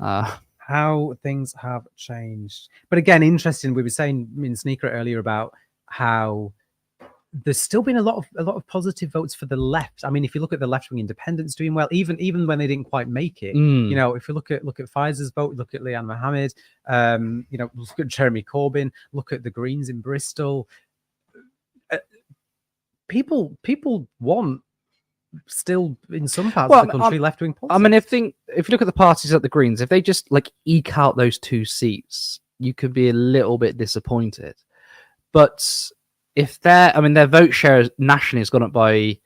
How things have changed. But again, interesting. We were saying in Sneaker earlier about how there's still been a lot of positive votes for the left. I mean, if you look at the left-wing independents doing well, even when they didn't quite make it, you know, if you look at Pfizer's vote, look at Leanne Mohammed, you know, look at Jeremy Corbyn, look at the Greens in Bristol. People want still in some parts of the country left-wing politics. I mean, if you look at the parties like the Greens, if they just like eke out those 2 seats, you could be a little bit disappointed. But if their vote share nationally has gone up by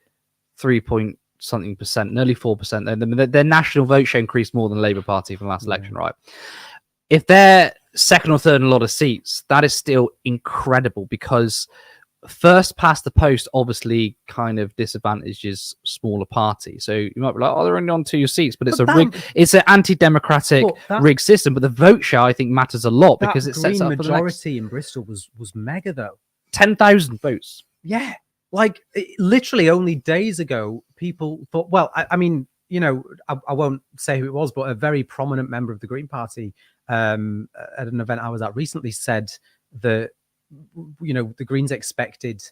3-point-something%, nearly 4%. Their national vote share increased more than the Labour Party from last election, right? If they're second or third in a lot of seats, that is still incredible, because first past the post obviously kind of disadvantages smaller parties. So you might be like, they're only on 2 seats, but it's it's an anti-democratic rigged system. But the vote share, I think, matters a lot, because it sets up majority in Bristol was mega, though. 10,000 votes. Yeah, like literally only days ago, people thought. Well, I mean, you know, I won't say who it was, but a very prominent member of the Green Party at an event I was at recently said that, you know, the Greens expected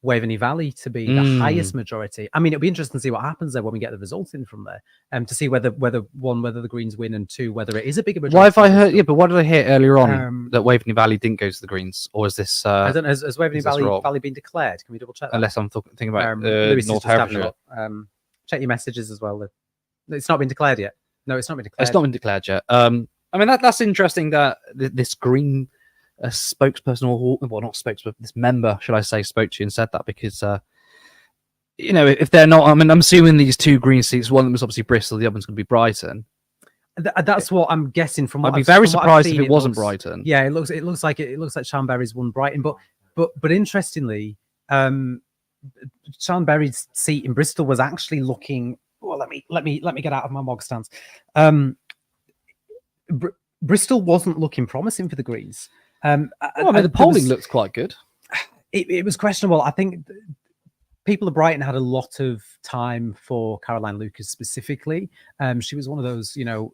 Waveney Valley to be the highest majority. I mean, it'll be interesting to see what happens there when we get the results in from there, to see whether the Greens win, and two, whether it is a bigger majority. Why have I heard? Yeah, but what did I hear earlier on that Waveney Valley didn't go to the Greens, or is this? I don't know. Has Waveney Valley been declared? Can we double check that? Unless I'm thinking about Lewis is North just having a Herefordshire. look. Check your messages as well. It's not been declared yet. No, it's not been declared. It's not been declared yet. I mean, that's interesting that this Green spokesperson, or well, not spokesperson, this member, should I say, spoke to you and said that, because you know, if they're not, I mean, I'm assuming these two Green seats, one of them was obviously Bristol, the other one's going to be Brighton. That's what I'm guessing from what I'd be very surprised if it wasn't Brighton. Yeah, it looks like Sean Berry's won Brighton, but interestingly, Sean Berry's seat in Bristol was actually looking. Well, let me get out of my mog stance. Bristol wasn't looking promising for the Greens. I mean, the polling looks quite good. It was questionable. I think people of Brighton had a lot of time for Caroline Lucas specifically. She was one of those, you know,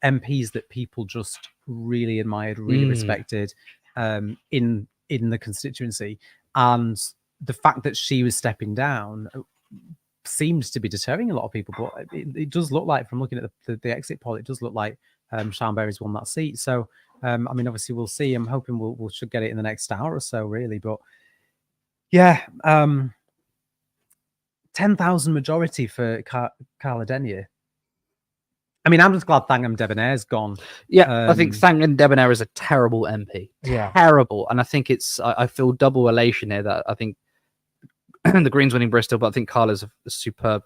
MPs that people just really admired, really respected in the constituency, and the fact that she was stepping down seems to be deterring a lot of people. But it does look like, from looking at the exit poll, it does look like Sean Berry's won that seat. So I mean, obviously we'll see. I'm hoping we should get it in the next hour or so, really. But yeah, 10,000 majority for Carla Denyer. I mean, I'm just glad Thangham Debonair's gone. Yeah, I think Thangham Debonair is a terrible MP. Yeah. Terrible. And I think I feel double elation here that I think the Greens winning Bristol, but I think Carla's a superb,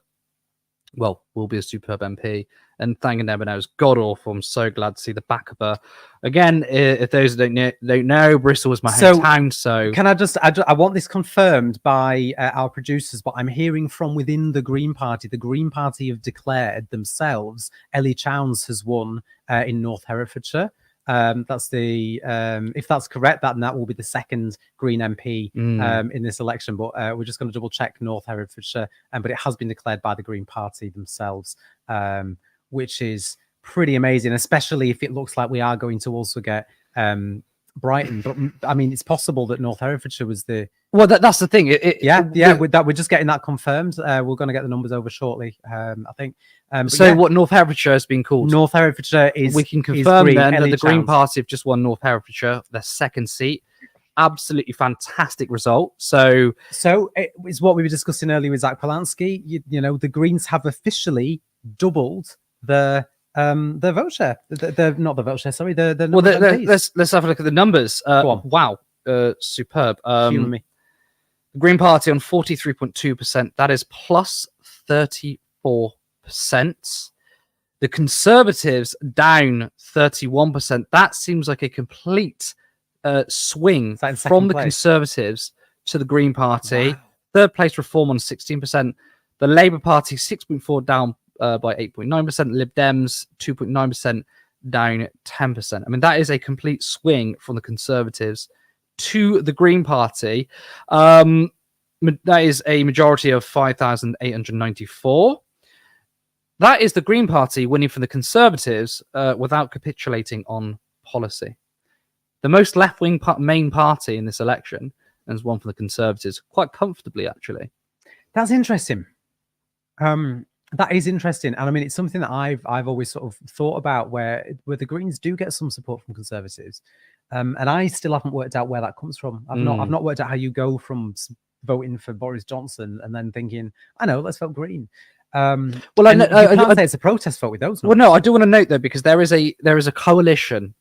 well, will be a superb MP. And Thangham Debonair is god awful. I'm so glad to see the back of her. Again, if those don't know, Bristol was my hometown. So can I want this confirmed by our producers, but I'm hearing from within the Green Party. The Green Party have declared themselves Ellie Chowns has won in North Herefordshire. That's the if that's correct, that will be the second Green MP in this election. But we're just going to double check North Herefordshire, but it has been declared by the Green Party themselves, which is pretty amazing, especially if it looks like we are going to also get Brighton. But I mean, it's possible that North Herefordshire was the. Well, that's the thing. We're just getting that confirmed. We're going to get the numbers over shortly, I think. What North Herefordshire has been called? North Herefordshire is. We can confirm Green, then that Ellie the Green Chowns. Party have just won North Herefordshire, their second seat. Absolutely fantastic result. So it's what we were discussing earlier with Zach Polanski. You know, the Greens have officially doubled the vote share. The not the vote share. Sorry, the number of MPs. let's have a look at the numbers. Wow, superb. Humour me. The Green Party on 43.2%. That is plus 34%. The Conservatives down 31%. That seems like a complete swing from the Conservatives to the Green Party. Wow. Third place Reform on 16%. The Labour Party 6.4 down by 8.9%. Lib Dems 2.9% down 10%. I mean, that is a complete swing from the Conservatives to the Green Party. That is a majority of 5,894. That is the Green Party winning from the Conservatives without capitulating on policy. The most left-wing main party in this election has won from the Conservatives quite comfortably, actually. That's interesting. That is interesting, and I mean, it's something that I've always sort of thought about, where the Greens do get some support from Conservatives, and I still haven't worked out where that comes from. I've not worked out how you go from voting for Boris Johnson and then thinking, I know, let's vote Green. Well, I can't say it's a protest vote with those. Well, no, I do want to note though, because there is a coalition,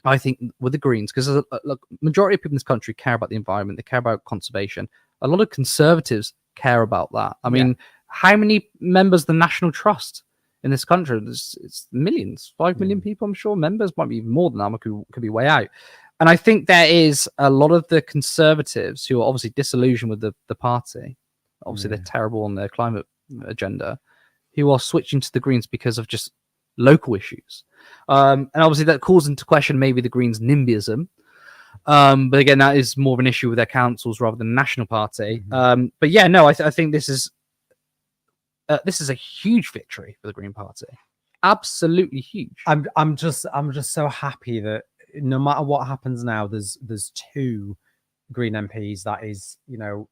I think, with the Greens, because look, majority of people in this country care about the environment, they care about conservation. A lot of Conservatives care about that. I mean, how many members of the National Trust in this country? It's millions, 5 million people, I'm sure. Members might be even more than that, could be way out. And I think there is a lot of the Conservatives who are obviously disillusioned with the party. Obviously, they're terrible on their climate agenda, who are switching to the Greens because of just local issues. And obviously that calls into question maybe the Greens' NIMBYism. But again, that is more of an issue with their councils rather than the National Party. But yeah, no, I think this is a huge victory for the Green Party. Absolutely huge. I'm just so happy that no matter what happens now, there's two Green MPs. That is, you know,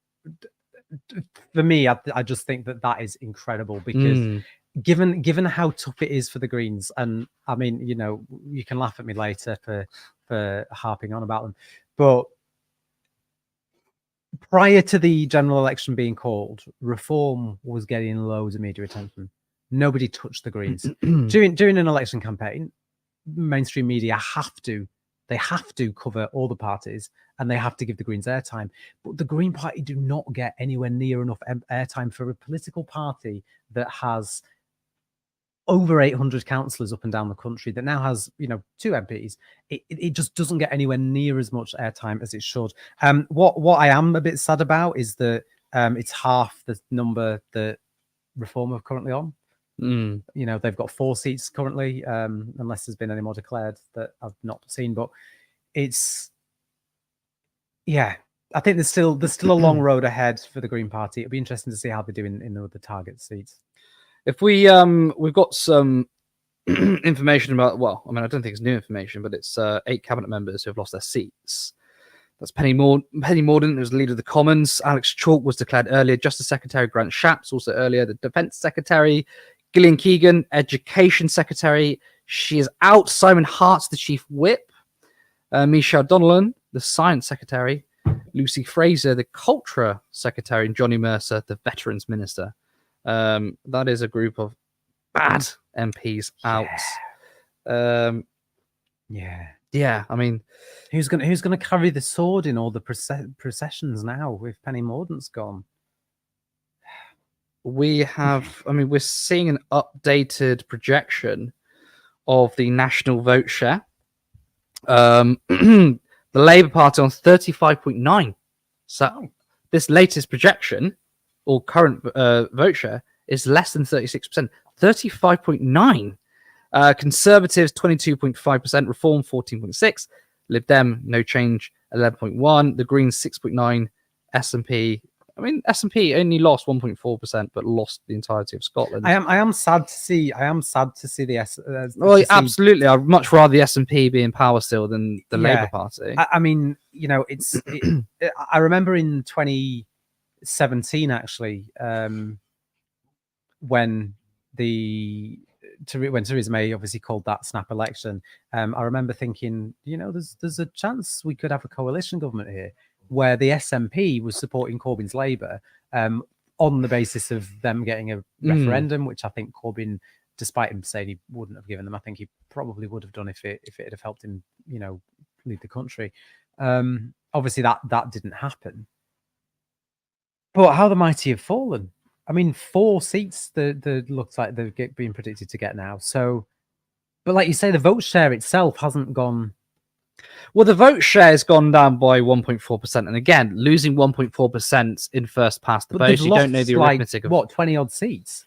for me, I just think that is incredible because given how tough it is for the Greens, and I mean, you can laugh at me later for harping on about them, but prior to the general election being called, Reform was getting loads of media attention. Nobody touched the Greens during an election campaign. Mainstream media have to cover all the parties, and they have to give the Greens airtime. But the Green Party do not get anywhere near enough airtime for a political party that has over 800 councillors up and down the country, that now has 2 MPs. It just doesn't get anywhere near as much airtime as it should. What I am a bit sad about is that it's half the number that Reform are currently on. They've got 4 seats currently, unless there's been any more declared that I've not seen. But it's, I think there's still a long road ahead for the Green Party. It'll be interesting to see how they do in the target seats. If we've got some information about, well, I mean, I don't think it's new information, but it's 8 cabinet members who have lost their seats. That's Penny Mordaunt, who's the leader of the Commons. Alex Chalk was declared earlier. Justice Secretary Grant Shapps also earlier. The Defence Secretary Gillian Keegan, Education Secretary. She is out. Simon Hart's the Chief Whip. Michelle Donnellan, the Science Secretary. Lucy Fraser, the Culture Secretary. And Johnny Mercer, the Veterans Minister. That is a group of bad MPs out. Yeah. I mean, who's gonna carry the sword in all the processions now if Penny Mordaunt's gone? We're seeing an updated projection of the national vote share. The Labour Party on 35.9. So this latest projection or current vote share is less than 36%, 35.9. Conservatives 22.5%, Reform 14.6%, Lib Dem no change 11.1%, the Greens 6.9%, SNP. I mean, SNP only lost 1.4%, but lost the entirety of Scotland. I am sad to see. the well, absolutely. I'd much rather the SNP be in power still than the Labour Party. I mean, I remember in 2017 actually, when Theresa May obviously called that snap election. I remember thinking, there's a chance we could have a coalition government here, where the SNP was supporting Corbyn's Labour on the basis of them getting a referendum, which I think Corbyn, despite him saying he wouldn't have given them, I think he probably would have done if it had have helped him, lead the country. Obviously, that didn't happen. But how the mighty have fallen. I mean, 4 seats that looks like they're being predicted to get now. So, but like you say, the vote share itself hasn't gone. Well, the vote share has gone down by 1.4%. And again, losing 1.4% in first past the vote, you don't know the arithmetic of 20 odd seats.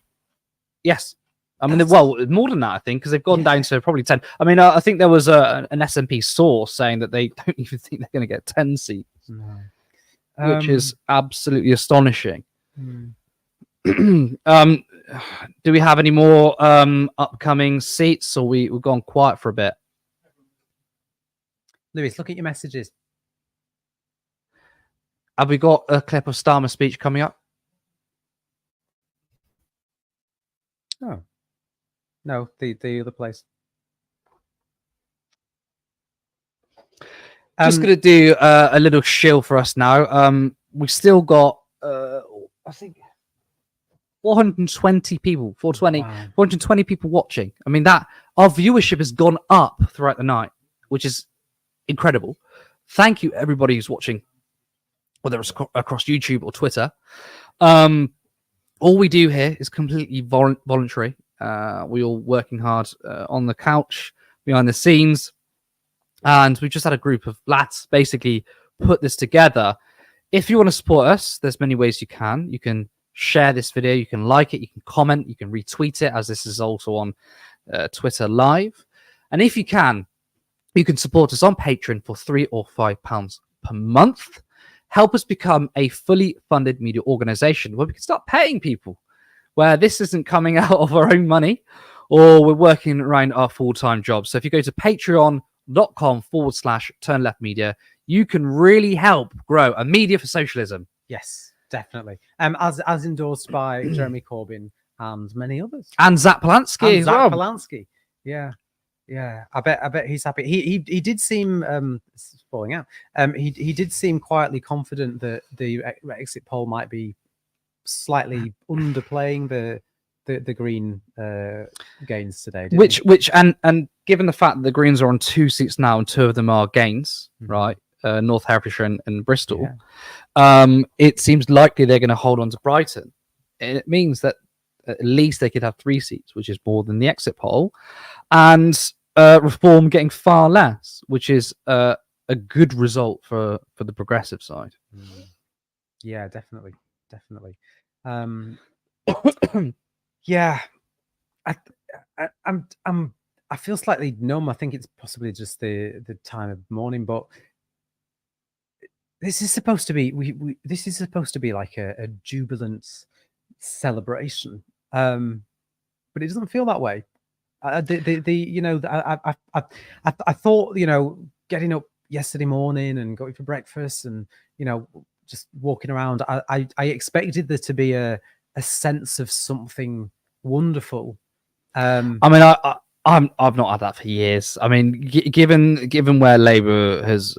Yes. I mean, well, more than that, I think, because they've gone down to probably 10. I mean, I think there was an SNP source saying that they don't even think they're going to get 10 seats, which is absolutely astonishing. Do we have any more upcoming seats, or we've gone quiet for a bit? Lewis, look at your messages. Have we got a clip of Starmer's speech coming up? Oh. No, the other place. Just going to do a little shill for us now. We've still got, I think, 420 people, 420 people watching. I mean, that our viewership has gone up throughout the night, which is incredible. Thank you, everybody who's watching, whether it's across YouTube or Twitter. All we do here is completely voluntary. We're all working hard on the couch, behind the scenes, and we've just had a group of lads basically put this together. If you want to support us, there's many ways you can. You can share this video, you can like it, you can comment, you can retweet it, as this is also on Twitter Live. And if you can support us on Patreon for £3 or £5 per month. Help us become a fully funded media organization where we can start paying people, where this isn't coming out of our own money or we're working around our full-time jobs. So if you go to patreon.com/turnleftmedia, you can really help grow a media for socialism. Yes. definitely. As endorsed by Jeremy Corbyn and many others, and Zach Polanski as well. Polanski, yeah. I bet he's happy. He did seem falling out. He did seem quietly confident that the exit poll might be slightly underplaying the Green gains today. Which and given the fact that the Greens are on 2 seats now and 2 of them are gains, right? North Hertfordshire and Bristol. It seems likely they're going to hold on to Brighton. And it means that at least they could have 3 seats, which is more than the exit poll, and Reform getting far less, which is a good result for the Progressive side. Yeah, definitely. Yeah, I feel slightly numb. I think it's possibly just the time of morning, but this is supposed to be this is supposed to be like a jubilant celebration, but it doesn't feel that way. I thought, getting up yesterday morning and going for breakfast and just walking around, I expected there to be a sense of something wonderful. I mean, I've not had that for years. I mean, given where Labour has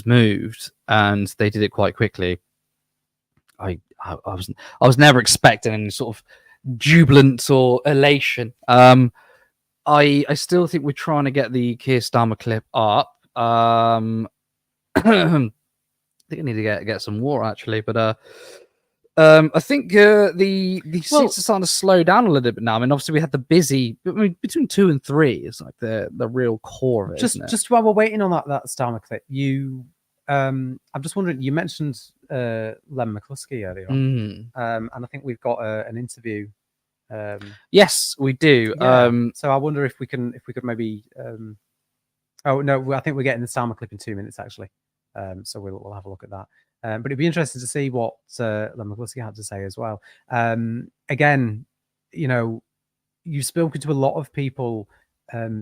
moved, and they did it quite quickly, I was never expecting any sort of jubilant or elation. I still think we're trying to get the Keir Starmer clip up. I think I need to get some water actually, but I think the seats are starting to slow down a little bit now. I mean, obviously we had the busy. I mean, between 2 and 3 is like the real core of it. Just while we're waiting on that Starmer clip, I'm just wondering. You mentioned Len McCluskey earlier on, and I think we've got an interview. Yes, we do. Yeah. So I wonder if we could maybe. Oh no, I think we're getting the Starmer clip in 2 minutes actually. So we'll have a look at that. But it'd be interesting to see what Len McCluskey had to say as well. Again, you've spoken to a lot of people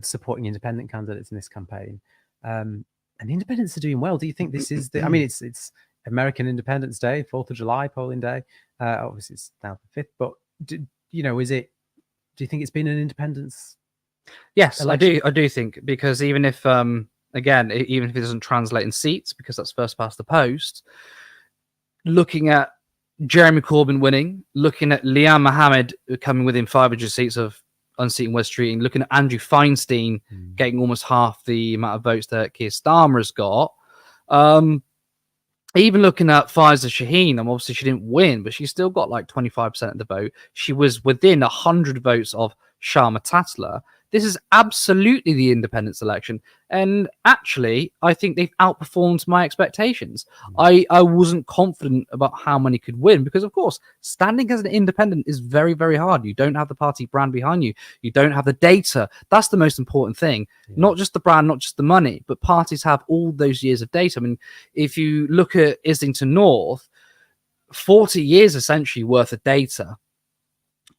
supporting independent candidates in this campaign, and the independents are doing well. Do you think this is I mean, it's American Independence Day, 4th of July polling day. Obviously, it's now the 5th, but do you think it's been an independence? Yes, election? I do think, because even if again, even if it doesn't translate in seats, because that's first past the post, looking at Jeremy Corbyn winning, looking at Liam Mohammed coming within 500 seats of unseating Wes Streeting, looking at Andrew Feinstein getting almost half the amount of votes that Keir Starmer has got, even looking at Faiza Shaheen, obviously she didn't win, but she still got like 25% of the vote. She was within 100 votes of Sharma Tatler. This is absolutely the independence election. And actually, I think they've outperformed my expectations. I wasn't confident about how many could win because, of course, standing as an independent is very, very hard. You don't have the party brand behind you. You don't have the data. That's the most important thing. Yeah. Not just the brand, not just the money, but parties have all those years of data. I mean, if you look at Islington North, 40 years essentially worth of data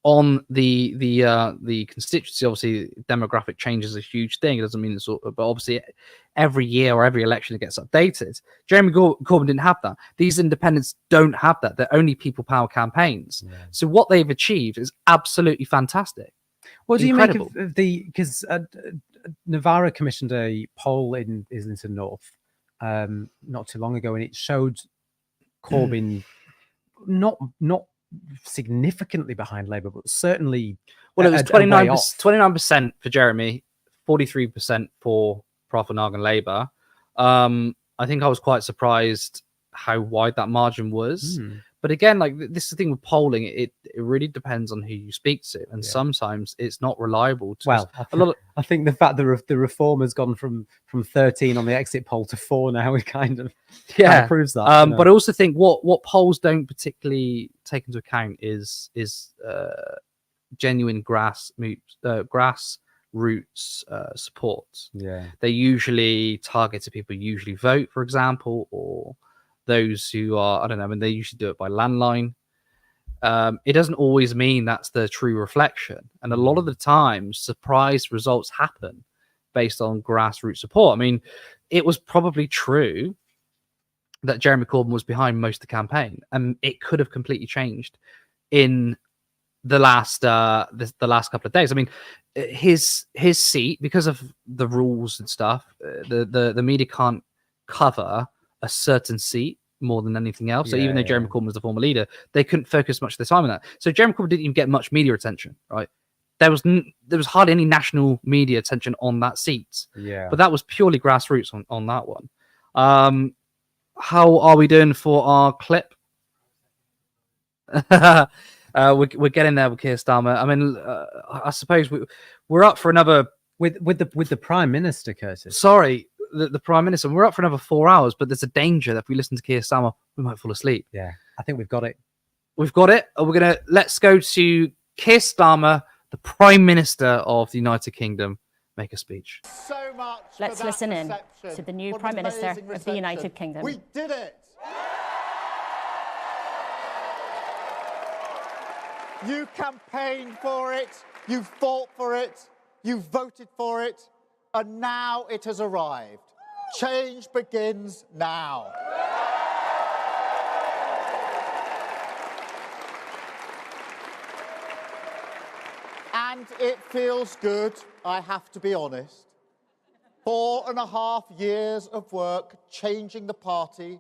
on the constituency. Obviously, demographic change is a huge thing. It doesn't mean it's all, but obviously every year or every election it gets updated. Jeremy Corbyn didn't have that. These independents don't have that. They're only people power campaigns. Yeah. So what they've achieved is absolutely fantastic. What do you make of because Navarra commissioned a poll in Islington North not too long ago, and it showed Corbyn not significantly behind Labour, but certainly it was 29% for Jeremy, 43% for Prof and Argan Labour. I think I was quite surprised how wide that margin was. But again, like this is the thing with polling, it really depends on who you speak to, and sometimes it's not reliable. I think the fact that the Reform has gone from 13 on the exit poll to 4 now, it kind of proves that. But I also think what polls don't particularly take into account is genuine grassroots support. Yeah, they usually target to people who usually vote, for example, or those who are, I don't know, I mean, they usually do it by landline. It doesn't always mean that's the true reflection. And a lot of the time, surprise results happen based on grassroots support. I mean, it was probably true that Jeremy Corbyn was behind most of the campaign, and it could have completely changed in the last the last couple of days. I mean, his seat, because of the rules and stuff, the media can't cover a certain seat more than anything else. So even though Jeremy Corbyn was the former leader, they couldn't focus much of their time on that. So Jeremy Corbyn didn't even get much media attention, right? There was hardly any national media attention on that seat. Yeah. But that was purely grassroots on that one. How are we doing for our clip? We're getting there with Keir Starmer. I mean, I suppose we're up for another with the Prime Minister, Curtis. Sorry, the Prime Minister. We're up for another 4 hours, but there's a danger that if we listen to Keir Starmer, we might fall asleep. Yeah, I think we've got it. We've got it. Let's go to Keir Starmer, the Prime Minister of the United Kingdom, make a speech. So much. Let's listen in to the new Prime Minister of the United Kingdom. We did it. You campaigned for it, you fought for it, you voted for it, and now it has arrived. Change begins now. And it feels good, I have to be honest. 4.5 years of work changing the party.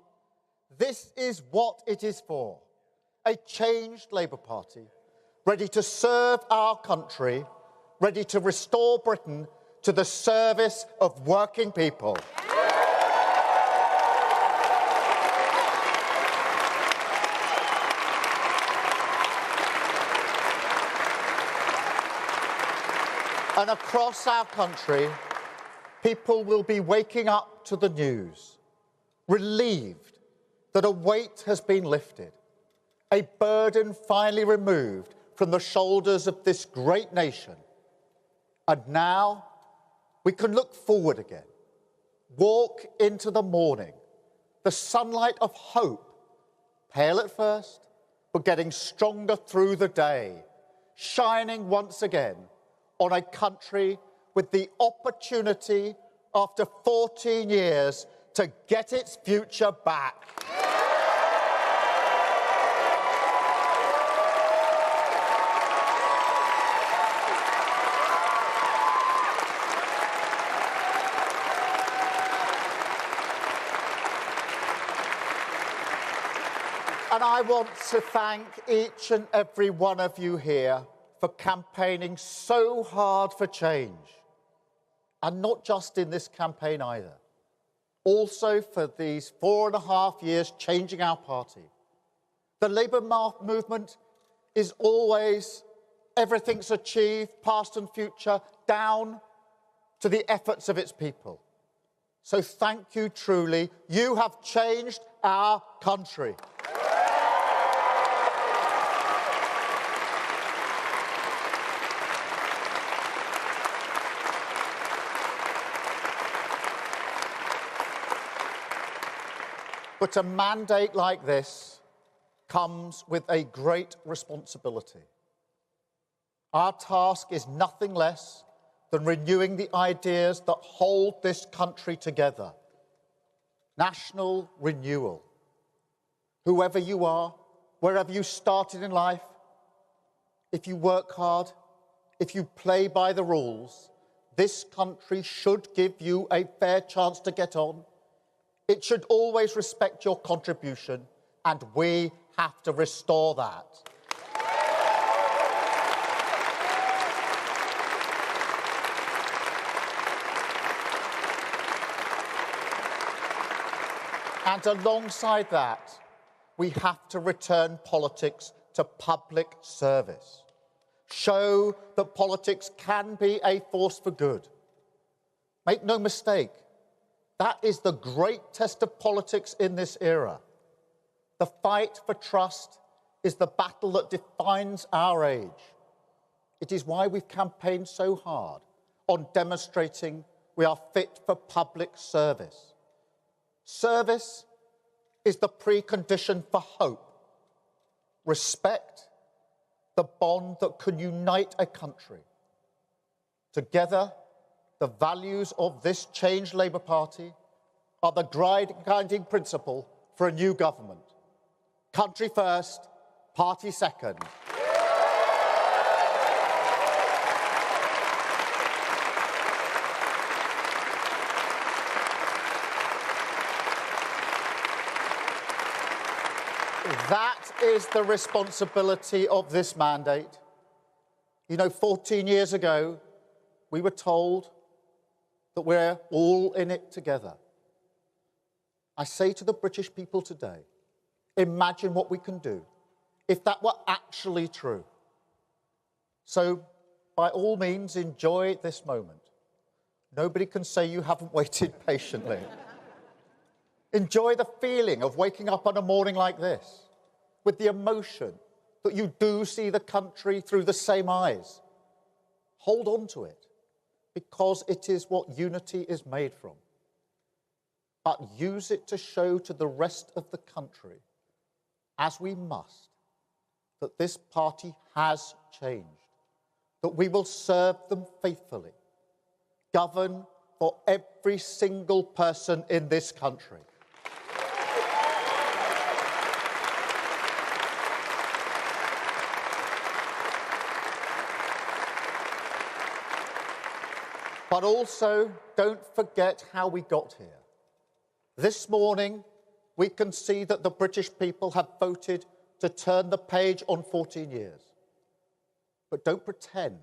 This is what it is for. A changed Labour Party, ready to serve our country, ready to restore Britain to the service of working people. And across our country, people will be waking up to the news, relieved that a weight has been lifted, a burden finally removed from the shoulders of this great nation. And now we can look forward again, walk into the morning, the sunlight of hope, pale at first, but getting stronger through the day, shining once again on a country with the opportunity after 14 years to get its future back. And I want to thank each and every one of you here for campaigning so hard for change. And not just in this campaign either. Also for these 4.5 years changing our party. The Labour movement is always everything's achieved, past and future, down to the efforts of its people. So thank you truly. You have changed our country. But a mandate like this comes with a great responsibility. Our task is nothing less than renewing the ideas that hold this country together. National renewal. Whoever you are, wherever you started in life, if you work hard, if you play by the rules, this country should give you a fair chance to get on. It should always respect your contribution, and we have to restore that. And alongside that, we have to return politics to public service. Show that politics can be a force for good. Make no mistake, that is the great test of politics in this era. The fight for trust is the battle that defines our age. It is why we've campaigned so hard on demonstrating we are fit for public service. Service is the precondition for hope. Respect, the bond that can unite a country. Together, the values of this changed Labour Party are the guiding principle for a new government. Country first, party second. That is the responsibility of this mandate. You know, 14 years ago, we were told that we're all in it together. I say to the British people today, imagine what we can do if that were actually true. So, by all means, enjoy this moment. Nobody can say you haven't waited patiently. Enjoy the feeling of waking up on a morning like this, with the emotion that you do see the country through the same eyes. Hold on to it, because it is what unity is made from. But use it to show to the rest of the country, as we must, that this party has changed, that we will serve them faithfully, govern for every single person in this country. But also, don't forget how we got here. This morning, we can see that the British people have voted to turn the page on 14 years. But don't pretend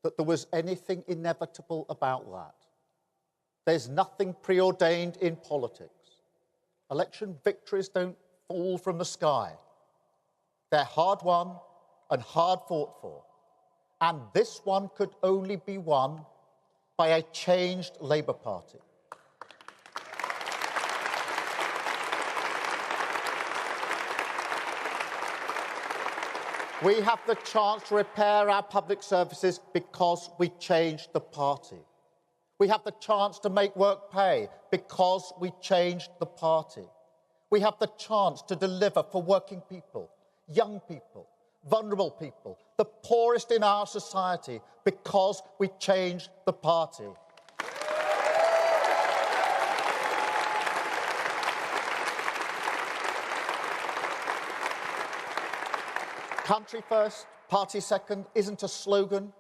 that there was anything inevitable about that. There's nothing preordained in politics. Election victories don't fall from the sky. They're hard won and hard fought for. And this one could only be won by a changed Labour Party. We have the chance to repair our public services because we changed the party. We have the chance to make work pay because we changed the party. We have the chance to deliver for working people, young people, vulnerable people, the poorest in our society, because we changed the party. Country first, party second isn't a slogan.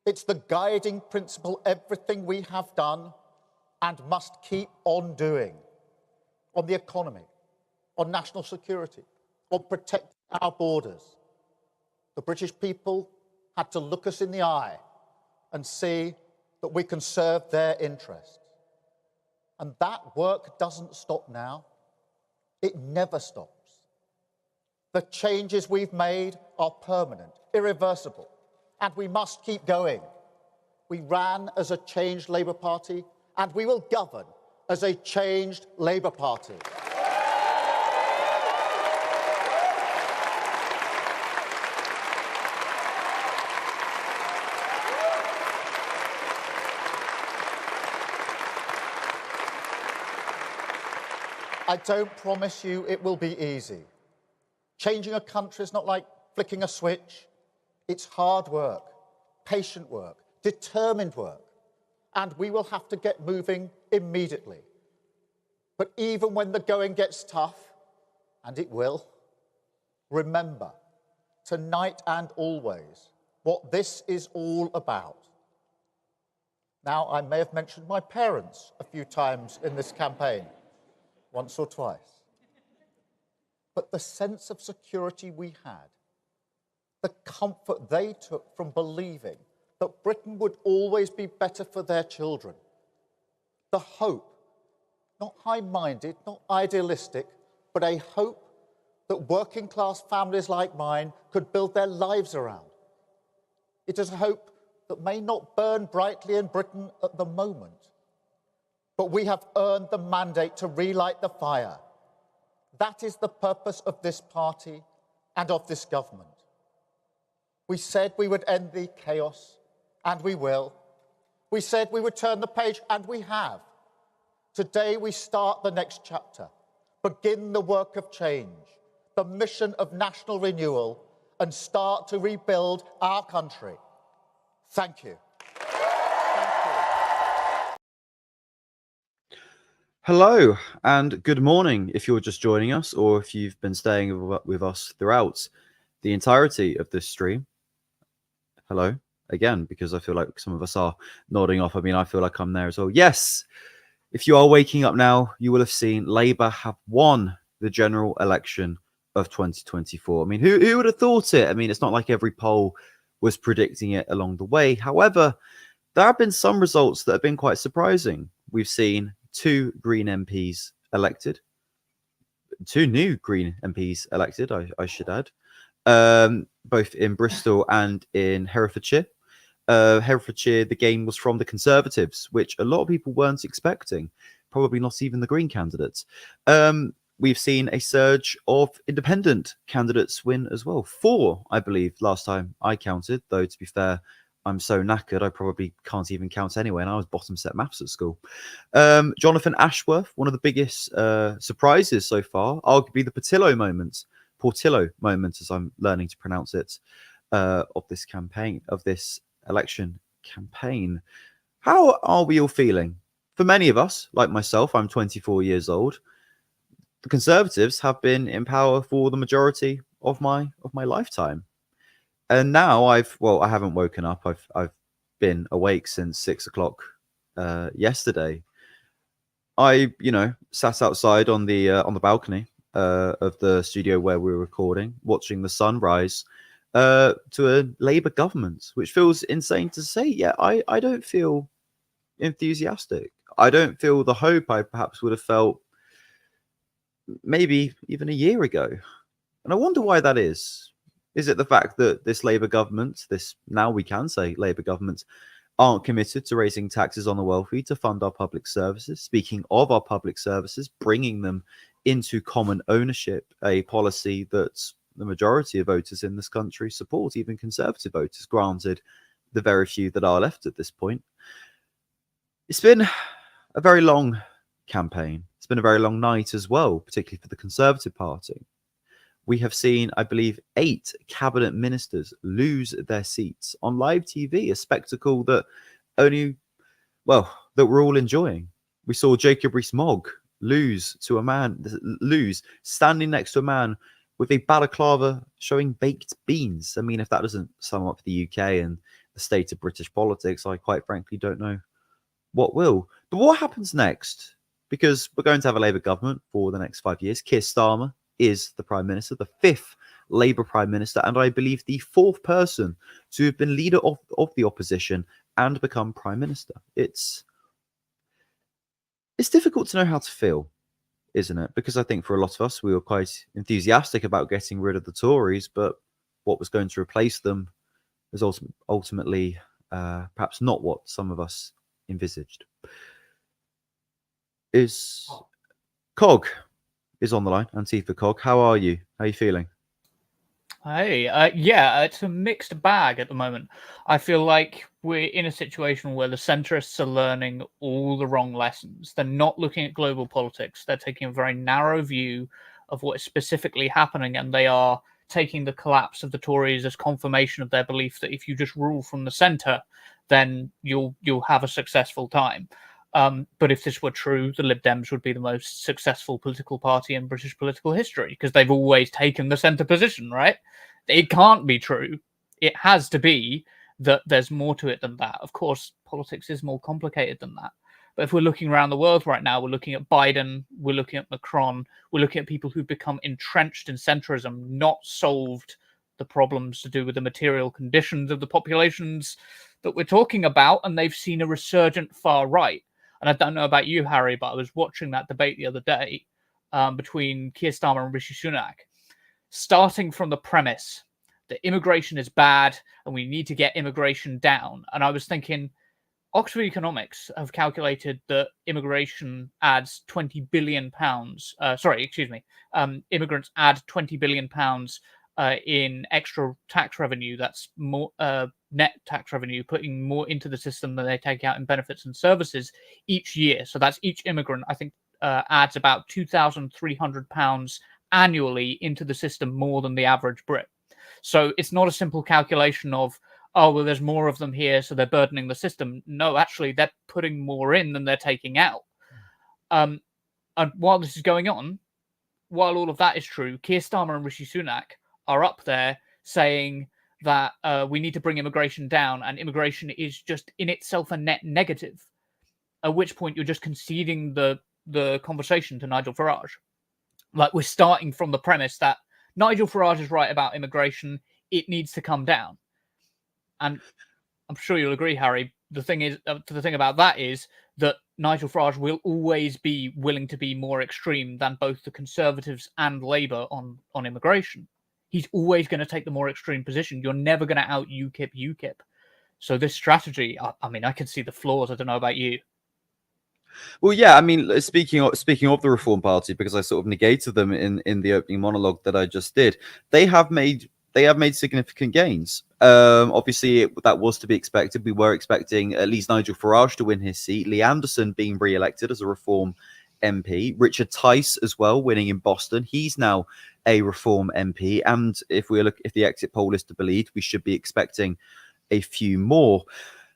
It's the guiding principle, everything we have done and must keep on doing. On the economy, on national security, on protecting our borders. The British people had to look us in the eye and see that we can serve their interests. And that work doesn't stop now. It never stops. The changes we've made are permanent, irreversible, and we must keep going. We ran as a changed Labour Party, and we will govern as a changed Labour Party. I don't promise you it will be easy. Changing a country is not like flicking a switch. It's hard work, patient work, determined work, and we will have to get moving immediately. But even when the going gets tough, and it will, remember, tonight and always, what this is all about. Now, I may have mentioned my parents a few times in this campaign, once or twice. But the sense of security we had, the comfort they took from believing that Britain would always be better for their children, the hope, not high-minded, not idealistic, but a hope that working-class families like mine could build their lives around. It is a hope that may not burn brightly in Britain at the moment, but we have earned the mandate to relight the fire. That is the purpose of this party and of this government. We said we would end the chaos, and we will. We said we would turn the page, and we have. Today we start the next chapter, begin the work of change, the mission of national renewal, and start to rebuild our country. Thank you. Hello and good morning if you're just joining us or if you've been staying with us throughout the entirety of this stream. Hello again, because I feel like some of us are nodding off. I mean, I feel like I'm there as well. Yes, if you are waking up now, you will have seen Labour have won the general election of 2024. I mean, who would have thought it? I mean, it's not like every poll was predicting it along the way. However, there have been some results that have been quite surprising. We've seen 2 Green MPs elected, 2 new Green MPs elected, I should add, both in Bristol and in Herefordshire. Herefordshire, the game was from the Conservatives, which a lot of people weren't expecting, probably not even the Green candidates. We've seen a surge of independent candidates win as well. 4, I believe, last time I counted, though, to be fair, I'm so knackered, I probably can't even count anyway, and I was bottom set maths at school. Jonathan Ashworth, one of the biggest surprises so far, arguably the Portillo moment, as I'm learning to pronounce it, of this campaign, of this election campaign. How are we all feeling? For many of us, like myself, I'm 24 years old. The Conservatives have been in power for the majority of my lifetime. And now I haven't woken up. I've been awake since 6 o'clock yesterday. I, sat outside on the balcony of the studio where we were recording, watching the sunrise to a Labour government, which feels insane to say. Yeah, I don't feel enthusiastic. I don't feel the hope I perhaps would have felt maybe even a year ago. And I wonder why that is. Is it the fact that this Labour government, this now we can say Labour government, aren't committed to raising taxes on the wealthy to fund our public services? Speaking of our public services, bringing them into common ownership, a policy that the majority of voters in this country support, even Conservative voters, granted the very few that are left at this point. It's been a very long campaign. It's been a very long night as well, particularly for the Conservative Party. We have seen, I believe, 8 cabinet ministers lose their seats on live TV, a spectacle that that we're all enjoying. We saw Jacob Rees-Mogg lose standing next to a man with a balaclava showing baked beans. I mean, if that doesn't sum up the UK and the state of British politics, I quite frankly don't know what will. But what happens next? Because we're going to have a Labour government for the next 5 years. Keir Starmer is the Prime Minister, the 5th Labour Prime Minister, and I believe the 4th person to have been leader of the opposition and become Prime Minister. It's difficult to know how to feel, isn't it? Because I think for a lot of us, we were quite enthusiastic about getting rid of the Tories, but what was going to replace them was ultimately perhaps not what some of us envisaged. Cog is on the line. Antifa Cog, how are you? How are you feeling? Hey, yeah, it's a mixed bag at the moment. I feel like we're in a situation where the centrists are learning all the wrong lessons. They're not looking at global politics. They're taking a very narrow view of what is specifically happening, and they are taking the collapse of the Tories as confirmation of their belief that if you just rule from the centre, then you'll have a successful time. But if this were true, the Lib Dems would be the most successful political party in British political history because they've always taken the centre position, right? It can't be true. It has to be that there's more to it than that. Of course, politics is more complicated than that. But if we're looking around the world right now, we're looking at Biden, we're looking at Macron, we're looking at people who've become entrenched in centrism, not solved the problems to do with the material conditions of the populations that we're talking about, and they've seen a resurgent far right. And I don't know about you, Harry, but I was watching that debate the other day between Keir Starmer and Rishi Sunak, starting from the premise that immigration is bad and we need to get immigration down. And I was thinking, Oxford Economics have calculated that immigration adds £20 billion. Immigrants add £20 billion in extra tax revenue. That's more net tax revenue, putting more into the system than they take out in benefits and services each year. So that's each immigrant, I think, adds about £2,300 annually into the system, more than the average Brit. So it's not a simple calculation of, oh, well, there's more of them here, so they're burdening the system. No, actually, they're putting more in than they're taking out. And while this is going on, while all of that is true, Keir Starmer and Rishi Sunak are up there saying that we need to bring immigration down, and immigration is just in itself a net negative. At which point you're just conceding the conversation to Nigel Farage. Like, we're starting from the premise that Nigel Farage is right about immigration. It needs to come down. And I'm sure you'll agree, Harry. The thing about that is that Nigel Farage will always be willing to be more extreme than both the Conservatives and Labour on immigration. He's always going to take the more extreme position. You're never going to out UKIP. So this strategy, I mean, I can see the flaws. I don't know about you. Well, yeah, I mean, speaking of the Reform Party, because I sort of negated them in the opening monologue that I just did, they have made significant gains. Obviously, that was to be expected. We were expecting at least Nigel Farage to win his seat, Lee Anderson being re-elected as a Reform MP, Richard Tice as well winning in Boston. He's now a Reform MP, and if the exit poll is to be believed, we should be expecting a few more.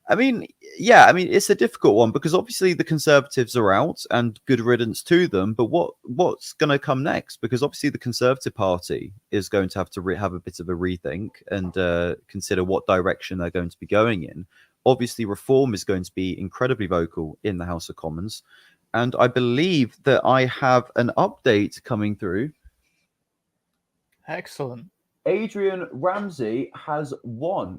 I mean, yeah, I mean, it's a difficult one because obviously the Conservatives are out and good riddance to them. But what's going to come next? Because obviously the Conservative Party is going to have have a bit of a rethink and consider what direction they're going to be going in. Obviously, Reform is going to be incredibly vocal in the House of Commons. And I believe that I have an update coming through. Excellent. Adrian Ramsey has won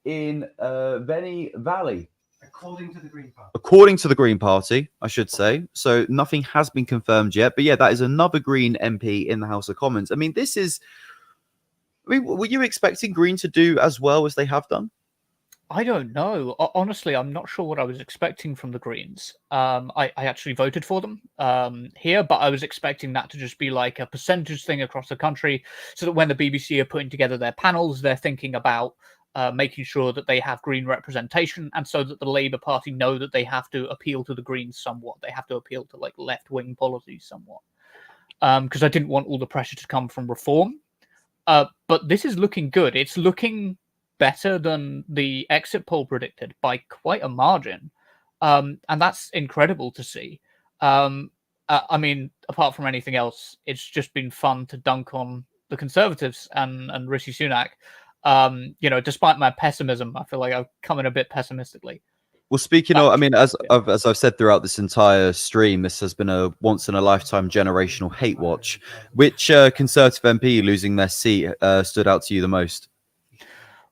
in Venny Valley. According to the Green Party. According to the Green Party, I should say. So nothing has been confirmed yet. But yeah, that is another Green MP in the House of Commons. I mean, were you expecting Green to do as well as they have done? I don't know. Honestly, I'm not sure what I was expecting from the Greens. I actually voted for them here, but I was expecting that to just be like a percentage thing across the country so that when the BBC are putting together their panels, they're thinking about making sure that they have Green representation, and so that the Labour Party know that they have to appeal to the Greens somewhat. They have to appeal to like left-wing policies somewhat. Because I didn't want all the pressure to come from Reform. But this is looking good. It's looking better than the exit poll predicted by quite a margin. And that's incredible to see. I mean, apart from anything else, it's just been fun to dunk on the Conservatives and Rishi Sunak. Despite my pessimism, I feel like I've come in a bit pessimistically. Well, speaking of, I mean, as I've said throughout this entire stream, this has been a once-in-a-lifetime generational hate watch. Which Conservative MP losing their seat stood out to you the most?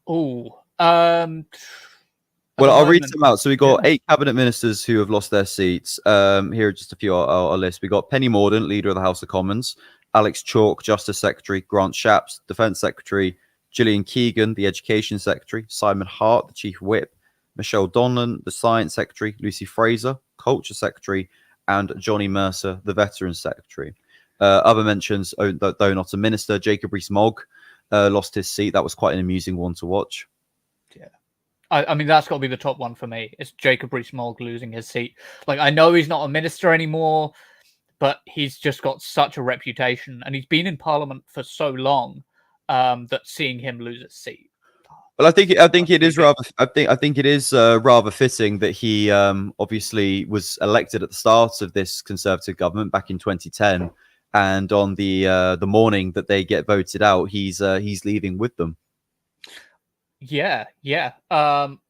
Oh, well, I'll read some out. So we got 8 cabinet ministers who have lost their seats. Here are just a few on our list. We got Penny Mordaunt, leader of the House of Commons; Alex Chalk, Justice Secretary; Grant Shapps, Defence Secretary; Gillian Keegan, the Education Secretary; Simon Hart, the Chief Whip; Michelle Donlan, the Science Secretary; Lucy Fraser, Culture Secretary; and Johnny Mercer, the Veterans Secretary. Other mentions, though not a minister, Jacob Rees-Mogg lost his seat. That was quite an amusing one to watch. Yeah. I mean, that's got to be the top one for me. It's Jacob Rees-Mogg losing his seat. Like, I know he's not a minister anymore, but he's just got such a reputation, and he's been in Parliament for so long that seeing him lose his seat. Well, I think it is rather fitting that he obviously was elected at the start of this Conservative government back in 2010, and on the morning that they get voted out, he's leaving with them. Yeah.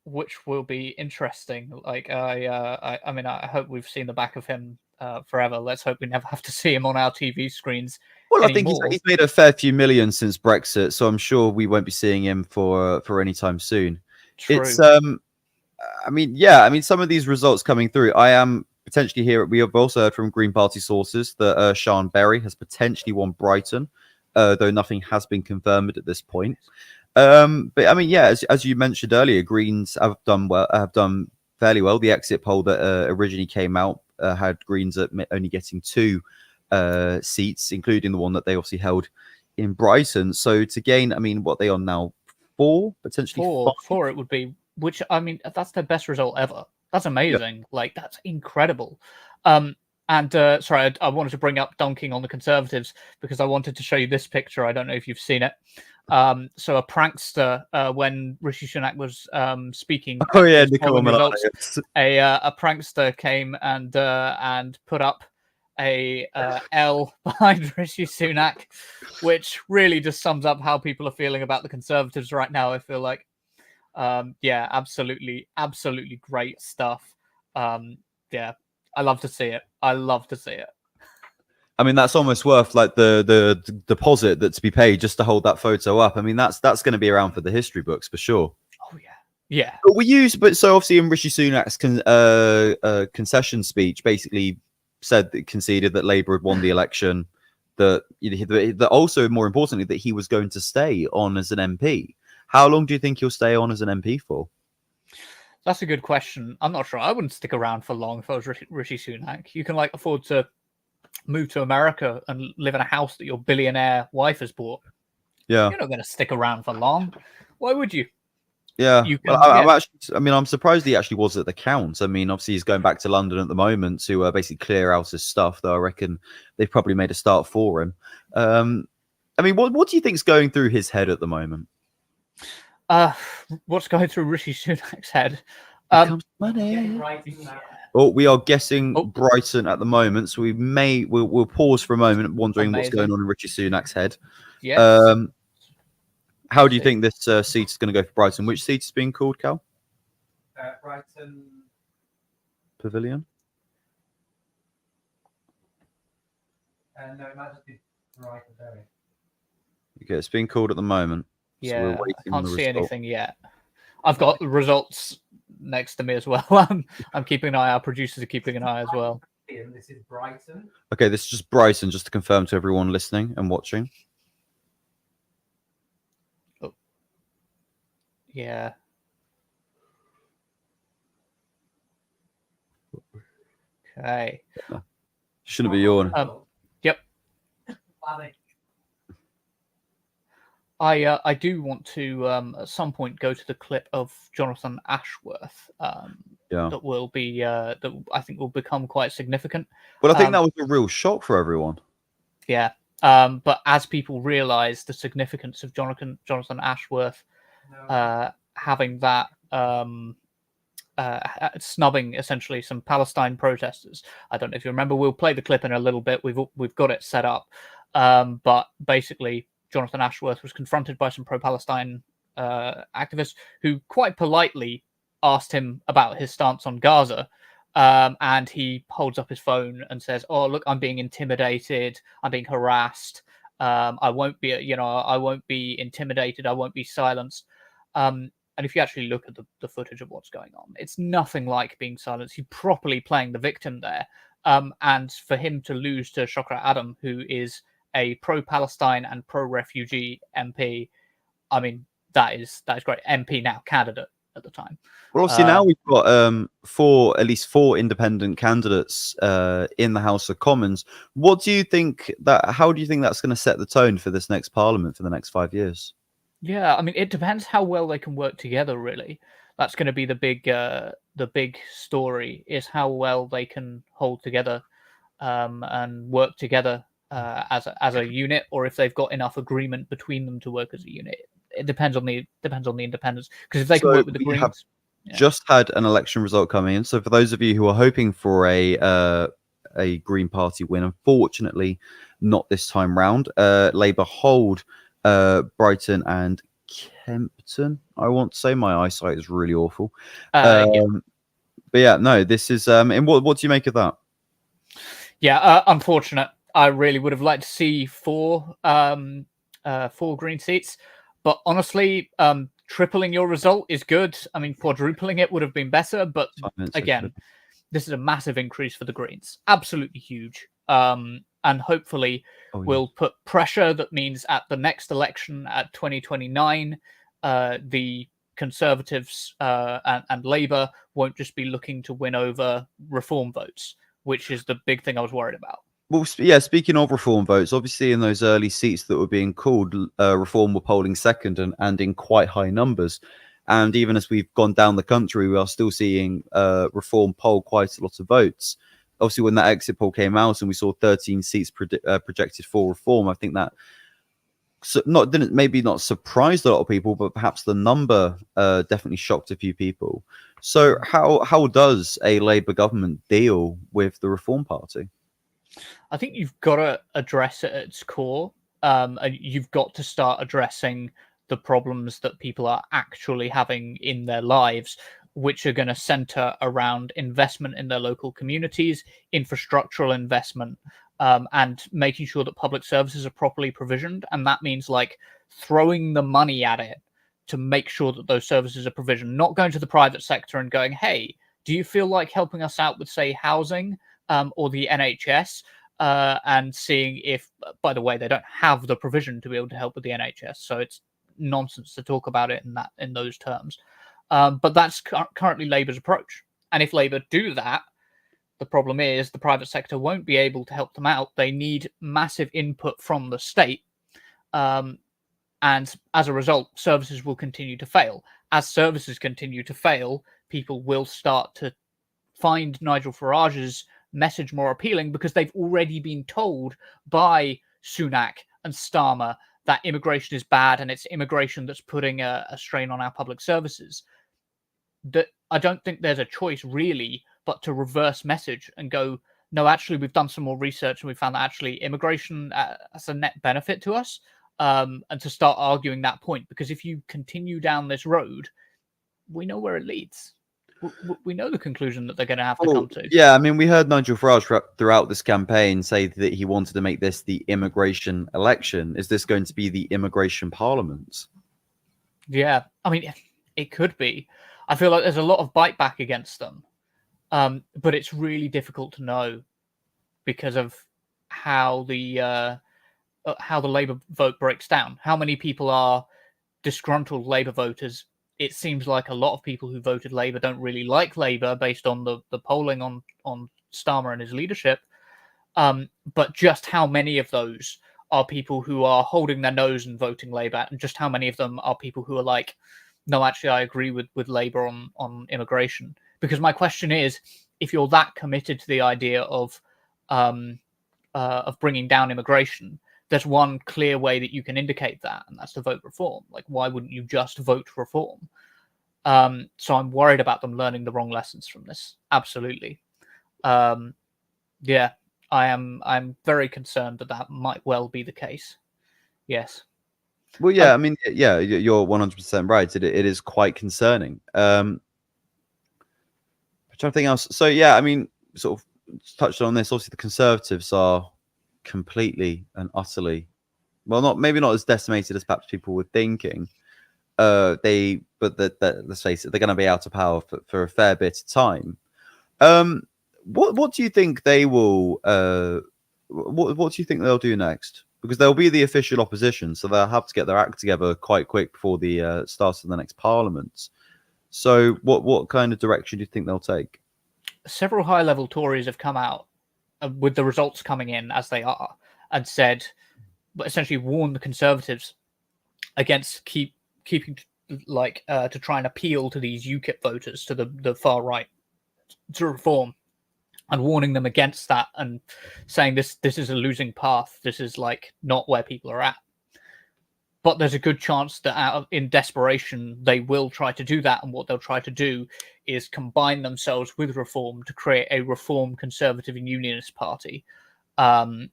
Which will be interesting. Like, I mean, I hope we've seen the back of him forever. Let's hope we never have to see him on our TV screens. Well, I think he's made a fair few million since Brexit, so I'm sure we won't be seeing him for any time soon. True. It's I mean, some of these results coming through, I am potentially here. We have also heard from Green Party sources that Sian Berry has potentially won Brighton, though nothing has been confirmed at this point. But I mean, yeah, as you mentioned earlier, Greens have done fairly well. The exit poll that originally came out had Greens at only getting 2 seats, including the one that they obviously held in Brighton. So to gain, I mean, what they are now, 4, potentially 4 it would be, which, I mean, that's their best result ever. That's amazing. Yeah. Like, that's incredible. Sorry, I wanted to bring up dunking on the Conservatives because I wanted to show you this picture. I don't know if you've seen it. So a prankster, when Rishi Sunak was speaking, results, a prankster came and put up a L behind Rishi Sunak, which really just sums up how people are feeling about the Conservatives right now. I feel like, yeah, absolutely great stuff. Yeah, I love to see it. I love to see it. I mean, that's almost worth like the deposit that's to be paid just to hold that photo up. I mean, that's going to be around for the history books for sure. Oh yeah, yeah. But so obviously in Rishi Sunak's concession speech, basically said that conceded that Labour had won the election. That also, more importantly, that he was going to stay on as an MP. How long do you think he'll stay on as an MP for? That's a good question. I'm not sure. I wouldn't stick around for long if I was Rishi Sunak. You can like afford to move to America and live in a house that your billionaire wife has bought. Yeah, you're not going to stick around for long. Why would you? Yeah, You can, I'm surprised he actually was at the count. I mean, obviously he's going back to London at the moment to basically clear out his stuff. Though I reckon they've probably made a start for him. I mean, what do you think's going through his head at the moment? What's going through Rishi Sunak's head? Money. Oh, we are guessing Brighton at the moment, so we'll pause for a moment, wondering what's going on in Rishi Sunak's head. Yes. How do you think this seat is going to go for Brighton? Which seat is being called, Cal? Brighton Pavilion. No, it might just be Brighton Berry. Okay, it's being called at the moment. Yeah, so we're waiting I can't on the see result. anything yet. I've got the results next to me as well. I'm keeping an eye. Our producers are keeping an eye as well. This is Brighton. Okay, this is just Brighton, just to confirm to everyone listening and watching. Oh. Yeah. Okay. Shouldn't be yawning. Yep. I do want to at some point go to the clip of Jonathan Ashworth that will be that I think will become quite significant. Well, I think that was a real shock for everyone. Yeah. But as people realise the significance of Jonathan Ashworth having that snubbing essentially some Palestine protesters. I don't know if you remember. We'll play the clip in a little bit. We've got it set up. But basically, Jonathan Ashworth was confronted by some pro-Palestine activists who quite politely asked him about his stance on Gaza. And he holds up his phone and says, "Oh, look, I'm being intimidated. I'm being harassed. I won't be intimidated. I won't be silenced." And if you actually look at the footage of what's going on, it's nothing like being silenced. He's properly playing the victim there. And for him to lose to Shokra Adam, who is a pro-Palestine and pro-refugee MP, I mean, that is great. MP now, candidate at the time. Well, obviously now we've got at least four independent candidates in the House of Commons. How do you think that's going to set the tone for this next Parliament for the next 5 years? Yeah, I mean, it depends how well they can work together. Really, that's going to be the big story: is how well they can hold together and work together as a unit, or if they've got enough agreement between them to work as a unit. It depends on the independents, because if they can work with the Greens. Just had an election result coming in. So for those of you who are hoping for a Green Party win, unfortunately, not this time round. Labour hold Brighton and Kempton. I want to say my eyesight is really awful. But yeah, no, this is. And what do you make of that? Yeah, unfortunate. I really would have liked to see four Green seats, but honestly, tripling your result is good. I mean, quadrupling it would have been better, but again, this is a massive increase for the Greens. Absolutely huge. And hopefully will put pressure. That means at the next election at 2029, the Conservatives and Labour won't just be looking to win over Reform votes, which is the big thing I was worried about. Well, yeah, speaking of Reform votes, obviously in those early seats that were being called, Reform were polling second and in quite high numbers. And even as we've gone down the country, we are still seeing Reform poll quite a lot of votes. Obviously, when that exit poll came out and we saw 13 seats projected for Reform, I think that didn't maybe not surprised a lot of people, but perhaps the number definitely shocked a few people. So how does a Labour government deal with the Reform Party? I think you've got to address it at its core. And you've got to start addressing the problems that people are actually having in their lives, which are going to center around investment in their local communities, infrastructural investment, and making sure that public services are properly provisioned. And that means like throwing the money at it to make sure that those services are provisioned, not going to the private sector and going, hey, do you feel like helping us out with, say, housing or the NHS? And seeing if, by the way, they don't have the provision to be able to help with the NHS, so it's nonsense to talk about it in those terms. But that's currently Labour's approach. And if Labour do that, the problem is the private sector won't be able to help them out. They need massive input from the state. And as a result, services will continue to fail. As services continue to fail, people will start to find Nigel Farage's message more appealing because they've already been told by Sunak and Starmer that immigration is bad and it's immigration that's putting a strain on our public services. That I don't think there's a choice really but to reverse message and go, no, actually, we've done some more research and we found that actually immigration as a net benefit to us, and to start arguing that point. Because if you continue down this road, we know where it leads. We know the conclusion that they're going to have to come to. Yeah, I mean, we heard Nigel Farage throughout this campaign say that he wanted to make this the immigration election. Is this going to be the immigration parliament? Yeah, I mean, it could be. I feel like there's a lot of bite back against them, but it's really difficult to know because of how the Labour vote breaks down. How many people are disgruntled Labour voters? It seems like a lot of people who voted Labour don't really like Labour based on the polling on Starmer and his leadership. But just how many of those are people who are holding their nose and voting Labour, and just how many of them are people who are like, no, actually, I agree with Labour on immigration? Because my question is, if you're that committed to the idea of bringing down immigration, there's one clear way that you can indicate that, and that's to vote reform. Like, why wouldn't you just vote reform? So I'm worried about them learning the wrong lessons from this. Absolutely. Yeah, I'm very concerned that might well be the case. Yes. Well, yeah, I mean, yeah, you're 100% right. It is quite concerning. I'm trying to think else. So, yeah, I mean, sort of touched on this. Obviously, the Conservatives are completely and utterly, well, maybe not as decimated as perhaps people were thinking. Let's face it, they're going to be out of power for a fair bit of time. What do you think they will? What do you think they'll do next? Because they'll be the official opposition, so they'll have to get their act together quite quick before the start of the next Parliament. So, what kind of direction do you think they'll take? Several high-level Tories have come out with the results coming in as they are, and said, but essentially warned the Conservatives against keeping to try and appeal to these UKIP voters, to the far right, to reform, and warning them against that and saying this is a losing path. This is like not where people are at. But there's a good chance that in desperation, they will try to do that. And what they'll try to do is combine themselves with reform to create a reform conservative and unionist party. And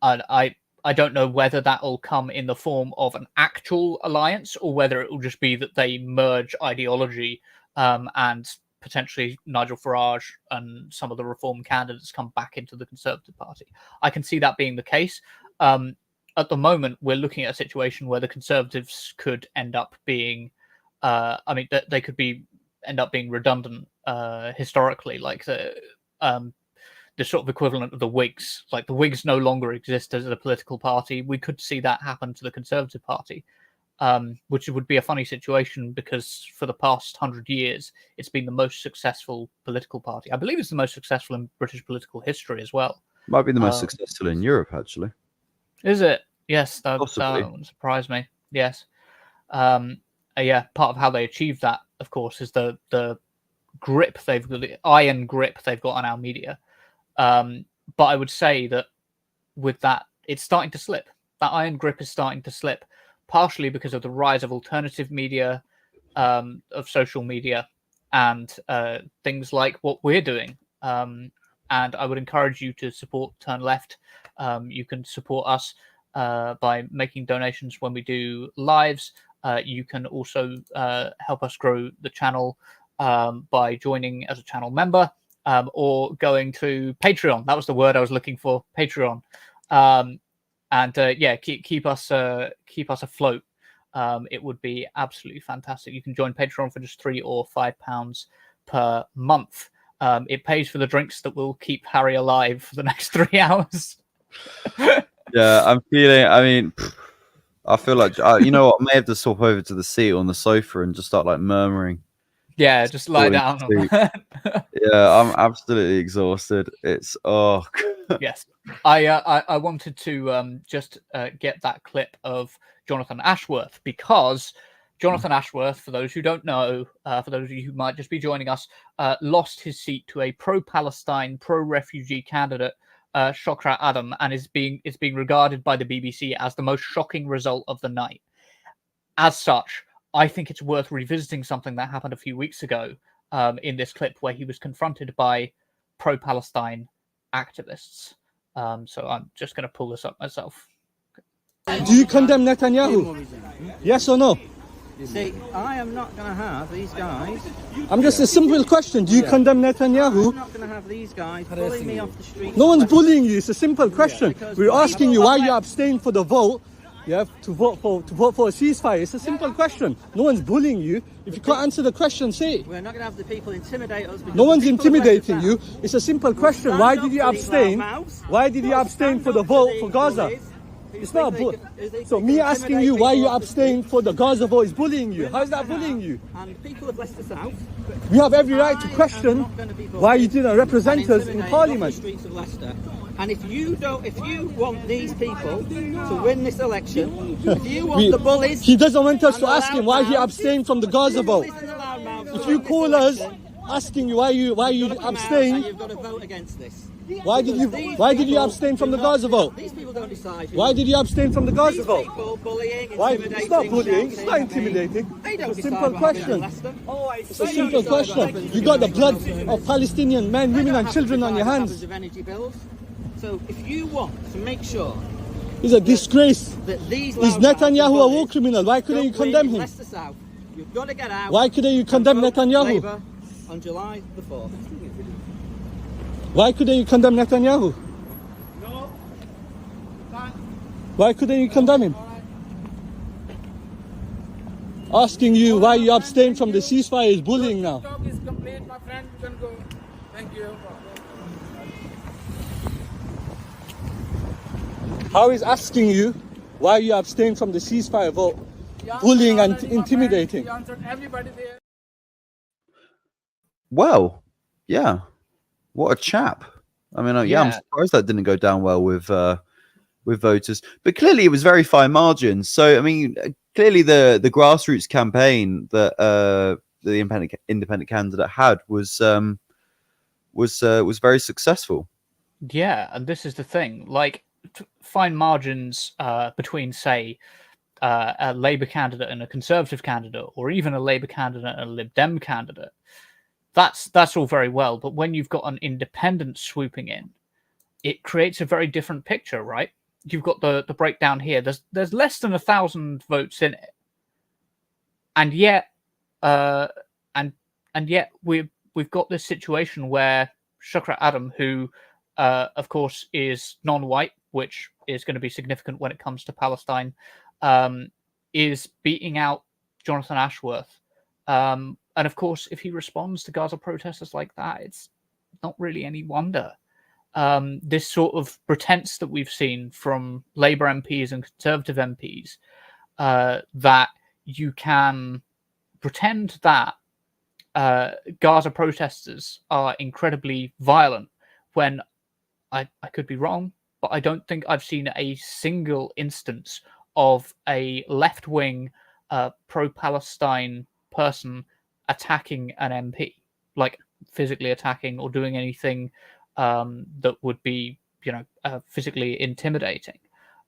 I don't know whether that will come in the form of an actual alliance or whether it will just be that they merge ideology, and potentially Nigel Farage and some of the reform candidates come back into the Conservative Party. I can see that being the case. At the moment, we're looking at a situation where the Conservatives could end up being, they could end up being redundant historically, like the sort of equivalent of the Whigs. Like the Whigs no longer exist as a political party. We could see that happen to the Conservative Party, which would be a funny situation because for the past 100 years, it's been the most successful political party. I believe it's the most successful in British political history as well. Might be the most successful in Europe, actually. Is it? Yes, that wouldn't surprise me. Yes. Yeah, part of how they achieved that, of course, is the grip they've got, the iron grip they've got on our media. But I would say that with that, it's starting to slip. That iron grip is starting to slip, partially because of the rise of alternative media, of social media, and things like what we're doing. and I would encourage you to support Turn Left. You can support us by making donations when we do lives. You can also help us grow the channel by joining as a channel member or going to Patreon. That was the word I was looking for, Patreon. And yeah, keep us afloat. It would be absolutely fantastic. You can join Patreon for just £3 or £5 per month. It pays for the drinks that will keep Harry alive for the next 3 hours. Yeah, I'm feeling. I mean, I feel like you know what? I may have to swap over to the seat on the sofa and just start like murmuring. Yeah, just lie down. Yeah, I'm absolutely exhausted. It's Yes, I wanted to just get that clip of Jonathan Ashworth, because Jonathan Ashworth, for those who don't know, for those of you who might just be joining us, lost his seat to a pro-Palestine, pro-refugee candidate, Shokrat Adam, and is being regarded by the BBC as the most shocking result of the night. As such, I think it's worth revisiting something that happened a few weeks ago in this clip, where he was confronted by pro-Palestine activists. So I'm just going to pull this up myself. Do you condemn Netanyahu? Yes or no? You see, I am not going to have these guys. I'm just a simple question. Do you condemn Netanyahu? I'm not going to have these guys bullying me off the street. No one's bullying you. It's a simple question. We're asking you why you abstained for the vote. Yeah, to vote for a ceasefire. It's a simple question. No one's bullying you. If you can't answer the question, say it. We're not going to have the people intimidate us. No one's intimidating you. It's a simple question. Why did you abstain? Why did you abstain for the vote for Gaza? It's not a bully. So me asking you why you abstained for the Gaza vote is bullying you. How is that bullying you? And people of Leicester South. We have every right to question why you didn't represent us in Parliament. Streets of Leicester. And if you want these people to win this election, if you want the bullies, he doesn't want us to ask him why he abstained from the Gaza vote. If you call us asking you why you abstained, you've got to vote against this. Why did you abstain from the Gaza vote? These people don't decide. Why did you abstain from the Gaza vote? Bullying, why? It's not bullying. It's not intimidating. It's a simple question. It's a simple question. You got the blood of Palestinian men, women, and children on your hands. So if you want to make sure it's a disgrace. Is Netanyahu a war criminal? Why couldn't you condemn him? South, you've got to get out. Why couldn't you condemn Netanyahu? On July the 4th. Why couldn't you condemn Netanyahu? No. Why couldn't you condemn him? Asking you why you abstained from the ceasefire is bullying now. Talk is complete, my friend. You can go. Thank you. How is asking you why you abstained from the ceasefire vote bullying and intimidating? Everybody there. Well, yeah. What a chap. I mean, yeah, I'm surprised that didn't go down well with voters. But clearly it was very fine margins. So, I mean, clearly the grassroots campaign that the independent candidate had was very successful. Yeah, and this is the thing. Like, fine margins between, say, a Labour candidate and a Conservative candidate, or even a Labour candidate and a Lib Dem candidate, that's all very well. But when you've got an independent swooping in, it creates a very different picture, right? You've got the breakdown here. There's less than 1,000 votes in it, and yet we've got this situation where Shukra Adam, who of course is non-white, which is going to be significant when it comes to Palestine, is beating out Jonathan Ashworth. And of course, if he responds to Gaza protesters like that, it's not really any wonder. This sort of pretense that we've seen from Labour MPs and Conservative MPs, that you can pretend that Gaza protesters are incredibly violent, when I could be wrong, but I don't think I've seen a single instance of a left-wing pro-Palestine person attacking an MP, like physically attacking or doing anything that would be, physically intimidating.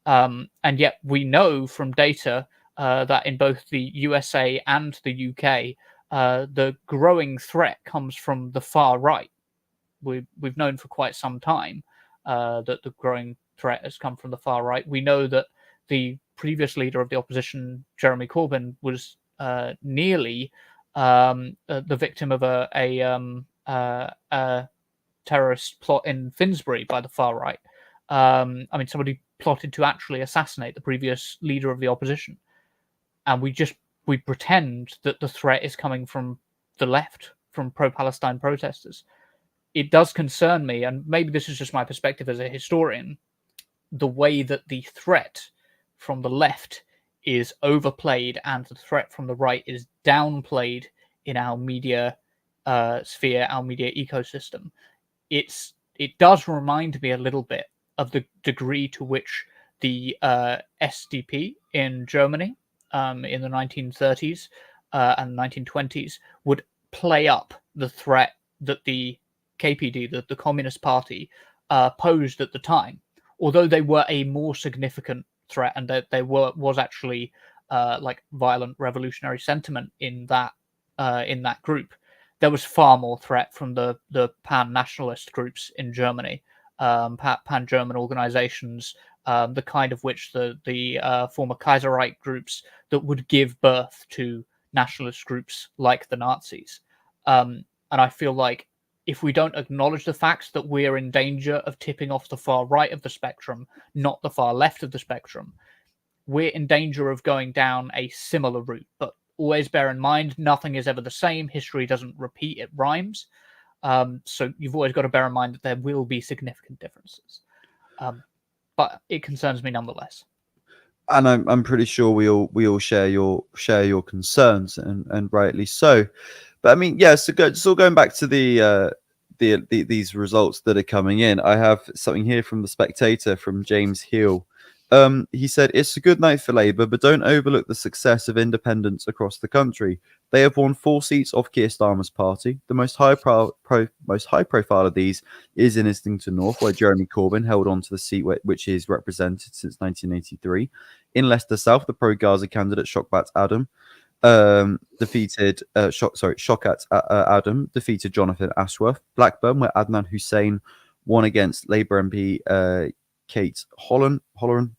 And yet we know from data that in both the USA and the UK, the growing threat comes from the far right. we've known for quite some time that the growing threat has come from the far right. We know that the previous leader of the opposition, Jeremy Corbyn, was nearly the victim of a terrorist plot in Finsbury by the far right. I mean, somebody plotted to actually assassinate the previous leader of the opposition, and we pretend that the threat is coming from the left, from pro-Palestine protesters. It does concern me, and maybe this is just my perspective as a historian, the way that the threat from the left is overplayed and the threat from the right is downplayed in our media sphere, our media ecosystem. It does remind me a little bit of the degree to which the SDP in Germany in the 1930s and 1920s would play up the threat that the KPD, the Communist Party, posed at the time, although they were a more significant threat, and that there was actually like violent revolutionary sentiment in that group. There was far more threat from the pan-nationalist groups in Germany, pan-German organizations, the kind of which the former Kaiserreich groups that would give birth to nationalist groups like the Nazis. And I feel like if we don't acknowledge the fact that we're in danger of tipping off the far right of the spectrum, not the far left of the spectrum, we're in danger of going down a similar route. But always bear in mind, nothing is ever the same. History doesn't repeat, it rhymes. So you've always got to bear in mind that there will be significant differences. But it concerns me nonetheless. And I'm pretty sure we all share your concerns, and rightly so. But I mean, yeah. So going back to these results that are coming in, I have something here from the Spectator from James Heal. He said, "It's a good night for Labour, but don't overlook the success of independents across the country. They have won 4 seats off Keir Starmer's party. The most high profile of these is in Islington North, where Jeremy Corbyn held on to the seat which is represented since 1983. In Leicester South, the pro-Gaza candidate Shokhat Adam defeated Jonathan Ashworth. Blackburn, where Adnan Hussein won against Labour MP Kate Holloran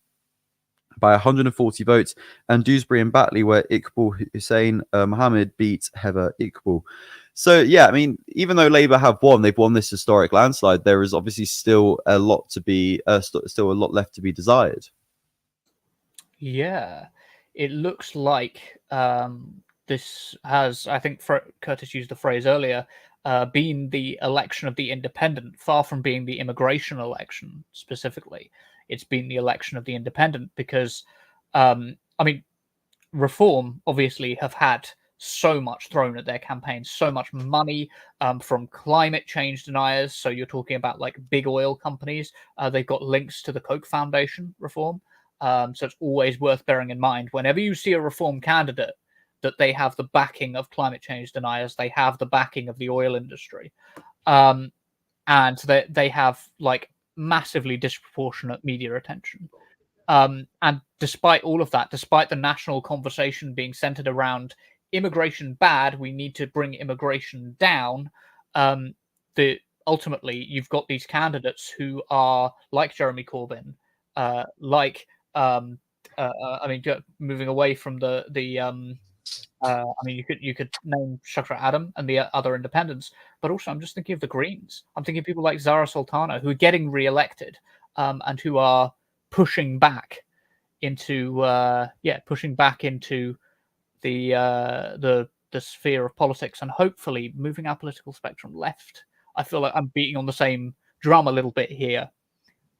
by 140 votes, and Dewsbury and Batley, where Iqbal Hussein Mohammed beat Heather Iqbal." So yeah, I mean, even though Labour have won, they've won this historic landslide. There is obviously still a lot to be, still a lot left to be desired. Yeah, it looks like this has, I think Curtis used the phrase earlier, been the election of the independent, far from being the immigration election specifically. It's been the election of the independent because, I mean, Reform obviously have had so much thrown at their campaigns, so much money from climate change deniers. So you're talking about like big oil companies. They've got links to the Koch Foundation, Reform. So it's always worth bearing in mind whenever you see a Reform candidate that they have the backing of climate change deniers, they have the backing of the oil industry, and they have like massively disproportionate media attention. And despite all of that, despite the national conversation being centered around immigration bad, we need to bring immigration down, ultimately you've got these candidates who are like Jeremy Corbyn, I mean, moving away from I mean, you could name Shokhat Adam and the other independents, but also I'm just thinking of the Greens. I'm thinking of people like Zara Sultana who are getting re-elected and who are pushing back into the sphere of politics and hopefully moving our political spectrum left. I feel like I'm beating on the same drum a little bit here,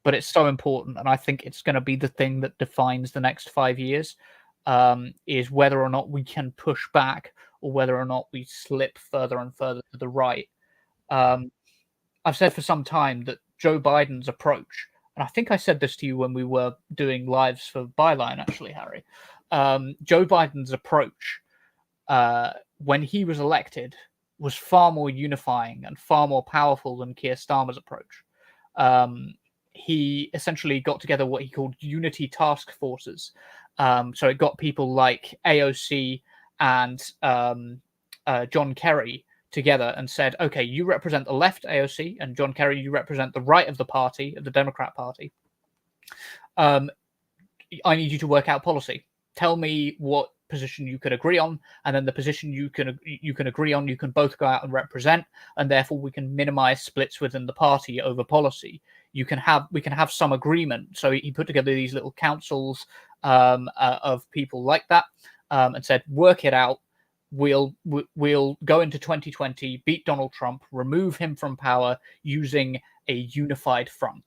but it's so important, and I think it's going to be the thing that defines the next 5 years. Is whether or not we can push back or whether or not we slip further and further to the right. I've said for some time that Joe Biden's approach, and I think I said this to you when we were doing lives for Byline, actually, Harry. Joe Biden's approach when he was elected was far more unifying and far more powerful than Keir Starmer's approach. He essentially got together what he called unity task forces. So it got people like AOC and John Kerry together and said, okay, you represent the left AOC, and John Kerry, you represent the right of the party, of the Democrat Party. I need you to work out policy. Tell me what position you could agree on, and then the position you can agree on, you can both go out and represent, and therefore we can minimize splits within the party over policy. We can have some agreement. So he put together these little councils of people like that, and said, work it out. We'll go into 2020, beat Donald Trump, remove him from power using a unified front.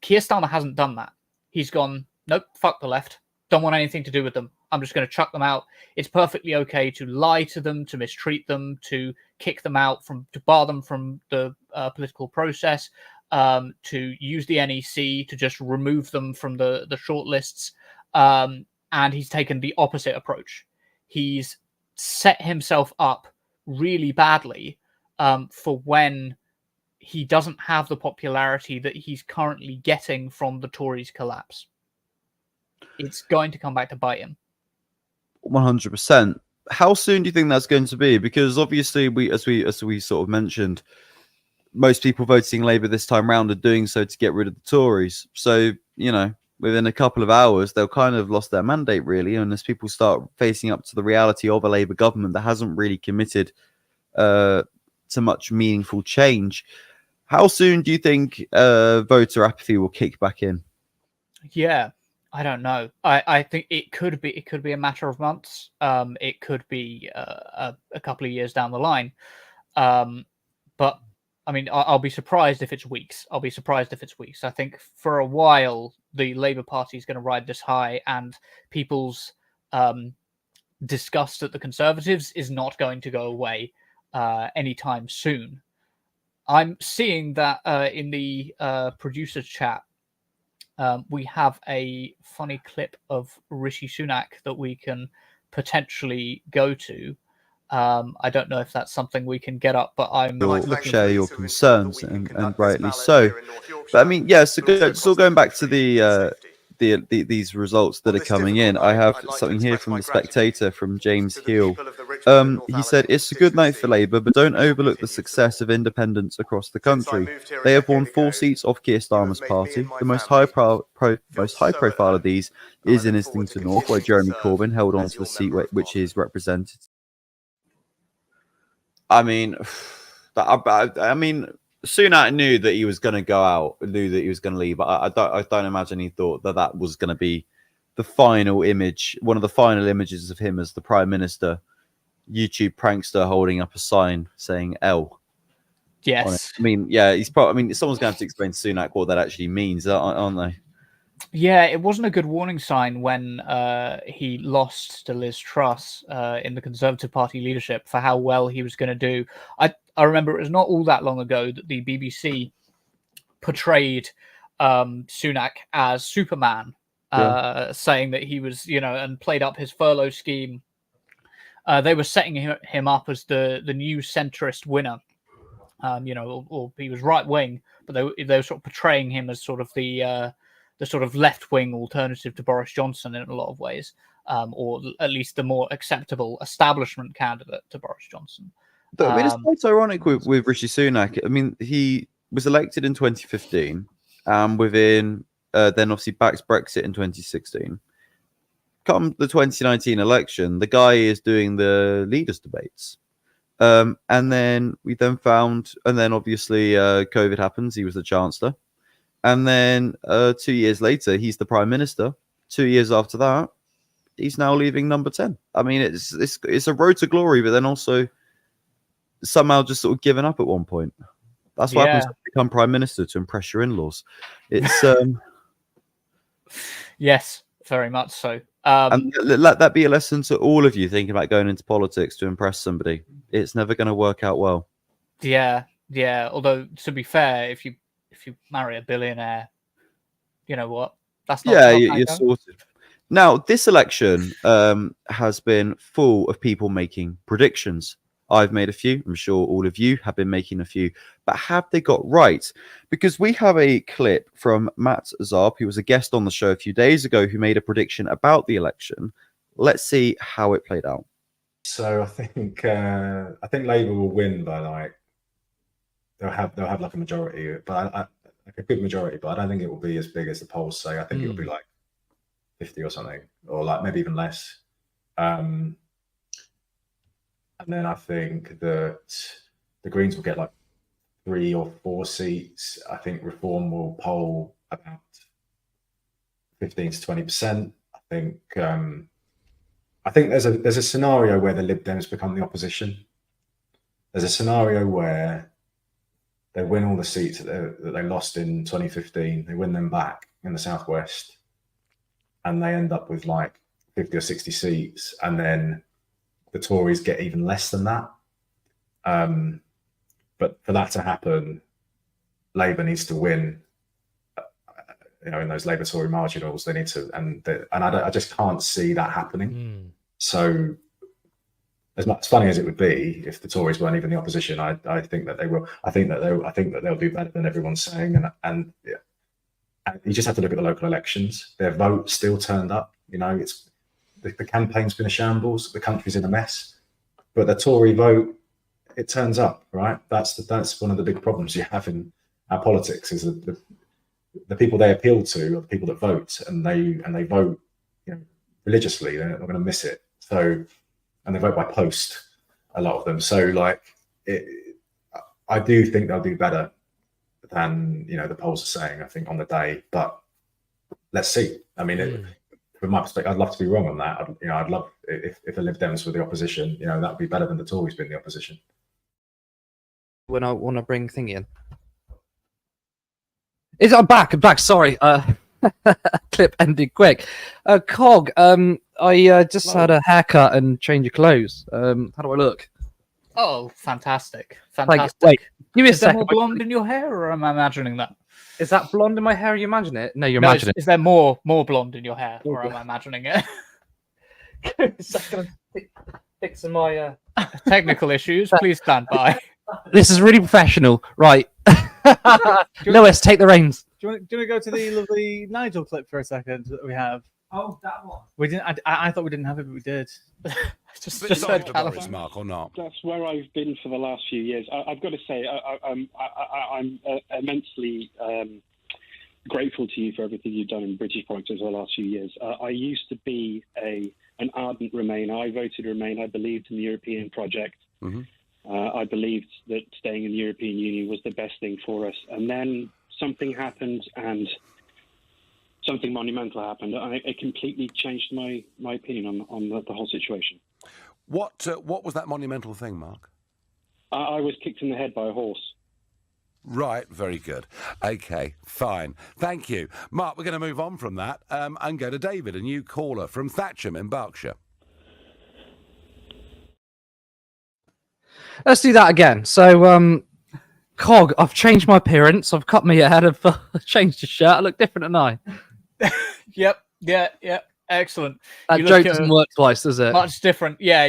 Keir Starmer hasn't done that. He's gone, nope, fuck the left. Don't want anything to do with them. I'm just going to chuck them out. It's perfectly okay to lie to them, to mistreat them, to kick them out, to bar them from the political process, to use the NEC to just remove them from the shortlists. And he's taken the opposite approach. He's set himself up really badly for when he doesn't have the popularity that he's currently getting from the Tories' collapse. It's going to come back to bite him. 100%. How soon do you think that's going to be? Because obviously, as we sort of mentioned, most people voting Labour this time round are doing so to get rid of the Tories. So, you know, within a couple of hours, they'll kind of lost their mandate, really. And as people start facing up to the reality of a Labour government that hasn't really committed to much meaningful change, how soon do you think voter apathy will kick back in? Yeah. I don't know. I think it could be a matter of months. It could be a couple of years down the line. But I mean, I'll be surprised if it's weeks. I think for a while the Labour Party is going to ride this high, and people's disgust at the Conservatives is not going to go away anytime soon. I'm seeing that in the producers chat. We have a funny clip of Rishi Sunak that we can potentially go to. I don't know if that's something we can get up, but I'm share your concerns, and rightly so. But I mean, yeah. So going back to these results that are coming in, I have something here from the Spectator from James Heal. He said, "It's a good night for Labour, but don't overlook the success of independents across the country. They have won 4 seats off Keir Starmer's party. The most high profile of these is in Islington North, where Jeremy Corbyn held on to the seat which is represented." I mean, Sunak knew that he was going to go out, knew that he was going to leave. I don't imagine he thought that was going to be the final image, one of the final images of him as the Prime Minister, YouTube prankster holding up a sign saying L. Yes. I mean, yeah, he's probably. I mean, someone's going to have to explain to Sunak what that actually means, aren't they? Yeah, it wasn't a good warning sign when he lost to Liz Truss in the Conservative Party leadership for how well he was going to do. I remember it was not all that long ago that the BBC portrayed Sunak as Superman, saying that he was, and played up his furlough scheme. They were setting him up as the new centrist winner, or he was right wing, but they were sort of portraying him as sort of the sort of left-wing alternative to Boris Johnson in a lot of ways, or at least the more acceptable establishment candidate to Boris Johnson. I mean, it's quite ironic with Rishi Sunak. I mean, he was elected in 2015, then obviously backs Brexit in 2016. Come the 2019 election, the guy is doing the leaders' debates. And then obviously COVID happens. He was the Chancellor. And then 2 years later, he's the Prime Minister. 2 years after that, he's now leaving number 10. I mean, it's a road to glory, but then also somehow just sort of given up at one point. That's what happens when you become Prime Minister, to impress your in-laws. It's yes, very much so. And let that be a lesson to all of you thinking about going into politics to impress somebody. It's never going to work out well. Yeah. Although, to be fair, if you marry a billionaire, you know what? That's not you're sorted. Now, this election has been full of people making predictions. I've made a few. I'm sure all of you have been making a few. But have they got right? Because we have a clip from Matt Zarb, who was a guest on the show a few days ago, who made a prediction about the election. Let's see how it played out. So I think Labour will win by like they'll have like a majority, but like a good majority. But I don't think it will be as big as the polls say. I think it will be like 50 or something, or like maybe even less. And then I think that the Greens will get like 3 or 4 seats. I think Reform will poll about 15 to 20%. I think there's a scenario where the Lib Dems become the opposition. There's a scenario where they win all the seats that they lost in 2015. They win them back in the Southwest, and they end up with like 50 or 60 seats, and then the Tories get even less than that. But for that to happen, Labour needs to win. In those Labour Tory marginals, they need to, and I just can't see that happening. So, as funny as it would be if the Tories weren't even the opposition, I think that they will. I think that they'll do better than everyone's saying. And you just have to look at the local elections. Their vote still turned up. It's the campaign's been a shambles. The country's in a mess, but the Tory vote, it turns up. Right? That's one of the big problems you have in our politics is that the people they appeal to are the people that vote, and they vote religiously. They're not going to miss it. So, and they vote by post, a lot of them. So, I do think they'll do better than the polls are saying. I think on the day, but let's see. I mean, from my perspective, I'd love to be wrong on that. I'd love if the Lib Dems were the opposition. That would be better than the Tories being the opposition. When I want to bring thing in. I'm back. Sorry. Clip ended quick. Cog, I just had a haircut and change of clothes. How do I look? Oh, fantastic. Wait, give me a Is there second. more blonde in your hair, or am I imagining that? Is that blonde in my hair? You imagine it? No, you're No, imagining is there more blonde in your hair, or am I imagining it? Fixing my technical issues. Please stand by. This is really professional, right? Lewis, take the reins. Do you want to go to the lovely Nigel clip for a second that we have? Oh, that one. We didn't. I thought we didn't have it, but we did. Just heard Boris, Mark, or not? That's where I've been for the last few years. I've got to say, I'm immensely grateful to you for everything you've done in British politics over the last few years. I used to be an ardent Remainer. I voted Remain. I believed in the European project. Mm-hmm. I believed that staying in the European Union was the best thing for us. And then something happened, and something monumental happened. It completely changed my opinion on the whole situation. What was that monumental thing, Mark? I was kicked in the head by a horse. Right, very good. Okay, fine. Thank you. Mark, we're going to move on from that and go to David, a new caller from Thatcham in Berkshire. Let's do that again. So, Cog, I've changed my appearance. I've cut my hair. I've changed the shirt. I look different, don't I? Yep. Yeah. Excellent. That joke doesn't work twice, does it? Much different. Yeah,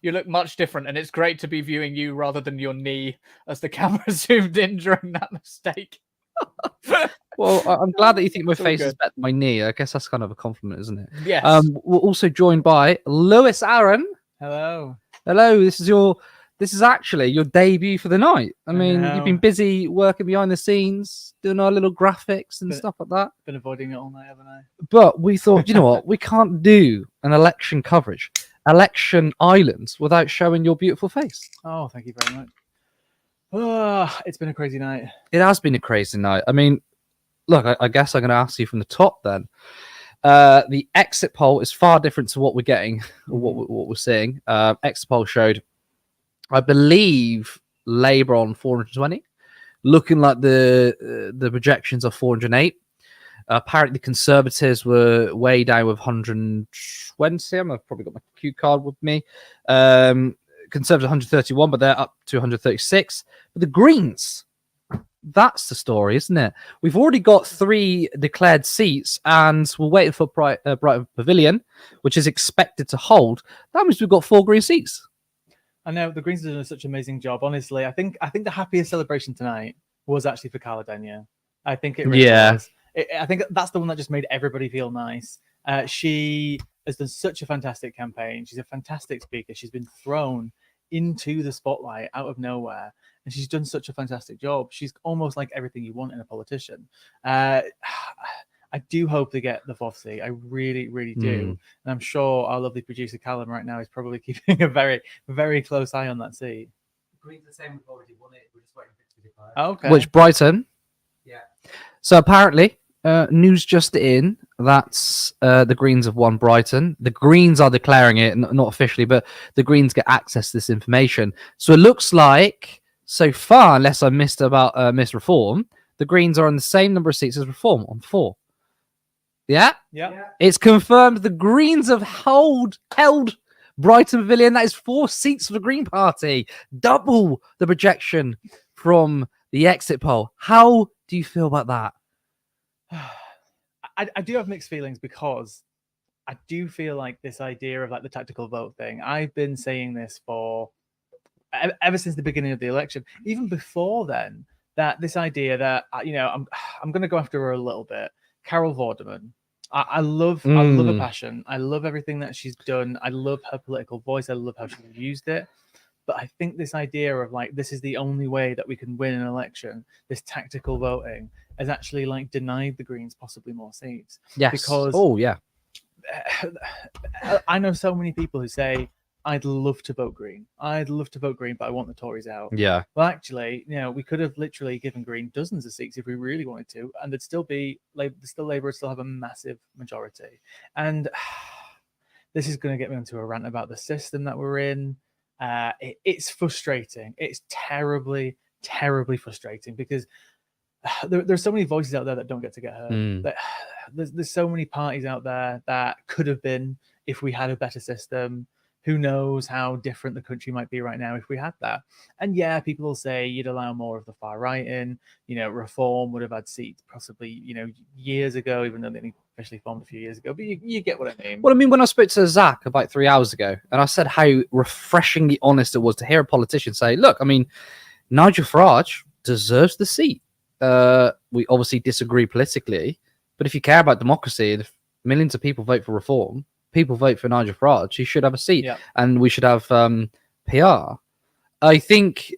you look much different, and it's great to be viewing you rather than your knee as the camera zoomed in during that mistake. Well, I'm glad that you think my face is better than my knee. I guess that's kind of a compliment, isn't it? Yes. We're also joined by Lewis Aaron. Hello. This is actually your debut for the night. I mean, you've been busy working behind the scenes, doing our little graphics and stuff like that. Been avoiding it all night, haven't I? But we thought, you know what? We can't do an election coverage, Election Islands, without showing your beautiful face. Oh, thank you very much. Oh, it's been a crazy night. It has been a crazy night. I mean, look, I guess I'm going to ask you from the top then. The exit poll is far different to what we're getting, or what we're seeing. Exit poll showed, I believe, Labour on 420, looking like the projections are 408. Apparently, the Conservatives were way down with 120. I've probably got my cue card with me. Conservatives 131, but they're up to 136. But the Greens, that's the story, isn't it? We've already got 3 declared seats, and we're waiting for Brighton Pavilion, which is expected to hold. That means we've got 4 Green seats. I know the Greens are doing such an amazing job. Honestly, I think the happiest celebration tonight was actually for Carla Denyer. I think it really was. I think that's the one that just made everybody feel nice. She has done such a fantastic campaign. She's a fantastic speaker. She's been thrown into the spotlight out of nowhere, and she's done such a fantastic job. She's almost like everything you want in a politician. I do hope they get the fourth seat. I really, really do. And I'm sure our lovely producer Callum right now is probably keeping a very, very close eye on that seat. Agreed the same. We've already won it. We're just waiting for it to be declared. Okay. Which Brighton? Yeah. So apparently, news just in that the Greens have won Brighton. The Greens are declaring it, not officially, but the Greens get access to this information. So it looks like, so far, unless I missed Reform, the Greens are on the same number of seats as Reform, on 4. Yeah? Yeah. It's confirmed the Greens have held Brighton Pavilion. That is 4 seats for the Green Party. Double the projection from the exit poll. How do you feel about that? I do have mixed feelings, because I do feel like this idea of like the tactical vote thing, I've been saying this for ever since the beginning of the election, even before then, that this idea that, I'm going to go after her a little bit. Carol Vorderman. I love her passion. I love everything that she's done. I love her political voice. I love how she's used it. But I think this idea of like, this is the only way that we can win an election, this tactical voting, has actually like denied the Greens possibly more seats. Yes. Because I know so many people who say, I'd love to vote Green. I'd love to vote Green, but I want the Tories out. Yeah. Well, actually, we could have literally given Green dozens of seats if we really wanted to, and there'd still be Labour would still have a massive majority. And this is going to get me onto a rant about the system that we're in. It's frustrating. It's terribly, terribly frustrating, because there's so many voices out there that don't get to get heard. There's so many parties out there that could have been, if we had a better system. Who knows how different the country might be right now if we had that. And yeah, people will say you'd allow more of the far right in, Reform would have had seats possibly, years ago, even though they only officially formed a few years ago. But you get what I mean. Well, I mean, when I spoke to Zach about 3 hours ago, and I said how refreshingly honest it was to hear a politician say, look, I mean, Nigel Farage deserves the seat. We obviously disagree politically, but if you care about democracy, if millions of people vote for Reform, people vote for Nigel Farage, he should have a seat. Yeah. And we should have PR. I think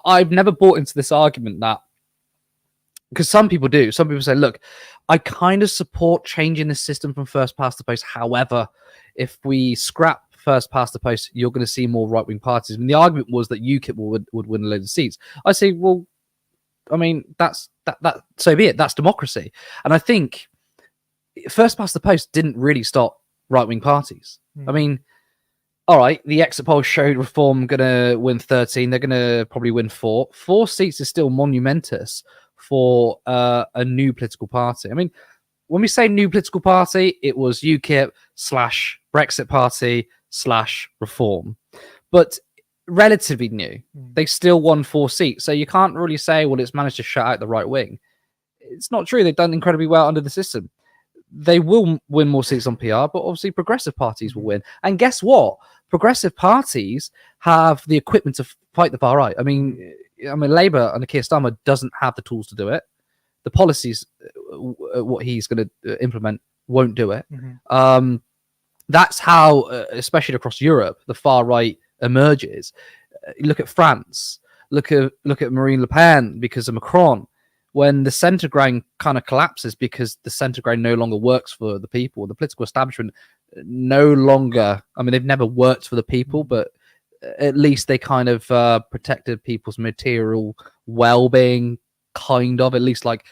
I've never bought into this argument that, because some people do. Some people say, look, I kind of support changing the system from first past the post. However, if we scrap first past the post, you're going to see more right-wing parties. And the argument was that UKIP would win a load of seats. I say, well, I mean, that so be it. That's democracy. And I think first past the post didn't really stop right-wing parties. I mean, all right, the exit poll showed Reform going to win 13. They're going to probably win 4. 4 seats is still monumentous for a new political party. I mean, when we say new political party, it was UKIP / Brexit Party / Reform. But relatively new. They still won 4 seats. So you can't really say, well, it's managed to shut out the right wing. It's not true. They've done incredibly well under the system. They will win more seats on PR, but obviously progressive parties will win. And guess what? Progressive parties have the equipment to fight the far right. I mean, Labour under Keir Starmer doesn't have the tools to do it. The policies, what he's going to implement, won't do it. That's how, especially across Europe, the far right emerges. Look at France. Look at Marine Le Pen because of Macron. When the centre ground kind of collapses because the centre ground no longer works for the people, the political establishment no longer, I mean, they've never worked for the people, but at least they kind of protected people's material well-being, kind of, at least like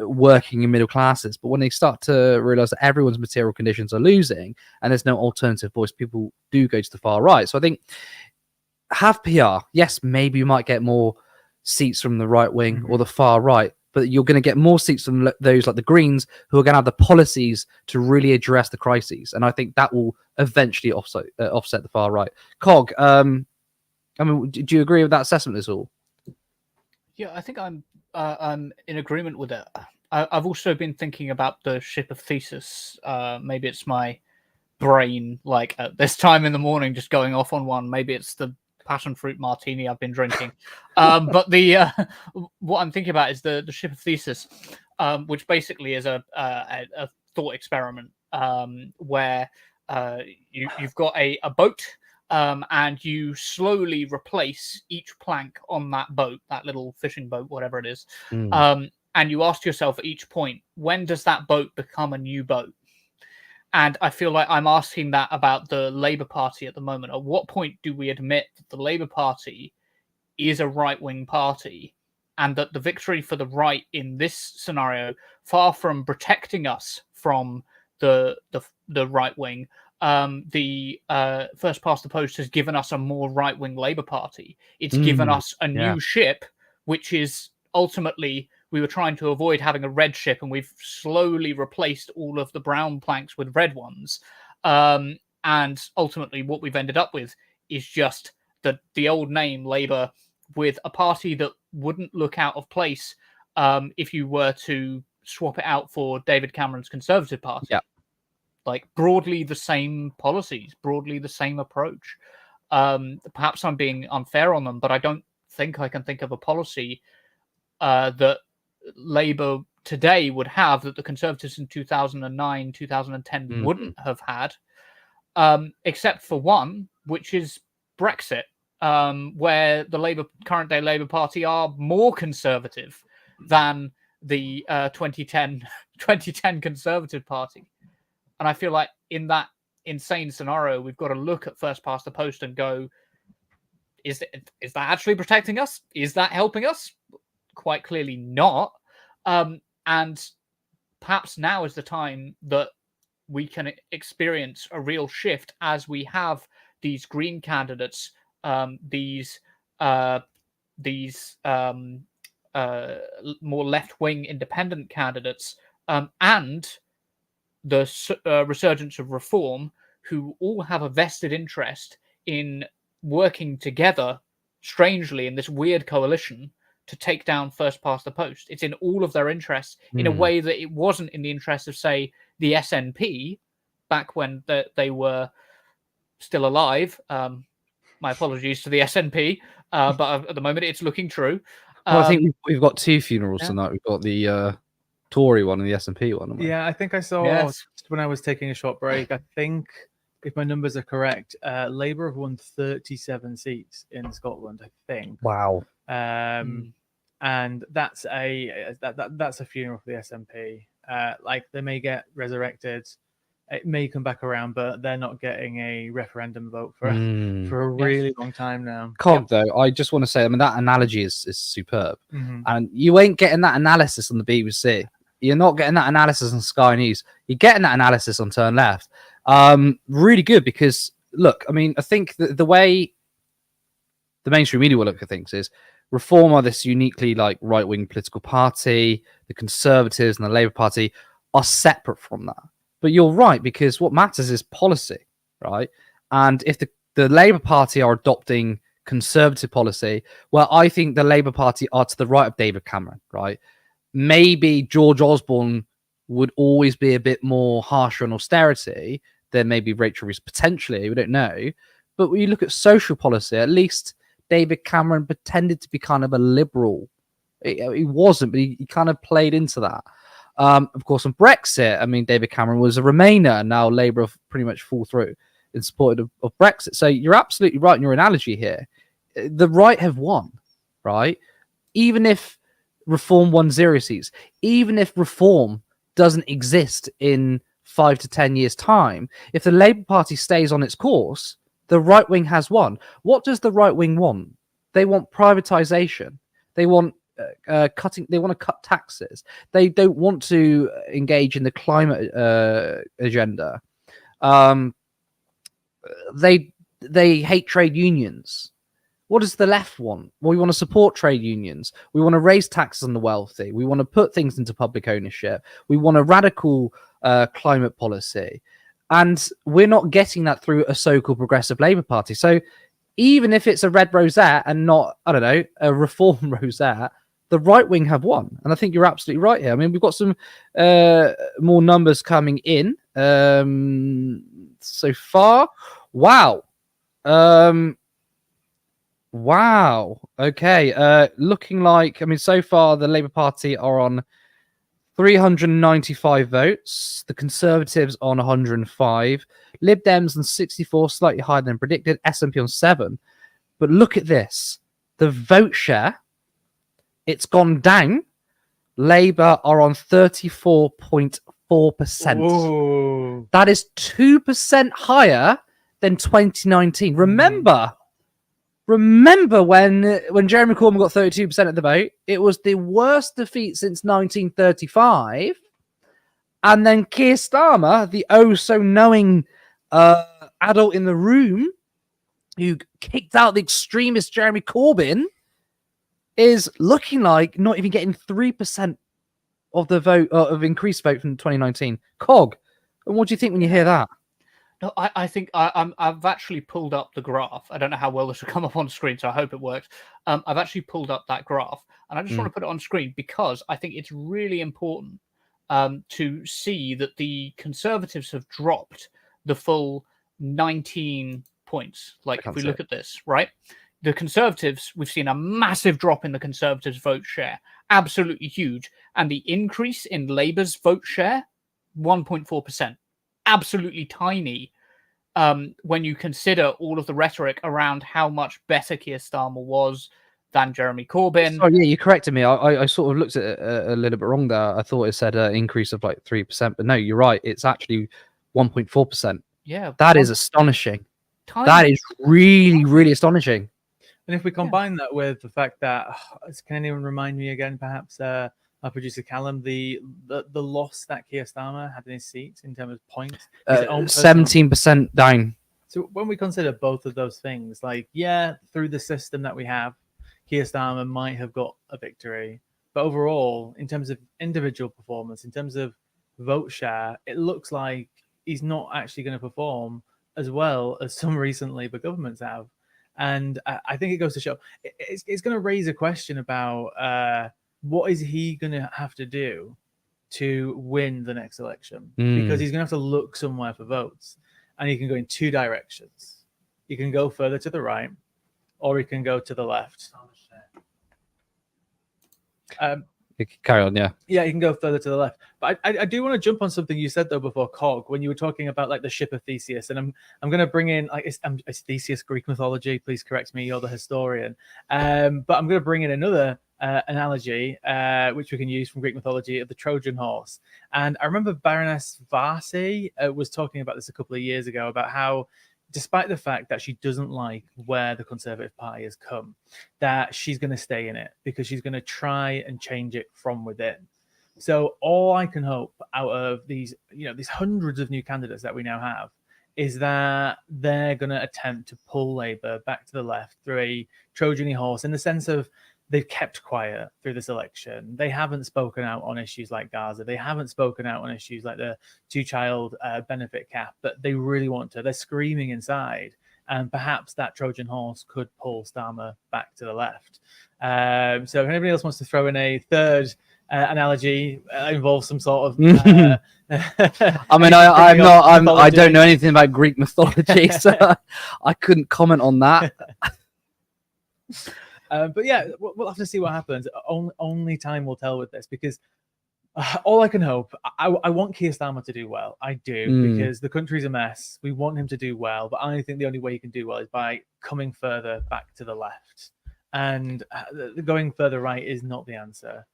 working in middle classes. But when they start to realise that everyone's material conditions are losing and there's no alternative voice, people do go to the far right. So I think have PR. Yes, maybe you might get more seats from the right wing or the far right, but you're going to get more seats from those like the Greens who are going to have the policies to really address the crises. And I think that will eventually offset the far right. Cog, I mean, do you agree with that assessment at all? Yeah, I think I'm in agreement with it. I've also been thinking about the ship of Theseus. Maybe it's my brain, like at this time in the morning, just going off on one. Maybe it's the passion fruit martini I've been drinking. But the what I'm thinking about is the ship of Theseus, which basically is a thought experiment where you've got a boat, and you slowly replace each plank on that boat, that little fishing boat, whatever it is. And you ask yourself at each point, when does that boat become a new boat? And I feel like I'm asking that about the Labour Party at the moment. At what point do we admit that the Labour Party is a right-wing party, and that the victory for the right in this scenario, far from protecting us from the right wing, the first past the post has given us a more right-wing Labour Party. It's given us a new ship, which is ultimately, we were trying to avoid having a red ship, and we've slowly replaced all of the brown planks with red ones. And ultimately what we've ended up with is just the old name Labour, with a party that wouldn't look out of place if you were to swap it out for David Cameron's Conservative Party. Yeah. Like, broadly the same policies, broadly the same approach. Perhaps I'm being unfair on them, but I don't think I can think of a policy that Labour today would have that the Conservatives in 2009, 2010 wouldn't have had, except for one, which is Brexit. Where the current day Labour Party are more conservative than the 2010 Conservative Party. And I feel like in that insane scenario, we've got to look at first past the post and go, is that actually protecting us? Is that helping us? Quite clearly not. And perhaps now is the time that we can experience a real shift as we have these Green candidates, these more left-wing independent candidates, and the resurgence of Reform, who all have a vested interest in working together, strangely, in this weird coalition to take down first past the post. It's in all of their interests in a way that it wasn't in the interest of, say, the SNP back when they were still alive. My apologies to the SNP, but at the moment it's looking true. Well, I think we've got two funerals tonight. We've got the Tory one and the SNP one. Yeah, I think I saw when I was taking a short break. I think, if my numbers are correct, Labour have won 37 seats in Scotland, I think. Wow. And that's a funeral for the SNP. Like, they may get resurrected, it may come back around, but they're not getting a referendum vote for a really long time now. Cog, though, I just want to say, I mean, that analogy is superb. And you ain't getting that analysis on the BBC. You're not getting that analysis on Sky News. You're getting that analysis on Turn Left. Really good, because, look, I mean, I think the way the mainstream media will look at things is Reform are this uniquely, like, right-wing political party. The Conservatives and the Labour Party are separate from that. But you're right, because what matters is policy, right? And if the Labour Party are adopting conservative policy, well, I think the Labour Party are to the right of David Cameron, right? Maybe George Osborne would always be a bit more harsher on austerity than maybe Rachel Reeves potentially. We don't know. But when you look at social policy, at least David Cameron pretended to be kind of a liberal. He wasn't, but he kind of played into that. Of course, on Brexit, I mean, David Cameron was a Remainer, and now Labour have pretty much fall through in support of Brexit. So you're absolutely right in your analogy here. The right have won, right? Even if Reform won 0 seats, even if Reform doesn't exist in 5 to 10 years' time, if the Labour Party stays on its course, the right wing has won. What does the right wing want? They want privatisation. They want cutting. They want to cut taxes. They don't want to engage in the climate agenda. They hate trade unions. What does the left want? Well, we want to support trade unions. We want to raise taxes on the wealthy. We want to put things into public ownership. We want a radical climate policy. And we're not getting that through a so-called progressive Labour Party. So even if it's a red rosette and not, I don't know, a Reform rosette, the right wing have won. And I think you're absolutely right here. I mean, we've got some more numbers coming in so far. Wow. Wow. Okay. Looking like, I mean, so far the Labour Party are on 395 votes. The Conservatives on 105. Lib Dems on 64, slightly higher than predicted. SNP on 7. But look at this. The vote share, it's gone down. Labour are on 34.4%. That is 2% higher than 2019. Remember when Jeremy Corbyn got 32% of the vote, it was the worst defeat since 1935. And then Keir Starmer, the oh-so-knowing adult in the room who kicked out the extremist Jeremy Corbyn, is looking like not even getting 3% of the vote, of increased vote from 2019. COG, and what do you think when you hear that? No, I think I've actually pulled up the graph. I don't know how well this will come up on screen, so I hope it works. I've actually pulled up that graph, and I just want to put it on screen because I think it's really important to see that the Conservatives have dropped the full 19 points. Like, if we look at this, right? The Conservatives, we've seen a massive drop in the Conservatives' vote share, absolutely huge. And the increase in Labour's vote share, 1.4%, absolutely tiny when you consider all of the rhetoric around how much better Keir Starmer was than Jeremy Corbyn. Oh, yeah, you corrected me. I sort of looked at it a little bit wrong there. I thought it said an increase of like 3%, but no, you're right. It's actually 1.4%. Yeah. That is astonishing. Tiny. That is really, really astonishing. And if we combine that with the fact that, can anyone remind me again, perhaps our producer Callum, the loss that Keir Starmer had in his seat in terms of points? 17% down. So when we consider both of those things, like, yeah, through the system that we have, Keir Starmer might have got a victory. But overall, in terms of individual performance, in terms of vote share, it looks like he's not actually going to perform as well as some recent Labour governments have. And I think it goes to show it's going to raise a question about what is he going to have to do to win the next election? Because he's going to have to look somewhere for votes. And he can go in two directions. He can go further to the right, or he can go to the left. You can carry on, yeah. Yeah, you can go further to the left. But I do want to jump on something you said though before, Cog, when you were talking about like the ship of Theseus, and I'm going to bring in like it's Theseus Greek mythology. Please correct me, you're the historian. But I'm going to bring in another analogy which we can use from Greek mythology of the Trojan horse. And I remember Baroness Varsi was talking about this a couple of years ago about how, despite the fact that she doesn't like where the Conservative Party has come, that she's going to stay in it because she's going to try and change it from within. So all I can hope out of these hundreds of new candidates that we now have is that they're going to attempt to pull Labour back to the left through a Trojan horse, in the sense of they've kept quiet through this election. They haven't spoken out on issues like Gaza. They haven't spoken out on issues like the two-child benefit cap, but they really want to. They're screaming inside. And perhaps that Trojan horse could pull Starmer back to the left. So if anybody else wants to throw in a third analogy, involves some sort of... I mean, I don't know anything about Greek mythology, so I couldn't comment on that. But yeah, we'll have to see what happens. Only time will tell with this, because all I can hope, I want Keir Starmer to do well. I do, because the country's a mess. We want him to do well, but I think the only way he can do well is by coming further back to the left. And going further right is not the answer.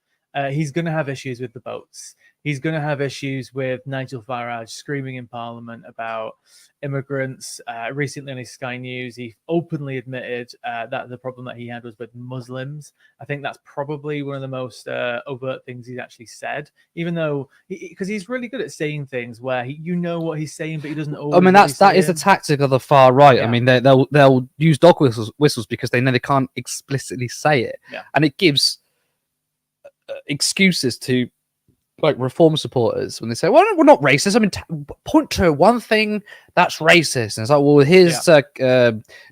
He's going to have issues with the votes. He's going to have issues with Nigel Farage screaming in Parliament about immigrants. Recently on his Sky News, he openly admitted that the problem that he had was with Muslims. I think that's probably one of the most overt things he's actually said, even though because he's really good at saying things where you know what he's saying, but he doesn't always. I mean, that is the tactic of the far right. Yeah. I mean, they'll use dog whistles because they know they can't explicitly say it, and it gives excuses to like reform supporters when they say, well, we're not racist. I mean, point to one thing that's racist. And it's like, well, here's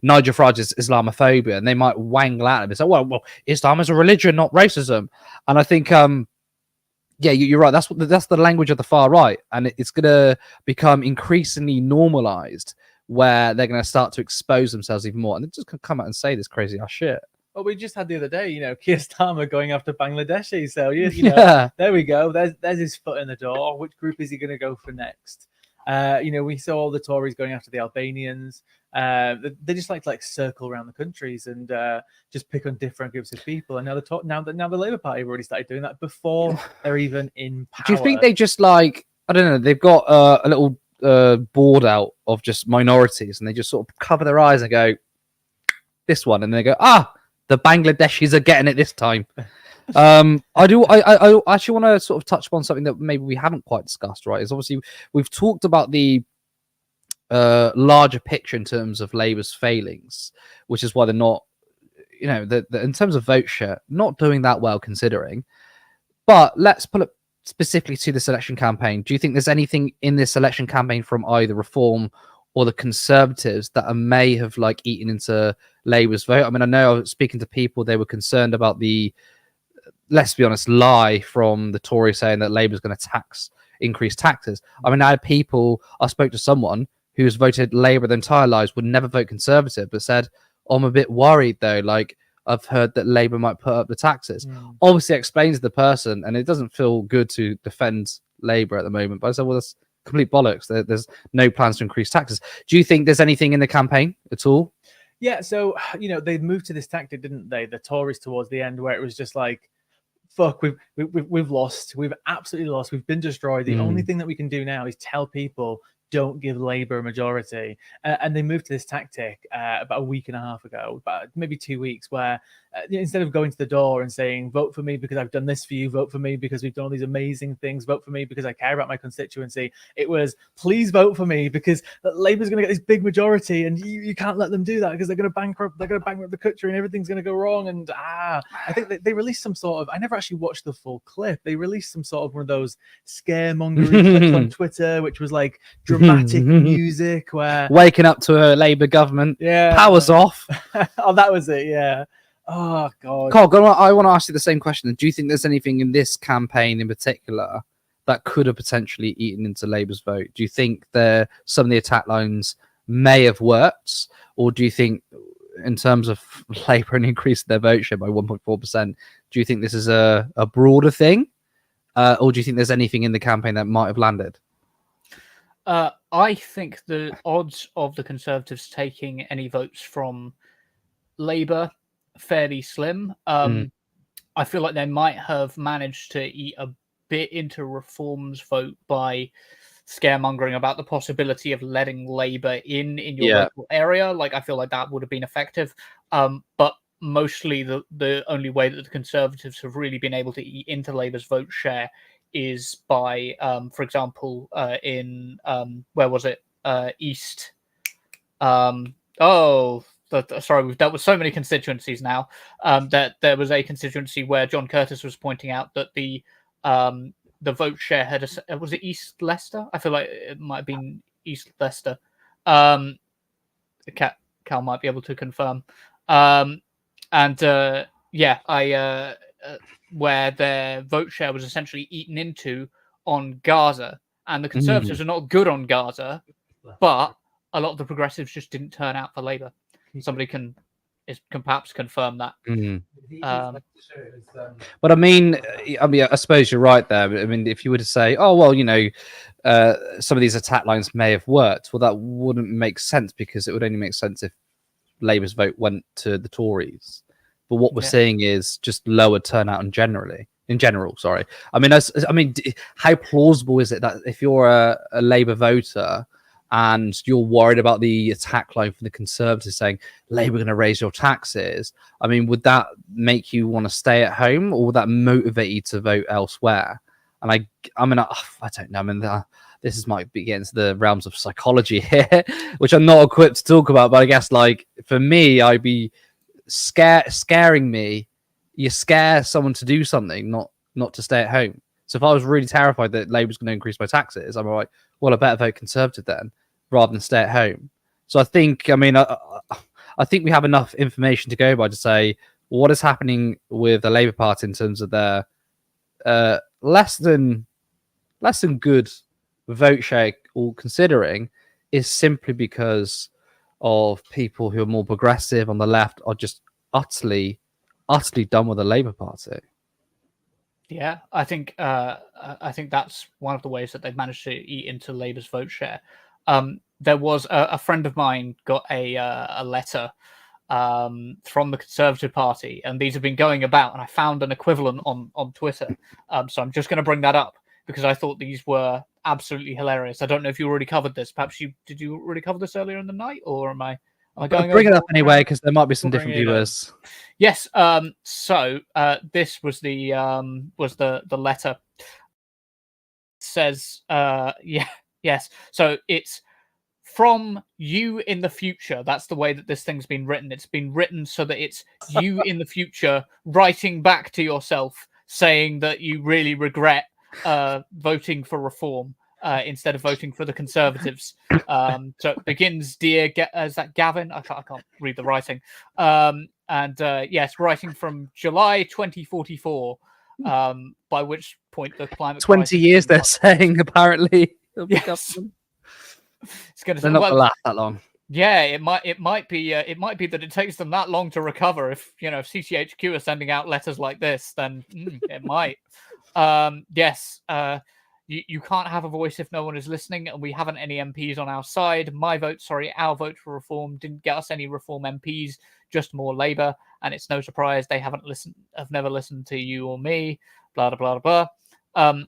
Nigel Farage's Islamophobia, and they might wangle at him and say, well, Islam is a religion, not racism. And I think, you're right. That's the language of the far right, and it's going to become increasingly normalized, where they're going to start to expose themselves even more, and they're just going to come out and say this crazy ass shit. Well, we just had the other day, Keir Starmer going after Bangladeshi. So, there we go. There's his foot in the door. Which group is he going to go for next? We saw all the Tories going after the Albanians. They just like to circle around the countries and just pick on different groups of people. And now the Labour Party have already started doing that before they're even in power. Do you think they just I don't know, they've got a little board out of just minorities, and they just sort of cover their eyes and go, this one, and they go, the Bangladeshis are getting it this time. I actually want to sort of touch upon something that maybe we haven't quite discussed, right? Is obviously we've talked about the larger picture in terms of Labour's failings, which is why they're not, in terms of vote share, not doing that well considering. But let's pull it specifically to this election campaign. Do you think there's anything in this election campaign from either Reform or the Conservatives that may have eaten into Labour's vote? I mean, I know I was speaking to people, they were concerned about the, let's be honest, lie from the Tories saying that Labour's going to increase taxes. I mean, I spoke to someone who's voted Labour their entire lives, would never vote Conservative, but said, I'm a bit worried though, I've heard that Labour might put up the taxes. Obviously explains the person, and it doesn't feel good to defend Labour at the moment, but I said, well, that's complete bollocks. There's no plans to increase taxes. Do you think there's anything in the campaign at all? Yeah, so they moved to this tactic, didn't they? The Tories towards the end, where it was just fuck, we've lost. We've absolutely lost. We've been destroyed. The only thing that we can do now is tell people, don't give Labour a majority. And they moved to this tactic about a week and a half ago, about maybe 2 weeks, where instead of going to the door and saying, vote for me because I've done this for you, vote for me because we've done all these amazing things, vote for me because I care about my constituency, it was, please vote for me because Labour's going to get this big majority and you can't let them do that because they're going to bankrupt the country and everything's going to go wrong. And I think they released some sort of, I never actually watched the full clip, they released some sort of one of those scaremongering clips on Twitter, which was dramatic music where waking up to a Labour government, powers off. Oh, that was it. Yeah. Oh God. Carl, I want to ask you the same question. Do you think there's anything in this campaign in particular that could have potentially eaten into Labour's vote? Do you think some of the attack lines may have worked, or do you think, in terms of Labour and increasing their vote share by 1.4%, do you think this is a broader thing, or do you think there's anything in the campaign that might have landed? I think the odds of the Conservatives taking any votes from Labour fairly slim. I feel like they might have managed to eat a bit into Reform's vote by scaremongering about the possibility of letting Labour in your local area. I feel like that would have been effective. But mostly the only way that the Conservatives have really been able to eat into Labour's vote share is by, for example, in where was it? East. Sorry, we've dealt with so many constituencies now. That there was a constituency where John Curtis was pointing out that the vote share had was it East Leicester? I feel like it might have been East Leicester. Cal might be able to confirm. Where their vote share was essentially eaten into on Gaza, and the Conservatives are not good on Gaza, but a lot of the progressives just didn't turn out for Labour. Somebody can perhaps confirm that. But I mean, I suppose you're right there. I mean, if you were to say, oh well, some of these attack lines may have worked, well, that wouldn't make sense because it would only make sense if Labour's vote went to the Tories. But what we're seeing is just lower turnout in general. Sorry. I mean, how plausible is it that if you're a Labour voter and you're worried about the attack line from the Conservatives saying Labour are going to raise your taxes, I mean, would that make you want to stay at home, or would that motivate you to vote elsewhere? And I don't know. I mean, this might be getting into the realms of psychology here, which I'm not equipped to talk about. But I guess, for me, I'd be scaring me. You scare someone to do something, not to stay at home. So if I was really terrified that Labour's going to increase my taxes, I'm like, well, I better vote Conservative then, rather than stay at home. So I think, I think we have enough information to go by to say what is happening with the Labour Party in terms of their less than good vote share, all considering, is simply because of people who are more progressive on the left are just utterly done with the Labour Party. Yeah, I think that's one of the ways that they've managed to eat into Labour's vote share. There was a friend of mine got a letter from the Conservative Party, and these have been going about, and I found an equivalent on Twitter. So I'm just going to bring that up because I thought these were absolutely hilarious. I don't know if you already covered this. Perhaps did you already cover this earlier in the night, or am I going? Bring it up anyway, because there might be some different viewers. Yes. So this was the letter. It says yes. So it's from you in the future. That's the way that this thing's been written. It's been written so that it's you in the future writing back to yourself saying that you really regret voting for reform instead of voting for the Conservatives. So it begins, dear, is that Gavin? I can't read the writing. Yes, writing from July 2044, by which point the climate 20 years they're saying, apparently. Yes. It's going to They're not going to last that long. Yeah, it might be that it takes them that long to recover. If CCHQ are sending out letters like this, then it might. Yes. You can't have a voice if no one is listening, and we haven't any MPs on our side. Our vote for reform didn't get us any reform MPs, just more Labour, and it's no surprise they have never listened to you or me. Blah blah blah blah.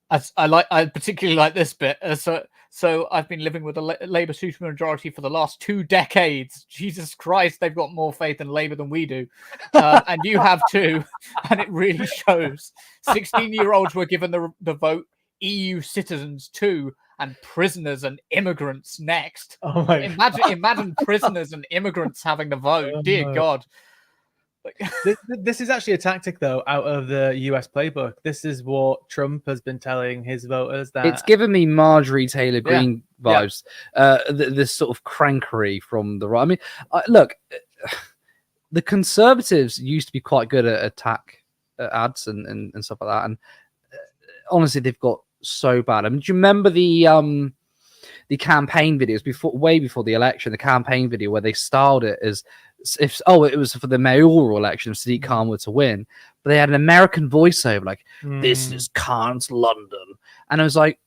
I particularly like this bit. So I've been living with a Labour supermajority for the last 2 decades. Jesus Christ, they've got more faith in Labour than we do. And you have too. And it really shows. 16-year-olds were given the vote, EU citizens too, and prisoners and immigrants next. Oh my imagine prisoners and immigrants having the vote. Dear God. This is actually a tactic, though, out of the US playbook. This is what Trump has been telling his voters. That it's given me Marjorie Taylor Greene vibes. This sort of crankery from the right. I mean, look, the Conservatives used to be quite good at attack ads and stuff like that. And honestly, they've got so bad. I mean, do you remember the campaign videos way before the election? The campaign video where they styled it as it was for the mayoral election if Sadiq Khan were to win, but they had an American voiceover like, this is Khan's London. And I was like,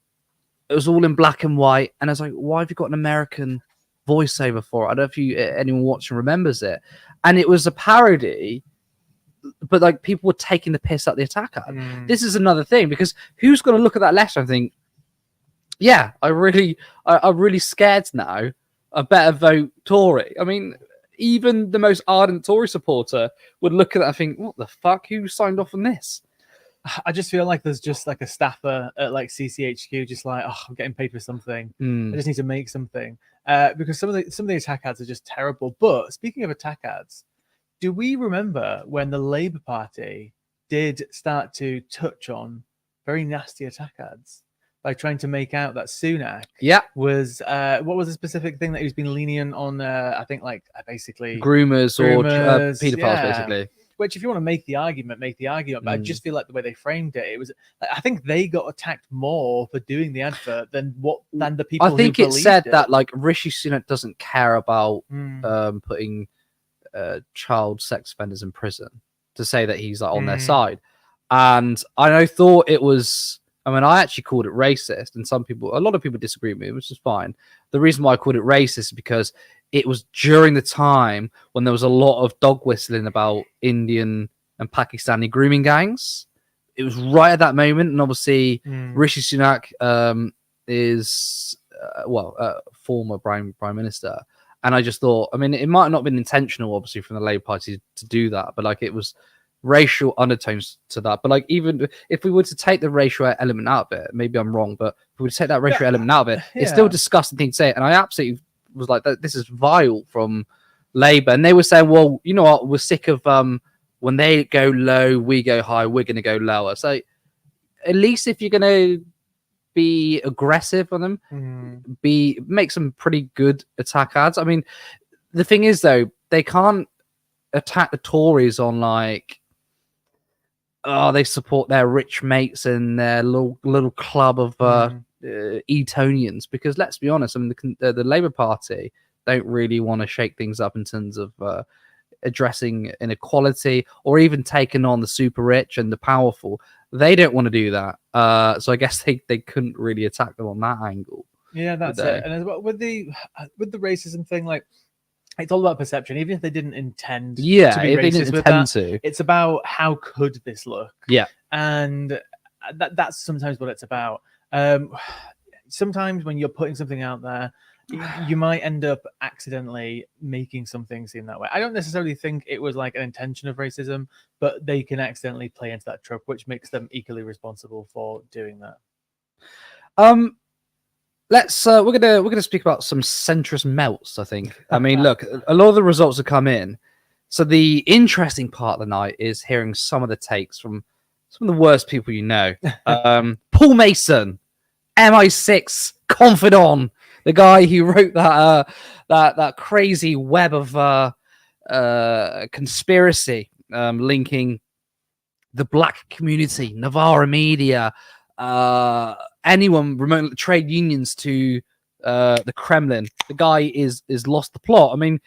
it was all in black and white. And I was like, why have you got an American voiceover for it? I don't know if anyone watching remembers it. And it was a parody, but like people were taking the piss out the attack ad. This is another thing, because who's going to look at that letter and think, yeah, I'm really scared now. I better vote Tory. I mean, even the most ardent Tory supporter would look at that and think, what the fuck? Who signed off on this? I just feel like there's just like a staffer at like CCHQ, just like, oh, I'm getting paid for something. I just need to make something. Because some of the attack ads are just terrible. But speaking of attack ads, do we remember when the Labour Party did start to touch on very nasty attack ads by trying to make out that Sunak was what was the specific thing that he's been lenient on? I think like basically groomers or paedophiles, basically. Which, if you want to make the argument, But I just feel like the way they framed it, it was. I think they got attacked more for doing the advert than the people. I think it said that like Rishi Sunak doesn't care about putting child sex offenders in prison, to say that he's like on their side. And I thought it was. I mean, I actually called it racist, and a lot of people disagree with me, which is fine. The reason why I called it racist is because it was during the time when there was a lot of dog whistling about Indian and Pakistani grooming gangs. It was right at that moment, and obviously Rishi Sunak is former prime minister, and I just thought, I mean, it might not have been intentional, obviously, from the Labour Party to do that, but like it was racial undertones to that. But like, even if we were to take the racial element out of it, maybe I'm wrong, but if we were to take that racial element out of it, it's still a disgusting thing to say. And I absolutely was like, this is vile from Labour. And they were saying, well, you know what, we're sick of when they go low, we go high, we're going to go lower. So at least if you're going to be aggressive on them, make some pretty good attack ads. I mean, the thing is, though, they can't attack the Tories on like, oh, they support their rich mates and their little club of Etonians, because let's be honest, I mean, the Labour Party don't really want to shake things up in terms of addressing inequality or even taking on the super rich and the powerful. They don't want to do that. So I guess they couldn't really attack them on that angle. Yeah, that's it. And as well with the racism thing, like it's all about perception. Even if they didn't intend to be if they racist didn't with intend that, to. it's about how could this look. Yeah. And that's sometimes what it's about. Sometimes when you're putting something out there, you might end up accidentally making something seem that way. I don't necessarily think it was like an intention of racism, but they can accidentally play into that trope, which makes them equally responsible for doing that. Let's we're gonna speak about some centrist melts. I think. I mean, look, a lot of the results have come in. So the interesting part of the night is hearing some of the takes from some of the worst people you know. Paul Mason, MI6 confidant, the guy who wrote that crazy web of conspiracy linking the black community, Navarra media, anyone remote trade unions to the Kremlin. The guy is lost the plot. I mean,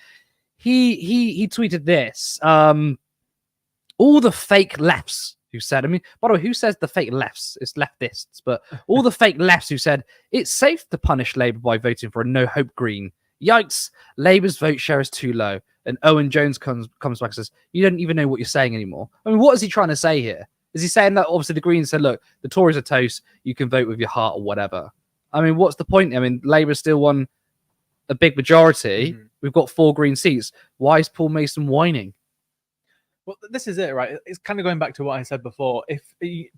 he tweeted this. All the fake lefts who said, I mean, by the way, who says the fake lefts? It's leftists, but all the fake lefts who said it's safe to punish Labour by voting for a no hope Green. Yikes, Labour's vote share is too low. And Owen Jones comes back and says, you don't even know what you're saying anymore. I mean, what is he trying to say here? Is he saying that obviously the Greens said, look, the Tories are toast, you can vote with your heart or whatever? I mean, what's the point? I mean, Labour still won a big majority. Mm-hmm. We've got 4 Green seats. Why is Paul Mason whining? Well, this is it, right? It's kind of going back to what I said before. If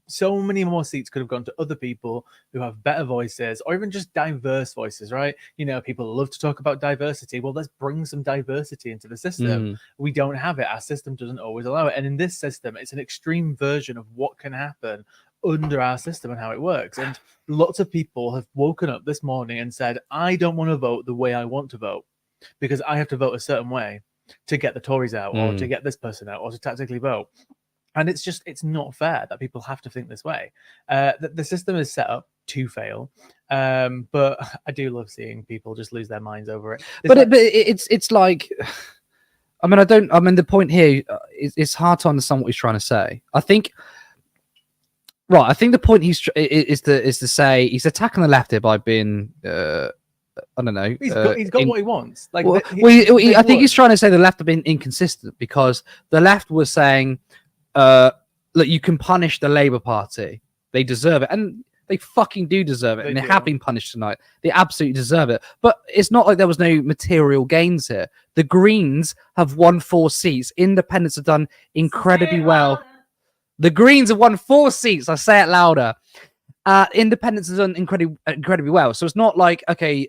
so many more seats could have gone to other people who have better voices or even just diverse voices, right? You know, people love to talk about diversity. Well, let's bring some diversity into the system. We don't have it. Our system doesn't always allow it. And in this system, it's an extreme version of what can happen under our system and how it works. And lots of people have woken up this morning and said, I don't want to vote the way I want to vote because I have to vote a certain way to get the Tories out or to get this person out or to tactically vote. And it's not fair that people have to think this way. The system is set up to fail. But I do love seeing people just lose their minds over it. It's like, I mean, the point here is hard to understand what he's trying to say. I think the point is to say he's attacking the left here by being, I don't know. He's got what he wants. Like, I think he's trying to say the left have been inconsistent because the left was saying, look, you can punish the Labour Party. They deserve it. And they fucking do deserve it. And they have been punished tonight. They absolutely deserve it. But it's not like there was no material gains here. The Greens have won 4 seats. Independents have done incredibly well. The Greens have won 4 seats. I say it louder. Independents has done incredibly well. So it's not like, okay,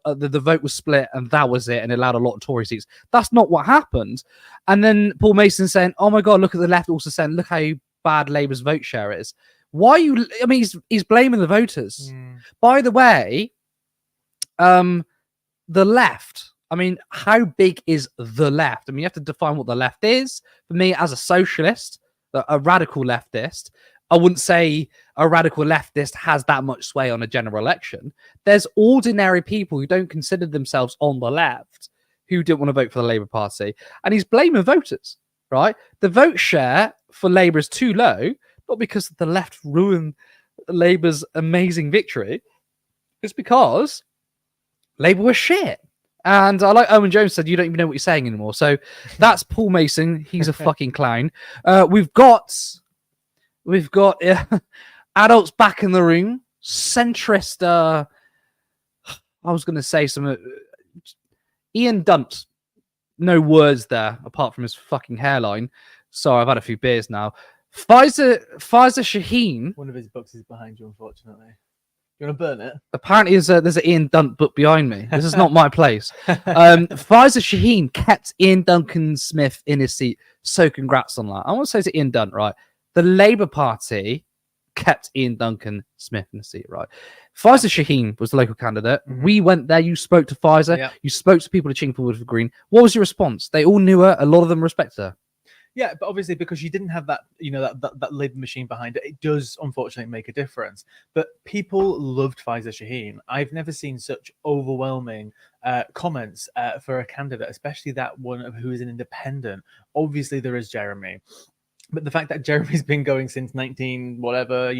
the vote was split and that was it and it allowed a lot of Tory seats. That's not what happened. And then Paul Mason saying, oh my God, look at the left also saying, look how bad Labour's vote share is. Why are you, I mean, he's blaming the voters. By the way, the left, I mean, how big is the left? I mean, you have to define what the left is. For me, as a socialist, a radical leftist, I wouldn't say a radical leftist has that much sway on a general election. There's ordinary people who don't consider themselves on the left who didn't want to vote for the Labour Party. And he's blaming voters, right? The vote share for Labour is too low, not because the left ruined Labour's amazing victory. It's because Labour was shit. And I like Owen Jones said, you don't even know what you're saying anymore. So that's Paul Mason. He's a fucking clown. We've got adults back in the room. Centrist. I was going to say some. Ian Dunt. No words there apart from his fucking hairline. Sorry, I've had a few beers now. Faiza Shaheen. One of his books is behind you, unfortunately. You want to burn it? Apparently, there's an Ian Dunt book behind me. This is not my place. Faiza Shaheen kept Ian Duncan Smith in his seat. So congrats on that. I want to say to Ian Dunt, right? The Labour Party kept Ian Duncan Smith in the seat, right? Faiza Shaheen was the local candidate. We went there. You spoke to Faiza. Yeah. You spoke to people at Chingford for Green. What was your response? They all knew her. A lot of them respected her. Yeah, but obviously because you didn't have that, that Labour machine behind it, it does unfortunately make a difference. But people loved Faiza Shaheen. I've never seen such overwhelming comments for a candidate, especially that one who is an independent. Obviously, there is Jeremy. But the fact that Jeremy's been going since 19 whatever,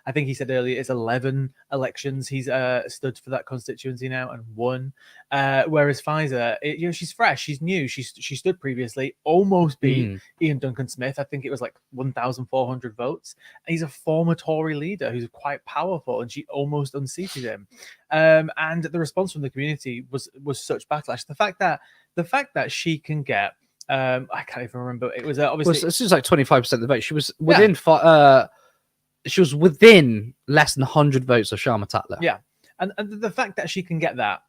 I think he said earlier it's 11 elections he's stood for that constituency now and won. Whereas Pfizer, she's fresh, she's new, she stood previously, almost beat Ian Duncan Smith. I think it was like 1,400 votes. He's a former Tory leader who's quite powerful, and she almost unseated him. And the response from the community was such backlash. The fact that she can get. I can't even remember. It was obviously this is like 25% of the vote. She was within she was within less than 100 votes of Sharma Tatler. Yeah, and the fact that she can get that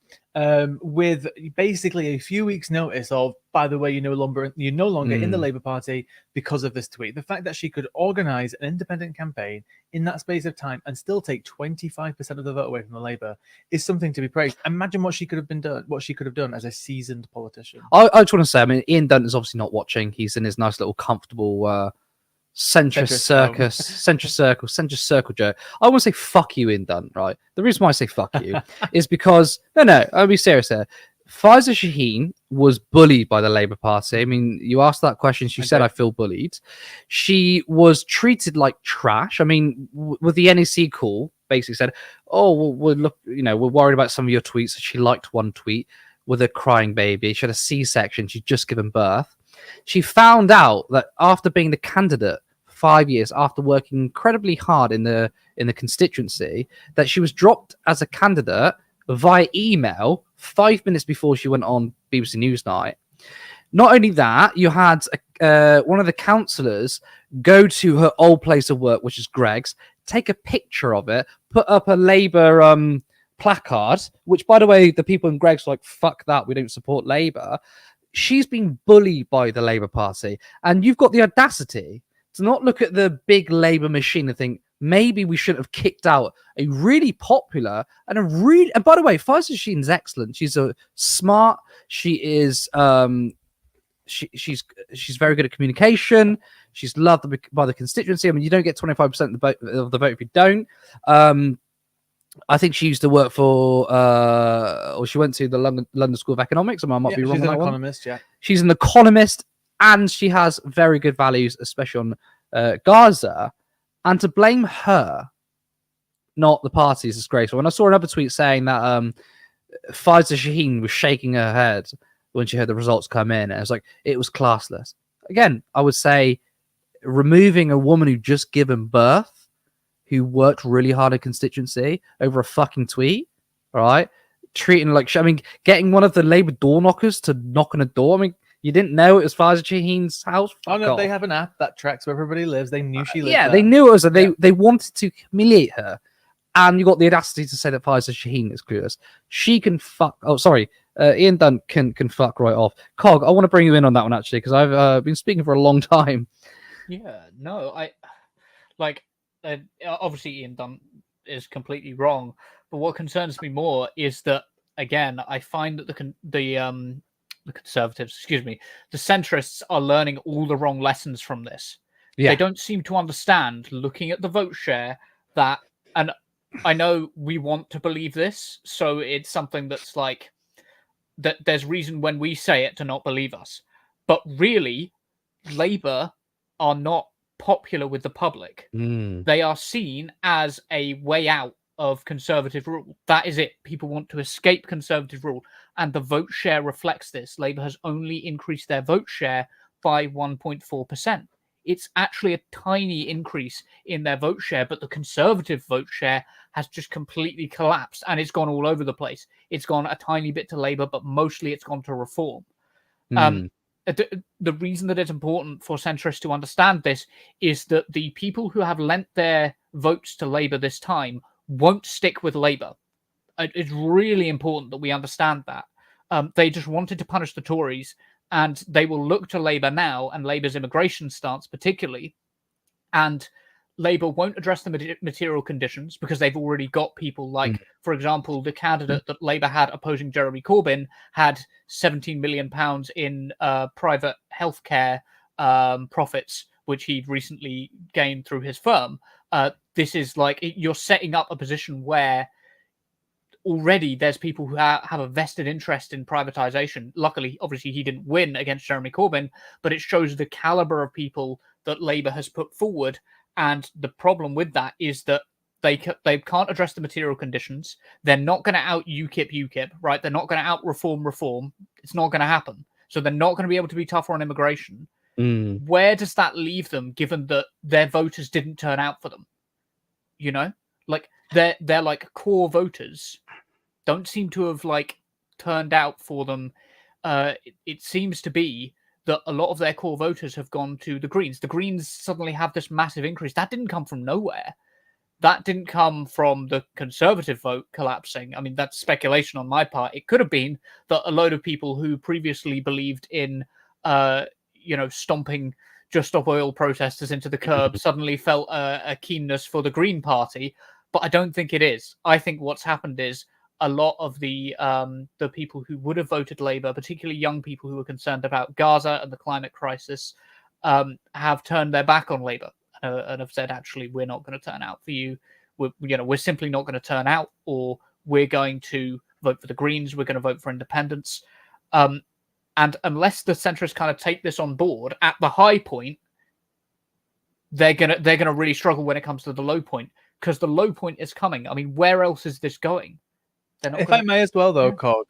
with basically a few weeks' notice of, by the way, you're no longer in the Labour Party because of this tweet. The fact that she could organise an independent campaign in that space of time and still take 25% of the vote away from the Labour is something to be praised. Imagine what she could have done as a seasoned politician. I just want to say, I mean, Ian Dunton's obviously not watching. He's in his nice little comfortable centrist circle joke. I want to say fuck you, Ian Dunton, right? The reason why I say fuck you is because I'll be serious here. Faiza Shaheen was bullied by the Labour Party. I mean, you asked that question. She said, I feel bullied. She was treated like trash. I mean, with the NEC call, basically said, oh, well, we're worried about some of your tweets. She liked one tweet with a crying baby. She had a C-section. She'd just given birth. She found out that after being the candidate 5 years, after working incredibly hard in the constituency, that she was dropped as a candidate via email 5 minutes before she went on BBC Newsnight. Not only that, you had one of the councillors go to her old place of work, which is Greg's, take a picture of it, put up a Labour placard, which, by the way, the people in Greg's were like, fuck that, we don't support Labour. She's been bullied by the Labour Party, and you've got the audacity to not look at the big Labour machine and think, maybe we should have kicked out a really popular and by the way, Faiza Shaheen's excellent. She's a smart. She is she's very good at communication. She's loved by the constituency. I mean, you don't get 25% of the vote if you don't. I think she used to work for, or she went to the London School of Economics. I might be wrong. She's an economist. Yeah, she's an economist, and she has very good values, especially on Gaza. And to blame her, not the party, is disgraceful. When I saw another tweet saying that Faiza Shaheen was shaking her head when she heard the results come in, and it was like, it was classless. Again, I would say removing a woman who just given birth, who worked really hard in constituency over a fucking tweet, all right? Treating like, getting one of the Labour door knockers to knock on a door. I mean, you didn't know it was Faiza Shaheen's house? Oh, no, they have an app that tracks where everybody lives. They knew she lived there. They knew it was. They wanted to humiliate her. And you got the audacity to say that Faiza Shaheen is clueless. She can fuck... Oh, sorry. Ian Dunn can fuck right off. Cog, I want to bring you in on that one, actually, because I've been speaking for a long time. Yeah, no, obviously Ian Dunn is completely wrong. But what concerns me more is that, again, I find that the Conservatives, the centrists are learning all the wrong lessons from this. Yeah. They don't seem to understand, looking at the vote share, that, and I know we want to believe this, so it's something that's like, that there's reason when we say it to not believe us. But really, Labour are not popular with the public. They are seen as a way out of Conservative rule. That is it. People want to escape Conservative rule, and the vote share reflects this. Labour has only increased their vote share by 1.4%. It's actually a tiny increase in their vote share, but the Conservative vote share has just completely collapsed, and it's gone all over the place. It's gone a tiny bit to Labour, but mostly it's gone to Reform. The reason that it's important for centrists to understand this is that the people who have lent their votes to Labour this time won't stick with Labour. It's really important that we understand that. They just wanted to punish the Tories, and they will look to Labour now, and Labour's immigration stance particularly, and Labour won't address the material conditions because they've already got people like, for example, the candidate that Labour had opposing Jeremy Corbyn had £17 million in private healthcare profits, which he'd recently gained through his firm. This is like, you're setting up a position where already there's people who have a vested interest in privatization. Luckily, obviously, he didn't win against Jeremy Corbyn, but it shows the caliber of people that Labour has put forward. And the problem with that is that they can't address the material conditions. They're not going to out UKIP, right? They're not going to out reform. It's not going to happen. So they're not going to be able to be tougher on immigration. Where does that leave them, given that their voters didn't turn out for them? You know, like their like core voters don't seem to have like turned out for them. It seems to be that a lot of their core voters have gone to the Greens. The Greens suddenly have this massive increase. That didn't come from nowhere. That didn't come from the Conservative vote collapsing. I mean, that's speculation on my part. It could have been that a load of people who previously believed in, stomping Just Stop Oil protesters into the curb suddenly felt a keenness for the Green Party. But I don't think it is. I think what's happened is a lot of the people who would have voted Labour, particularly young people who were concerned about Gaza and the climate crisis, have turned their back on Labour and have said, actually, we're not going to turn out for you. We're simply not going to turn out, or we're going to vote for the Greens. We're going to vote for independence. And unless the centrists kind of take this on board at the high point, they're gonna really struggle when it comes to the low point, because the low point is coming. I mean, where else is this going? If I may as well, though, Cog,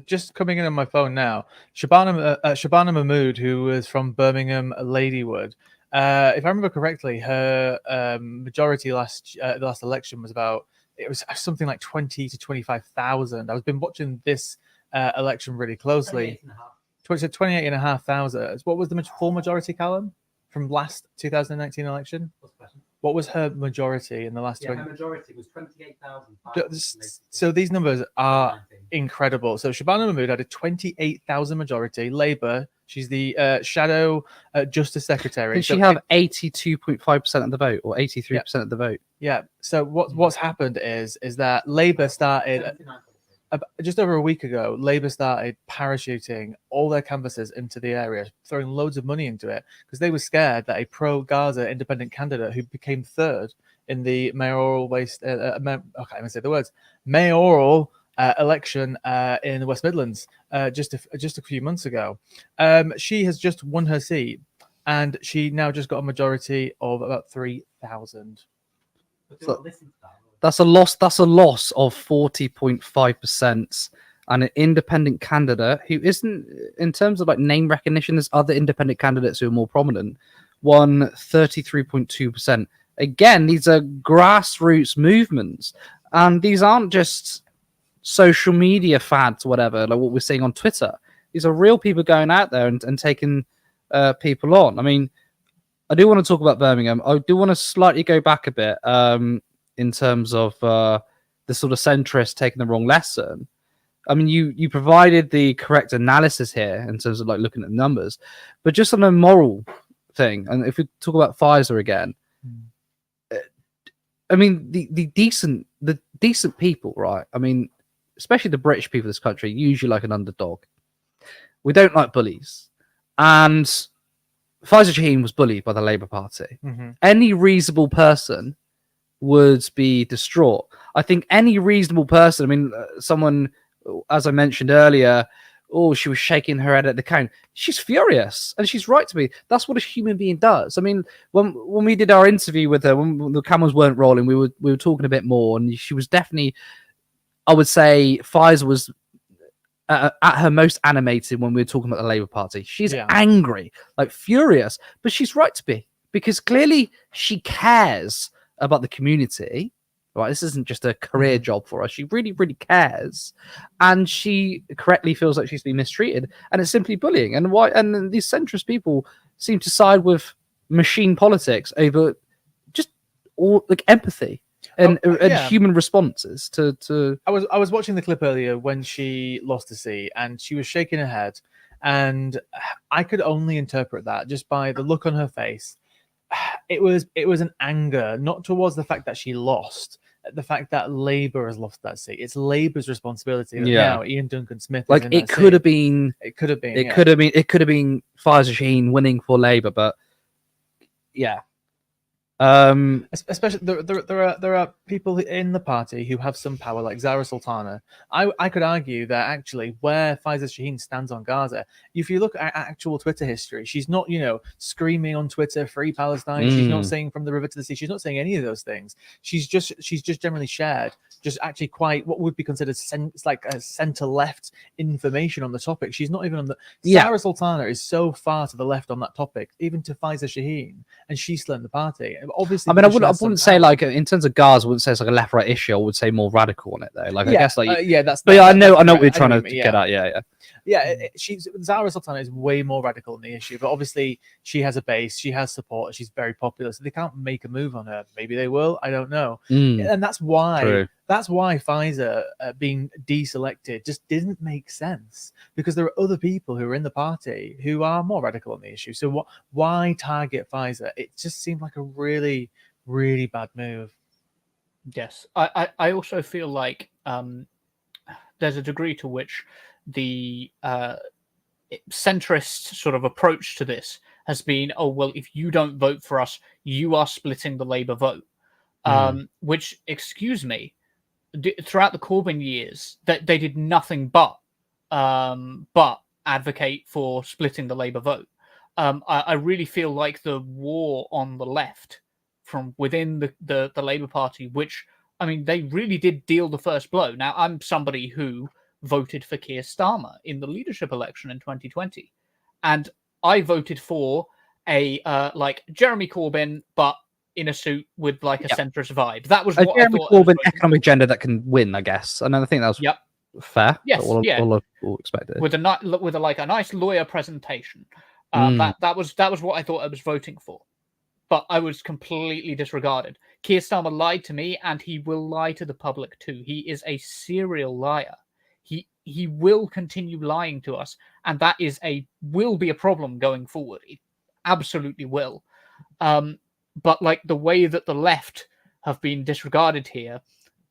just coming in on my phone now, Shabana Mahmood, who was from Birmingham, Ladywood. If I remember correctly, her majority the last election was something like 20 to 25,000. I've been watching this election really closely. 28,500. What was the full majority, Callum, from last 2019 election? What was her majority in the last? Her majority was 28,000. So these numbers are incredible. So Shabana Mahmood had a 28,000 majority. Labour, she's the shadow Justice Secretary. Did she have 82.5% of the vote, or 83% of the vote? Yeah. So what's happened is that Labour started just over a week ago. Labour started parachuting all their canvassers into the area, throwing loads of money into it, because they were scared that a pro-Gaza independent candidate who became third in the mayoral mayoral election in the West Midlands just a few months ago. She has just won her seat, and she now just got a majority of about 3,000. That's a loss. That's a loss of 40.5%, and an independent candidate who isn't, in terms of like name recognition, there's other independent candidates who are more prominent, won 33.2%. Again, these are grassroots movements, and these aren't just social media fads, whatever, like what we're seeing on Twitter. These are real people going out there and taking people on. I mean, I do want to talk about Birmingham. I do want to slightly go back a bit. In terms of the sort of centrist taking the wrong lesson. I mean, you provided the correct analysis here in terms of like looking at the numbers, but just on a moral thing, and if we talk about Pfizer again, I mean, the decent people, right? I mean, especially the British people of this country, usually like an underdog. We don't like bullies. And Pfizer Shaheen was bullied by the Labour Party. Any reasonable person would be distraught. I think any reasonable person, I mean, someone, as I mentioned earlier, she was shaking her head at the count. She's furious, and she's right to be. That's what a human being does. I mean, when we did our interview with her, when the cameras weren't rolling, we were talking a bit more, and she was definitely, I would say, Pfizer was at her most animated when we were talking about the Labour Party. She's angry, like furious, but she's right to be, because clearly she cares about the community, right? This isn't just a career job for her. She really, really cares, and she correctly feels like she's been mistreated, and it's simply bullying. And why? And these centrist people seem to side with machine politics over just all like empathy and human responses to. I was watching the clip earlier when she lost the seat, and she was shaking her head, and I could only interpret that just by the look on her face. It was an anger, not towards the fact that she lost, the fact that Labour has lost that seat. It's Labour's responsibility. Now Ian Duncan Smith, like it could have been Pfizer Shaheen winning for Labour, but yeah. Especially there are people in the party who have some power, like Zara Sultana. I could argue that actually where Faiza Shaheen stands on Gaza, if you look at actual Twitter history, she's not screaming on Twitter "Free Palestine." She's not saying "From the river to the sea." She's not saying any of those things. She's just generally shared just actually quite what would be considered like a center left information on the topic. She's not even on the. Zara Sultana is so far to the left on that topic, even to Faiza Shaheen, and she's still in the party. Obviously, I mean, I wouldn't say like in terms of Gaza, I wouldn't say it's like a left-right issue. I would say more radical on it though. Like I guess like that's. But I know what you're trying to get at. She's Zara Sultana is way more radical in the issue, but obviously she has a base, she has support, she's very popular, so they can't make a move on her. Maybe they will, I don't know. And that's why Faiza being deselected just didn't make sense, because there are other people who are in the party who are more radical on the issue. So why target Faiza? It just seemed like a really, really bad move. Yes, I also feel like there's a degree to which the centrist sort of approach to this has been, oh, well, if you don't vote for us, you are splitting the Labour vote. Which, excuse me, throughout the Corbyn years, that they did nothing but advocate for splitting the Labour vote. I really feel like the war on the left from within the Labour Party, which, I mean, they really did deal the first blow. Now, I'm somebody who voted for Keir Starmer in the leadership election in 2020. And I voted for a like Jeremy Corbyn, but in a suit with like a centrist vibe. That was what Jeremy I thought. Corbyn economic agenda that can win, I guess. And I think that was fair. Yes, all expected. With a nice lawyer presentation. That was what I thought I was voting for. But I was completely disregarded. Keir Starmer lied to me, and he will lie to the public too. He is a serial liar. He will continue lying to us, and that will be a problem going forward. It absolutely will. But like the way that the left have been disregarded here,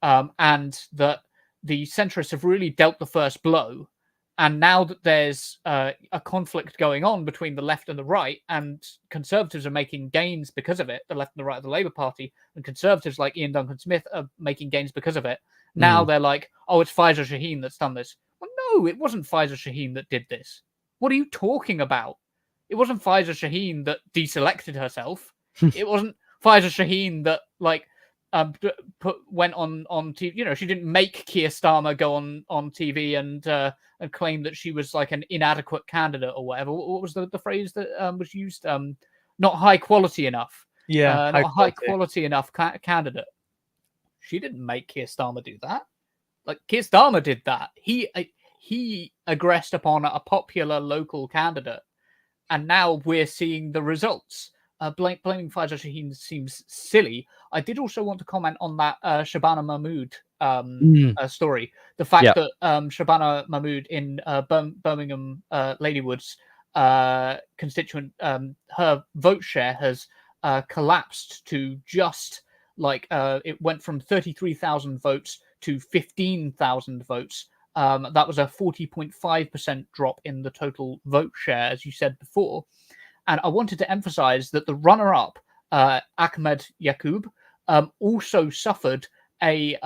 and that the centrists have really dealt the first blow, and now that there's a conflict going on between the left and the right, and Conservatives are making gains because of it, the left and the right of the Labour Party, and Conservatives like Ian Duncan Smith are making gains because of it. Now they're like, oh, it's Faiza Shaheen that's done this. Well, no, it wasn't Faiza Shaheen that did this. What are you talking about? It wasn't Faiza Shaheen that deselected herself. It wasn't Faiza Shaheen that went on TV. She didn't make Keir Starmer go on TV and claim that she was like an inadequate candidate or whatever. What was the phrase that was used? Not high quality enough. Yeah, not high quality enough candidate. She didn't make Keir Starmer do that. Like Keir Starmer did that. He aggressed upon a popular local candidate, and now we're seeing the results. Blaming Faiza Shaheen seems silly. I did also want to comment on that Shabana Mahmood story. The fact that Shabana Mahmood in Birmingham Ladywood's constituent, her vote share has collapsed to just like it went from 33,000 votes to 15,000 votes. That was a 40.5% drop in the total vote share, as you said before. And I wanted to emphasize that the runner-up, Ahmed Yaqub, also suffered a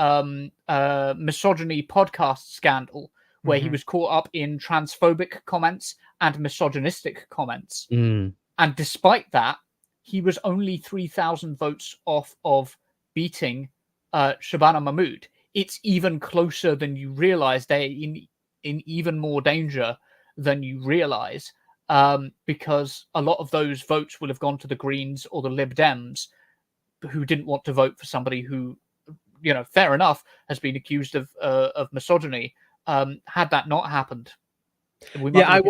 misogyny podcast scandal where he was caught up in transphobic comments and misogynistic comments. And despite that, he was only 3,000 votes off of beating Shabana Mahmood. It's even closer than you realize. They're in even more danger than you realize. Because a lot of those votes will have gone to the Greens or the Lib Dems, who didn't want to vote for somebody who, fair enough, has been accused of misogyny. Had that not happened, I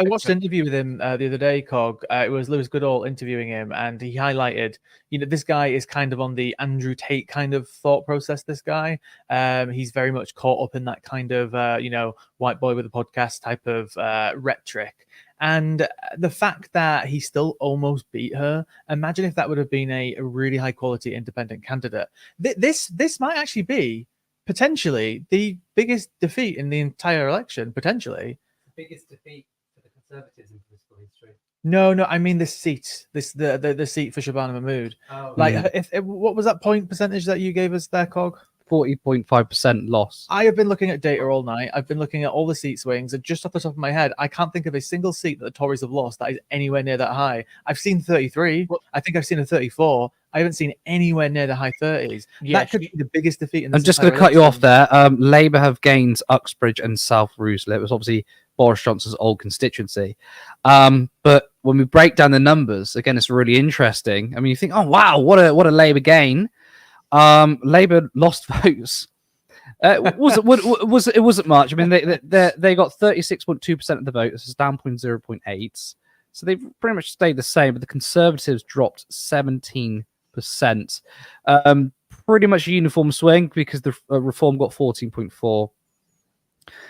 watched an interview with him the other day, Cog. It was Lewis Goodall interviewing him, and he highlighted, this guy is kind of on the Andrew Tate kind of thought process. This guy, he's very much caught up in that kind of, white boy with a podcast type of rhetoric. And the fact that he still almost beat her, imagine if that would have been a really high quality independent candidate. This might actually be potentially the biggest defeat in the entire election, potentially. Biggest defeat for the Conservatives in political No, I mean this seat, the seat for Shabana Mahmood. Like, if what was that point percentage that you gave us there, Cog? 40.5% loss. I have been looking at data all night. I've been looking at all the seat swings, and just off the top of my head, I can't think of a single seat that the Tories have lost that is anywhere near that high. I've seen 33. I think I've seen a 34. I haven't seen anywhere near the high 30s. Yeah, that could be the biggest defeat in this I'm just going to entire cut you off election. there. Labour have gained Uxbridge and South Ruislip. It was obviously Boris Johnson's old constituency. But when we break down the numbers, again, it's really interesting. I mean, you think, oh wow, what a Labour gain. Labour lost votes. It wasn't much. I mean, they got 36.2% of the vote. This is down 0.8. So they pretty much stayed the same, but the Conservatives dropped 17%. Pretty much a uniform swing because the Reform got 14.4.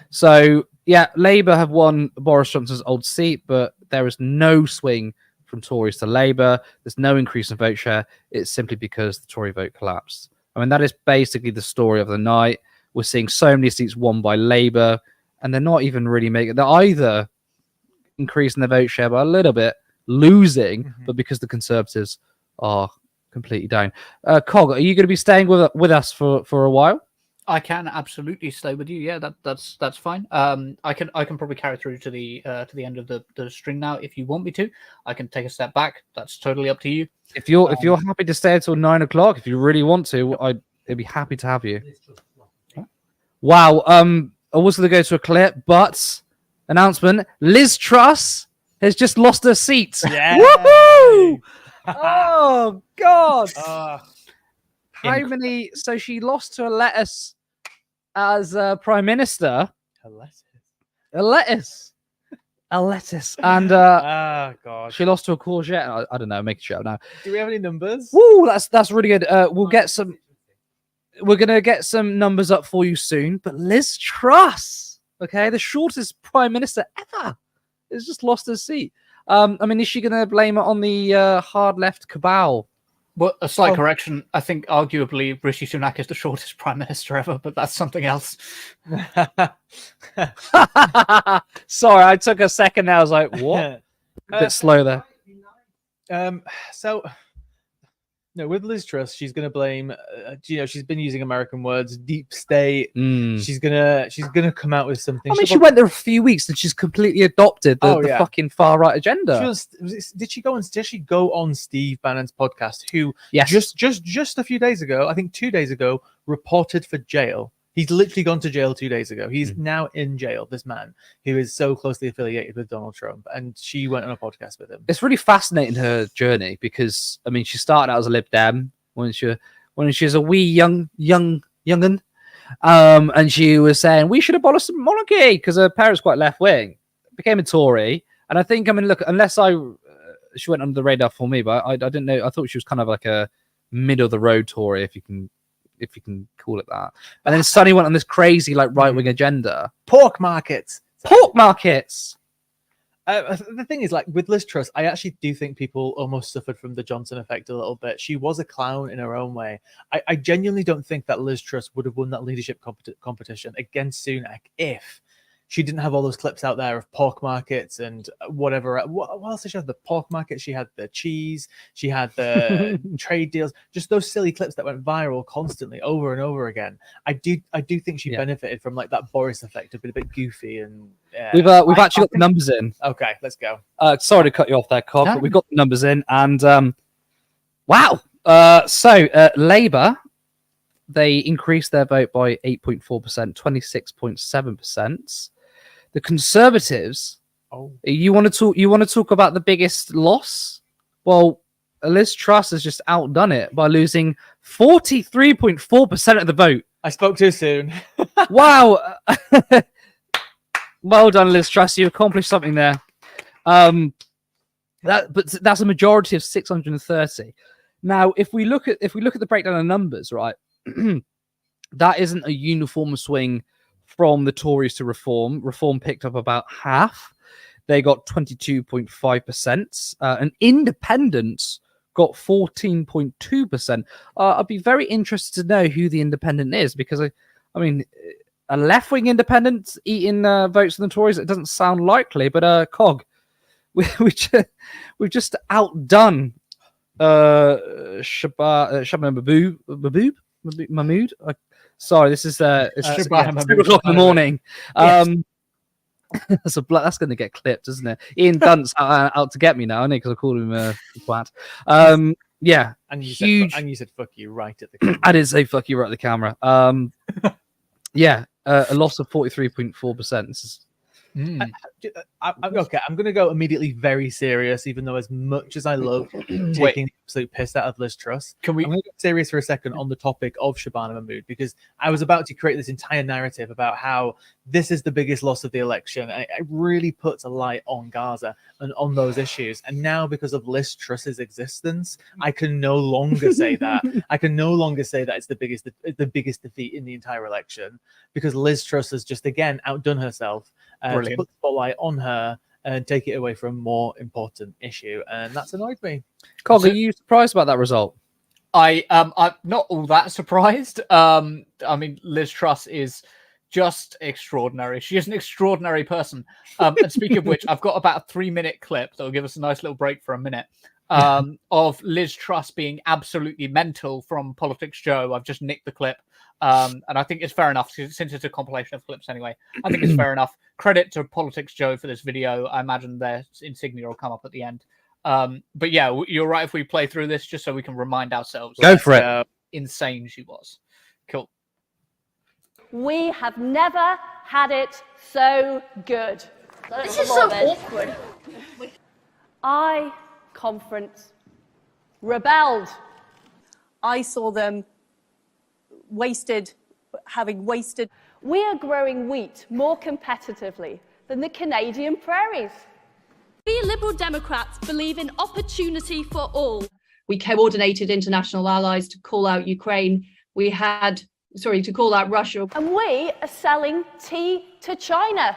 So yeah, Labour have won Boris Johnson's old seat, but there is no swing from Tories to Labour. There's no increase in vote share. It's simply because the Tory vote collapsed. I mean, that is basically the story of the night. We're seeing so many seats won by Labour, and they're not even really making. They're either increasing their vote share by a little bit, losing, but because the Conservatives are completely down. Cog, are you going to be staying with us for a while? I can absolutely stay with you. Yeah, that's fine. I can probably carry through to the end of the string now if you want me to. I can take a step back. That's totally up to you. If you're happy to stay until 9 o'clock, if you really want to, I'd be happy to have you. Wow. I was going to go to a clip, but announcement: Liz Truss has just lost her seat. Yeah. Woohoo! Oh God. How many? So she lost to a lettuce as Prime Minister. A lettuce. And oh God. She lost to a courgette. I don't know. Make it shut up now. Do we have any numbers? Woo, that's really good. We'll get some. We're gonna get some numbers up for you soon. But Liz Truss, okay, the shortest Prime Minister ever, has just lost her seat. I mean, is she gonna blame it on the hard left cabal? Well, a slight correction. I think arguably Rishi Sunak is the shortest prime minister ever, but that's something else. Sorry, I took a second there. I was like, what? A bit slow there. So no, with Liz Truss, she's going to blame. She's been using American words, deep state. She's gonna come out with something. I mean, she went there a few weeks and she's completely adopted the fucking far right agenda. Did she go on Steve Bannon's podcast? Who just a few days ago, I think 2 days ago, reported for jail. He's literally gone to jail 2 days ago. He's now in jail, this man, who is so closely affiliated with Donald Trump. And she went on a podcast with him. It's really fascinating, her journey, because, I mean, she started out as a Lib Dem when she was a wee young'un. And she was saying, we should abolish the monarchy, because her parents quite left-wing. Became a Tory. And I think, I mean, look, she went under the radar for me, but I didn't know. I thought she was kind of like a middle-of-the-road Tory, if you can call it that. And then Sonny went on this crazy right-wing agenda. Pork markets. The thing is, with Liz Truss, I actually do think people almost suffered from the Johnson effect a little bit. She was a clown in her own way. I genuinely don't think that Liz Truss would have won that leadership competition against Sunak if she didn't have all those clips out there of pork markets and whatever. What else did she have? The pork market. She had the cheese. She had the trade deals. Just those silly clips that went viral constantly over and over again. I do think she benefited from that Boris effect, a bit goofy. And we've actually got the numbers in. Okay, let's go. Sorry to cut you off there, Cobb, but we've got the numbers in, and wow. So Labour, they increased their vote by 8.4%, 26.7%. The Conservatives. You want to talk about the biggest loss? Well, Liz Truss has just outdone it by losing 43.4% of the vote. I spoke too soon. Wow. Well done, Liz Truss. You accomplished something there. But that's a majority of 630. Now, if we look at the breakdown of numbers, right, that isn't a uniform swing from the Tories to Reform. Reform picked up about half. They got 22.5%. And Independents got 14.2%. I'd be very interested to know who the Independent is, because I mean, a left-wing Independent eating votes from the Tories, it doesn't sound likely. But Cog, we've just outdone Shabana Mahmood. Sorry, this is it's 2 o'clock in the morning. That's going to get clipped, isn't it? Ian Dunt's out to get me now, because I called him a twat. Yeah, and you huge. Said, and you said "fuck you" right at the camera. I did say "fuck you" right at the camera. Yeah, a loss of 43.4%. This is. Okay, I'm going to go immediately very serious, even though as much as I love taking the absolute piss out of Liz Truss, I'm going to get serious for a second on the topic of Shabana Mahmood, because I was about to create this entire narrative about how this is the biggest loss of the election, and it really puts a light on Gaza and on those issues. And now, because of Liz Truss's existence, I can no longer say that. I can no longer say that it's the biggest defeat in the entire election, because Liz Truss has just again outdone herself. To put the spotlight on her and take it away from a more important issue, and that's annoyed me. Cog, are you surprised about that result? I'm not all that surprised. I mean, Liz Truss is just extraordinary. She is an extraordinary person. And speaking of which, I've got about a 3-minute clip that will give us a nice little break for a minute of Liz Truss being absolutely mental from Politics Joe. I've just nicked the clip. And I think it's fair enough, since it's a compilation of clips anyway. I think it's fair enough. Credit to Politics Joe for this video. I imagine their insignia will come up at the end. But yeah, you're right if we play through this just so we can remind ourselves. Go for it. Insane she was. Cool. We have never had it so good. This is so awkward. I, conference, rebelled. I saw them having wasted. We are growing wheat more competitively than the Canadian prairies. We Liberal Democrats believe in opportunity for all. We coordinated international allies to call out Ukraine. To call out Russia. And we are selling tea to China.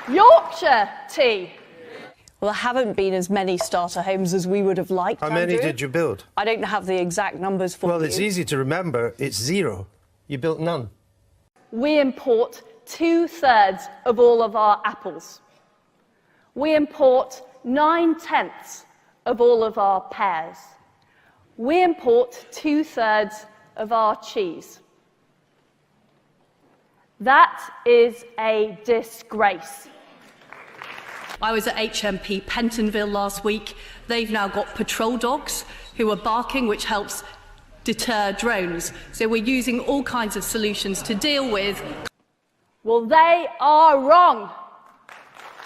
Yorkshire tea. Well, there haven't been as many starter homes as we would have liked. How many did you build? I don't have the exact numbers for you. Well, it's easy to remember. It's 0. You built none. We import 2/3 of all of our apples. We import 9/10 of all of our pears. We import 2/3 of our cheese. That is a disgrace. I was at HMP Pentonville last week. They've now got patrol dogs who are barking, which helps deter drones. So we're using all kinds of solutions to deal with. Well, they are wrong.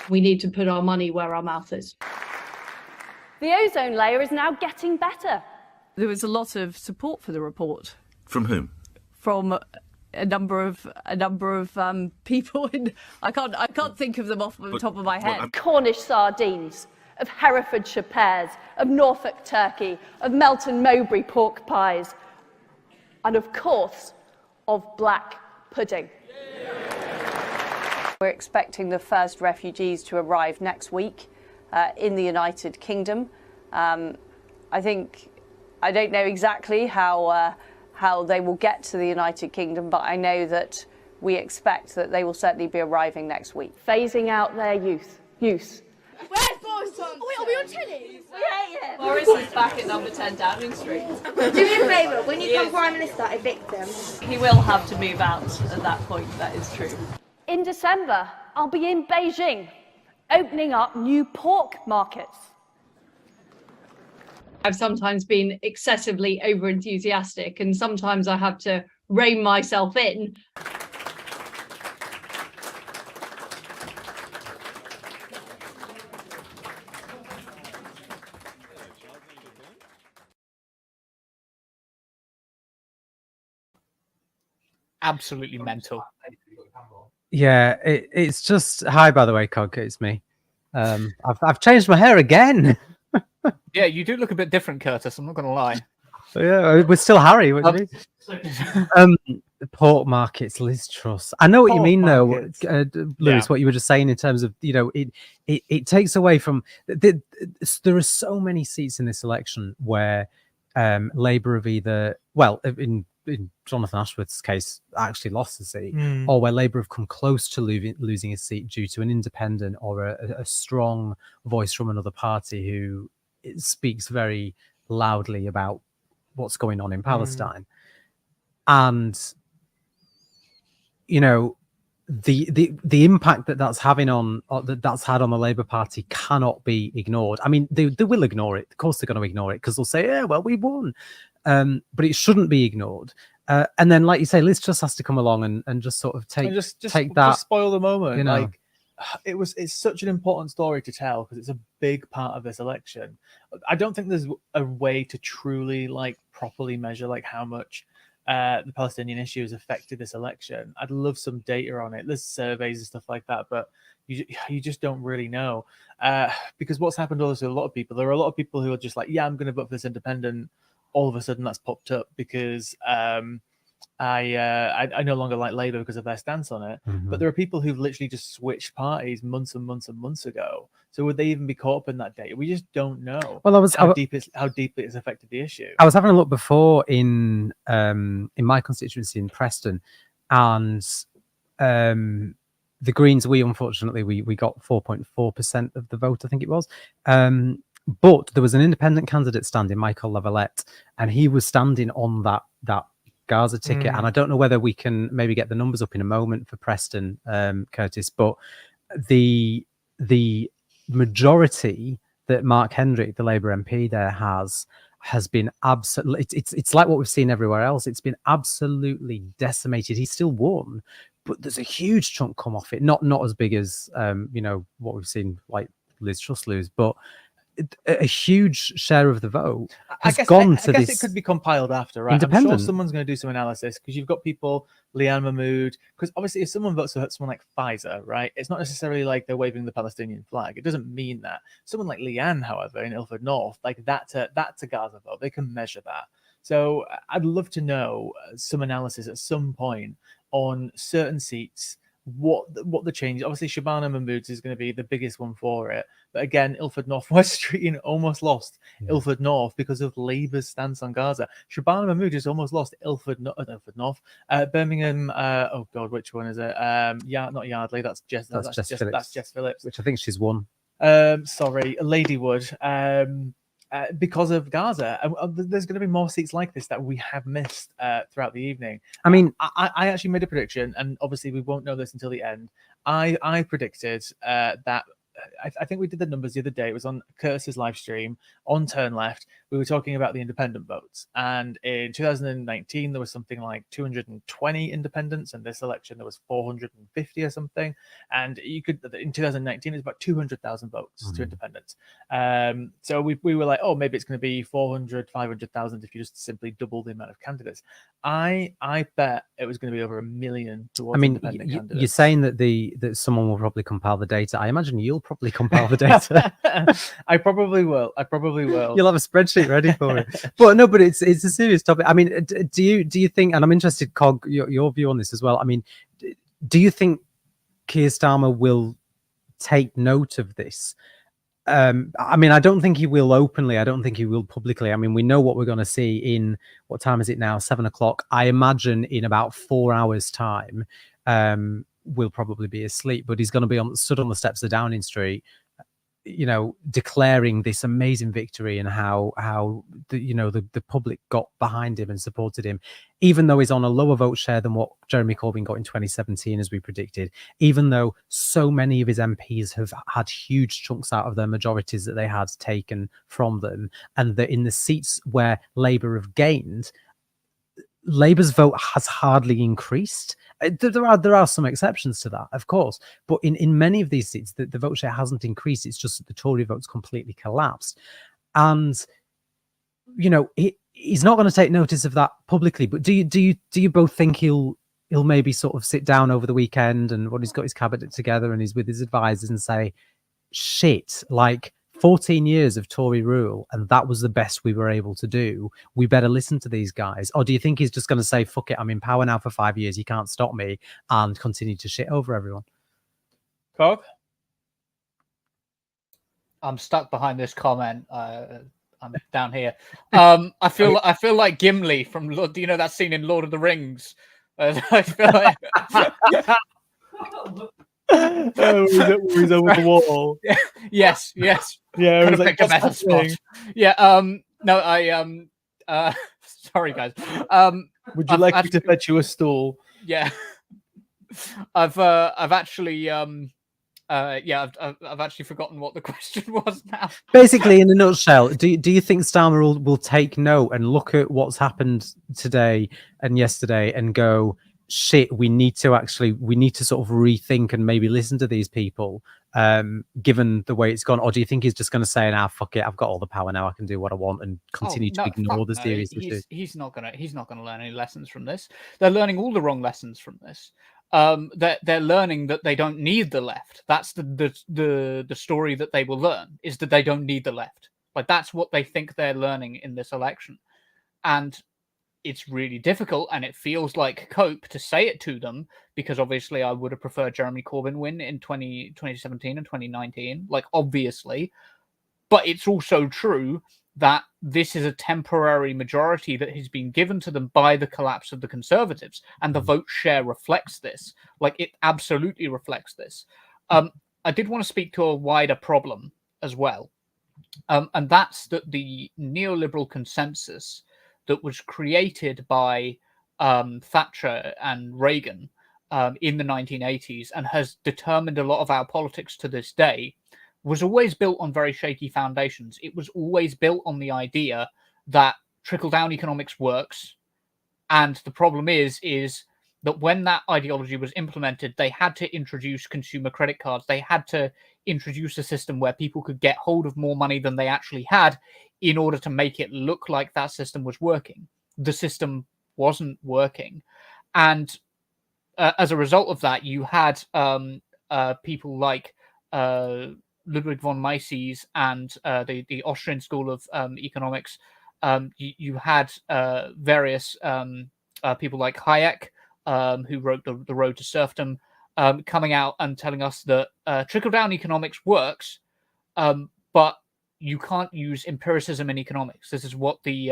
We need to put our money where our mouth is. The ozone layer is now getting better. There was a lot of support for the report. From whom? From a number of people. I can't think of them off the top of my head. Cornish sardines, of Herefordshire pears, of Norfolk turkey, of Melton Mowbray pork pies, and of course, of black pudding. We're expecting the first refugees to arrive next week in the United Kingdom. I don't know exactly how they will get to the United Kingdom, but I know that we expect that they will certainly be arriving next week. Phasing out their use. Where's Boris Johnson? Oh, wait, are we on telly? Yeah. Boris is back at number 10 Downing Street. Do me a favour, when you become Prime Minister, evict them. He will have to move out at that point, that is true. In December, I'll be in Beijing, opening up new pork markets. I've sometimes been excessively over-enthusiastic, and sometimes I have to rein myself in. Absolutely mental. Yeah, it's just hi. By the way, Cog, it's me. I've changed my hair again. Yeah, you do look a bit different, Curtis. I'm not going to lie. Yeah, we're still Harry. What do you mean? The pork markets, Liz Truss. I know what you mean, though, Lewis. What you were just saying in terms of, it takes away from. There are so many seats in this election where Labour have either, in in Jonathan Ashworth's case, actually lost the seat, Mm. or where Labour have come close to losing a seat due to an independent or a strong voice from another party who speaks very loudly about what's going on in Palestine. And, you know, the impact that's having on that's had on the Labour Party cannot be ignored. I mean, they will ignore it. Of course, they're going to ignore it because they'll say, "Yeah, well, we won," but it shouldn't be ignored. And then, like you say, Liz Truss has to come along and just sort of take that, just spoil the moment. You know. Like it's such an important story to tell because it's a big part of this election. I don't think there's a way to truly like properly measure like how much the Palestinian issue has affected this election. I'd love some data on it. There's surveys and stuff like that, but you just don't really know because what's happened also to a lot of people. There are a lot of people who are just like, yeah, I'm going to vote for this independent. All of a sudden, that's popped up because I no longer like Labour because of their stance on it. But there are people who've literally just switched parties months and months and months ago. So would they even be caught up in that data? We just don't know. Well, how deeply it's affected the issue. I was having a look before in my constituency in Preston, and the Greens, we unfortunately we got 4.4% of the vote, I think it was. But there was an independent candidate standing, Michael Lavalette, and he was standing on that Gaza ticket. And I don't know whether we can maybe get the numbers up in a moment for Preston, Curtis, but the majority that Mark Hendrick, the Labour MP there, has been absolutely, it's like what we've seen everywhere else. It's been absolutely decimated. He still won, but there's a huge chunk come off it. Not as big as you know, what we've seen like Liz Truss lose, but a huge share of the vote has gone to this. I guess it could be compiled after, right? I'm sure someone's going to do some analysis because you've got people, Leanne Mahmood, because obviously if someone votes for someone like Pfizer, right, it's not necessarily like they're waving the Palestinian flag. It doesn't mean that. Someone like Leanne, however, in Ilford North, like that's a Gaza vote. They can measure that. So I'd love to know some analysis at some point on certain seats, what the change. Obviously Shabana Mahmood is going to be the biggest one for it, but again, Ilford North, West Street almost lost Ilford North because of Labour's stance on Gaza. Shabana Mahmood just almost lost Ilford North, Birmingham. Oh God, which one is it? Not Yardley. That's Jess Phillips, which I think she's won. Sorry, Ladywood. Because of Gaza. There's going to be more seats like this that we have missed throughout the evening. I mean, I actually made a prediction, and obviously we won't know this until the end. I predicted that. I think we did the numbers the other day. It was on Curtis's live stream on Turn Left. We were talking about the independent votes, and in 2019 there was something like 220 independents, and this election there was 450 or something. And you could in 2019 it's about 200,000 votes to independents. So we were like, oh, maybe it's going to be 400, 500,000 if you just simply double the amount of candidates. I bet it was going to be over 1 million towards independent candidates. You're saying that someone will probably compile the data. I imagine you'll probably compile the data. I probably will. You'll have a spreadsheet ready for it. But it's a serious topic. I mean, do you think? And I'm interested, Cog, your view on this as well. I mean, do you think Keir Starmer will take note of this? I mean, I don't think he will openly. I don't think he will publicly. I mean, we know what we're going to see in, what time is it now? 7 o'clock. I imagine in about 4 hours' time, we'll probably be asleep. But he's going to be stood on the steps of Downing Street, you know, declaring this amazing victory and how the public got behind him and supported him, even though he's on a lower vote share than what Jeremy Corbyn got in 2017, as we predicted, even though so many of his MPs have had huge chunks out of their majorities that they had taken from them, and that in the seats where Labour have gained, Labour's vote has hardly increased. There are some exceptions to that, of course, but in many of these seats, the vote share hasn't increased. It's just that the Tory vote's completely collapsed, and you know he's not going to take notice of that publicly. But do you both think he'll maybe sort of sit down over the weekend and when he's got his cabinet together and he's with his advisors and say, "Shit, like 14 years of Tory rule, and that was the best we were able to do. We better listen to these guys." Or do you think he's just going to say, "Fuck it, I'm in power now for 5 years. You can't stop me," and continue to shit over everyone? Cog? I'm stuck behind this comment. I'm down here. I feel like Gimli from do you know that scene in Lord of the Rings? I feel like he's over the wall. yes. Yeah, Could it was have like, picked a what's better spot. happening? Yeah. No, sorry guys. Would you like me to fetch you a stool? Yeah. I've actually I've actually forgotten what the question was now. Basically, in a nutshell, do you think Starmer will take note and look at what's happened today and yesterday and go, shit, we need to sort of rethink and maybe listen to these people, given the way it's gone? Or do you think he's just going to say, "Nah, fuck it, I've got all the power now, I can do what I want," and continue to ignore the series? He's not gonna learn any lessons from this. They're learning all the wrong lessons from this. They're learning that they don't need the left. That's the story that they will learn, is that they don't need the left. Like, that's what they think they're learning in this election. And it's really difficult, and it feels like cope to say it to them, because obviously I would have preferred Jeremy Corbyn win in 2017 and 2019, like, obviously. But it's also true that this is a temporary majority that has been given to them by the collapse of the Conservatives, and the vote share reflects this. Like, it absolutely reflects this. I did want to speak to a wider problem as well, and that's that the neoliberal consensus that was created by Thatcher and Reagan in the 1980s and has determined a lot of our politics to this day was always built on very shaky foundations. It was always built on the idea that trickle-down economics works, and the problem is that when that ideology was implemented, they had to introduce consumer credit cards. They had to introduce a system where people could get hold of more money than they actually had in order to make it look like that system was working. The system wasn't working. And as a result of that, you had people like Ludwig von Mises and the Austrian School of Economics. You had various people like Hayek, who wrote The Road to Serfdom, coming out and telling us that trickle-down economics works, but you can't use empiricism in economics. This is what the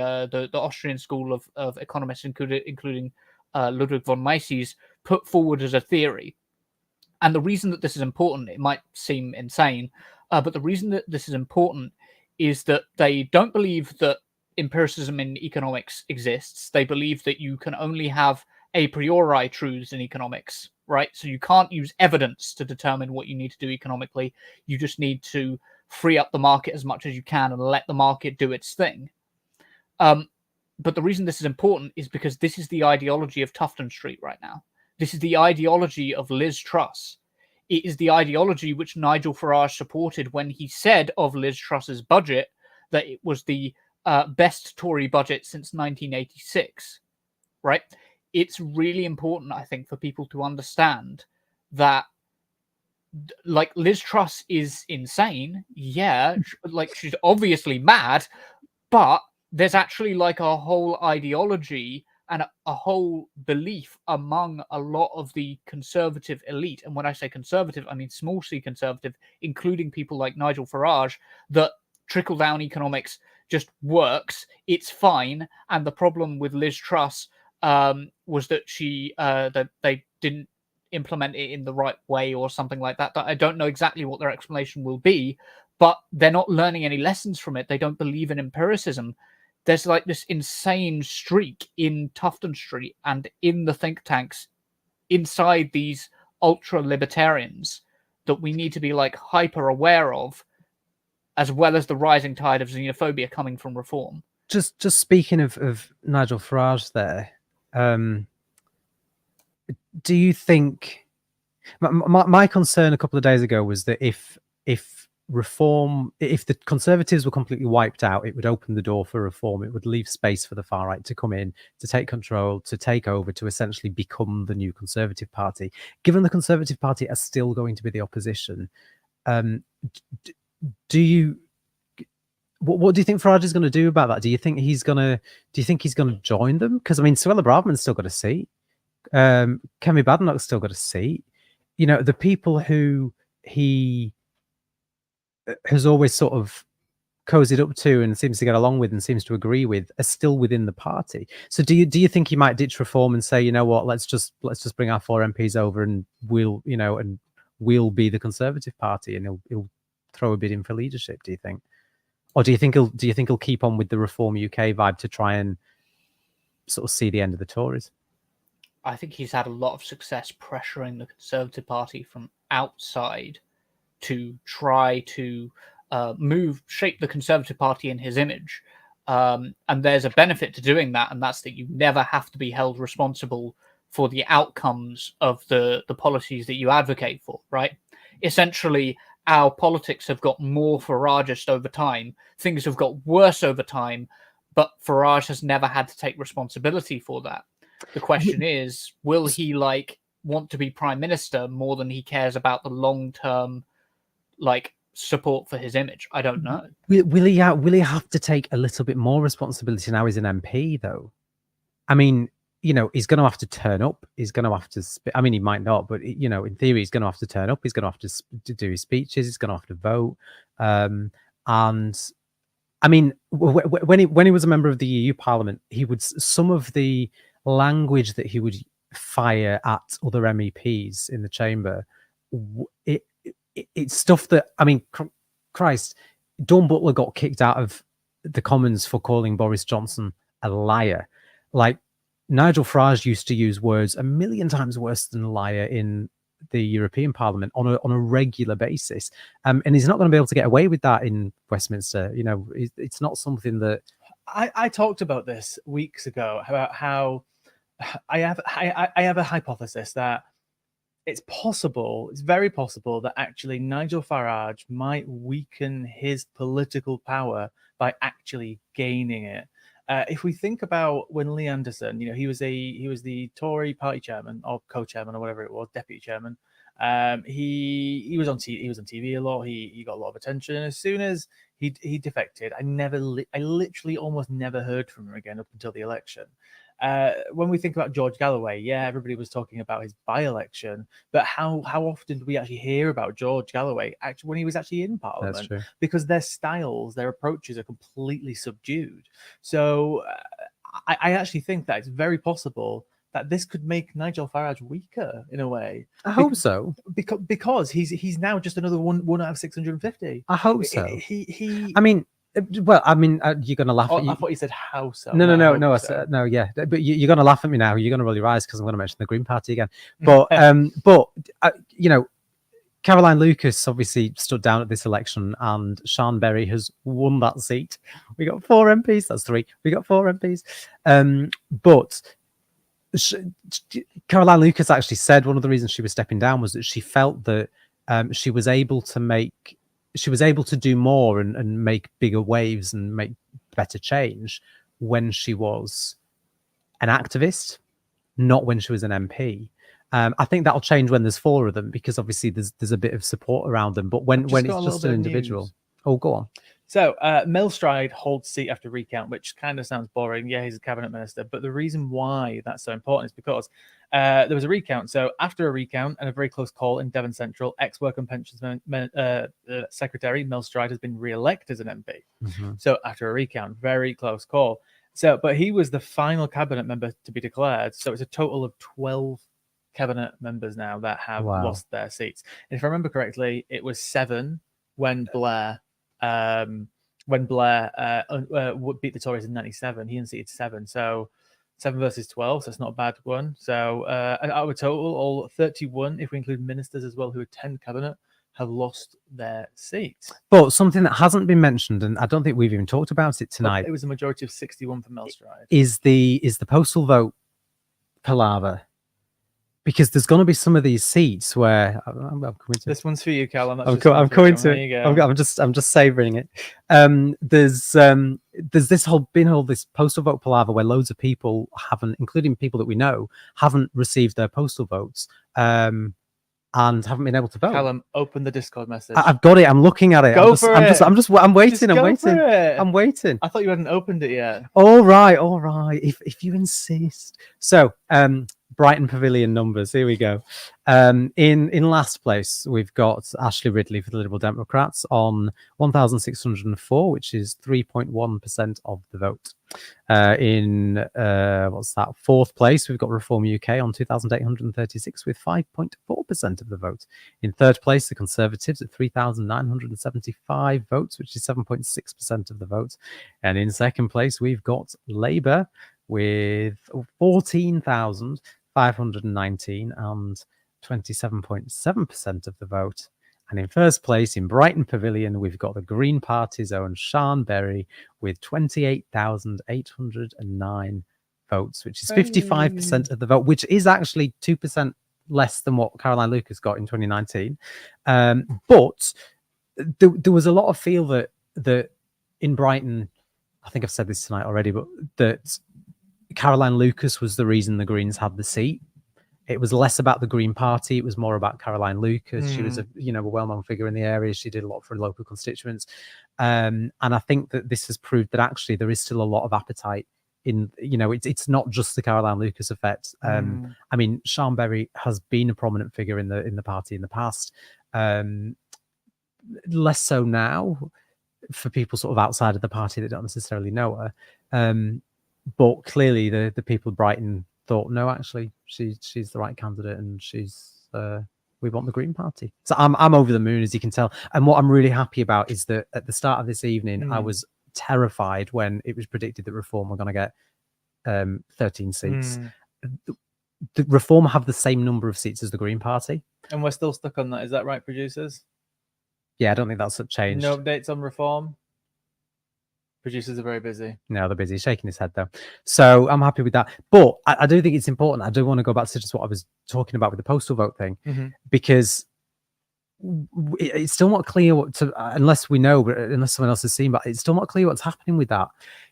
Austrian School of Economists, including Ludwig von Mises, put forward as a theory. And the reason that this is important, it might seem insane, but the reason that this is important is that they don't believe that empiricism in economics exists. They believe that you can only have a priori truths in economics, right? So you can't use evidence to determine what you need to do economically. You just need to free up the market as much as you can and let the market do its thing. But the reason this is important is because this is the ideology of Tufton Street right now. This is the ideology of Liz Truss. It is the ideology which Nigel Farage supported when he said of Liz Truss's budget that it was the best Tory budget since 1986, right? It's really important, I think, for people to understand that, like, Liz Truss is insane. Yeah, like, she's obviously mad, but there's actually like a whole ideology and a whole belief among a lot of the conservative elite. And when I say conservative, I mean small c conservative, including people like Nigel Farage, that trickle-down economics just works. It's fine. And the problem with Liz Truss was that that they didn't implement it in the right way or something like that. I don't know exactly what their explanation will be, but they're not learning any lessons from it. They don't believe in empiricism. There's like this insane streak in Tufton Street and in the think tanks inside these ultra libertarians that we need to be like hyper aware of, as well as the rising tide of xenophobia coming from reform. Just speaking of Nigel Farage there, do you think my concern a couple of days ago was that if reform, if the Conservatives were completely wiped out, it would open the door for reform. It would leave space for the far right to come in, to take control, to take over, to essentially become the new Conservative Party. Given the Conservative Party are still going to be the opposition, do you? What do you think Farage is going to do about that? Do you think he's going to join them? Because I mean, Suella Braverman's still got a seat. Kemi Badenoch's still got a seat. You know, the people who he has always sort of cozied up to and seems to get along with and seems to agree with are still within the party. So do you think he might ditch reform and say, you know what, let's just bring our 4 MPs over and we'll be the Conservative Party, and he'll throw a bid in for leadership? Do you think, or do you think he'll keep on with the Reform UK vibe to try and sort of see the end of the Tories? I think he's had a lot of success pressuring the Conservative Party from outside to try to shape the Conservative Party in his image. And there's a benefit to doing that, and that's that you never have to be held responsible for the outcomes of the policies that you advocate for, right? Essentially, our politics have got more Farageist over time. Things have got worse over time, but Farage has never had to take responsibility for that. The question is, will he want to be prime minister more than he cares about the long-term support for his image? I don't know. Will he have to take a little bit more responsibility now he's an MP, though? I mean, he's going to have to turn up. He's going to have to. I mean, he might not, but in theory, he's going to have to turn up. He's going to have to do his speeches. He's going to have to vote. And I mean, when he was a member of the EU Parliament, some of the language that he would fire at other MEPs in the chamber, it's stuff that, I mean, Christ, Dawn Butler got kicked out of the Commons for calling Boris Johnson a liar. Nigel Farage used to use words a million times worse than liar in the European Parliament on a regular basis, and he's not going to be able to get away with that in Westminster. It's not something that I talked about this weeks ago, about how I have a hypothesis that it's very possible that actually Nigel Farage might weaken his political power by actually gaining it. If we think about when Lee Anderson, he was the Tory party chairman or co-chairman or whatever it was, deputy chairman. He was on TV a lot. He got a lot of attention. And as soon as he defected, I literally almost never heard from him again up until the election. When we think about George Galloway, everybody was talking about his by-election, but how often do we actually hear about George Galloway when he was actually in Parliament? That's true. Because their styles, their approaches are completely subdued. So I actually think that it's very possible that this could make Nigel Farage weaker in a way. I hope so. Because he's now just another one out of 650. I hope so. He I mean, you're going to laugh at me. I thought you said how so. No, yeah. But you're going to laugh at me now. You're going to roll your eyes because I'm going to mention the Green Party again. But, Caroline Lucas obviously stood down at this election, and Sian Berry has won that seat. We got 4 MPs. That's 3. We got 4 MPs. But Caroline Lucas actually said one of the reasons she was stepping down was that she felt that she was able to do more and make bigger waves and make better change when she was an activist, not when she was an MP. I think that'll change when there's 4 of them, because obviously there's a bit of support around them. But when it's just an individual, go on. So Mel Stride holds seat after recount, which kind of sounds boring. Yeah, he's a cabinet minister, but the reason why that's so important is because there was a recount. So after a recount and a very close call in Devon Central, ex-Work and Pensions Secretary Mel Stride has been re-elected as an MP. Mm-hmm. So after a recount, very close call. So, but he was the final cabinet member to be declared. So it's a total of 12 cabinet members now that have lost their seats. And if I remember correctly, it was 7 when Blair beat the Tories in 97. He unseated 7. So 7 versus 12. So it's not a bad one. So our total, all 31, if we include ministers as well who attend cabinet, have lost their seats. But something that hasn't been mentioned, and I don't think we've even talked about it tonight, it was a majority of 61 for Mel Stride, is the postal vote palaver. Because there's going to be some of these seats where I'm coming to. This one's for you, Cal. I'm coming to it. I'm just savouring it. There's this this postal vote palaver where loads of people haven't, including people that we know, haven't received their postal votes and haven't been able to vote. Callum, open the Discord message. I've got it. I'm looking at it. I'm waiting. I'm waiting. I thought you hadn't opened it yet. All right. If you insist. So Brighton Pavilion numbers. Here we go. In last place, we've got Ashley Ridley for the Liberal Democrats on 1,604, which is 3.1% of the vote. In what's that? Fourth place, we've got Reform UK on 2,836 with 5.4% of the vote. In third place, the Conservatives at 3,975 votes, which is 7.6% of the vote. And in second place, we've got Labour with 14,519 and 27.7% of the vote. And in first place, in Brighton Pavilion, we've got the Green Party's own Sian Berry with 28,809 votes, which is 55% of the vote, which is actually 2% less than what Caroline Lucas got in 2019. But there was a lot of feel that in Brighton, I think I've said this tonight already, but that Caroline Lucas was the reason the Greens had the seat. It was less about the Green Party. It was more about Caroline Lucas. She was a well-known figure in the area. She did a lot for local constituents. And I think that this has proved that actually there is still a lot of appetite in, it's not just the Caroline Lucas effect. I mean, Sian Berry has been a prominent figure in the party in the past. Less so now for people sort of outside of the party that don't necessarily know her. But clearly the people of Brighton thought, no, actually, she's the right candidate, and we want the Green Party. So I'm over the moon, as you can tell. And what I'm really happy about is that at the start of this evening, I was terrified when it was predicted that Reform were going to get 13 seats. The Reform have the same number of seats as the Green Party. And we're still stuck on that. Is that right, producers? Yeah, I don't think that's changed. No updates on Reform? Producers are very busy. No, they're busy. He's shaking his head, though. So I'm happy with that. But I do think it's important. I do want to go back to just what I was talking about with the postal vote thing, because it's still not clear unless we know, but unless someone else has seen, but it's still not clear what's happening with that.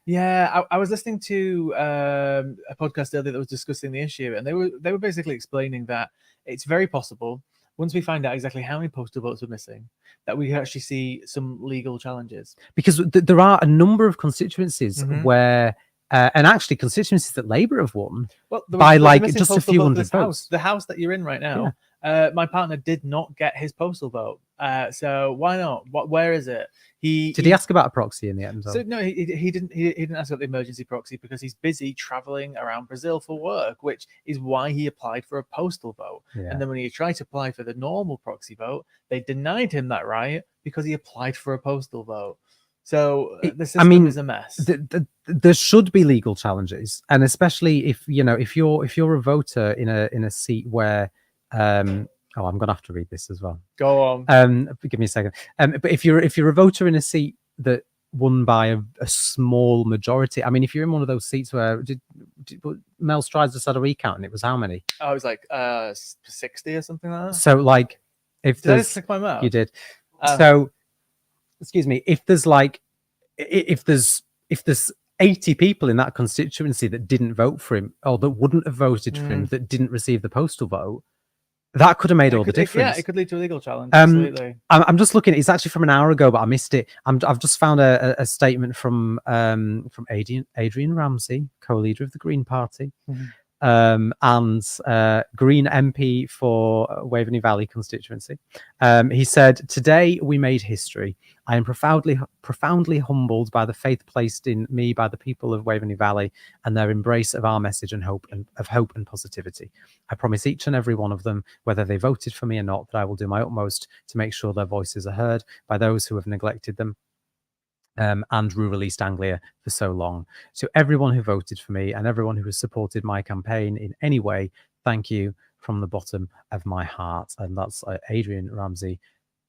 Yeah, I was listening to a podcast earlier that was discussing the issue, and they were basically explaining that it's very possible, once we find out exactly how many postal votes are missing, that we could actually see some legal challenges. Because there are a number of constituencies where, and actually constituencies that Labour have won by just a few hundred votes. The house that you're in right now, my partner did not get his postal vote. So why not? Where is it? Did he ask about a proxy in the end? So no, he didn't. He didn't ask about the emergency proxy because he's busy traveling around Brazil for work, which is why he applied for a postal vote. Yeah. And then when he tried to apply for the normal proxy vote, they denied him that right because he applied for a postal vote. So the system is a mess. There should be legal challenges, and especially if you're a voter in a seat where I'm gonna have to read this as well. Go on. Give me a second. But if you're a voter in a seat that won by a small majority, I mean, if you're in one of those seats where Mel Strides just had a recount, and it was how many? Oh, it was like 60 or something like that. So like, if did I just click my mouse? You did. So, excuse me. If there's 80 people in that constituency that didn't vote for him, or that wouldn't have voted for him, that didn't receive the postal vote, that could have made all the difference. Yeah, it could lead to a legal challenge. Absolutely. I'm just looking. It's actually from an hour ago, but I missed it. I've just found a statement from Adrian Ramsey, co-leader of the Green Party, and Green MP for Waveney Valley constituency. He said, "Today we made history. I am profoundly humbled by the faith placed in me by the people of Waveney Valley and their embrace of our message and hope and positivity. I promise each and every one of them, whether they voted for me or not, that I will do my utmost to make sure their voices are heard by those who have neglected them and rural East Anglia for so long. To everyone who voted for me and everyone who has supported my campaign in any way, thank you from the bottom of my heart." And that's Adrian Ramsey,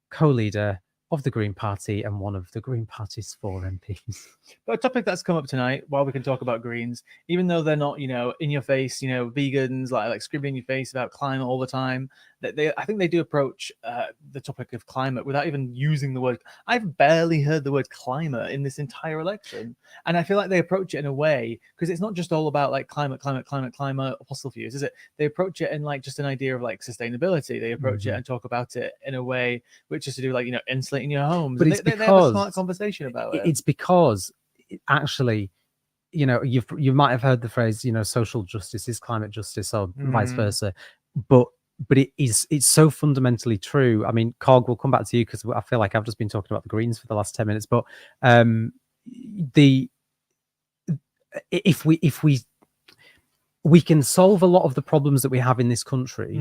co-leader of the Green Party and one of the Green Party's 4 MPs. But a topic that's come up tonight, while we can talk about Greens, even though they're not, in your face, vegans, like screaming in your face about climate all the time, I think they do approach the topic of climate without even using the word. I've barely heard the word climate in this entire election. And I feel like they approach it in a way, because it's not just all about like climate, fossil fuels, is it? They approach it in like just an idea of like sustainability. They approach it and talk about it in a way which is to do like, insulating your homes. But they have a smart conversation about it. It's because actually you know, you might have heard the phrase, you know, social justice is climate justice, or vice versa, but it's so fundamentally true. I mean, Cog, we'll come back to you because I feel like I've just been talking about the Greens for the last 10 minutes, but if we can solve a lot of the problems that we have in this country,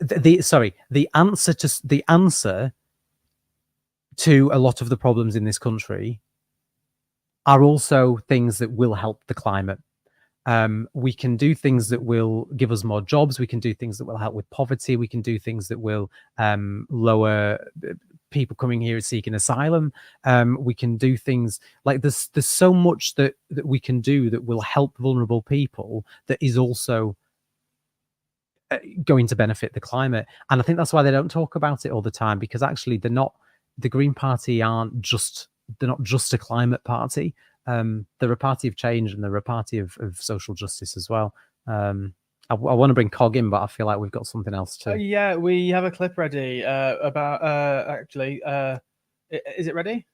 the answer to a lot of the problems in this country are also things that will help the climate. We can do things that will give us more jobs. We can do things that will help with poverty. We can do things that will lower people coming here seeking asylum. We can do things like there's so much that we can do that will help vulnerable people that is also going to benefit the climate. And I think that's why they don't talk about it all the time, because actually the Green Party they're not just a climate party. They're a party of change, and they're a party of social justice as well. I want to bring Cog in, but I feel like we've got something else too. Yeah, we have a clip ready about actually. Is it ready?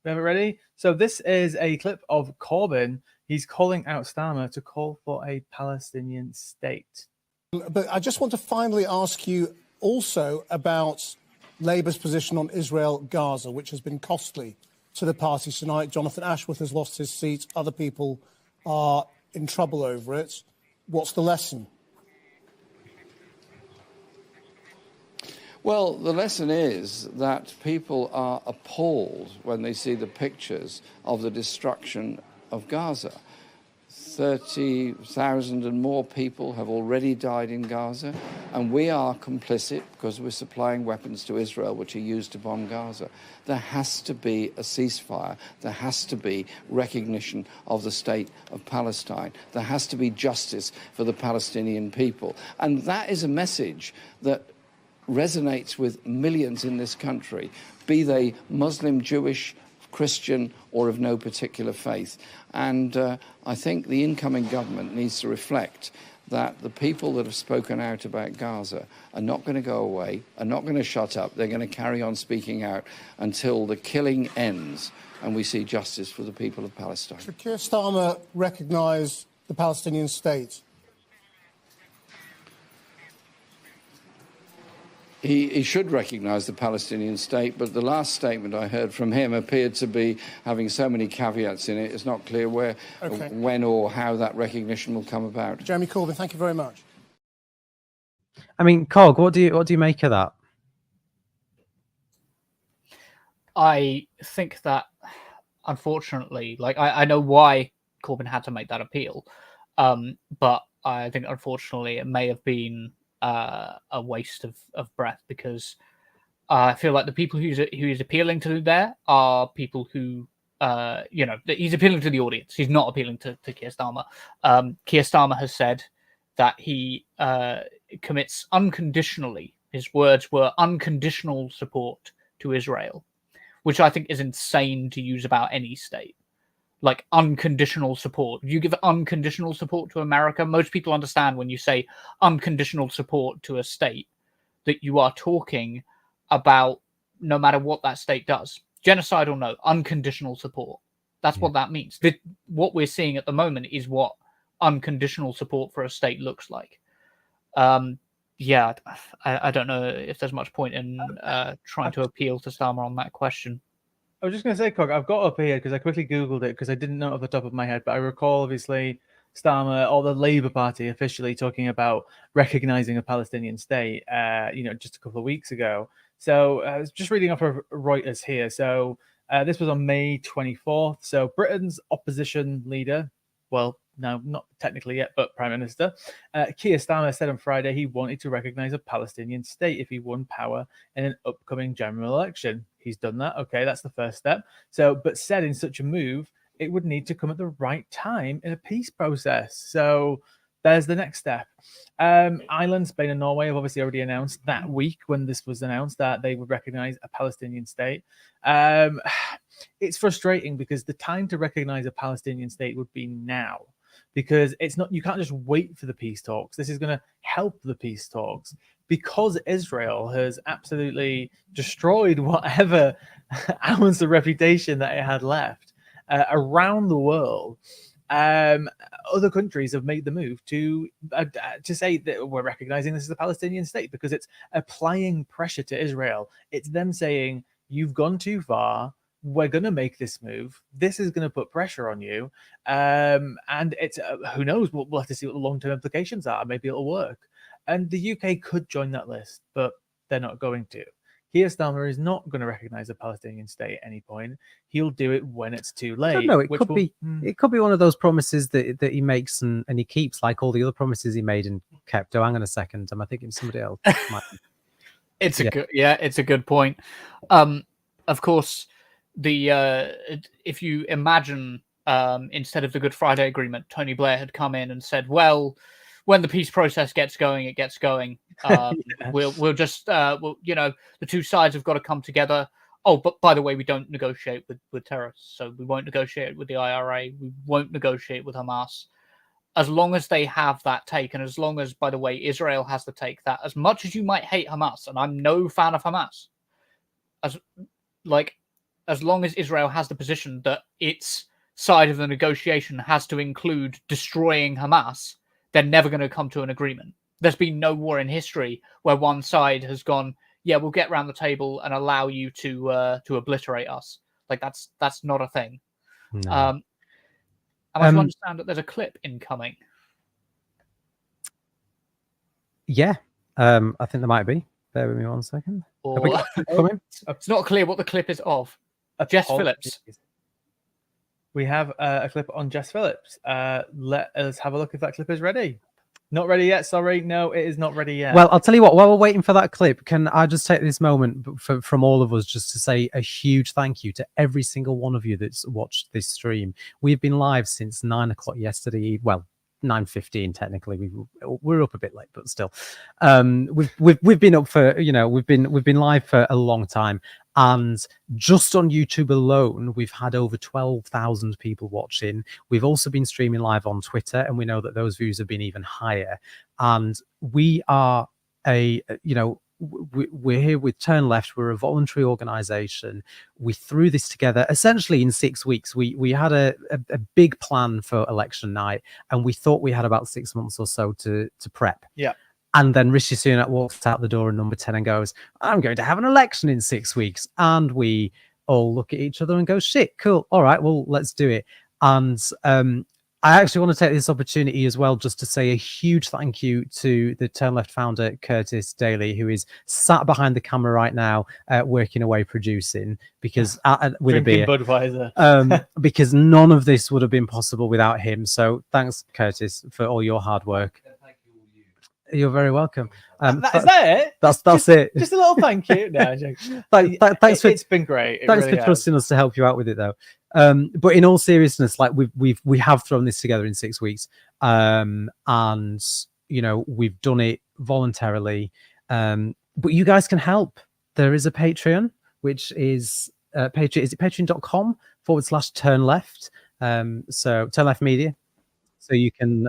We have it ready. So this is a clip of Corbyn. He's calling out Starmer to call for a Palestinian state. But I just want to finally ask you also about Labour's position on Israel-Gaza, which has been costly to the party tonight. Jonathan Ashworth has lost his seat. Other people are in trouble over it. What's the lesson? Well, the lesson is that people are appalled when they see the pictures of the destruction of Gaza. 30,000 and more people have already died in Gaza, and we are complicit because we're supplying weapons to Israel which are used to bomb Gaza. There has to be a ceasefire. There has to be recognition of the state of Palestine. There has to be justice for the Palestinian people. And that is a message that resonates with millions in this country, be they Muslim, Jewish, Christian, or of no particular faith. And I think the incoming government needs to reflect that the people that have spoken out about Gaza are not going to go away, are not going to shut up. They're going to carry on speaking out until the killing ends and we see justice for the people of Palestine. Should Keir Starmer recognise the Palestinian state? He should recognise the Palestinian state, but the last statement I heard from him appeared to be having so many caveats in it. It's not clear when or how that recognition will come about. Jeremy Corbyn, thank you very much. I mean, Cog, what do you make of that? I think that, unfortunately, like I know why Corbyn had to make that appeal, but I think unfortunately it may have been a waste of breath, because I feel like the people who he's appealing to there are people who, he's appealing to the audience. He's not appealing to Keir Starmer. Keir Starmer has said that he commits unconditionally, his words were unconditional support to Israel, which I think is insane to use about any state. Like unconditional support. You give unconditional support to America. Most people understand when you say unconditional support to a state that you are talking about no matter what that state does. Genocide or no, unconditional support. That's what that means. What we're seeing at the moment is what unconditional support for a state looks like. I don't know if there's much point in trying to appeal to Starmer on that question. I was just going to say, Cog, I've got up here because I quickly Googled it because I didn't know it off the top of my head, but I recall obviously Starmer or the Labour Party officially talking about recognising a Palestinian state, just a couple of weeks ago. So I was just reading off of Reuters here. So this was on May 24th. So Britain's opposition leader, well, no, not technically yet, but Prime Minister, Keir Starmer said on Friday he wanted to recognise a Palestinian state if he won power in an upcoming general election. He's done that. Okay, that's the first step. But said in such a move, it would need to come at the right time in a peace process. So there's the next step. Ireland, Spain, and Norway have obviously already announced that week when this was announced that they would recognise a Palestinian state. It's frustrating because the time to recognise a Palestinian state would be now. Because you can't just wait for the peace talks. This is going to help the peace talks because Israel has absolutely destroyed whatever ounce of reputation that it had left around the world. Other countries have made the move to say that we're recognizing this as a Palestinian state because it's applying pressure to Israel. It's them saying, you've gone too far. We're going to make this move. This is going to put pressure on you. And it's who knows? We'll have to see what the long-term implications are. Maybe it'll work. And the UK could join that list, but they're not going to. Keir Starmer is not going to recognize a Palestinian state at any point. He'll do it when it's too late. I don't know. It could be one of those promises that he makes and he keeps, like all the other promises he made and kept. Oh, hang on a second. Am I thinking somebody else? It's a good point. Of course, if you imagine instead of the Good Friday Agreement, Tony Blair had come in and said, well, when the peace process gets going, it gets going. We'll just, the two sides have got to come together. Oh, but by the way, we don't negotiate with terrorists. So we won't negotiate with the IRA. We won't negotiate with Hamas. As long as they have that take, and as long as, by the way, Israel has to take that, as much as you might hate Hamas, and I'm no fan of Hamas, as long as Israel has the position that its side of the negotiation has to include destroying Hamas, they're never going to come to an agreement. There's been no war in history where one side has gone, yeah, we'll get around the table and allow you to obliterate us. Like that's not a thing. No. Am I to understand that there's a clip incoming? Yeah, I think there might be. Bear with me 1 second. It's not clear what the clip is of. Jess Phillips. We have a clip on Jess Phillips. Let us have a look if that clip is ready. Not ready yet. Sorry. No, it is not ready yet. Well, I'll tell you what, while we're waiting for that clip, can I just take this moment from all of us just to say a huge thank you to every single one of you that's watched this stream. We've been live since 9 o'clock yesterday. Well, 9:15 technically. We're up a bit late, but still. We've been up for, we've been live for a long time. And just on YouTube alone, we've had over 12,000 people watching. We've also been streaming live on Twitter, and we know that those views have been even higher. And we are we're here with Turn Left. We're a voluntary organization. We threw this together essentially in 6 weeks. We had a big plan for election night, and we thought we had about 6 months or so to prep. Yeah. And then Rishi Sunak walks out the door in number 10 and goes, I'm going to have an election in 6 weeks. And we all look at each other and go, shit, cool. All right, well, let's do it. And I actually want to take this opportunity as well just to say a huge thank you to the Turn Left founder, Curtis Daly, who is sat behind the camera right now, working away producing, because with a beer. Budweiser. Because none of this would have been possible without him. So thanks, Curtis, for all your hard work. You're very welcome. Is that it? That's it. Just a little thank you. No, thanks it's been great. Thanks for trusting us to help you out with it, though. But in all seriousness, like we have thrown this together in 6 weeks, and we've done it voluntarily. But you guys can help. There is a Patreon, which is patreon.com/Turn Left. So Turn Left Media. So you can,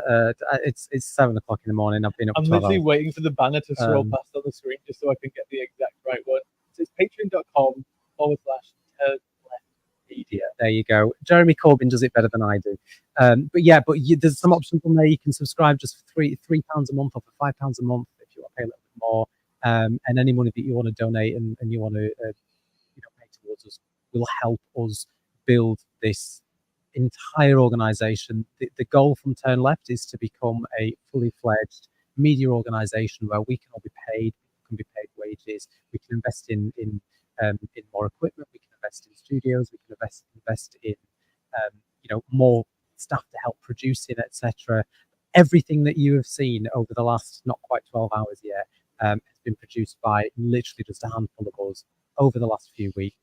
it's 7 o'clock in the morning. I've been up. I'm literally waiting for the banner to scroll past on the screen just so I can get the exact right one. So it's patreon.com/Turn Left Media. There you go. Jeremy Corbyn does it better than I do. There's some options on there. You can subscribe just for £3 a month or for £5 a month if you want to pay a little bit more. And any money that you want to donate and you want to pay towards us will help us build this entire organization. The goal from Turn Left is to become a fully fledged media organization where we can all be paid, we can be paid wages, we can invest in more equipment, we can invest in studios, we can invest in more staff to help producing, etc. Everything that you have seen over the last not quite 12 hours yet has been produced by literally just a handful of us over the last few weeks.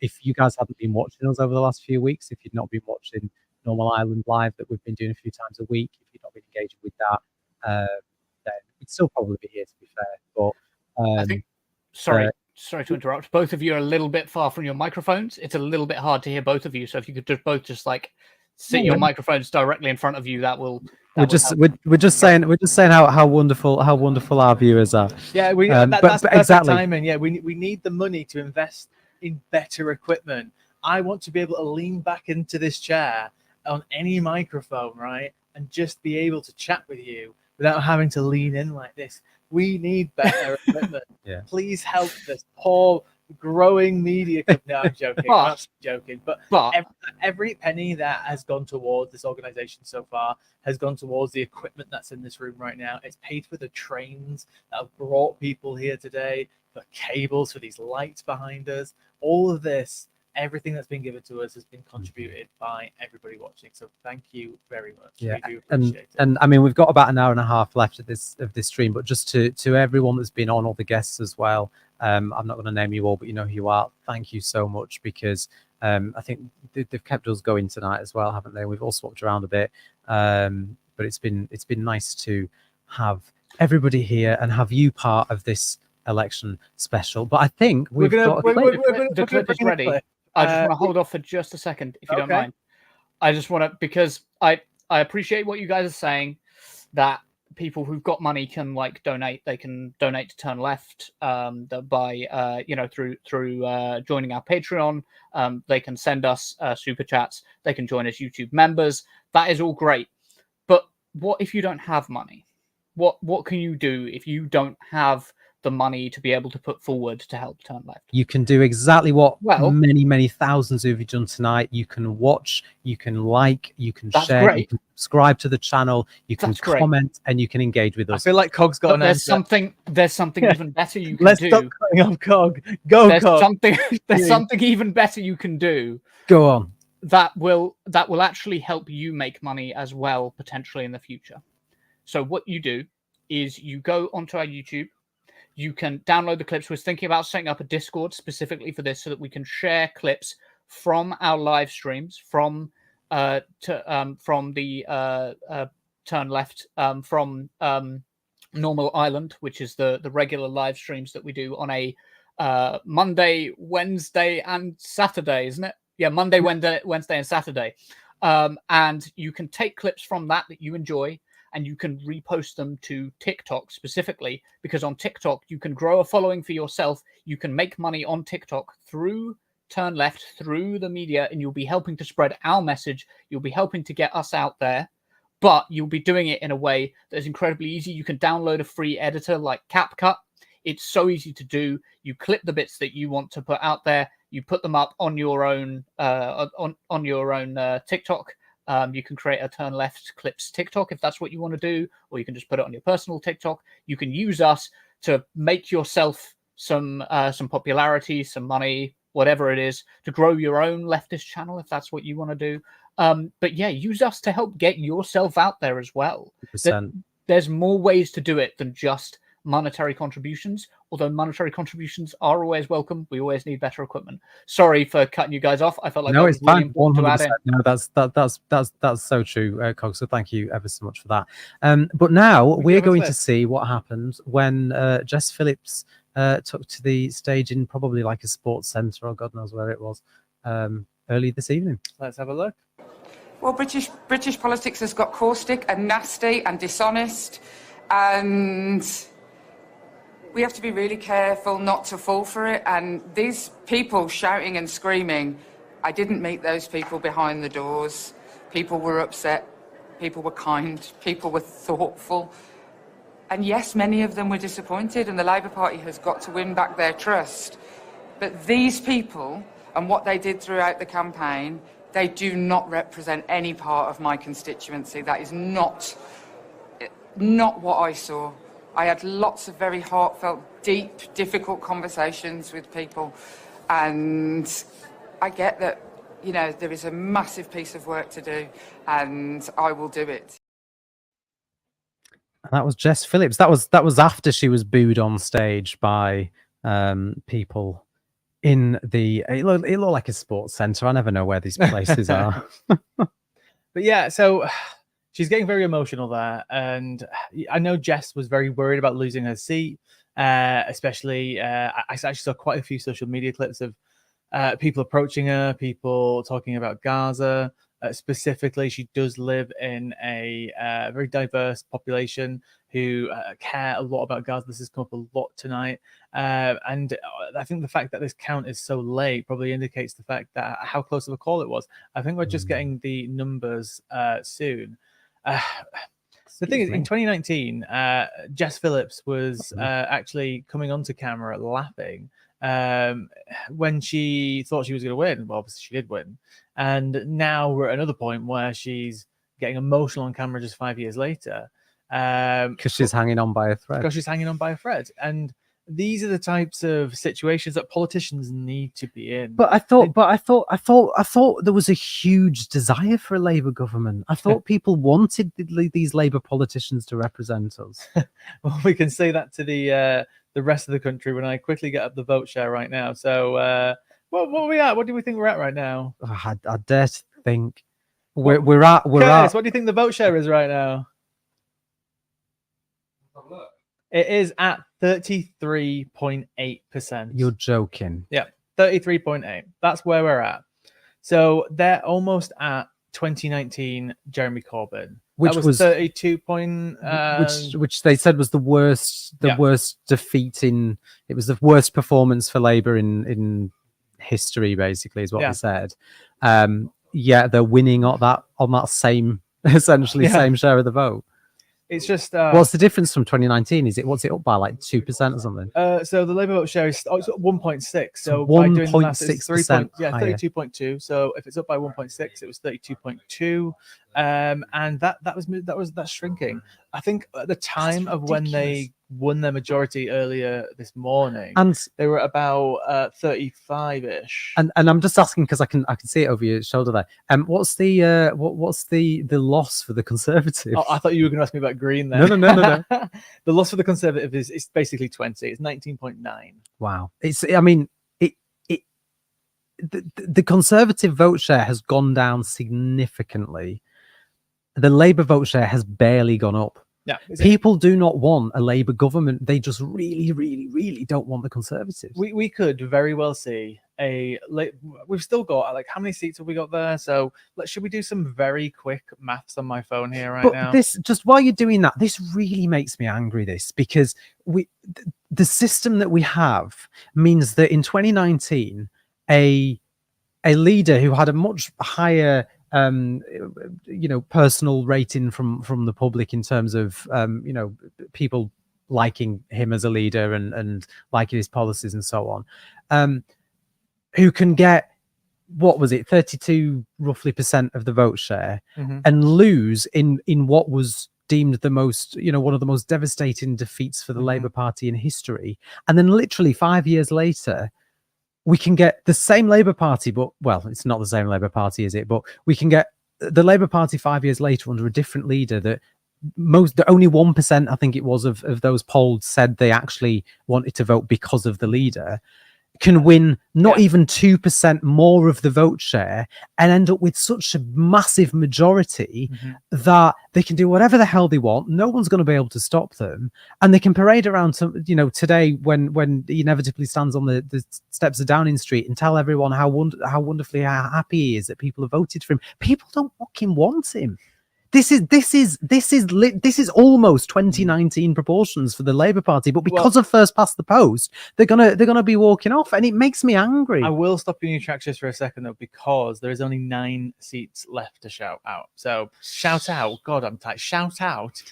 If you guys hadn't been watching us over the last few weeks, if you'd not been watching Normal Ireland Live that we've been doing a few times a week, if you'd not been engaging with that, then we'd still probably be here, to be fair. But I think, sorry to interrupt. Both of you are a little bit far from your microphones. It's a little bit hard to hear both of you. So if you could both sit your microphones directly in front of you, we're just saying how wonderful our viewers are. Yeah, that's exactly timing. Yeah, we need the money to invest in better equipment. I want to be able to lean back into this chair on any microphone, right, and just be able to chat with you without having to lean in like this. We need better equipment. Yeah. Please help this poor growing media company. No, I'm joking. I'm not joking. But every penny that has gone towards this organization so far has gone towards the equipment that's in this room right now. It's paid for the trains that have brought people here today, the cables for these lights behind us. All of this, everything that's been given to us has been contributed by everybody watching. So thank you very much. Yeah, We do appreciate it. and I mean, we've got about an hour and a half left of this stream, but just to everyone that's been on, all the guests as well. I'm not going to name you all, but you know who you are. Thank you so much, because I think they've kept us going tonight as well, haven't they? We've all swapped around a bit, but it's been nice to have everybody here and have you part of this election special. But I think we've got a clip. The clip is ready. I just want to hold off for just a second, if you don't mind. I just want to, because I appreciate what you guys are saying, that people who've got money can like donate. They can donate to Turn Left by through joining our Patreon. They can send us super chats. They can join as YouTube members. That is all great. But what if you don't have money? What can you do if you don't have the money to be able to put forward to help Turn Left? You can do exactly what many thousands of you done tonight. You can watch, you can like, you can share, you can subscribe to the channel, you can comment, and you can engage with us. I feel like Cog's got an answer. There's something even better you can Let's do. stop cutting off Cog. Go, Cog. There's something even better you can do. Go on. That will actually help you make money as well, potentially in the future. So what you do is you go onto our YouTube. You can download the clips. We're thinking about setting up a Discord specifically for this so that we can share clips from our live streams from the Turn Left, from Normal Island, which is the regular live streams that we do on a Monday, Wednesday, and Saturday, isn't it? Yeah, Monday, Wednesday, and Saturday. And you can take clips from that you enjoy, and you can repost them to TikTok specifically, because on TikTok, you can grow a following for yourself. You can make money on TikTok through Turn Left, through the media, and you'll be helping to spread our message. You'll be helping to get us out there, but you'll be doing it in a way that is incredibly easy. You can download a free editor like CapCut. It's so easy to do. You clip the bits that you want to put out there. You put them up on your own TikTok. You can create a Turn Left clips TikTok if that's what you want to do, or you can just put it on your personal TikTok. You can use us to make yourself some popularity, some money, whatever it is, to grow your own leftist channel if that's what you want to do. But yeah, use us to help get yourself out there as well. There's more ways to do it than just monetary contributions, although monetary contributions are always welcome. We always need better equipment. Sorry for cutting you guys off. I felt like no, that it's was really fine. important to add in. No, that's so true, Cog. So thank you ever so much for that. But now we're going to see what happened when Jess Phillips took to the stage in probably like a sports centre, or God knows where it was, early this evening. Let's have a look. Well, British politics has got caustic and nasty and dishonest, and we have to be really careful not to fall for it. And these people shouting and screaming, I didn't meet those people behind the doors. People were upset. People were kind. People were thoughtful. And yes, many of them were disappointed, and the Labour Party has got to win back their trust. But these people and what they did throughout the campaign, they do not represent any part of my constituency. That is not what I saw. I had lots of very heartfelt, deep, difficult conversations with people, and I get that, you know, there is a massive piece of work to do, and I will do it. And that was Jess Phillips. That was after she was booed on stage by people in the. It looked like a sports centre. I never know where these places are. But yeah, so she's getting very emotional there, and I know Jess was very worried about losing her seat. Especially, I actually saw quite a few social media clips of people approaching her, people talking about Gaza. Specifically, she does live in a very diverse population. who care a lot about Gaza. This has come up a lot tonight. And I think the fact that this count is so late probably indicates the fact that how close of a call it was. I think we're just getting the numbers soon. The thing is, in 2019, Jess Phillips was actually coming onto camera laughing when she thought she was going to win. Well, obviously she did win. And now we're at another point where she's getting emotional on camera just 5 years later. Because she's hanging on by a thread. Because she's hanging on by a thread. And these are the types of situations that politicians need to be in. But I thought there was a huge desire for a Labour government. I thought people wanted these Labour politicians to represent us. Well, we can say that to the rest of the country when I quickly get up the vote share right now. So, what are we at? What do we think we're at right now? I dare to think we're at. Curtis, what do you think the vote share is right now? It is at 33.8%. You're joking. Yeah, 33.8. That's where we're at. So they're almost at 2019 Jeremy Corbyn. Which was 32 which they said was the worst defeat it was the worst performance for Labour in history, basically, is what they said. They're winning on that same same share of the vote. It's just what's the difference from 2019? What's it up by, like 2% or something? So the Labour vote share is it's 1.6. So 1.6%. Yeah, 32.2. So if it's up by 1.6, it was 32.2. And that's shrinking. I think at the time of when they won their majority earlier this morning, and they were about 35-ish. And I'm just asking because I can see it over your shoulder there. What's the loss for the Conservative? Oh, I thought you were going to ask me about Green then. No. The loss for the Conservative is basically 20. It's 19.9. Wow. The Conservative vote share has gone down significantly. The Labour vote share has barely gone up. Yeah, people do not want a Labour government. They just really, really, really don't want the Conservatives. We could very well see we've still got, like, how many seats have we got there? So should we do some very quick maths on my phone here now? This, just while you're doing that, this really makes me angry, because the system that we have means that in 2019, a leader who had a much higher personal rating from the public in terms of people liking him as a leader and liking his policies and so on, who can get, what was it, 32 roughly % of the vote share, and lose in what was deemed the most, one of the most devastating defeats for the Labour Party in history, and then literally 5 years later we can get the same Labour Party, but, well, it's not the same Labour Party, is it? But we can get the Labour Party 5 years later under a different leader that only 1%, I think it was, of those polled said they actually wanted to vote because of the leader, can win not even 2% more of the vote share and end up with such a massive majority that they can do whatever the hell they want. No one's going to be able to stop them, and they can parade around today when he inevitably stands on the steps of Downing Street and tell everyone how wonderfully happy he is that people have voted for him. People don't fucking want him. This is almost 2019 proportions for the Labour Party, but because of first past the post, they're gonna be walking off, and it makes me angry. I will stop you in your tracks just for a second though, because there is only 9 seats left to shout out. So shout out! God, I'm tight. Shout out!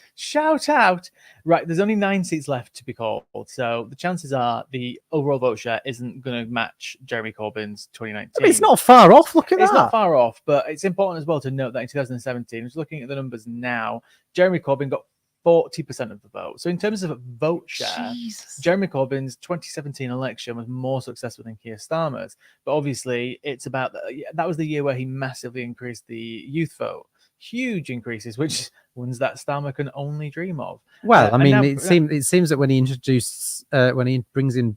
Right, there's only 9 seats left to be called, so the chances are the overall vote share isn't going to match Jeremy Corbyn's 2019. I mean, it's not far off. Look at that. It's not far off, but it's important as well to note that in 2017, just looking at the numbers now, Jeremy Corbyn got 40% of the vote. So in terms of vote share, Jeremy Corbyn's 2017 election was more successful than Keir Starmer's. But obviously, it's about that was the year where he massively increased the youth vote. Huge increases, which ones that Starmer can only dream of. Well, I mean, it seems that when he brings in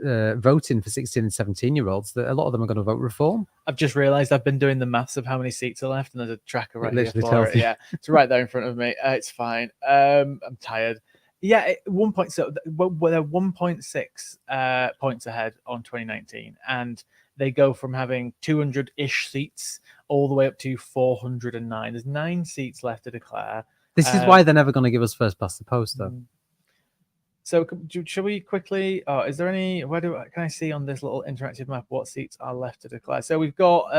voting for 16 and 17-year-olds, that a lot of them are going to vote reform. I've just realised I've been doing the maths of how many seats are left, and there's a tracker right here for it. You. Yeah, it's right there in front of me. It's fine. I'm tired. Yeah, they're 1.6 points ahead on 2019, and they go from having 200-ish seats all the way up to 409. There's 9 seats left to declare. This is why they're never going to give us first past the post, though. So, shall we quickly? Is there any? Can I see on this little interactive map what seats are left to declare? So we've got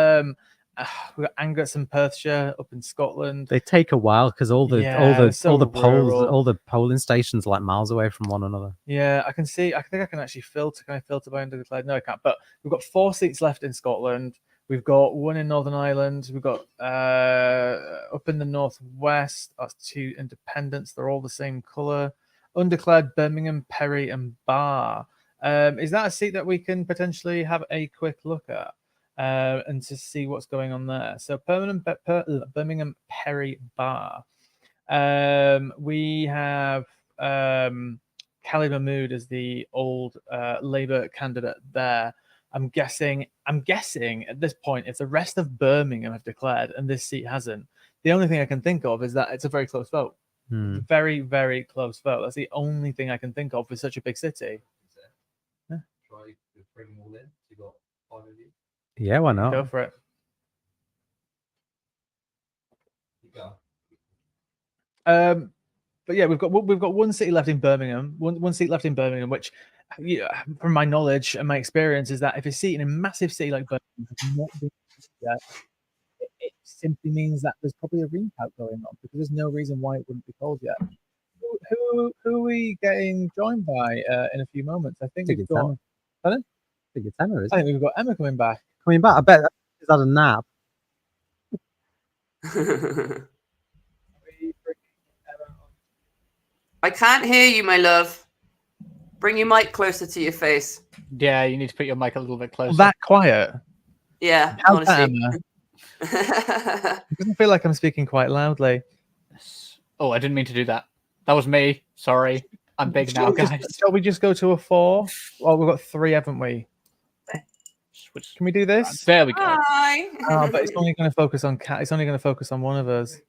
Angus and Perthshire up in Scotland. They take a while because all the polling stations are like miles away from one another. Yeah, I can see. I think I can actually filter. Can I filter by undeclared? No, I can't. But we've got 4 seats left in Scotland. We've got 1 in Northern Ireland. We've got up in the northwest. That's 2 independents. They're all the same colour. Undeclared Birmingham, Perry, and Bar. Is that a seat that we can potentially have a quick look at and to see what's going on there? So Birmingham, Perry, Bar. We have Khalid Mahmood as the old Labour candidate there. I'm guessing at this point, if the rest of Birmingham have declared and this seat hasn't, the only thing I can think of is that it's a very close vote. Very, very close vote. That's the only thing I can think of for such a big city. Yeah. Try to bring them all in. You got 5 of you. Yeah, why not? Go for it. But yeah, we've got 1 city left in Birmingham. One seat left in Birmingham, which, from my knowledge and my experience, is that if a seat in a massive city like Birmingham has not been yet, it simply means that there's probably a recount going on because there's no reason why it wouldn't be called yet. Who are we getting joined by in a few moments? I think we've got. Pardon? I think it's Emma, isn't I think we've got Emma coming back. I bet she's had a nap. I can't hear you, my love. Bring your mic closer to your face. Yeah, you need to put your mic a little bit closer. That quiet. Yeah, How's that, honestly. Emma? It doesn't feel like I'm speaking quite loudly. Oh, I didn't mean to do that. That was me. Sorry. I'm big now, guys. Shall we just go to a 4? Well, we've got 3, haven't we? Can we do this? There we go. Hi. But it's only going to focus on Cat. It's only going to focus on one of us.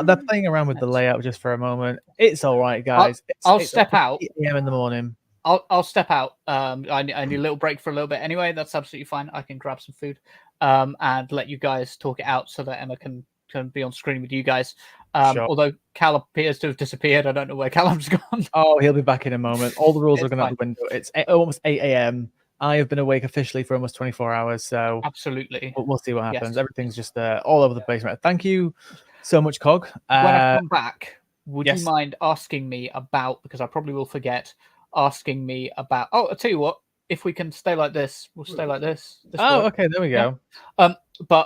They're playing around with the layout just for a moment. It's all right, guys. I'll step out. 8 a.m. in the morning. I'll step out. I need a little break for a little bit anyway. That's absolutely fine. I can grab some food and let you guys talk it out so that Emma can be on screen with you guys. Sure. Although Cal appears to have disappeared. I don't know where Callum's gone. Oh, he'll be back in a moment. All the rules It's are going out the window. It's almost 8 a.m. I have been awake officially for almost 24 hours, so absolutely. We'll see what happens. Yes. Everything's just all over the place. Right? Thank you so much, Cog. When I come back, would yes. you mind asking me about, because I probably will forget, asking me about, I'll tell you what, if we can stay like this, we'll stay like this. Okay, there we go. Yeah. But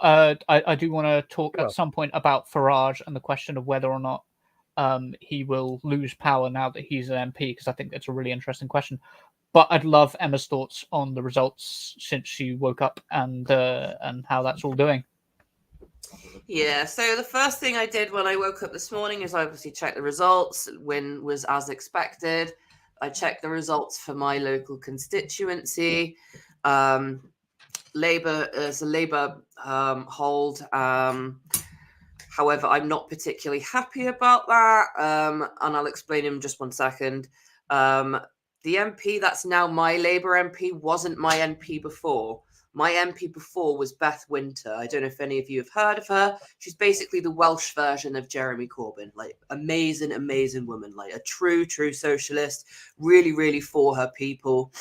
I do want to talk at some point about Farage and the question of whether or not he will lose power now that he's an MP, because I think that's a really interesting question. But I'd love Emma's thoughts on the results since she woke up and how that's all doing. Yeah, so the first thing I did when I woke up this morning is I obviously checked the results. Win was as expected. I checked the results for my local constituency. Labour is a Labour hold. However, I'm not particularly happy about that. And I'll explain in just one second. The MP that's now my Labour MP wasn't my MP before. My MP before was Beth Winter. I don't know if any of you have heard of her. She's basically the Welsh version of Jeremy Corbyn. Like, amazing, amazing woman. Like, a true socialist. Really, really for her people.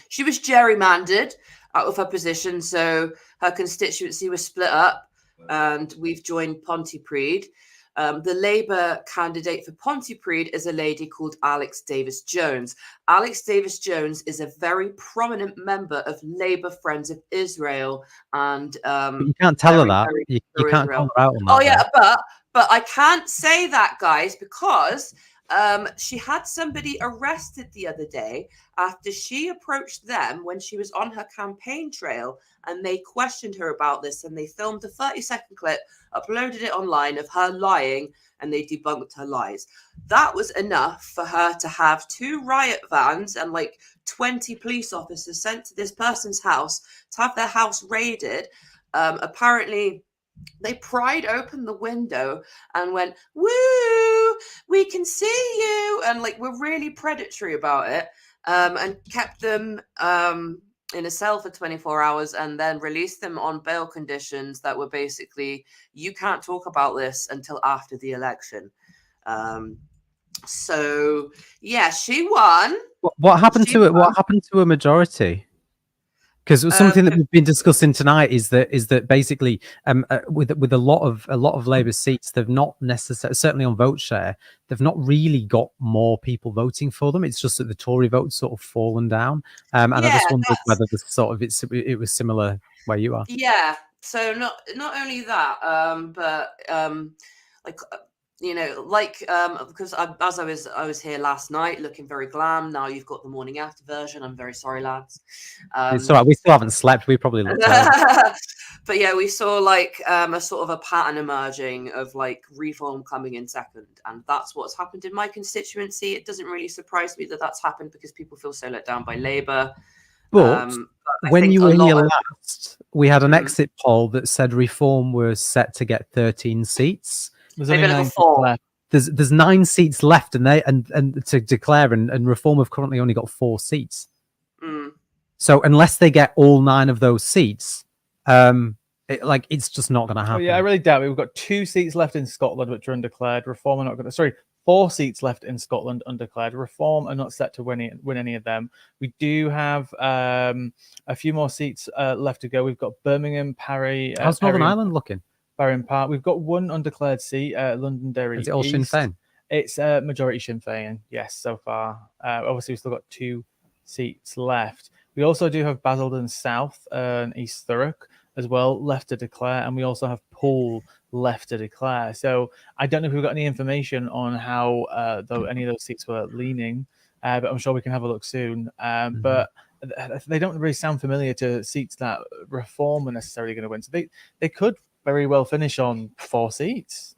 She was gerrymandered out of her position, so her constituency was split up, and we've joined Pontypridd. The Labour candidate for Pontypridd is a lady called Alex Davies-Jones. Alex Davies-Jones is a very prominent member of Labour Friends of Israel, and But you can't tell her that. You can't call her out on that. Oh yeah, but I can't say that, guys, because she had somebody arrested the other day after she approached them when she was on her campaign trail, and they questioned her about this, and they filmed a 30-second clip, uploaded it online of her lying, and they debunked her lies. That was enough for her to have 2 riot vans and like 20 police officers sent to this person's house to have their house raided. Apparently, they pried open the window and went, "Woo, we can see you," and like were really predatory about it, and kept them in a cell for 24 hours and then released them on bail conditions that were basically, you can't talk about this until after the election. So yeah, she won. What happened to it? What happened to a majority? Because something that we've been discussing tonight is that basically with a lot of Labour seats, they've not necessarily, certainly on vote share, they've not really got more people voting for them. It's just that the Tory vote's sort of fallen down. And I just wondered whether the sort of it was similar where you are. Yeah. So not only that, but like you know, like because as I was here last night, looking very glam. Now you've got the morning after version. I'm very sorry, lads. It's all right. We still haven't slept. We probably look terrible. But yeah, we saw like a sort of a pattern emerging of like reform coming in second, and that's what's happened in my constituency. It doesn't really surprise me that that's happened because people feel so let down by Labour. But I when think you a were here lot of- last, we had an exit poll that said Reform was set to get 13 seats. There's They've only only 9 got 4. left. There's 9 seats left, and they and to declare, and Reform have currently only got 4 seats. Mm. So unless they get all 9 of those seats, it's just not going to happen. Oh, yeah, I really doubt it. We've got 2 seats left in Scotland which are undeclared. Reform are not going to. Sorry, 4 seats left in Scotland undeclared. Reform are not set to win any of them. We do have a few more seats left to go. We've got Birmingham, Parry. How's Northern Ireland looking? Barron Park. We've got 1 undeclared seat, Londonderry. Is it all Sinn East. Féin? It's majority Sinn Féin, yes, so far. Obviously, we've still got 2 seats left. We also do have Basildon South and East Thurrock as well left to declare, and we also have Poole left to declare. So I don't know if we've got any information on how any of those seats were leaning, but I'm sure we can have a look soon. But they don't really sound familiar to seats that Reform are necessarily going to win. So they could very well finish on 4 seats.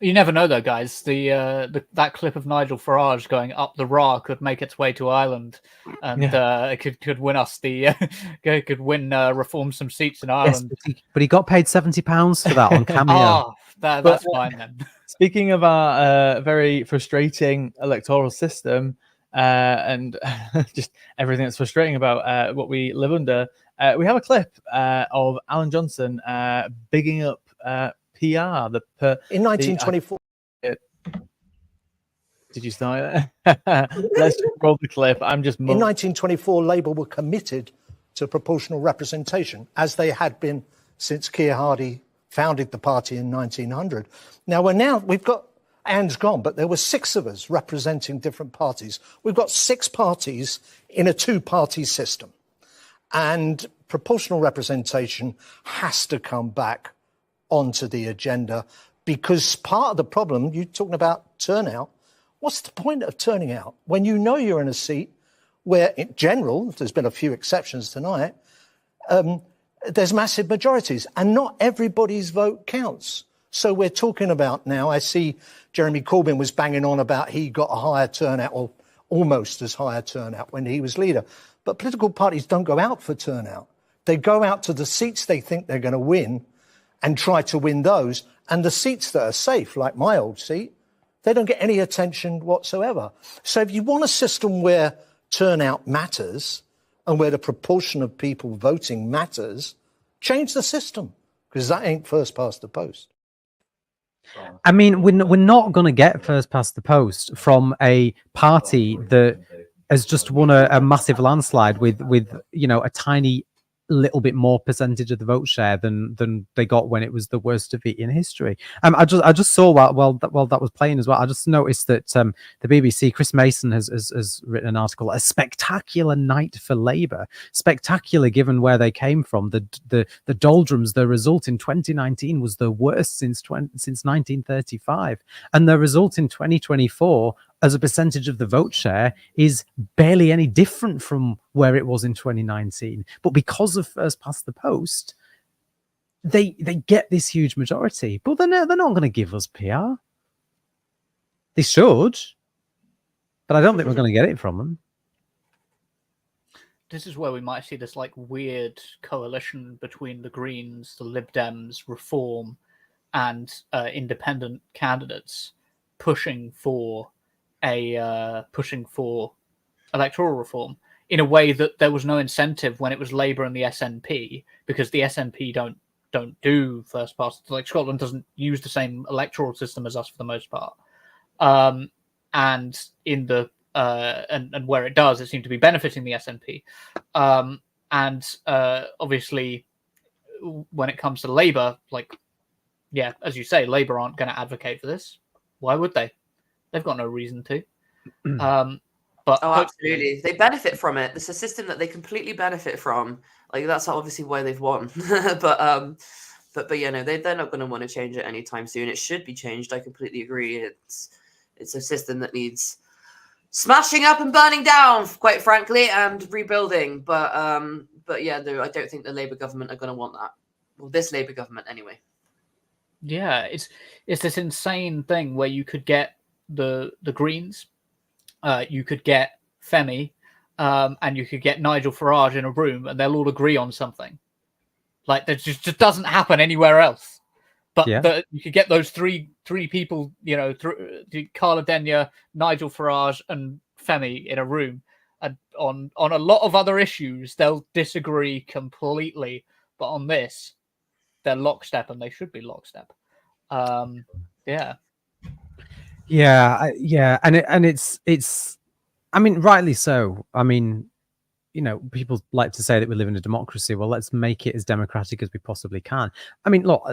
You never know, though, guys. That clip of Nigel Farage going up the Ra could make its way to Ireland, and it could win us could win Reform some seats in Ireland. Yes, but he got paid £70 for that on Cameo. That's fine then. Speaking of our very frustrating electoral system and just everything that's frustrating about what we live under, we have a clip of Alan Johnson bigging up PR. In 1924. Did you start it? Let's just roll the clip. In 1924, Labour were committed to proportional representation, as they had been since Keir Hardie founded the party in 1900. Now we've got, Anne's gone, but there were 6 of us representing different parties. We've got 6 parties in a 2-party system. And proportional representation has to come back onto the agenda, because part of the problem, you're talking about turnout, what's the point of turning out when you know you're in a seat where, in general, there's been a few exceptions tonight, there's massive majorities and not everybody's vote counts. So we're talking about now, I see Jeremy Corbyn was banging on about he got a higher turnout, or almost as high a turnout when he was leader. But political parties don't go out for turnout. They go out to the seats they think they're going to win and try to win those. And the seats that are safe, like my old seat, they don't get any attention whatsoever. So if you want a system where turnout matters and where the proportion of people voting matters, change the system, because that ain't first past the post. I mean, we're not going to get first past the post from a party that has just won a massive landslide with a tiny little bit more percentage of the vote share than they got when it was the worst defeat in history. I just saw while that was playing as well. I just noticed that the BBC, Chris Mason has written an article, a spectacular night for Labour. Spectacular given where they came from. The doldrums. The result in 2019 was the worst since 1935, and the result in 2024 as a percentage of the vote share is barely any different from where it was in 2019. But because of first past the post, they get this huge majority. But they're not going to give us PR. They should, but I don't think we're going to get it from them. This is where we might see this like weird coalition between the Greens, the Lib Dems, Reform, and independent candidates pushing for electoral reform. in a way that there was no incentive when it was Labour and the SNP, because the SNP don't do first past. Like Scotland doesn't use the same electoral system as us for the most part, and in the and where it does, it seemed to be benefiting the SNP, and obviously when it comes to Labour, like, yeah, as you say, Labour aren't going to advocate for this. Why would they? They've got no reason to. But absolutely, they benefit from it. It's a system that they completely benefit from. Like, that's obviously why they've won. but yeah, no, they're not going to want to change it anytime soon. It should be changed. I completely agree. It's a system that needs smashing up and burning down, quite frankly, and rebuilding. But yeah, I don't think the Labour government are going to want that. Well, this Labour government anyway. Yeah, it's this insane thing where you could get the Greens, you could get Femi, and you could get Nigel Farage in a room, and they'll all agree on something. Like, that just doesn't happen anywhere else. But you could get those three people, you know, Carla Denyer, Nigel Farage, and Femi in a room, and on a lot of other issues they'll disagree completely, but on this, they're lockstep, and they should be lockstep. And it's I mean, rightly so. I mean, you know, people like to say that we live in a democracy. Well, let's make it as democratic as we possibly can. I mean, look,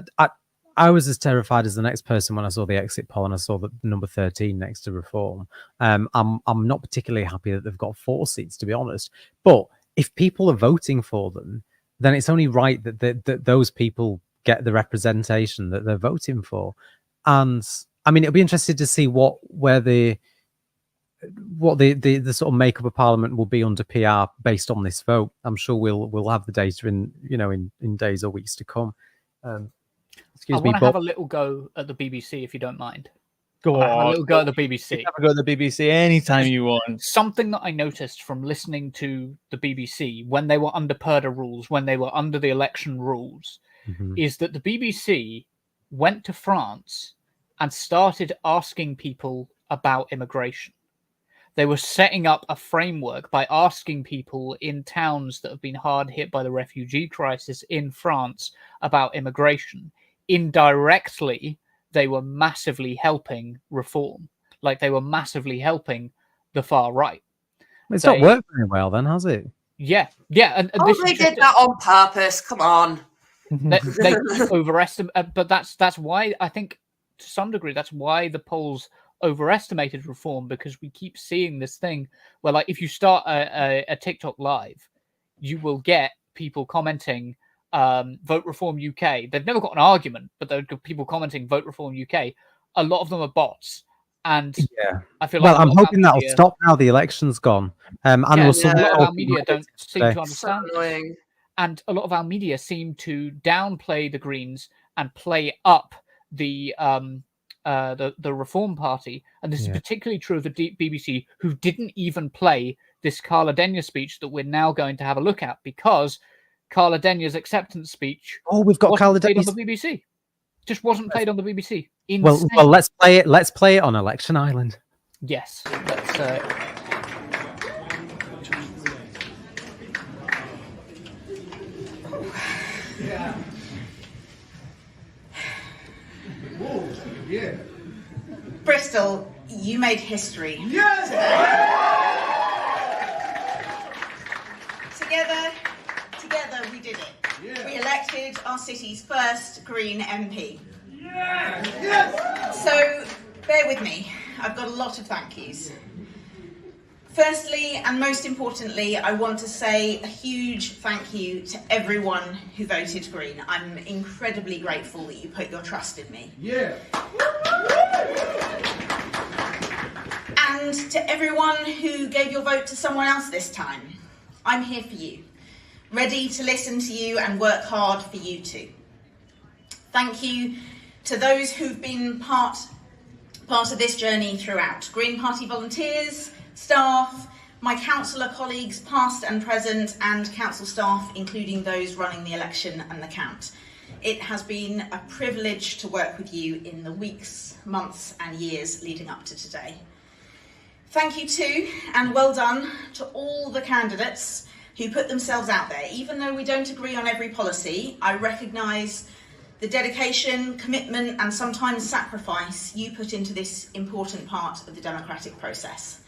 I was as terrified as the next person when I saw the exit poll and I saw the number 13 next to Reform. I'm not particularly happy that they've got 4 seats, to be honest. But if people are voting for them, then it's only right that those people get the representation that they're voting for. And I mean, it'll be interesting to see what the sort of makeup of Parliament will be under PR based on this vote. I'm sure we'll have the data in days or weeks to come. I want to have a little go at the BBC, if you don't mind. Go on. Have a little go at the BBC. Have a go at the BBC anytime you want. Something that I noticed from listening to the BBC when they were under Purdah rules, when they were under the election rules, is that the BBC went to France and started asking people about immigration. They were setting up a framework by asking people in towns that have been hard hit by the refugee crisis in France about immigration. Indirectly, they were massively helping Reform. Like, they were massively helping the far right. It's not worked very well then, has it? Yeah. And they did that on purpose. Come on. They overestimate, but that's why I think, to some degree, that's why the polls overestimated Reform, because we keep seeing this thing where, like, if you start a TikTok live, you will get people commenting, vote Reform UK. They've never got an argument, but there are people commenting vote Reform UK. A lot of them are bots, and I feel like, I'm hoping that'll stop now the election's gone. And a lot of our media don't seem to understand this. And a lot of our media seem to downplay the Greens and play up the Reform Party, and this is particularly true of the BBC, who didn't even play this Carla Denyer speech that we're now going to have a look at, because Carla Denyer's acceptance speech. Oh, we've got Carla Denyer on the BBC. Just wasn't played on the BBC. Insane. Well, let's play it. Let's play it on Election Island. Yes. Let's. Bristol, you made history. Yes! Together we did it. Yeah. We elected our city's first Green MP. Yes! Yes! So bear with me. I've got a lot of thank yous. Firstly, and most importantly, I want to say a huge thank you to everyone who voted Green. I'm incredibly grateful that you put your trust in me. Yeah. And to everyone who gave your vote to someone else this time, I'm here for you, ready to listen to you and work hard for you too. Thank you to those who've been part of this journey throughout. Green Party volunteers, staff, my councillor colleagues, past and present, and council staff, including those running the election and the count. It has been a privilege to work with you in the weeks, months, and years leading up to today. Thank you to, and well done to all the candidates who put themselves out there. Even though we don't agree on every policy, I recognise the dedication, commitment and sometimes sacrifice you put into this important part of the democratic process.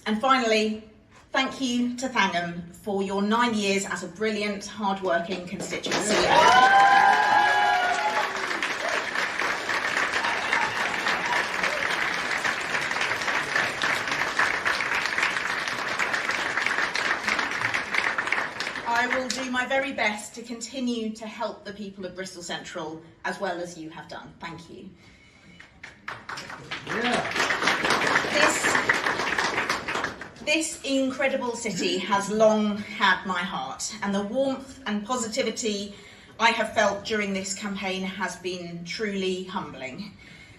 And finally, thank you to Thangham for your 9 years as a brilliant, hard-working constituency. I will do my very best to continue to help the people of Bristol Central as well as you have done. Thank you. This incredible city has long had my heart, and the warmth and positivity I have felt during this campaign has been truly humbling.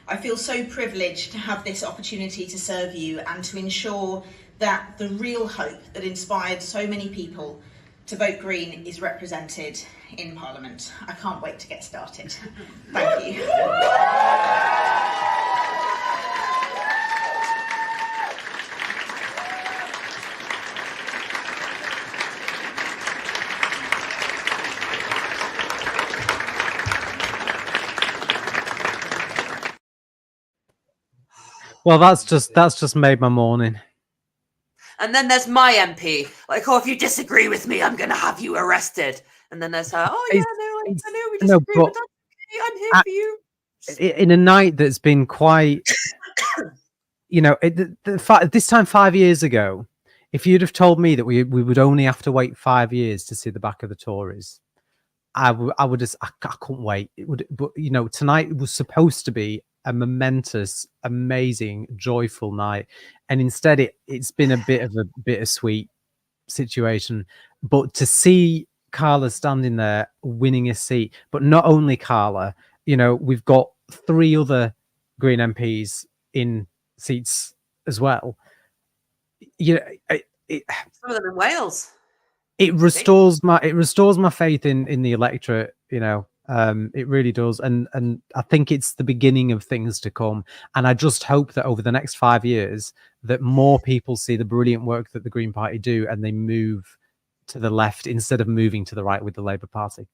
I feel so privileged to have this opportunity to serve you and to ensure that the real hope that inspired so many people to vote Green is represented in Parliament. I can't wait to get started. Thank you. Well, that's just made my morning. And then there's my MP, like, oh, if you disagree with me, I'm going to have you arrested. And then there's her, oh, yeah, no, I know we disagree, but that's okay. I'm here for you. In a night that's been quite, this time 5 years ago, if you'd have told me that we would only have to wait 5 years to see the back of the Tories, I couldn't wait. But tonight was supposed to be a momentous, amazing, joyful night, and instead it's been a bit of a bittersweet situation. But to see Carla standing there winning a seat, but not only Carla, we've got 3 other Green MPs in seats as well. Some of them in Wales. It restores my faith in the electorate. It really does, and I think it's the beginning of things to come. And I just hope that over the next 5 years, that more people see the brilliant work that the Green Party do, and they move to the left instead of moving to the right with the Labour Party.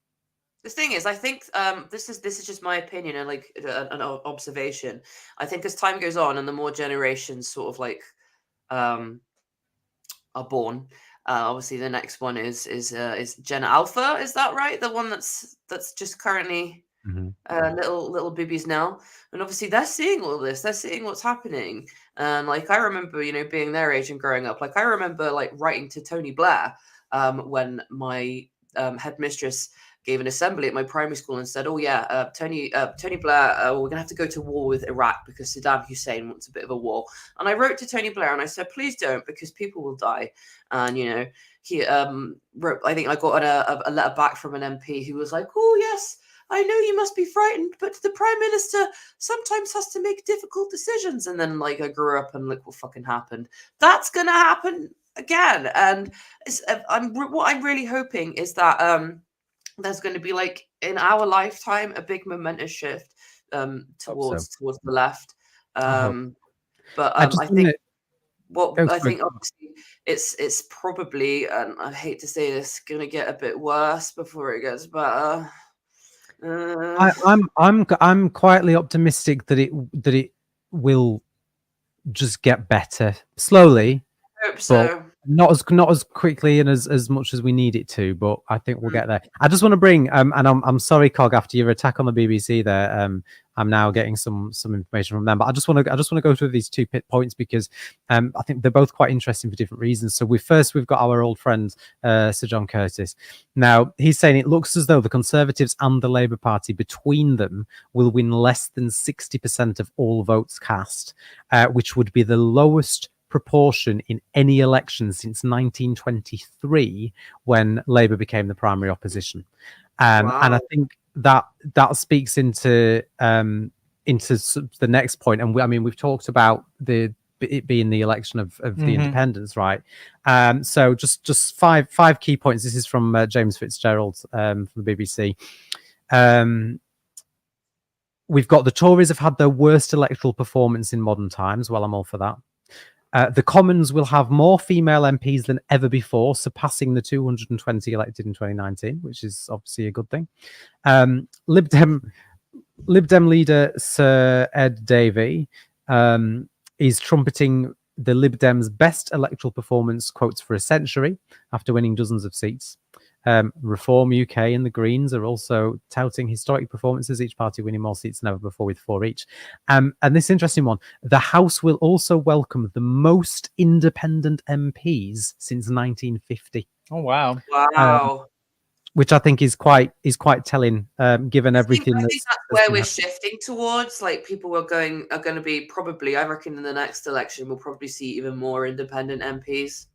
The thing is, I think this is just my opinion and like an observation. I think as time goes on and the more generations sort of like are born. Obviously, the next one is Gen Alpha. Is that right? The one that's just currently little bibbies now. And obviously, they're seeing all this. They're seeing what's happening. And like I remember, being their age and growing up. Like I remember, like writing to Tony Blair when my headmistress gave an assembly at my primary school and said, "Oh yeah, Tony Blair, we're gonna have to go to war with Iraq because Saddam Hussein wants a bit of a war." And I wrote to Tony Blair and I said, "Please don't, because people will die." And he wrote. I think I got a letter back from an MP who was like, "Oh yes, I know you must be frightened, but the Prime Minister sometimes has to make difficult decisions." And then like I grew up and look what fucking happened. That's gonna happen again. And what I'm really hoping is that there's going to be like in our lifetime a big momentous shift towards the left. But I think obviously it's probably, and I hate to say this, going to get a bit worse before it gets better. I'm quietly optimistic that it will just get better slowly. I hope so. Not as quickly and as much as we need it to, but I think we'll get there. I just want to bring and I'm sorry, Cog, after your attack on the BBC there, I'm now getting some information from them. But I just want to go through these 2 points because I think they're both quite interesting for different reasons. So we've got our old friend Sir John Curtis. Now he's saying it looks as though the Conservatives and the Labour Party between them will win less than 60% of all votes cast, which would be the lowest proportion in any election since 1923 when Labour became the primary opposition. And I think that speaks into the next point. And we've talked about it being the election of the independents, right? So just five key points. This is from James Fitzgerald from the BBC. We've got the Tories have had their worst electoral performance in modern times. Well, I'm all for that. The Commons will have more female MPs than ever before, surpassing the 220 elected in 2019, which is obviously a good thing. Lib Dem leader Sir Ed Davey is trumpeting the Lib Dems' best electoral performance, quotes, for a century after winning dozens of seats. Reform UK and the Greens are also touting historic performances, each party winning more seats than ever before with 4 each. And this interesting one, the House will also welcome the most independent MPs since 1950. Oh, wow. Wow. Which I think is quite telling, given everything I think that's where been we're happening. shifting towards. Like, people are going to be probably, I reckon, in the next election, we'll probably see even more independent MPs.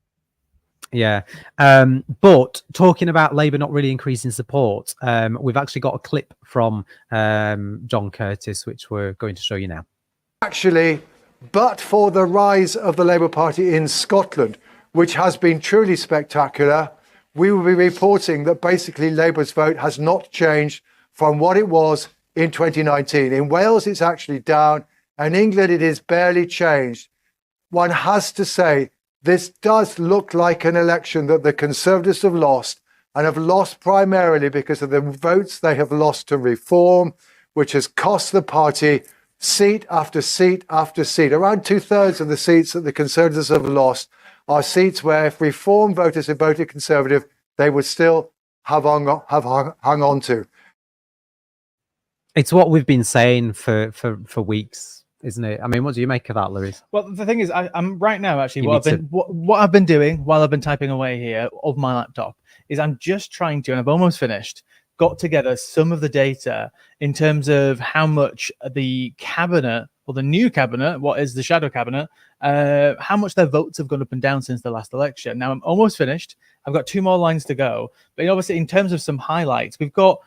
Yeah. But talking about Labour not really increasing support, we've actually got a clip from John Curtis, which we're going to show you now. Actually, but for the rise of the Labour Party in Scotland, which has been truly spectacular, we will be reporting that basically Labour's vote has not changed from what it was in 2019. In Wales, it's actually down, and England, it is barely changed. One has to say, this does look like an election that the Conservatives have lost, and have lost primarily because of the votes they have lost to Reform, which has cost the party seat after seat after seat. Around 2/3 of the seats that the Conservatives have lost are seats where if Reform voters had voted Conservative, they would still have hung on to. It's what we've been saying for weeks, isn't it? I mean, what do you make of that, Lewis? Well, the thing is, I'm right now actually what I've been doing while I've been typing away here of my laptop is I'm just trying to, and I've almost finished, got together some of the data in terms of how much the cabinet, or the new cabinet, what is the shadow cabinet, how much their votes have gone up and down since the last election. Now I'm almost finished. I've got 2 more lines to go, but obviously in terms of some highlights, we've got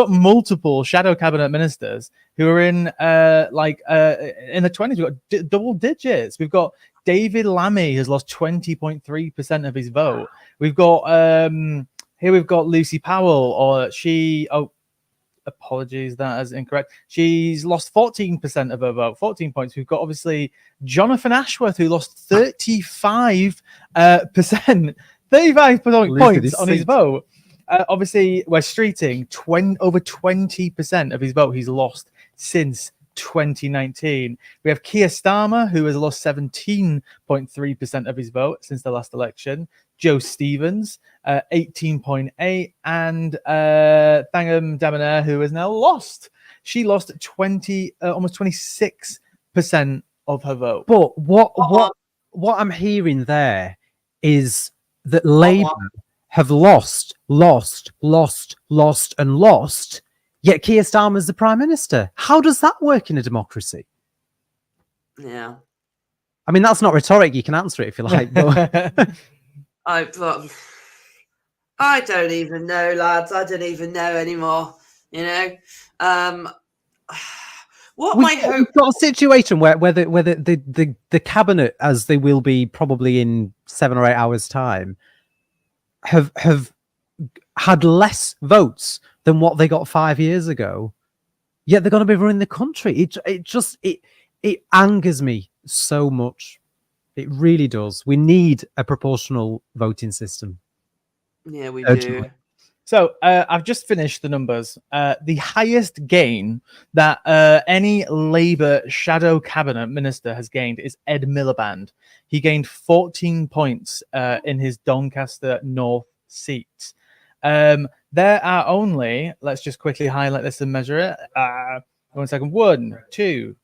multiple shadow cabinet ministers who are in the 20s. We've got double digits. We've got David Lammy has lost 20.3% of his vote. We've got here we've got Lucy Powell, or she. Oh, apologies, that is incorrect. She's lost 14% of her vote, 14 points. We've got obviously Jonathan Ashworth, who lost 35%, 35 points on his vote. Obviously, we're streeting over 20% of his vote he's lost since 2019. We have Keir Starmer, who has lost 17.3% of his vote since the last election. Joe Stevens, 18.8%, and Thangam Debonair, who has now lost. She lost almost 26% of her vote. But what I'm hearing there is that Labour have lost, and lost, yet Keir Starmer's the Prime Minister. How does that work in a democracy? Yeah. I mean, that's not rhetoric. You can answer it if you like. But I don't even know, lads. I don't even know anymore. You know, we've got a situation where the cabinet, as they will be probably in 7 or 8 hours' time, have had less votes than what they got 5 years ago, yet they're going to be running the country. It angers me so much. It really does. We need a proportional voting system. Yeah, we Urgently. do. So I've just finished the numbers. The highest gain that any Labour shadow cabinet minister has gained is Ed Miliband. He gained 14 points in his Doncaster North seat. There are only, let's just quickly highlight this and measure it. 1 second. 1, 2.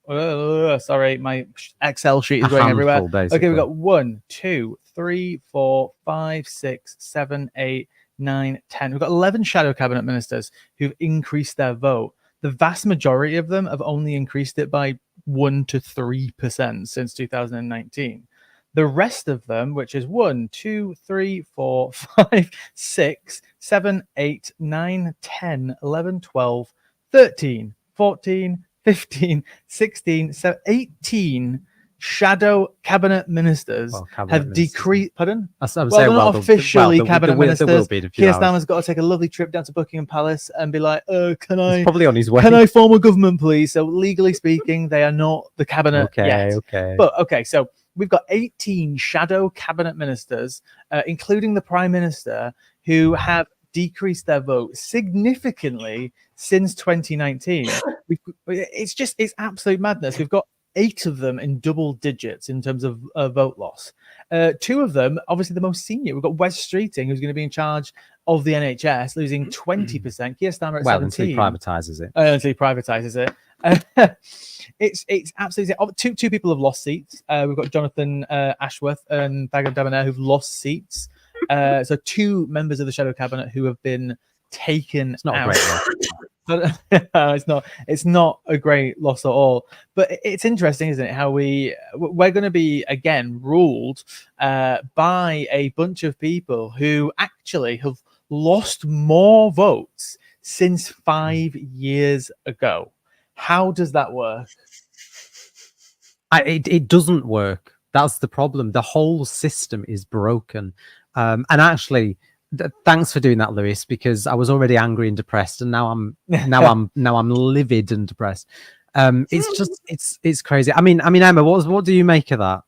Sorry, my Excel sheet is going everywhere. Basically. Okay, we've got 1, 2, 3, 4, 5, 6, 7, 8, 9, 10. We've got 11 shadow cabinet ministers who've increased their vote. The vast majority of them have only increased it by 1 to 3% since 2019. The rest of them, which is 1, 2, 3, 4, 5, 6, 7, 8, 9, 10, 11, 12, 13, 14, 15, 16, 17, 18 shadow cabinet ministers have decreased. Pardon? I'm They're not officially cabinet ministers. There will be in a few Keir hours. Starmer's got to take a lovely trip down to Buckingham Palace and be like, can I? He's probably on his way. Can I form a government, please? So legally speaking, they are not the cabinet yet. Okay. But okay, so we've got 18 shadow cabinet ministers, including the Prime Minister, who have decreased their vote significantly since 2019. It's absolute madness. We've got 8 of them in double digits in terms of vote loss. 2 of them, obviously the most senior. We've got Wes Streeting, who's going to be in charge of the NHS, losing 20%. Keir Starmer at 17%. Until he privatizes it. Until he privatizes it. It's absolutely two people have lost seats. We've got Jonathan Ashworth and Dagenham Debonair who've lost seats. So 2 members of the shadow cabinet who have been taken It's not out. a great loss. But it's not a great loss at all. But it's interesting, isn't it, how we're going to be again ruled by a bunch of people who actually have lost more votes since 5 years ago. How does that work? It doesn't work. That's the problem. The whole system is broken. And actually, thanks for doing that, Lewis, because I was already angry and depressed, and now I'm livid and depressed. It's crazy. I mean, Emma, what do you make of that?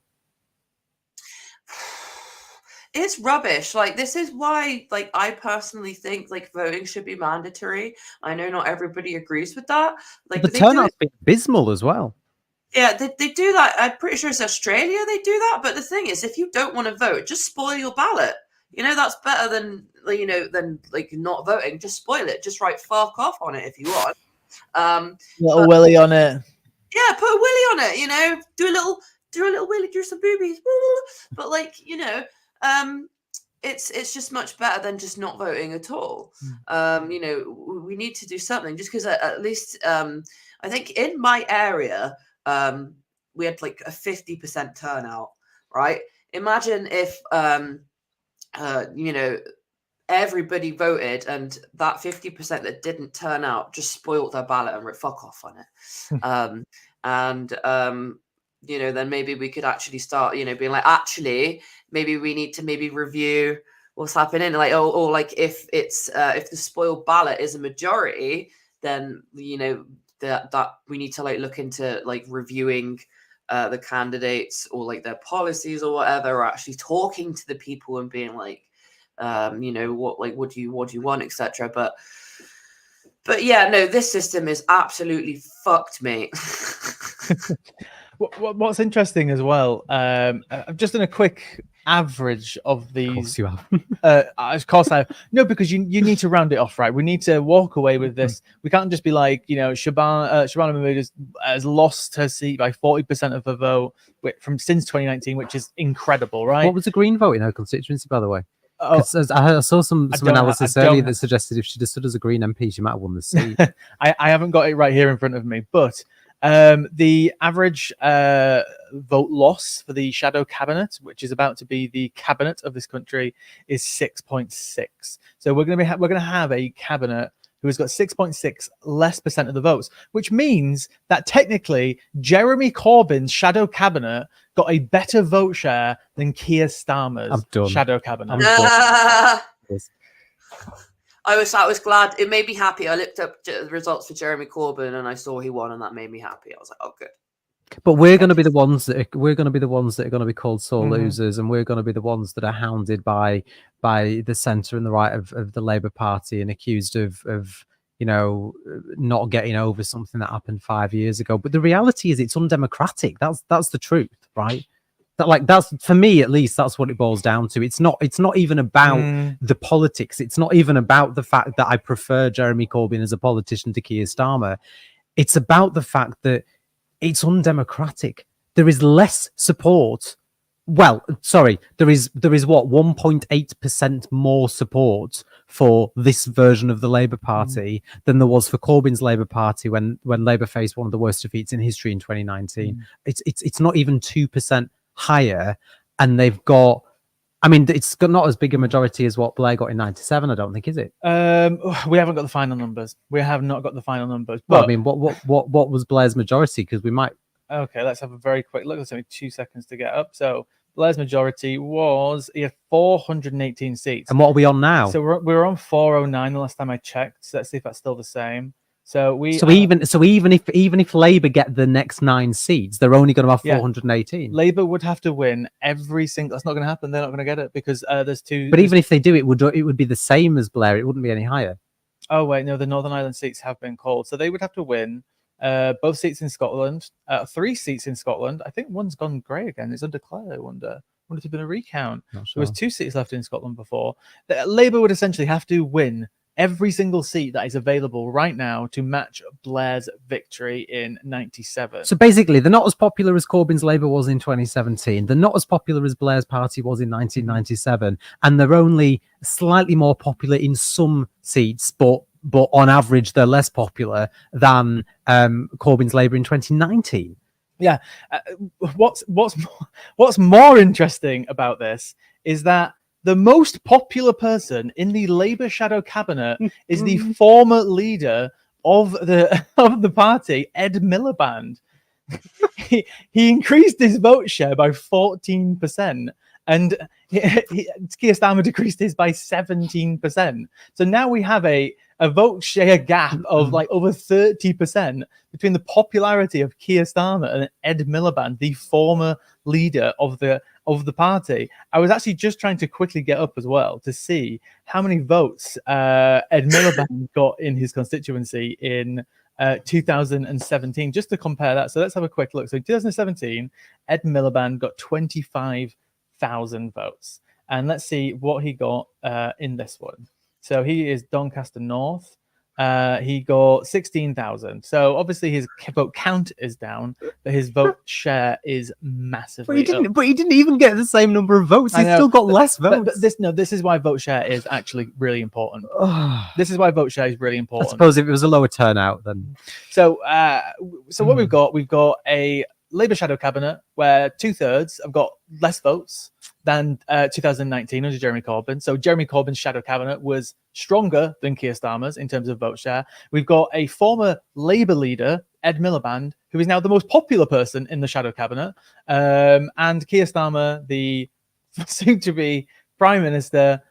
It's rubbish. Like, this is why, like, I personally think like voting should be mandatory. I know not everybody agrees with that. Like, The turnout's been abysmal as well. Yeah, they do that. I'm pretty sure it's Australia they do that. But the thing is, if you don't want to vote, just spoil your ballot. You know, that's better than not voting. Just spoil it. Just write "fuck off" on it if you want. Put a willy on it. Yeah, put a willy on it. You know, do a little willy, do some boobies. But it's just much better than just not voting at all. You know, we need to do something just because at least I think in my area we had like a 50% turnout, right? Imagine if you know, everybody voted and that 50% that didn't turn out just spoiled their ballot and wrote "fuck off" on it. You know, then maybe we could actually start, you know, being like, actually, maybe we need to maybe review what's happening. Like, or like if it's if the spoiled ballot is a majority, then, you know, that we need to like look into like reviewing the candidates or like their policies or whatever, or actually talking to the people and being like, you know, what do you want, etc. But yeah, no, this system is absolutely fucked, mate. What's interesting as well, I've just done a quick average of these. Of course you have. Of course I have. No, because you need to round it off, right? We need to walk away with this. We can't just be like, you know, Shabana Mahmood has lost her seat by 40% of the vote since 2019, which is incredible, right? What was the Green vote in her constituency, by the way? I saw some analysis earlier that suggested if she just stood as a Green MP, she might have won the seat. I haven't got it right here in front of me, but the average vote loss for the shadow cabinet, which is about to be the cabinet of this country, is 6.6. So we're going to have a cabinet who has got 6.6 less percent of the votes, which means that technically Jeremy Corbyn's shadow cabinet got a better vote share than Keir Starmer's shadow cabinet. I was glad. It made me happy. I looked up the results for Jeremy Corbyn and I saw he won, and that made me happy. I was like, oh, good. But we're going to be the ones that are going to be called sore losers, and we're going to be the ones that are hounded by the centre and the right of the Labour Party and accused of you know, not getting over something that happened 5 years ago. But the reality is, it's undemocratic. That's the truth, right? That's for me, at least, that's what it boils down to. It's not even about the politics. It's not even about the fact that I prefer Jeremy Corbyn as a politician to Keir Starmer. It's about the fact that it's undemocratic. There is less support. Well, sorry, there is what, 1.8% more support for this version of the Labour Party than there was for Corbyn's Labour Party when Labour faced one of the worst defeats in history in 2019. It's not even 2% higher, and they've got, I mean, it's got not as big a majority as what Blair got in 97, I don't think, is it? We haven't got the final numbers. We have not got the final numbers. But well, I mean, what was Blair's majority? Because we might. Okay, let's have a very quick look. It's only 2 seconds to get up. So Blair's majority was 418 seats. And what are we on now? So we're on 409 the last time I checked. So let's see if that's still the same. So even if Labour get the next 9 seats, they're only going to have 418. Labour would have to win every single. That's not going to happen. They're not going to get it because there's 2. But even if they do, it would be the same as Blair. It wouldn't be any higher. Oh wait, no, the Northern Ireland seats have been called, so they would have to win both seats in Scotland, 3 seats in Scotland. I think one's gone grey again. It's undeclared. I wonder if there's been a recount. There was 2 seats left in Scotland before. Labour would essentially have to win every single seat that is available right now to match Blair's victory in 97. So basically, they're not as popular as Corbyn's Labour was in 2017. They're not as popular as Blair's party was in 1997. And they're only slightly more popular in some seats, but on average, they're less popular than Corbyn's Labour in 2019. Yeah. What's more interesting about this is that the most popular person in the Labour shadow cabinet is the former leader of the party, Ed Miliband. He increased his vote share by 14%, and Keir Starmer decreased his by 17%. So now we have a vote share gap of like over 30% between the popularity of Keir Starmer and Ed Miliband, the former leader of the party. I was actually just trying to quickly get up as well to see how many votes Ed Miliband got in his constituency in 2017, just to compare that. So let's have a quick look. So in 2017, Ed Miliband got 25,000 votes. And let's see what he got in this one. So he is Doncaster North. He got 16,000. So obviously his vote count is down, but his vote share is massively up. But he didn't even get the same number of votes. He's still got less votes. But this is why vote share is actually really important. This is why vote share is really important. I suppose if it was a lower turnout, then. So what we've got a Labour shadow cabinet where 2/3 have got less votes than 2019 under Jeremy Corbyn. So Jeremy Corbyn's shadow cabinet was stronger than Keir Starmer's in terms of vote share. We've got a former Labour leader, Ed Miliband, who is now the most popular person in the shadow cabinet, and Keir Starmer, the soon-to-be Prime Minister,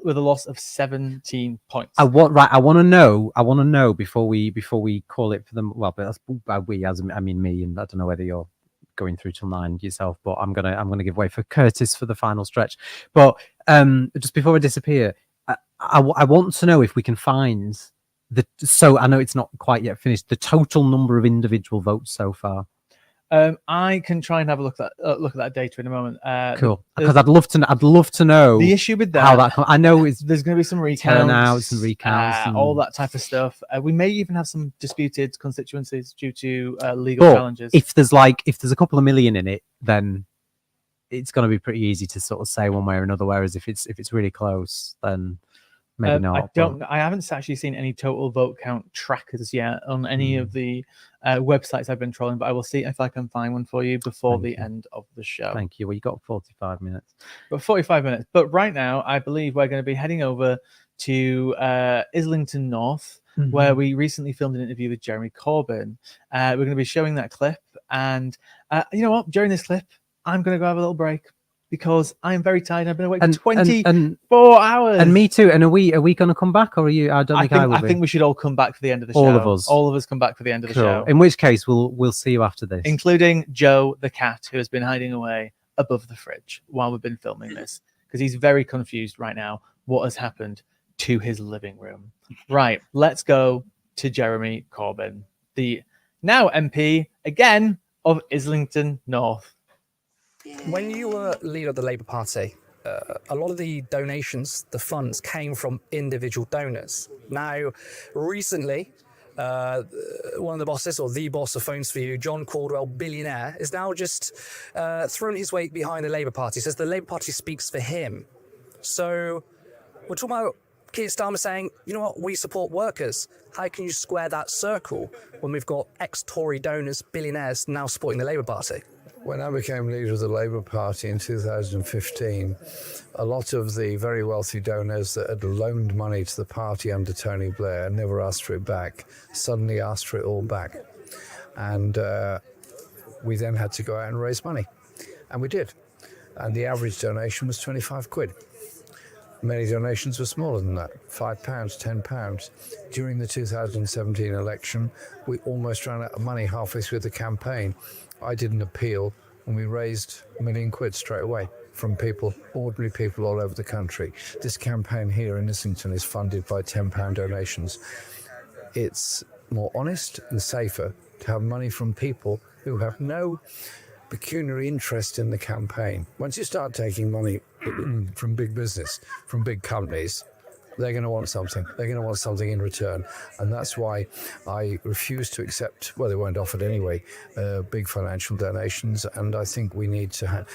with a loss of 17 points. I want to know before we call it for them. Well, but that's we, as I mean me, and I don't know whether you're going through till 9 yourself, but I'm gonna give way for Curtis for the final stretch. But just before I disappear, I want to know if we can find so I know it's not quite yet finished, the total number of individual votes so far. I can try and have a look at that data in a moment. Cool, because I'd love to know the issue with that. How that I know there's going to be some recounts, turnouts and recounts, and all that type of stuff. We may even have some disputed constituencies due to legal challenges. If there's a couple of million in it, then it's going to be pretty easy to sort of say one way or another. Whereas if it's really close, then maybe not. I haven't actually seen any total vote count trackers yet on any of the websites I've been trolling, but I will see if I can find one for you before the end of the show. Thank you. Well, you got 45 minutes. But 45 minutes. But right now, I believe we're going to be heading over to Islington North, where we recently filmed an interview with Jeremy Corbyn. We're going to be showing that clip. And you know what? During this clip, I'm going to go have a little break, because I am very tired. I've been awake for 24 hours. And me too. And are we going to come back, or are you? I think we should all come back for the end of the show. All of us come back for the end of the show. In which case, we'll see you after this, including Joe the cat, who has been hiding away above the fridge while we've been filming this, because he's very confused right now what has happened to his living room. Right, let's go to Jeremy Corbyn, the now MP again of Islington North. When you were leader of the Labour Party, a lot of the donations, the funds, came from individual donors. Now, recently, one of the bosses, or the boss of Phones for You, John Caldwell, billionaire, is now just thrown his weight behind the Labour Party. Says the Labour Party speaks for him. So we're talking about Keir Starmer saying, you know what, we support workers. How can you square that circle when we've got ex-Tory donors, billionaires, now supporting the Labour Party? When I became leader of the Labour Party in 2015, a lot of the very wealthy donors that had loaned money to the party under Tony Blair and never asked for it back, suddenly asked for it all back. And we then had to go out and raise money. And we did. And the average donation was 25 quid. Many donations were smaller than that, £5, £10. During the 2017 election, we almost ran out of money halfway through the campaign. I did an appeal and we raised £1 million straight away from people, ordinary people all over the country. This campaign here in Islington is funded by £10 donations. It's more honest and safer to have money from people who have no pecuniary interest in the campaign. Once you start taking money from big business, from big companies, they're going to want something. They're going to want something in return. And that's why I refuse to accept, well, they weren't offered anyway, big financial donations. And I think we need to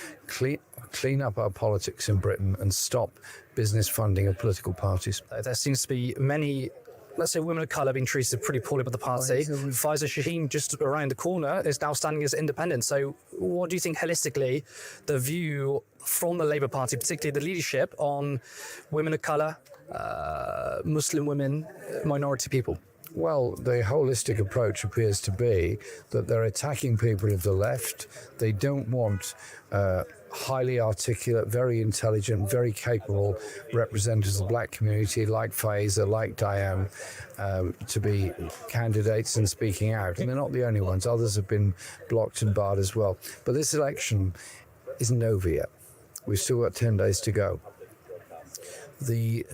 clean up our politics in Britain and stop business funding of political parties. There seems to be many, let's say, women of colour being treated pretty poorly by the party. Faiza Shaheen, just around the corner, is now standing as independent. So what do you think holistically the view from the Labour Party, particularly the leadership, on women of colour, Muslim women, minority people? Well, the holistic approach appears to be that they're attacking people of the left. They don't want highly articulate, very intelligent, very capable representatives of the black community like Faiza, like Diane, to be candidates and speaking out. And they're not the only ones. Others have been blocked and barred as well. But this election isn't over yet. We've still got 10 days to go. The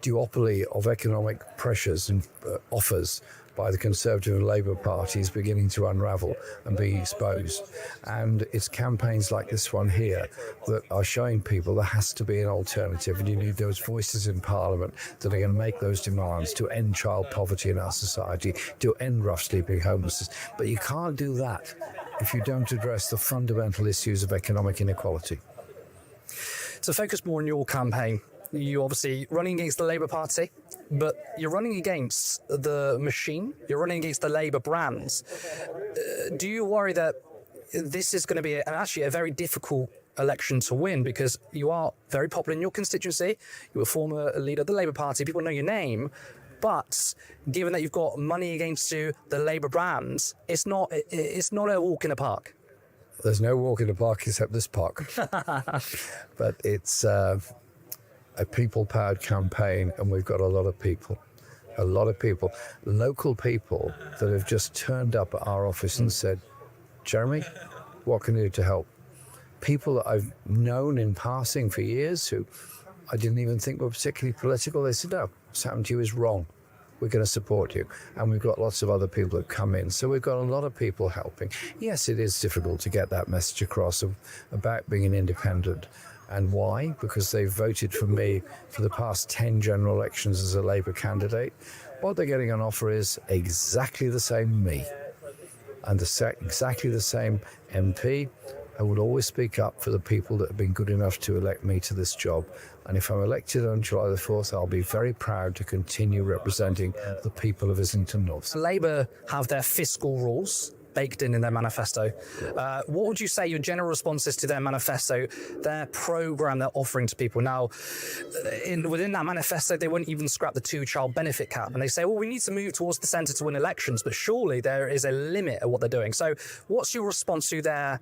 duopoly of economic pressures and offers by the Conservative and Labour Party is beginning to unravel and being exposed. And it's campaigns like this one here that are showing people there has to be an alternative, and you need those voices in Parliament that are going to make those demands to end child poverty in our society, to end rough sleeping homelessness. But you can't do that if you don't address the fundamental issues of economic inequality. To focus more on your campaign, you're obviously running against the Labour Party, but you're running against the machine, you're running against the Labour brands. Do you worry that this is going to be actually a very difficult election to win, because you are very popular in your constituency, you were a former leader of the Labour Party, people know your name, but given that you've got money against you, the Labour brands, it's not a walk in the park. There's no walk in the park except this park. But it's a people-powered campaign, and we've got a lot of people, local people that have just turned up at our office and said, Jeremy, what can I do to help? People that I've known in passing for years who I didn't even think were particularly political, they said, no, what's happened to you is wrong. We're going to support you. And we've got lots of other people that come in. So we've got a lot of people helping. Yes, it is difficult to get that message across about being an independent. And why? Because they've voted for me for the past 10 general elections as a Labour candidate. What they're getting on offer is exactly the same me and exactly the same MP. I will always speak up for the people that have been good enough to elect me to this job. And if I'm elected on July the 4th, I'll be very proud to continue representing the people of Islington North. Labour have their fiscal rules baked in their manifesto. What would you say your general response is to their manifesto, their programme they're offering to people? Now, within that manifesto, they won't even scrap the 2-child benefit cap. And they say, well, we need to move towards the centre to win elections, but surely there is a limit at what they're doing. So what's your response to their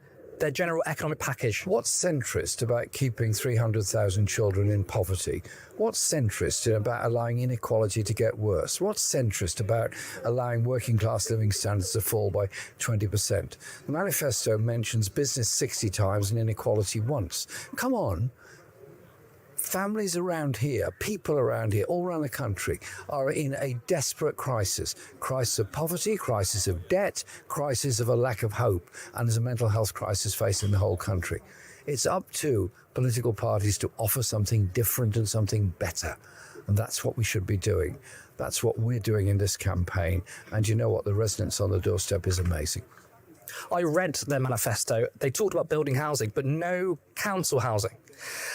general economic package? What's centrist about keeping 300,000 children in poverty? What's centrist about allowing inequality to get worse? What's centrist about allowing working class living standards to fall by 20%? The manifesto mentions business 60 times and inequality once. Come on. Families around here, people around here, all around the country, are in a desperate crisis. Crisis of poverty, crisis of debt, crisis of a lack of hope, and there's a mental health crisis facing the whole country. It's up to political parties to offer something different and something better. And that's what we should be doing. That's what we're doing in this campaign. And you know what? The resonance on the doorstep is amazing. I read their manifesto. They talked about building housing, but no council housing.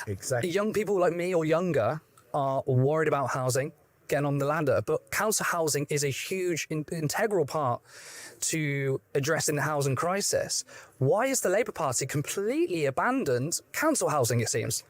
Exactly. Young people like me or younger are worried about housing, getting on the ladder, but council housing is a huge integral part to addressing the housing crisis. Why has the Labour Party completely abandoned council housing, it seems?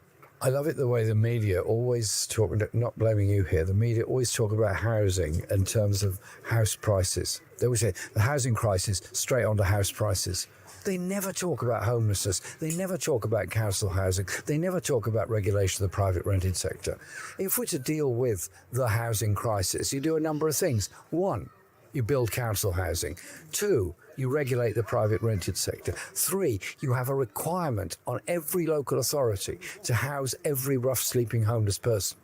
I love it the way the media always talk, not blaming you here, the media always talk about housing in terms of house prices. They always say the housing crisis, straight on to house prices. They never talk about homelessness. They never talk about council housing. They never talk about regulation of the private rented sector. If we're to deal with the housing crisis, you do a number of things. One, you build council housing. Two, you regulate the private rented sector. Three, you have a requirement on every local authority to house every rough sleeping homeless person.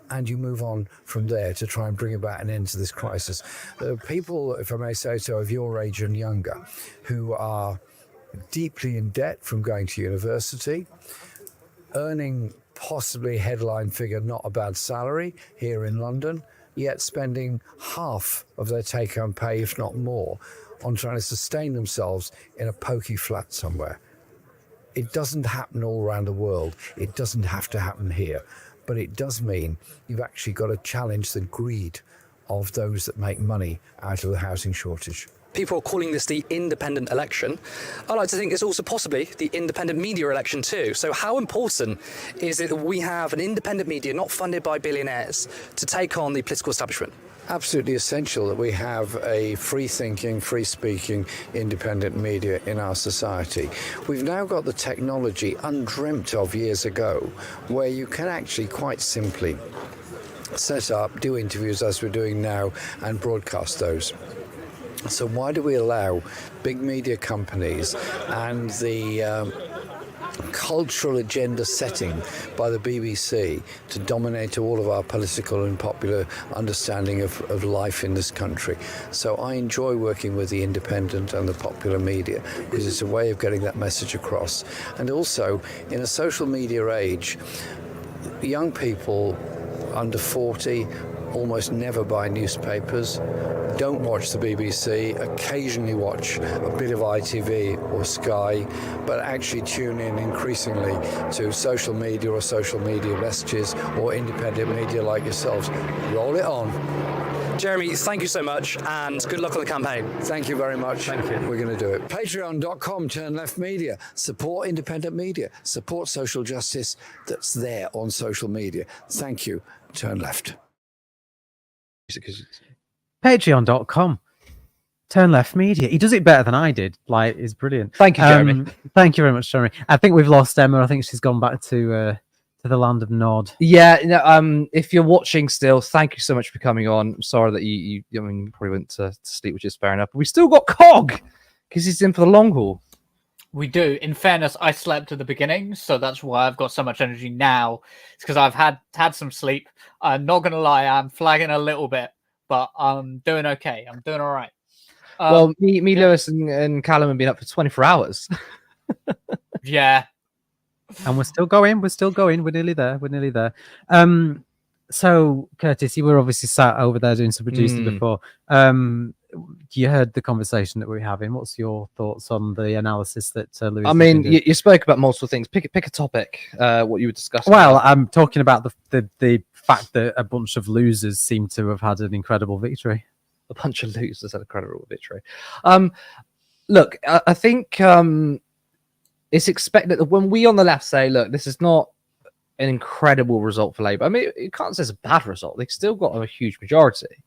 And you move on from there to try and bring about an end to this crisis. People, if I may say so, of your age and younger, who are deeply in debt from going to university, earning possibly headline figure, not a bad salary here in London, yet spending half of their take-home pay, if not more, on trying to sustain themselves in a pokey flat somewhere. It doesn't happen all around the world. It doesn't have to happen here. But it does mean you've actually got to challenge the greed of those that make money out of the housing shortage. People are calling this the independent election. I like to think it's also possibly the independent media election too. So how important is it that we have an independent media not funded by billionaires to take on the political establishment? Absolutely essential that we have a free-thinking, free-speaking, independent media in our society. We've now got the technology undreamt of years ago, where you can actually quite simply set up, do interviews as we're doing now, and broadcast those. So why do we allow big media companies and the cultural agenda setting by the BBC to dominate all of our political and popular understanding of life in this country? So I enjoy working with the independent and the popular media because it's a way of getting that message across. And also, in a social media age, young people under 40 almost never buy newspapers, don't watch the BBC, occasionally watch a bit of ITV or Sky, but actually tune in increasingly to social media or social media messages or independent media like yourselves. Roll it on. Jeremy, thank you so much and good luck on the campaign. Thank you very much. Thank you. We're going to do it. Patreon.com, Turn Left Media. Support independent media. Support social justice that's there on social media. Thank you. Turn Left. Patreon.com. Turn Left Media. He does it better than I did. Like, it's brilliant. Thank you, Jeremy. Thank you very much, Jeremy. I think we've lost Emma. I think she's gone back to the land of Nod. Yeah, if you're watching still, thank you so much for coming on. I'm sorry that you probably went to sleep, which is fair enough. But we still got Cog because he's in for the long haul. We do. In fairness, I slept at the beginning, so that's why I've got so much energy now. It's because I've had some sleep. I'm not going to lie, I'm flagging a little bit, but I'm doing okay. I'm doing all right. Well, me, Lewis, and Callum have been up for 24 hours. Yeah. And we're still going. We're nearly there. So, Curtis, you were obviously sat over there doing some producing before. You heard the conversation that we were having. What's your thoughts on the analysis that Lewis? I mean, you spoke about multiple things. Pick a topic. What you were discussing. Well, I'm talking about the fact that a bunch of losers seem to have had an incredible victory. A bunch of losers had a incredible victory. Look, I think it's expected that when we on the left say, look, this is not an incredible result for Labour. I mean, you can't say it's a bad result. They've still got a huge majority.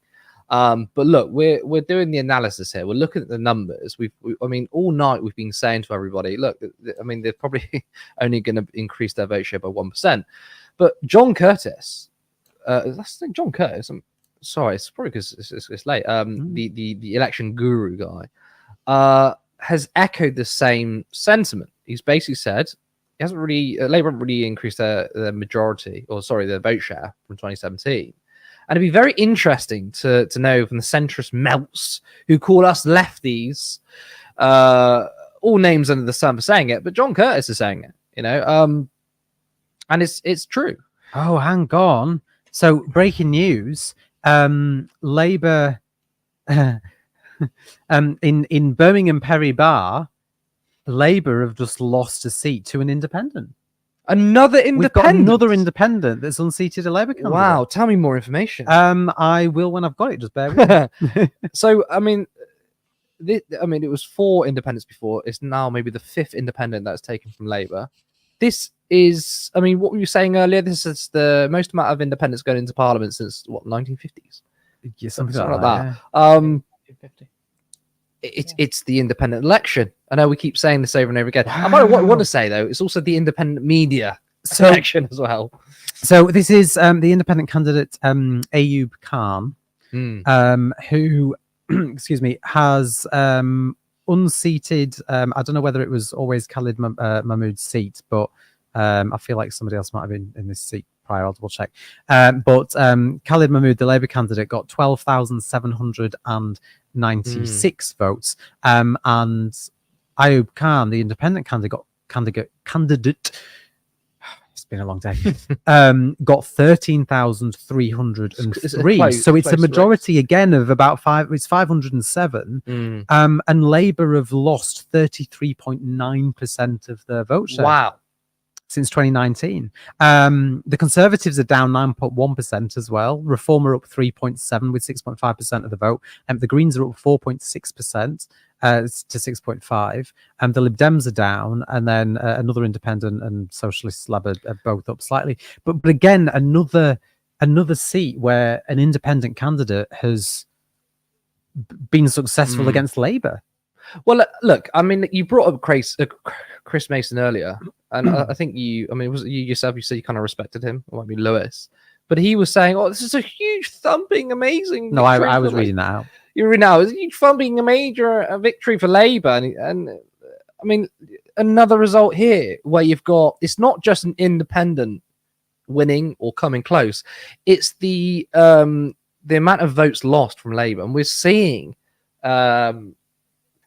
But look, we're doing the analysis here. We're looking at the numbers. I mean, all night we've been saying to everybody, look, I mean, they're probably only going to increase their vote share by 1%. But John Curtis, that's John Curtis. I'm sorry, it's probably because it's late. The election guru guy has echoed the same sentiment. He's basically said he hasn't really Labour haven't really increased their majority, or sorry, their vote share from 2017. And it'd be very interesting to know from the centrist melts who call us lefties, all names under the sun for saying it, but John Curtis is saying it, and it's true. Oh, hang on. So breaking news, Labour in Birmingham Perry Bar, Labour have just lost a seat to an independent. Another independent? We've got another independent that's unseated a Labour candidate. Wow, tell me more information. I will when I've got it. Just bear with me. So, I mean, it was 4 independents before. It's now maybe the 5th independent that's taken from Labour. this is, I mean, what were you saying earlier? This is the most amount of independents going into Parliament since what, 1950s? Yeah, something like that. It's the independent election. I know we keep saying this over and over again. I might want to say though, it's also the independent media election as well. So this is the independent candidate Ayub Khan, who, excuse me, has unseated. I don't know whether it was always Khalid Mahmood's seat, but I feel like somebody else might have been in this seat prior. I'll double check. But Khalid Mahmood, the Labour candidate, got 12,796 votes, and Ayub Khan, the independent candidate, it's been a long day, got 13,303. So it's a majority again of about 507. And Labour have lost 33.9% of their vote share. Wow. Since 2019. The Conservatives are down 9.1% as well. Reform are up 3.7% with 6.5% of the vote. And the Greens are up 4.6% to 6.5%. And the Lib Dems are down. And then another independent and Socialist Lab are both up slightly. But again, another seat where an independent candidate has been successful against Labour. Well, look, I mean, you brought up Chris Mason earlier, and I think was it you yourself? You said you kind of respected him, or maybe Lewis, but he was saying, "Oh, this is a huge, thumping, amazing." No, I was reading that out. You're reading out. It's a huge, thumping, a major victory for Labour, and I mean, another result here where you've got it's not just an independent winning or coming close; it's the amount of votes lost from Labour, and we're seeing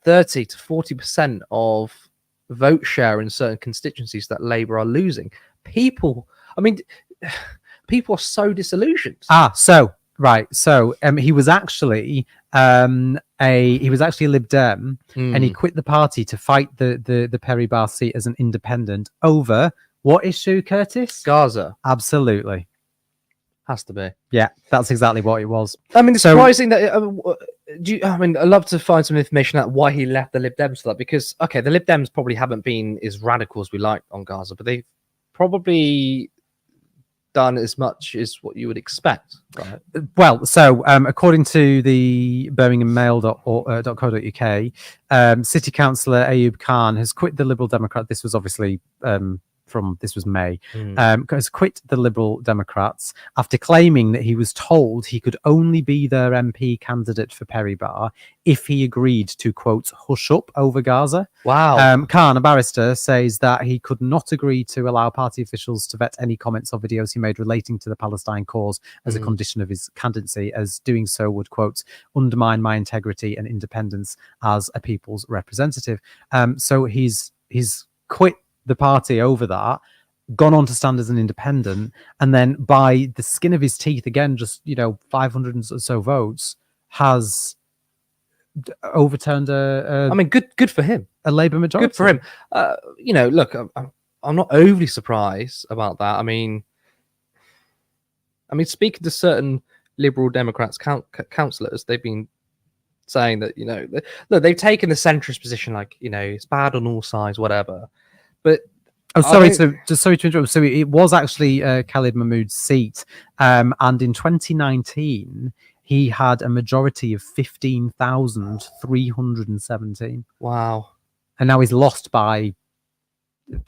30 to 40% of vote share in certain constituencies that Labour are losing. People are so disillusioned. So he was actually a Lib Dem, and he quit the party to fight the Perry Barr seat as an independent over what issue, Curtis? Gaza. Absolutely. Has to be. Yeah, that's exactly what it was. I mean, it's surprising that. I'd love to find some information out why he left the Lib Dems for that. Because, okay, the Lib Dems probably haven't been as radical as we like on Gaza, but they've probably done as much as what you would expect. Right? Well, so according to the birminghammail.co.uk, City Councillor Ayub Khan has quit the Liberal Democrat. This was obviously this was May, has quit the Liberal Democrats after claiming that he was told he could only be their MP candidate for Perry Barr if he agreed to, quote, hush up over Gaza. Wow. Khan, a barrister, says that he could not agree to allow party officials to vet any comments or videos he made relating to the Palestine cause as a condition of his candidacy, as doing so would, quote, undermine my integrity and independence as a people's representative. So he's quit the party over that, gone on to stand as an independent, and then by the skin of his teeth, again, just 500 or so votes, has overturned good for him, a Labour majority. Good for him. Look, I'm not overly surprised about that. I mean, speaking to certain Liberal Democrats councillors, they've been saying that look, they've taken the centrist position, like it's bad on all sides, whatever. But sorry to interrupt. So it was actually Khalid Mahmood's seat, and in 2019 he had a majority of 15,317. Wow! And now he's lost by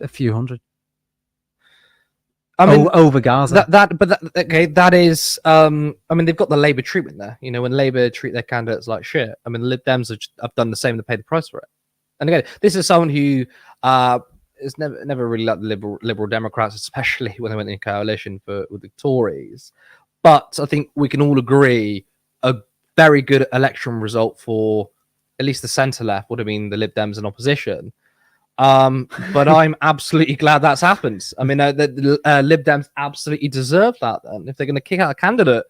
a few hundred. Over Gaza. That is. They've got the Labour treatment there. When Labour treat their candidates like shit. The Lib Dems have done the same to pay the price for it. And again, this is someone who it's never really liked the Liberal Democrats, especially when they went in coalition with the Tories. But I think we can all agree a very good election result for at least the centre left would have been the Lib Dems in opposition. But I'm absolutely glad that's happened. The Lib Dems absolutely deserve that. Then, if they're going to kick out a candidate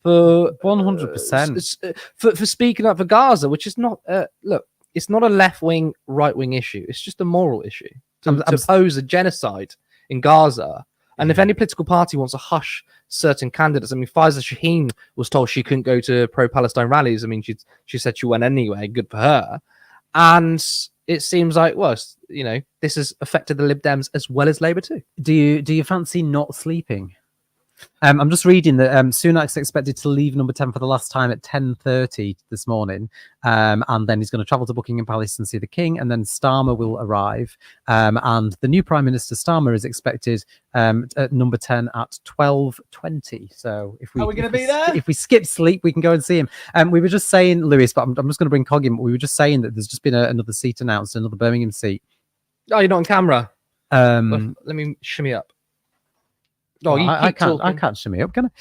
for 100% for speaking up for Gaza, which is not it's not a left-wing, right-wing issue. It's just a moral issue to oppose a genocide in Gaza. And if any political party wants to hush certain candidates, Faiza Shaheen was told she couldn't go to pro-Palestine rallies. She said she went anyway. Good for her. And it seems like, well, this has affected the Lib Dems as well as Labour too. Do you fancy not sleeping? I'm just reading that Sunak's expected to leave number 10 for the last time at 10:30 this morning, and then he's going to travel to Buckingham Palace and see the King, and then Starmer will arrive, and the new Prime Minister Starmer is expected at number 10 at 12:20. So if we skip sleep, we can go and see him. We were just saying, Lewis, but I'm just going to bring Cog in. We were just saying that there's just been another seat announced, another Birmingham seat. Oh, you're not on camera. Let me shimmy up. Oh, I can't shimmy up, can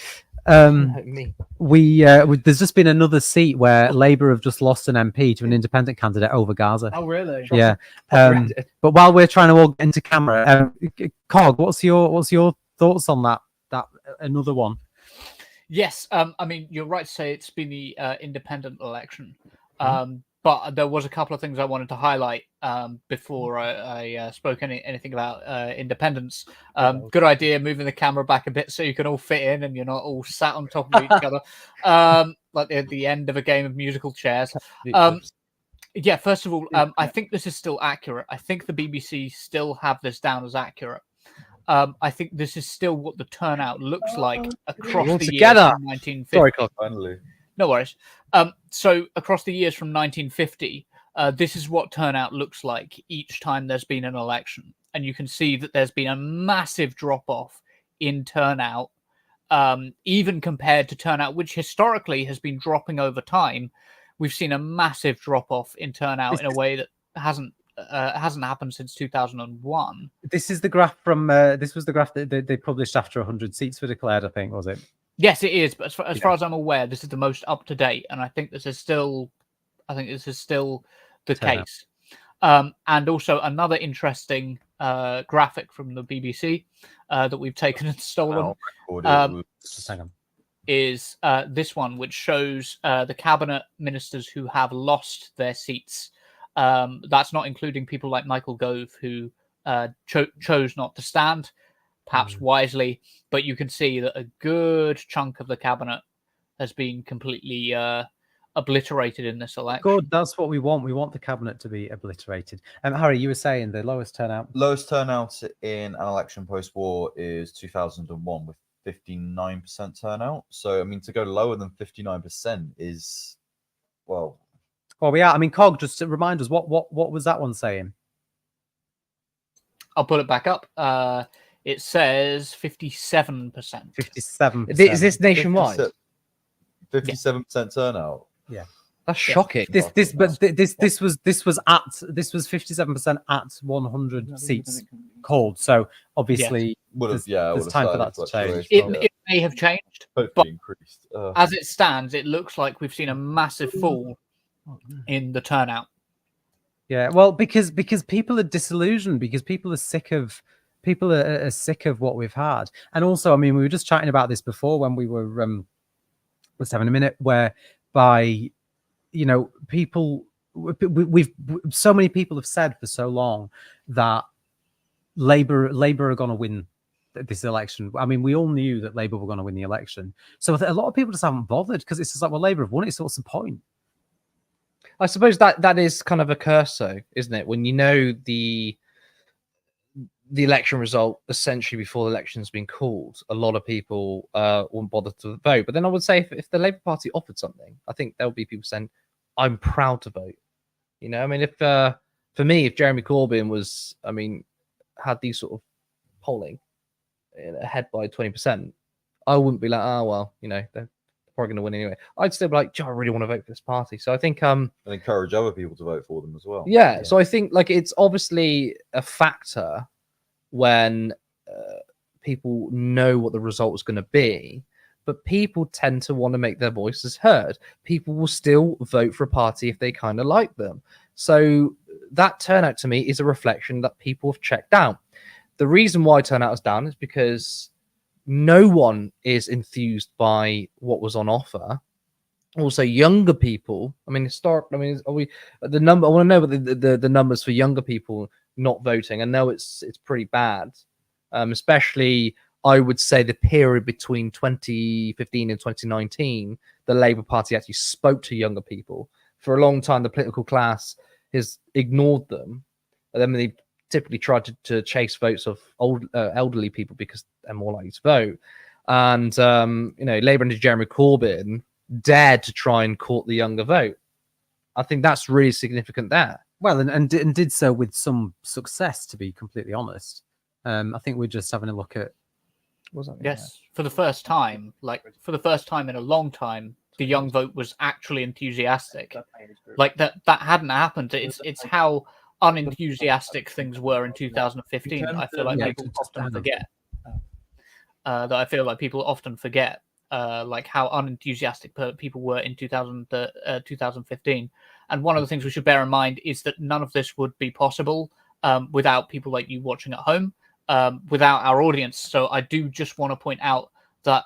I? Me. There's just been another seat where Labour have just lost an MP to an independent candidate over Gaza. Oh, really? Yeah. But while we're trying to all get into camera, Cog, what's your thoughts on that another one? Yes, I mean, you're right to say it's been the independent election. But there was a couple of things I wanted to highlight before I spoke anything about independence. Good idea, moving the camera back a bit so you can all fit in and you're not all sat on top of each other, like at the end of a game of musical chairs. Yeah, first of all, I think this is still accurate. I think the BBC still have this down as accurate. I think this is still what the turnout looks like across the years from 1950. Sorry, finally. No worries. So across the years from 1950, this is what turnout looks like each time there's been an election. And you can see that there's been a massive drop-off in turnout, even compared to turnout, which historically has been dropping over time. We've seen a massive drop-off in turnout in a way that hasn't happened since 2001. This is the graph from this was the graph that they published after 100 seats were declared, I think, was it? Yes, it is. But as far as I'm aware, this is the most up to date, and I think this is still the case. And also another interesting graphic from the BBC that we've taken and stolen is this one, which shows the cabinet ministers who have lost their seats. That's not including people like Michael Gove, who chose not to stand, perhaps wisely, but you can see that a good chunk of the cabinet has been completely obliterated in this election. Good, that's what we want. We want the cabinet to be obliterated. Harry, you were saying the lowest turnout? Lowest turnout in an election post-war is 2001 with 59% turnout. So, I mean, to go lower than 59% is, well... Well, yeah, I mean, Cog, just to remind us, what was that one saying? I'll put it back up. It says 57%. 57%. Is this nationwide? 57% turnout. Yeah, that's shocking. This was 57% at 100 seats called. So obviously, there's time for that to change. It may have changed, Hopefully but increased. As it stands, it looks like we've seen a massive fall in the turnout. Yeah, well, because people are disillusioned, because people are sick of what we've had. And also, I mean, we were just chatting about this before when we were let's have a minute, whereby, you know, so many people have said for so long that Labour are going to win this election. I mean, we all knew that Labour were going to win the election, so a lot of people just haven't bothered, because it's just like, well, Labour have won it, so what's the point? I suppose that is kind of a curse, though, isn't it? When you know the election result essentially before the election's been called, a lot of people won't bother to vote. But then I would say if the Labour Party offered something, I think there'll be people saying, "I'm proud to vote." You know, I mean, if for me, if Jeremy Corbyn was, I mean, had these sort of polling ahead by 20%, I wouldn't be like, "Oh well, you know, they're probably going to win anyway." I'd still be like, "I really want to vote for this party." So I think and encourage other people to vote for them as well. Yeah. So I think like it's obviously a factor when people know what the result is going to be, but people tend to want to make their voices heard. People will still vote for a party if they kind of like them. So that turnout to me is a reflection that people have checked out. The reason why turnout is down is because no one is enthused by what was on offer. Also, younger people. I mean, are we the number? I want to know about the numbers for younger people not voting. I know it's pretty bad, especially I would say the period between 2015 and 2019. The Labour Party actually spoke to younger people. For a long time, the political class has ignored them. And then they typically try to chase votes of elderly people because they're more likely to vote. And Labour under Jeremy Corbyn dared to try and court the younger vote. I think that's really significant there. Well, and did so with some success, to be completely honest. I think we're just having a look at. Yes, for the first time, in a long time, the young vote was actually enthusiastic. Like that hadn't happened. It's how unenthusiastic things were in 2015. I feel like people often forget. Like how unenthusiastic people were in 2015. And one of the things we should bear in mind is that none of this would be possible without people like you watching at home, without our audience. So I do just want to point out that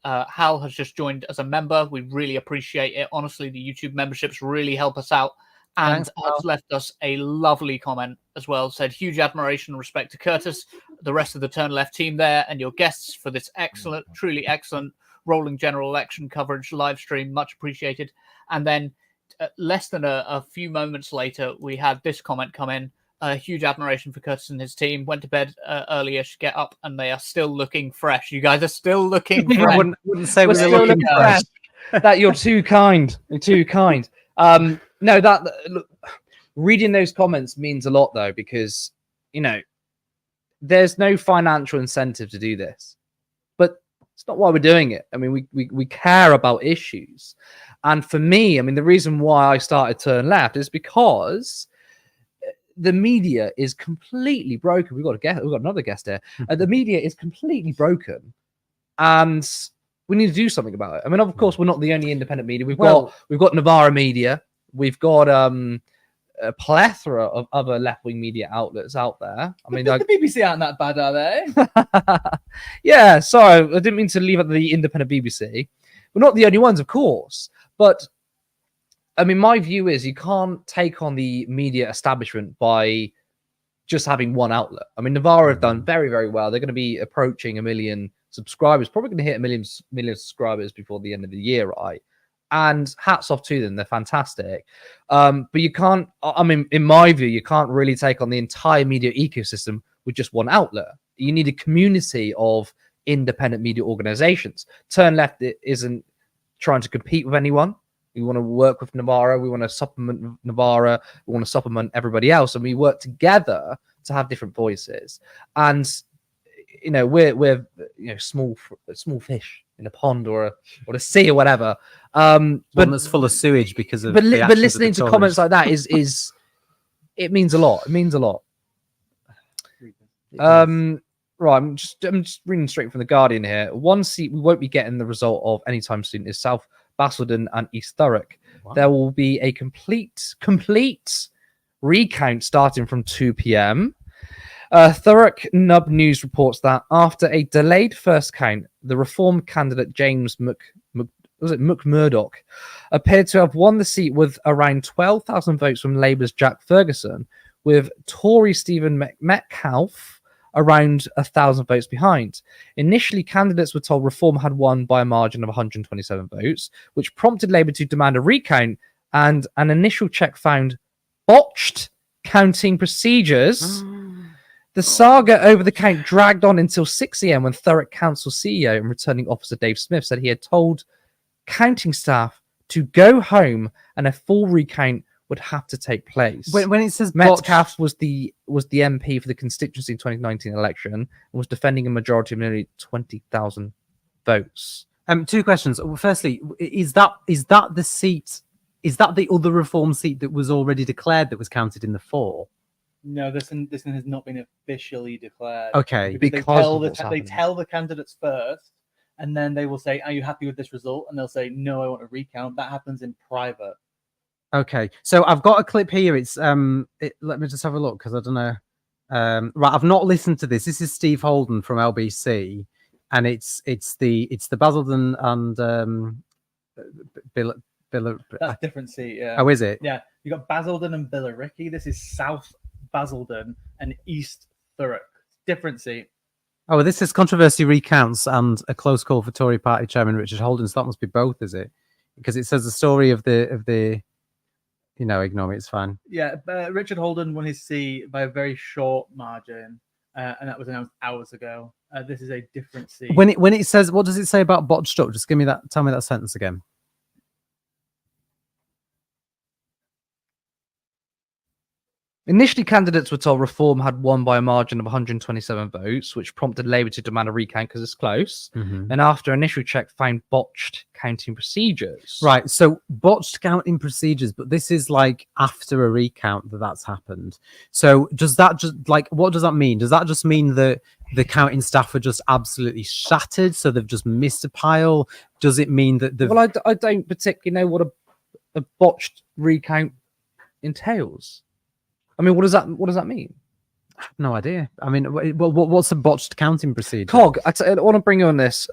Hal has just joined as a member. We really appreciate it. Honestly, the YouTube memberships really help us out. And has left us a lovely comment as well. Said, huge admiration and respect to Curtis, the rest of the Turn Left team there, and your guests for this excellent, truly excellent rolling general election coverage live stream. Much appreciated. And then less than a few moments later, we had this comment come in. Huge admiration for Curtis and his team. Went to bed early-ish, get up, and they are still looking fresh. You guys are still looking fresh. I wouldn't say we're still looking fresh. That you're too kind. You're too kind. No, look, reading those comments means a lot though, because there's no financial incentive to do this, but it's not why we're doing it. I mean, we care about issues, and for me, I mean, the reason why I started Turn Left is because the media is completely broken. We've got another guest here. The media is completely broken, and we need to do something about it. I mean, of course, we're not the only independent media. We've got Novara Media. We've got a plethora of other left-wing media outlets out there. I mean, the BBC aren't that bad, are they? Yeah, sorry, I didn't mean to leave out the independent BBC. We're not the only ones, of course. But, I mean, my view is you can't take on the media establishment by just having one outlet. I mean, Novara have done very, very well. They're going to be approaching 1 million subscribers, probably going to hit 1 million subscribers before the end of the year, right? And hats off to them. They're fantastic. But you can't, I mean, in my view, you can't really take on the entire media ecosystem with just one outlet. You need a community of independent media organizations. Turn Left isn't trying to compete with anyone. We want to work with Novara. We want to supplement Novara. We want to supplement everybody else. And we work together to have different voices. And, we're small fish in a pond or a sea or whatever. But that's full of sewage because of. But listening to comments like that is it means a lot. It means a lot. Right, I'm just reading straight from the Guardian here. One seat we won't be getting the result of anytime soon is South Basildon and East Thurrock. Wow. There will be a complete recount starting from 2 p.m. Thurrock Nub News reports that after a delayed first count, the Reform candidate James McMurdoch appeared to have won the seat with around 12,000 votes from Labour's Jack Ferguson, with Tory Stephen Metcalfe around 1,000 votes behind. Initially, candidates were told Reform had won by a margin of 127 votes, which prompted Labour to demand a recount, and an initial check found botched counting procedures. The saga over the count dragged on until 6 a.m. when Thurrock Council CEO and returning officer Dave Smith said he had told counting staff to go home and a full recount would have to take place. When it says Metcalfe was the MP for the constituency in 2019 election and was defending a majority of nearly 20,000 votes. Two questions. Firstly, is that the seat? Is that the other Reform seat that was already declared that was counted in the 4? No, this one has not been officially declared. Okay, because they tell the candidates first, and then they will say, "Are you happy with this result?" And they'll say, "No, I want a recount." That happens in private. Okay, so I've got a clip here. It's let me just have a look because I don't know. Right, I've not listened to this. This is Steve Holden from LBC, and it's the Basildon and Bill. That's different seat. Yeah. Oh, is it? Yeah, you got Basildon and Billericay. This is South Basildon and East Thurrock. Different seat. Oh, well, this is controversy recounts and a close call for Tory Party Chairman Richard Holden. So that must be both, is it? Because it says the story of the ignore me. It's fine. Yeah, Richard Holden won his seat by a very short margin, and that was announced hours ago. This is a different seat. When it says, what does it say about botched up? Just give me that. Tell me that sentence again. Initially, candidates were told Reform had won by a margin of 127 votes, which prompted Labour to demand a recount because it's close. Mhm. And after initial check, found botched counting procedures. Right, so botched counting procedures, but this is like after a recount that's happened. So does that just what does that mean? Does that just mean that the counting staff are just absolutely shattered, so they've just missed a pile? Does it mean that the Well, I don't particularly know what a botched recount entails. I mean, what does that mean? I have no idea. I mean, what's a botched counting procedure? Cog, I want to bring you on this.